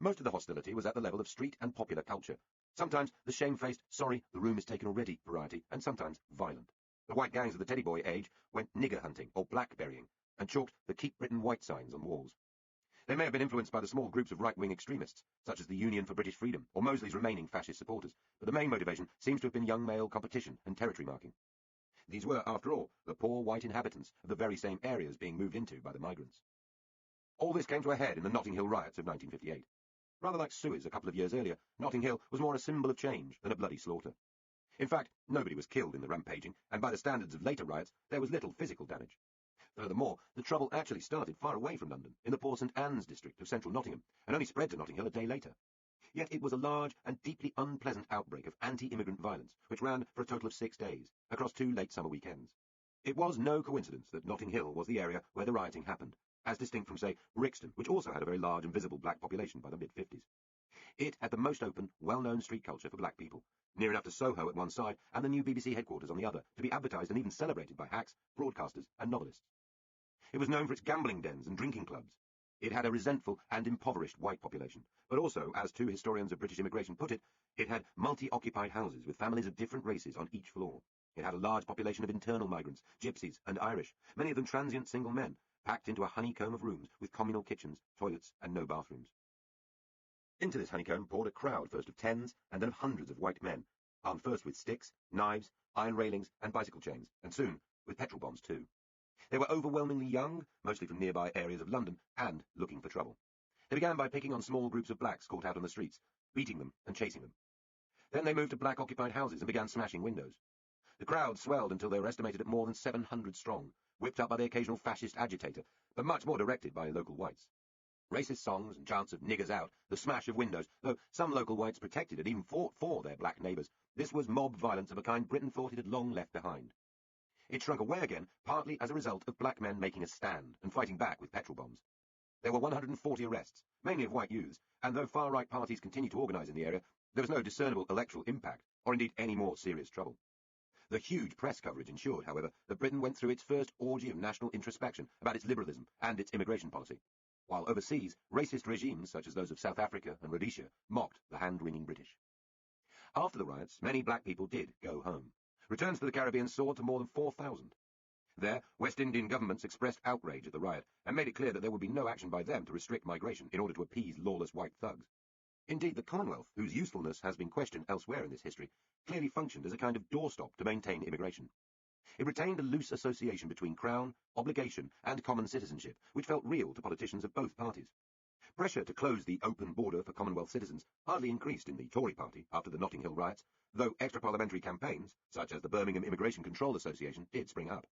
Most of the hostility was at the level of street and popular culture, sometimes the shamefaced, sorry, the room is taken already variety, and sometimes violent. The white gangs of the teddy boy age went nigger hunting or black burying and chalked the Keep Britain white signs on walls. They may have been influenced by the small groups of right-wing extremists, such as the Union for British Freedom or Mosley's remaining fascist supporters, but the main motivation seems to have been young male competition and territory marking. These were, after all, the poor white inhabitants of the very same areas being moved into by the migrants. All this came to a head in the Notting Hill riots of 1958. Rather like Suez a couple of years earlier, Notting Hill was more a symbol of change than a bloody slaughter. In fact, nobody was killed in the rampaging, and by the standards of later riots, there was little physical damage. Furthermore, the trouble actually started far away from London, in the poor St Anne's district of central Nottingham, and only spread to Notting Hill a day later. Yet it was a large and deeply unpleasant outbreak of anti-immigrant violence, which ran for a total of 6 days, across 2 late summer weekends. It was no coincidence that Notting Hill was the area where the rioting happened, as distinct from, say, Brixton, which also had a very large and visible black population by the mid-50s. It had the most open, well-known street culture for black people, near enough to Soho at one side and the new BBC headquarters on the other, to be advertised and even celebrated by hacks, broadcasters and novelists. It was known for its gambling dens and drinking clubs. It had a resentful and impoverished white population, but also, as 2 historians of British immigration put it, it had multi-occupied houses with families of different races on each floor. It had a large population of internal migrants, gypsies and Irish, many of them transient single men, packed into a honeycomb of rooms with communal kitchens, toilets and no bathrooms. Into this honeycomb poured a crowd first of tens and then of hundreds of white men, armed first with sticks, knives, iron railings and bicycle chains, and soon with petrol bombs too. They were overwhelmingly young, mostly from nearby areas of London, and looking for trouble. They began by picking on small groups of blacks caught out on the streets, beating them and chasing them. Then they moved to black-occupied houses and began smashing windows. The crowd swelled until they were estimated at more than 700 strong, whipped up by the occasional fascist agitator, but much more directed by local whites. Racist songs and chants of niggers out, the smash of windows, though some local whites protected and even fought for their black neighbours, this was mob violence of a kind Britain thought it had long left behind. It shrunk away again, partly as a result of black men making a stand and fighting back with petrol bombs. There were 140 arrests, mainly of white youths, and though far-right parties continued to organise in the area, there was no discernible electoral impact, or indeed any more serious trouble. The huge press coverage ensured, however, that Britain went through its first orgy of national introspection about its liberalism and its immigration policy, while overseas, racist regimes such as those of South Africa and Rhodesia mocked the hand-wringing British. After the riots, many black people did go home. Returns to the Caribbean soared to more than 4,000. There, West Indian governments expressed outrage at the riot and made it clear that there would be no action by them to restrict migration in order to appease lawless white thugs. Indeed, the Commonwealth, whose usefulness has been questioned elsewhere in this history, clearly functioned as a kind of doorstop to maintain immigration. It retained a loose association between Crown, obligation, and common citizenship, which felt real to politicians of both parties. Pressure to close the open border for Commonwealth citizens hardly increased in the Tory party after the Notting Hill riots, though extra-parliamentary campaigns, such as the Birmingham Immigration Control Association, did spring up.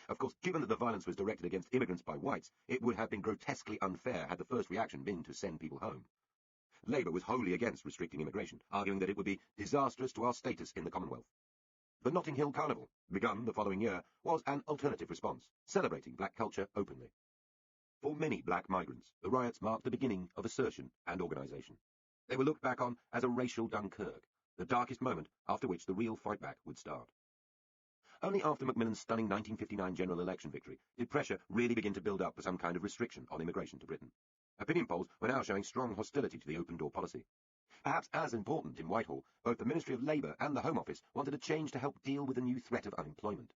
Of course, given that the violence was directed against immigrants by whites, it would have been grotesquely unfair had the first reaction been to send people home. Labour was wholly against restricting immigration, arguing that it would be disastrous to our status in the Commonwealth. The Notting Hill Carnival, begun the following year, was an alternative response, celebrating black culture openly. For many black migrants, the riots marked the beginning of assertion and organisation. They were looked back on as a racial Dunkirk, the darkest moment after which the real fightback would start. Only after Macmillan's stunning 1959 general election victory did pressure really begin to build up for some kind of restriction on immigration to Britain. Opinion polls were now showing strong hostility to the open-door policy. Perhaps as important in Whitehall, both the Ministry of Labour and the Home Office wanted a change to help deal with the new threat of unemployment.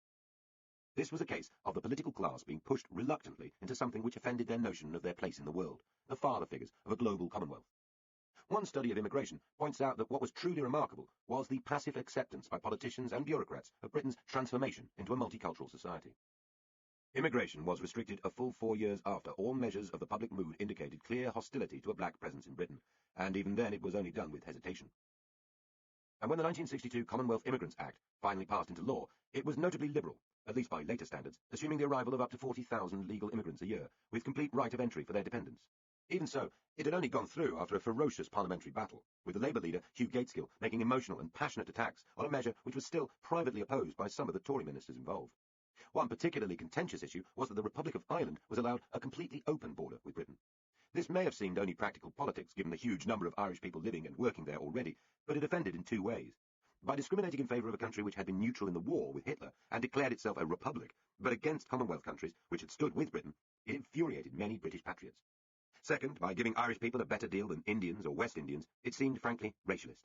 This was a case of the political class being pushed reluctantly into something which offended their notion of their place in the world, the father figures of a global commonwealth. One study of immigration points out that what was truly remarkable was the passive acceptance by politicians and bureaucrats of Britain's transformation into a multicultural society. Immigration was restricted a full 4 years after all measures of the public mood indicated clear hostility to a black presence in Britain, and even then it was only done with hesitation. And when the 1962 Commonwealth Immigrants Act finally passed into law, it was notably liberal, at least by later standards, assuming the arrival of up to 40,000 legal immigrants a year, with complete right of entry for their dependents. Even so, it had only gone through after a ferocious parliamentary battle, with the Labour leader Hugh Gateskill making emotional and passionate attacks on a measure which was still privately opposed by some of the Tory ministers involved. One particularly contentious issue was that the Republic of Ireland was allowed a completely open border with Britain. This may have seemed only practical politics, given the huge number of Irish people living and working there already, but it offended in two ways. By discriminating in favour of a country which had been neutral in the war with Hitler and declared itself a republic, but against Commonwealth countries which had stood with Britain, it infuriated many British patriots. Second, by giving Irish people a better deal than Indians or West Indians, it seemed frankly racialist.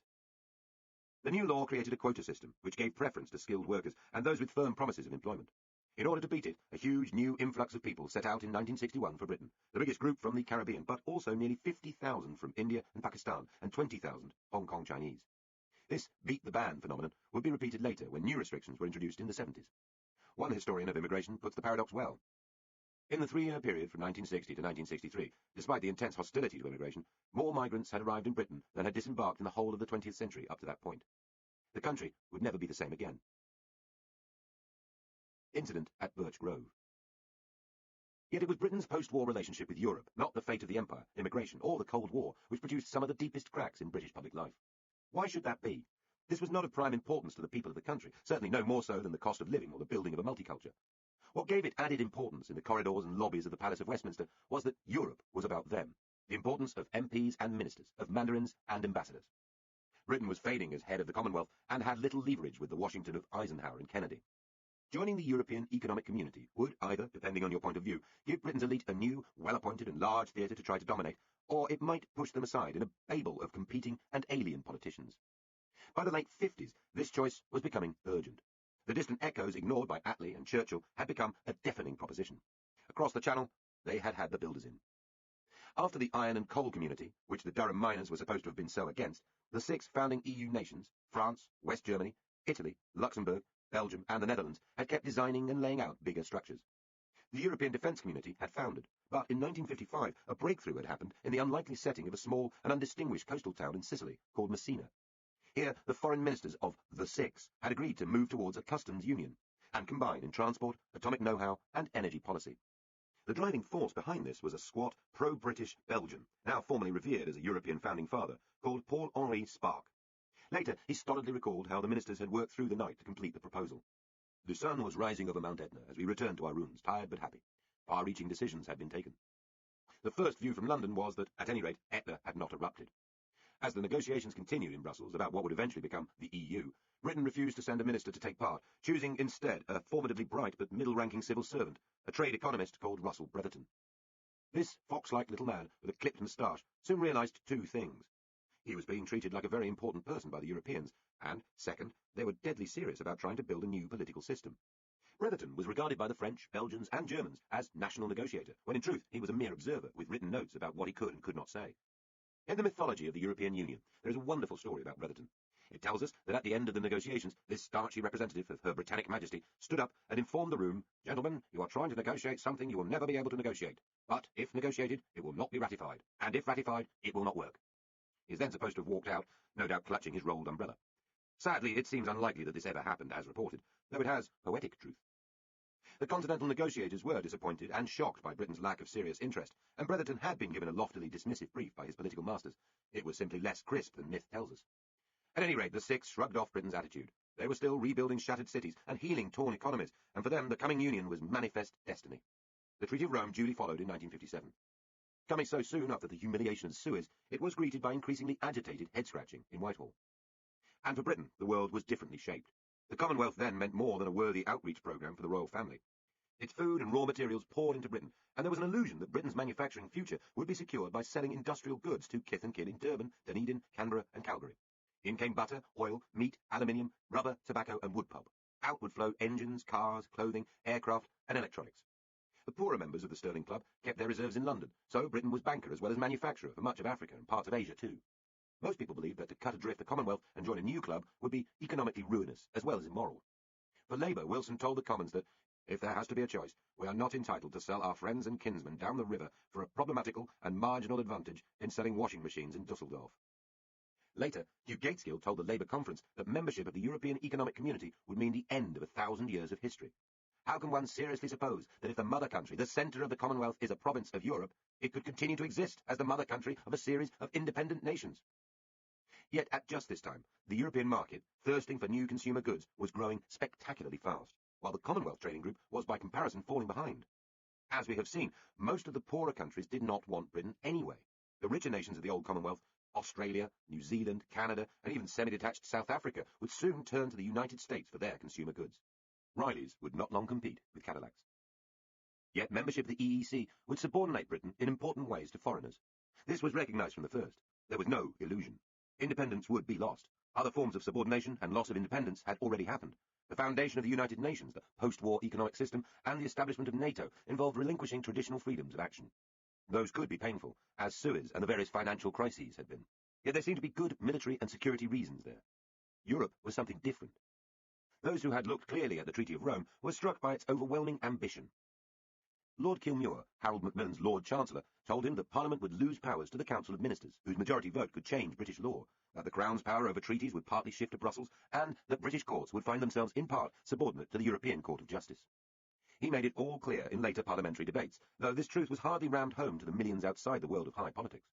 The new law created a quota system, which gave preference to skilled workers and those with firm promises of employment. In order to beat it, a huge new influx of people set out in 1961 for Britain, the biggest group from the Caribbean, but also nearly 50,000 from India and Pakistan, and 20,000 Hong Kong Chinese. This beat-the-ban phenomenon would be repeated later when new restrictions were introduced in the 70s. One historian of immigration puts the paradox well. In the 3-year period from 1960 to 1963, despite the intense hostility to immigration, more migrants had arrived in Britain than had disembarked in the whole of the 20th century up to that point. The country would never be the same again. Incident at Birch Grove. Yet it was Britain's post-war relationship with Europe, not the fate of the Empire, immigration, or the Cold War, which produced some of the deepest cracks in British public life. Why should that be? This was not of prime importance to the people of the country, certainly no more so than the cost of living or the building of a multiculture. What gave it added importance in the corridors and lobbies of the Palace of Westminster was that Europe was about them, the importance of MPs and ministers, of mandarins and ambassadors. Britain was fading as head of the Commonwealth and had little leverage with the Washington of Eisenhower and Kennedy. Joining the European Economic Community would either, depending on your point of view, give Britain's elite a new, well-appointed and large theatre to try to dominate, or it might push them aside in a babel of competing and alien politicians. By the late 50s, this choice was becoming urgent. The distant echoes ignored by Attlee and Churchill had become a deafening proposition. Across the Channel, they had had the builders in. After the iron and coal community, which the Durham miners were supposed to have been so against, the 6 founding EU nations, France, West Germany, Italy, Luxembourg, Belgium and the Netherlands, had kept designing and laying out bigger structures. The European defence community had foundered, but in 1955 a breakthrough had happened in the unlikely setting of a small and undistinguished coastal town in Sicily called Messina. Here, the foreign ministers of the 6 had agreed to move towards a customs union and combine in transport, atomic know-how and energy policy. The driving force behind this was a squat, pro-British Belgian, now formally revered as a European founding father, called Paul-Henri Spaak. Later, he stolidly recalled how the ministers had worked through the night to complete the proposal. The sun was rising over Mount Etna as we returned to our rooms, tired but happy. Far-reaching decisions had been taken. The first view from London was that, at any rate, Etna had not erupted. As the negotiations continued in Brussels about what would eventually become the EU, Britain refused to send a minister to take part, choosing instead a formidably bright but middle-ranking civil servant, a trade economist called Russell Brotherton. This fox-like little man with a clipped moustache soon realised 2 things. He was being treated like a very important person by the Europeans, and, second, they were deadly serious about trying to build a new political system. Brotherton was regarded by the French, Belgians and Germans as national negotiator, when in truth he was a mere observer with written notes about what he could and could not say. In the mythology of the European Union, there is a wonderful story about Brotherton. It tells us that at the end of the negotiations, this starchy representative of Her Britannic Majesty stood up and informed the room, "Gentlemen, you are trying to negotiate something you will never be able to negotiate. But if negotiated, it will not be ratified. And if ratified, it will not work." He is then supposed to have walked out, no doubt clutching his rolled umbrella. Sadly, it seems unlikely that this ever happened as reported, though it has poetic truth. The continental negotiators were disappointed and shocked by Britain's lack of serious interest, and Brotherton had been given a loftily dismissive brief by his political masters. It was simply less crisp than myth tells us. At any rate, the 6 shrugged off Britain's attitude. They were still rebuilding shattered cities and healing torn economies, and for them the coming union was manifest destiny. The Treaty of Rome duly followed in 1957. Coming so soon after the humiliation of Suez, it was greeted by increasingly agitated head-scratching in Whitehall. And for Britain, the world was differently shaped. The Commonwealth then meant more than a worthy outreach programme for the royal family. Its food and raw materials poured into Britain, and there was an illusion that Britain's manufacturing future would be secured by selling industrial goods to kith and kin in Durban, Dunedin, Canberra and Calgary. In came butter, oil, meat, aluminium, rubber, tobacco and wood pulp. Out would flow engines, cars, clothing, aircraft, and electronics. The poorer members of the Sterling Club kept their reserves in London, so Britain was banker as well as manufacturer for much of Africa and parts of Asia too. Most people believed that to cut adrift the Commonwealth and join a new club would be economically ruinous as well as immoral. For Labour, Wilson told the Commons that, if there has to be a choice, we are not entitled to sell our friends and kinsmen down the river for a problematical and marginal advantage in selling washing machines in Dusseldorf. Later, Hugh Gateskill told the Labour conference that membership of the European Economic Community would mean the end of 1,000 years of history. How can one seriously suppose that if the mother country, the centre of the Commonwealth, is a province of Europe, it could continue to exist as the mother country of a series of independent nations? Yet at just this time, the European market, thirsting for new consumer goods, was growing spectacularly fast, while the Commonwealth Trading Group was by comparison falling behind. As we have seen, most of the poorer countries did not want Britain anyway. The richer nations of the old Commonwealth, Australia, New Zealand, Canada, and even semi-detached South Africa, would soon turn to the United States for their consumer goods. Rileys would not long compete with Cadillacs. Yet membership of the EEC would subordinate Britain in important ways to foreigners. This was recognised from the first. There was no illusion. Independence would be lost. Other forms of subordination and loss of independence had already happened. The foundation of the United Nations, the post-war economic system, and the establishment of NATO involved relinquishing traditional freedoms of action. Those could be painful, as Suez and the various financial crises had been. Yet there seemed to be good military and security reasons there. Europe was something different. Those who had looked clearly at the Treaty of Rome were struck by its overwhelming ambition. Lord Kilmuir, Harold Macmillan's Lord Chancellor, told him that Parliament would lose powers to the Council of Ministers, whose majority vote could change British law, that the Crown's power over treaties would partly shift to Brussels, and that British courts would find themselves in part subordinate to the European Court of Justice. He made it all clear in later parliamentary debates, though this truth was hardly rammed home to the millions outside the world of high politics.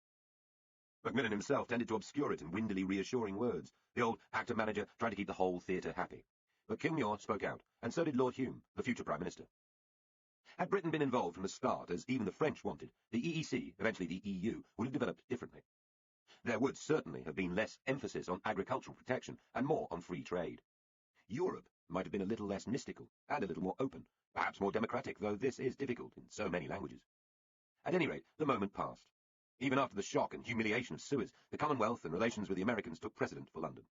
Macmillan himself tended to obscure it in windily reassuring words, the old actor-manager trying to keep the whole theatre happy. But Kilmuir spoke out, and so did Lord Hume, the future Prime Minister. Had Britain been involved from the start, as even the French wanted, the EEC, eventually the EU, would have developed differently. There would certainly have been less emphasis on agricultural protection and more on free trade. Europe might have been a little less mystical and a little more open, perhaps more democratic, though this is difficult in so many languages. At any rate, the moment passed. Even after the shock and humiliation of Suez, the Commonwealth and relations with the Americans took precedent for London.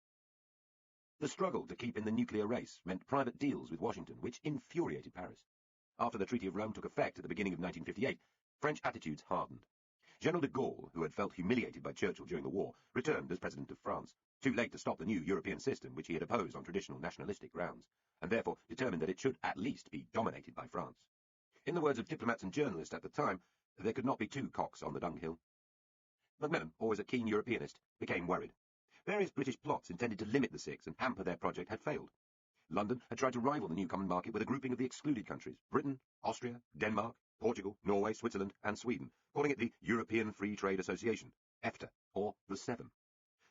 The struggle to keep in the nuclear race meant private deals with Washington, which infuriated Paris. After the Treaty of Rome took effect at the beginning of 1958, French attitudes hardened. General de Gaulle, who had felt humiliated by Churchill during the war, returned as President of France, too late to stop the new European system which he had opposed on traditional nationalistic grounds, and therefore determined that it should at least be dominated by France. In the words of diplomats and journalists at the time, there could not be two cocks on the dunghill. Macmillan, always a keen Europeanist, became worried. Various British plots intended to limit the Six and hamper their project had failed. London had tried to rival the new common market with a grouping of the excluded countries, Britain, Austria, Denmark, Portugal, Norway, Switzerland, and Sweden, calling it the European Free Trade Association, EFTA, or the Seven.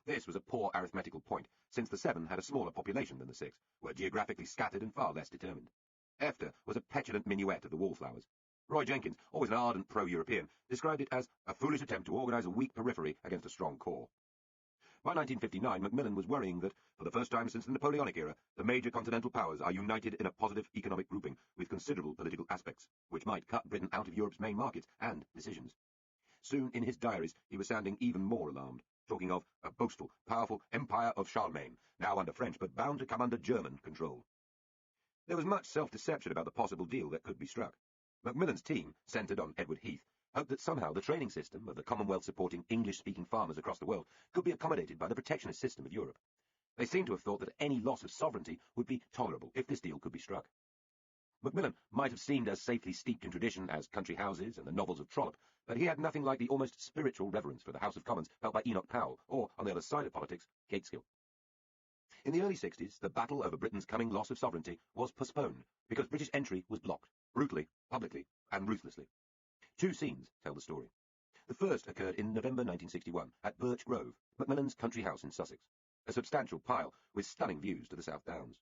This was a poor arithmetical point, since the Seven had a smaller population than the Six, were geographically scattered and far less determined. EFTA was a petulant minuet of the wallflowers. Roy Jenkins, always an ardent pro-European, described it as a foolish attempt to organise a weak periphery against a strong core. By 1959, Macmillan was worrying that, for the first time since the Napoleonic era, the major continental powers are united in a positive economic grouping with considerable political aspects, which might cut Britain out of Europe's main markets and decisions. Soon in his diaries he was sounding even more alarmed, talking of a boastful, powerful empire of Charlemagne, now under French but bound to come under German control. There was much self-deception about the possible deal that could be struck. Macmillan's team, centred on Edward Heath, hoped that somehow the training system of the Commonwealth supporting English-speaking farmers across the world could be accommodated by the protectionist system of Europe. They seemed to have thought that any loss of sovereignty would be tolerable if this deal could be struck. Macmillan might have seemed as safely steeped in tradition as country houses and the novels of Trollope, but he had nothing like the almost spiritual reverence for the House of Commons felt by Enoch Powell, or, on the other side of politics, Gateskill. In the early 60s, the battle over Britain's coming loss of sovereignty was postponed because British entry was blocked, brutally, publicly, and ruthlessly. Two scenes tell the story. The first occurred in November 1961 at Birch Grove, Macmillan's country house in Sussex, a substantial pile with stunning views to the South Downs.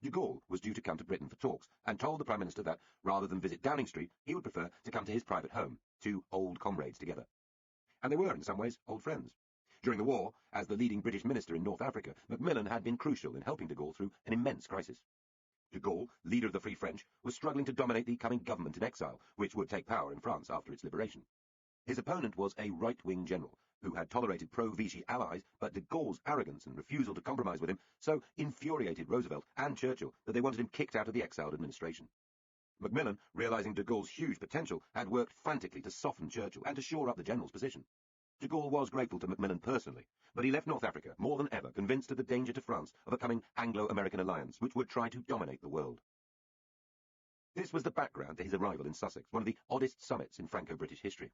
De Gaulle was due to come to Britain for talks and told the Prime Minister that, rather than visit Downing Street, he would prefer to come to his private home, two old comrades together. And they were, in some ways, old friends. During the war, as the leading British minister in North Africa, Macmillan had been crucial in helping de Gaulle through an immense crisis. De Gaulle, leader of the Free French, was struggling to dominate the coming government in exile, which would take power in France after its liberation. His opponent was a right-wing general who had tolerated pro-Vichy allies, but de Gaulle's arrogance and refusal to compromise with him so infuriated Roosevelt and Churchill that they wanted him kicked out of the exiled administration. Macmillan, realizing de Gaulle's huge potential, had worked frantically to soften Churchill and to shore up the general's position. De Gaulle was grateful to Macmillan personally, but he left North Africa more than ever convinced of the danger to France of a coming Anglo-American alliance which would try to dominate the world. This was the background to his arrival in Sussex, one of the oddest summits in Franco-British history.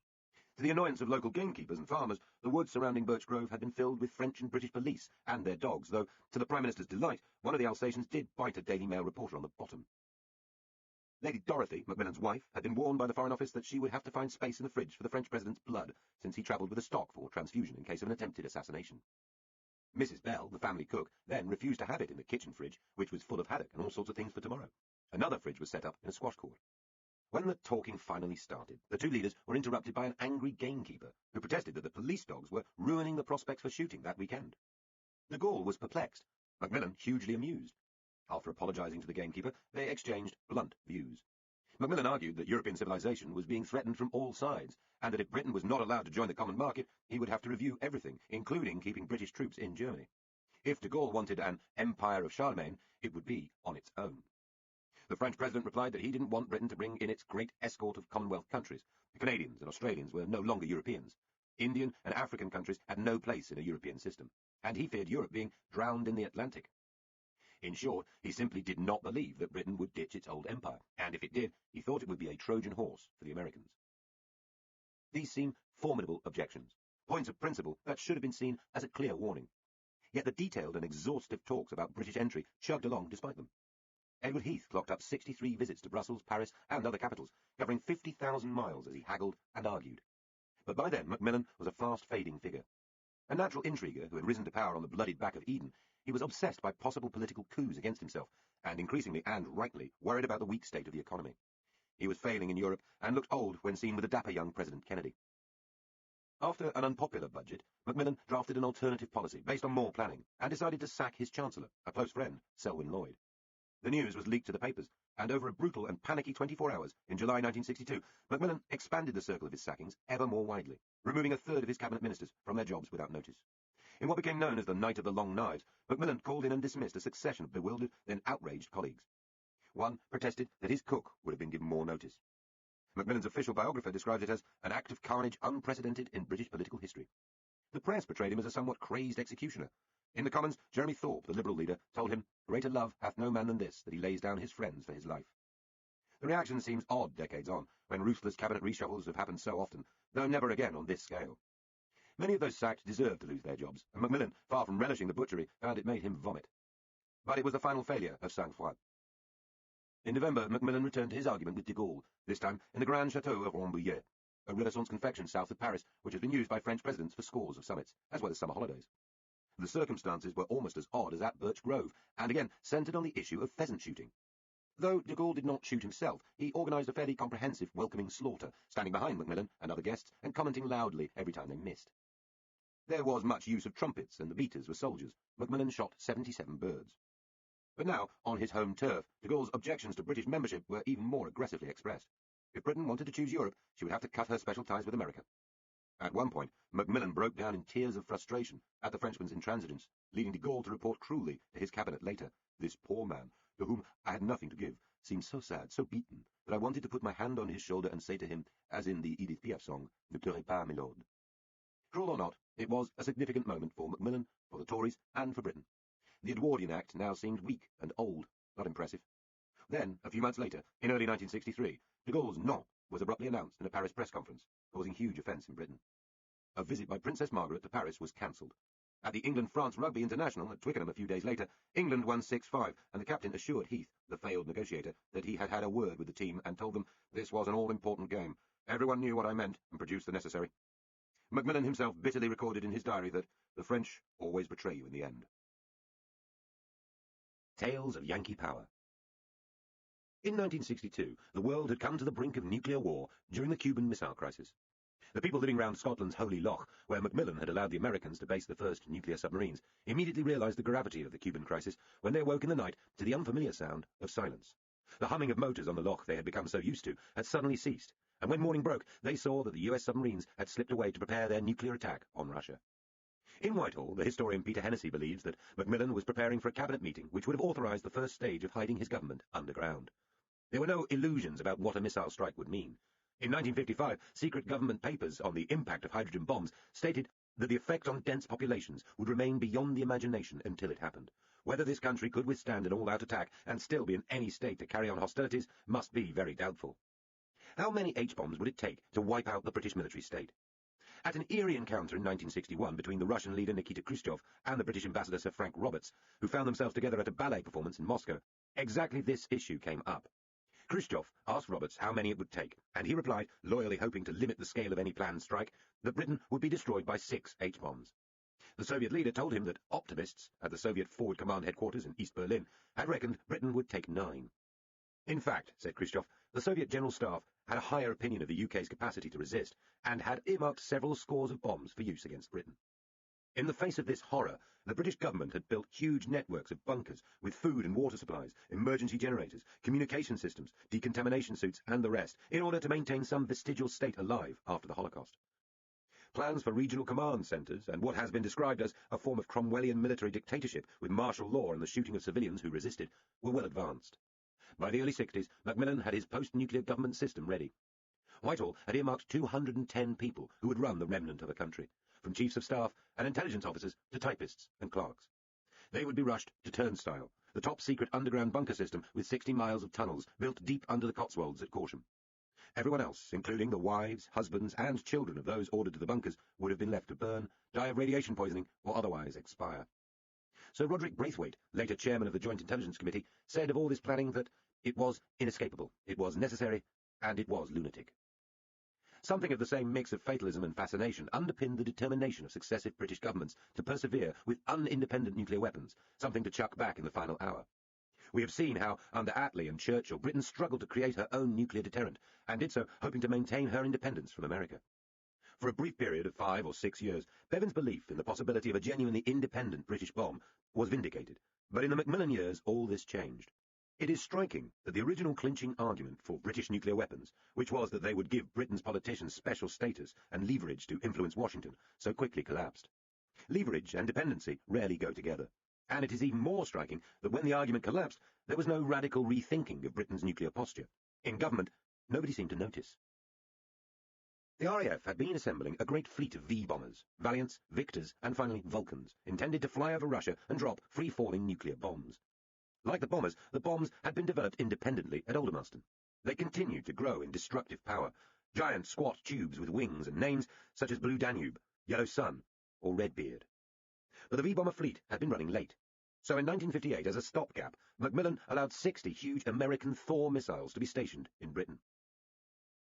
To the annoyance of local gamekeepers and farmers, the woods surrounding Birch Grove had been filled with French and British police and their dogs, though, to the Prime Minister's delight, one of the Alsatians did bite a Daily Mail reporter on the bottom. Lady Dorothy, Macmillan's wife, had been warned by the Foreign Office that she would have to find space in the fridge for the French president's blood, since he travelled with a stock for transfusion in case of an attempted assassination. Mrs. Bell, the family cook, then refused to have it in the kitchen fridge, which was full of haddock and all sorts of things for tomorrow. Another fridge was set up in a squash court. When the talking finally started, the two leaders were interrupted by an angry gamekeeper, who protested that the police dogs were ruining the prospects for shooting that weekend. De Gaulle was perplexed, Macmillan hugely amused. After apologising to the gamekeeper, they exchanged blunt views. Macmillan argued that European civilization was being threatened from all sides, and that if Britain was not allowed to join the common market, he would have to review everything, including keeping British troops in Germany. If de Gaulle wanted an empire of Charlemagne, it would be on its own. The French president replied that he didn't want Britain to bring in its great escort of Commonwealth countries. The Canadians and Australians were no longer Europeans. Indian and African countries had no place in a European system, and he feared Europe being drowned in the Atlantic. In short, he simply did not believe that Britain would ditch its old empire, and if it did, he thought it would be a Trojan horse for the Americans. These seem formidable objections, points of principle that should have been seen as a clear warning. Yet the detailed and exhaustive talks about British entry chugged along despite them. Edward Heath clocked up 63 visits to Brussels, Paris, and other capitals, covering 50,000 miles as he haggled and argued. But by then, Macmillan was a fast-fading figure. A natural intriguer who had risen to power on the bloodied back of Eden, he was obsessed by possible political coups against himself, and increasingly and rightly worried about the weak state of the economy. He was failing in Europe and looked old when seen with the dapper young President Kennedy. After an unpopular budget, Macmillan drafted an alternative policy based on more planning and decided to sack his Chancellor, a close friend, Selwyn Lloyd. The news was leaked to the papers, and over a brutal and panicky 24 hours in July 1962, Macmillan expanded the circle of his sackings ever more widely, removing a third of his cabinet ministers from their jobs without notice. In what became known as the Night of the Long Knives, Macmillan called in and dismissed a succession of bewildered, then outraged colleagues. One protested that his cook would have been given more notice. Macmillan's official biographer described it as an act of carnage unprecedented in British political history. The press portrayed him as a somewhat crazed executioner. In the Commons, Jeremy Thorpe, the Liberal leader, told him, "Greater love hath no man than this, that he lays down his friends for his life." The reaction seems odd decades on, when ruthless cabinet reshuffles have happened so often, though never again on this scale. Many of those sacked deserved to lose their jobs, and Macmillan, far from relishing the butchery, found it made him vomit. But it was the final failure of sang-froid. In November, Macmillan returned to his argument with de Gaulle, this time in the Grand Chateau of Rambouillet, a Renaissance confection south of Paris, which has been used by French presidents for scores of summits, as well as summer holidays. The circumstances were almost as odd as at Birch Grove, and again centred on the issue of pheasant shooting. Though de Gaulle did not shoot himself, he organised a fairly comprehensive welcoming slaughter, standing behind Macmillan and other guests and commenting loudly every time they missed. There was much use of trumpets, and the beaters were soldiers. Macmillan shot 77 birds. But now, on his home turf, de Gaulle's objections to British membership were even more aggressively expressed. If Britain wanted to choose Europe, she would have to cut her special ties with America. At one point, Macmillan broke down in tears of frustration at the Frenchman's intransigence, leading de Gaulle to report cruelly to his cabinet later, "This poor man, to whom I had nothing to give, seemed so sad, so beaten, that I wanted to put my hand on his shoulder and say to him, as in the Edith Piaf song, 'Ne pleurez pas, my lord.'" Cruel or not, it was a significant moment for Macmillan, for the Tories, and for Britain. The Edwardian Act now seemed weak and old, not impressive. Then, a few months later, in early 1963, de Gaulle's "non" was abruptly announced in a Paris press conference, causing huge offence in Britain. A visit by Princess Margaret to Paris was cancelled. At the England-France Rugby International at Twickenham a few days later, England won 6-5, and the captain assured Heath, the failed negotiator, that he had had a word with the team and told them this was an all-important game. Everyone knew what I meant and produced the necessary. Macmillan himself bitterly recorded in his diary that the French always betray you in the end. Tales of Yankee Power. In 1962, the world had come to the brink of nuclear war during the Cuban Missile Crisis. The people living round Scotland's Holy Loch, where Macmillan had allowed the Americans to base the first nuclear submarines, immediately realised the gravity of the Cuban crisis when they awoke in the night to the unfamiliar sound of silence. The humming of motors on the loch they had become so used to had suddenly ceased, and when morning broke, they saw that the US submarines had slipped away to prepare their nuclear attack on Russia. In Whitehall, the historian Peter Hennessy believes that Macmillan was preparing for a cabinet meeting which would have authorised the first stage of hiding his government underground. There were no illusions about what a missile strike would mean. In 1955, secret government papers on the impact of hydrogen bombs stated that the effect on dense populations would remain beyond the imagination until it happened. Whether this country could withstand an all-out attack and still be in any state to carry on hostilities must be very doubtful. How many H-bombs would it take to wipe out the British military state? At an eerie encounter in 1961 between the Russian leader Nikita Khrushchev and the British ambassador Sir Frank Roberts, who found themselves together at a ballet performance in Moscow, exactly this issue came up. Khrushchev asked Roberts how many it would take, and he replied, loyally hoping to limit the scale of any planned strike, that Britain would be destroyed by 6 H-bombs. The Soviet leader told him that optimists at the Soviet Forward Command headquarters in East Berlin had reckoned Britain would take 9. In fact, said Khrushchev, the Soviet General Staff had a higher opinion of the UK's capacity to resist, and had earmarked several scores of bombs for use against Britain. In the face of this horror, the British government had built huge networks of bunkers with food and water supplies, emergency generators, communication systems, decontamination suits, and the rest, in order to maintain some vestigial state alive after the Holocaust. Plans for regional command centres and what has been described as a form of Cromwellian military dictatorship with martial law and the shooting of civilians who resisted were well advanced. By the early 60s, Macmillan had his post-nuclear government system ready. Whitehall had earmarked 210 people who would run the remnant of a country, from chiefs of staff and intelligence officers to typists and clerks. They would be rushed to Turnstile, the top-secret underground bunker system with 60 miles of tunnels built deep under the Cotswolds at Corsham. Everyone else, including the wives, husbands, and children of those ordered to the bunkers, would have been left to burn, die of radiation poisoning, or otherwise expire. Sir Roderick Braithwaite, later chairman of the Joint Intelligence Committee, said of all this planning that it was inescapable, it was necessary, and it was lunatic. Something of the same mix of fatalism and fascination underpinned the determination of successive British governments to persevere with unindependent nuclear weapons, something to chuck back in the final hour. We have seen how, under Attlee and Churchill, Britain struggled to create her own nuclear deterrent, and did so hoping to maintain her independence from America. For a brief period of 5 or 6 years, Bevan's belief in the possibility of a genuinely independent British bomb was vindicated, but in the Macmillan years all this changed. It is striking that the original clinching argument for British nuclear weapons, which was that they would give Britain's politicians special status and leverage to influence Washington, so quickly collapsed. Leverage and dependency rarely go together, and it is even more striking that when the argument collapsed, there was no radical rethinking of Britain's nuclear posture. In government, nobody seemed to notice. The RAF had been assembling a great fleet of V-bombers, Valiants, Victors, and finally Vulcans, intended to fly over Russia and drop free-falling nuclear bombs. Like the bombers, the bombs had been developed independently at Aldermaston. They continued to grow in destructive power, giant squat tubes with wings and names such as Blue Danube, Yellow Sun, or Redbeard. But the V-bomber fleet had been running late. So in 1958, as a stopgap, Macmillan allowed 60 huge American Thor missiles to be stationed in Britain.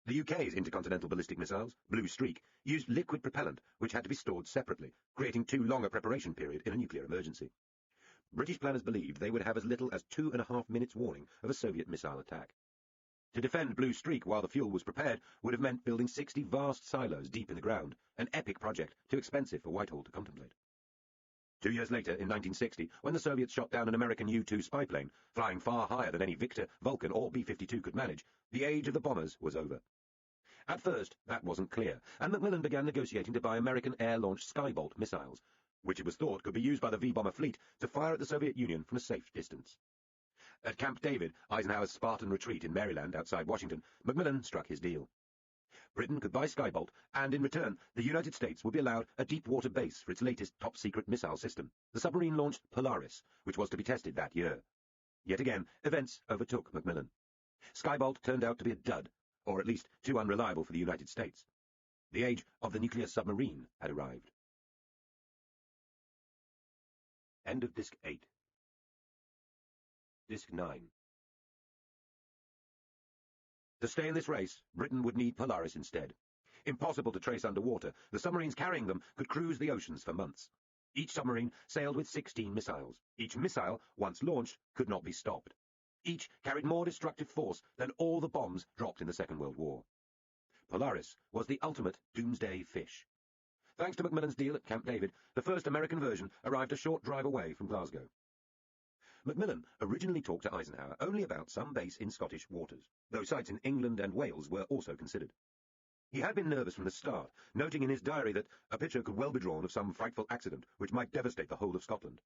The UK's intercontinental ballistic missiles, Blue Streak, used liquid propellant, which had to be stored separately, creating too long a preparation period in a nuclear emergency. British planners believed they would have as little as 2.5 minutes warning of a Soviet missile attack. To defend Blue Streak while the fuel was prepared would have meant building 60 vast silos deep in the ground, an epic project too expensive for Whitehall to contemplate. 2 years later, in 1960, when the Soviets shot down an American U-2 spy plane, flying far higher than any Victor, Vulcan, or B-52 could manage, the age of the bombers was over. At first, that wasn't clear, and Macmillan began negotiating to buy American air-launched Skybolt missiles, which it was thought could be used by the V-bomber fleet to fire at the Soviet Union from a safe distance. At Camp David, Eisenhower's Spartan retreat in Maryland outside Washington, Macmillan struck his deal. Britain could buy Skybolt, and in return, the United States would be allowed a deep-water base for its latest top-secret missile system, the submarine-launched Polaris, which was to be tested that year. Yet again, events overtook Macmillan. Skybolt turned out to be a dud, or at least too unreliable for the United States. The age of the nuclear submarine had arrived. End of Disc 8. Disc 9. To stay in this race, Britain would need Polaris instead. Impossible to trace underwater, the submarines carrying them could cruise the oceans for months. Each submarine sailed with 16 missiles. Each missile, once launched, could not be stopped. Each carried more destructive force than all the bombs dropped in the Second World War. Polaris was the ultimate doomsday fish. Thanks to Macmillan's deal at Camp David, the first American version arrived a short drive away from Glasgow. Macmillan originally talked to Eisenhower only about some base in Scottish waters, though sites in England and Wales were also considered. He had been nervous from the start, noting in his diary that a picture could well be drawn of some frightful accident which might devastate the whole of Scotland.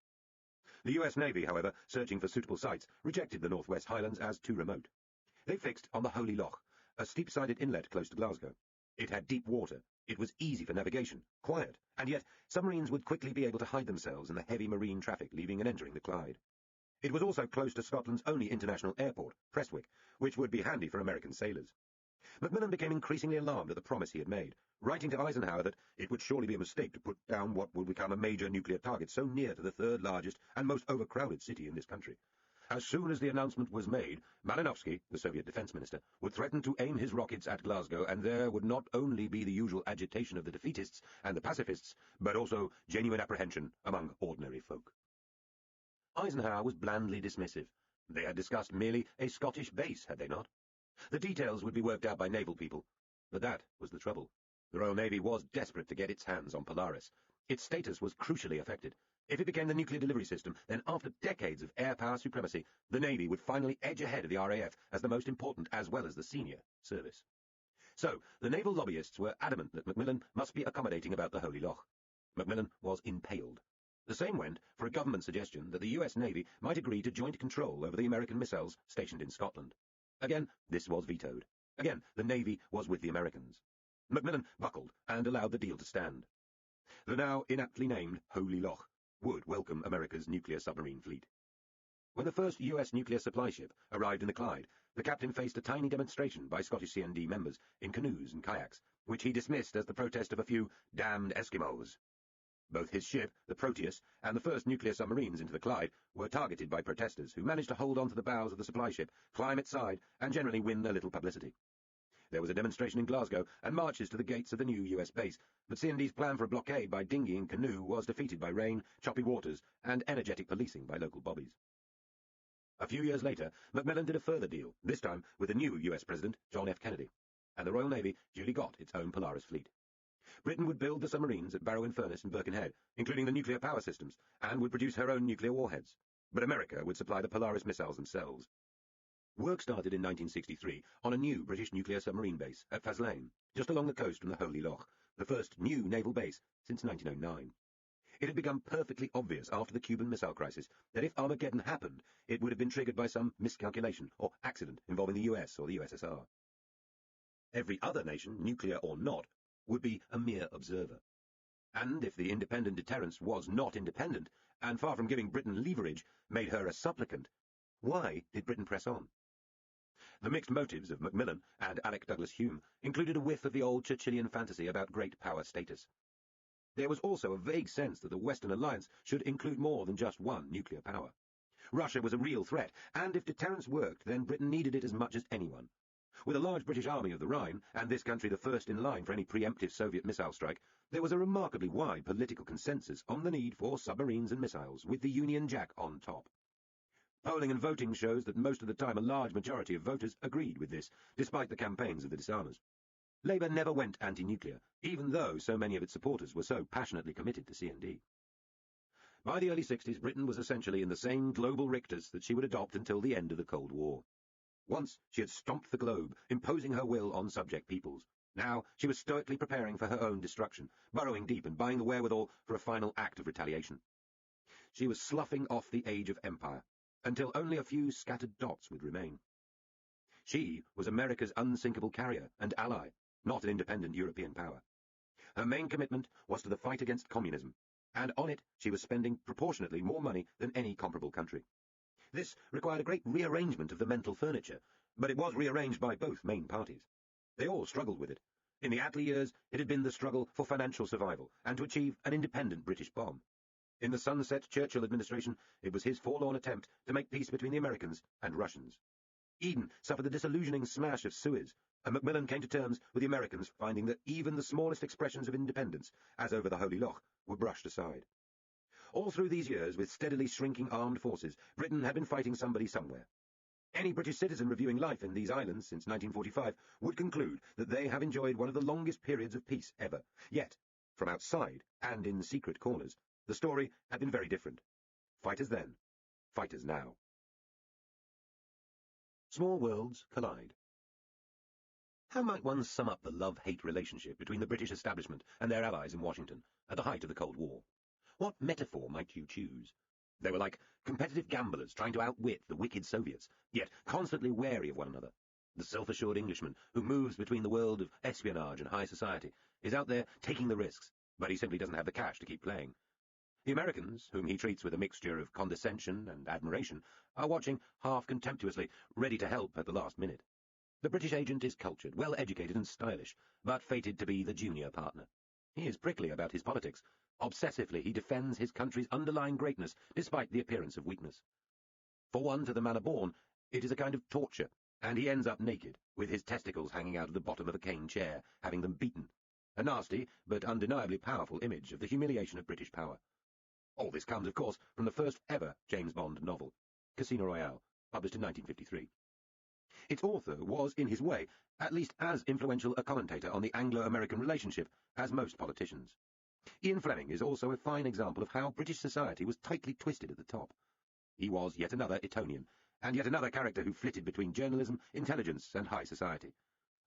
The US Navy, however, searching for suitable sites, rejected the Northwest Highlands as too remote. They fixed on the Holy Loch, a steep-sided inlet close to Glasgow. It had deep water, it was easy for navigation, quiet, and yet submarines would quickly be able to hide themselves in the heavy marine traffic leaving and entering the Clyde. It was also close to Scotland's only international airport, Prestwick, which would be handy for American sailors. Macmillan became increasingly alarmed at the promise he had made, writing to Eisenhower that it would surely be a mistake to put down what would become a major nuclear target so near to the third largest and most overcrowded city in this country. As soon as the announcement was made, Malinowski, the Soviet defense minister, would threaten to aim his rockets at Glasgow, and there would not only be the usual agitation of the defeatists and the pacifists, but also genuine apprehension among ordinary folk. Eisenhower was blandly dismissive. They had discussed merely a Scottish base, had they not? The details would be worked out by naval people. But that was the trouble. The Royal Navy was desperate to get its hands on Polaris. Its status was crucially affected. If it became the nuclear delivery system, then after decades of air power supremacy, the Navy would finally edge ahead of the RAF as the most important as well as the senior service. So, the naval lobbyists were adamant that Macmillan must be accommodating about the Holy Loch. Macmillan was impaled. The same went for a government suggestion that the US Navy might agree to joint control over the American missiles stationed in Scotland. Again, this was vetoed. Again, the Navy was with the Americans. Macmillan buckled and allowed the deal to stand. The now inaptly named Holy Loch would welcome America's nuclear submarine fleet. When the first US nuclear supply ship arrived in the Clyde, the captain faced a tiny demonstration by Scottish CND members in canoes and kayaks, which he dismissed as the protest of a few damned Eskimos. Both his ship, the Proteus, and the first nuclear submarines into the Clyde were targeted by protesters who managed to hold on to the bows of the supply ship, climb its side, and generally win a little publicity. There was a demonstration in Glasgow and marches to the gates of the new US base, but CND's plan for a blockade by dinghy and canoe was defeated by rain, choppy waters, and energetic policing by local bobbies. A few years later, Macmillan did a further deal, this time with the new US President, John F. Kennedy, and the Royal Navy duly got its own Polaris fleet. Britain would build the submarines at Barrow-in-Furness and Birkenhead, including the nuclear power systems, and would produce her own nuclear warheads. But America would supply the Polaris missiles themselves. Work started in 1963 on a new British nuclear submarine base at Faslane, just along the coast from the Holy Loch, the first new naval base since 1909. It had become perfectly obvious after the Cuban Missile Crisis that if Armageddon happened, it would have been triggered by some miscalculation or accident involving the US or the USSR. Every other nation, nuclear or not, would be a mere observer. And if the independent deterrence was not independent, and far from giving Britain leverage, made her a supplicant, why did Britain press on? The mixed motives of Macmillan and Alec Douglas Hume included a whiff of the old Churchillian fantasy about great power status. There was also a vague sense that the Western alliance should include more than just one nuclear power. Russia was a real threat, and if deterrence worked, then Britain needed it as much as anyone. With a large British army of the Rhine, and this country the first in line for any preemptive Soviet missile strike, there was a remarkably wide political consensus on the need for submarines and missiles, with the Union Jack on top. Polling and voting shows that most of the time a large majority of voters agreed with this, despite the campaigns of the disarmers. Labour never went anti-nuclear, even though so many of its supporters were so passionately committed to CND. By the early 60s, Britain was essentially in the same global rictus that she would adopt until the end of the Cold War. Once she had stomped the globe, imposing her will on subject peoples. Now she was stoically preparing for her own destruction, burrowing deep and buying the wherewithal for a final act of retaliation. She was sloughing off the age of empire, until only a few scattered dots would remain. She was America's unsinkable carrier and ally, not an independent European power. Her main commitment was to the fight against communism, and on it she was spending proportionately more money than any comparable country. This required a great rearrangement of the mental furniture, but it was rearranged by both main parties. They all struggled with it. In the Attlee years, it had been the struggle for financial survival and to achieve an independent British bomb. In the sunset Churchill administration, it was his forlorn attempt to make peace between the Americans and Russians. Eden suffered the disillusioning smash of Suez, and Macmillan came to terms with the Americans, finding that even the smallest expressions of independence, as over the Holy Loch, were brushed aside. All through these years, with steadily shrinking armed forces, Britain had been fighting somebody somewhere. Any British citizen reviewing life in these islands since 1945 would conclude that they have enjoyed one of the longest periods of peace ever. Yet, from outside, and in secret corners, the story had been very different. Fighters then, fighters now. Small worlds collide. How might one sum up the love-hate relationship between the British establishment and their allies in Washington at the height of the Cold War? What metaphor might you choose? They were like competitive gamblers trying to outwit the wicked Soviets, yet constantly wary of one another. The self-assured Englishman who moves between the world of espionage and high society is out there taking the risks, but he simply doesn't have the cash to keep playing. The Americans, whom he treats with a mixture of condescension and admiration, are watching half contemptuously, ready to help at the last minute. The British agent is cultured, well-educated and stylish, but fated to be the junior partner. He is prickly about his politics. Obsessively, he defends his country's underlying greatness, despite the appearance of weakness. For one to the manner born, it is a kind of torture, and he ends up naked, with his testicles hanging out of the bottom of a cane chair, having them beaten. A nasty, but undeniably powerful image of the humiliation of British power. All this comes, of course, from the first ever James Bond novel, Casino Royale, published in 1953. Its author was, in his way, at least as influential a commentator on the Anglo-American relationship as most politicians. Ian Fleming is also a fine example of how British society was tightly twisted at the top. He was yet another Etonian, and yet another character who flitted between journalism, intelligence, and high society.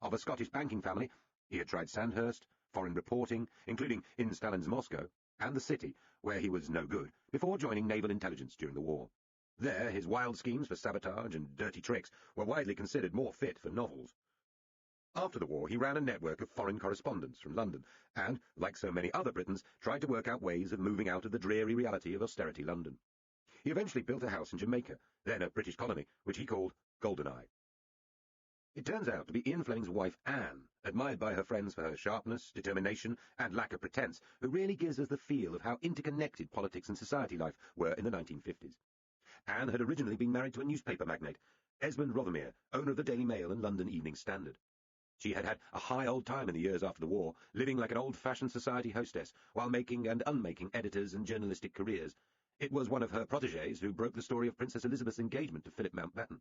Of a Scottish banking family, he had tried Sandhurst, foreign reporting, including in Stalin's Moscow, and the city, where he was no good, before joining naval intelligence during the war. There, his wild schemes for sabotage and dirty tricks were widely considered more fit for novels. After the war, he ran a network of foreign correspondents from London, and, like so many other Britons, tried to work out ways of moving out of the dreary reality of austerity London. He eventually built a house in Jamaica, then a British colony, which he called Goldeneye. It turns out to be Ian Fleming's wife, Anne, admired by her friends for her sharpness, determination, and lack of pretense, who really gives us the feel of how interconnected politics and society life were in the 1950s. Anne had originally been married to a newspaper magnate, Esmond Rothermere, owner of the Daily Mail and London Evening Standard. She had had a high old time in the years after the war, living like an old-fashioned society hostess, while making and unmaking editors and journalistic careers. It was one of her protégés who broke the story of Princess Elizabeth's engagement to Philip Mountbatten.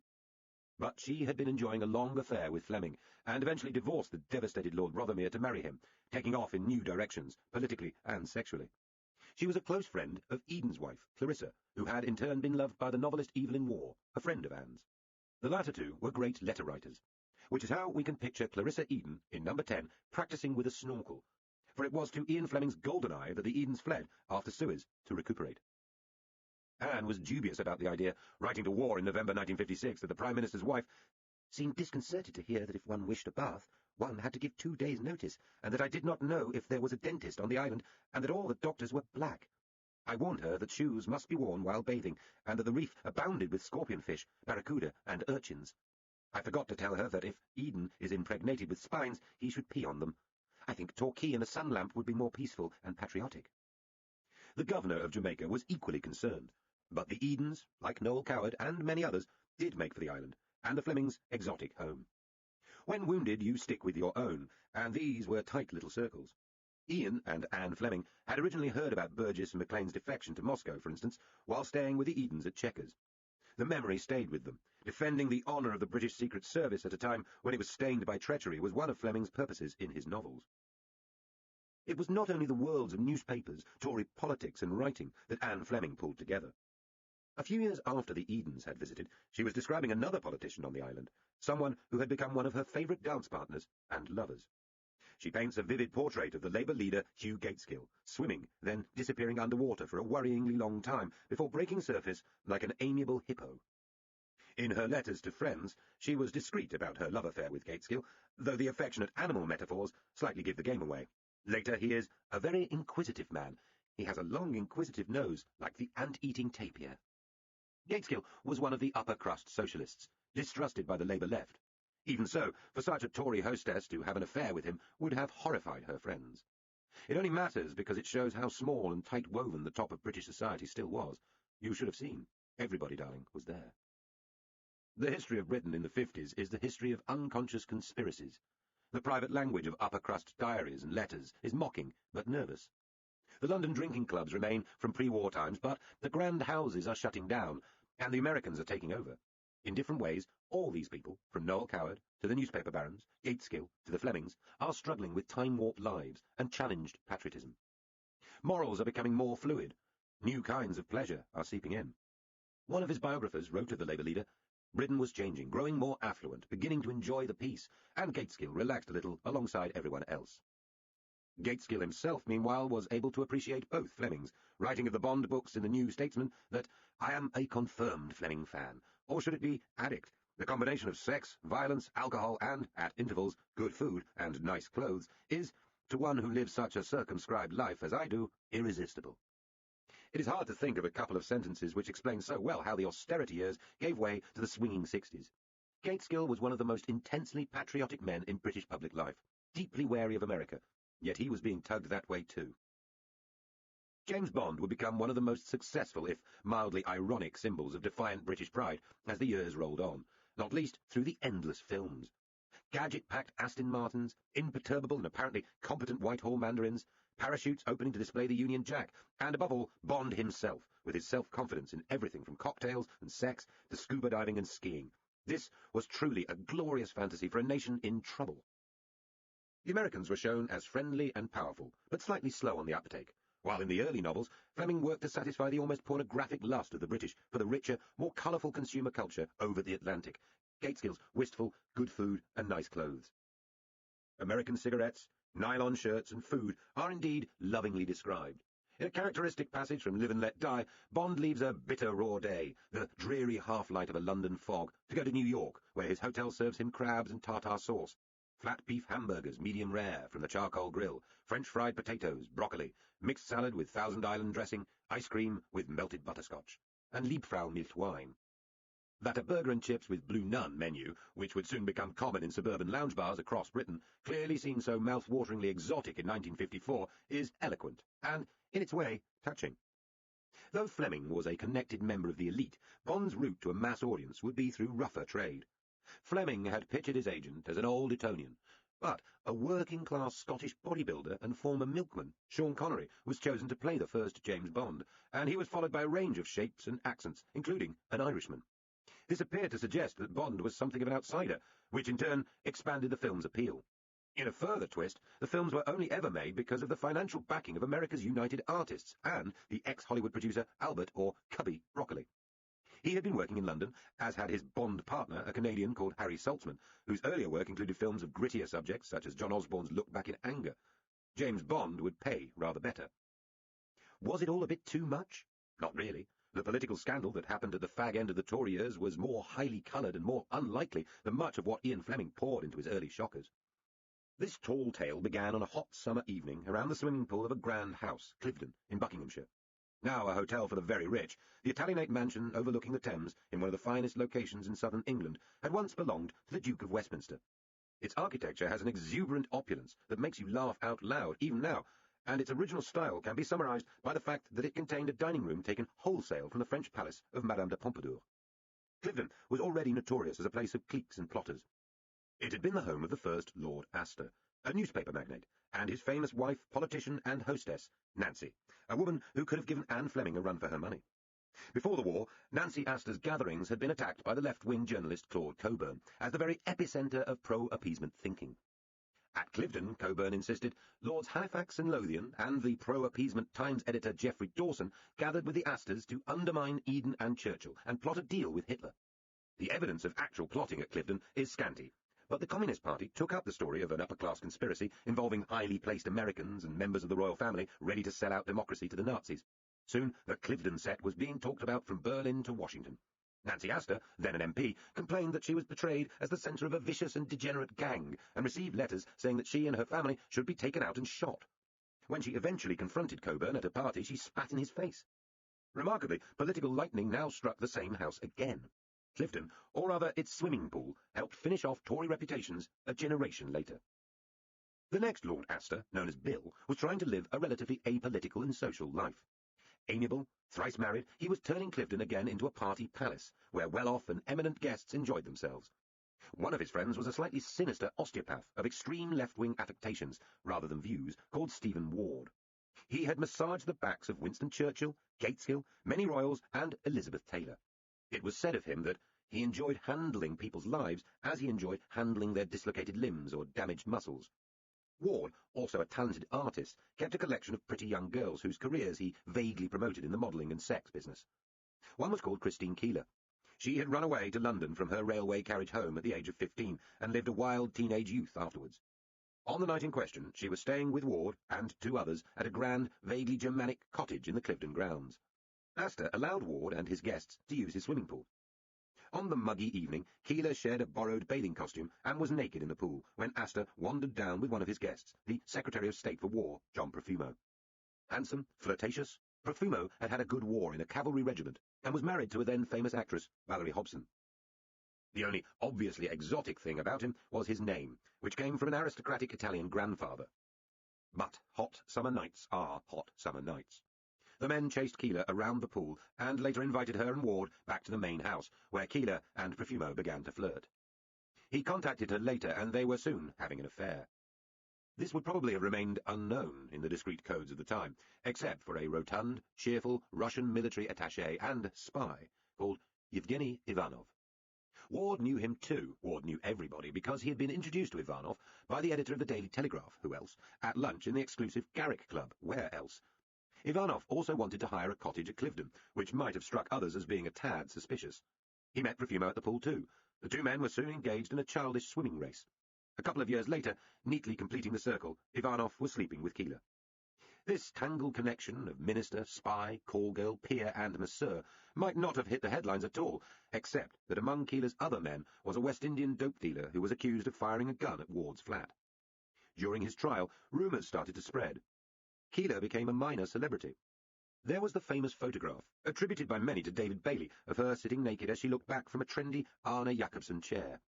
But she had been enjoying a long affair with Fleming, and eventually divorced the devastated Lord Rothermere to marry him, taking off in new directions, politically and sexually. She was a close friend of Eden's wife, Clarissa, who had in turn been loved by the novelist Evelyn Waugh, a friend of Anne's. The latter two were great letter writers, which is how we can picture Clarissa Eden, in number 10, practising with a snorkel, for it was to Ian Fleming's Goldeneye that the Edens fled after Suez to recuperate. Anne was dubious about the idea, writing to Waugh in November 1956 that the Prime Minister's wife seemed disconcerted to hear that if one wished a bath, one had to give 2 days' notice, and that I did not know if there was a dentist on the island, and that all the doctors were black. I warned her that shoes must be worn while bathing, and that the reef abounded with scorpionfish, barracuda, and urchins. I forgot to tell her that if Eden is impregnated with spines, he should pee on them. I think Torquay in a sun lamp would be more peaceful and patriotic. The governor of Jamaica was equally concerned, but the Edens, like Noel Coward and many others, did make for the island, and the Flemings' exotic home. When wounded, you stick with your own, and these were tight little circles. Ian and Anne Fleming had originally heard about Burgess and Maclean's defection to Moscow, for instance, while staying with the Edens at Chequers. The memory stayed with them. Defending the honour of the British Secret Service at a time when it was stained by treachery was one of Fleming's purposes in his novels. It was not only the worlds of newspapers, Tory politics and writing that Anne Fleming pulled together. A few years after the Edens had visited, she was describing another politician on the island, someone who had become one of her favourite dance partners and lovers. She paints a vivid portrait of the Labour leader Hugh Gateskill, swimming, then disappearing underwater for a worryingly long time before breaking surface like an amiable hippo. In her letters to friends, she was discreet about her love affair with Gateskill, though the affectionate animal metaphors slightly give the game away. Later, he is a very inquisitive man. He has a long inquisitive nose, like the ant-eating tapir. Gateskill was one of the upper-crust socialists, distrusted by the Labour left. Even so, for such a Tory hostess to have an affair with him would have horrified her friends. It only matters because it shows how small and tight-woven the top of British society still was. You should have seen. Everybody, darling, was there. The history of Britain in the 50s is the history of unconscious conspiracies. The private language of upper-crust diaries and letters is mocking, but nervous. The London drinking clubs remain from pre-war times, but the grand houses are shutting down, and the Americans are taking over. In different ways, all these people, from Noel Coward to the newspaper barons, Gateskill to the Flemings, are struggling with time-warped lives and challenged patriotism. Morals are becoming more fluid. New kinds of pleasure are seeping in. One of his biographers wrote of the Labour leader, "Britain was changing, growing more affluent, beginning to enjoy the peace, and Gateskill relaxed a little alongside everyone else." Gateskill himself, meanwhile, was able to appreciate both Flemings, writing of the Bond books in the New Statesman that, "I am a confirmed Fleming fan, or should it be addict? The combination of sex, violence, alcohol, and, at intervals, good food and nice clothes is, to one who lives such a circumscribed life as I do, irresistible." It is hard to think of a couple of sentences which explain so well how the austerity years gave way to the swinging 60s. Gateskill was one of the most intensely patriotic men in British public life, deeply wary of America, yet he was being tugged that way too. James Bond would become one of the most successful, if mildly ironic, symbols of defiant British pride as the years rolled on, not least through the endless films. Gadget-packed Aston Martins, imperturbable and apparently competent Whitehall mandarins, parachutes opening to display the Union Jack, and above all, Bond himself, with his self-confidence in everything from cocktails and sex to scuba diving and skiing. This was truly a glorious fantasy for a nation in trouble. The Americans were shown as friendly and powerful, but slightly slow on the uptake, while in the early novels, Fleming worked to satisfy the almost pornographic lust of the British for the richer, more colourful consumer culture over the Atlantic, Gateskill's wistful, good food and nice clothes. American cigarettes, nylon shirts and food are indeed lovingly described. In a characteristic passage from Live and Let Die, Bond leaves a bitter raw day, the dreary half-light of a London fog, to go to New York, where his hotel serves him crabs and tartar sauce, flat beef hamburgers, medium rare, from the charcoal grill, French fried potatoes, broccoli, mixed salad with Thousand Island dressing, ice cream with melted butterscotch, and Liebfrau milk wine. That a burger and chips with Blue Nun menu, which would soon become common in suburban lounge bars across Britain, clearly seemed so mouth-wateringly exotic in 1954, is eloquent, and, in its way, touching. Though Fleming was a connected member of the elite, Bond's route to a mass audience would be through rougher trade. Fleming had pictured his agent as an old Etonian, but a working-class Scottish bodybuilder and former milkman, Sean Connery, was chosen to play the first James Bond, and he was followed by a range of shapes and accents, including an Irishman. This appeared to suggest that Bond was something of an outsider, which in turn expanded the film's appeal. In a further twist, the films were only ever made because of the financial backing of America's United Artists and the ex-Hollywood producer Albert, or Cubby, Broccoli. He had been working in London, as had his Bond partner, a Canadian called Harry Saltzman, whose earlier work included films of grittier subjects such as John Osborne's Look Back in Anger. James Bond would pay rather better. Was it all a bit too much? Not really. The political scandal that happened at the fag end of the Tory years was more highly coloured and more unlikely than much of what Ian Fleming poured into his early shockers. This tall tale began on a hot summer evening around the swimming pool of a grand house, Cliveden, in Buckinghamshire. Now a hotel for the very rich, the Italianate mansion overlooking the Thames in one of the finest locations in southern England had once belonged to the Duke of Westminster. Its architecture has an exuberant opulence that makes you laugh out loud, even now, and its original style can be summarized by the fact that it contained a dining room taken wholesale from the French palace of Madame de Pompadour. Cliveden was already notorious as a place of cliques and plotters. It had been the home of the first Lord Astor, a newspaper magnate, and his famous wife, politician and hostess, Nancy, a woman who could have given Anne Fleming a run for her money. Before the war, Nancy Astor's gatherings had been attacked by the left-wing journalist Claude Cockburn as the very epicenter of pro-appeasement thinking. At Cliveden, Cockburn insisted, Lords Halifax and Lothian and the pro-appeasement Times editor Geoffrey Dawson gathered with the Astors to undermine Eden and Churchill and plot a deal with Hitler. The evidence of actual plotting at Cliveden is scanty, but the Communist Party took up the story of an upper-class conspiracy involving highly placed Americans and members of the royal family ready to sell out democracy to the Nazis. Soon, the Cliveden set was being talked about from Berlin to Washington. Nancy Astor, then an MP, complained that she was portrayed as the centre of a vicious and degenerate gang, and received letters saying that she and her family should be taken out and shot. When she eventually confronted Cockburn at a party, she spat in his face. Remarkably, political lightning now struck the same house again. Cliveden, or rather its swimming pool, helped finish off Tory reputations a generation later. The next Lord Astor, known as Bill, was trying to live a relatively apolitical and social life. Amiable, thrice married, he was turning Cliveden again into a party palace, where well-off and eminent guests enjoyed themselves. One of his friends was a slightly sinister osteopath of extreme left-wing affectations, rather than views, called Stephen Ward. He had massaged the backs of Winston Churchill, Gateskill, many royals, and Elizabeth Taylor. It was said of him that he enjoyed handling people's lives as he enjoyed handling their dislocated limbs or damaged muscles. Ward, also a talented artist, kept a collection of pretty young girls whose careers he vaguely promoted in the modelling and sex business. One was called Christine Keeler. She had run away to London from her railway carriage home at the age of 15 and lived a wild teenage youth afterwards. On the night in question, she was staying with Ward and 2 others at a grand, vaguely Germanic cottage in the Clifton grounds. Astor allowed Ward and his guests to use his swimming pool. On the muggy evening, Keeler shared a borrowed bathing costume and was naked in the pool when Astor wandered down with one of his guests, the Secretary of State for War, John Profumo. Handsome, flirtatious, Profumo had had a good war in a cavalry regiment and was married to a then-famous actress, Valerie Hobson. The only obviously exotic thing about him was his name, which came from an aristocratic Italian grandfather. But hot summer nights are hot summer nights. The men chased Keeler around the pool and later invited her and Ward back to the main house, where Keeler and Profumo began to flirt. He contacted her later, and they were soon having an affair. This would probably have remained unknown in the discreet codes of the time, except for a rotund, cheerful Russian military attaché and spy called Yevgeny Ivanov. Ward knew him too. Ward knew everybody, because he had been introduced to Ivanov by the editor of the Daily Telegraph, who else, at lunch in the exclusive Garrick Club, where else. Ivanov also wanted to hire a cottage at Clifton, which might have struck others as being a tad suspicious. He met Profumo at the pool too. The 2 men were soon engaged in a childish swimming race. A couple of years later, neatly completing the circle, Ivanov was sleeping with Keeler. This tangled connection of minister, spy, call girl, peer, and masseur might not have hit the headlines at all, except that among Keeler's other men was a West Indian dope dealer who was accused of firing a gun at Ward's flat. During his trial, rumours started to spread. Keeler became a minor celebrity. There was the famous photograph, attributed by many to David Bailey, of her sitting naked as she looked back from a trendy Arne Jacobsen chair.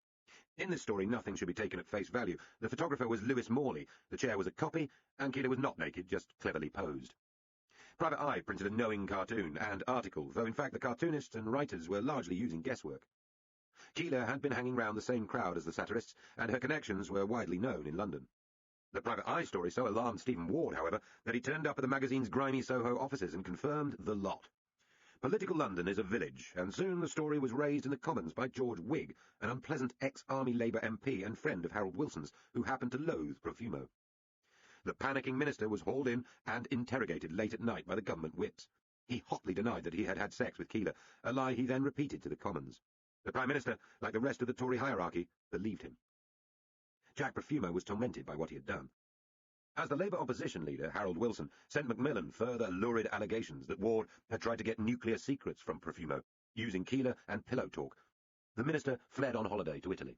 In this story, nothing should be taken at face value. The photographer was Lewis Morley, the chair was a copy, and Keeler was not naked, just cleverly posed. Private Eye printed a knowing cartoon and article, though in fact the cartoonists and writers were largely using guesswork. Keeler had been hanging round the same crowd as the satirists, and her connections were widely known in London. The Private Eye story so alarmed Stephen Ward, however, that he turned up at the magazine's grimy Soho offices and confirmed the lot. Political London is a village, and soon the story was raised in the Commons by George Wigg, an unpleasant ex-Army Labour MP and friend of Harold Wilson's, who happened to loathe Profumo. The panicking minister was hauled in and interrogated late at night by the government whips. He hotly denied that he had had sex with Keeler, a lie he then repeated to the Commons. The Prime Minister, like the rest of the Tory hierarchy, believed him. Jack Profumo was tormented by what he had done. As the Labour opposition leader, Harold Wilson, sent Macmillan further lurid allegations that Ward had tried to get nuclear secrets from Profumo, using Keeler and pillow talk, the minister fled on holiday to Italy.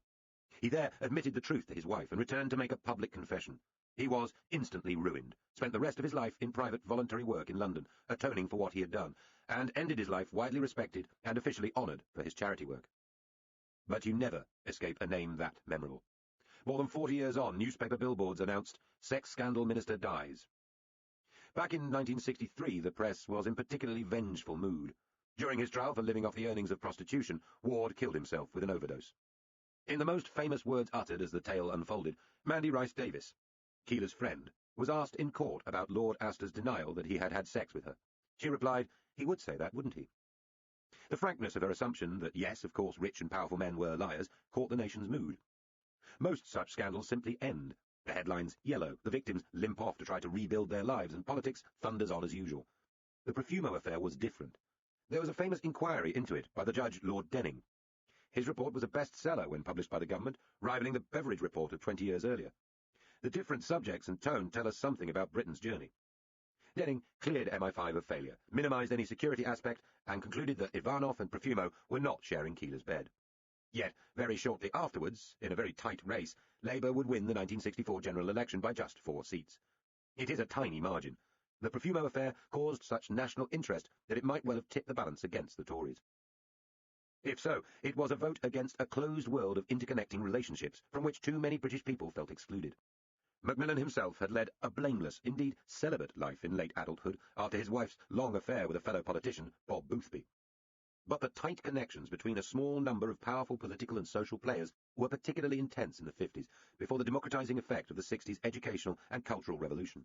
He there admitted the truth to his wife and returned to make a public confession. He was instantly ruined, spent the rest of his life in private voluntary work in London, atoning for what he had done, and ended his life widely respected and officially honoured for his charity work. But you never escape a name that memorable. More than 40 years on, newspaper billboards announced, "Sex Scandal Minister Dies." Back in 1963, the press was in particularly vengeful mood. During his trial for living off the earnings of prostitution, Ward killed himself with an overdose. In the most famous words uttered as the tale unfolded, Mandy Rice Davis, Keeler's friend, was asked in court about Lord Astor's denial that he had had sex with her. She replied, he would say that, wouldn't he? The frankness of her assumption that, yes, of course, rich and powerful men were liars, caught the nation's mood. Most such scandals simply end. The headlines yellow, the victims limp off to try to rebuild their lives, and politics thunders on as usual. The Profumo affair was different. There was a famous inquiry into it by the judge Lord Denning. His report was a bestseller when published by the government, rivaling the Beveridge report of 20 years earlier. The different subjects and tone tell us something about Britain's journey. Denning cleared MI5 of failure, minimised any security aspect, and concluded that Ivanov and Profumo were not sharing Keeler's bed. Yet, very shortly afterwards, in a very tight race, Labour would win the 1964 general election by just 4 seats. It is a tiny margin. The Profumo affair caused such national interest that it might well have tipped the balance against the Tories. If so, it was a vote against a closed world of interconnecting relationships from which too many British people felt excluded. Macmillan himself had led a blameless, indeed celibate life in late adulthood after his wife's long affair with a fellow politician, Bob Boothby. But the tight connections between a small number of powerful political and social players were particularly intense in the 50s, before the democratizing effect of the 60s educational and cultural revolution.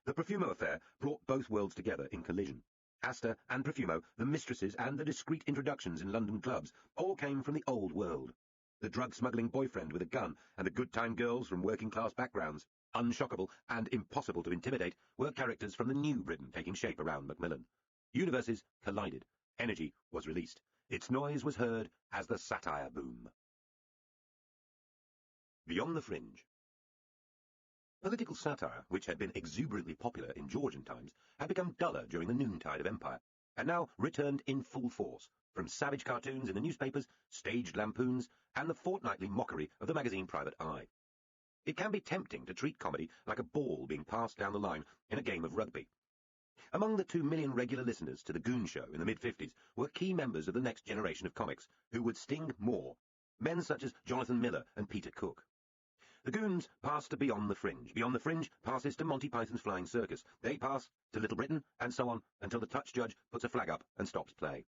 The Profumo affair brought both worlds together in collision. Astor and Profumo, the mistresses and the discreet introductions in London clubs, all came from the old world. The drug-smuggling boyfriend with a gun and the good-time girls from working-class backgrounds, unshockable and impossible to intimidate, were characters from the new Britain taking shape around Macmillan. Universes collided, Energy was released. Its noise was heard as the satire boom. Beyond the Fringe. Political satire, which had been exuberantly popular in Georgian times, had become duller during the noontide of empire, and now returned in full force, from savage cartoons in the newspapers, staged lampoons, and the fortnightly mockery of the magazine Private Eye. It can be tempting to treat comedy like a ball being passed down the line in a game of rugby. Among the 2 million regular listeners to The Goon Show in the mid-50s were key members of the next generation of comics who would sting more, men such as Jonathan Miller and Peter Cook. The Goons passed to Beyond the Fringe. Beyond the Fringe passes to Monty Python's Flying Circus. They pass to Little Britain, and so on, until the touch judge puts a flag up and stops play.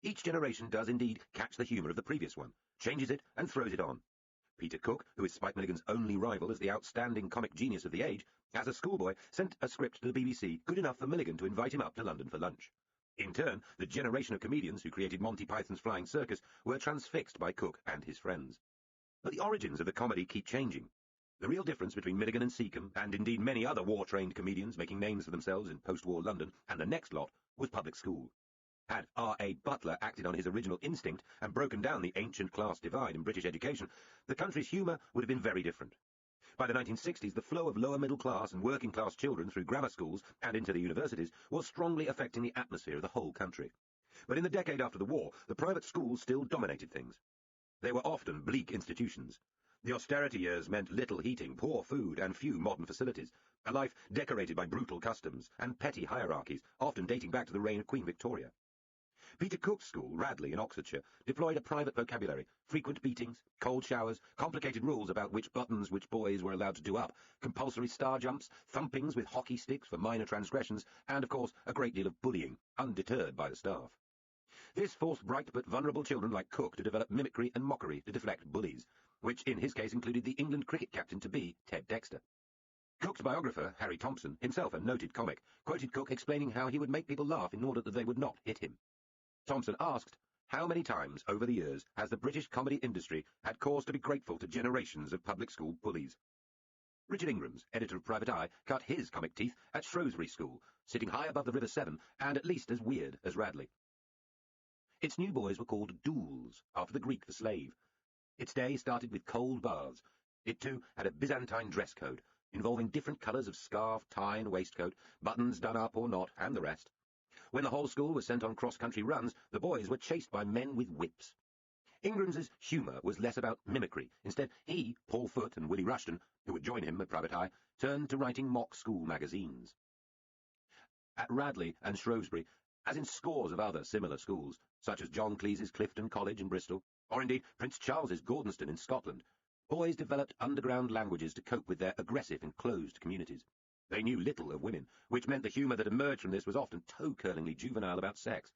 Each generation does indeed catch the humour of the previous one, changes it and throws it on. Peter Cook, who is Spike Milligan's only rival as the outstanding comic genius of the age, as a schoolboy sent a script to the BBC good enough for Milligan to invite him up to London for lunch. In turn, the generation of comedians who created Monty Python's Flying Circus were transfixed by Cook and his friends. But the origins of the comedy keep changing. The real difference between Milligan and Seacombe, and indeed many other war-trained comedians making names for themselves in post-war London, and the next lot, was public school. Had R.A. Butler acted on his original instinct and broken down the ancient class divide in British education, the country's humour would have been very different. By the 1960s, the flow of lower-middle-class and working-class children through grammar schools and into the universities was strongly affecting the atmosphere of the whole country. But in the decade after the war, the private schools still dominated things. They were often bleak institutions. The austerity years meant little heating, poor food, and few modern facilities, a life decorated by brutal customs and petty hierarchies, often dating back to the reign of Queen Victoria. Peter Cook's school, Radley in Oxfordshire, deployed a private vocabulary, frequent beatings, cold showers, complicated rules about which buttons which boys were allowed to do up, compulsory star jumps, thumpings with hockey sticks for minor transgressions, and, of course, a great deal of bullying, undeterred by the staff. This forced bright but vulnerable children like Cook to develop mimicry and mockery to deflect bullies, which in his case included the England cricket captain-to-be, Ted Dexter. Cook's biographer, Harry Thompson, himself a noted comic, quoted Cook explaining how he would make people laugh in order that they would not hit him. Thompson asked, how many times over the years has the British comedy industry had cause to be grateful to generations of public school bullies? Richard Ingrams, editor of Private Eye, cut his comic teeth at Shrewsbury School, sitting high above the River Severn and at least as weird as Radley. Its new boys were called douls, after the Greek for slave. Its day started with cold baths. It, too, had a Byzantine dress code, involving different colours of scarf, tie and waistcoat, buttons done up or not, and the rest. When the whole school was sent on cross-country runs, the boys were chased by men with whips. Ingrams's humour was less about mimicry. Instead, he, Paul Foote and Willie Rushton, who would join him at Private Eye, turned to writing mock school magazines. At Radley and Shrewsbury, as in scores of other similar schools, such as John Cleese's Clifton College in Bristol, or indeed Prince Charles's Gordonston in Scotland, boys developed underground languages to cope with their aggressive and closed communities. They knew little of women, which meant the humour that emerged from this was often toe-curlingly juvenile about sex.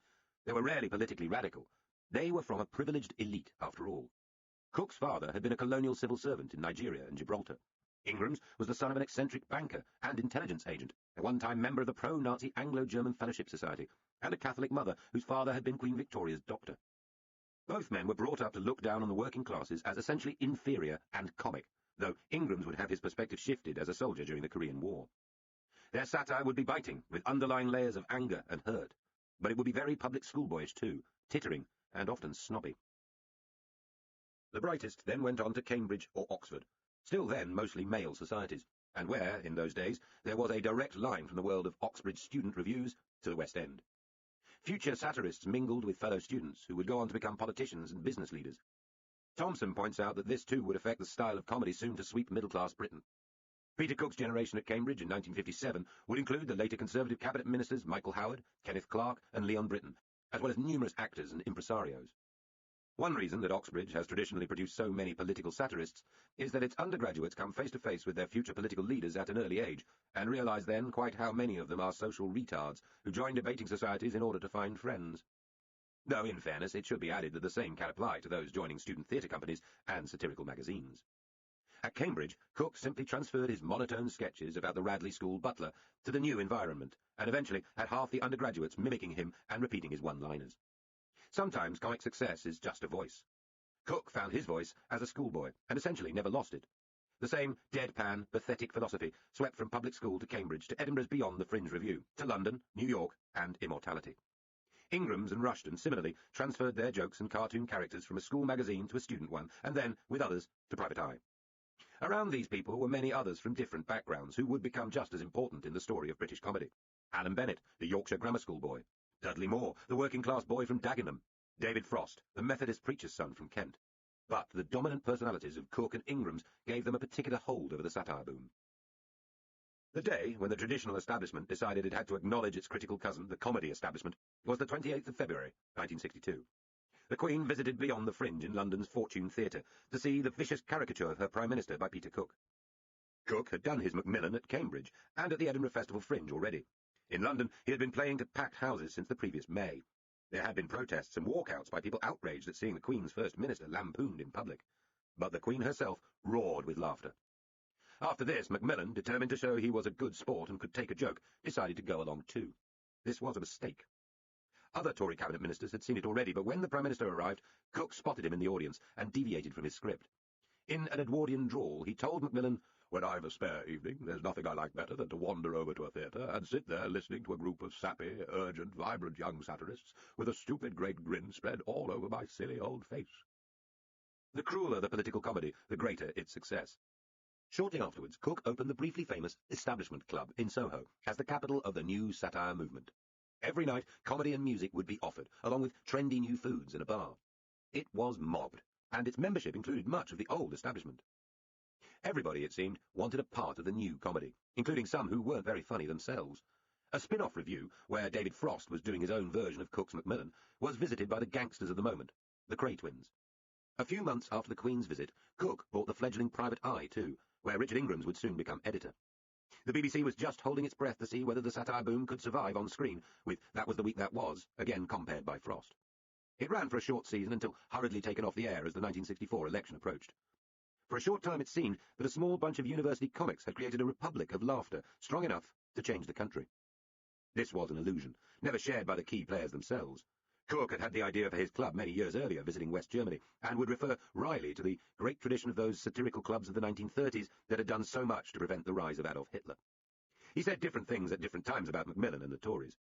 They were rarely politically radical. They were from a privileged elite, after all. Cook's father had been a colonial civil servant in Nigeria and Gibraltar. Ingrams was the son of an eccentric banker and intelligence agent, a one-time member of the pro-Nazi Anglo-German Fellowship Society, and a Catholic mother whose father had been Queen Victoria's doctor. Both men were brought up to look down on the working classes as essentially inferior and comic, though Ingrams would have his perspective shifted as a soldier during the Korean War. Their satire would be biting, with underlying layers of anger and hurt, but it would be very public schoolboyish too, tittering and often snobby. The brightest then went on to Cambridge or Oxford, still then mostly male societies, and where, in those days, there was a direct line from the world of Oxbridge student reviews to the West End. Future satirists mingled with fellow students who would go on to become politicians and business leaders. Thompson points out that this too would affect the style of comedy soon to sweep middle-class Britain. Peter Cook's generation at Cambridge in 1957 would include the later Conservative cabinet ministers Michael Howard, Kenneth Clarke and Leon Britton, as well as numerous actors and impresarios. One reason that Oxbridge has traditionally produced so many political satirists is that its undergraduates come face-to-face with their future political leaders at an early age, and realise then quite how many of them are social retards who join debating societies in order to find friends. Though, in fairness, it should be added that the same can apply to those joining student theatre companies and satirical magazines. At Cambridge, Cook simply transferred his monotone sketches about the Radley School butler to the new environment, and eventually had half the undergraduates mimicking him and repeating his one-liners. Sometimes comic success is just a voice. Cook found his voice as a schoolboy, and essentially never lost it. The same deadpan, pathetic philosophy swept from public school to Cambridge to Edinburgh's Beyond the Fringe Review, to London, New York, and immortality. Ingrams and Rushton similarly transferred their jokes and cartoon characters from a school magazine to a student one, and then, with others, to Private Eye. Around these people were many others from different backgrounds who would become just as important in the story of British comedy. Alan Bennett, the Yorkshire grammar school boy. Dudley Moore, the working-class boy from Dagenham. David Frost, the Methodist preacher's son from Kent. But the dominant personalities of Cook and Ingrams gave them a particular hold over the satire boom. The day when the traditional establishment decided it had to acknowledge its critical cousin, the comedy establishment, was the 28th of February, 1962. The Queen visited beyond the Fringe in London's Fortune Theatre to see the vicious caricature of her Prime Minister by Peter Cook. Cook had done his Macmillan at Cambridge and at the Edinburgh Festival Fringe already. In London, he had been playing to packed houses since the previous May. There had been protests and walkouts by people outraged at seeing the Queen's First Minister lampooned in public. But the Queen herself roared with laughter. After this, Macmillan, determined to show he was a good sport and could take a joke, decided to go along too. This was a mistake. Other Tory cabinet ministers had seen it already, but when the Prime Minister arrived, Cook spotted him in the audience and deviated from his script. In an Edwardian drawl, he told Macmillan, "When I've a spare evening, there's nothing I like better than to wander over to a theatre and sit there listening to a group of sappy, urgent, vibrant young satirists with a stupid great grin spread all over my silly old face." The crueler the political comedy, the greater its success. Shortly afterwards, Cook opened the briefly famous Establishment Club in Soho as the capital of the new satire movement. Every night, comedy and music would be offered, along with trendy new foods and a bar. It was mobbed, and its membership included much of the old establishment. Everybody, it seemed, wanted a part of the new comedy, including some who weren't very funny themselves. A spin-off revue, where David Frost was doing his own version of Cook's Macmillan, was visited by the gangsters of the moment, the Cray twins. A few months after the Queen's visit, Cook bought the fledgling Private Eye too, where Richard Ingrams would soon become editor. The BBC was just holding its breath to see whether the satire boom could survive on screen, with That Was the Week That Was, again compared by Frost. It ran for a short season until hurriedly taken off the air as the 1964 election approached. For a short time it seemed that a small bunch of university comics had created a republic of laughter, strong enough to change the country. This was an illusion, never shared by the key players themselves. Cook had had the idea for his club many years earlier, visiting West Germany, and would refer wryly to the great tradition of those satirical clubs of the 1930s that had done so much to prevent the rise of Adolf Hitler. He said different things at different times about Macmillan and the Tories.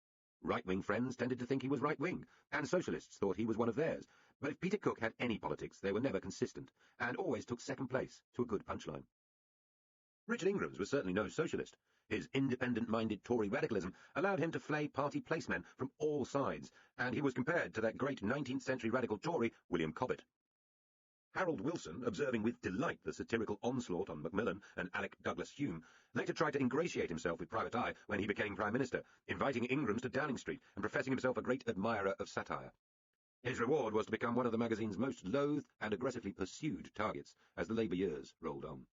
Right-wing friends tended to think he was right-wing, and socialists thought he was one of theirs. But if Peter Cook had any politics, they were never consistent, and always took second place to a good punchline. Richard Ingrams was certainly no socialist. His independent-minded Tory radicalism allowed him to flay party placemen from all sides, and he was compared to that great 19th-century radical Tory, William Cobbett. Harold Wilson, observing with delight the satirical onslaught on Macmillan and Alec Douglas Hume, later tried to ingratiate himself with Private Eye when he became Prime Minister, inviting Ingrams to Downing Street and professing himself a great admirer of satire. His reward was to become one of the magazine's most loathed and aggressively pursued targets as the Labour years rolled on.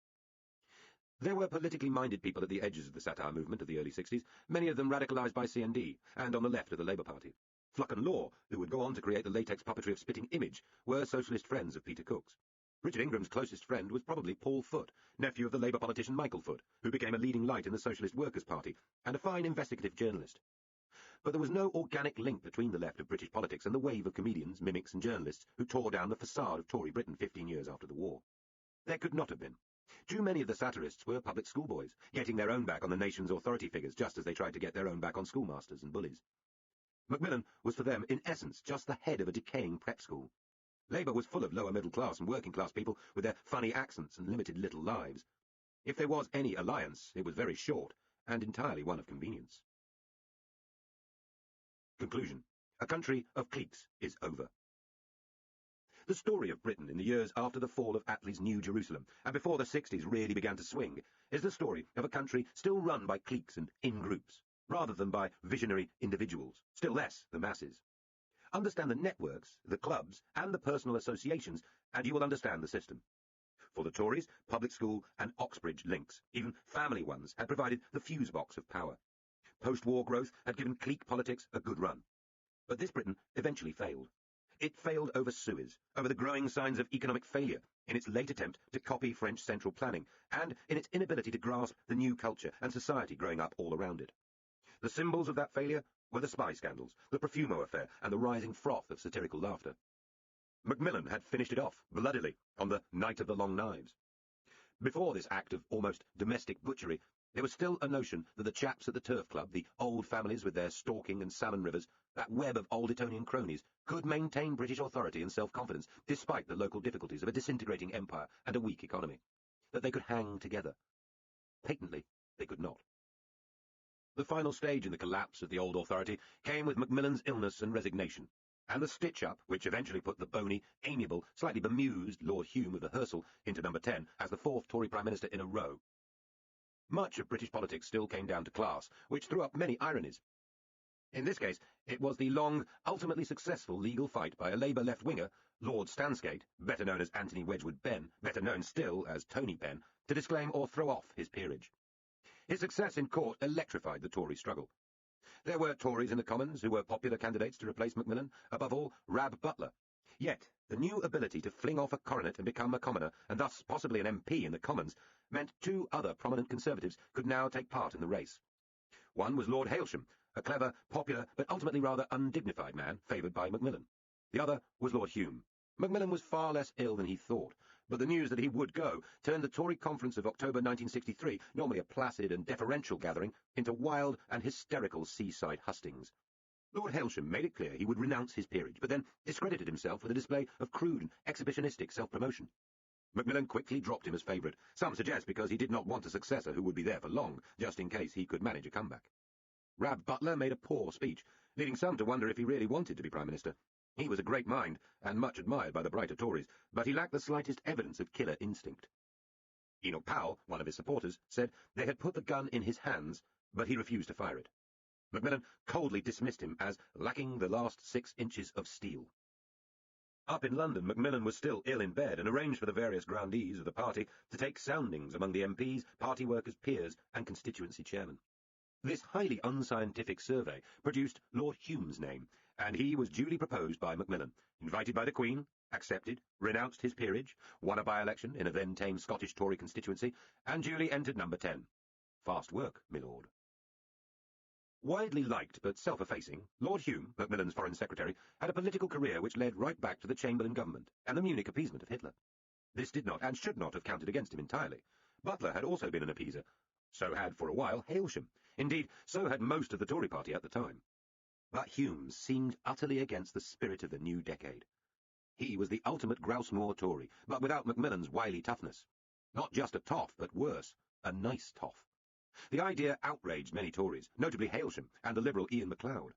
There were politically minded people at the edges of the satire movement of the early 60s, many of them radicalised by CND, and on the left of the Labour Party. Fluck and Law, who would go on to create the latex puppetry of Spitting Image, were socialist friends of Peter Cook's. Richard Ingram's closest friend was probably Paul Foote, nephew of the Labour politician Michael Foote, who became a leading light in the Socialist Workers' Party, and a fine investigative journalist. But there was no organic link between the left of British politics and the wave of comedians, mimics and journalists who tore down the facade of Tory Britain 15 years after the war. There could not have been. Too many of the satirists were public schoolboys, getting their own back on the nation's authority figures just as they tried to get their own back on schoolmasters and bullies. Macmillan was for them, in essence, just the head of a decaying prep school. Labour was full of lower-middle-class and working-class people with their funny accents and limited little lives. If there was any alliance, it was very short, and entirely one of convenience. Conclusion. A country of cliques is over. The story of Britain in the years after the fall of Attlee's New Jerusalem, and before the 60s really began to swing, is the story of a country still run by cliques and in-groups, rather than by visionary individuals, still less the masses. Understand the networks, the clubs, and the personal associations, and you will understand the system. For the Tories, public school and Oxbridge links, even family ones, had provided the fuse box of power. Post-war growth had given clique politics a good run. But this Britain eventually failed. It failed over Suez, over the growing signs of economic failure, in its late attempt to copy French central planning, and in its inability to grasp the new culture and society growing up all around it. The symbols of that failure were the spy scandals, the Profumo affair, and the rising froth of satirical laughter. Macmillan had finished it off, bloodily, on the Night of the Long Knives. Before this act of almost domestic butchery, There was still a notion that the chaps at the Turf Club, the old families with their stalking and salmon rivers, that web of old Etonian cronies, could maintain British authority and self-confidence despite the local difficulties of a disintegrating empire and a weak economy. That they could hang together. Patently, they could not. The final stage in the collapse of the old authority came with Macmillan's illness and resignation, and the stitch-up which eventually put the bony, amiable, slightly bemused Lord Hume of the Hersal into number 10 as the fourth Tory Prime Minister in a row. Much of British politics still came down to class, which threw up many ironies. In this case, it was the long, ultimately successful legal fight by a Labour left-winger, Lord Stanskate, better known as Anthony Wedgwood Benn, better known still as Tony Benn, to disclaim or throw off his peerage. His success in court electrified the Tory struggle. There were Tories in the Commons who were popular candidates to replace Macmillan, above all, Rab Butler. Yet, the new ability to fling off a coronet and become a commoner, and thus possibly an MP in the Commons, meant two other prominent Conservatives could now take part in the race. One was Lord Hailsham, a clever, popular, but ultimately rather undignified man, favoured by Macmillan. The other was Lord Hume. Macmillan was far less ill than he thought, but the news that he would go turned the Tory conference of October 1963, normally a placid and deferential gathering, into wild and hysterical seaside hustings. Lord Hailsham made it clear he would renounce his peerage, but then discredited himself with a display of crude and exhibitionistic self-promotion. Macmillan quickly dropped him as favourite, some suggest because he did not want a successor who would be there for long, just in case he could manage a comeback. Rab Butler made a poor speech, leading some to wonder if he really wanted to be Prime Minister. He was a great mind, and much admired by the brighter Tories, but he lacked the slightest evidence of killer instinct. Enoch Powell, one of his supporters, said they had put the gun in his hands, but he refused to fire it. Macmillan coldly dismissed him as lacking the last 6 inches of steel. Up in London, Macmillan was still ill in bed and arranged for the various grandees of the party to take soundings among the MPs, party workers, peers, and constituency chairmen. This highly unscientific survey produced Lord Hume's name, and he was duly proposed by Macmillan, invited by the Queen, accepted, renounced his peerage, won a by-election in a then-tame Scottish Tory constituency, and duly entered number 10. Fast work, my lord. Widely liked but self-effacing, Lord Hume, Macmillan's Foreign Secretary, had a political career which led right back to the Chamberlain government and the Munich appeasement of Hitler. This did not and should not have counted against him entirely. Butler had also been an appeaser. So had, for a while, Hailsham. Indeed, so had most of the Tory party at the time. But Hume seemed utterly against the spirit of the new decade. He was the ultimate grouse-moor Tory, but without Macmillan's wily toughness. Not just a toff, but worse, a nice toff. The idea outraged many Tories, notably Hailsham and the Liberal Ian MacLeod.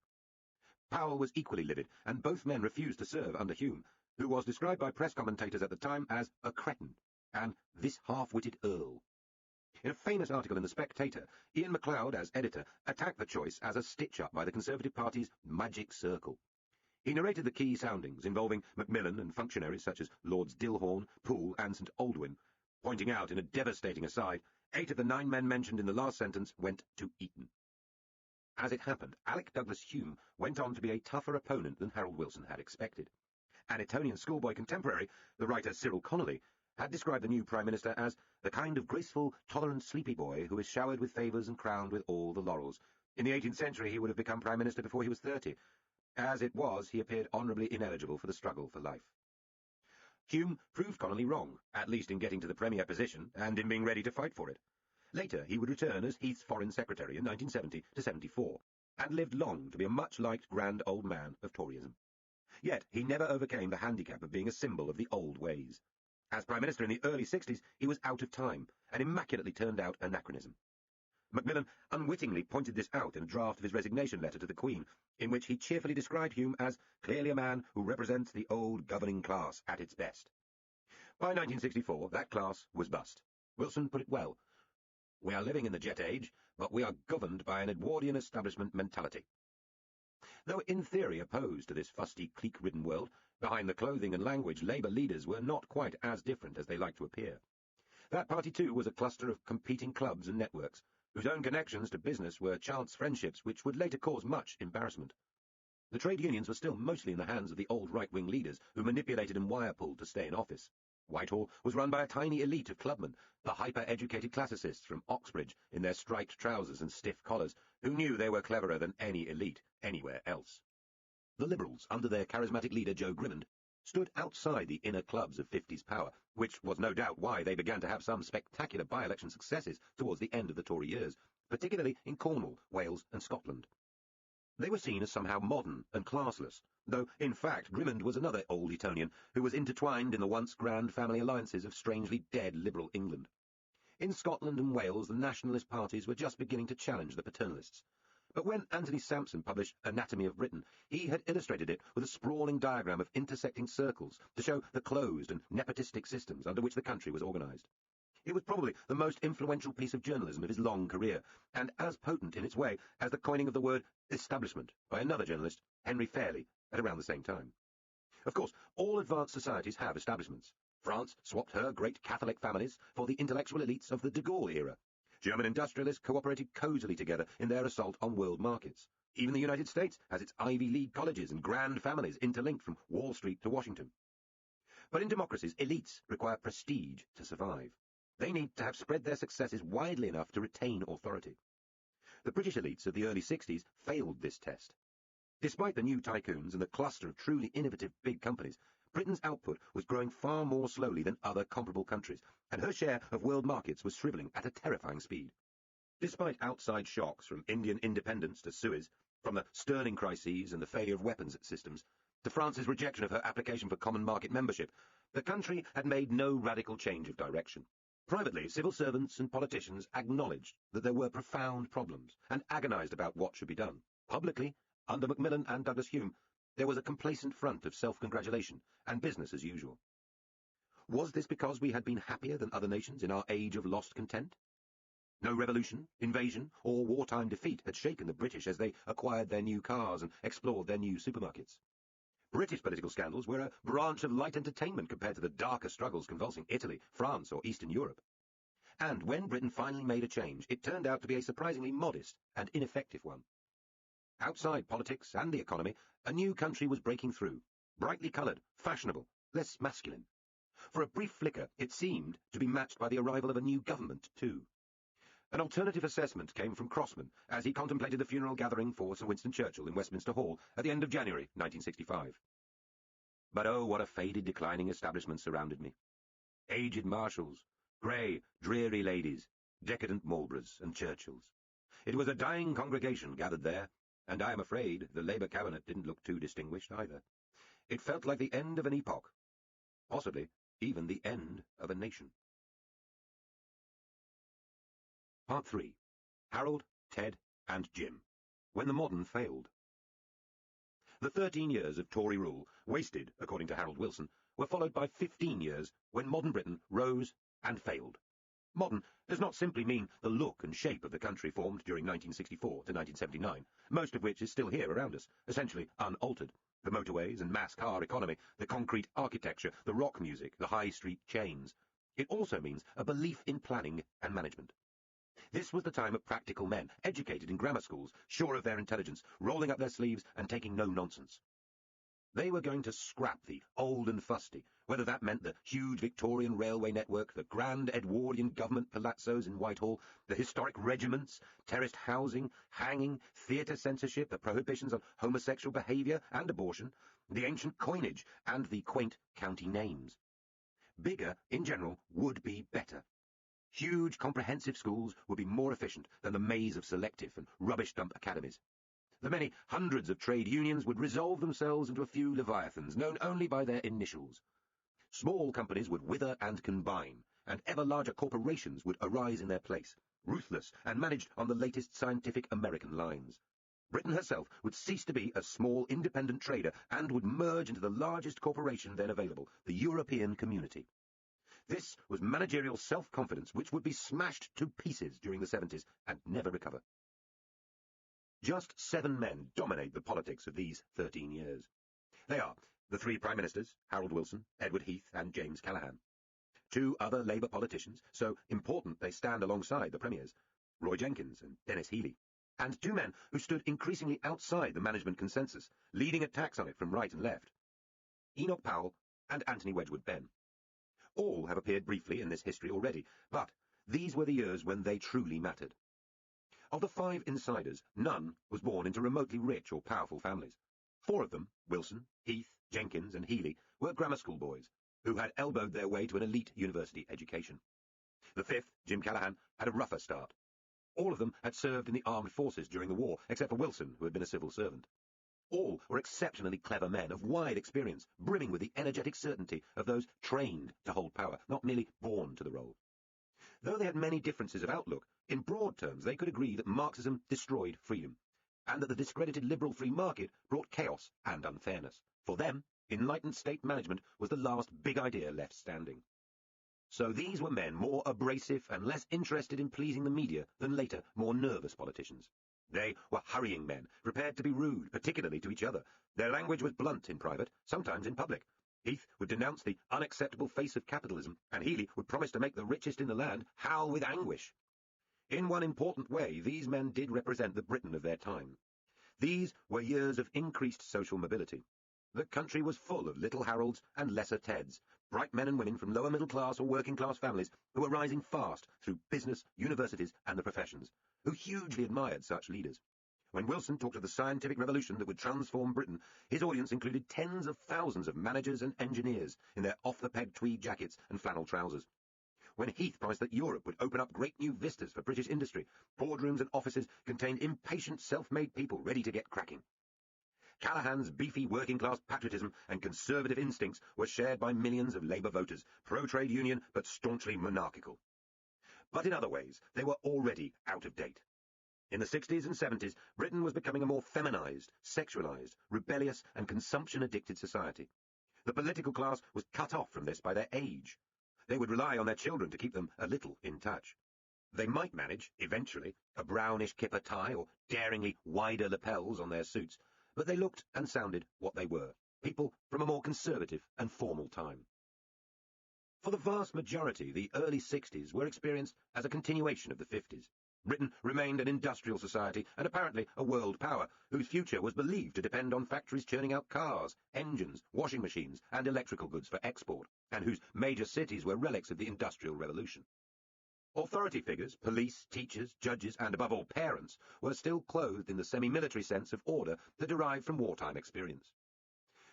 Powell was equally livid, and both men refused to serve under Hume, who was described by press commentators at the time as a cretin, and this half-witted earl. In a famous article in The Spectator, Ian MacLeod, as editor, attacked the choice as a stitch-up by the Conservative Party's magic circle. He narrated the key soundings involving Macmillan and functionaries such as Lords Dilhorne, Poole and St Aldwyn, pointing out in a devastating aside, 8 of the 9 men mentioned in the last sentence went to Eton. As it happened, Alec Douglas Hume went on to be a tougher opponent than Harold Wilson had expected. An Etonian schoolboy contemporary, the writer Cyril Connolly, had described the new Prime Minister as the kind of graceful, tolerant, sleepy boy who is showered with favours and crowned with all the laurels. In the 18th century he would have become Prime Minister before he was 30. As it was, he appeared honourably ineligible for the struggle for life. Hume proved Connolly wrong, at least in getting to the Premier position, and in being ready to fight for it. Later he would return as Heath's Foreign Secretary in 1970 to 74, and lived long to be a much-liked grand old man of Toryism. Yet he never overcame the handicap of being a symbol of the old ways. As Prime Minister in the early 60s, he was out of time, an immaculately turned out anachronism. Macmillan unwittingly pointed this out in a draft of his resignation letter to the Queen, in which he cheerfully described Hume as clearly a man who represents the old governing class at its best. By 1964, that class was bust. Wilson put it well. We are living in the jet age, but we are governed by an Edwardian establishment mentality. Though in theory opposed to this fusty, clique-ridden world, behind the clothing and language Labour leaders were not quite as different as they liked to appear. That party too was a cluster of competing clubs and networks, whose own connections to business were chance friendships which would later cause much embarrassment. The trade unions were still mostly in the hands of the old right-wing leaders who manipulated and wire-pulled to stay in office. Whitehall was run by a tiny elite of clubmen, the hyper-educated classicists from Oxbridge in their striped trousers and stiff collars, who knew they were cleverer than any elite anywhere else. The Liberals, under their charismatic leader Joe Grimmond, stood outside the inner clubs of 50s power, which was no doubt why they began to have some spectacular by-election successes towards the end of the Tory years, particularly in Cornwall, Wales and Scotland. They were seen as somehow modern and classless, though in fact Grimond was another old Etonian who was intertwined in the once grand family alliances of strangely dead liberal England. In Scotland and Wales the nationalist parties were just beginning to challenge the paternalists. But when Anthony Sampson published Anatomy of Britain, he had illustrated it with a sprawling diagram of intersecting circles to show the closed and nepotistic systems under which the country was organised. It was probably the most influential piece of journalism of his long career, and as potent in its way as the coining of the word establishment by another journalist, Henry Fairley, at around the same time. Of course, all advanced societies have establishments. France swapped her great Catholic families for the intellectual elites of the de Gaulle era. German industrialists cooperated cosily together in their assault on world markets. Even the United States has its Ivy League colleges and grand families interlinked from Wall Street to Washington. But in democracies, elites require prestige to survive. They need to have spread their successes widely enough to retain authority. The British elites of the early 60s failed this test. Despite the new tycoons and the cluster of truly innovative big companies, Britain's output was growing far more slowly than other comparable countries, and her share of world markets was shrivelling at a terrifying speed. Despite outside shocks from Indian independence to Suez, from the Sterling crises and the failure of weapons systems, to France's rejection of her application for common market membership, the country had made no radical change of direction. Privately, civil servants and politicians acknowledged that there were profound problems and agonised about what should be done. Publicly, under Macmillan and Douglas Hume, there was a complacent front of self-congratulation and business as usual. Was this because we had been happier than other nations in our age of lost content? No revolution, invasion, or wartime defeat had shaken the British as they acquired their new cars and explored their new supermarkets. British political scandals were a branch of light entertainment compared to the darker struggles convulsing Italy, France, or Eastern Europe. And when Britain finally made a change, it turned out to be a surprisingly modest and ineffective one. Outside politics and the economy, a new country was breaking through, brightly coloured, fashionable, less masculine. For a brief flicker, it seemed to be matched by the arrival of a new government, too. An alternative assessment came from Crossman as he contemplated the funeral gathering for Sir Winston Churchill in Westminster Hall at the end of January 1965. But oh, what a faded, declining establishment surrounded me. Aged marshals, grey, dreary ladies, decadent Marlboroughs and Churchills. It was a dying congregation gathered there, and I am afraid the Labour cabinet didn't look too distinguished either. It felt like the end of an epoch, possibly even the end of a nation. Part 3. Harold, Ted, and Jim. When the modern failed. The 13 years of Tory rule, wasted, according to Harold Wilson, were followed by 15 years when modern Britain rose and failed. Modern does not simply mean the look and shape of the country formed during 1964 to 1979, most of which is still here around us, essentially unaltered. The motorways and mass car economy, the concrete architecture, the rock music, the high street chains. It also means a belief in planning and management. This was the time of practical men, educated in grammar schools, sure of their intelligence, rolling up their sleeves and taking no nonsense. They were going to scrap the old and fusty, whether that meant the huge Victorian railway network, the grand Edwardian government palazzos in Whitehall, the historic regiments, terraced housing, hanging, theatre censorship, the prohibitions on homosexual behaviour and abortion, the ancient coinage, and the quaint county names. Bigger, in general, would be better. Huge, comprehensive schools would be more efficient than the maze of selective and rubbish-dump academies. The many hundreds of trade unions would resolve themselves into a few leviathans, known only by their initials. Small companies would wither and combine, and ever larger corporations would arise in their place, ruthless and managed on the latest scientific American lines. Britain herself would cease to be a small independent trader and would merge into the largest corporation then available, the European Community. This was managerial self-confidence which would be smashed to pieces during the 70s and never recover. Just 7 men dominate the politics of these 13 years. They are the 3 Prime Ministers, Harold Wilson, Edward Heath and James Callaghan. 2 other Labour politicians, so important they stand alongside the Premiers, Roy Jenkins and Dennis Healey. And 2 men who stood increasingly outside the management consensus, leading attacks on it from right and left. Enoch Powell and Anthony Wedgwood Benn. All have appeared briefly in this history already, but these were the years when they truly mattered. Of the 5 insiders, none was born into remotely rich or powerful families. Four of them, Wilson, Heath, Jenkins, and Healy, were grammar school boys, who had elbowed their way to an elite university education. The fifth, Jim Callahan, had a rougher start. All of them had served in the armed forces during the war, except for Wilson, who had been a civil servant. All were exceptionally clever men of wide experience, brimming with the energetic certainty of those trained to hold power, not merely born to the role. Though they had many differences of outlook, in broad terms they could agree that Marxism destroyed freedom, and that the discredited liberal free market brought chaos and unfairness. For them, enlightened state management was the last big idea left standing. So these were men more abrasive and less interested in pleasing the media than later, more nervous politicians. They were hurrying men, prepared to be rude, particularly to each other. Their language was blunt in private, sometimes in public. Heath would denounce the unacceptable face of capitalism, and Healy would promise to make the richest in the land howl with anguish. In one important way, these men did represent the Britain of their time. These were years of increased social mobility. The country was full of little Harolds and lesser Teds, bright men and women from lower middle-class or working-class families who were rising fast through business, universities, and the professions, who hugely admired such leaders. When Wilson talked of the scientific revolution that would transform Britain, his audience included tens of thousands of managers and engineers in their off-the-peg tweed jackets and flannel trousers. When Heath promised that Europe would open up great new vistas for British industry, boardrooms and offices contained impatient self-made people ready to get cracking. Callahan's beefy working-class patriotism and conservative instincts were shared by millions of Labour voters, pro-trade union but staunchly monarchical. But in other ways, they were already out of date. In the 60s and 70s, Britain was becoming a more feminized, sexualized, rebellious and consumption-addicted society. The political class was cut off from this by their age. They would rely on their children to keep them a little in touch. They might manage, eventually, a brownish kipper tie or daringly wider lapels on their suits, but they looked and sounded what they were, people from a more conservative and formal time. For the vast majority, the early 60s were experienced as a continuation of the 50s. Britain remained an industrial society and apparently a world power, whose future was believed to depend on factories churning out cars, engines, washing machines, and electrical goods for export, and whose major cities were relics of the Industrial Revolution. Authority figures, police, teachers, judges, and above all parents, were still clothed in the semi-military sense of order that derived from wartime experience.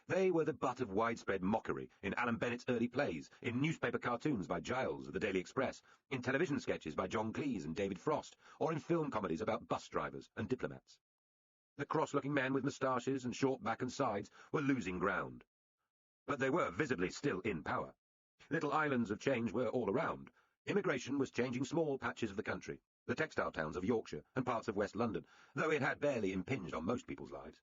They were the butt of widespread mockery in Alan Bennett's early plays, in newspaper cartoons by Giles of the Daily Express, in television sketches by John Cleese and David Frost, or in film comedies about bus drivers and diplomats. The cross-looking men with moustaches and short back and sides were losing ground. But they were visibly still in power. Little islands of change were all around. Immigration was changing small patches of the country, the textile towns of Yorkshire and parts of West London, though it had barely impinged on most people's lives.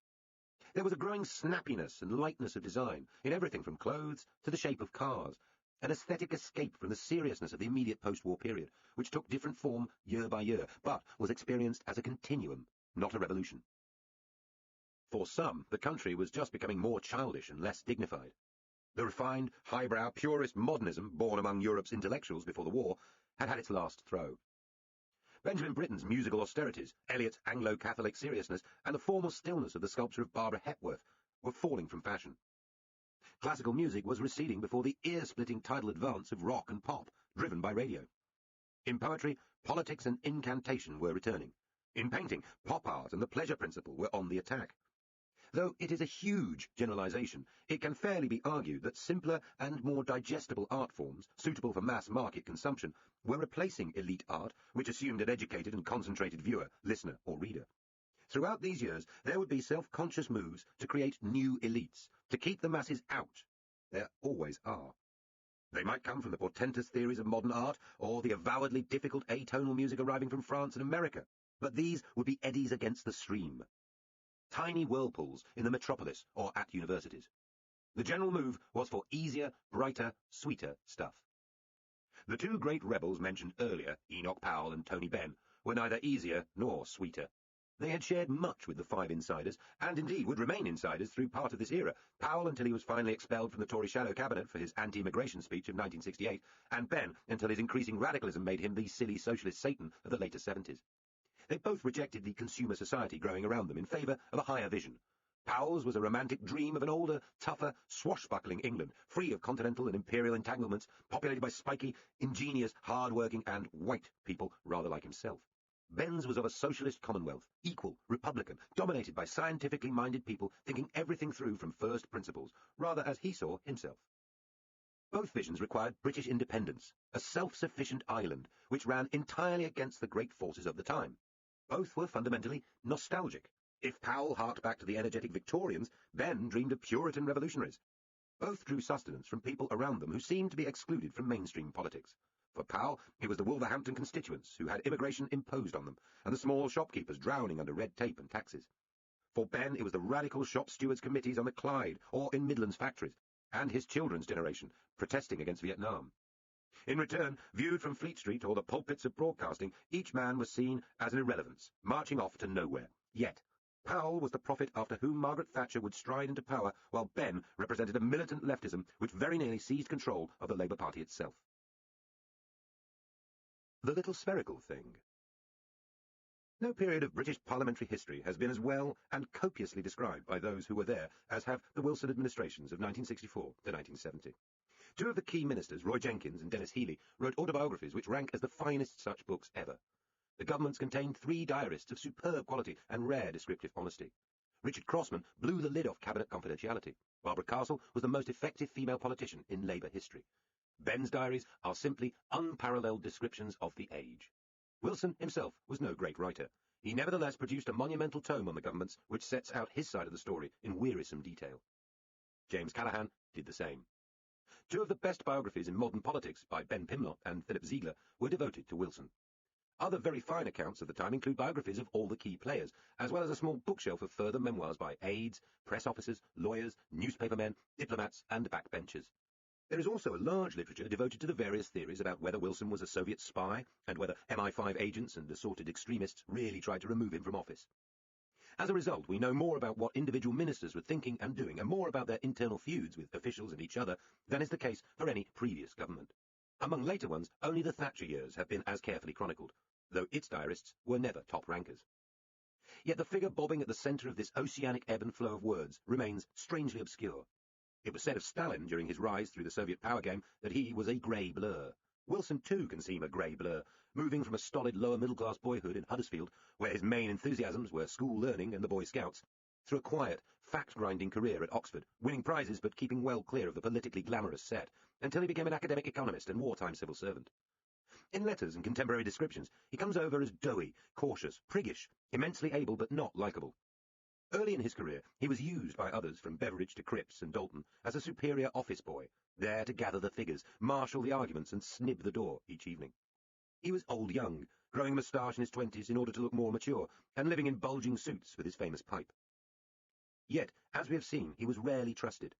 There was a growing snappiness and lightness of design in everything from clothes to the shape of cars, an aesthetic escape from the seriousness of the immediate post-war period, which took different form year by year, but was experienced as a continuum, not a revolution. For some, the country was just becoming more childish and less dignified. The refined, highbrow, purist modernism born among Europe's intellectuals before the war had had its last throw. Benjamin Britten's musical austerities, Eliot's Anglo-Catholic seriousness, and the formal stillness of the sculpture of Barbara Hepworth were falling from fashion. Classical music was receding before the ear-splitting tidal advance of rock and pop, driven by radio. In poetry, politics and incantation were returning. In painting, pop art and the pleasure principle were on the attack. Though it is a huge generalization, it can fairly be argued that simpler and more digestible art forms, suitable for mass market consumption, were replacing elite art, which assumed an educated and concentrated viewer, listener, or reader. Throughout these years, there would be self-conscious moves to create new elites, to keep the masses out. There always are. They might come from the portentous theories of modern art, or the avowedly difficult atonal music arriving from France and America, but these would be eddies against the stream. Tiny whirlpools in the metropolis or at universities. The general move was for easier, brighter, sweeter stuff. The two great rebels mentioned earlier, Enoch Powell and Tony Benn, were neither easier nor sweeter. They had shared much with the Five Insiders, and indeed would remain insiders through part of this era, Powell until he was finally expelled from the Tory shadow cabinet for his anti-immigration speech of 1968, and Benn until his increasing radicalism made him the silly socialist Satan of the later 70s. They both rejected the consumer society growing around them in favour of a higher vision. Powell's was a romantic dream of an older, tougher, swashbuckling England, free of continental and imperial entanglements, populated by spiky, ingenious, hard-working and white people rather like himself. Ben's was of a socialist commonwealth, equal, republican, dominated by scientifically minded people thinking everything through from first principles, rather as he saw himself. Both visions required British independence, a self-sufficient island, which ran entirely against the great forces of the time. Both were fundamentally nostalgic. If Powell harked back to the energetic Victorians, Ben dreamed of Puritan revolutionaries. Both drew sustenance from people around them who seemed to be excluded from mainstream politics. For Powell, it was the Wolverhampton constituents who had immigration imposed on them, and the small shopkeepers drowning under red tape and taxes. For Ben, it was the radical shop stewards' committees on the Clyde or in Midlands factories, and his children's generation, protesting against Vietnam. In return, viewed from Fleet Street or the pulpits of broadcasting, each man was seen as an irrelevance, marching off to nowhere. Yet, Powell was the prophet after whom Margaret Thatcher would stride into power, while Ben represented a militant leftism which very nearly seized control of the Labour Party itself. The little spherical thing. No period of British parliamentary history has been as well and copiously described by those who were there as have the Wilson administrations of 1964 to 1970. Two of the key ministers, Roy Jenkins and Denis Healey, wrote autobiographies which rank as the finest such books ever. The governments contained 3 diarists of superb quality and rare descriptive honesty. Richard Crossman blew the lid off cabinet confidentiality. Barbara Castle was the most effective female politician in Labour history. Ben's diaries are simply unparalleled descriptions of the age. Wilson himself was no great writer. He nevertheless produced a monumental tome on the governments which sets out his side of the story in wearisome detail. James Callaghan did the same. Two of the best biographies in modern politics by Ben Pimlott and Philip Ziegler were devoted to Wilson. Other very fine accounts of the time include biographies of all the key players, as well as a small bookshelf of further memoirs by aides, press officers, lawyers, newspapermen, diplomats, and backbenchers. There is also a large literature devoted to the various theories about whether Wilson was a Soviet spy and whether MI5 agents and assorted extremists really tried to remove him from office. As a result, we know more about what individual ministers were thinking and doing, and more about their internal feuds with officials and each other than is the case for any previous government. Among later ones, only the Thatcher years have been as carefully chronicled, though its diarists were never top rankers. Yet the figure bobbing at the centre of this oceanic ebb and flow of words remains strangely obscure. It was said of Stalin during his rise through the Soviet power game that he was a grey blur. Wilson too can seem a grey blur, moving from a stolid lower-middle-class boyhood in Huddersfield, where his main enthusiasms were school learning and the Boy Scouts, through a quiet, fact-grinding career at Oxford, winning prizes but keeping well clear of the politically glamorous set, until he became an academic economist and wartime civil servant. In letters and contemporary descriptions, he comes over as doughy, cautious, priggish, immensely able but not likeable. Early in his career, he was used by others, from Beveridge to Cripps and Dalton, as a superior office boy, there to gather the figures, marshal the arguments, and snib the door each evening. He was old-young, growing a moustache in his 20s in order to look more mature, and living in bulging suits with his famous pipe. Yet, as we have seen, he was rarely trusted.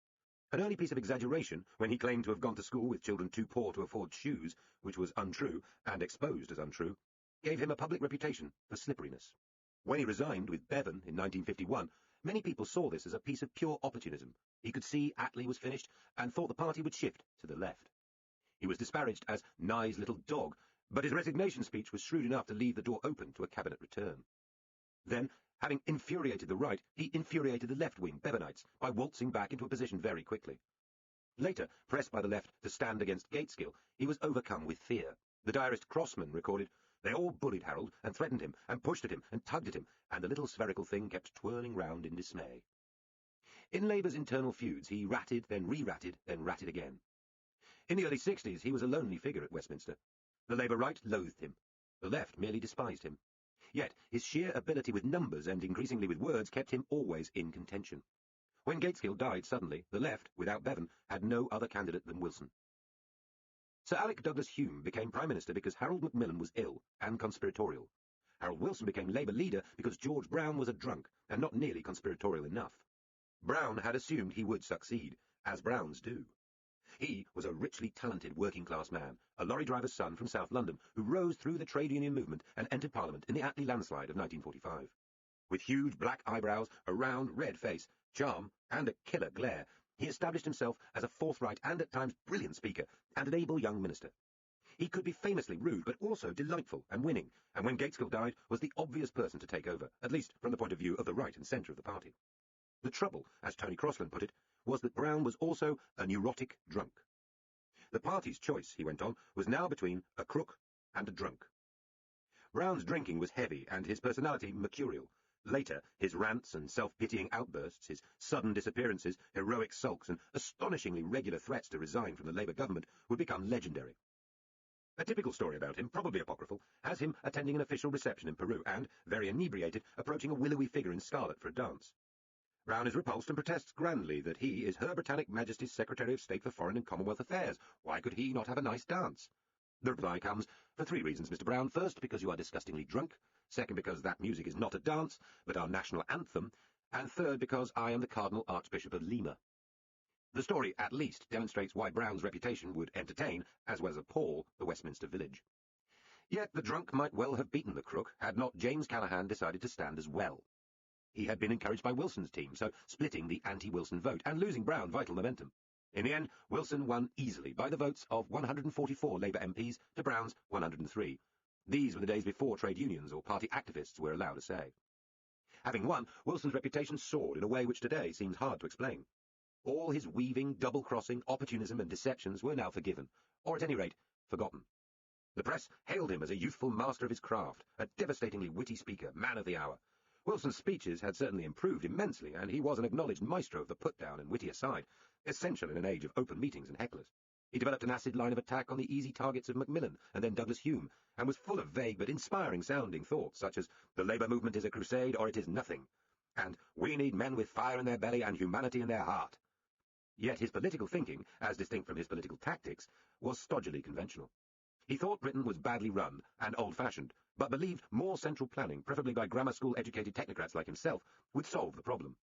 An early piece of exaggeration, when he claimed to have gone to school with children too poor to afford shoes, which was untrue, and exposed as untrue, gave him a public reputation for slipperiness. When he resigned with Bevan in 1951, many people saw this as a piece of pure opportunism. He could see Attlee was finished and thought the party would shift to the left. He was disparaged as Nye's little dog, but his resignation speech was shrewd enough to leave the door open to a cabinet return. Then, having infuriated the right, he infuriated the left-wing Bevanites by waltzing back into a position very quickly. Later, pressed by the left to stand against Gateskill, he was overcome with fear. The diarist Crossman recorded, "They all bullied Harold and threatened him and pushed at him and tugged at him, and the little spherical thing kept twirling round in dismay." In Labour's internal feuds, he ratted, then re-ratted, then ratted again. In the early 60s, he was a lonely figure at Westminster. The Labour right loathed him. The left merely despised him. Yet his sheer ability with numbers and increasingly with words kept him always in contention. When Gateskill died suddenly, the left, without Bevan, had no other candidate than Wilson. Sir Alec Douglas Hume became Prime Minister because Harold Macmillan was ill and conspiratorial. Harold Wilson became Labour leader because George Brown was a drunk and not nearly conspiratorial enough. Brown had assumed he would succeed, as Browns do. He was a richly talented working-class man, a lorry driver's son from South London, who rose through the trade union movement and entered Parliament in the Attlee landslide of 1945. With huge black eyebrows, a round, red face, charm, and a killer glare, he established himself as a forthright and at times brilliant speaker and an able young minister. He could be famously rude, but also delightful and winning, and when Gateskill died, was the obvious person to take over, at least from the point of view of the right and centre of the party. The trouble, as Tony Crossland put it, was that Brown was also a neurotic drunk. The party's choice, he went on, was now between a crook and a drunk. Brown's drinking was heavy and his personality mercurial. Later, his rants and self-pitying outbursts, his sudden disappearances, heroic sulks, and astonishingly regular threats to resign from the Labour government would become legendary. A typical story about him, probably apocryphal, has him attending an official reception in Peru and, very inebriated, approaching a willowy figure in scarlet for a dance. Brown is repulsed and protests grandly that he is Her Britannic Majesty's Secretary of State for Foreign and Commonwealth Affairs. Why could he not have a nice dance? The reply comes, for 3 reasons, Mr. Brown. First, because you are disgustingly drunk. Second, because that music is not a dance, but our national anthem. And third, because I am the Cardinal Archbishop of Lima. The story, at least, demonstrates why Brown's reputation would entertain, as well as appall, the Westminster village. Yet the drunk might well have beaten the crook, had not James Callaghan decided to stand as well. He had been encouraged by Wilson's team, so splitting the anti-Wilson vote and losing Brown vital momentum. In the end, Wilson won easily by the votes of 144 Labour MPs to Brown's 103. These were the days before trade unions or party activists were allowed a say. Having won, Wilson's reputation soared in a way which today seems hard to explain. All his weaving, double-crossing, opportunism and deceptions were now forgiven, or at any rate, forgotten. The press hailed him as a youthful master of his craft, a devastatingly witty speaker, man of the hour. Wilson's speeches had certainly improved immensely, and he was an acknowledged maestro of the put-down and witty aside, essential in an age of open meetings and hecklers. He developed an acid line of attack on the easy targets of Macmillan and then Douglas Hume, and was full of vague but inspiring-sounding thoughts, such as, the Labour movement is a crusade or it is nothing, and we need men with fire in their belly and humanity in their heart. Yet his political thinking, as distinct from his political tactics, was stodgily conventional. He thought Britain was badly run and old-fashioned, but believed more central planning, preferably by grammar school-educated technocrats like himself, would solve the problem.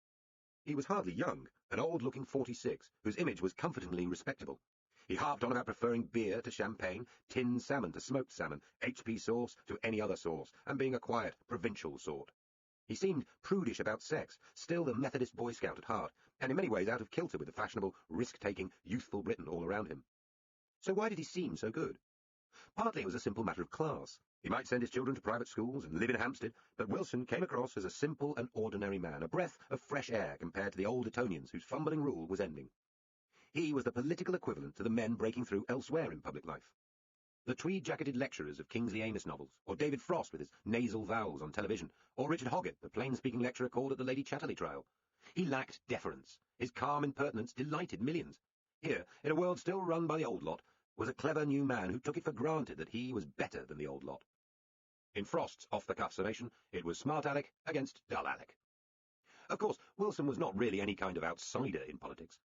He was hardly young, an old-looking 46, whose image was comfortingly respectable. He harped on about preferring beer to champagne, tinned salmon to smoked salmon, HP sauce to any other sauce, and being a quiet, provincial sort. He seemed prudish about sex, still the Methodist Boy Scout at heart, and in many ways out of kilter with the fashionable, risk-taking, youthful Britain all around him. So why did he seem so good? Partly it was a simple matter of class. He might send his children to private schools and live in Hampstead, but Wilson came across as a simple and ordinary man, a breath of fresh air compared to the old Etonians whose fumbling rule was ending. He was the political equivalent to the men breaking through elsewhere in public life. The tweed-jacketed lecturers of Kingsley Amis novels, or David Frost with his nasal vowels on television, or Richard Hoggett, the plain-speaking lecturer called at the Lady Chatterley trial. He lacked deference. His calm impertinence delighted millions. Here, in a world still run by the old lot, was a clever new man who took it for granted that he was better than the old lot. In Frost's off-the-cuff summation, it was smart Alec against dull Alec. Of course, Wilson was not really any kind of outsider in politics.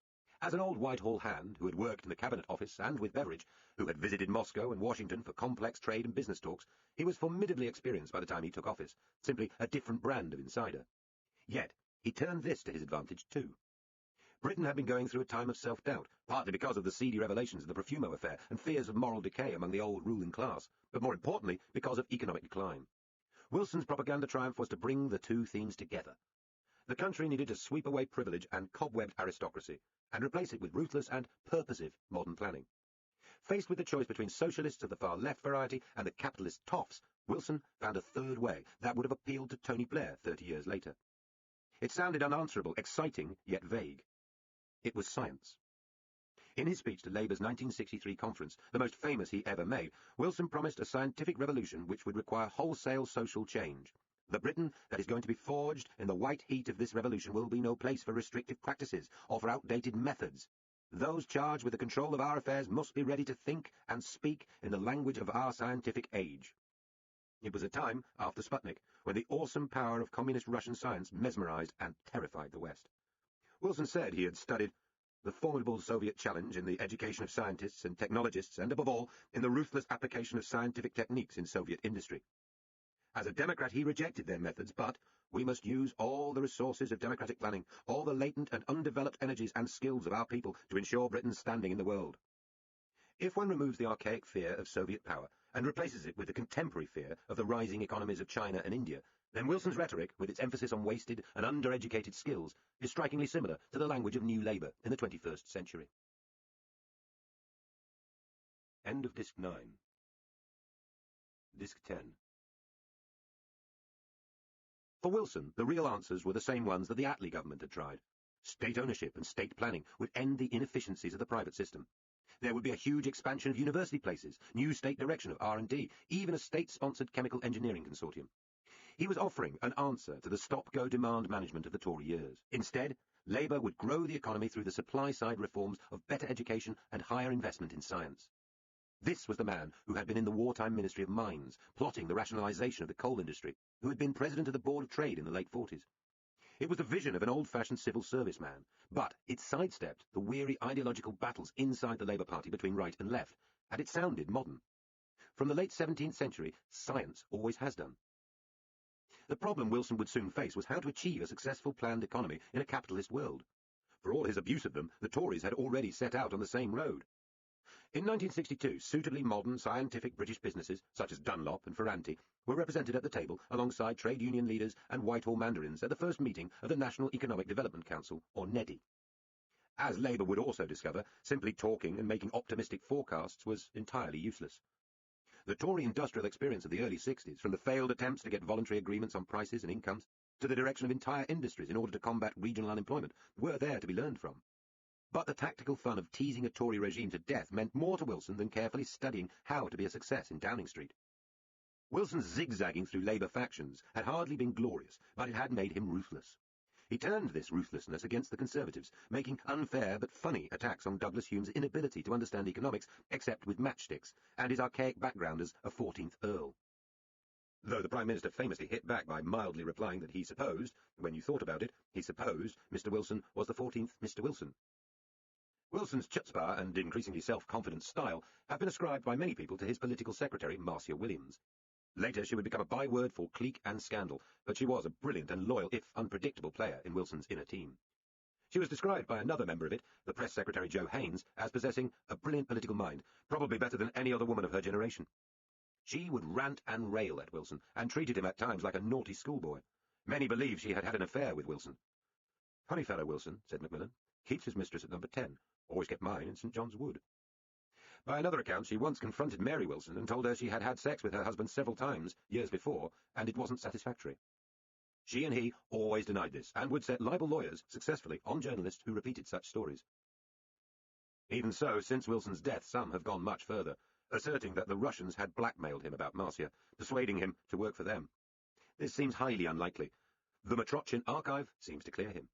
As an old Whitehall hand who had worked in the Cabinet Office and with Beveridge, who had visited Moscow and Washington for complex trade and business talks, he was formidably experienced by the time he took office, simply a different brand of insider. Yet, he turned this to his advantage too. Britain had been going through a time of self-doubt, partly because of the seedy revelations of the Profumo affair and fears of moral decay among the old ruling class, but more importantly because of economic decline. Wilson's propaganda triumph was to bring the two themes together. The country needed to sweep away privilege and cobwebbed aristocracy, and replace it with ruthless and purposive modern planning. Faced with the choice between socialists of the far-left variety and the capitalist toffs, Wilson found a third way that would have appealed to Tony Blair 30 years later. It sounded unanswerable, exciting, yet vague. It was science. In his speech to Labour's 1963 conference, the most famous he ever made, Wilson promised a scientific revolution which would require wholesale social change. The Britain that is going to be forged in the white heat of this revolution will be no place for restrictive practices or for outdated methods. Those charged with the control of our affairs must be ready to think and speak in the language of our scientific age. It was a time, after Sputnik, when the awesome power of communist Russian science mesmerized and terrified the West. Wilson said he had studied the formidable Soviet challenge in the education of scientists and technologists, and above all, in the ruthless application of scientific techniques in Soviet industry. As a Democrat, he rejected their methods, but we must use all the resources of democratic planning, all the latent and undeveloped energies and skills of our people to ensure Britain's standing in the world. If one removes the archaic fear of Soviet power and replaces it with the contemporary fear of the rising economies of China and India, then Wilson's rhetoric, with its emphasis on wasted and undereducated skills, is strikingly similar to the language of New Labour in the 21st century. End of Disc 9. Disc 10. For Wilson, the real answers were the same ones that the Attlee government had tried. State ownership and state planning would end the inefficiencies of the private system. There would be a huge expansion of university places, new state direction of R&D, even a state-sponsored chemical engineering consortium. He was offering an answer to the stop-go demand management of the Tory years. Instead, Labour would grow the economy through the supply-side reforms of better education and higher investment in science. This was the man who had been in the wartime Ministry of Mines, plotting the rationalisation of the coal industry, who had been president of the Board of Trade in the late 40s. It was the vision of an old-fashioned civil service man, but it sidestepped the weary ideological battles inside the Labour Party between right and left, and it sounded modern. From the late 17th century, science always has done. The problem Wilson would soon face was how to achieve a successful planned economy in a capitalist world. For all his abuse of them, the Tories had already set out on the same road. In 1962, suitably modern scientific British businesses, such as Dunlop and Ferranti, were represented at the table alongside trade union leaders and Whitehall mandarins at the first meeting of the National Economic Development Council, or NEDI. As Labour would also discover, simply talking and making optimistic forecasts was entirely useless. The Tory industrial experience of the early 60s, from the failed attempts to get voluntary agreements on prices and incomes, to the direction of entire industries in order to combat regional unemployment, were there to be learned from. But the tactical fun of teasing a Tory regime to death meant more to Wilson than carefully studying how to be a success in Downing Street. Wilson's zigzagging through Labour factions had hardly been glorious, but it had made him ruthless. He turned this ruthlessness against the Conservatives, making unfair but funny attacks on Douglas Hume's inability to understand economics except with matchsticks, and his archaic background as a 14th Earl. Though the Prime Minister famously hit back by mildly replying that he supposed, when you thought about it, he supposed Mr. Wilson was the 14th Mr. Wilson. Wilson's chutzpah and increasingly self-confident style have been ascribed by many people to his political secretary, Marcia Williams. Later she would become a byword for clique and scandal, but she was a brilliant and loyal, if unpredictable, player in Wilson's inner team. She was described by another member of it, the press secretary Joe Haynes, as possessing a brilliant political mind, probably better than any other woman of her generation. She would rant and rail at Wilson, and treated him at times like a naughty schoolboy. Many believed she had had an affair with Wilson. "Funny fellow, Wilson," said Macmillan. "Keeps his mistress at number 10. Always kept mine in St. John's Wood." By another account, she once confronted Mary Wilson and told her she had had sex with her husband several times, years before, and it wasn't satisfactory. She and he always denied this, and would set libel lawyers successfully on journalists who repeated such stories. Even so, since Wilson's death, some have gone much further, asserting that the Russians had blackmailed him about Marcia, persuading him to work for them. This seems highly unlikely. The Matrochin archive seems to clear him.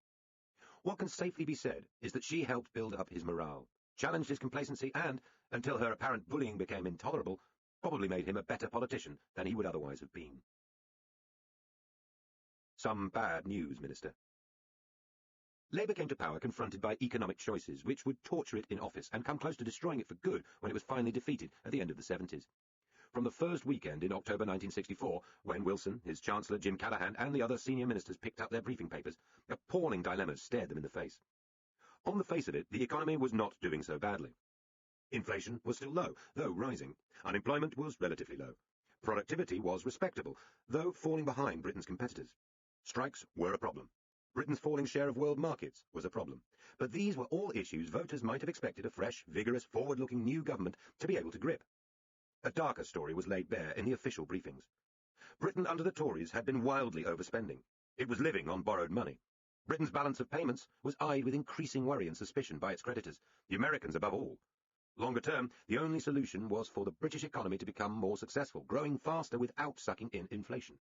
What can safely be said is that she helped build up his morale, challenged his complacency, and, until her apparent bullying became intolerable, probably made him a better politician than he would otherwise have been. Some bad news, Minister. Labour came to power confronted by economic choices which would torture it in office and come close to destroying it for good when it was finally defeated at the end of the 70s. From the first weekend in October 1964, when Wilson, his Chancellor Jim Callaghan, and the other senior ministers picked up their briefing papers, appalling dilemmas stared them in the face. On the face of it, the economy was not doing so badly. Inflation was still low, though rising. Unemployment was relatively low. Productivity was respectable, though falling behind Britain's competitors. Strikes were a problem. Britain's falling share of world markets was a problem. But these were all issues voters might have expected a fresh, vigorous, forward-looking new government to be able to grip. A darker story was laid bare in the official briefings. Britain under the Tories had been wildly overspending. It was living on borrowed money. Britain's balance of payments was eyed with increasing worry and suspicion by its creditors, the Americans above all. Longer term, the only solution was for the British economy to become more successful, growing faster without sucking in inflation.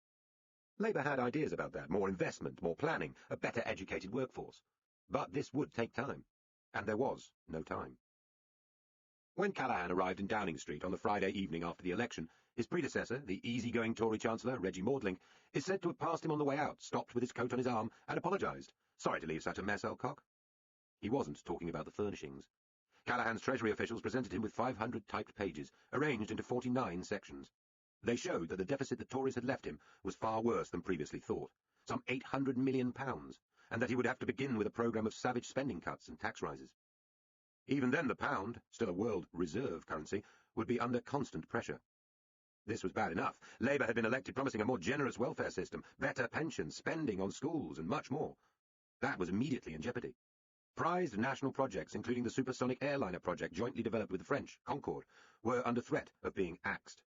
Labour had ideas about that, more investment, more planning, a better educated workforce. But this would take time, and there was no time. When Callaghan arrived in Downing Street on the Friday evening after the election, his predecessor, the easygoing Tory Chancellor, Reggie Maudling, is said to have passed him on the way out, stopped with his coat on his arm, and apologised. "Sorry to leave such a mess, old cock." He wasn't talking about the furnishings. Callaghan's Treasury officials presented him with 500 typed pages, arranged into 49 sections. They showed that the deficit the Tories had left him was far worse than previously thought, some £800 million, and that he would have to begin with a programme of savage spending cuts and tax rises. Even then the pound, still a world reserve currency, would be under constant pressure. This was bad enough. Labour had been elected promising a more generous welfare system, better pensions, spending on schools, and much more. That was immediately in jeopardy. Prized national projects, including the supersonic airliner project jointly developed with the French, Concorde, were under threat of being axed.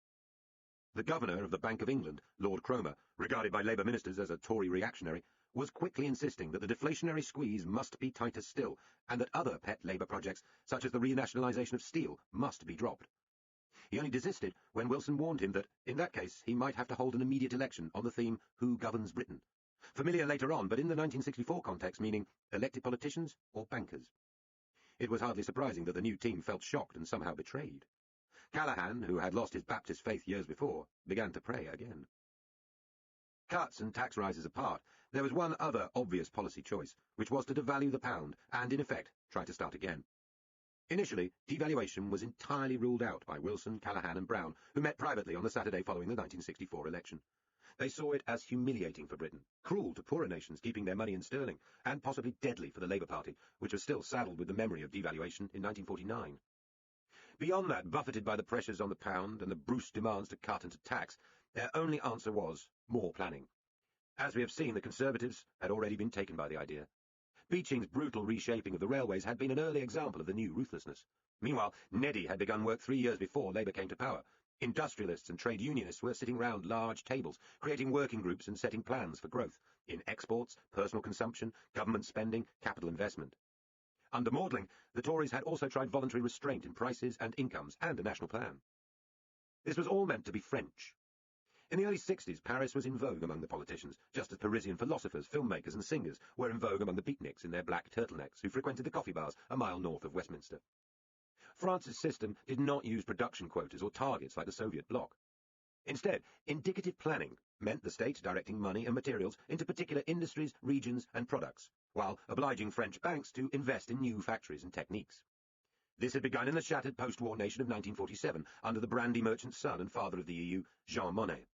The Governor of the Bank of England, Lord Cromer, regarded by Labour ministers as a Tory reactionary, was quickly insisting that the deflationary squeeze must be tighter still, and that other pet Labour projects, such as the renationalisation of steel, must be dropped. He only desisted when Wilson warned him that, in that case, he might have to hold an immediate election on the theme, Who Governs Britain? Familiar later on, but in the 1964 context meaning elected politicians or bankers. It was hardly surprising that the new team felt shocked and somehow betrayed. Callaghan, who had lost his Baptist faith years before, began to pray again. Cuts and tax rises apart, there was one other obvious policy choice, which was to devalue the pound and, in effect, try to start again. Initially, devaluation was entirely ruled out by Wilson, Callaghan and Brown, who met privately on the Saturday following the 1964 election. They saw it as humiliating for Britain, cruel to poorer nations keeping their money in sterling, and possibly deadly for the Labour Party, which was still saddled with the memory of devaluation in 1949. Beyond that, buffeted by the pressures on the pound and the Bruce demands to cut and to tax, their only answer was more planning. As we have seen, the Conservatives had already been taken by the idea. Beeching's brutal reshaping of the railways had been an early example of the new ruthlessness. Meanwhile, Neddy had begun work 3 years before Labour came to power. Industrialists and trade unionists were sitting round large tables, creating working groups and setting plans for growth in exports, personal consumption, government spending, capital investment. Under Maudling, the Tories had also tried voluntary restraint in prices and incomes and a national plan. This was all meant to be French. In the early 60s, Paris was in vogue among the politicians, just as Parisian philosophers, filmmakers and singers were in vogue among the beatniks in their black turtlenecks who frequented the coffee bars a mile north of Westminster. France's system did not use production quotas or targets like the Soviet bloc. Instead, indicative planning meant the state directing money and materials into particular industries, regions and products, while obliging French banks to invest in new factories and techniques. This had begun in the shattered post-war nation of 1947 under the brandy merchant's son and father of the EU, Jean Monnet.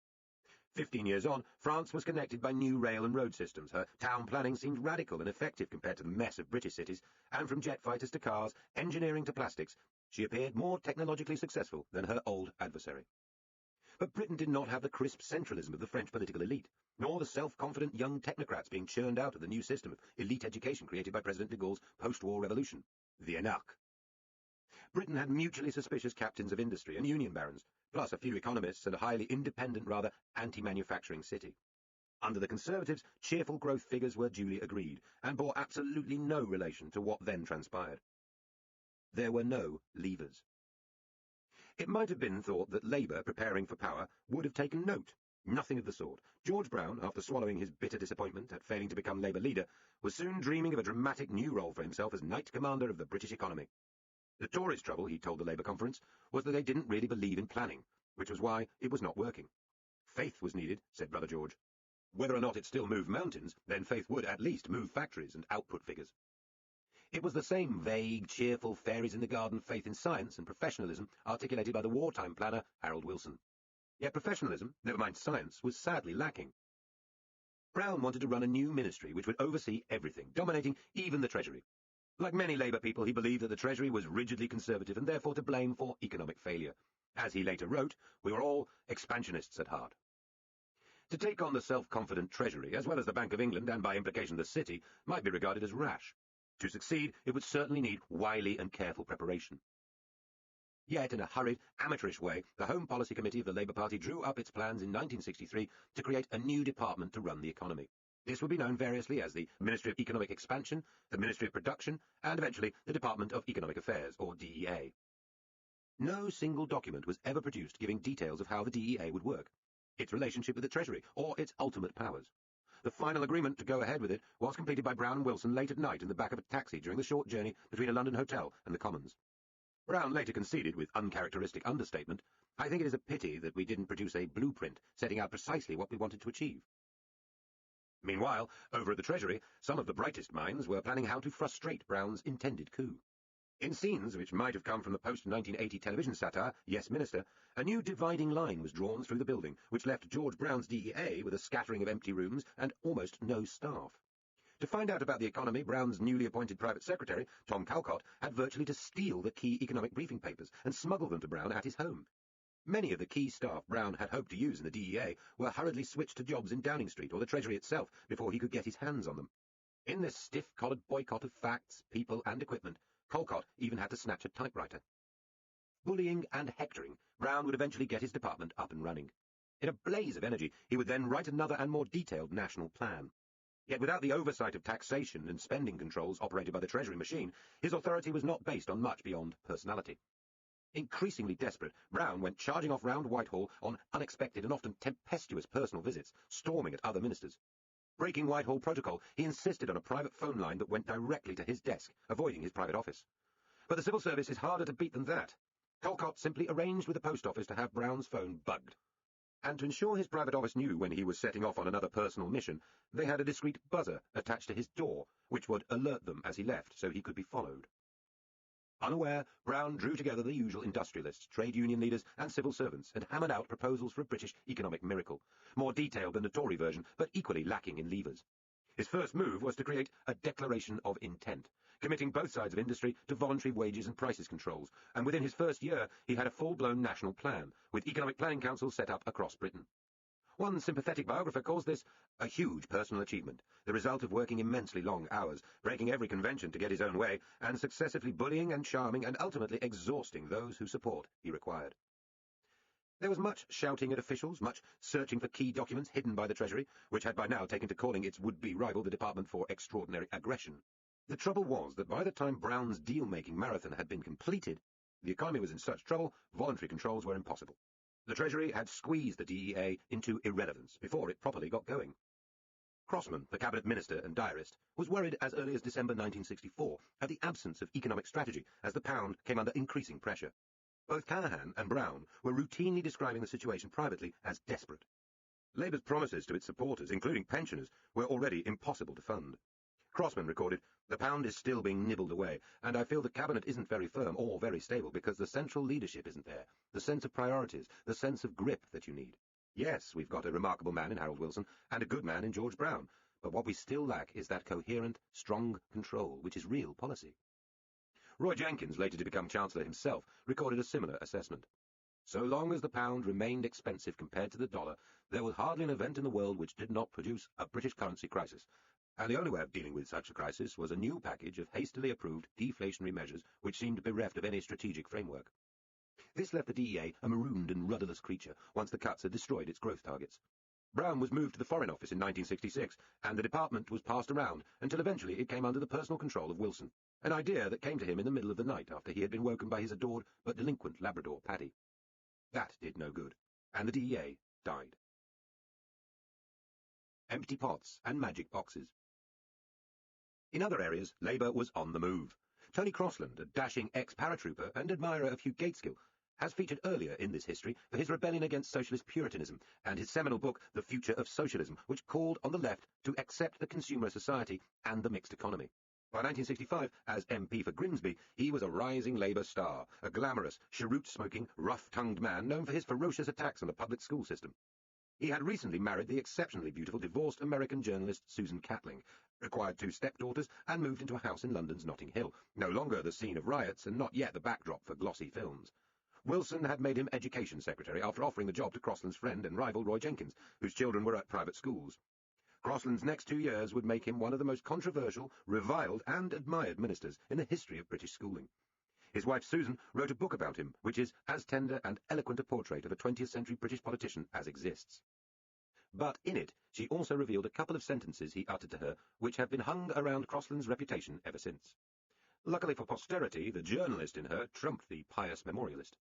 15 years on, France was connected by new rail and road systems. Her town planning seemed radical and effective compared to the mess of British cities, and from jet fighters to cars, engineering to plastics, she appeared more technologically successful than her old adversary. But Britain did not have the crisp centralism of the French political elite, nor the self-confident young technocrats being churned out of the new system of elite education created by President de Gaulle's post-war revolution, the énarque. Britain had mutually suspicious captains of industry and union barons, plus a few economists and a highly independent, rather anti-manufacturing city. Under the Conservatives, cheerful growth figures were duly agreed, and bore absolutely no relation to what then transpired. There were no levers. It might have been thought that Labour, preparing for power, would have taken note. Nothing of the sort. George Brown, after swallowing his bitter disappointment at failing to become Labour leader, was soon dreaming of a dramatic new role for himself as Knight Commander of the British economy. The Tories' trouble, he told the Labour conference, was that they didn't really believe in planning, which was why it was not working. Faith was needed, said Brother George. Whether or not it still moved mountains, then faith would at least move factories and output figures. It was the same vague, cheerful, fairies-in-the-garden faith in science and professionalism articulated by the wartime planner Harold Wilson. Yet professionalism, never mind science, was sadly lacking. Brown wanted to run a new ministry which would oversee everything, dominating even the Treasury. Like many Labour people, he believed that the Treasury was rigidly conservative and therefore to blame for economic failure. As he later wrote, we were all expansionists at heart. To take on the self-confident Treasury, as well as the Bank of England and by implication the City, might be regarded as rash. To succeed, it would certainly need wily and careful preparation. Yet, in a hurried, amateurish way, the Home Policy Committee of the Labour Party drew up its plans in 1963 to create a new department to run the economy. This would be known variously as the Ministry of Economic Expansion, the Ministry of Production, and eventually the Department of Economic Affairs, or DEA. No single document was ever produced giving details of how the DEA would work, its relationship with the Treasury, or its ultimate powers. The final agreement to go ahead with it was completed by Brown and Wilson late at night in the back of a taxi during the short journey between a London hotel and the Commons. Brown later conceded, with uncharacteristic understatement, I think it is a pity that we didn't produce a blueprint setting out precisely what we wanted to achieve. Meanwhile, over at the Treasury, some of the brightest minds were planning how to frustrate Brown's intended coup. In scenes which might have come from the post-1980 television satire, Yes Minister, a new dividing line was drawn through the building, which left George Brown's DEA with a scattering of empty rooms and almost no staff. To find out about the economy, Brown's newly appointed private secretary, Tom Calcott, had virtually to steal the key economic briefing papers and smuggle them to Brown at his home. Many of the key staff Brown had hoped to use in the DEA were hurriedly switched to jobs in Downing Street or the Treasury itself before he could get his hands on them. In this stiff-collared boycott of facts, people and equipment, Calcott even had to snatch a typewriter. Bullying and hectoring, Brown would eventually get his department up and running. In a blaze of energy, he would then write another and more detailed national plan. Yet without the oversight of taxation and spending controls operated by the Treasury machine, his authority was not based on much beyond personality. Increasingly desperate, Brown went charging off round Whitehall on unexpected and often tempestuous personal visits, storming at other ministers. Breaking Whitehall protocol, he insisted on a private phone line that went directly to his desk, avoiding his private office. But the civil service is harder to beat than that. Colcott simply arranged with the post office to have Brown's phone bugged. And to ensure his private office knew when he was setting off on another personal mission, they had a discreet buzzer attached to his door, which would alert them as he left so he could be followed. Unaware, Brown drew together the usual industrialists, trade union leaders, and civil servants, and hammered out proposals for a British economic miracle, more detailed than the Tory version, but equally lacking in levers. His first move was to create a declaration of intent, committing both sides of industry to voluntary wages and prices controls, and within his first year he had a full-blown national plan, with economic planning councils set up across Britain. One sympathetic biographer calls this a huge personal achievement, the result of working immensely long hours, breaking every convention to get his own way, and successively bullying and charming and ultimately exhausting those whose support he required. There was much shouting at officials, much searching for key documents hidden by the Treasury, which had by now taken to calling its would-be rival the Department for Extraordinary Aggression. The trouble was that by the time Brown's deal-making marathon had been completed, the economy was in such trouble, voluntary controls were impossible. The Treasury had squeezed the DEA into irrelevance before it properly got going. Crossman, the cabinet minister and diarist, was worried as early as December 1964 at the absence of economic strategy as the pound came under increasing pressure. Both Callaghan and Brown were routinely describing the situation privately as desperate. Labour's promises to its supporters, including pensioners, were already impossible to fund. Crossman recorded, "The pound is still being nibbled away, and I feel the cabinet isn't very firm or very stable because the central leadership isn't there, the sense of priorities, the sense of grip that you need. Yes, we've got a remarkable man in Harold Wilson and a good man in George Brown, but what we still lack is that coherent, strong control, which is real policy." Roy Jenkins, later to become Chancellor himself, recorded a similar assessment. "So long as the pound remained expensive compared to the dollar, there was hardly an event in the world which did not produce a British currency crisis, and the only way of dealing with such a crisis was a new package of hastily approved deflationary measures which seemed bereft of any strategic framework." This left the DEA a marooned and rudderless creature once the cuts had destroyed its growth targets. Brown was moved to the Foreign Office in 1966, and the department was passed around until eventually it came under the personal control of Wilson, an idea that came to him in the middle of the night after he had been woken by his adored but delinquent Labrador, Paddy. That did no good, and the DEA died. Empty pots and magic boxes. In other areas, Labour was on the move. Tony Crossland, a dashing ex-paratrooper and admirer of Hugh Gateskill, has featured earlier in this history for his rebellion against socialist puritanism and his seminal book The Future of Socialism, which called on the left to accept the consumer society and the mixed economy. By 1965, as MP for Grimsby, he was a rising Labour star, a glamorous, cheroot-smoking, rough-tongued man known for his ferocious attacks on the public school system. He had recently married the exceptionally beautiful divorced American journalist Susan Catling, acquired 2 stepdaughters, and moved into a house in London's Notting Hill, no longer the scene of riots and not yet the backdrop for glossy films. Wilson had made him Education Secretary after offering the job to Crossland's friend and rival Roy Jenkins, whose children were at private schools. Crossland's next 2 years would make him one of the most controversial, reviled and admired ministers in the history of British schooling. His wife Susan wrote a book about him, which is as tender and eloquent a portrait of a 20th century British politician as exists. But in it, she also revealed a couple of sentences he uttered to her, which have been hung around Crossland's reputation ever since. Luckily for posterity, the journalist in her trumped the pious memorialist.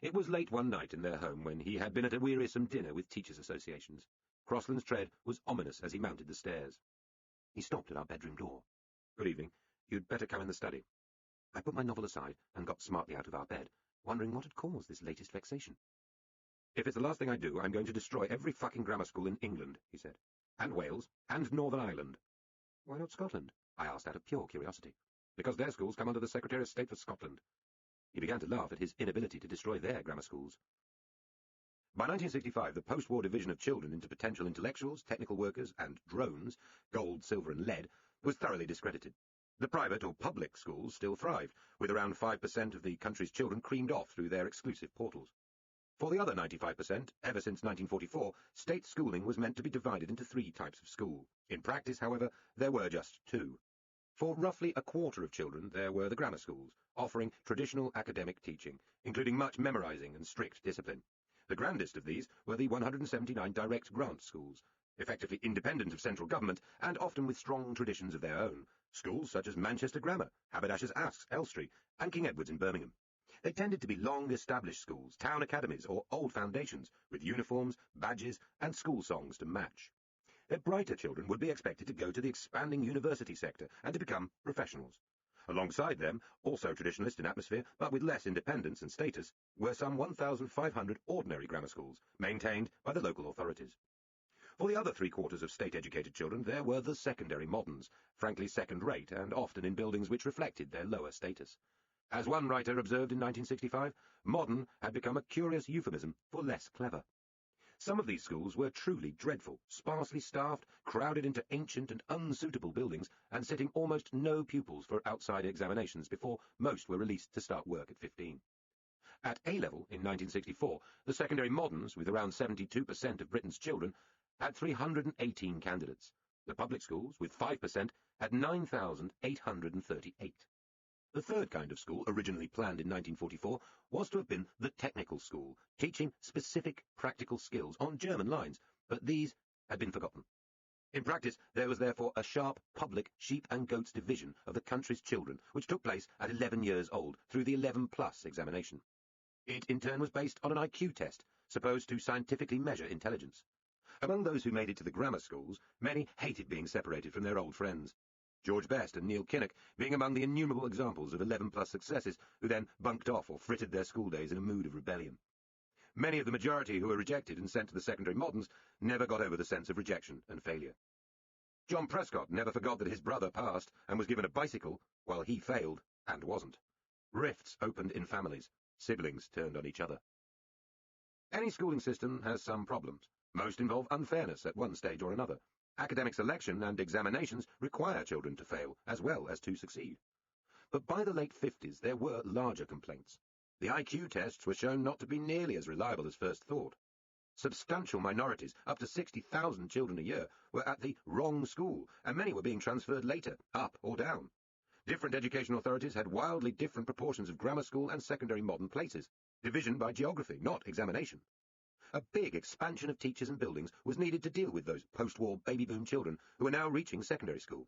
It was late one night in their home when he had been at a wearisome dinner with teachers' associations. Crossland's tread was ominous as he mounted the stairs. He stopped at our bedroom door. "Good evening. You'd better come in the study." I put my novel aside and got smartly out of our bed, wondering what had caused this latest vexation. "If it's the last thing I do, I'm going to destroy every fucking grammar school in England," he said. "And Wales, and Northern Ireland." "Why not Scotland?" I asked out of pure curiosity. "Because their schools come under the Secretary of State for Scotland." He began to laugh at his inability to destroy their grammar schools. By 1965, the post-war division of children into potential intellectuals, technical workers, and drones, gold, silver, and lead, was thoroughly discredited. The private or public schools still thrived, with around 5% of the country's children creamed off through their exclusive portals. For the other 95%, ever since 1944, state schooling was meant to be divided into 3 types of school. In practice, however, there were just 2. For roughly a quarter of children, there were the grammar schools, offering traditional academic teaching, including much memorizing and strict discipline. The grandest of these were the 179 direct grant schools, effectively independent of central government and often with strong traditions of their own. Schools such as Manchester Grammar, Haberdashers' Aske's, Elstree, and King Edward's in Birmingham. They tended to be long-established schools, town academies, or old foundations, with uniforms, badges, and school songs to match. Their brighter children would be expected to go to the expanding university sector and to become professionals. Alongside them, also traditionalist in atmosphere, but with less independence and status, were some 1,500 ordinary grammar schools, maintained by the local authorities. For the other three-quarters of state-educated children, there were the secondary moderns, frankly second-rate, and often in buildings which reflected their lower status. As one writer observed in 1965, modern had become a curious euphemism for less clever. Some of these schools were truly dreadful, sparsely staffed, crowded into ancient and unsuitable buildings, and sitting almost no pupils for outside examinations before most were released to start work at 15. At A-level in 1964, the secondary moderns, with around 72% of Britain's children, had 318 candidates. The public schools, with 5%, had 9,838. The third kind of school, originally planned in 1944, was to have been the technical school, teaching specific practical skills on German lines, but these had been forgotten. In practice, there was therefore a sharp public sheep and goats division of the country's children, which took place at 11 years old through the 11+ examination. It, in turn, was based on an IQ test, supposed to scientifically measure intelligence. Among those who made it to the grammar schools, many hated being separated from their old friends. George Best and Neil Kinnock being among the innumerable examples of 11+ successes who then bunked off or frittered their school days in a mood of rebellion. Many of the majority who were rejected and sent to the secondary moderns never got over the sense of rejection and failure. John Prescott never forgot that his brother passed and was given a bicycle, while he failed and wasn't. Rifts opened in families. Siblings turned on each other. Any schooling system has some problems. Most involve unfairness at one stage or another. Academic selection and examinations require children to fail, as well as to succeed. But by the late 50s, there were larger complaints. The IQ tests were shown not to be nearly as reliable as first thought. Substantial minorities, up to 60,000 children a year, were at the wrong school, and many were being transferred later, up or down. Different education authorities had wildly different proportions of grammar school and secondary modern places. Division by geography, not examination. A big expansion of teachers and buildings was needed to deal with those post-war baby boom children who were now reaching secondary school.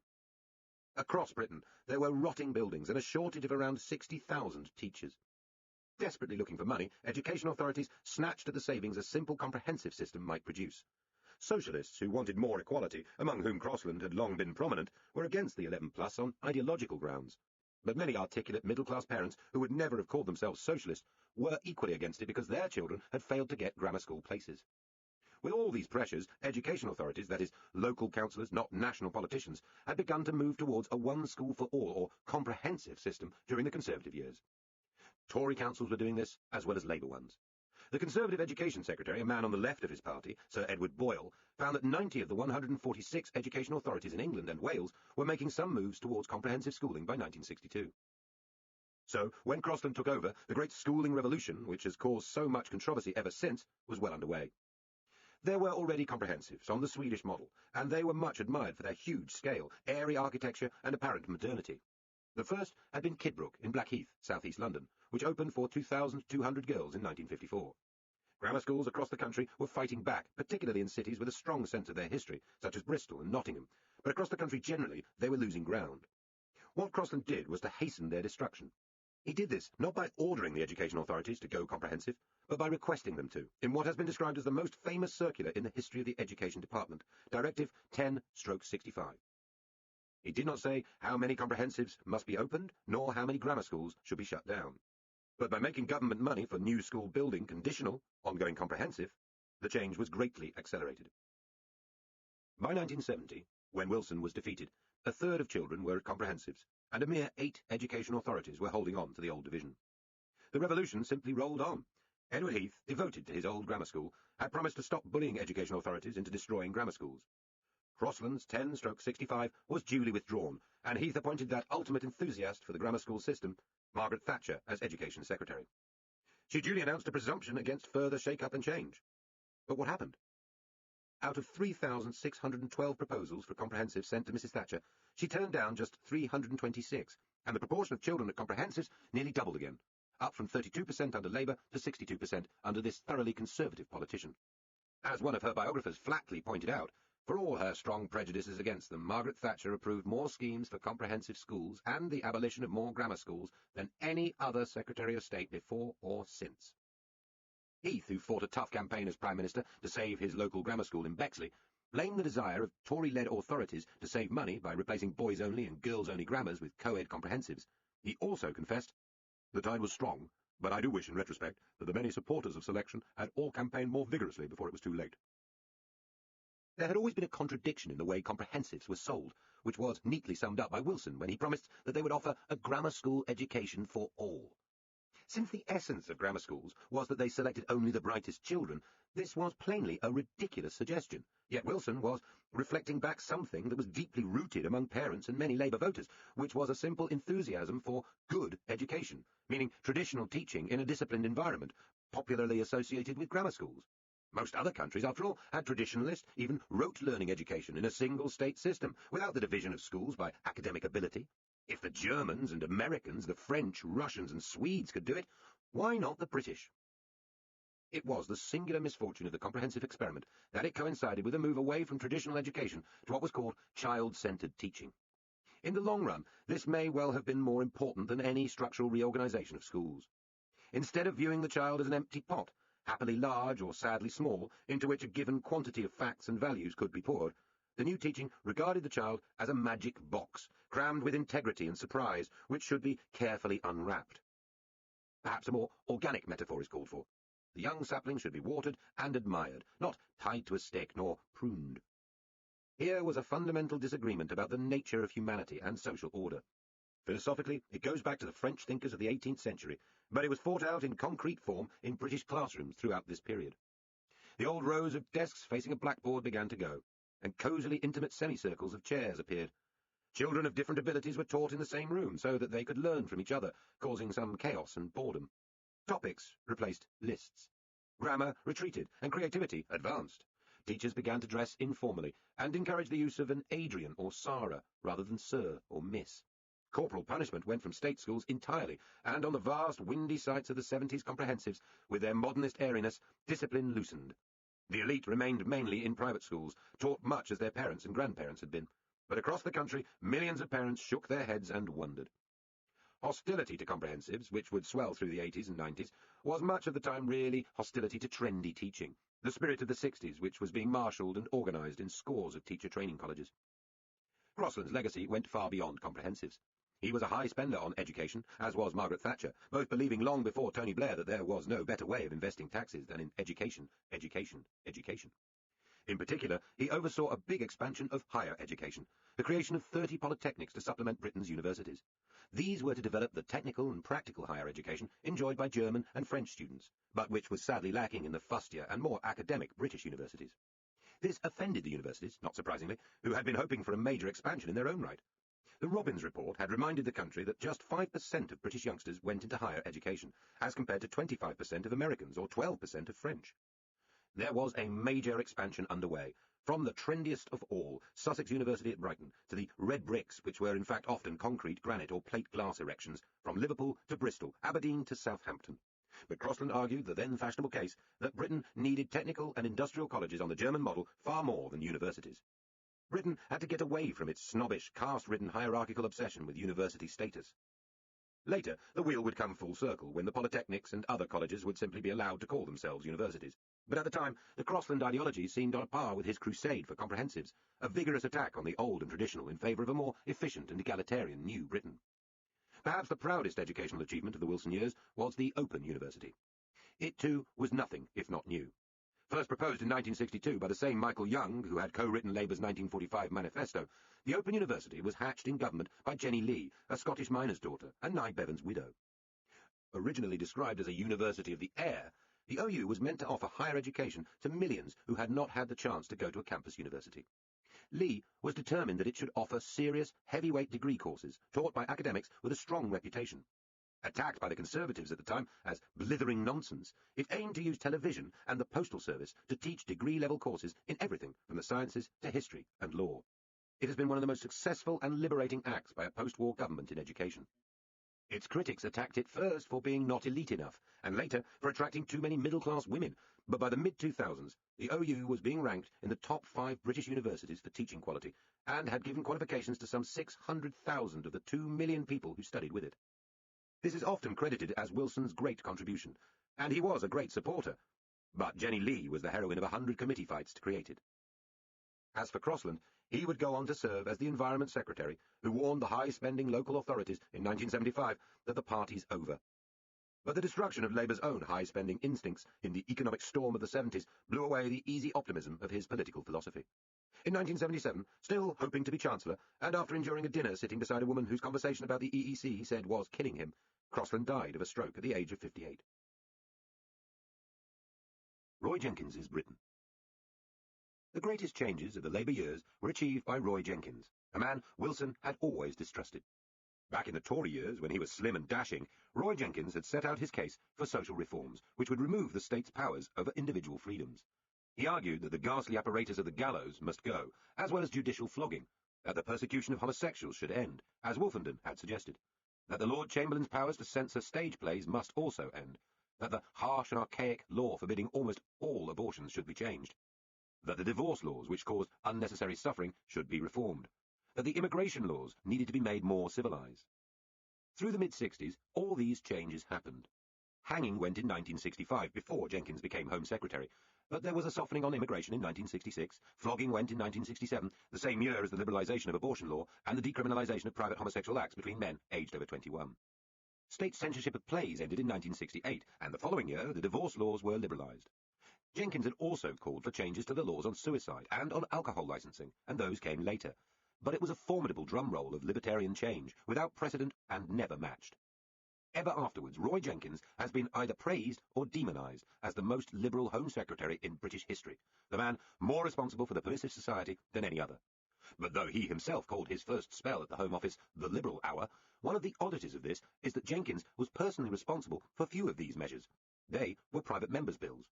Across Britain, there were rotting buildings and a shortage of around 60,000 teachers. Desperately looking for money, education authorities snatched at the savings a simple comprehensive system might produce. Socialists who wanted more equality, among whom Crossland had long been prominent, were against the 11+ on ideological grounds. But many articulate middle-class parents who would never have called themselves socialist were equally against it because their children had failed to get grammar school places. With all these pressures, education authorities, that is, local councillors, not national politicians, had begun to move towards a one-school-for-all or comprehensive system during the Conservative years. Tory councils were doing this, as well as Labour ones. The Conservative Education Secretary, a man on the left of his party, Sir Edward Boyle, found that 90 of the 146 education authorities in England and Wales were making some moves towards comprehensive schooling by 1962. So, when Crossland took over, the great schooling revolution, which has caused so much controversy ever since, was well underway. There were already comprehensives on the Swedish model, and they were much admired for their huge scale, airy architecture, and apparent modernity. The first had been Kidbrooke in Blackheath, south-east London, which opened for 2,200 girls in 1954. Grammar schools across the country were fighting back, particularly in cities with a strong sense of their history, such as Bristol and Nottingham, but across the country generally they were losing ground. What Crossland did was to hasten their destruction. He did this not by ordering the education authorities to go comprehensive, but by requesting them to, in what has been described as the most famous circular in the history of the Education Department, Directive 10/65. He did not say how many comprehensives must be opened, nor how many grammar schools should be shut down. But by making government money for new school building conditional on going comprehensive, the change was greatly accelerated. By 1970, when Wilson was defeated, a third of children were at comprehensives, and a mere 8 education authorities were holding on to the old division. The revolution simply rolled on. Edward Heath, devoted to his old grammar school, had promised to stop bullying education authorities into destroying grammar schools. Crossland's 10/65 was duly withdrawn, and Heath appointed that ultimate enthusiast for the grammar school system, Margaret Thatcher, as Education Secretary. She duly announced a presumption against further shake-up and change. But what happened? Out of 3,612 proposals for comprehensive sent to Mrs. Thatcher, she turned down just 326, and the proportion of children at comprehensives nearly doubled again, up from 32% under Labour to 62% under this thoroughly conservative politician. As one of her biographers flatly pointed out, For all her strong prejudices against them, Margaret Thatcher approved more schemes for comprehensive schools and the abolition of more grammar schools than any other Secretary of State before or since. Heath, who fought a tough campaign as Prime Minister to save his local grammar school in Bexley, blamed the desire of Tory-led authorities to save money by replacing boys-only and girls-only grammars with co-ed comprehensives. He also confessed, "The tide was strong, but I do wish in retrospect that the many supporters of selection had all campaigned more vigorously before it was too late." There had always been a contradiction in the way comprehensives were sold, which was neatly summed up by Wilson when he promised that they would offer a grammar school education for all. Since the essence of grammar schools was that they selected only the brightest children, this was plainly a ridiculous suggestion. Yet Wilson was reflecting back something that was deeply rooted among parents and many Labour voters, which was a simple enthusiasm for good education, meaning traditional teaching in a disciplined environment, popularly associated with grammar schools. Most other countries, after all, had traditionalist, even rote-learning education in a single state system, without the division of schools by academic ability. If the Germans and Americans, the French, Russians and Swedes could do it, why not the British? It was the singular misfortune of the comprehensive experiment that it coincided with a move away from traditional education to what was called child-centered teaching. In the long run, this may well have been more important than any structural reorganization of schools. Instead of viewing the child as an empty pot, happily large or sadly small, into which a given quantity of facts and values could be poured, the new teaching regarded the child as a magic box, crammed with integrity and surprise, which should be carefully unwrapped. Perhaps a more organic metaphor is called for. The young sapling should be watered and admired, not tied to a stick nor pruned. Here was a fundamental disagreement about the nature of humanity and social order. Philosophically, it goes back to the French thinkers of the 18th century, but it was fought out in concrete form in British classrooms throughout this period. The old rows of desks facing a blackboard began to go, and cosily intimate semicircles of chairs appeared. Children of different abilities were taught in the same room so that they could learn from each other, causing some chaos and boredom. Topics replaced lists. Grammar retreated, and creativity advanced. Teachers began to dress informally, and encouraged the use of an Adrian or Sarah, rather than Sir or Miss. Corporal punishment went from state schools entirely, and on the vast, windy sites of the 70s comprehensives, with their modernist airiness, discipline loosened. The elite remained mainly in private schools, taught much as their parents and grandparents had been. But across the country, millions of parents shook their heads and wondered. Hostility to comprehensives, which would swell through the 80s and 90s, was much of the time really hostility to trendy teaching, the spirit of the 60s, which was being marshalled and organised in scores of teacher training colleges. Crossland's legacy went far beyond comprehensives. He was a high spender on education, as was Margaret Thatcher, both believing long before Tony Blair that there was no better way of investing taxes than in education, education, education. In particular, he oversaw a big expansion of higher education, the creation of 30 polytechnics to supplement Britain's universities. These were to develop the technical and practical higher education enjoyed by German and French students, but which was sadly lacking in the fustier and more academic British universities. This offended the universities, not surprisingly, who had been hoping for a major expansion in their own right. The Robbins report had reminded the country that just 5% of British youngsters went into higher education, as compared to 25% of Americans or 12% of French. There was a major expansion underway, from the trendiest of all, Sussex University at Brighton, to the red bricks, which were in fact often concrete, granite or plate glass erections, from Liverpool to Bristol, Aberdeen to Southampton. But Crossland argued the then fashionable case that Britain needed technical and industrial colleges on the German model far more than universities. Britain had to get away from its snobbish, caste-ridden hierarchical obsession with university status. Later, the wheel would come full circle when the polytechnics and other colleges would simply be allowed to call themselves universities. But at the time, the Crossland ideology seemed on par with his crusade for comprehensives, a vigorous attack on the old and traditional in favour of a more efficient and egalitarian New Britain. Perhaps the proudest educational achievement of the Wilson years was the Open University. It, too, was nothing if not new. First proposed in 1962 by the same Michael Young, who had co-written Labour's 1945 manifesto, the Open University was hatched in government by Jenny Lee, a Scottish miner's daughter, and Nye Bevan's widow. Originally described as a university of the air, the OU was meant to offer higher education to millions who had not had the chance to go to a campus university. Lee was determined that it should offer serious, heavyweight degree courses taught by academics with a strong reputation. Attacked by the Conservatives at the time as blithering nonsense, it aimed to use television and the postal service to teach degree-level courses in everything from the sciences to history and law. It has been one of the most successful and liberating acts by a post-war government in education. Its critics attacked it first for being not elite enough, and later for attracting too many middle-class women. But by the mid-2000s, the OU was being ranked in the top 5 British universities for teaching quality, and had given qualifications to some 600,000 of the 2 million people who studied with it. This is often credited as Wilson's great contribution, and he was a great supporter. But Jenny Lee was the heroine of 100 committee fights to create it. As for Crossland, he would go on to serve as the Environment Secretary, who warned the high-spending local authorities in 1975 that the party's over. But the destruction of Labour's own high-spending instincts in the economic storm of the 70s blew away the easy optimism of his political philosophy. In 1977, still hoping to be Chancellor, and after enduring a dinner sitting beside a woman whose conversation about the EEC he said was killing him, Crossland died of a stroke at the age of 58. Roy Jenkins's Britain. The greatest changes of the Labour years were achieved by Roy Jenkins, a man Wilson had always distrusted. Back in the Tory years, when he was slim and dashing, Roy Jenkins had set out his case for social reforms, which would remove the state's powers over individual freedoms. He argued that the ghastly apparatus of the gallows must go, as well as judicial flogging, that the persecution of homosexuals should end, as Wolfenden had suggested, that the Lord Chamberlain's powers to censor stage plays must also end, that the harsh and archaic law forbidding almost all abortions should be changed, that the divorce laws which caused unnecessary suffering should be reformed, that the immigration laws needed to be made more civilized. Through the mid-60s, all these changes happened. Hanging went in 1965, before Jenkins became Home Secretary, but there was a softening on immigration in 1966, flogging went in 1967, the same year as the liberalisation of abortion law and the decriminalisation of private homosexual acts between men aged over 21. State censorship of plays ended in 1968, and the following year the divorce laws were liberalised. Jenkins had also called for changes to the laws on suicide and on alcohol licensing, and those came later. But it was a formidable drumroll of libertarian change, without precedent and never matched. Ever afterwards, Roy Jenkins has been either praised or demonised as the most liberal Home Secretary in British history, the man more responsible for the permissive society than any other. But though he himself called his first spell at the Home Office the Liberal Hour, one of the oddities of this is that Jenkins was personally responsible for few of these measures. They were private members' bills.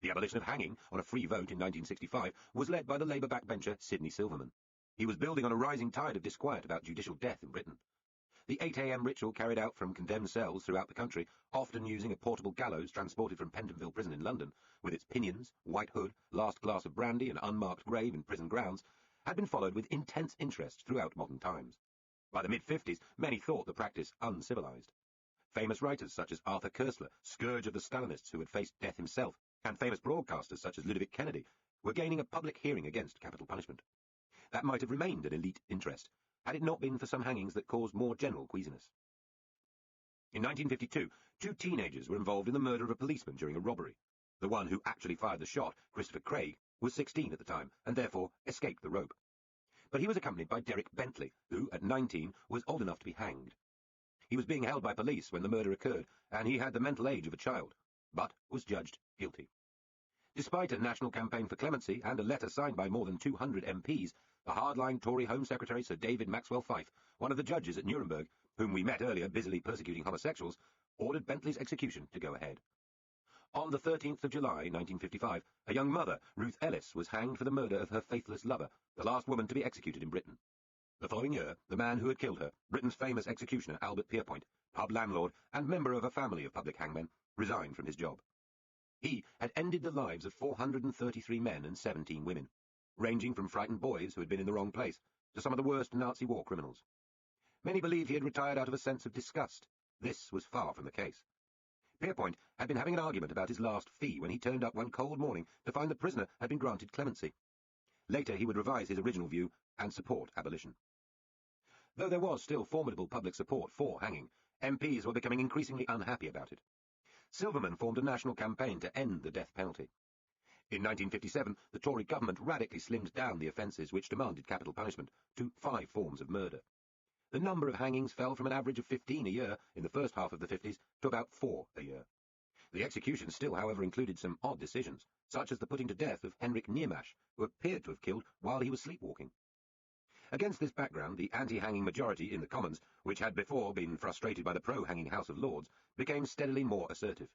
The abolition of hanging on a free vote in 1965 was led by the Labour backbencher Sidney Silverman. He was building on a rising tide of disquiet about judicial death in Britain. The 8 a.m. ritual carried out from condemned cells throughout the country, often using a portable gallows transported from Pentonville Prison in London, with its pinions, white hood, last glass of brandy and unmarked grave in prison grounds, had been followed with intense interest throughout modern times. By the mid-50s, many thought the practice uncivilized. Famous writers such as Arthur Koestler, scourge of the Stalinists who had faced death himself, and famous broadcasters such as Ludovic Kennedy, were gaining a public hearing against capital punishment. That might have remained an elite interest, had it not been for some hangings that caused more general queasiness. In 1952, 2 teenagers were involved in the murder of a policeman during a robbery. The one who actually fired the shot, Christopher Craig, was 16 at the time, and therefore escaped the rope. But he was accompanied by Derek Bentley, who, at 19, was old enough to be hanged. He was being held by police when the murder occurred, and he had the mental age of a child, but was judged guilty. Despite a national campaign for clemency and a letter signed by more than 200 MPs, the hardline Tory Home Secretary Sir David Maxwell Fyfe, one of the judges at Nuremberg, whom we met earlier busily persecuting homosexuals, ordered Bentley's execution to go ahead. On the 13th of July, 1955, a young mother, Ruth Ellis, was hanged for the murder of her faithless lover, the last woman to be executed in Britain. The following year, the man who had killed her, Britain's famous executioner Albert Pierpoint, pub landlord and member of a family of public hangmen, resigned from his job. He had ended the lives of 433 men and 17 women, ranging from frightened boys who had been in the wrong place to some of the worst Nazi war criminals. Many believed he had retired out of a sense of disgust. This was far from the case. Pierpoint had been having an argument about his last fee when he turned up one cold morning to find the prisoner had been granted clemency. Later he would revise his original view and support abolition. Though there was still formidable public support for hanging, MPs were becoming increasingly unhappy about it. Silverman formed a national campaign to end the death penalty. In 1957, the Tory government radically slimmed down the offences which demanded capital punishment to 5 forms of murder. The number of hangings fell from an average of 15 a year in the first half of the 50s to about 4 a year. The executions still, however, included some odd decisions, such as the putting to death of Henrik Niermasch, who appeared to have killed while he was sleepwalking. Against this background, the anti-hanging majority in the Commons, which had before been frustrated by the pro-hanging House of Lords, became steadily more assertive.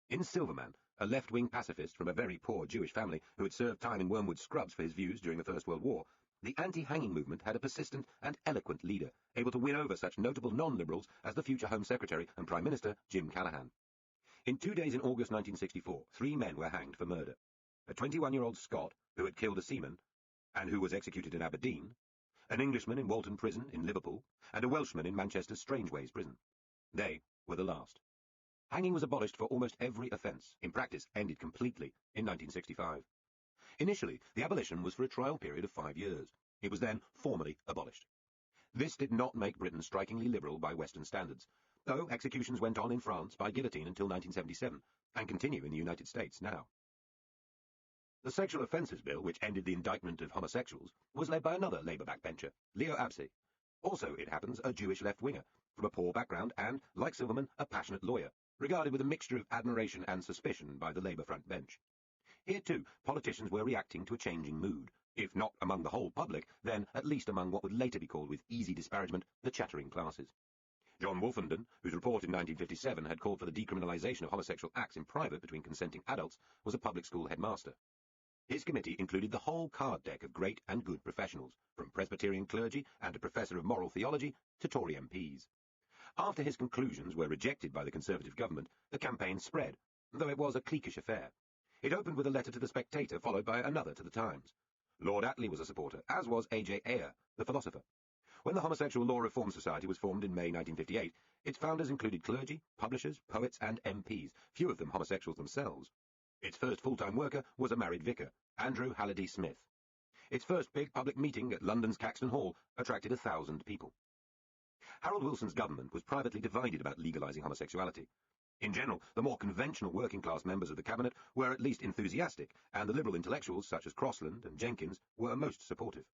In Silverman, a left-wing pacifist from a very poor Jewish family who had served time in Wormwood Scrubs for his views during the First World War, The anti-hanging movement had a persistent and eloquent leader, able to win over such notable non-liberals as the future Home Secretary and Prime Minister Jim Callaghan. In 2 days in August 1964, 3 men were hanged for murder. A 21-year-old Scot, who had killed a seaman, and who was executed in Aberdeen, an Englishman in Walton Prison in Liverpool, and a Welshman in Manchester's Strangeways Prison. They were the last. Hanging was abolished for almost every offence, in practice ended completely, in 1965. Initially, the abolition was for a trial period of 5 years. It was then formally abolished. This did not make Britain strikingly liberal by Western standards, though executions went on in France by guillotine until 1977, and continue in the United States now. The Sexual Offences Bill, which ended the indictment of homosexuals, was led by another Labour backbencher, Leo Abse. Also, it happens, a Jewish left-winger, from a poor background and, like Silverman, a passionate lawyer, regarded with a mixture of admiration and suspicion by the Labour front bench. Here, too, politicians were reacting to a changing mood, if not among the whole public, then at least among what would later be called with easy disparagement the chattering classes. John Wolfenden, whose report in 1957 had called for the decriminalisation of homosexual acts in private between consenting adults, was a public school headmaster. His committee included the whole card deck of great and good professionals, from Presbyterian clergy and a professor of moral theology to Tory MPs. After his conclusions were rejected by the Conservative government, the campaign spread, though it was a cliquish affair. It opened with a letter to the Spectator, followed by another to the Times. Lord Attlee was a supporter, as was A.J. Ayer, the philosopher. When the Homosexual Law Reform Society was formed in May 1958, its founders included clergy, publishers, poets and MPs, few of them homosexuals themselves. Its first full-time worker was a married vicar, Andrew Halliday Smith. Its first big public meeting at London's Caxton Hall attracted 1,000 people. Harold Wilson's government was privately divided about legalising homosexuality. In general, the more conventional working-class members of the cabinet were at least enthusiastic, and the liberal intellectuals such as Crossland and Jenkins were most supportive.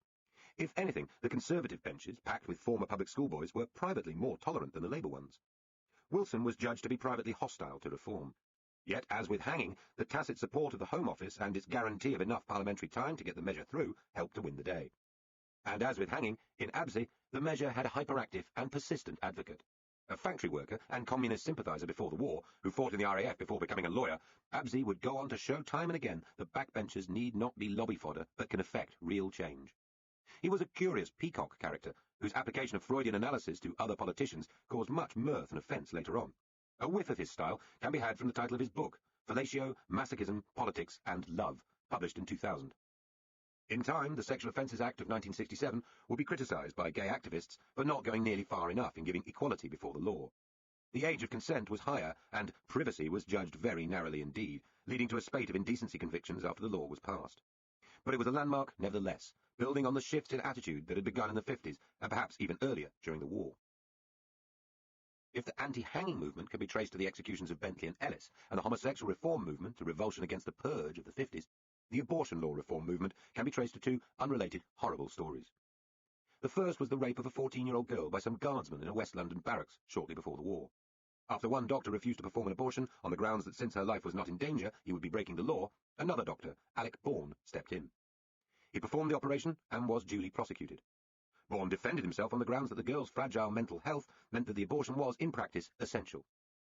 If anything, the Conservative benches, packed with former public schoolboys, were privately more tolerant than the Labour ones. Wilson was judged to be privately hostile to reform. Yet, as with hanging, the tacit support of the Home Office and its guarantee of enough parliamentary time to get the measure through helped to win the day. And as with hanging, in Abse, the measure had a hyperactive and persistent advocate. A factory worker and communist sympathiser before the war, who fought in the RAF before becoming a lawyer, Abse would go on to show time and again that backbenchers need not be lobby fodder but can effect real change. He was a curious peacock character, whose application of Freudian analysis to other politicians caused much mirth and offence later on. A whiff of his style can be had from the title of his book, Fellatio, Masochism, Politics and Love, published in 2000. In time, the Sexual Offences Act of 1967 would be criticised by gay activists for not going nearly far enough in giving equality before the law. The age of consent was higher, and privacy was judged very narrowly indeed, leading to a spate of indecency convictions after the law was passed. But it was a landmark nevertheless, building on the shifts in attitude that had begun in the 50s, and perhaps even earlier during the war. If the anti-hanging movement can be traced to the executions of Bentley and Ellis, and the homosexual reform movement to revulsion against the purge of the 50s, the abortion law reform movement can be traced to 2 unrelated, horrible stories. The first was the rape of a 14-year-old girl by some guardsmen in a West London barracks shortly before the war. After one doctor refused to perform an abortion on the grounds that since her life was not in danger, he would be breaking the law, another doctor, Alec Bourne, stepped in. He performed the operation and was duly prosecuted. Bourne defended himself on the grounds that the girl's fragile mental health meant that the abortion was, in practice, essential.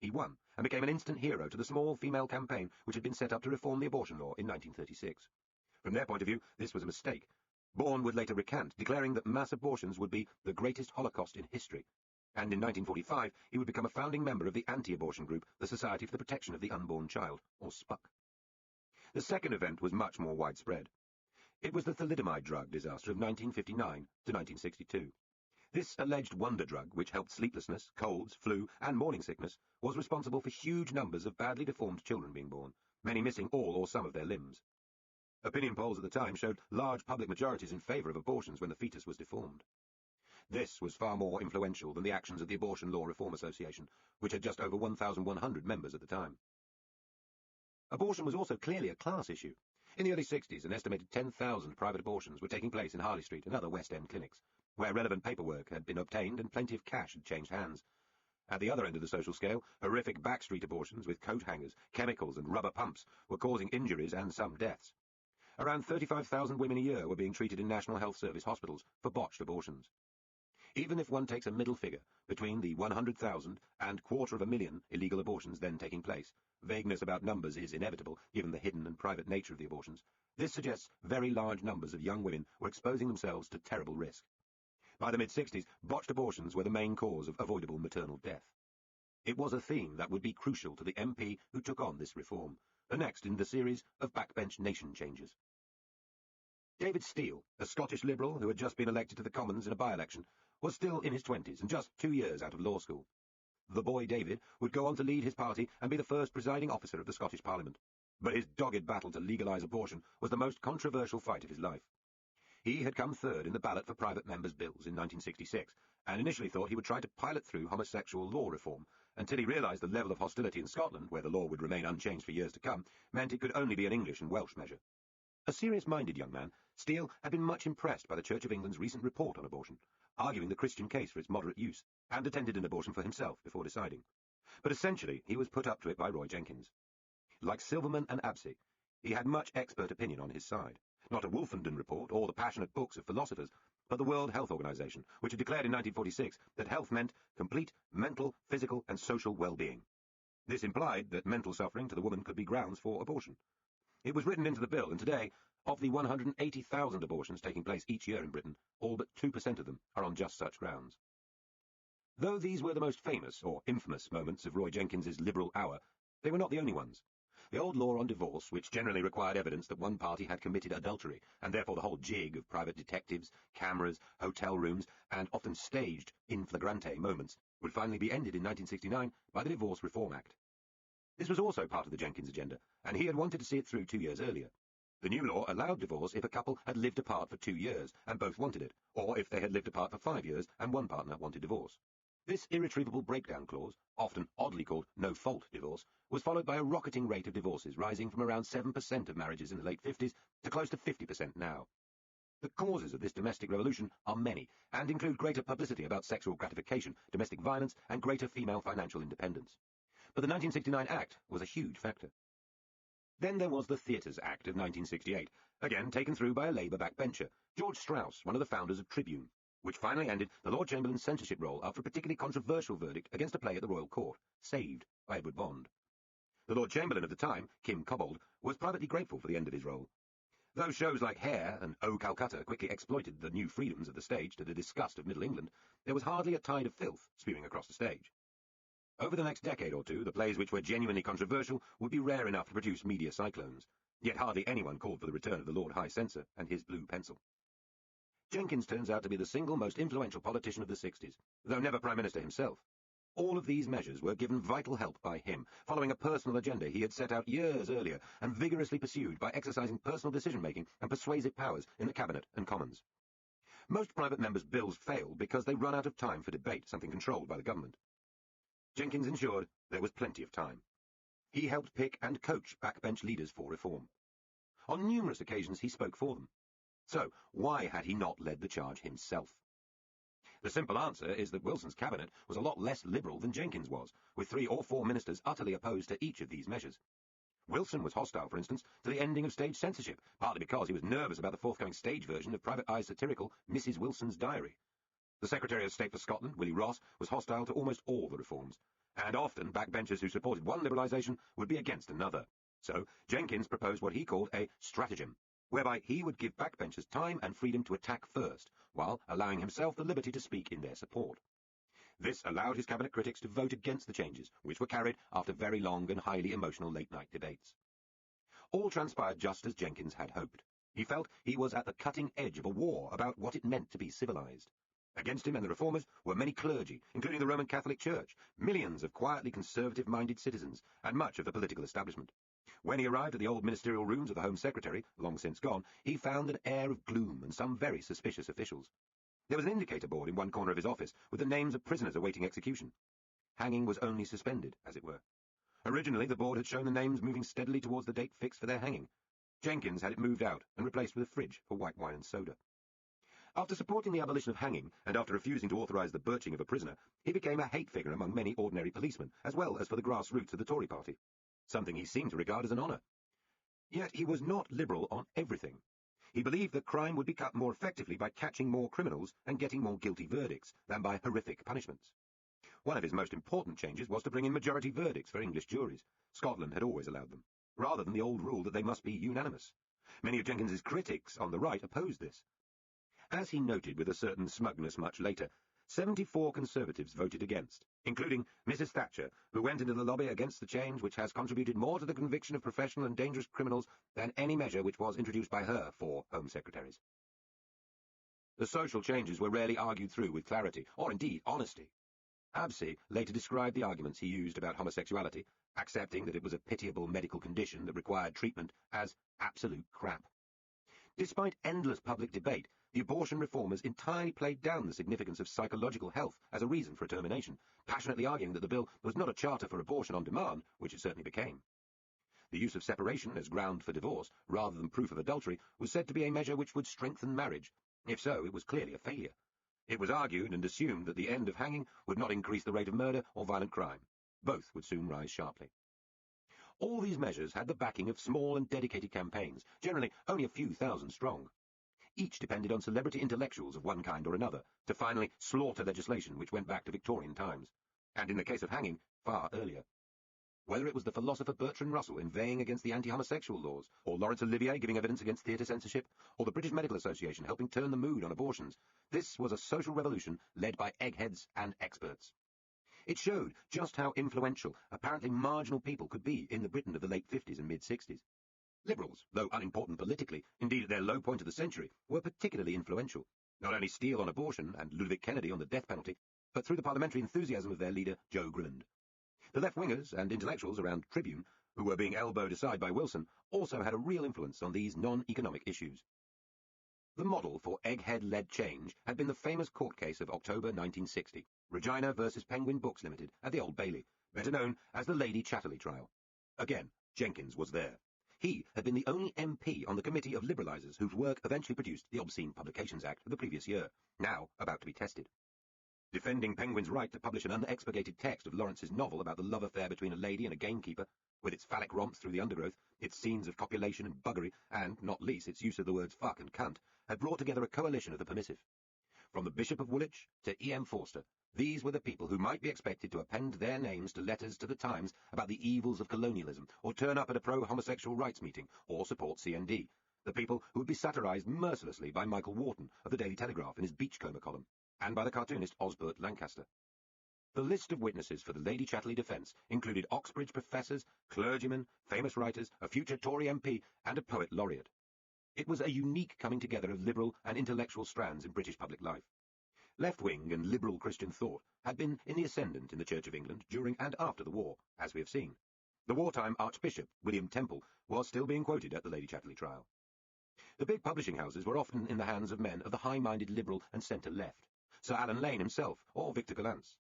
He won, and became an instant hero to the small female campaign which had been set up to reform the abortion law in 1936. From their point of view, this was a mistake. Bourne would later recant, declaring that mass abortions would be the greatest Holocaust in history, and in 1945 he would become a founding member of the anti-abortion group, the Society for the Protection of the Unborn Child, or SPUC. The second event was much more widespread. It was the thalidomide drug disaster of 1959 to 1962. This alleged wonder drug, which helped sleeplessness, colds, flu, and morning sickness, was responsible for huge numbers of badly deformed children being born, many missing all or some of their limbs. Opinion polls at the time showed large public majorities in favour of abortions when the fetus was deformed. This was far more influential than the actions of the Abortion Law Reform Association, which had just over 1,100 members at the time. Abortion was also clearly a class issue. In the early 60s, an estimated 10,000 private abortions were taking place in Harley Street and other West End clinics, where relevant paperwork had been obtained and plenty of cash had changed hands. At the other end of the social scale, horrific backstreet abortions with coat hangers, chemicals and rubber pumps were causing injuries and some deaths. Around 35,000 women a year were being treated in National Health Service hospitals for botched abortions. Even if one takes a middle figure between the 100,000 and 250,000 illegal abortions then taking place, vagueness about numbers is inevitable given the hidden and private nature of the abortions. This suggests very large numbers of young women were exposing themselves to terrible risk. By the mid-60s, botched abortions were the main cause of avoidable maternal death. It was a theme that would be crucial to the MP who took on this reform, the next in the series of backbench nation changes. David Steele, a Scottish Liberal who had just been elected to the Commons in a by-election, was still in his 20s and just 2 years out of law school. The boy David would go on to lead his party and be the first presiding officer of the Scottish Parliament. But his dogged battle to legalise abortion was the most controversial fight of his life. He had come third in the ballot for private members' bills in 1966, and initially thought he would try to pilot through homosexual law reform, until he realised the level of hostility in Scotland, where the law would remain unchanged for years to come, meant it could only be an English and Welsh measure. A serious-minded young man, Steele had been much impressed by the Church of England's recent report on abortion, arguing the Christian case for its moderate use, and attended an abortion for himself before deciding. But essentially, he was put up to it by Roy Jenkins. Like Silverman and Absey, he had much expert opinion on his side. Not a Wolfenden report or the passionate books of philosophers, but the World Health Organization, which had declared in 1946 that health meant complete mental, physical, and social well-being. This implied that mental suffering to the woman could be grounds for abortion. It was written into the bill, and today, of the 180,000 abortions taking place each year in Britain, all but 2% of them are on just such grounds. Though these were the most famous, or infamous, moments of Roy Jenkins's liberal hour, they were not the only ones. The old law on divorce, which generally required evidence that one party had committed adultery, and therefore the whole jig of private detectives, cameras, hotel rooms, and often staged in flagrante moments, would finally be ended in 1969 by the Divorce Reform Act. This was also part of the Jenkins agenda, and he had wanted to see it through 2 years earlier. The new law allowed divorce if a couple had lived apart for 2 years and both wanted it, or if they had lived apart for 5 years and one partner wanted divorce. This irretrievable breakdown clause, often oddly called no-fault divorce, was followed by a rocketing rate of divorces rising from around 7% of marriages in the late 50s to close to 50% now. The causes of this domestic revolution are many, and include greater publicity about sexual gratification, domestic violence, and greater female financial independence. But the 1969 Act was a huge factor. Then there was the Theatres Act of 1968, again taken through by a Labour backbencher, George Strauss, one of the founders of Tribune, which finally ended the Lord Chamberlain's censorship role after a particularly controversial verdict against a play at the Royal Court, Saved, by Edward Bond. The Lord Chamberlain of the time, Kim Cobbold, was privately grateful for the end of his role. Though shows like Hair and Oh Calcutta quickly exploited the new freedoms of the stage to the disgust of Middle England, there was hardly a tide of filth spewing across the stage. Over the next decade or two, the plays which were genuinely controversial would be rare enough to produce media cyclones, yet hardly anyone called for the return of the Lord High Censor and his blue pencil. Jenkins turns out to be the single most influential politician of the 60s, though never Prime Minister himself. All of these measures were given vital help by him, following a personal agenda he had set out years earlier and vigorously pursued by exercising personal decision-making and persuasive powers in the Cabinet and Commons. Most private members' bills failed because they run out of time for debate, something controlled by the government. Jenkins ensured there was plenty of time. He helped pick and coach backbench leaders for reform. On numerous occasions he spoke for them. So, why had he not led the charge himself? The simple answer is that Wilson's cabinet was a lot less liberal than Jenkins was, with 3 or 4 ministers utterly opposed to each of these measures. Wilson was hostile, for instance, to the ending of stage censorship, partly because he was nervous about the forthcoming stage version of Private Eye's satirical Mrs. Wilson's Diary. The Secretary of State for Scotland, Willie Ross, was hostile to almost all the reforms, and often backbenchers who supported one liberalisation would be against another. So Jenkins proposed what he called a stratagem, whereby he would give backbenchers time and freedom to attack first, while allowing himself the liberty to speak in their support. This allowed his cabinet critics to vote against the changes, which were carried after very long and highly emotional late-night debates. All transpired just as Jenkins had hoped. He felt he was at the cutting edge of a war about what it meant to be civilised. Against him and the reformers were many clergy, including the Roman Catholic Church, millions of quietly conservative-minded citizens, and much of the political establishment. When he arrived at the old ministerial rooms of the Home Secretary, long since gone, he found an air of gloom and some very suspicious officials. There was an indicator board in one corner of his office with the names of prisoners awaiting execution. Hanging was only suspended, as it were. Originally, the board had shown the names moving steadily towards the date fixed for their hanging. Jenkins had it moved out and replaced with a fridge for white wine and soda. After supporting the abolition of hanging, and after refusing to authorise the birching of a prisoner, he became a hate figure among many ordinary policemen, as well as for the grassroots of the Tory party, something he seemed to regard as an honour. Yet he was not liberal on everything. He believed that crime would be cut more effectively by catching more criminals and getting more guilty verdicts than by horrific punishments. One of his most important changes was to bring in majority verdicts for English juries. Scotland had always allowed them, rather than the old rule that they must be unanimous. Many of Jenkins's critics on the right opposed this. As he noted with a certain smugness much later, 74 Conservatives voted against, including Mrs. Thatcher, who went into the lobby against the change which has contributed more to the conviction of professional and dangerous criminals than any measure which was introduced by her 4 Home Secretaries. The social changes were rarely argued through with clarity, or indeed honesty. Absey later described the arguments he used about homosexuality, accepting that it was a pitiable medical condition that required treatment, as absolute crap. Despite endless public debate, the abortion reformers entirely played down the significance of psychological health as a reason for a termination, passionately arguing that the bill was not a charter for abortion on demand, which it certainly became. The use of separation as ground for divorce, rather than proof of adultery, was said to be a measure which would strengthen marriage. If so, it was clearly a failure. It was argued and assumed that the end of hanging would not increase the rate of murder or violent crime. Both would soon rise sharply. All these measures had the backing of small and dedicated campaigns, generally only a few thousand strong. Each depended on celebrity intellectuals of one kind or another to finally slaughter legislation which went back to Victorian times, and in the case of hanging, far earlier. Whether it was the philosopher Bertrand Russell inveighing against the anti-homosexual laws, or Laurence Olivier giving evidence against theatre censorship, or the British Medical Association helping turn the mood on abortions, this was a social revolution led by eggheads and experts. It showed just how influential, apparently marginal people could be in the Britain of the late 50s and mid-60s. Liberals, though unimportant politically, indeed at their low point of the century, were particularly influential. Not only Steele on abortion and Ludwig Kennedy on the death penalty, but through the parliamentary enthusiasm of their leader, Joe Grilland. The left-wingers and intellectuals around Tribune, who were being elbowed aside by Wilson, also had a real influence on these non-economic issues. The model for egghead-led change had been the famous court case of October 1960, Regina versus Penguin Books Limited at the Old Bailey, better known as the Lady Chatterley trial. Again, Jenkins was there. He had been the only MP on the committee of liberalisers whose work eventually produced the Obscene Publications Act of the previous year, now about to be tested. Defending Penguin's right to publish an unexpurgated text of Lawrence's novel about the love affair between a lady and a gamekeeper, with its phallic romps through the undergrowth, its scenes of copulation and buggery, and, not least, its use of the words fuck and cunt, had brought together a coalition of the permissive. From the Bishop of Woolwich to E.M. Forster, these were the people who might be expected to append their names to letters to the Times about the evils of colonialism, or turn up at a pro-homosexual rights meeting, or support CND. The people who would be satirised mercilessly by Michael Wharton of the Daily Telegraph in his Beachcomber column, and by the cartoonist Osbert Lancaster. The list of witnesses for the Lady Chatterley defence included Oxbridge professors, clergymen, famous writers, a future Tory MP, and a poet laureate. It was a unique coming together of liberal and intellectual strands in British public life. Left-wing and liberal Christian thought had been in the ascendant in the Church of England during and after the war, as we have seen. The wartime Archbishop, William Temple, was still being quoted at the Lady Chatterley trial. The big publishing houses were often in the hands of men of the high-minded liberal and centre-left, Sir Alan Lane himself, or Victor Gollancz.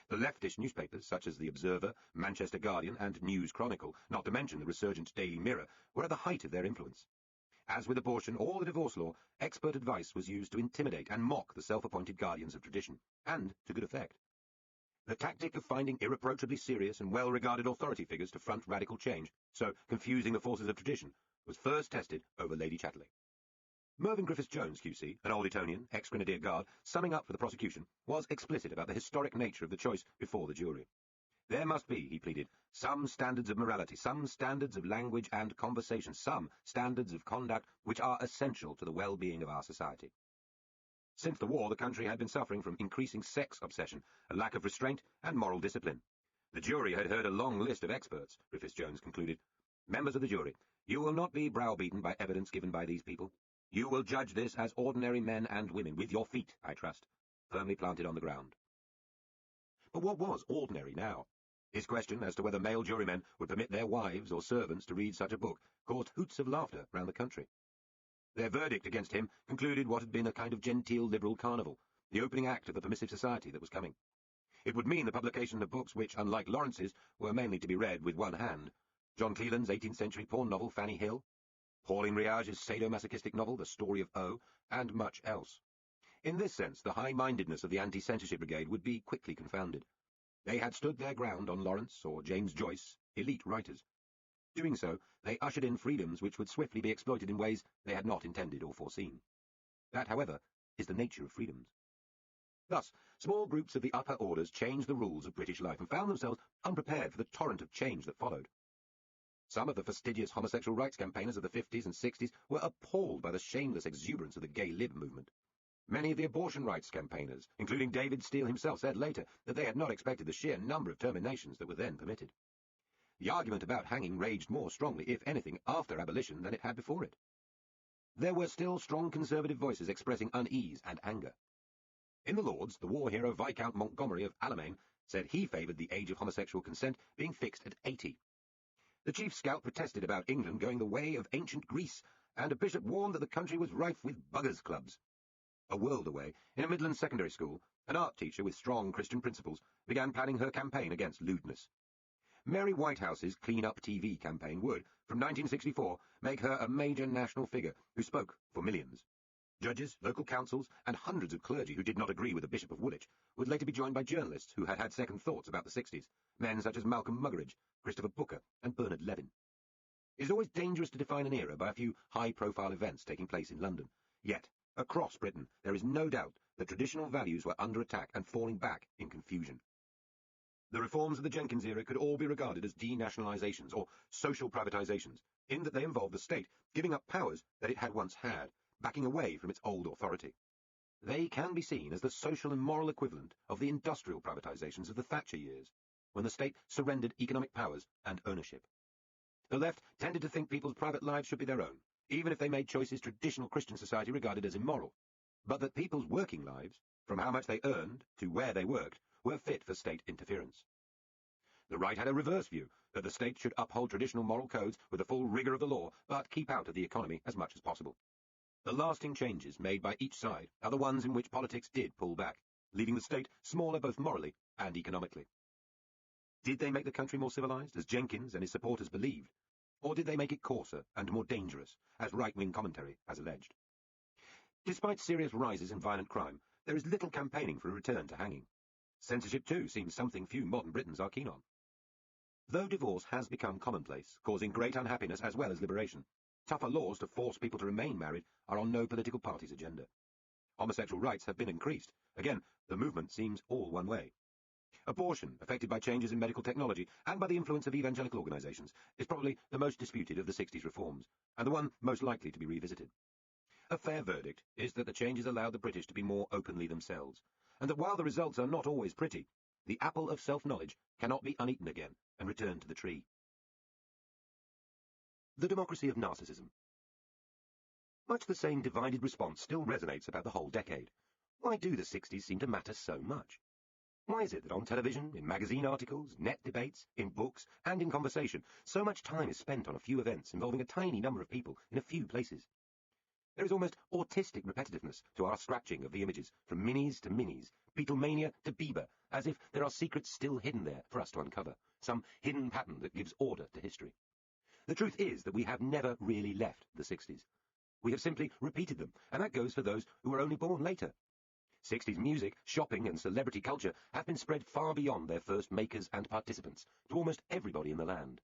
The leftish newspapers, such as The Observer, Manchester Guardian, and News Chronicle, not to mention the resurgent Daily Mirror, were at the height of their influence. As with abortion or the divorce law, expert advice was used to intimidate and mock the self-appointed guardians of tradition, and to good effect. The tactic of finding irreproachably serious and well-regarded authority figures to front radical change, so confusing the forces of tradition, was first tested over Lady Chatterley. Mervyn Griffiths-Jones, QC, an old Etonian, ex-Grenadier Guard, summing up for the prosecution, was explicit about the historic nature of the choice before the jury. There must be, he pleaded, some standards of morality, some standards of language and conversation, some standards of conduct which are essential to the well-being of our society. Since the war, the country had been suffering from increasing sex obsession, a lack of restraint, and moral discipline. The jury had heard a long list of experts, Griffiths-Jones concluded. Members of the jury, you will not be browbeaten by evidence given by these people. You will judge this as ordinary men and women, with your feet, I trust, firmly planted on the ground. But what was ordinary now? His question as to whether male jurymen would permit their wives or servants to read such a book caused hoots of laughter round the country. Their verdict against him concluded what had been a kind of genteel liberal carnival, the opening act of the permissive society that was coming. It would mean the publication of books which, unlike Lawrence's, were mainly to be read with one hand. John Cleland's 18th-century porn novel Fanny Hill, Pauline Riage's sadomasochistic novel The Story of O, and much else. In this sense, the high-mindedness of the anti-censorship brigade would be quickly confounded. They had stood their ground on Lawrence or James Joyce, elite writers. Doing so, they ushered in freedoms which would swiftly be exploited in ways they had not intended or foreseen. That, however, is the nature of freedoms. Thus, small groups of the upper orders changed the rules of British life and found themselves unprepared for the torrent of change that followed. Some of the fastidious homosexual rights campaigners of the 50s and 60s were appalled by the shameless exuberance of the gay lib movement. Many of the abortion rights campaigners, including David Steele himself, said later that they had not expected the sheer number of terminations that were then permitted. The argument about hanging raged more strongly, if anything, after abolition than it had before it. There were still strong conservative voices expressing unease and anger. In the Lords, the war hero Viscount Montgomery of Alamein said he favoured the age of homosexual consent being fixed at 80. The chief scout protested about England going the way of ancient Greece, and a bishop warned that the country was rife with buggers' clubs. A world away, in a Midland secondary school, an art teacher with strong Christian principles began planning her campaign against lewdness. Mary Whitehouse's Clean Up TV campaign would, from 1964, make her a major national figure who spoke for millions. Judges, local councils, and hundreds of clergy who did not agree with the Bishop of Woolwich would later be joined by journalists who had had second thoughts about the 60s, men such as Malcolm Muggeridge, Christopher Booker, and Bernard Levin. It is always dangerous to define an era by a few high-profile events taking place in London. Yet, across Britain, there is no doubt that traditional values were under attack and falling back in confusion. The reforms of the Jenkins era could all be regarded as denationalizations or social privatizations, in that they involved the state giving up powers that it had once had, backing away from its old authority. They can be seen as the social and moral equivalent of the industrial privatizations of the Thatcher years, when the state surrendered economic powers and ownership. The left tended to think people's private lives should be their own, even if they made choices traditional Christian society regarded as immoral, but that people's working lives, from how much they earned to where they worked, were fit for state interference. The right had a reverse view, that the state should uphold traditional moral codes with the full rigour of the law, but keep out of the economy as much as possible. The lasting changes made by each side are the ones in which politics did pull back, leaving the state smaller both morally and economically. Did they make the country more civilized, as Jenkins and his supporters believed, or did they make it coarser and more dangerous, as right-wing commentary has alleged? Despite serious rises in violent crime, there is little campaigning for a return to hanging. Censorship, too, seems something few modern Britons are keen on. Though divorce has become commonplace, causing great unhappiness as well as liberation, tougher laws to force people to remain married are on no political party's agenda. Homosexual rights have been increased. Again, the movement seems all one way. Abortion, affected by changes in medical technology and by the influence of evangelical organisations, is probably the most disputed of the 60s reforms, and the one most likely to be revisited. A fair verdict is that the changes allowed the British to be more openly themselves, and that while the results are not always pretty, the apple of self-knowledge cannot be uneaten again and returned to the tree. The democracy of narcissism. Much the same divided response still resonates about the whole decade. Why do the 60s seem to matter so much? Why is it that on television, in magazine articles, net debates, in books, and in conversation, so much time is spent on a few events involving a tiny number of people in a few places? There is almost autistic repetitiveness to our scratching of the images, from minis to minis, Beatlemania to Bieber, as if there are secrets still hidden there for us to uncover, some hidden pattern that gives order to history. The truth is that we have never really left the 60s. We have simply repeated them, and that goes for those who were only born later. 60s music, shopping, and celebrity culture have been spread far beyond their first makers and participants, to almost everybody in the land.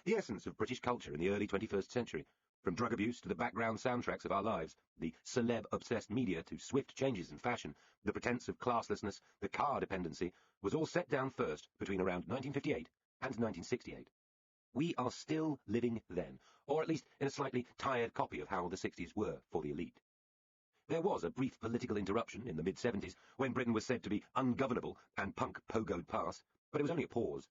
The essence of British culture in the early 21st century, from drug abuse to the background soundtracks of our lives, the celeb-obsessed media to swift changes in fashion, the pretense of classlessness, the car dependency, was all set down first between around 1958 and 1968. We are still living then, or at least in a slightly tired copy of how the 60s were for the elite. There was a brief political interruption in the mid-70s when Britain was said to be ungovernable and punk pogoed past, but it was only a pause.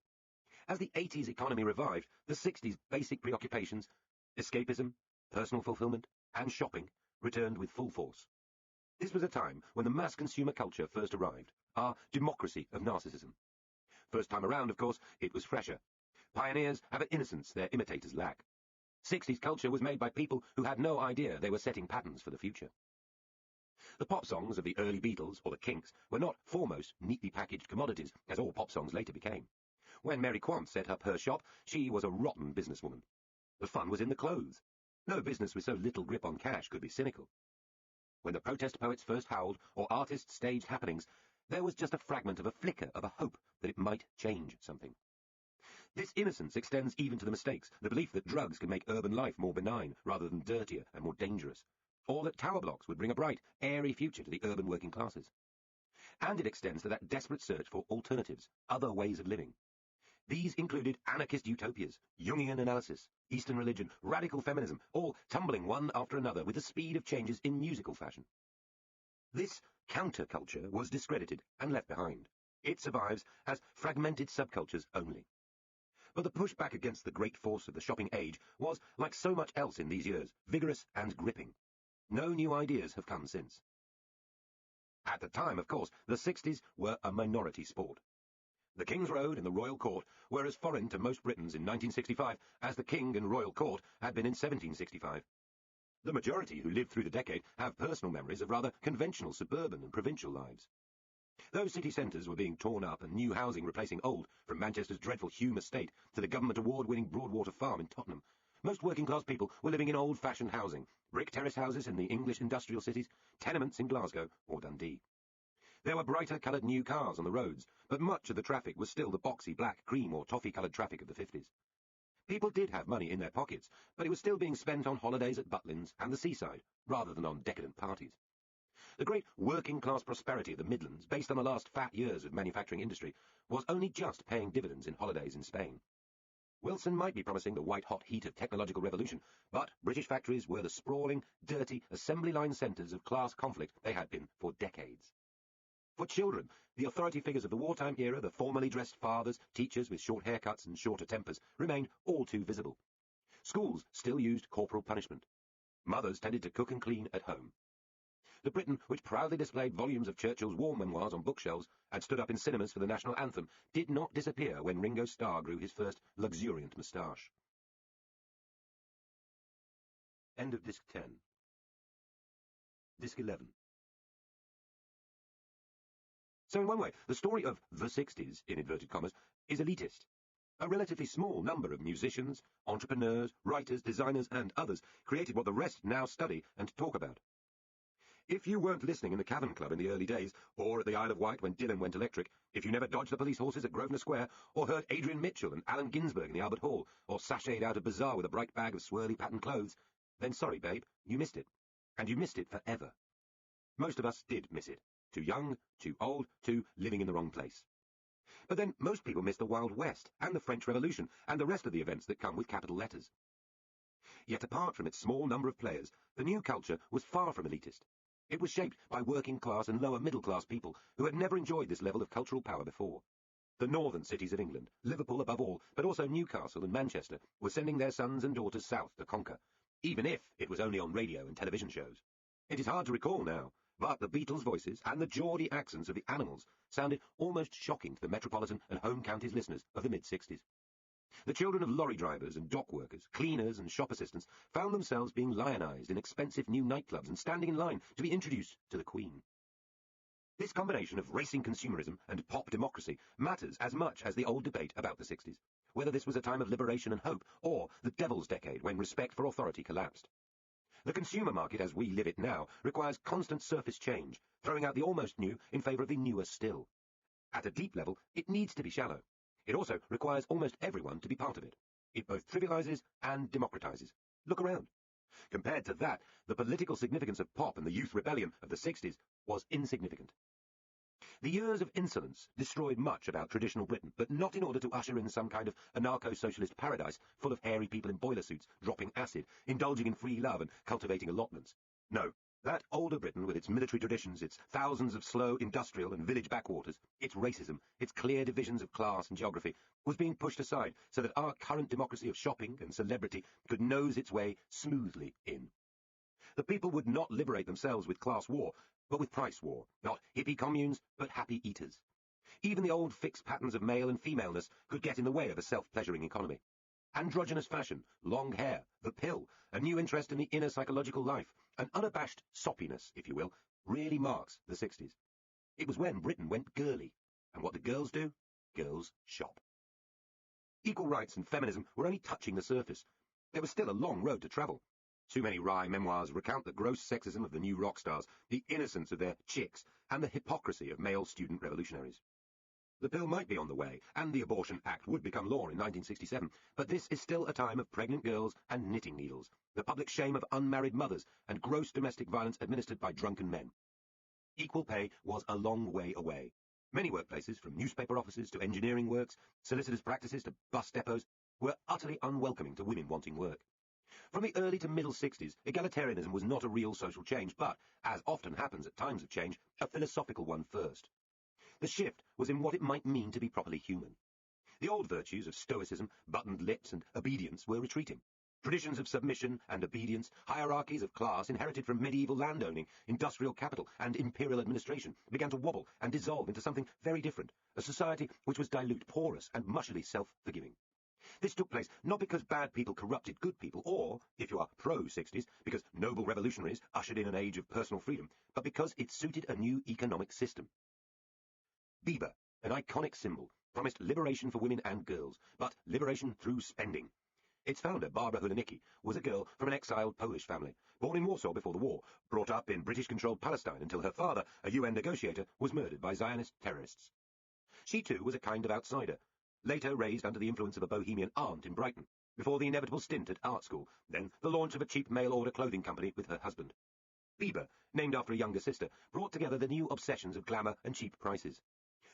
As the 80s economy revived, the 60s' basic preoccupations, escapism, personal fulfillment, and shopping, returned with full force. This was a time when the mass consumer culture first arrived, our democracy of narcissism. First time around, of course, it was fresher. Pioneers have an innocence their imitators lack. 60s culture was made by people who had no idea they were setting patterns for the future. The pop songs of the early Beatles or the Kinks were not foremost neatly packaged commodities, as all pop songs later became. When Mary Quant set up her shop, she was a rotten businesswoman. The fun was in the clothes. No business with so little grip on cash could be cynical. When the protest poets first howled, or artists staged happenings, there was just a fragment of a flicker of a hope that it might change something. This innocence extends even to the mistakes, the belief that drugs can make urban life more benign rather than dirtier and more dangerous, or that tower blocks would bring a bright, airy future to the urban working classes. And it extends to that desperate search for alternatives, other ways of living. These included anarchist utopias, Jungian analysis, Eastern religion, radical feminism, all tumbling one after another with the speed of changes in musical fashion. This counterculture was discredited and left behind. It survives as fragmented subcultures only. But the push back against the great force of the shopping age was, like so much else in these years, vigorous and gripping. No new ideas have come since. At the time, of course, the 60s were a minority sport. The King's Road and the Royal Court were as foreign to most Britons in 1965 as the King and Royal Court had been in 1765. The majority who lived through the decade have personal memories of rather conventional suburban and provincial lives. Those city centres were being torn up and new housing replacing old, from Manchester's dreadful Hume estate to the government award-winning Broadwater Farm in Tottenham. Most working-class people were living in old-fashioned housing, brick terrace houses in the English industrial cities, tenements in Glasgow or Dundee. There were brighter-coloured new cars on the roads, but much of the traffic was still the boxy black, cream or toffee-coloured traffic of the 50s. People did have money in their pockets, but it was still being spent on holidays at Butlins and the seaside, rather than on decadent parties. The great working-class prosperity of the Midlands, based on the last fat years of manufacturing industry, was only just paying dividends in holidays in Spain. Wilson might be promising the white-hot heat of technological revolution, but British factories were the sprawling, dirty, assembly-line centres of class conflict they had been for decades. For children, the authority figures of the wartime era, the formally dressed fathers, teachers with short haircuts and shorter tempers, remained all too visible. Schools still used corporal punishment. Mothers tended to cook and clean at home. The Britain, which proudly displayed volumes of Churchill's war memoirs on bookshelves and stood up in cinemas for the national anthem, did not disappear when Ringo Starr grew his first luxuriant moustache. End of Disc 10. Disc 11. So in one way, the story of the 60s, in inverted commas, is elitist. A relatively small number of musicians, entrepreneurs, writers, designers, and others created what the rest now study and talk about. If you weren't listening in the Cavern Club in the early days, or at the Isle of Wight when Dylan went electric, if you never dodged the police horses at Grosvenor Square, or heard Adrian Mitchell and Allen Ginsberg in the Albert Hall, or sashayed out a bazaar with a bright bag of swirly patterned clothes, then sorry, babe, you missed it. And you missed it forever. Most of us did miss it. Too young, too old, too living in the wrong place. But then most people miss the Wild West, and the French Revolution, and the rest of the events that come with capital letters. Yet apart from its small number of players, the new culture was far from elitist. It was shaped by working-class and lower-middle-class people who had never enjoyed this level of cultural power before. The northern cities of England, Liverpool above all, but also Newcastle and Manchester, were sending their sons and daughters south to conquer, even if it was only on radio and television shows. It is hard to recall now, but the Beatles' voices and the Geordie accents of the Animals sounded almost shocking to the metropolitan and home counties listeners of the mid-60s. The children of lorry drivers and dock workers, cleaners and shop assistants found themselves being lionized in expensive new nightclubs and standing in line to be introduced to the Queen. This combination of racing consumerism and pop democracy matters as much as the old debate about the 60s, whether this was a time of liberation and hope, or the devil's decade when respect for authority collapsed. The consumer market as we live it now requires constant surface change, throwing out the almost new in favour of the newer still. At a deep level, it needs to be shallow. It also requires almost everyone to be part of it. It both trivializes and democratizes. Look around. Compared to that, the political significance of pop and the youth rebellion of the 60s was insignificant. The years of insolence destroyed much about traditional Britain, but not in order to usher in some kind of anarcho-socialist paradise full of hairy people in boiler suits, dropping acid, indulging in free love and cultivating allotments. No. That older Britain, with its military traditions, its thousands of slow industrial and village backwaters, its racism, its clear divisions of class and geography, was being pushed aside so that our current democracy of shopping and celebrity could nose its way smoothly in. The people would not liberate themselves with class war, but with price war, not hippie communes, but happy eaters. Even the old fixed patterns of male and femaleness could get in the way of a self-pleasuring economy. Androgynous fashion, long hair, the pill, a new interest in the inner psychological life, an unabashed soppiness, if you will, really marks the 60s. It was when Britain went girly. And what did girls do? Girls shop. Equal rights and feminism were only touching the surface. There was still a long road to travel. Too many wry memoirs recount the gross sexism of the new rock stars, the innocence of their chicks, and the hypocrisy of male student revolutionaries. The pill might be on the way, and the Abortion Act would become law in 1967, but this is still a time of pregnant girls and knitting needles, the public shame of unmarried mothers, and gross domestic violence administered by drunken men. Equal pay was a long way away. Many workplaces, from newspaper offices to engineering works, solicitors' practices to bus depots, were utterly unwelcoming to women wanting work. From the early to middle 60s, egalitarianism was not a real social change, but, as often happens at times of change, a philosophical one first. The shift was in what it might mean to be properly human. The old virtues of stoicism, buttoned lips, and obedience were retreating. Traditions of submission and obedience, hierarchies of class inherited from medieval landowning, industrial capital, and imperial administration began to wobble and dissolve into something very different, a society which was dilute, porous, and mushily self-forgiving. This took place not because bad people corrupted good people, or, if you are pro-60s, because noble revolutionaries ushered in an age of personal freedom, but because it suited a new economic system. Bieber, an iconic symbol, promised liberation for women and girls, but liberation through spending. Its founder, Barbara Hulanicki, was a girl from an exiled Polish family, born in Warsaw before the war, brought up in British-controlled Palestine until her father, a UN negotiator, was murdered by Zionist terrorists. She too was a kind of outsider, later raised under the influence of a bohemian aunt in Brighton, before the inevitable stint at art school, then the launch of a cheap mail-order clothing company with her husband. Bieber, named after a younger sister, brought together the new obsessions of glamour and cheap prices.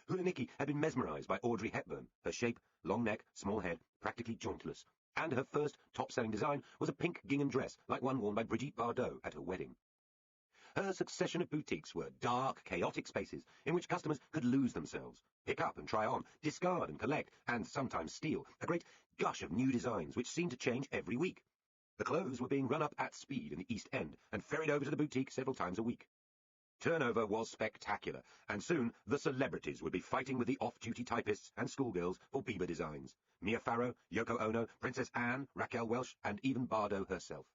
Hulanicki had been mesmerized by Audrey Hepburn, her shape, long neck, small head, practically jointless, and her first top-selling design was a pink gingham dress like one worn by Brigitte Bardot at her wedding. Her succession of boutiques were dark, chaotic spaces in which customers could lose themselves, pick up and try on, discard and collect, and sometimes steal, a great gush of new designs which seemed to change every week. The clothes were being run up at speed in the East End and ferried over to the boutique several times a week. Turnover was spectacular, and soon the celebrities would be fighting with the off-duty typists and schoolgirls for Bieber designs. Mia Farrow, Yoko Ono, Princess Anne, Raquel Welch, and even Bardot herself.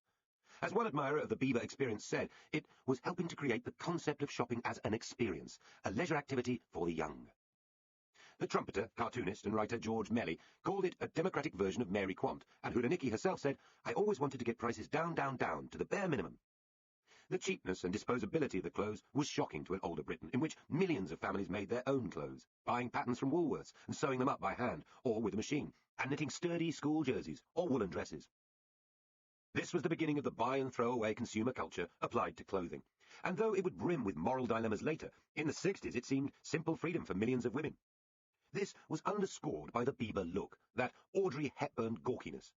As one admirer of the Bieber experience said, it was helping to create the concept of shopping as an experience, a leisure activity for the young. The trumpeter, cartoonist, and writer George Melly called it a democratic version of Mary Quant, and Hulanicki herself said, "I always wanted to get prices down, down, down, to the bare minimum." The cheapness and disposability of the clothes was shocking to an older Britain, in which millions of families made their own clothes, buying patterns from Woolworths and sewing them up by hand, or with a machine, and knitting sturdy school jerseys or woolen dresses. This was the beginning of the buy-and-throw-away consumer culture applied to clothing, and though it would brim with moral dilemmas later, in the 60s it seemed simple freedom for millions of women. This was underscored by the Bieber look, that Audrey Hepburn gawkiness.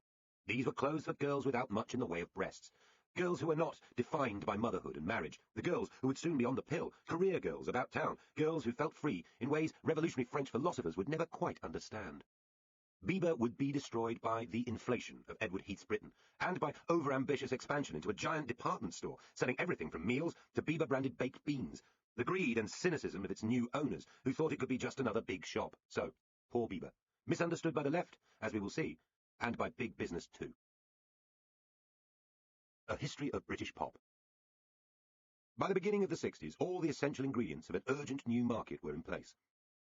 These were clothes for girls without much in the way of breasts, girls who were not defined by motherhood and marriage, the girls who would soon be on the pill, career girls about town, girls who felt free in ways revolutionary French philosophers would never quite understand. Bieber would be destroyed by the inflation of Edward Heath's Britain, and by over-ambitious expansion into a giant department store, selling everything from meals to Bieber-branded baked beans, the greed and cynicism of its new owners, who thought it could be just another big shop. So, poor Bieber, misunderstood by the left, as we will see, and by big business too. A history of British pop. By the beginning of the 60s, all the essential ingredients of an urgent new market were in place.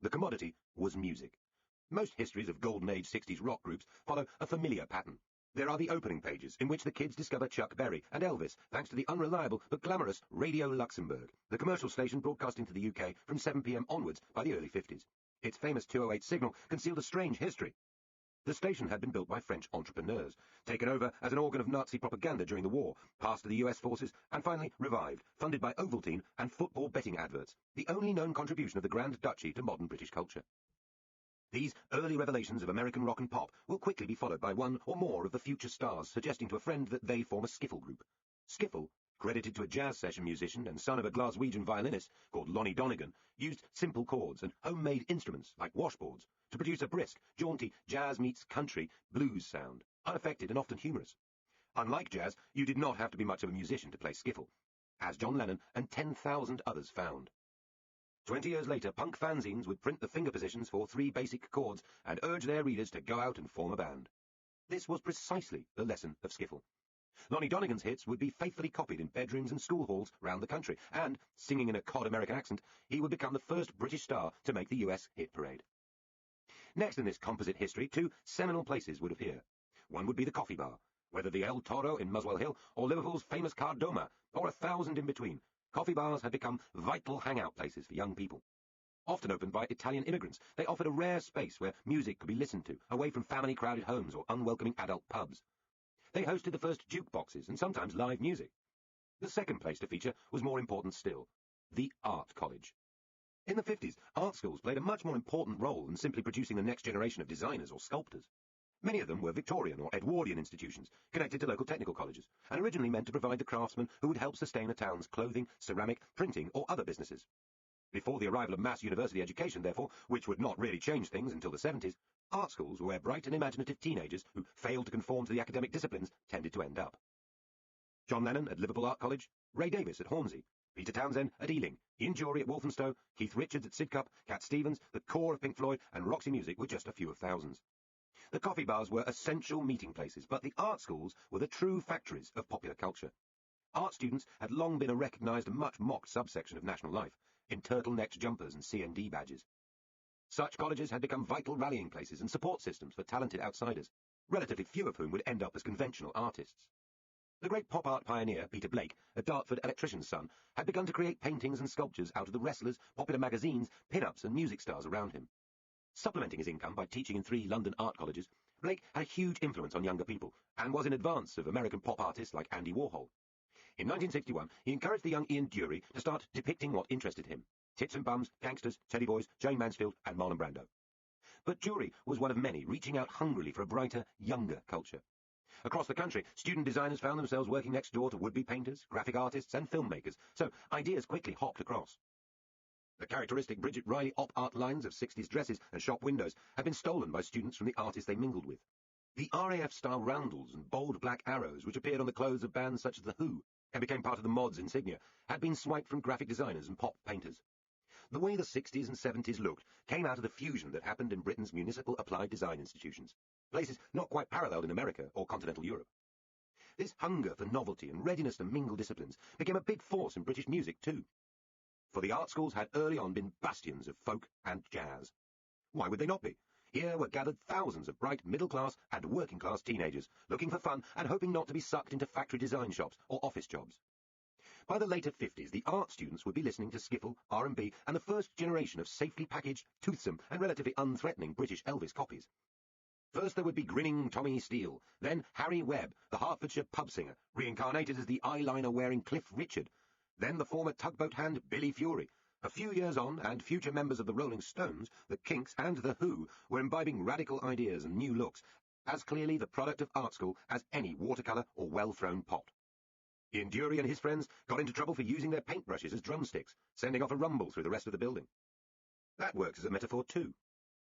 The commodity was music. Most histories of Golden Age 60s rock groups follow a familiar pattern. There are the opening pages, in which the kids discover Chuck Berry and Elvis, thanks to the unreliable but glamorous Radio Luxembourg, the commercial station broadcasting to the UK from 7 p.m. onwards by the early 50s. Its famous 208 signal concealed a strange history. The station had been built by French entrepreneurs, taken over as an organ of Nazi propaganda during the war, passed to the US forces, and finally revived, funded by Ovaltine and football betting adverts, the only known contribution of the Grand Duchy to modern British culture. These early revelations of American rock and pop will quickly be followed by one or more of the future stars suggesting to a friend that they form a skiffle group. Skiffle, credited to a jazz session musician and son of a Glaswegian violinist called Lonnie Donegan, used simple chords and homemade instruments like washboards to produce a brisk, jaunty, jazz-meets-country blues sound, unaffected and often humorous. Unlike jazz, you did not have to be much of a musician to play skiffle, as John Lennon and 10,000 others found. 20 years later, punk fanzines would print the finger positions for 3 basic chords and urge their readers to go out and form a band. This was precisely the lesson of skiffle. Lonnie Donegan's hits would be faithfully copied in bedrooms and school halls round the country, and, singing in a cod American accent, he would become the first British star to make the US hit parade. Next in this composite history, 2 seminal places would appear. One would be the Coffee Bar, whether the El Toro in Muswell Hill or Liverpool's famous Cardoma, or 1,000 in between. Coffee bars had become vital hangout places for young people. Often opened by Italian immigrants, they offered a rare space where music could be listened to, away from family-crowded homes or unwelcoming adult pubs. They hosted the first jukeboxes and sometimes live music. The second place to feature was more important still, the Art College. In the 50s, art schools played a much more important role than simply producing the next generation of designers or sculptors. Many of them were Victorian or Edwardian institutions, connected to local technical colleges, and originally meant to provide the craftsmen who would help sustain a town's clothing, ceramic, printing, or other businesses. Before the arrival of mass university education, therefore, which would not really change things until the 70s, art schools were where bright and imaginative teenagers who failed to conform to the academic disciplines tended to end up. John Lennon at Liverpool Art College, Ray Davies at Hornsey, Peter Townsend at Ealing, Ian Dury at Walthamstow, Keith Richards at Sidcup, Cat Stevens, the core of Pink Floyd, and Roxy Music were just a few of thousands. The coffee bars were essential meeting places, but the art schools were the true factories of popular culture. Art students had long been a recognised and much mocked subsection of national life, in turtlenecked jumpers and CND badges. Such colleges had become vital rallying places and support systems for talented outsiders, relatively few of whom would end up as conventional artists. The great pop art pioneer, Peter Blake, a Dartford electrician's son, had begun to create paintings and sculptures out of the wrestlers, popular magazines, pin-ups and music stars around him. Supplementing his income by teaching in 3 London art colleges, Blake had a huge influence on younger people, and was in advance of American pop artists like Andy Warhol. In 1961, he encouraged the young Ian Dury to start depicting what interested him: tits and bums, gangsters, teddy boys, Jane Mansfield, and Marlon Brando. But Dury was one of many reaching out hungrily for a brighter, younger culture. Across the country, student designers found themselves working next door to would-be painters, graphic artists, and filmmakers, so ideas quickly hopped across. The characteristic Bridget Riley op-art lines of 60s dresses and shop windows had been stolen by students from the artists they mingled with. The RAF-style roundels and bold black arrows, which appeared on the clothes of bands such as The Who, and became part of the mod's insignia, had been swiped from graphic designers and pop painters. The way the 60s and 70s looked came out of the fusion that happened in Britain's municipal applied design institutions, places not quite paralleled in America or continental Europe. This hunger for novelty and readiness to mingle disciplines became a big force in British music too. For the art schools had early on been bastions of folk and jazz. Why would they not be? Here were gathered thousands of bright middle-class and working-class teenagers, looking for fun and hoping not to be sucked into factory design shops or office jobs. By the later 50s, the art students would be listening to skiffle, R&B, and the first generation of safely packaged, toothsome, and relatively unthreatening British Elvis copies. First there would be grinning Tommy Steele, then Harry Webb, the Hertfordshire pub singer, reincarnated as the eyeliner-wearing Cliff Richard, then the former tugboat hand Billy Fury. A few years on, and future members of the Rolling Stones, the Kinks, and The Who were imbibing radical ideas and new looks, as clearly the product of art school as any watercolour or well-thrown pot. Ian Dury and his friends got into trouble for using their paintbrushes as drumsticks, sending off a rumble through the rest of the building. That works as a metaphor too.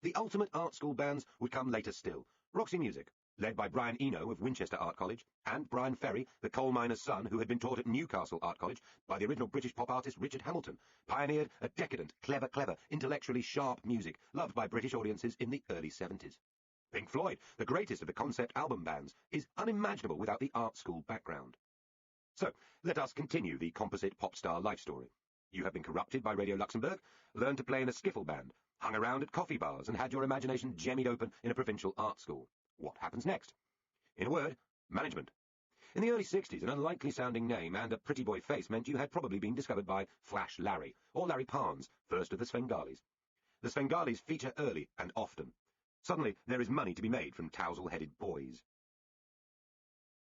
The ultimate art school bands would come later still. Roxy Music, led by Brian Eno of Winchester Art College, and Brian Ferry, the coal miner's son who had been taught at Newcastle Art College by the original British pop artist Richard Hamilton, pioneered a decadent, clever, intellectually sharp music loved by British audiences in the early 70s. Pink Floyd, the greatest of the concept album bands, is unimaginable without the art school background. So, let us continue the composite pop star life story. You have been corrupted by Radio Luxembourg, learned to play in a skiffle band, hung around at coffee bars, and had your imagination jemmied open in a provincial art school. What happens next? In a word, management. In the early 60s, an unlikely-sounding name and a pretty boy face meant you had probably been discovered by Flash Larry, or Larry Parnes, first of the Svengalis. The Svengalis feature early and often. Suddenly, there is money to be made from tousle-headed boys.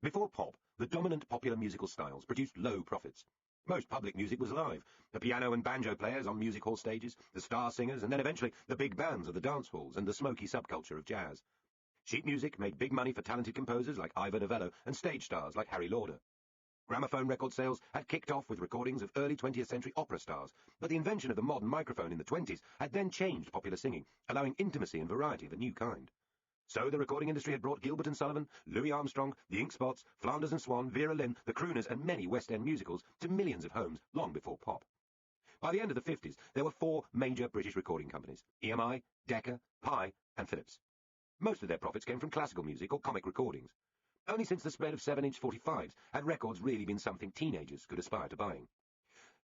Before pop, the dominant popular musical styles produced low profits. Most public music was live, the piano and banjo players on music hall stages, the star singers, and then eventually the big bands of the dance halls and the smoky subculture of jazz. Sheet music made big money for talented composers like Ivor Novello and stage stars like Harry Lauder. Gramophone record sales had kicked off with recordings of early 20th century opera stars, but the invention of the modern microphone in the 20s had then changed popular singing, allowing intimacy and variety of a new kind. So the recording industry had brought Gilbert and Sullivan, Louis Armstrong, the Ink Spots, Flanders and Swan, Vera Lynn, the Crooners, and many West End musicals to millions of homes long before pop. By the end of the 50s, there were 4 major British recording companies: EMI, Decca, Pi, and Philips. Most of their profits came from classical music or comic recordings. Only since the spread of 7-inch 45s had records really been something teenagers could aspire to buying.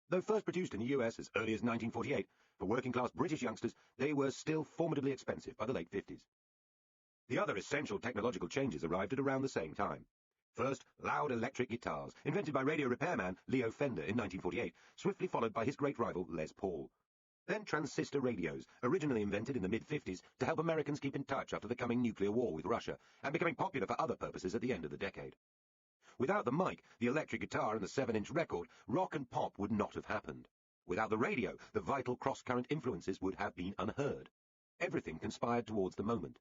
Though first produced in the US as early as 1948, for working-class British youngsters, they were still formidably expensive by the late 50s. The other essential technological changes arrived at around the same time. First, loud electric guitars, invented by radio repairman Leo Fender in 1948, swiftly followed by his great rival Les Paul. Then transistor radios, originally invented in the mid-50s to help Americans keep in touch after the coming nuclear war with Russia, and becoming popular for other purposes at the end of the decade. Without the mic, the electric guitar and the 7-inch record, rock and pop would not have happened. Without the radio, the vital cross-current influences would have been unheard. Everything conspired towards the moment.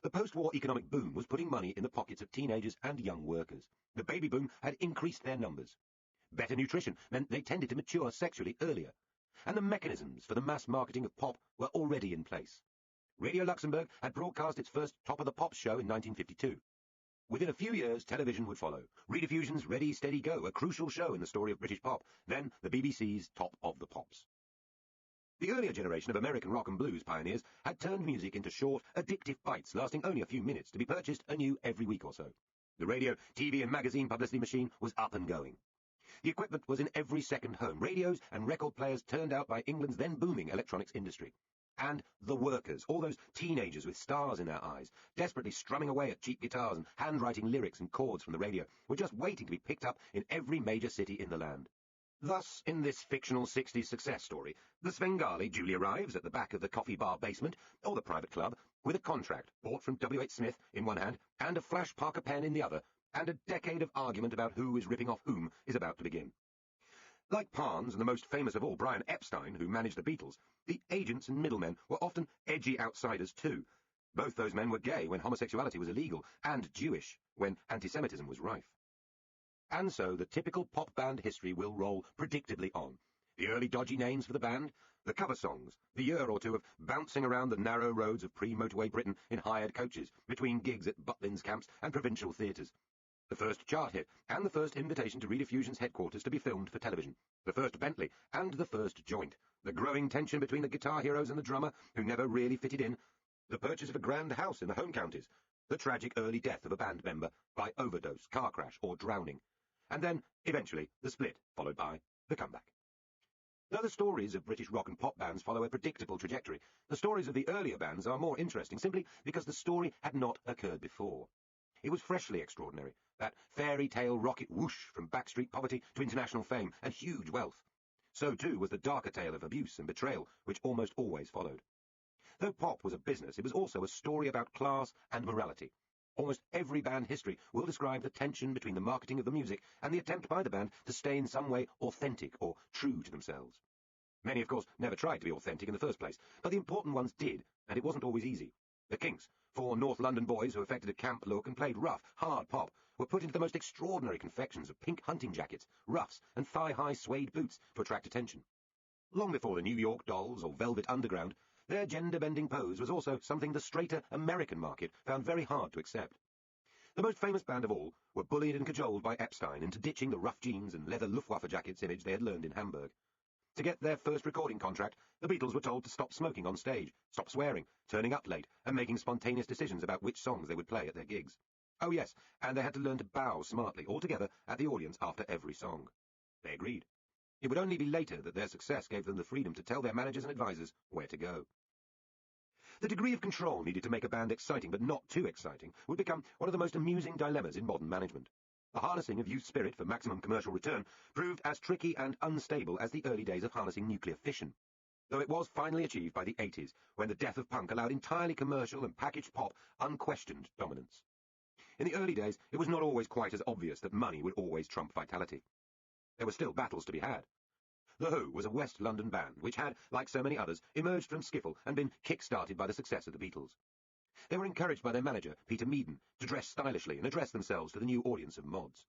The post-war economic boom was putting money in the pockets of teenagers and young workers. The baby boom had increased their numbers. Better nutrition meant they tended to mature sexually earlier. And the mechanisms for the mass marketing of pop were already in place. Radio Luxembourg had broadcast its first Top of the Pops show in 1952. Within a few years, television would follow. Rediffusion's Ready, Steady, Go, a crucial show in the story of British pop, then the BBC's Top of the Pops. The earlier generation of American rock and blues pioneers had turned music into short, addictive bites lasting only a few minutes to be purchased anew every week or so. The radio, TV and magazine publicity machine was up and going. The equipment was in every second home, radios and record players turned out by England's then booming electronics industry. And the workers, all those teenagers with stars in their eyes, desperately strumming away at cheap guitars and handwriting lyrics and chords from the radio, were just waiting to be picked up in every major city in the land. Thus, in this fictional 60s success story, the Svengali duly arrives at the back of the coffee bar basement, or the private club, with a contract bought from W.H. Smith in one hand and a Flash Parker pen in the other, and a decade of argument about who is ripping off whom is about to begin. Like Parnes and the most famous of all, Brian Epstein, who managed the Beatles, the agents and middlemen were often edgy outsiders too. Both those men were gay when homosexuality was illegal, and Jewish when anti-Semitism was rife. And so the typical pop band history will roll predictably on. The early dodgy names for the band, the cover songs, the year or two of bouncing around the narrow roads of pre-motorway Britain in hired coaches, between gigs at Butlins camps and provincial theatres. The first chart hit, and the first invitation to Rediffusion's headquarters to be filmed for television. The first Bentley, and the first joint. The growing tension between the guitar heroes and the drummer, who never really fitted in. The purchase of a grand house in the home counties. The tragic early death of a band member by overdose, car crash, or drowning. And then, eventually, the split, followed by the comeback. Though the stories of British rock and pop bands follow a predictable trajectory, the stories of the earlier bands are more interesting simply because the story had not occurred before. It was freshly extraordinary, that fairy tale rocket whoosh from backstreet poverty to international fame and huge wealth. So too was the darker tale of abuse and betrayal, which almost always followed. Though pop was a business, it was also a story about class and morality. Almost every band history will describe the tension between the marketing of the music and the attempt by the band to stay in some way authentic or true to themselves. Many, of course, never tried to be authentic in the first place, but the important ones did, and it wasn't always easy. The Kinks, 4 North London boys who affected a camp look and played rough, hard pop, were put into the most extraordinary confections of pink hunting jackets, ruffs, and thigh-high suede boots to attract attention. Long before the New York Dolls or Velvet Underground, their gender-bending pose was also something the straighter American market found very hard to accept. The most famous band of all were bullied and cajoled by Epstein into ditching the rough jeans and leather Luftwaffe jackets image they had learned in Hamburg. To get their first recording contract, the Beatles were told to stop smoking on stage, stop swearing, turning up late, and making spontaneous decisions about which songs they would play at their gigs. Oh yes, and they had to learn to bow smartly all together at the audience after every song. They agreed. It would only be later that their success gave them the freedom to tell their managers and advisors where to go. The degree of control needed to make a band exciting but not too exciting would become one of the most amusing dilemmas in modern management. The harnessing of youth spirit for maximum commercial return proved as tricky and unstable as the early days of harnessing nuclear fission, though it was finally achieved by the 80s, when the death of punk allowed entirely commercial and packaged pop unquestioned dominance. In the early days, it was not always quite as obvious that money would always trump vitality. There were still battles to be had. The Who was a West London band which had, like so many others, emerged from skiffle and been kick-started by the success of the Beatles. They were encouraged by their manager, Peter Meaden, to dress stylishly and address themselves to the new audience of mods.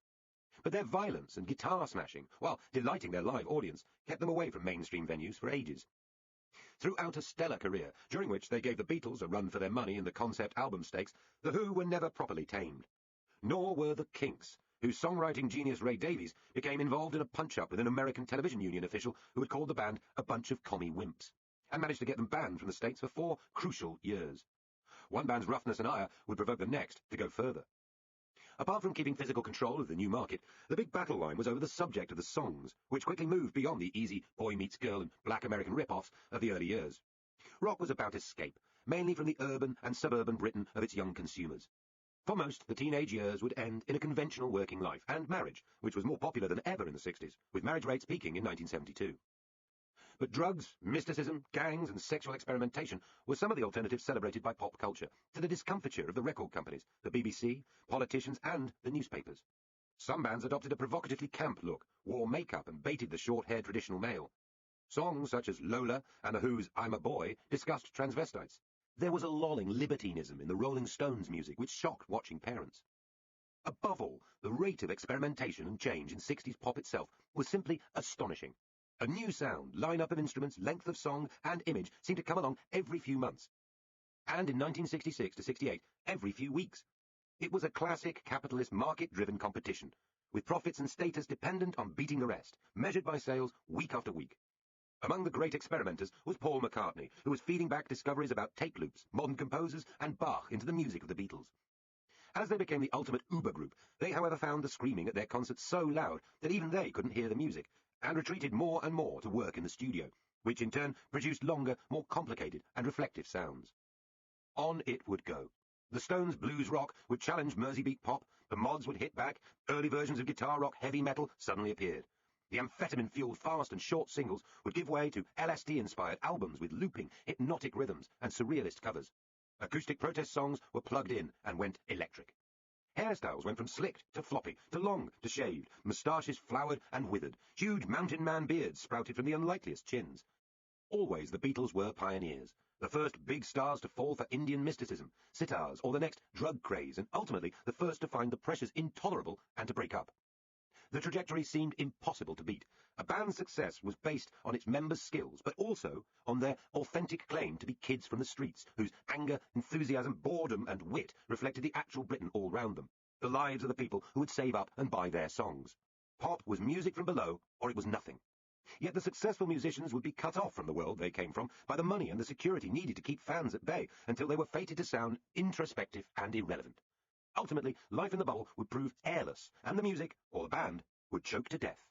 But their violence and guitar smashing, while delighting their live audience, kept them away from mainstream venues for ages. Throughout a stellar career, during which they gave the Beatles a run for their money in the concept album stakes, the Who were never properly tamed. Nor were the Kinks, whose songwriting genius Ray Davies became involved in a punch-up with an American television union official who had called the band a bunch of commie wimps, and managed to get them banned from the States for 4 crucial years. One band's roughness and ire would provoke the next to go further. Apart from keeping physical control of the new market, the big battle line was over the subject of the songs, which quickly moved beyond the easy boy meets girl and black American rip-offs of the early years. Rock was about escape, mainly from the urban and suburban Britain of its young consumers. For most, the teenage years would end in a conventional working life and marriage, which was more popular than ever in the 60s, with marriage rates peaking in 1972. But drugs, mysticism, gangs, and sexual experimentation were some of the alternatives celebrated by pop culture, to the discomfiture of the record companies, the BBC, politicians, and the newspapers. Some bands adopted a provocatively camp look, wore makeup, and baited the short-haired traditional male. Songs such as Lola and The Who's I'm a Boy discussed transvestites. There was a lolling libertinism in the Rolling Stones music which shocked watching parents. Above all, the rate of experimentation and change in 60s pop itself was simply astonishing. A new sound, line-up of instruments, length of song, and image seemed to come along every few months. And in 1966 to 68, every few weeks. It was a classic capitalist market-driven competition, with profits and status dependent on beating the rest, measured by sales week after week. Among the great experimenters was Paul McCartney, who was feeding back discoveries about tape loops, modern composers, and Bach into the music of the Beatles. As they became the ultimate Uber group, they however found the screaming at their concerts so loud that even they couldn't hear the music, and retreated more and more to work in the studio, which in turn produced longer, more complicated and reflective sounds. On it would go. The Stones' blues rock would challenge Merseybeat pop, the mods would hit back, early versions of guitar rock heavy metal suddenly appeared. The amphetamine-fueled fast and short singles would give way to LSD-inspired albums with looping, hypnotic rhythms and surrealist covers. Acoustic protest songs were plugged in and went electric. Hairstyles went from slicked to floppy, to long to shaved, moustaches flowered and withered, huge mountain man beards sprouted from the unlikeliest chins. Always the Beatles were pioneers, the first big stars to fall for Indian mysticism, sitars, or the next drug craze, and ultimately the first to find the pressures intolerable and to break up. The trajectory seemed impossible to beat. A band's success was based on its members' skills, but also on their authentic claim to be kids from the streets, whose anger, enthusiasm, boredom, and wit reflected the actual Britain all round them, the lives of the people who would save up and buy their songs. Pop was music from below, or it was nothing. Yet the successful musicians would be cut off from the world they came from by the money and the security needed to keep fans at bay until they were fated to sound introspective and irrelevant. Ultimately, life in the bubble would prove airless, and the music, or the band, would choke to death.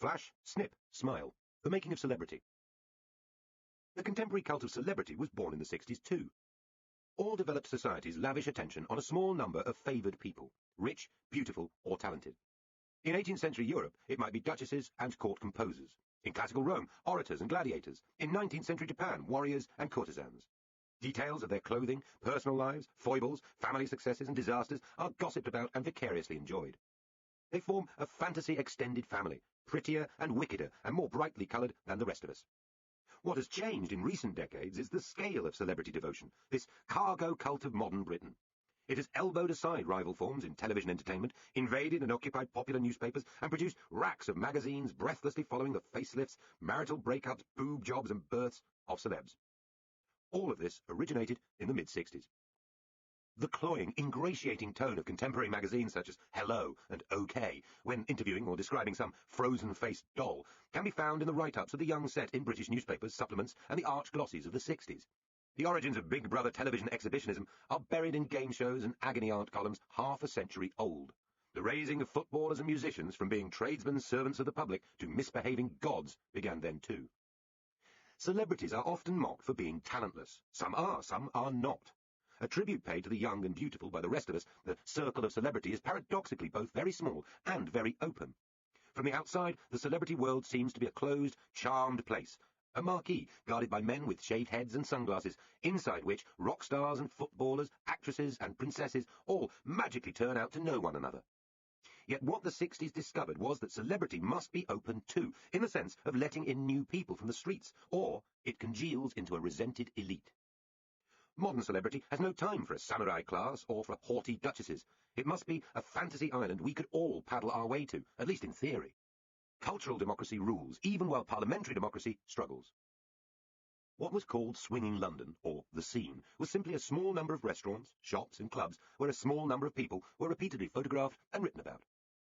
Flash, snip, smile. The making of celebrity. The contemporary cult of celebrity was born in the 60s too. All developed societies lavish attention on a small number of favoured people, rich, beautiful, or talented. In 18th century Europe, it might be duchesses and court composers. In classical Rome, orators and gladiators. In 19th century Japan, warriors and courtesans. Details of their clothing, personal lives, foibles, family successes and disasters are gossiped about and vicariously enjoyed. They form a fantasy extended family, prettier and wickeder and more brightly coloured than the rest of us. What has changed in recent decades is the scale of celebrity devotion, this cargo cult of modern Britain. It has elbowed aside rival forms in television entertainment, invaded and occupied popular newspapers, and produced racks of magazines breathlessly following the facelifts, marital breakups, boob jobs and births of celebs. All of this originated in the mid-60s. The cloying, ingratiating tone of contemporary magazines such as Hello and OK, when interviewing or describing some frozen-faced doll, can be found in the write-ups of the young set in British newspapers, supplements, and the arch-glossies of the 60s. The origins of Big Brother television exhibitionism are buried in game shows and agony aunt columns half a century old. The raising of footballers and musicians from being tradesmen, servants of the public, to misbehaving gods began then too. Celebrities are often mocked for being talentless. Some are not. A tribute paid to the young and beautiful by the rest of us, the circle of celebrity is paradoxically both very small and very open. From the outside, the celebrity world seems to be a closed, charmed place, a marquee guarded by men with shaved heads and sunglasses, inside which rock stars and footballers, actresses and princesses all magically turn out to know one another. Yet what the 60s discovered was that celebrity must be open too, in the sense of letting in new people from the streets, or it congeals into a resented elite. Modern celebrity has no time for a samurai class or for haughty duchesses. It must be a fantasy island we could all paddle our way to, at least in theory. Cultural democracy rules, even while parliamentary democracy struggles. What was called swinging London, or the scene, was simply a small number of restaurants, shops and clubs where a small number of people were repeatedly photographed and written about.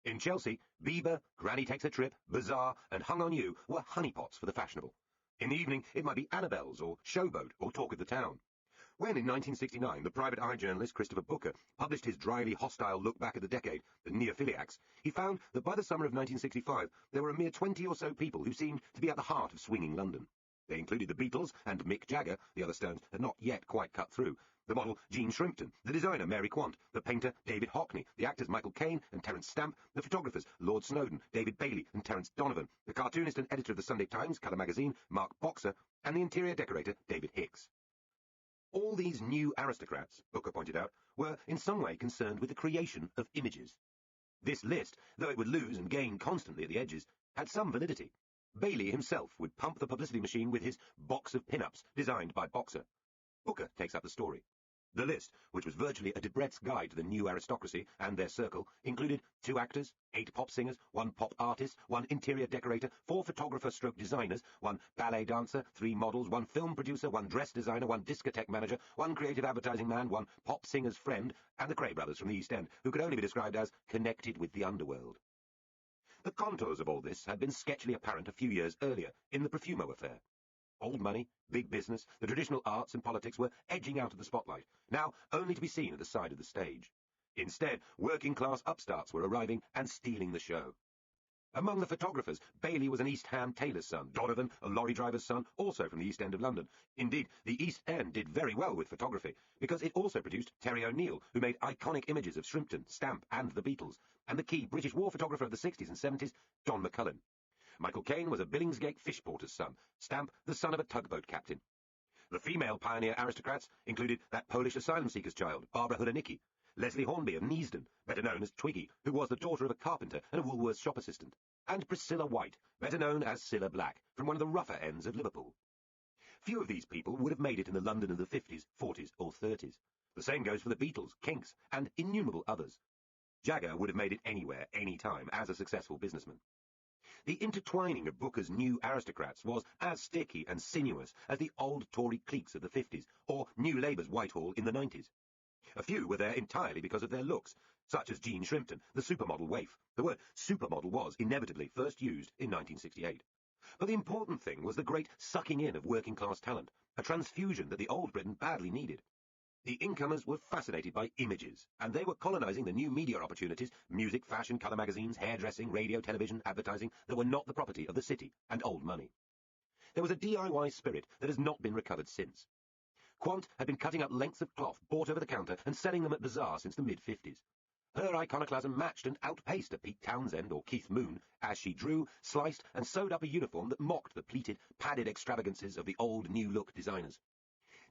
In Chelsea, Bieber, Granny Takes a Trip, Bazaar and Hung on You were honeypots for the fashionable. In the evening, it might be Annabelle's or Showboat or Talk of the Town. When, in 1969, the private eye journalist Christopher Booker published his dryly hostile look back at the decade, The Neophiliacs, he found that by the summer of 1965, there were a mere 20 or so people who seemed to be at the heart of swinging London. They included the Beatles and Mick Jagger, the other Stones had not yet quite cut through, the model Jean Shrimpton, the designer Mary Quant, the painter David Hockney, the actors Michael Caine and Terence Stamp, the photographers Lord Snowdon, David Bailey and Terence Donovan, the cartoonist and editor of the Sunday Times, colour magazine, Mark Boxer, and the interior decorator David Hicks. All these new aristocrats, Booker pointed out, were in some way concerned with the creation of images. This list, though it would lose and gain constantly at the edges, had some validity. Bailey himself would pump the publicity machine with his box of pin-ups, designed by Boxer. Booker takes up the story. The list, which was virtually a Debrett's guide to the new aristocracy and their circle, included 2 actors, 8 pop singers, 1 pop artist, 1 interior decorator, 4 photographer-stroke-designers, 1 ballet dancer, 3 models, 1 film producer, 1 dress designer, 1 discotheque manager, 1 creative advertising man, 1 pop singer's friend, and the Cray brothers from the East End, who could only be described as connected with the underworld. The contours of all this had been sketchily apparent a few years earlier, in the Profumo affair. Old money, big business, the traditional arts and politics were edging out of the spotlight, now only to be seen at the side of the stage. Instead, working-class upstarts were arriving and stealing the show. Among the photographers, Bailey was an East Ham tailor's son, Donovan, a lorry driver's son, also from the East End of London. Indeed, the East End did very well with photography, because it also produced Terry O'Neill, who made iconic images of Shrimpton, Stamp, and the Beatles, and the key British war photographer of the 60s and 70s, Don McCullin. Michael Caine was a Billingsgate fish porter's son, Stamp the son of a tugboat captain. The female pioneer aristocrats included that Polish asylum seeker's child, Barbara Hudanicki, Leslie Hornby of Neasden, better known as Twiggy, who was the daughter of a carpenter and a Woolworths shop assistant, and Priscilla White, better known as Cilla Black, from one of the rougher ends of Liverpool. Few of these people would have made it in the London of the 50s, 40s, or 30s. The same goes for the Beatles, Kinks, and innumerable others. Jagger would have made it anywhere, any time, as a successful businessman. The intertwining of Booker's new aristocrats was as sticky and sinuous as the old Tory cliques of the 50s, or New Labour's Whitehall in the 90s. A few were there entirely because of their looks, such as Jean Shrimpton, the supermodel waif. The word supermodel was inevitably first used in 1968. But the important thing was the great sucking in of working-class talent, a transfusion that the old Britain badly needed. The incomers were fascinated by images, and they were colonising the new media opportunities, music, fashion, colour magazines, hairdressing, radio, television, advertising, that were not the property of the city and old money. There was a DIY spirit that has not been recovered since. Quant had been cutting up lengths of cloth bought over the counter and selling them at bazaar since the mid-50s. Her iconoclasm matched and outpaced a Pete Townsend or Keith Moon as she drew, sliced, and sewed up a uniform that mocked the pleated, padded extravagances of the old new-look designers.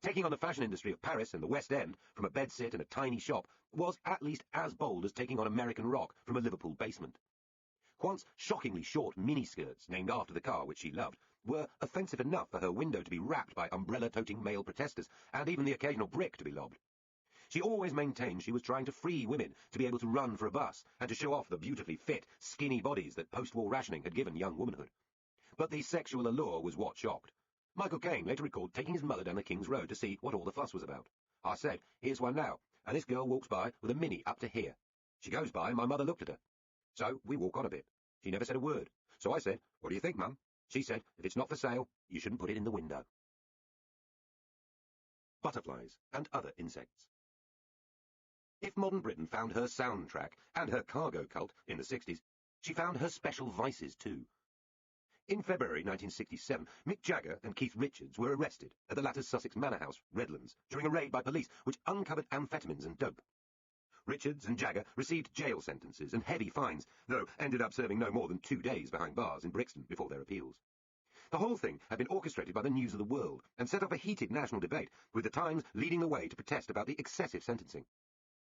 Taking on the fashion industry of Paris and the West End from a bedsit in a tiny shop was at least as bold as taking on American rock from a Liverpool basement. Quant's shockingly short miniskirts, named after the car which she loved, were offensive enough for her window to be wrapped by umbrella-toting male protesters, and even the occasional brick to be lobbed. She always maintained she was trying to free women to be able to run for a bus, and to show off the beautifully fit, skinny bodies that post-war rationing had given young womanhood. But the sexual allure was what shocked. Michael Caine later recalled taking his mother down the King's Road to see what all the fuss was about. I said, "Here's one now," and this girl walks by with a mini up to here. She goes by, and my mother looked at her. So we walk on a bit. She never said a word. So I said, "What do you think, Mum?" She said, "If it's not for sale, you shouldn't put it in the window." Butterflies and other insects. If modern Britain found her soundtrack and her cargo cult in the 60s, she found her special vices too. In February 1967, Mick Jagger and Keith Richards were arrested at the latter's Sussex Manor House, Redlands, during a raid by police which uncovered amphetamines and dope. Richards and Jagger received jail sentences and heavy fines, though ended up serving no more than 2 days behind bars in Brixton before their appeals. The whole thing had been orchestrated by the News of the World and set up a heated national debate, with the Times leading the way to protest about the excessive sentencing.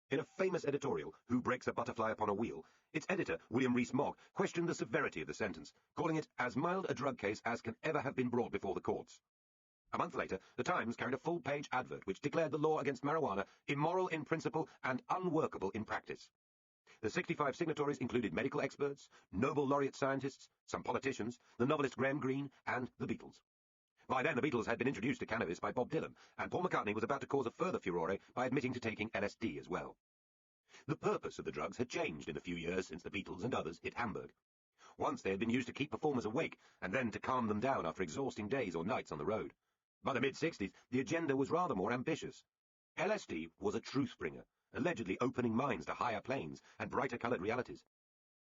In a famous editorial, Who Breaks a Butterfly Upon a Wheel, its editor, William Rees-Mogg, questioned the severity of the sentence, calling it as mild a drug case as can ever have been brought before the courts. A month later, the Times carried a full-page advert which declared the law against marijuana immoral in principle and unworkable in practice. The 65 signatories included medical experts, Nobel laureate scientists, some politicians, the novelist Graham Greene, and the Beatles. By then, the Beatles had been introduced to cannabis by Bob Dylan, and Paul McCartney was about to cause a further furore by admitting to taking LSD as well. The purpose of the drugs had changed in the few years since the Beatles and others hit Hamburg. Once they had been used to keep performers awake, and then to calm them down after exhausting days or nights on the road. By the mid-60s, the agenda was rather more ambitious. LSD was a truth-bringer, allegedly opening minds to higher planes and brighter-coloured realities.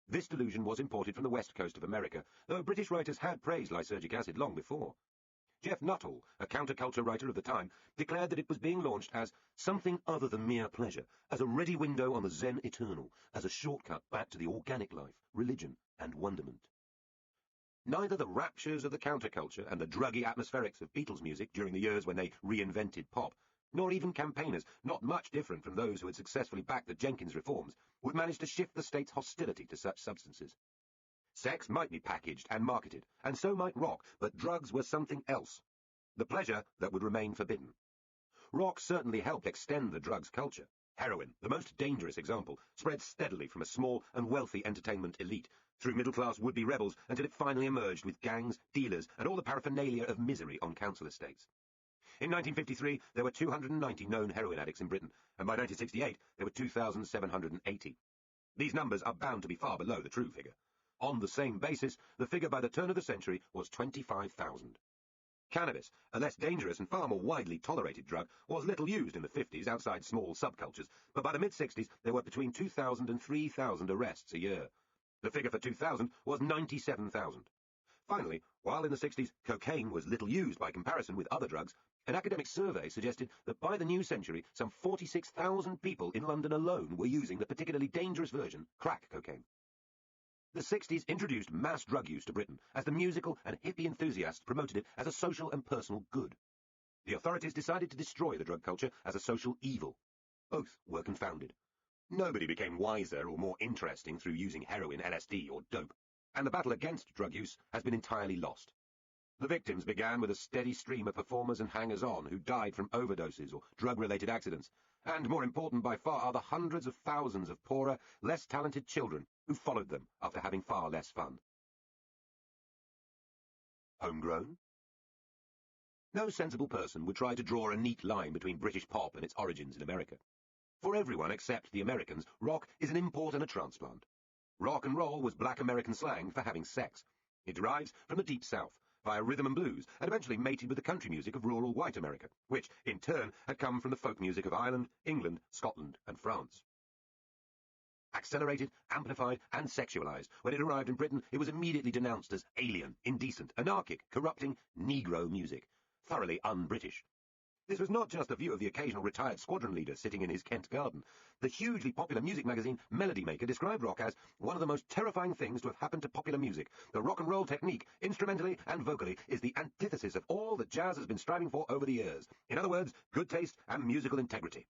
This delusion was imported from the west coast of America, though British writers had praised lysergic acid long before. Jeff Nuttall, a counterculture writer of the time, declared that it was being launched as something other than mere pleasure, as a ready window on the Zen eternal, as a shortcut back to the organic life, religion, and wonderment. Neither the raptures of the counterculture and the druggy atmospherics of Beatles music during the years when they reinvented pop, nor even campaigners, not much different from those who had successfully backed the Jenkins reforms, would manage to shift the state's hostility to such substances. Sex might be packaged and marketed, and so might rock, but drugs were something else. The pleasure that would remain forbidden. Rock certainly helped extend the drugs culture. Heroin, the most dangerous example, spread steadily from a small and wealthy entertainment elite, through middle-class would-be rebels, until it finally emerged with gangs, dealers, and all the paraphernalia of misery on council estates. In 1953, there were 290 known heroin addicts in Britain, and by 1968, there were 2,780. These numbers are bound to be far below the true figure. On the same basis, the figure by the turn of the century was 25,000. Cannabis, a less dangerous and far more widely tolerated drug, was little used in the 50s outside small subcultures, but by the mid-60s there were between 2,000 and 3,000 arrests a year. The figure for 2000 was 97,000. Finally, while in the 60s cocaine was little used by comparison with other drugs, an academic survey suggested that by the new century some 46,000 people in London alone were using the particularly dangerous version, crack cocaine. The 60s introduced mass drug use to Britain, as the musical and hippie enthusiasts promoted it as a social and personal good. The authorities decided to destroy the drug culture as a social evil. Both were confounded. Nobody became wiser or more interesting through using heroin, LSD, or dope, and the battle against drug use has been entirely lost. The victims began with a steady stream of performers and hangers-on who died from overdoses or drug-related accidents, and more important by far are the hundreds of thousands of poorer, less talented children who followed them after having far less fun. Homegrown? No sensible person would try to draw a neat line between British pop and its origins in America. For everyone except the Americans, rock is an import and a transplant. Rock and roll was black American slang for having sex. It derives from the Deep South, via rhythm and blues, and eventually mated with the country music of rural white America, which, in turn, had come from the folk music of Ireland, England, Scotland, and France. Accelerated, amplified, and sexualized, when it arrived in Britain, it was immediately denounced as alien, indecent, anarchic, corrupting, Negro music, thoroughly un-British. This was not just the view of the occasional retired squadron leader sitting in his Kent garden. The hugely popular music magazine Melody Maker described rock as one of the most terrifying things to have happened to popular music. The rock and roll technique, instrumentally and vocally, is the antithesis of all that jazz has been striving for over the years. In other words, good taste and musical integrity.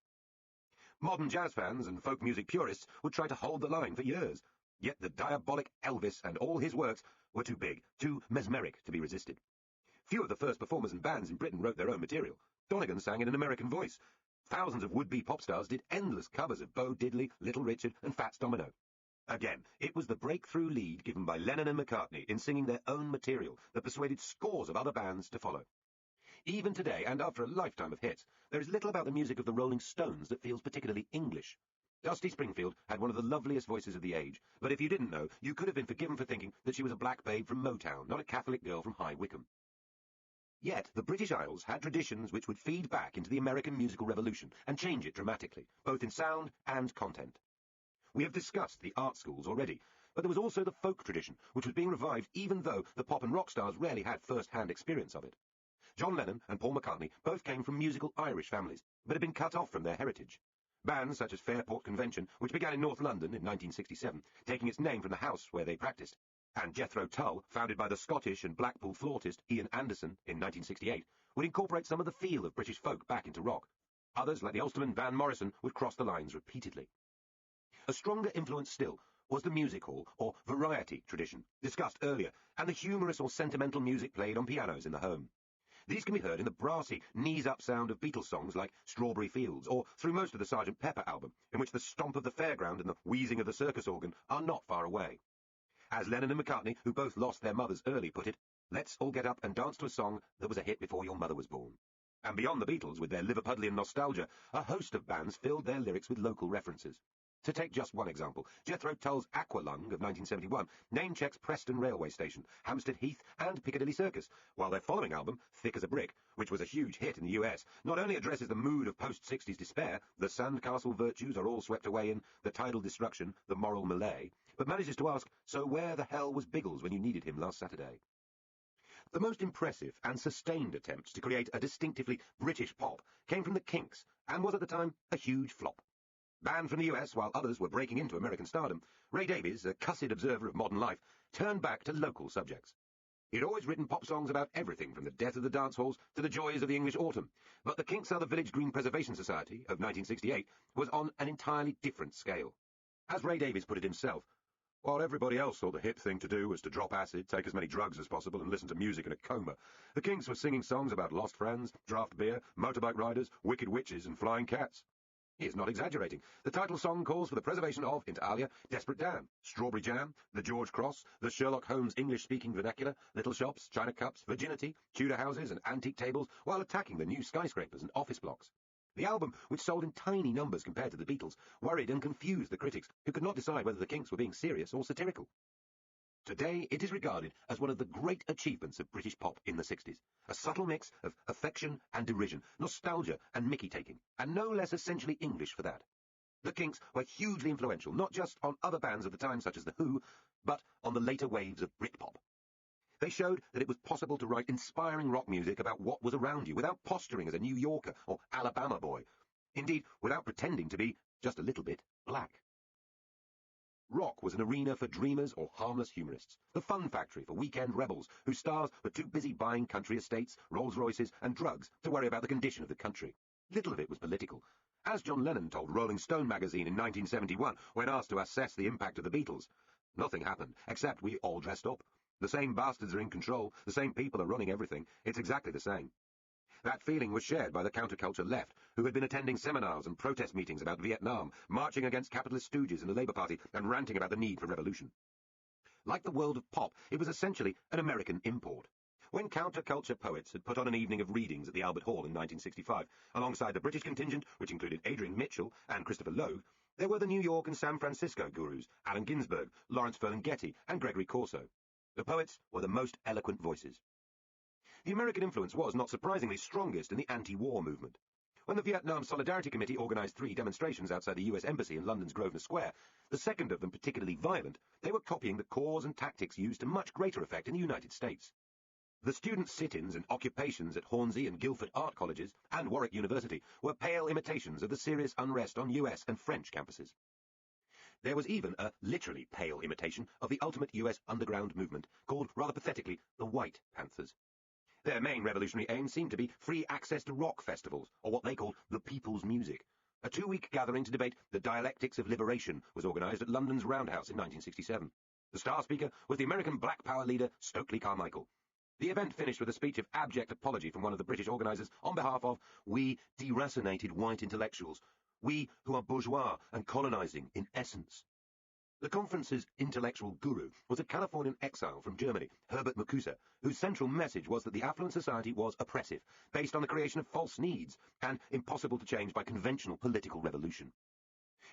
Modern jazz fans and folk music purists would try to hold the line for years. Yet the diabolic Elvis and all his works were too big, too mesmeric to be resisted. Few of the first performers and bands in Britain wrote their own material. Donegan sang in an American voice. Thousands of would-be pop stars did endless covers of Bo Diddley, Little Richard, and Fats Domino. Again, it was the breakthrough lead given by Lennon and McCartney in singing their own material that persuaded scores of other bands to follow. Even today, and after a lifetime of hits, there is little about the music of the Rolling Stones that feels particularly English. Dusty Springfield had one of the loveliest voices of the age, but if you didn't know, you could have been forgiven for thinking that she was a black babe from Motown, not a Catholic girl from High Wycombe. Yet, the British Isles had traditions which would feed back into the American musical revolution and change it dramatically, both in sound and content. We have discussed the art schools already, but there was also the folk tradition, which was being revived even though the pop and rock stars rarely had first-hand experience of it. John Lennon and Paul McCartney both came from musical Irish families, but had been cut off from their heritage. Bands such as Fairport Convention, which began in North London in 1967, taking its name from the house where they practiced, and Jethro Tull, founded by the Scottish and Blackpool flautist Ian Anderson in 1968, would incorporate some of the feel of British folk back into rock. Others, like the Ulsterman Van Morrison, would cross the lines repeatedly. A stronger influence still was the music hall, or variety tradition, discussed earlier, and the humorous or sentimental music played on pianos in the home. These can be heard in the brassy, knees-up sound of Beatles songs like Strawberry Fields, or through most of the Sgt. Pepper album, in which the stomp of the fairground and the wheezing of the circus organ are not far away. As Lennon and McCartney, who both lost their mothers early, put it, let's all get up and dance to a song that was a hit before your mother was born. And beyond the Beatles, with their Liverpudlian nostalgia, a host of bands filled their lyrics with local references. To take just one example, Jethro Tull's Aqualung of 1971 name-checks Preston Railway Station, Hampstead Heath, and Piccadilly Circus, while their following album, Thick as a Brick, which was a huge hit in the US, not only addresses the mood of post-60s despair, the sandcastle virtues are all swept away in, the tidal destruction, the moral melee, but manages to ask, so where the hell was Biggles when you needed him last Saturday? The most impressive and sustained attempts to create a distinctively British pop came from the Kinks, and was at the time a huge flop. Banned from the US while others were breaking into American stardom, Ray Davies, a cussed observer of modern life, turned back to local subjects. He'd always written pop songs about everything from the death of the dance halls to the joys of the English autumn, but the Kinks Are the Village Green Preservation Society of 1968 was on an entirely different scale. As Ray Davies put it himself, while everybody else thought the hip thing to do was to drop acid, take as many drugs as possible, and listen to music in a coma, the Kinks were singing songs about lost friends, draft beer, motorbike riders, wicked witches, and flying cats. He is not exaggerating. The title song calls for the preservation of, inter alia, Desperate Dan, Strawberry Jam, the George Cross, the Sherlock Holmes English-speaking vernacular, little shops, china cups, virginity, Tudor houses, and antique tables, while attacking the new skyscrapers and office blocks. The album, which sold in tiny numbers compared to the Beatles, worried and confused the critics, who could not decide whether the Kinks were being serious or satirical. Today, it is regarded as one of the great achievements of British pop in the 60s, a subtle mix of affection and derision, nostalgia and mickey-taking, and no less essentially English for that. The Kinks were hugely influential, not just on other bands of the time such as The Who, but on the later waves of Britpop. They showed that it was possible to write inspiring rock music about what was around you without posturing as a New Yorker or Alabama boy. Indeed, without pretending to be, just a little bit, black. Rock was an arena for dreamers or harmless humorists, the fun factory for weekend rebels whose stars were too busy buying country estates, Rolls-Royces, and drugs to worry about the condition of the country. Little of it was political. As John Lennon told Rolling Stone magazine in 1971 when asked to assess the impact of the Beatles, nothing happened, except we all dressed up. The same bastards are in control, the same people are running everything. It's exactly the same. That feeling was shared by the counterculture left, who had been attending seminars and protest meetings about Vietnam, marching against capitalist stooges in the Labour Party, and ranting about the need for revolution. Like the world of pop, it was essentially an American import. When counterculture poets had put on an evening of readings at the Albert Hall in 1965, alongside the British contingent, which included Adrian Mitchell and Christopher Logue, there were the New York and San Francisco gurus, Allen Ginsberg, Lawrence Ferlinghetti, and Gregory Corso. The poets were the most eloquent voices. The American influence was, not surprisingly, strongest in the anti-war movement. When the Vietnam Solidarity Committee organised 3 demonstrations outside the US Embassy in London's Grosvenor Square, the second of them particularly violent, they were copying the cause and tactics used to much greater effect in the United States. The student sit-ins and occupations at Hornsey and Guildford art colleges and Warwick University were pale imitations of the serious unrest on US and French campuses. There was even a literally pale imitation of the ultimate US underground movement, called rather pathetically the White Panthers. Their main revolutionary aim seemed to be free access to rock festivals, or what they called the People's Music. A 2-week gathering to debate the dialectics of liberation was organised at London's Roundhouse in 1967. The star speaker was the American Black Power leader Stokely Carmichael. The event finished with a speech of abject apology from one of the British organisers on behalf of "we deracinated white intellectuals, we who are bourgeois and colonising in essence." The conference's intellectual guru was a Californian exile from Germany, Herbert Marcuse, whose central message was that the affluent society was oppressive, based on the creation of false needs, and impossible to change by conventional political revolution.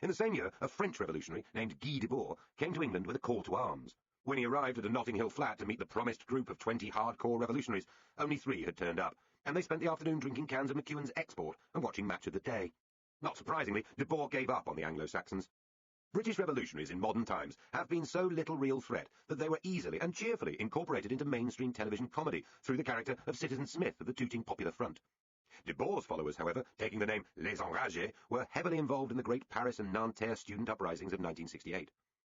In the same year, a French revolutionary named Guy Debord came to England with a call to arms. When he arrived at a Notting Hill flat to meet the promised group of 20 hardcore revolutionaries, only 3 had turned up, and they spent the afternoon drinking cans of McEwen's Export and watching Match of the Day. Not surprisingly, Debord gave up on the Anglo-Saxons. British revolutionaries in modern times have been so little real threat that they were easily and cheerfully incorporated into mainstream television comedy through the character of Citizen Smith of the Tooting Popular Front. Debord's followers, however, taking the name Les Enragés, were heavily involved in the great Paris and Nanterre student uprisings of 1968.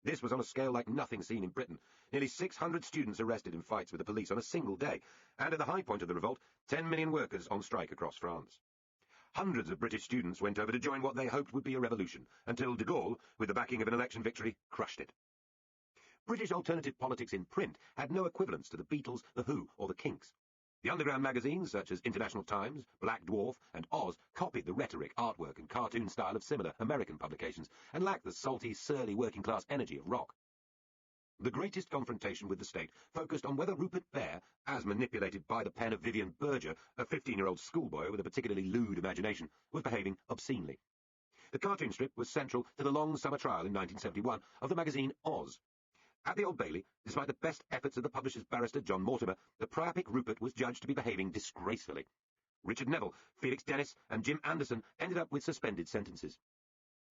This was on a scale like nothing seen in Britain. Nearly 600 students arrested in fights with the police on a single day, and at the high point of the revolt, 10 million workers on strike across France. Hundreds of British students went over to join what they hoped would be a revolution, until de Gaulle, with the backing of an election victory, crushed it. British alternative politics in print had no equivalents to the Beatles, The Who, or the Kinks. The underground magazines, such as International Times, Black Dwarf, and Oz, copied the rhetoric, artwork, and cartoon style of similar American publications, and lacked the salty, surly working-class energy of rock. The greatest confrontation with the state focused on whether Rupert Bear, as manipulated by the pen of Vivian Berger, a 15-year-old schoolboy with a particularly lewd imagination, was behaving obscenely. The cartoon strip was central to the long summer trial in 1971 of the magazine Oz. At the Old Bailey, despite the best efforts of the publisher's barrister John Mortimer, the priapic Rupert was judged to be behaving disgracefully. Richard Neville, Felix Dennis, and Jim Anderson ended up with suspended sentences.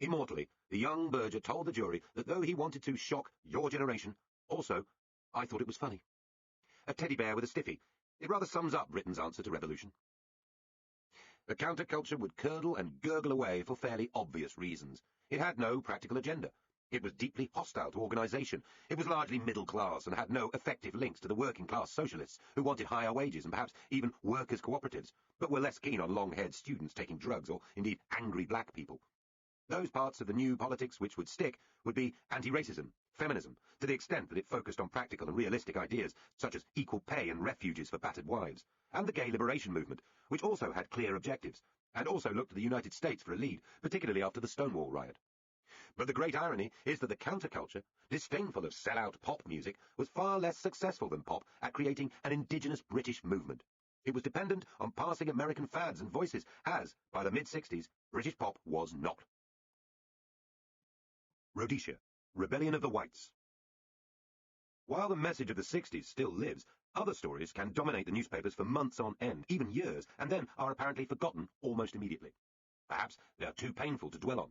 Immortally, the young Berger told the jury that though he wanted to shock your generation, also, I thought it was funny. A teddy bear with a stiffy, It rather sums up Britain's answer to revolution. The counterculture would curdle and gurgle away for fairly obvious reasons. It had no practical agenda. It was deeply hostile to organisation. It was largely middle class and had no effective links to the working class socialists who wanted higher wages and perhaps even workers' cooperatives, but were less keen on long-haired students taking drugs or indeed angry black people. Those parts of the new politics which would stick would be anti-racism, feminism, to the extent that it focused on practical and realistic ideas such as equal pay and refuges for battered wives, and the gay liberation movement, which also had clear objectives, and also looked to the United States for a lead, particularly after the Stonewall riot. But the great irony is that the counterculture, disdainful of sell-out pop music, was far less successful than pop at creating an indigenous British movement. It was dependent on passing American fads and voices, as, by the mid-60s, British pop was not. Rhodesia, Rebellion of the Whites. While the message of the 60s still lives, other stories can dominate the newspapers for months on end, even years, and then are apparently forgotten almost immediately. Perhaps they are too painful to dwell on.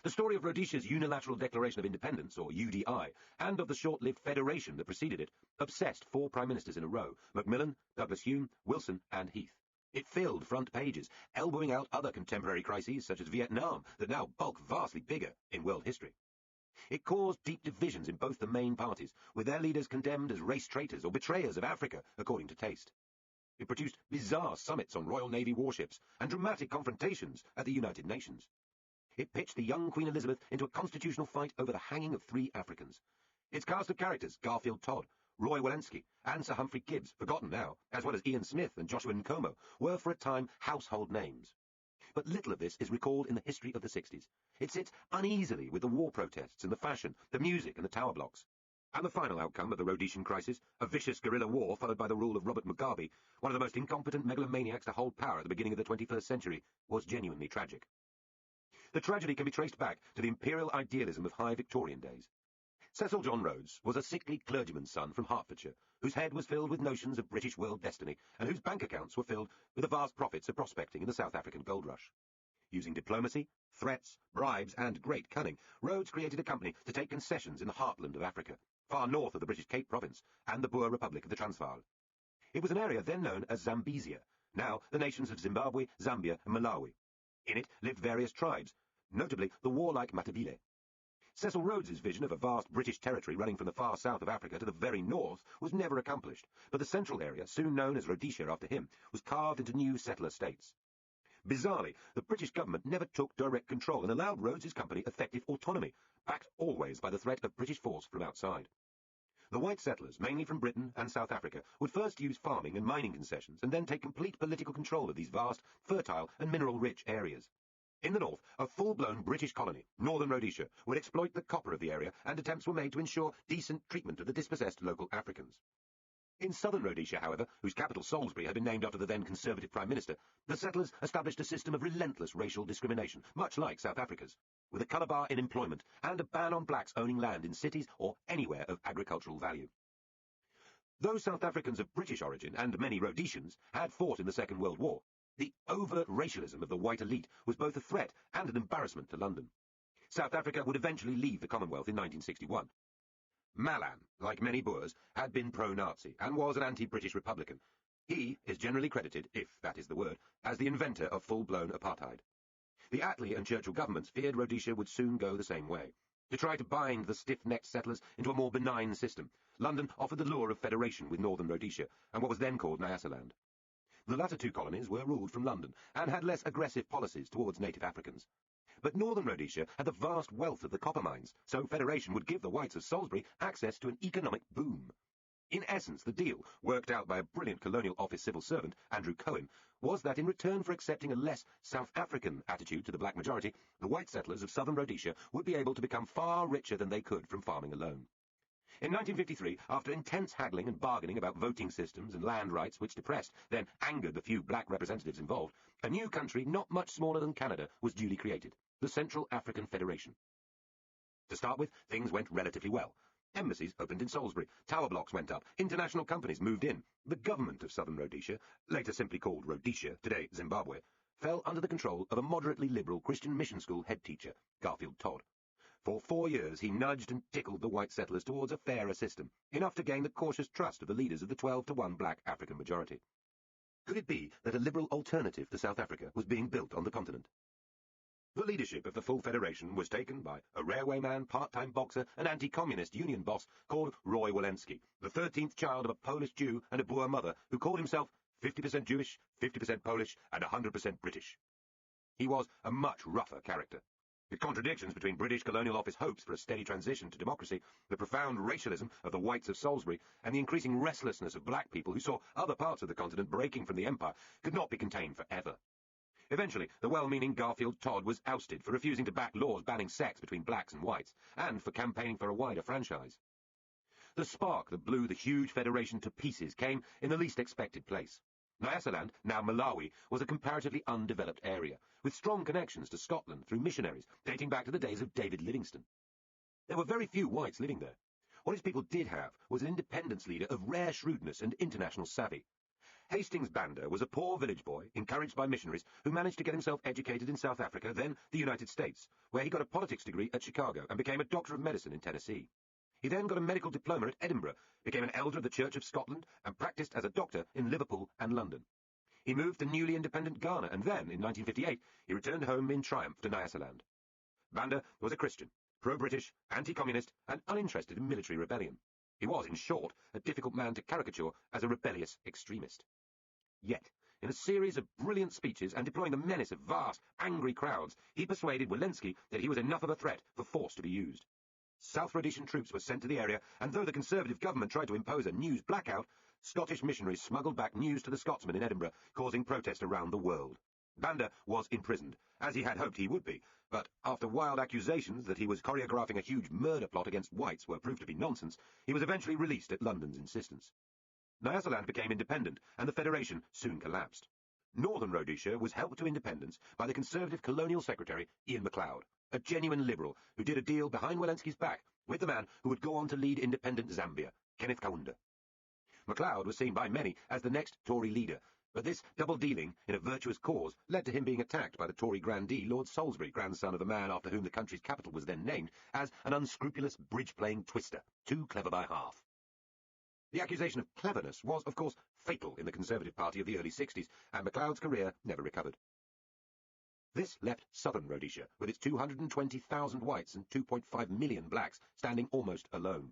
The story of Rhodesia's Unilateral Declaration of Independence, or UDI, and of the short-lived federation that preceded it, obsessed 4 prime ministers in a row, Macmillan, Douglas-Hume, Wilson, and Heath. It filled front pages, elbowing out other contemporary crises such as Vietnam that now bulk vastly bigger in world history. It caused deep divisions in both the main parties, with their leaders condemned as race traitors or betrayers of Africa, according to taste. It produced bizarre summits on Royal Navy warships and dramatic confrontations at the United Nations. It pitched the young Queen Elizabeth into a constitutional fight over the hanging of 3 Africans. Its cast of characters, Garfield Todd, Roy Walensky, and Sir Humphrey Gibbs, forgotten now, as well as Ian Smith and Joshua Nkomo, were for a time household names. But little of this is recalled in the history of the 60s. It sits uneasily with the war protests and the fashion, the music and the tower blocks. And the final outcome of the Rhodesian crisis, a vicious guerrilla war followed by the rule of Robert Mugabe, one of the most incompetent megalomaniacs to hold power at the beginning of the 21st century, was genuinely tragic. The tragedy can be traced back to the imperial idealism of high Victorian days. Cecil John Rhodes was a sickly clergyman's son from Hertfordshire, whose head was filled with notions of British world destiny, and whose bank accounts were filled with the vast profits of prospecting in the South African gold rush. Using diplomacy, threats, bribes, and great cunning, Rhodes created a company to take concessions in the heartland of Africa, far north of the British Cape Province, and the Boer Republic of the Transvaal. It was an area then known as Zambezia, now the nations of Zimbabwe, Zambia, and Malawi. In it lived various tribes, notably the warlike Matabele. Cecil Rhodes's vision of a vast British territory running from the far south of Africa to the very north was never accomplished, but the central area, soon known as Rhodesia after him, was carved into new settler states. Bizarrely, the British government never took direct control and allowed Rhodes's company effective autonomy, backed always by the threat of British force from outside. The white settlers, mainly from Britain and South Africa, would first use farming and mining concessions and then take complete political control of these vast, fertile and mineral-rich areas. In the north, a full-blown British colony, Northern Rhodesia, would exploit the copper of the area, and attempts were made to ensure decent treatment of the dispossessed local Africans. In southern Rhodesia, however, whose capital Salisbury had been named after the then Conservative Prime Minister, the settlers established a system of relentless racial discrimination, much like South Africa's, with a colour bar in employment and a ban on blacks owning land in cities or anywhere of agricultural value. Though South Africans of British origin and many Rhodesians had fought in the Second World War, the overt racialism of the white elite was both a threat and an embarrassment to London. South Africa would eventually leave the Commonwealth in 1961. Malan, like many Boers, had been pro-Nazi and was an anti-British Republican. He is generally credited, if that is the word, as the inventor of full-blown apartheid. The Attlee and Churchill governments feared Rhodesia would soon go the same way. To try to bind the stiff-necked settlers into a more benign system, London offered the lure of federation with Northern Rhodesia and what was then called Nyasaland. The latter 2 colonies were ruled from London and had less aggressive policies towards native Africans. But Northern Rhodesia had the vast wealth of the copper mines, so federation would give the whites of Salisbury access to an economic boom. In essence, the deal, worked out by a brilliant Colonial Office civil servant, Andrew Cohen, was that in return for accepting a less South African attitude to the black majority, the white settlers of southern Rhodesia would be able to become far richer than they could from farming alone. In 1953, after intense haggling and bargaining about voting systems and land rights which depressed, then angered the few black representatives involved, a new country not much smaller than Canada was duly created, the Central African Federation. To start with, things went relatively well. Embassies opened in Salisbury, tower blocks went up, international companies moved in. The government of southern Rhodesia, later simply called Rhodesia, today Zimbabwe, fell under the control of a moderately liberal Christian mission school head teacher, Garfield Todd. For 4 years he nudged and tickled the white settlers towards a fairer system, enough to gain the cautious trust of the leaders of the 12-to-1 black African majority. Could it be that a liberal alternative to South Africa was being built on the continent? The leadership of the full federation was taken by a railwayman, part-time boxer, and anti-communist union boss called Roy Walensky, the 13th child of a Polish Jew and a Boer mother who called himself 50% Jewish, 50% Polish, and 100% British. He was a much rougher character. The contradictions between British colonial office hopes for a steady transition to democracy, the profound racialism of the whites of Salisbury, and the increasing restlessness of black people who saw other parts of the continent breaking from the empire could not be contained forever. Eventually, the well-meaning Garfield Todd was ousted for refusing to back laws banning sex between blacks and whites, and for campaigning for a wider franchise. The spark that blew the huge federation to pieces came in the least expected place. Nyasaland, now Malawi, was a comparatively undeveloped area, with strong connections to Scotland through missionaries dating back to the days of David Livingstone. There were very few whites living there. What its people did have was an independence leader of rare shrewdness and international savvy. Hastings Banda was a poor village boy, encouraged by missionaries, who managed to get himself educated in South Africa, then the United States, where he got a politics degree at Chicago and became a doctor of medicine in Tennessee. He then got a medical diploma at Edinburgh, became an elder of the Church of Scotland, and practiced as a doctor in Liverpool and London. He moved to newly independent Ghana, and then, in 1958, he returned home in triumph to Nyasaland. Banda was a Christian, pro-British, anti-communist, and uninterested in military rebellion. He was, in short, a difficult man to caricature as a rebellious extremist. Yet, in a series of brilliant speeches and deploying the menace of vast, angry crowds, he persuaded Walensky that he was enough of a threat for force to be used. South Rhodesian troops were sent to the area, and though the Conservative government tried to impose a news blackout, Scottish missionaries smuggled back news to the Scotsmen in Edinburgh, causing protest around the world. Banda was imprisoned, as he had hoped he would be, but after wild accusations that he was choreographing a huge murder plot against whites were proved to be nonsense, he was eventually released at London's insistence. Nyasaland became independent, and the Federation soon collapsed. Northern Rhodesia was helped to independence by the Conservative Colonial Secretary Ian MacLeod, a genuine liberal who did a deal behind Walensky's back with the man who would go on to lead independent Zambia, Kenneth Kaunda. MacLeod was seen by many as the next Tory leader, but this double-dealing in a virtuous cause led to him being attacked by the Tory grandee Lord Salisbury, grandson of the man after whom the country's capital was then named, as an unscrupulous bridge-playing twister, too clever by half. The accusation of cleverness was, of course, fatal in the Conservative Party of the early 60s, and MacLeod's career never recovered. This left southern Rhodesia, with its 220,000 whites and 2.5 million blacks, standing almost alone.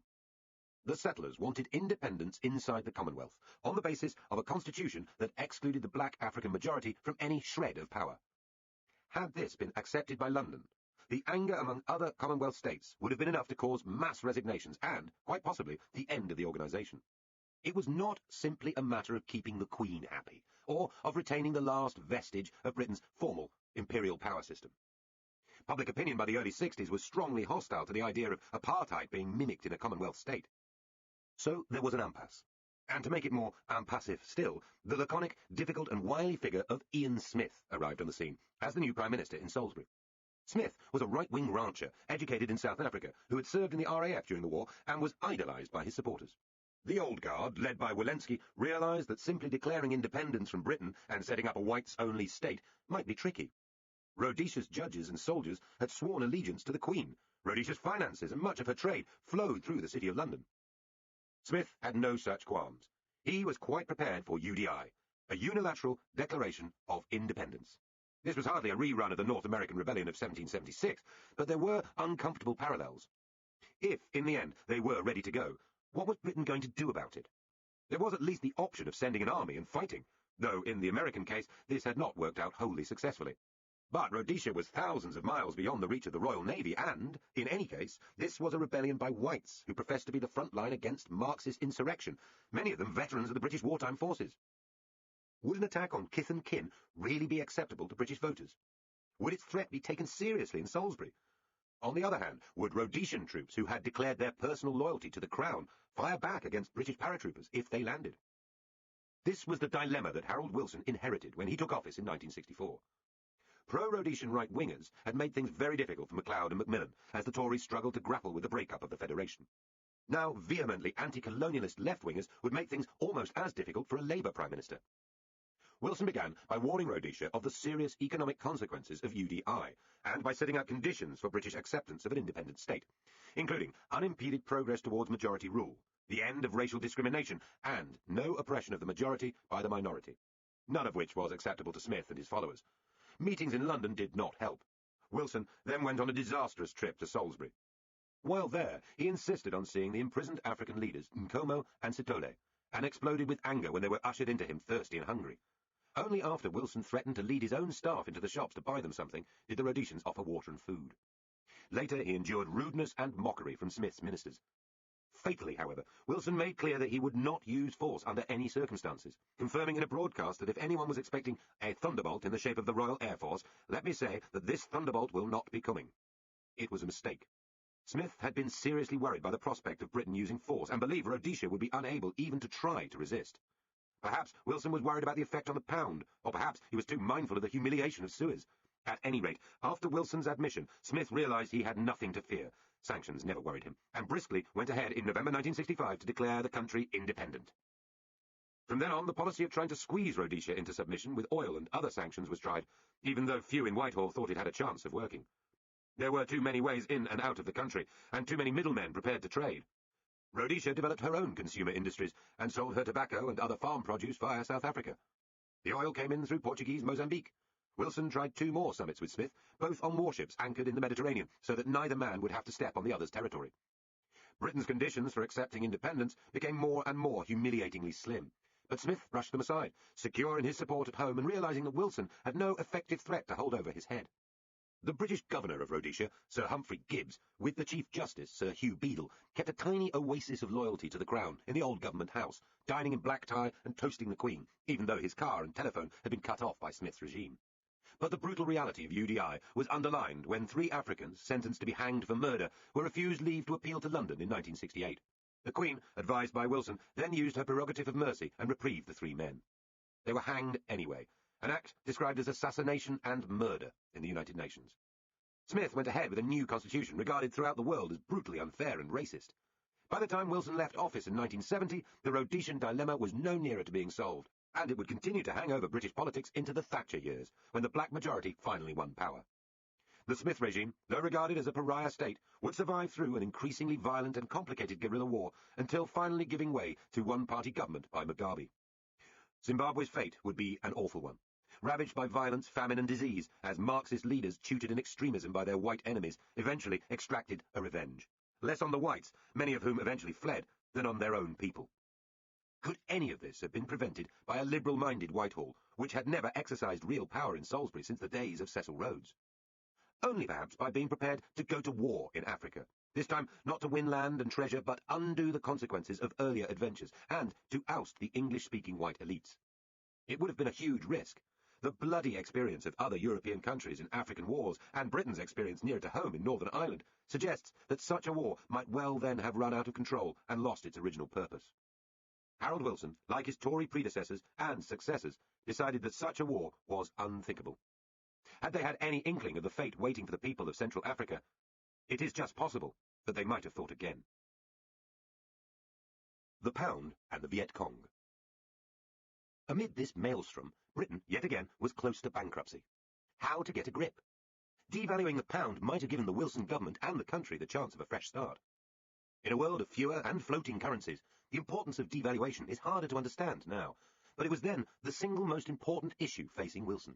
The settlers wanted independence inside the Commonwealth, on the basis of a constitution that excluded the black African majority from any shred of power. Had this been accepted by London, the anger among other Commonwealth states would have been enough to cause mass resignations and, quite possibly, the end of the organisation. It was not simply a matter of keeping the Queen happy, or of retaining the last vestige of Britain's formal imperial power system. Public opinion by the early 60s was strongly hostile to the idea of apartheid being mimicked in a Commonwealth state. So there was an impasse. And to make it more impassive still, the laconic, difficult and wily figure of Ian Smith arrived on the scene as the new Prime Minister in Salisbury. Smith was a right-wing rancher, educated in South Africa, who had served in the RAF during the war and was idolised by his supporters. The old guard, led by Walensky, realised that simply declaring independence from Britain and setting up a whites-only state might be tricky. Rhodesia's judges and soldiers had sworn allegiance to the Queen. Rhodesia's finances and much of her trade flowed through the City of London. Smith had no such qualms. He was quite prepared for UDI, a unilateral declaration of independence. This was hardly a rerun of the North American Rebellion of 1776, but there were uncomfortable parallels. If, in the end, they were ready to go, what was Britain going to do about it? There was at least the option of sending an army and fighting, though in the American case this had not worked out wholly successfully. But Rhodesia was thousands of miles beyond the reach of the Royal Navy, and, in any case, this was a rebellion by whites who professed to be the front line against Marxist insurrection, many of them veterans of the British wartime forces. Would an attack on kith and kin really be acceptable to British voters? Would its threat be taken seriously in Salisbury? On the other hand, would Rhodesian troops who had declared their personal loyalty to the Crown fire back against British paratroopers if they landed? This was the dilemma that Harold Wilson inherited when he took office in 1964. Pro-Rhodesian right-wingers had made things very difficult for MacLeod and Macmillan as the Tories struggled to grapple with the breakup of the Federation. Now vehemently anti-colonialist left-wingers would make things almost as difficult for a Labour Prime Minister. Wilson began by warning Rhodesia of the serious economic consequences of UDI, and by setting out conditions for British acceptance of an independent state, including unimpeded progress towards majority rule, the end of racial discrimination, and no oppression of the majority by the minority, none of which was acceptable to Smith and his followers. Meetings in London did not help. Wilson then went on a disastrous trip to Salisbury. While there, he insisted on seeing the imprisoned African leaders Nkomo and Sithole, and exploded with anger when they were ushered into him thirsty and hungry. Only after Wilson threatened to lead his own staff into the shops to buy them something did the Rhodesians offer water and food. Later, he endured rudeness and mockery from Smith's ministers. Fatally, however, Wilson made clear that he would not use force under any circumstances, confirming in a broadcast that if anyone was expecting a thunderbolt in the shape of the Royal Air Force, let me say that this thunderbolt will not be coming. It was a mistake. Smith had been seriously worried by the prospect of Britain using force, and believed Rhodesia would be unable even to try to resist. Perhaps Wilson was worried about the effect on the pound, or perhaps he was too mindful of the humiliation of Suez. At any rate, after Wilson's admission, Smith realised he had nothing to fear. Sanctions never worried him, and briskly went ahead in November 1965 to declare the country independent. From then on, the policy of trying to squeeze Rhodesia into submission with oil and other sanctions was tried, even though few in Whitehall thought it had a chance of working. There were too many ways in and out of the country, and too many middlemen prepared to trade. Rhodesia developed her own consumer industries, and sold her tobacco and other farm produce via South Africa. The oil came in through Portuguese Mozambique. Wilson tried 2 more summits with Smith, both on warships anchored in the Mediterranean, so that neither man would have to step on the other's territory. Britain's conditions for accepting independence became more and more humiliatingly slim, but Smith brushed them aside, secure in his support at home and realising that Wilson had no effective threat to hold over his head. The British governor of Rhodesia, Sir Humphrey Gibbs, with the Chief Justice, Sir Hugh Beadle, kept a tiny oasis of loyalty to the Crown in the old government house, dining in black tie and toasting the Queen, even though his car and telephone had been cut off by Smith's regime. But the brutal reality of UDI was underlined when 3 Africans, sentenced to be hanged for murder, were refused leave to appeal to London in 1968. The Queen, advised by Wilson, then used her prerogative of mercy and reprieved the 3 men. They were hanged anyway, an act described as assassination and murder in the United Nations. Smith went ahead with a new constitution regarded throughout the world as brutally unfair and racist. By the time Wilson left office in 1970, the Rhodesian dilemma was no nearer to being solved, and it would continue to hang over British politics into the Thatcher years, when the black majority finally won power. The Smith regime, though regarded as a pariah state, would survive through an increasingly violent and complicated guerrilla war until finally giving way to one-party government by Mugabe. Zimbabwe's fate would be an awful one. Ravaged by violence, famine and disease, as Marxist leaders tutored in extremism by their white enemies, eventually extracted a revenge. Less on the whites, many of whom eventually fled, than on their own people. Could any of this have been prevented by a liberal-minded Whitehall, which had never exercised real power in Salisbury since the days of Cecil Rhodes? Only perhaps by being prepared to go to war in Africa, this time not to win land and treasure, but undo the consequences of earlier adventures, and to oust the English-speaking white elites. It would have been a huge risk. The bloody experience of other European countries in African wars, and Britain's experience near to home in Northern Ireland, suggests that such a war might well then have run out of control and lost its original purpose. Harold Wilson, like his Tory predecessors and successors, decided that such a war was unthinkable. Had they had any inkling of the fate waiting for the people of Central Africa, it is just possible that they might have thought again. The Pound and the Viet Cong. Amid this maelstrom, Britain, yet again, was close to bankruptcy. How to get a grip? Devaluing the pound might have given the Wilson government and the country the chance of a fresh start. In a world of fewer and floating currencies, the importance of devaluation is harder to understand now, but it was then the single most important issue facing Wilson.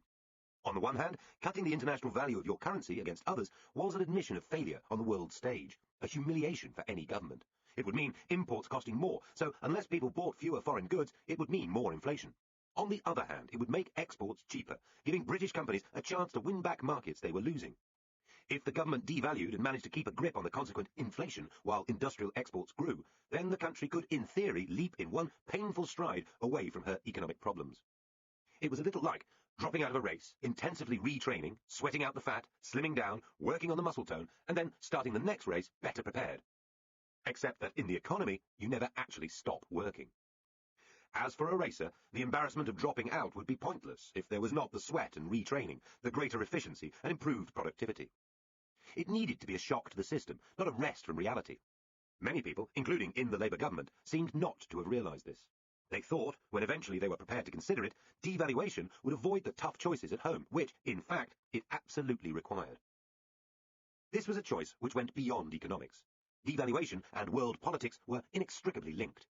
On the one hand, cutting the international value of your currency against others was an admission of failure on the world stage, a humiliation for any government. It would mean imports costing more, so unless people bought fewer foreign goods, it would mean more inflation. On the other hand, it would make exports cheaper, giving British companies a chance to win back markets they were losing. If the government devalued and managed to keep a grip on the consequent inflation while industrial exports grew, then the country could, in theory, leap in one painful stride away from her economic problems. It was a little like dropping out of a race, intensively retraining, sweating out the fat, slimming down, working on the muscle tone, and then starting the next race better prepared. Except that in the economy, you never actually stop working. As for a racer, the embarrassment of dropping out would be pointless if there was not the sweat and retraining, the greater efficiency and improved productivity. It needed to be a shock to the system, not a rest from reality. Many people, including in the Labour government, seemed not to have realised this. They thought, when eventually they were prepared to consider it, devaluation would avoid the tough choices at home, which, in fact, it absolutely required. This was a choice which went beyond economics. Devaluation and world politics were inextricably linked.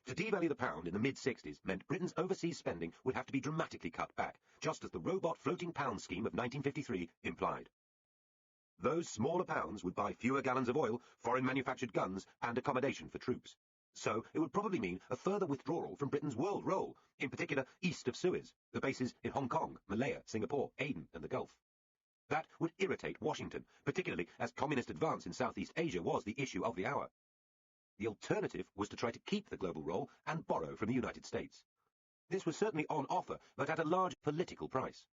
To devalue the pound in the mid-60s meant Britain's overseas spending would have to be dramatically cut back, just as the robot floating pound scheme of 1953 implied. Those smaller pounds would buy fewer gallons of oil, foreign-manufactured guns, and accommodation for troops. So it would probably mean a further withdrawal from Britain's world role, in particular east of Suez, the bases in Hong Kong, Malaya, Singapore, Aden, and the Gulf. That would irritate Washington, particularly as communist advance in Southeast Asia was the issue of the hour. The alternative was to try to keep the global role and borrow from the United States. This was certainly on offer, but at a large political price.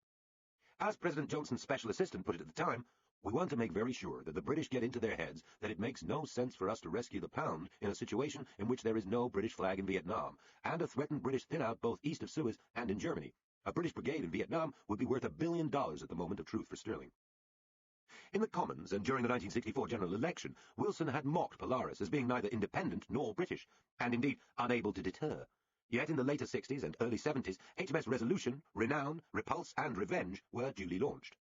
As President Johnson's special assistant put it at the time, "We want to make very sure that the British get into their heads that it makes no sense for us to rescue the pound in a situation in which there is no British flag in Vietnam, and a threatened British thin-out both east of Suez and in Germany. A British brigade in Vietnam would be worth $1 billion at the moment of truth for sterling." In the Commons and during the 1964 general election, Wilson had mocked Polaris as being neither independent nor British, and indeed unable to deter. Yet in the later 60s and early 70s, HMS Resolution, Renown, Repulse, and Revenge were duly launched.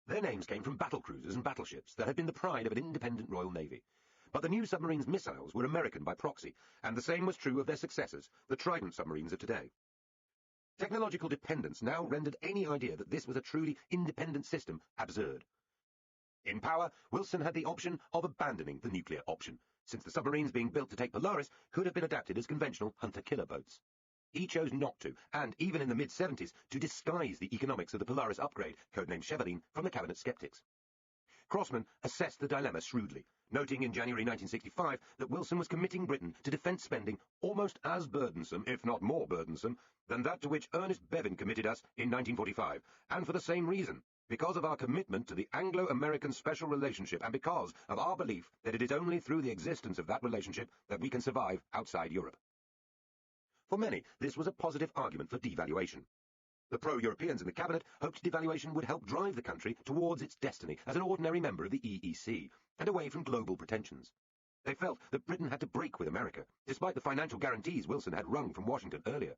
Their names came from battlecruisers and battleships that had been the pride of an independent Royal Navy. But the new submarines' missiles were American by proxy, and the same was true of their successors, the Trident submarines of today. Technological dependence now rendered any idea that this was a truly independent system absurd. In power, Wilson had the option of abandoning the nuclear option, since the submarines being built to take Polaris could have been adapted as conventional hunter-killer boats. He chose not to, and even in the mid-70s, to disguise the economics of the Polaris upgrade, codenamed Cheveline, from the cabinet skeptics. Crossman assessed the dilemma shrewdly, noting in January 1965 that Wilson was committing Britain to defence spending almost as burdensome, if not more burdensome, than that to which Ernest Bevin committed us in 1945, and for the same reason, because of our commitment to the Anglo-American special relationship and because of our belief that it is only through the existence of that relationship that we can survive outside Europe. For many, this was a positive argument for devaluation. The pro-Europeans in the cabinet hoped devaluation would help drive the country towards its destiny as an ordinary member of the EEC and away from global pretensions. They felt that Britain had to break with America, despite the financial guarantees Wilson had wrung from Washington earlier.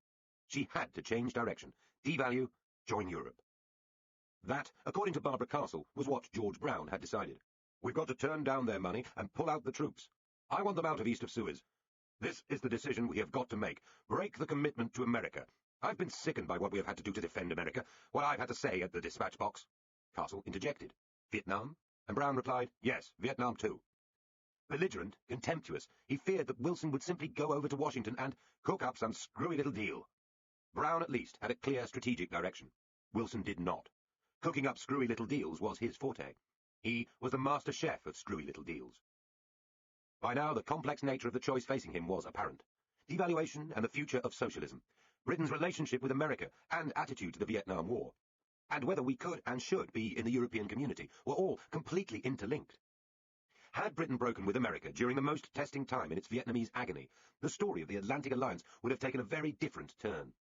She had to change direction, devalue, join Europe. That, according to Barbara Castle, was what George Brown had decided. "We've got to turn down their money and pull out the troops. I want them out of east of Suez. This is the decision we have got to make. Break the commitment to America. I've been sickened by what we have had to do to defend America, what I've had to say at the dispatch box." Castle interjected. "Vietnam?" And Brown replied, "Yes, Vietnam too." Belligerent, contemptuous, he feared that Wilson would simply go over to Washington and cook up some screwy little deal. Brown, at least, had a clear strategic direction. Wilson did not. Cooking up screwy little deals was his forte. He was the master chef of screwy little deals. By now, the complex nature of the choice facing him was apparent. Devaluation and the future of socialism, Britain's relationship with America and attitude to the Vietnam War, and whether we could and should be in the European community were all completely interlinked. Had Britain broken with America during the most testing time in its Vietnamese agony, the story of the Atlantic Alliance would have taken a very different turn.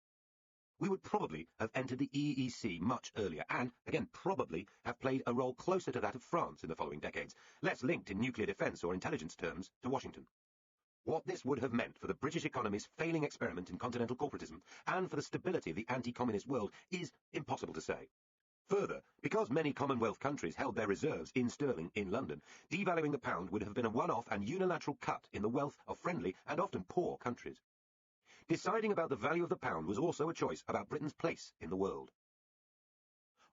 We would probably have entered the EEC much earlier and, again, probably have played a role closer to that of France in the following decades, less linked in nuclear defence or intelligence terms to Washington. What this would have meant for the British economy's failing experiment in continental corporatism and for the stability of the anti-communist world is impossible to say. Further, because many Commonwealth countries held their reserves in sterling in London, devaluing the pound would have been a one-off and unilateral cut in the wealth of friendly and often poor countries. Deciding about the value of the pound was also a choice about Britain's place in the world.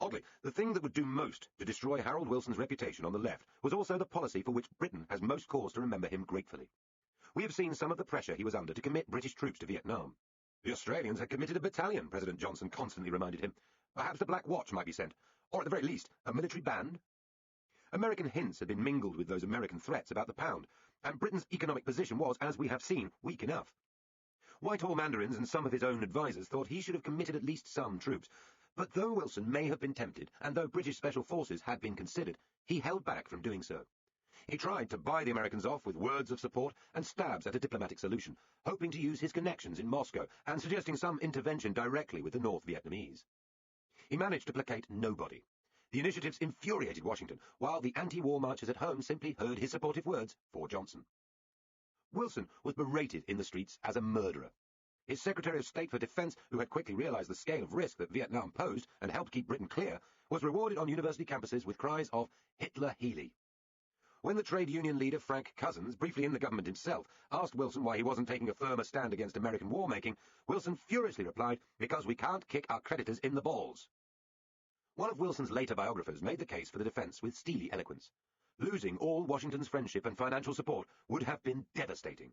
Oddly, the thing that would do most to destroy Harold Wilson's reputation on the left was also the policy for which Britain has most cause to remember him gratefully. We have seen some of the pressure he was under to commit British troops to Vietnam. The Australians had committed a battalion, President Johnson constantly reminded him. Perhaps the Black Watch might be sent, or at the very least, a military band. American hints had been mingled with those American threats about the pound, and Britain's economic position was, as we have seen, weak enough. Whitehall mandarins and some of his own advisers thought he should have committed at least some troops, but though Wilson may have been tempted, and though British special forces had been considered, he held back from doing so. He tried to buy the Americans off with words of support and stabs at a diplomatic solution, hoping to use his connections in Moscow and suggesting some intervention directly with the North Vietnamese. He managed to placate nobody. The initiatives infuriated Washington, while the anti-war marchers at home simply heard his supportive words for Johnson. Wilson was berated in the streets as a murderer. His Secretary of State for Defense, who had quickly realized the scale of risk that Vietnam posed and helped keep Britain clear, was rewarded on university campuses with cries of Hitler Healy. When the trade union leader Frank Cousins, briefly in the government himself, asked Wilson why he wasn't taking a firmer stand against American war-making, Wilson furiously replied, "Because we can't kick our creditors in the balls." One of Wilson's later biographers made the case for the defense with steely eloquence. Losing all Washington's friendship and financial support would have been devastating.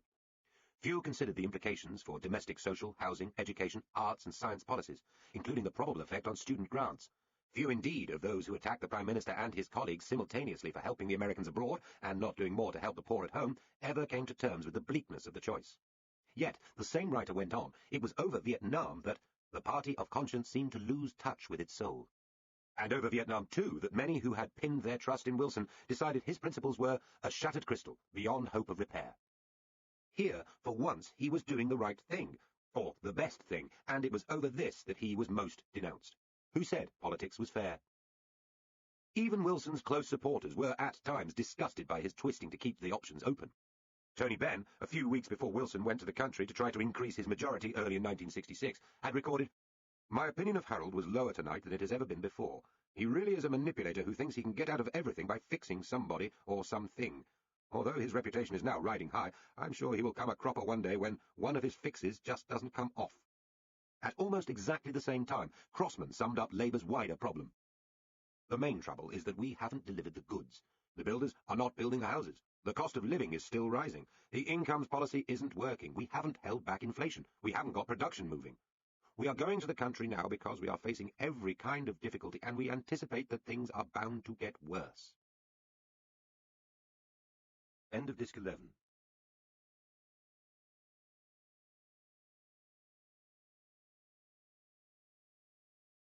Few considered the implications for domestic social, housing, education, arts and science policies, including the probable effect on student grants. Few indeed of those who attacked the Prime Minister and his colleagues simultaneously for helping the Americans abroad and not doing more to help the poor at home ever came to terms with the bleakness of the choice. Yet, the same writer went on, it was over Vietnam that the party of conscience seemed to lose touch with its soul. And over Vietnam, too, that many who had pinned their trust in Wilson decided his principles were a shattered crystal, beyond hope of repair. Here, for once, he was doing the right thing, or the best thing, and it was over this that he was most denounced. Who said politics was fair? Even Wilson's close supporters were at times disgusted by his twisting to keep the options open. Tony Benn, a few weeks before Wilson went to the country to try to increase his majority early in 1966, had recorded, "My opinion of Harold was lower tonight than it has ever been before. He really is a manipulator who thinks he can get out of everything by fixing somebody or something. Although his reputation is now riding high, I'm sure he will come a cropper one day when one of his fixes just doesn't come off." At almost exactly the same time, Crossman summed up Labour's wider problem. "The main trouble is that we haven't delivered the goods. The builders are not building the houses. The cost of living is still rising. The incomes policy isn't working. We haven't held back inflation. We haven't got production moving. We are going to the country now because we are facing every kind of difficulty, and we anticipate that things are bound to get worse." End of Disc 11.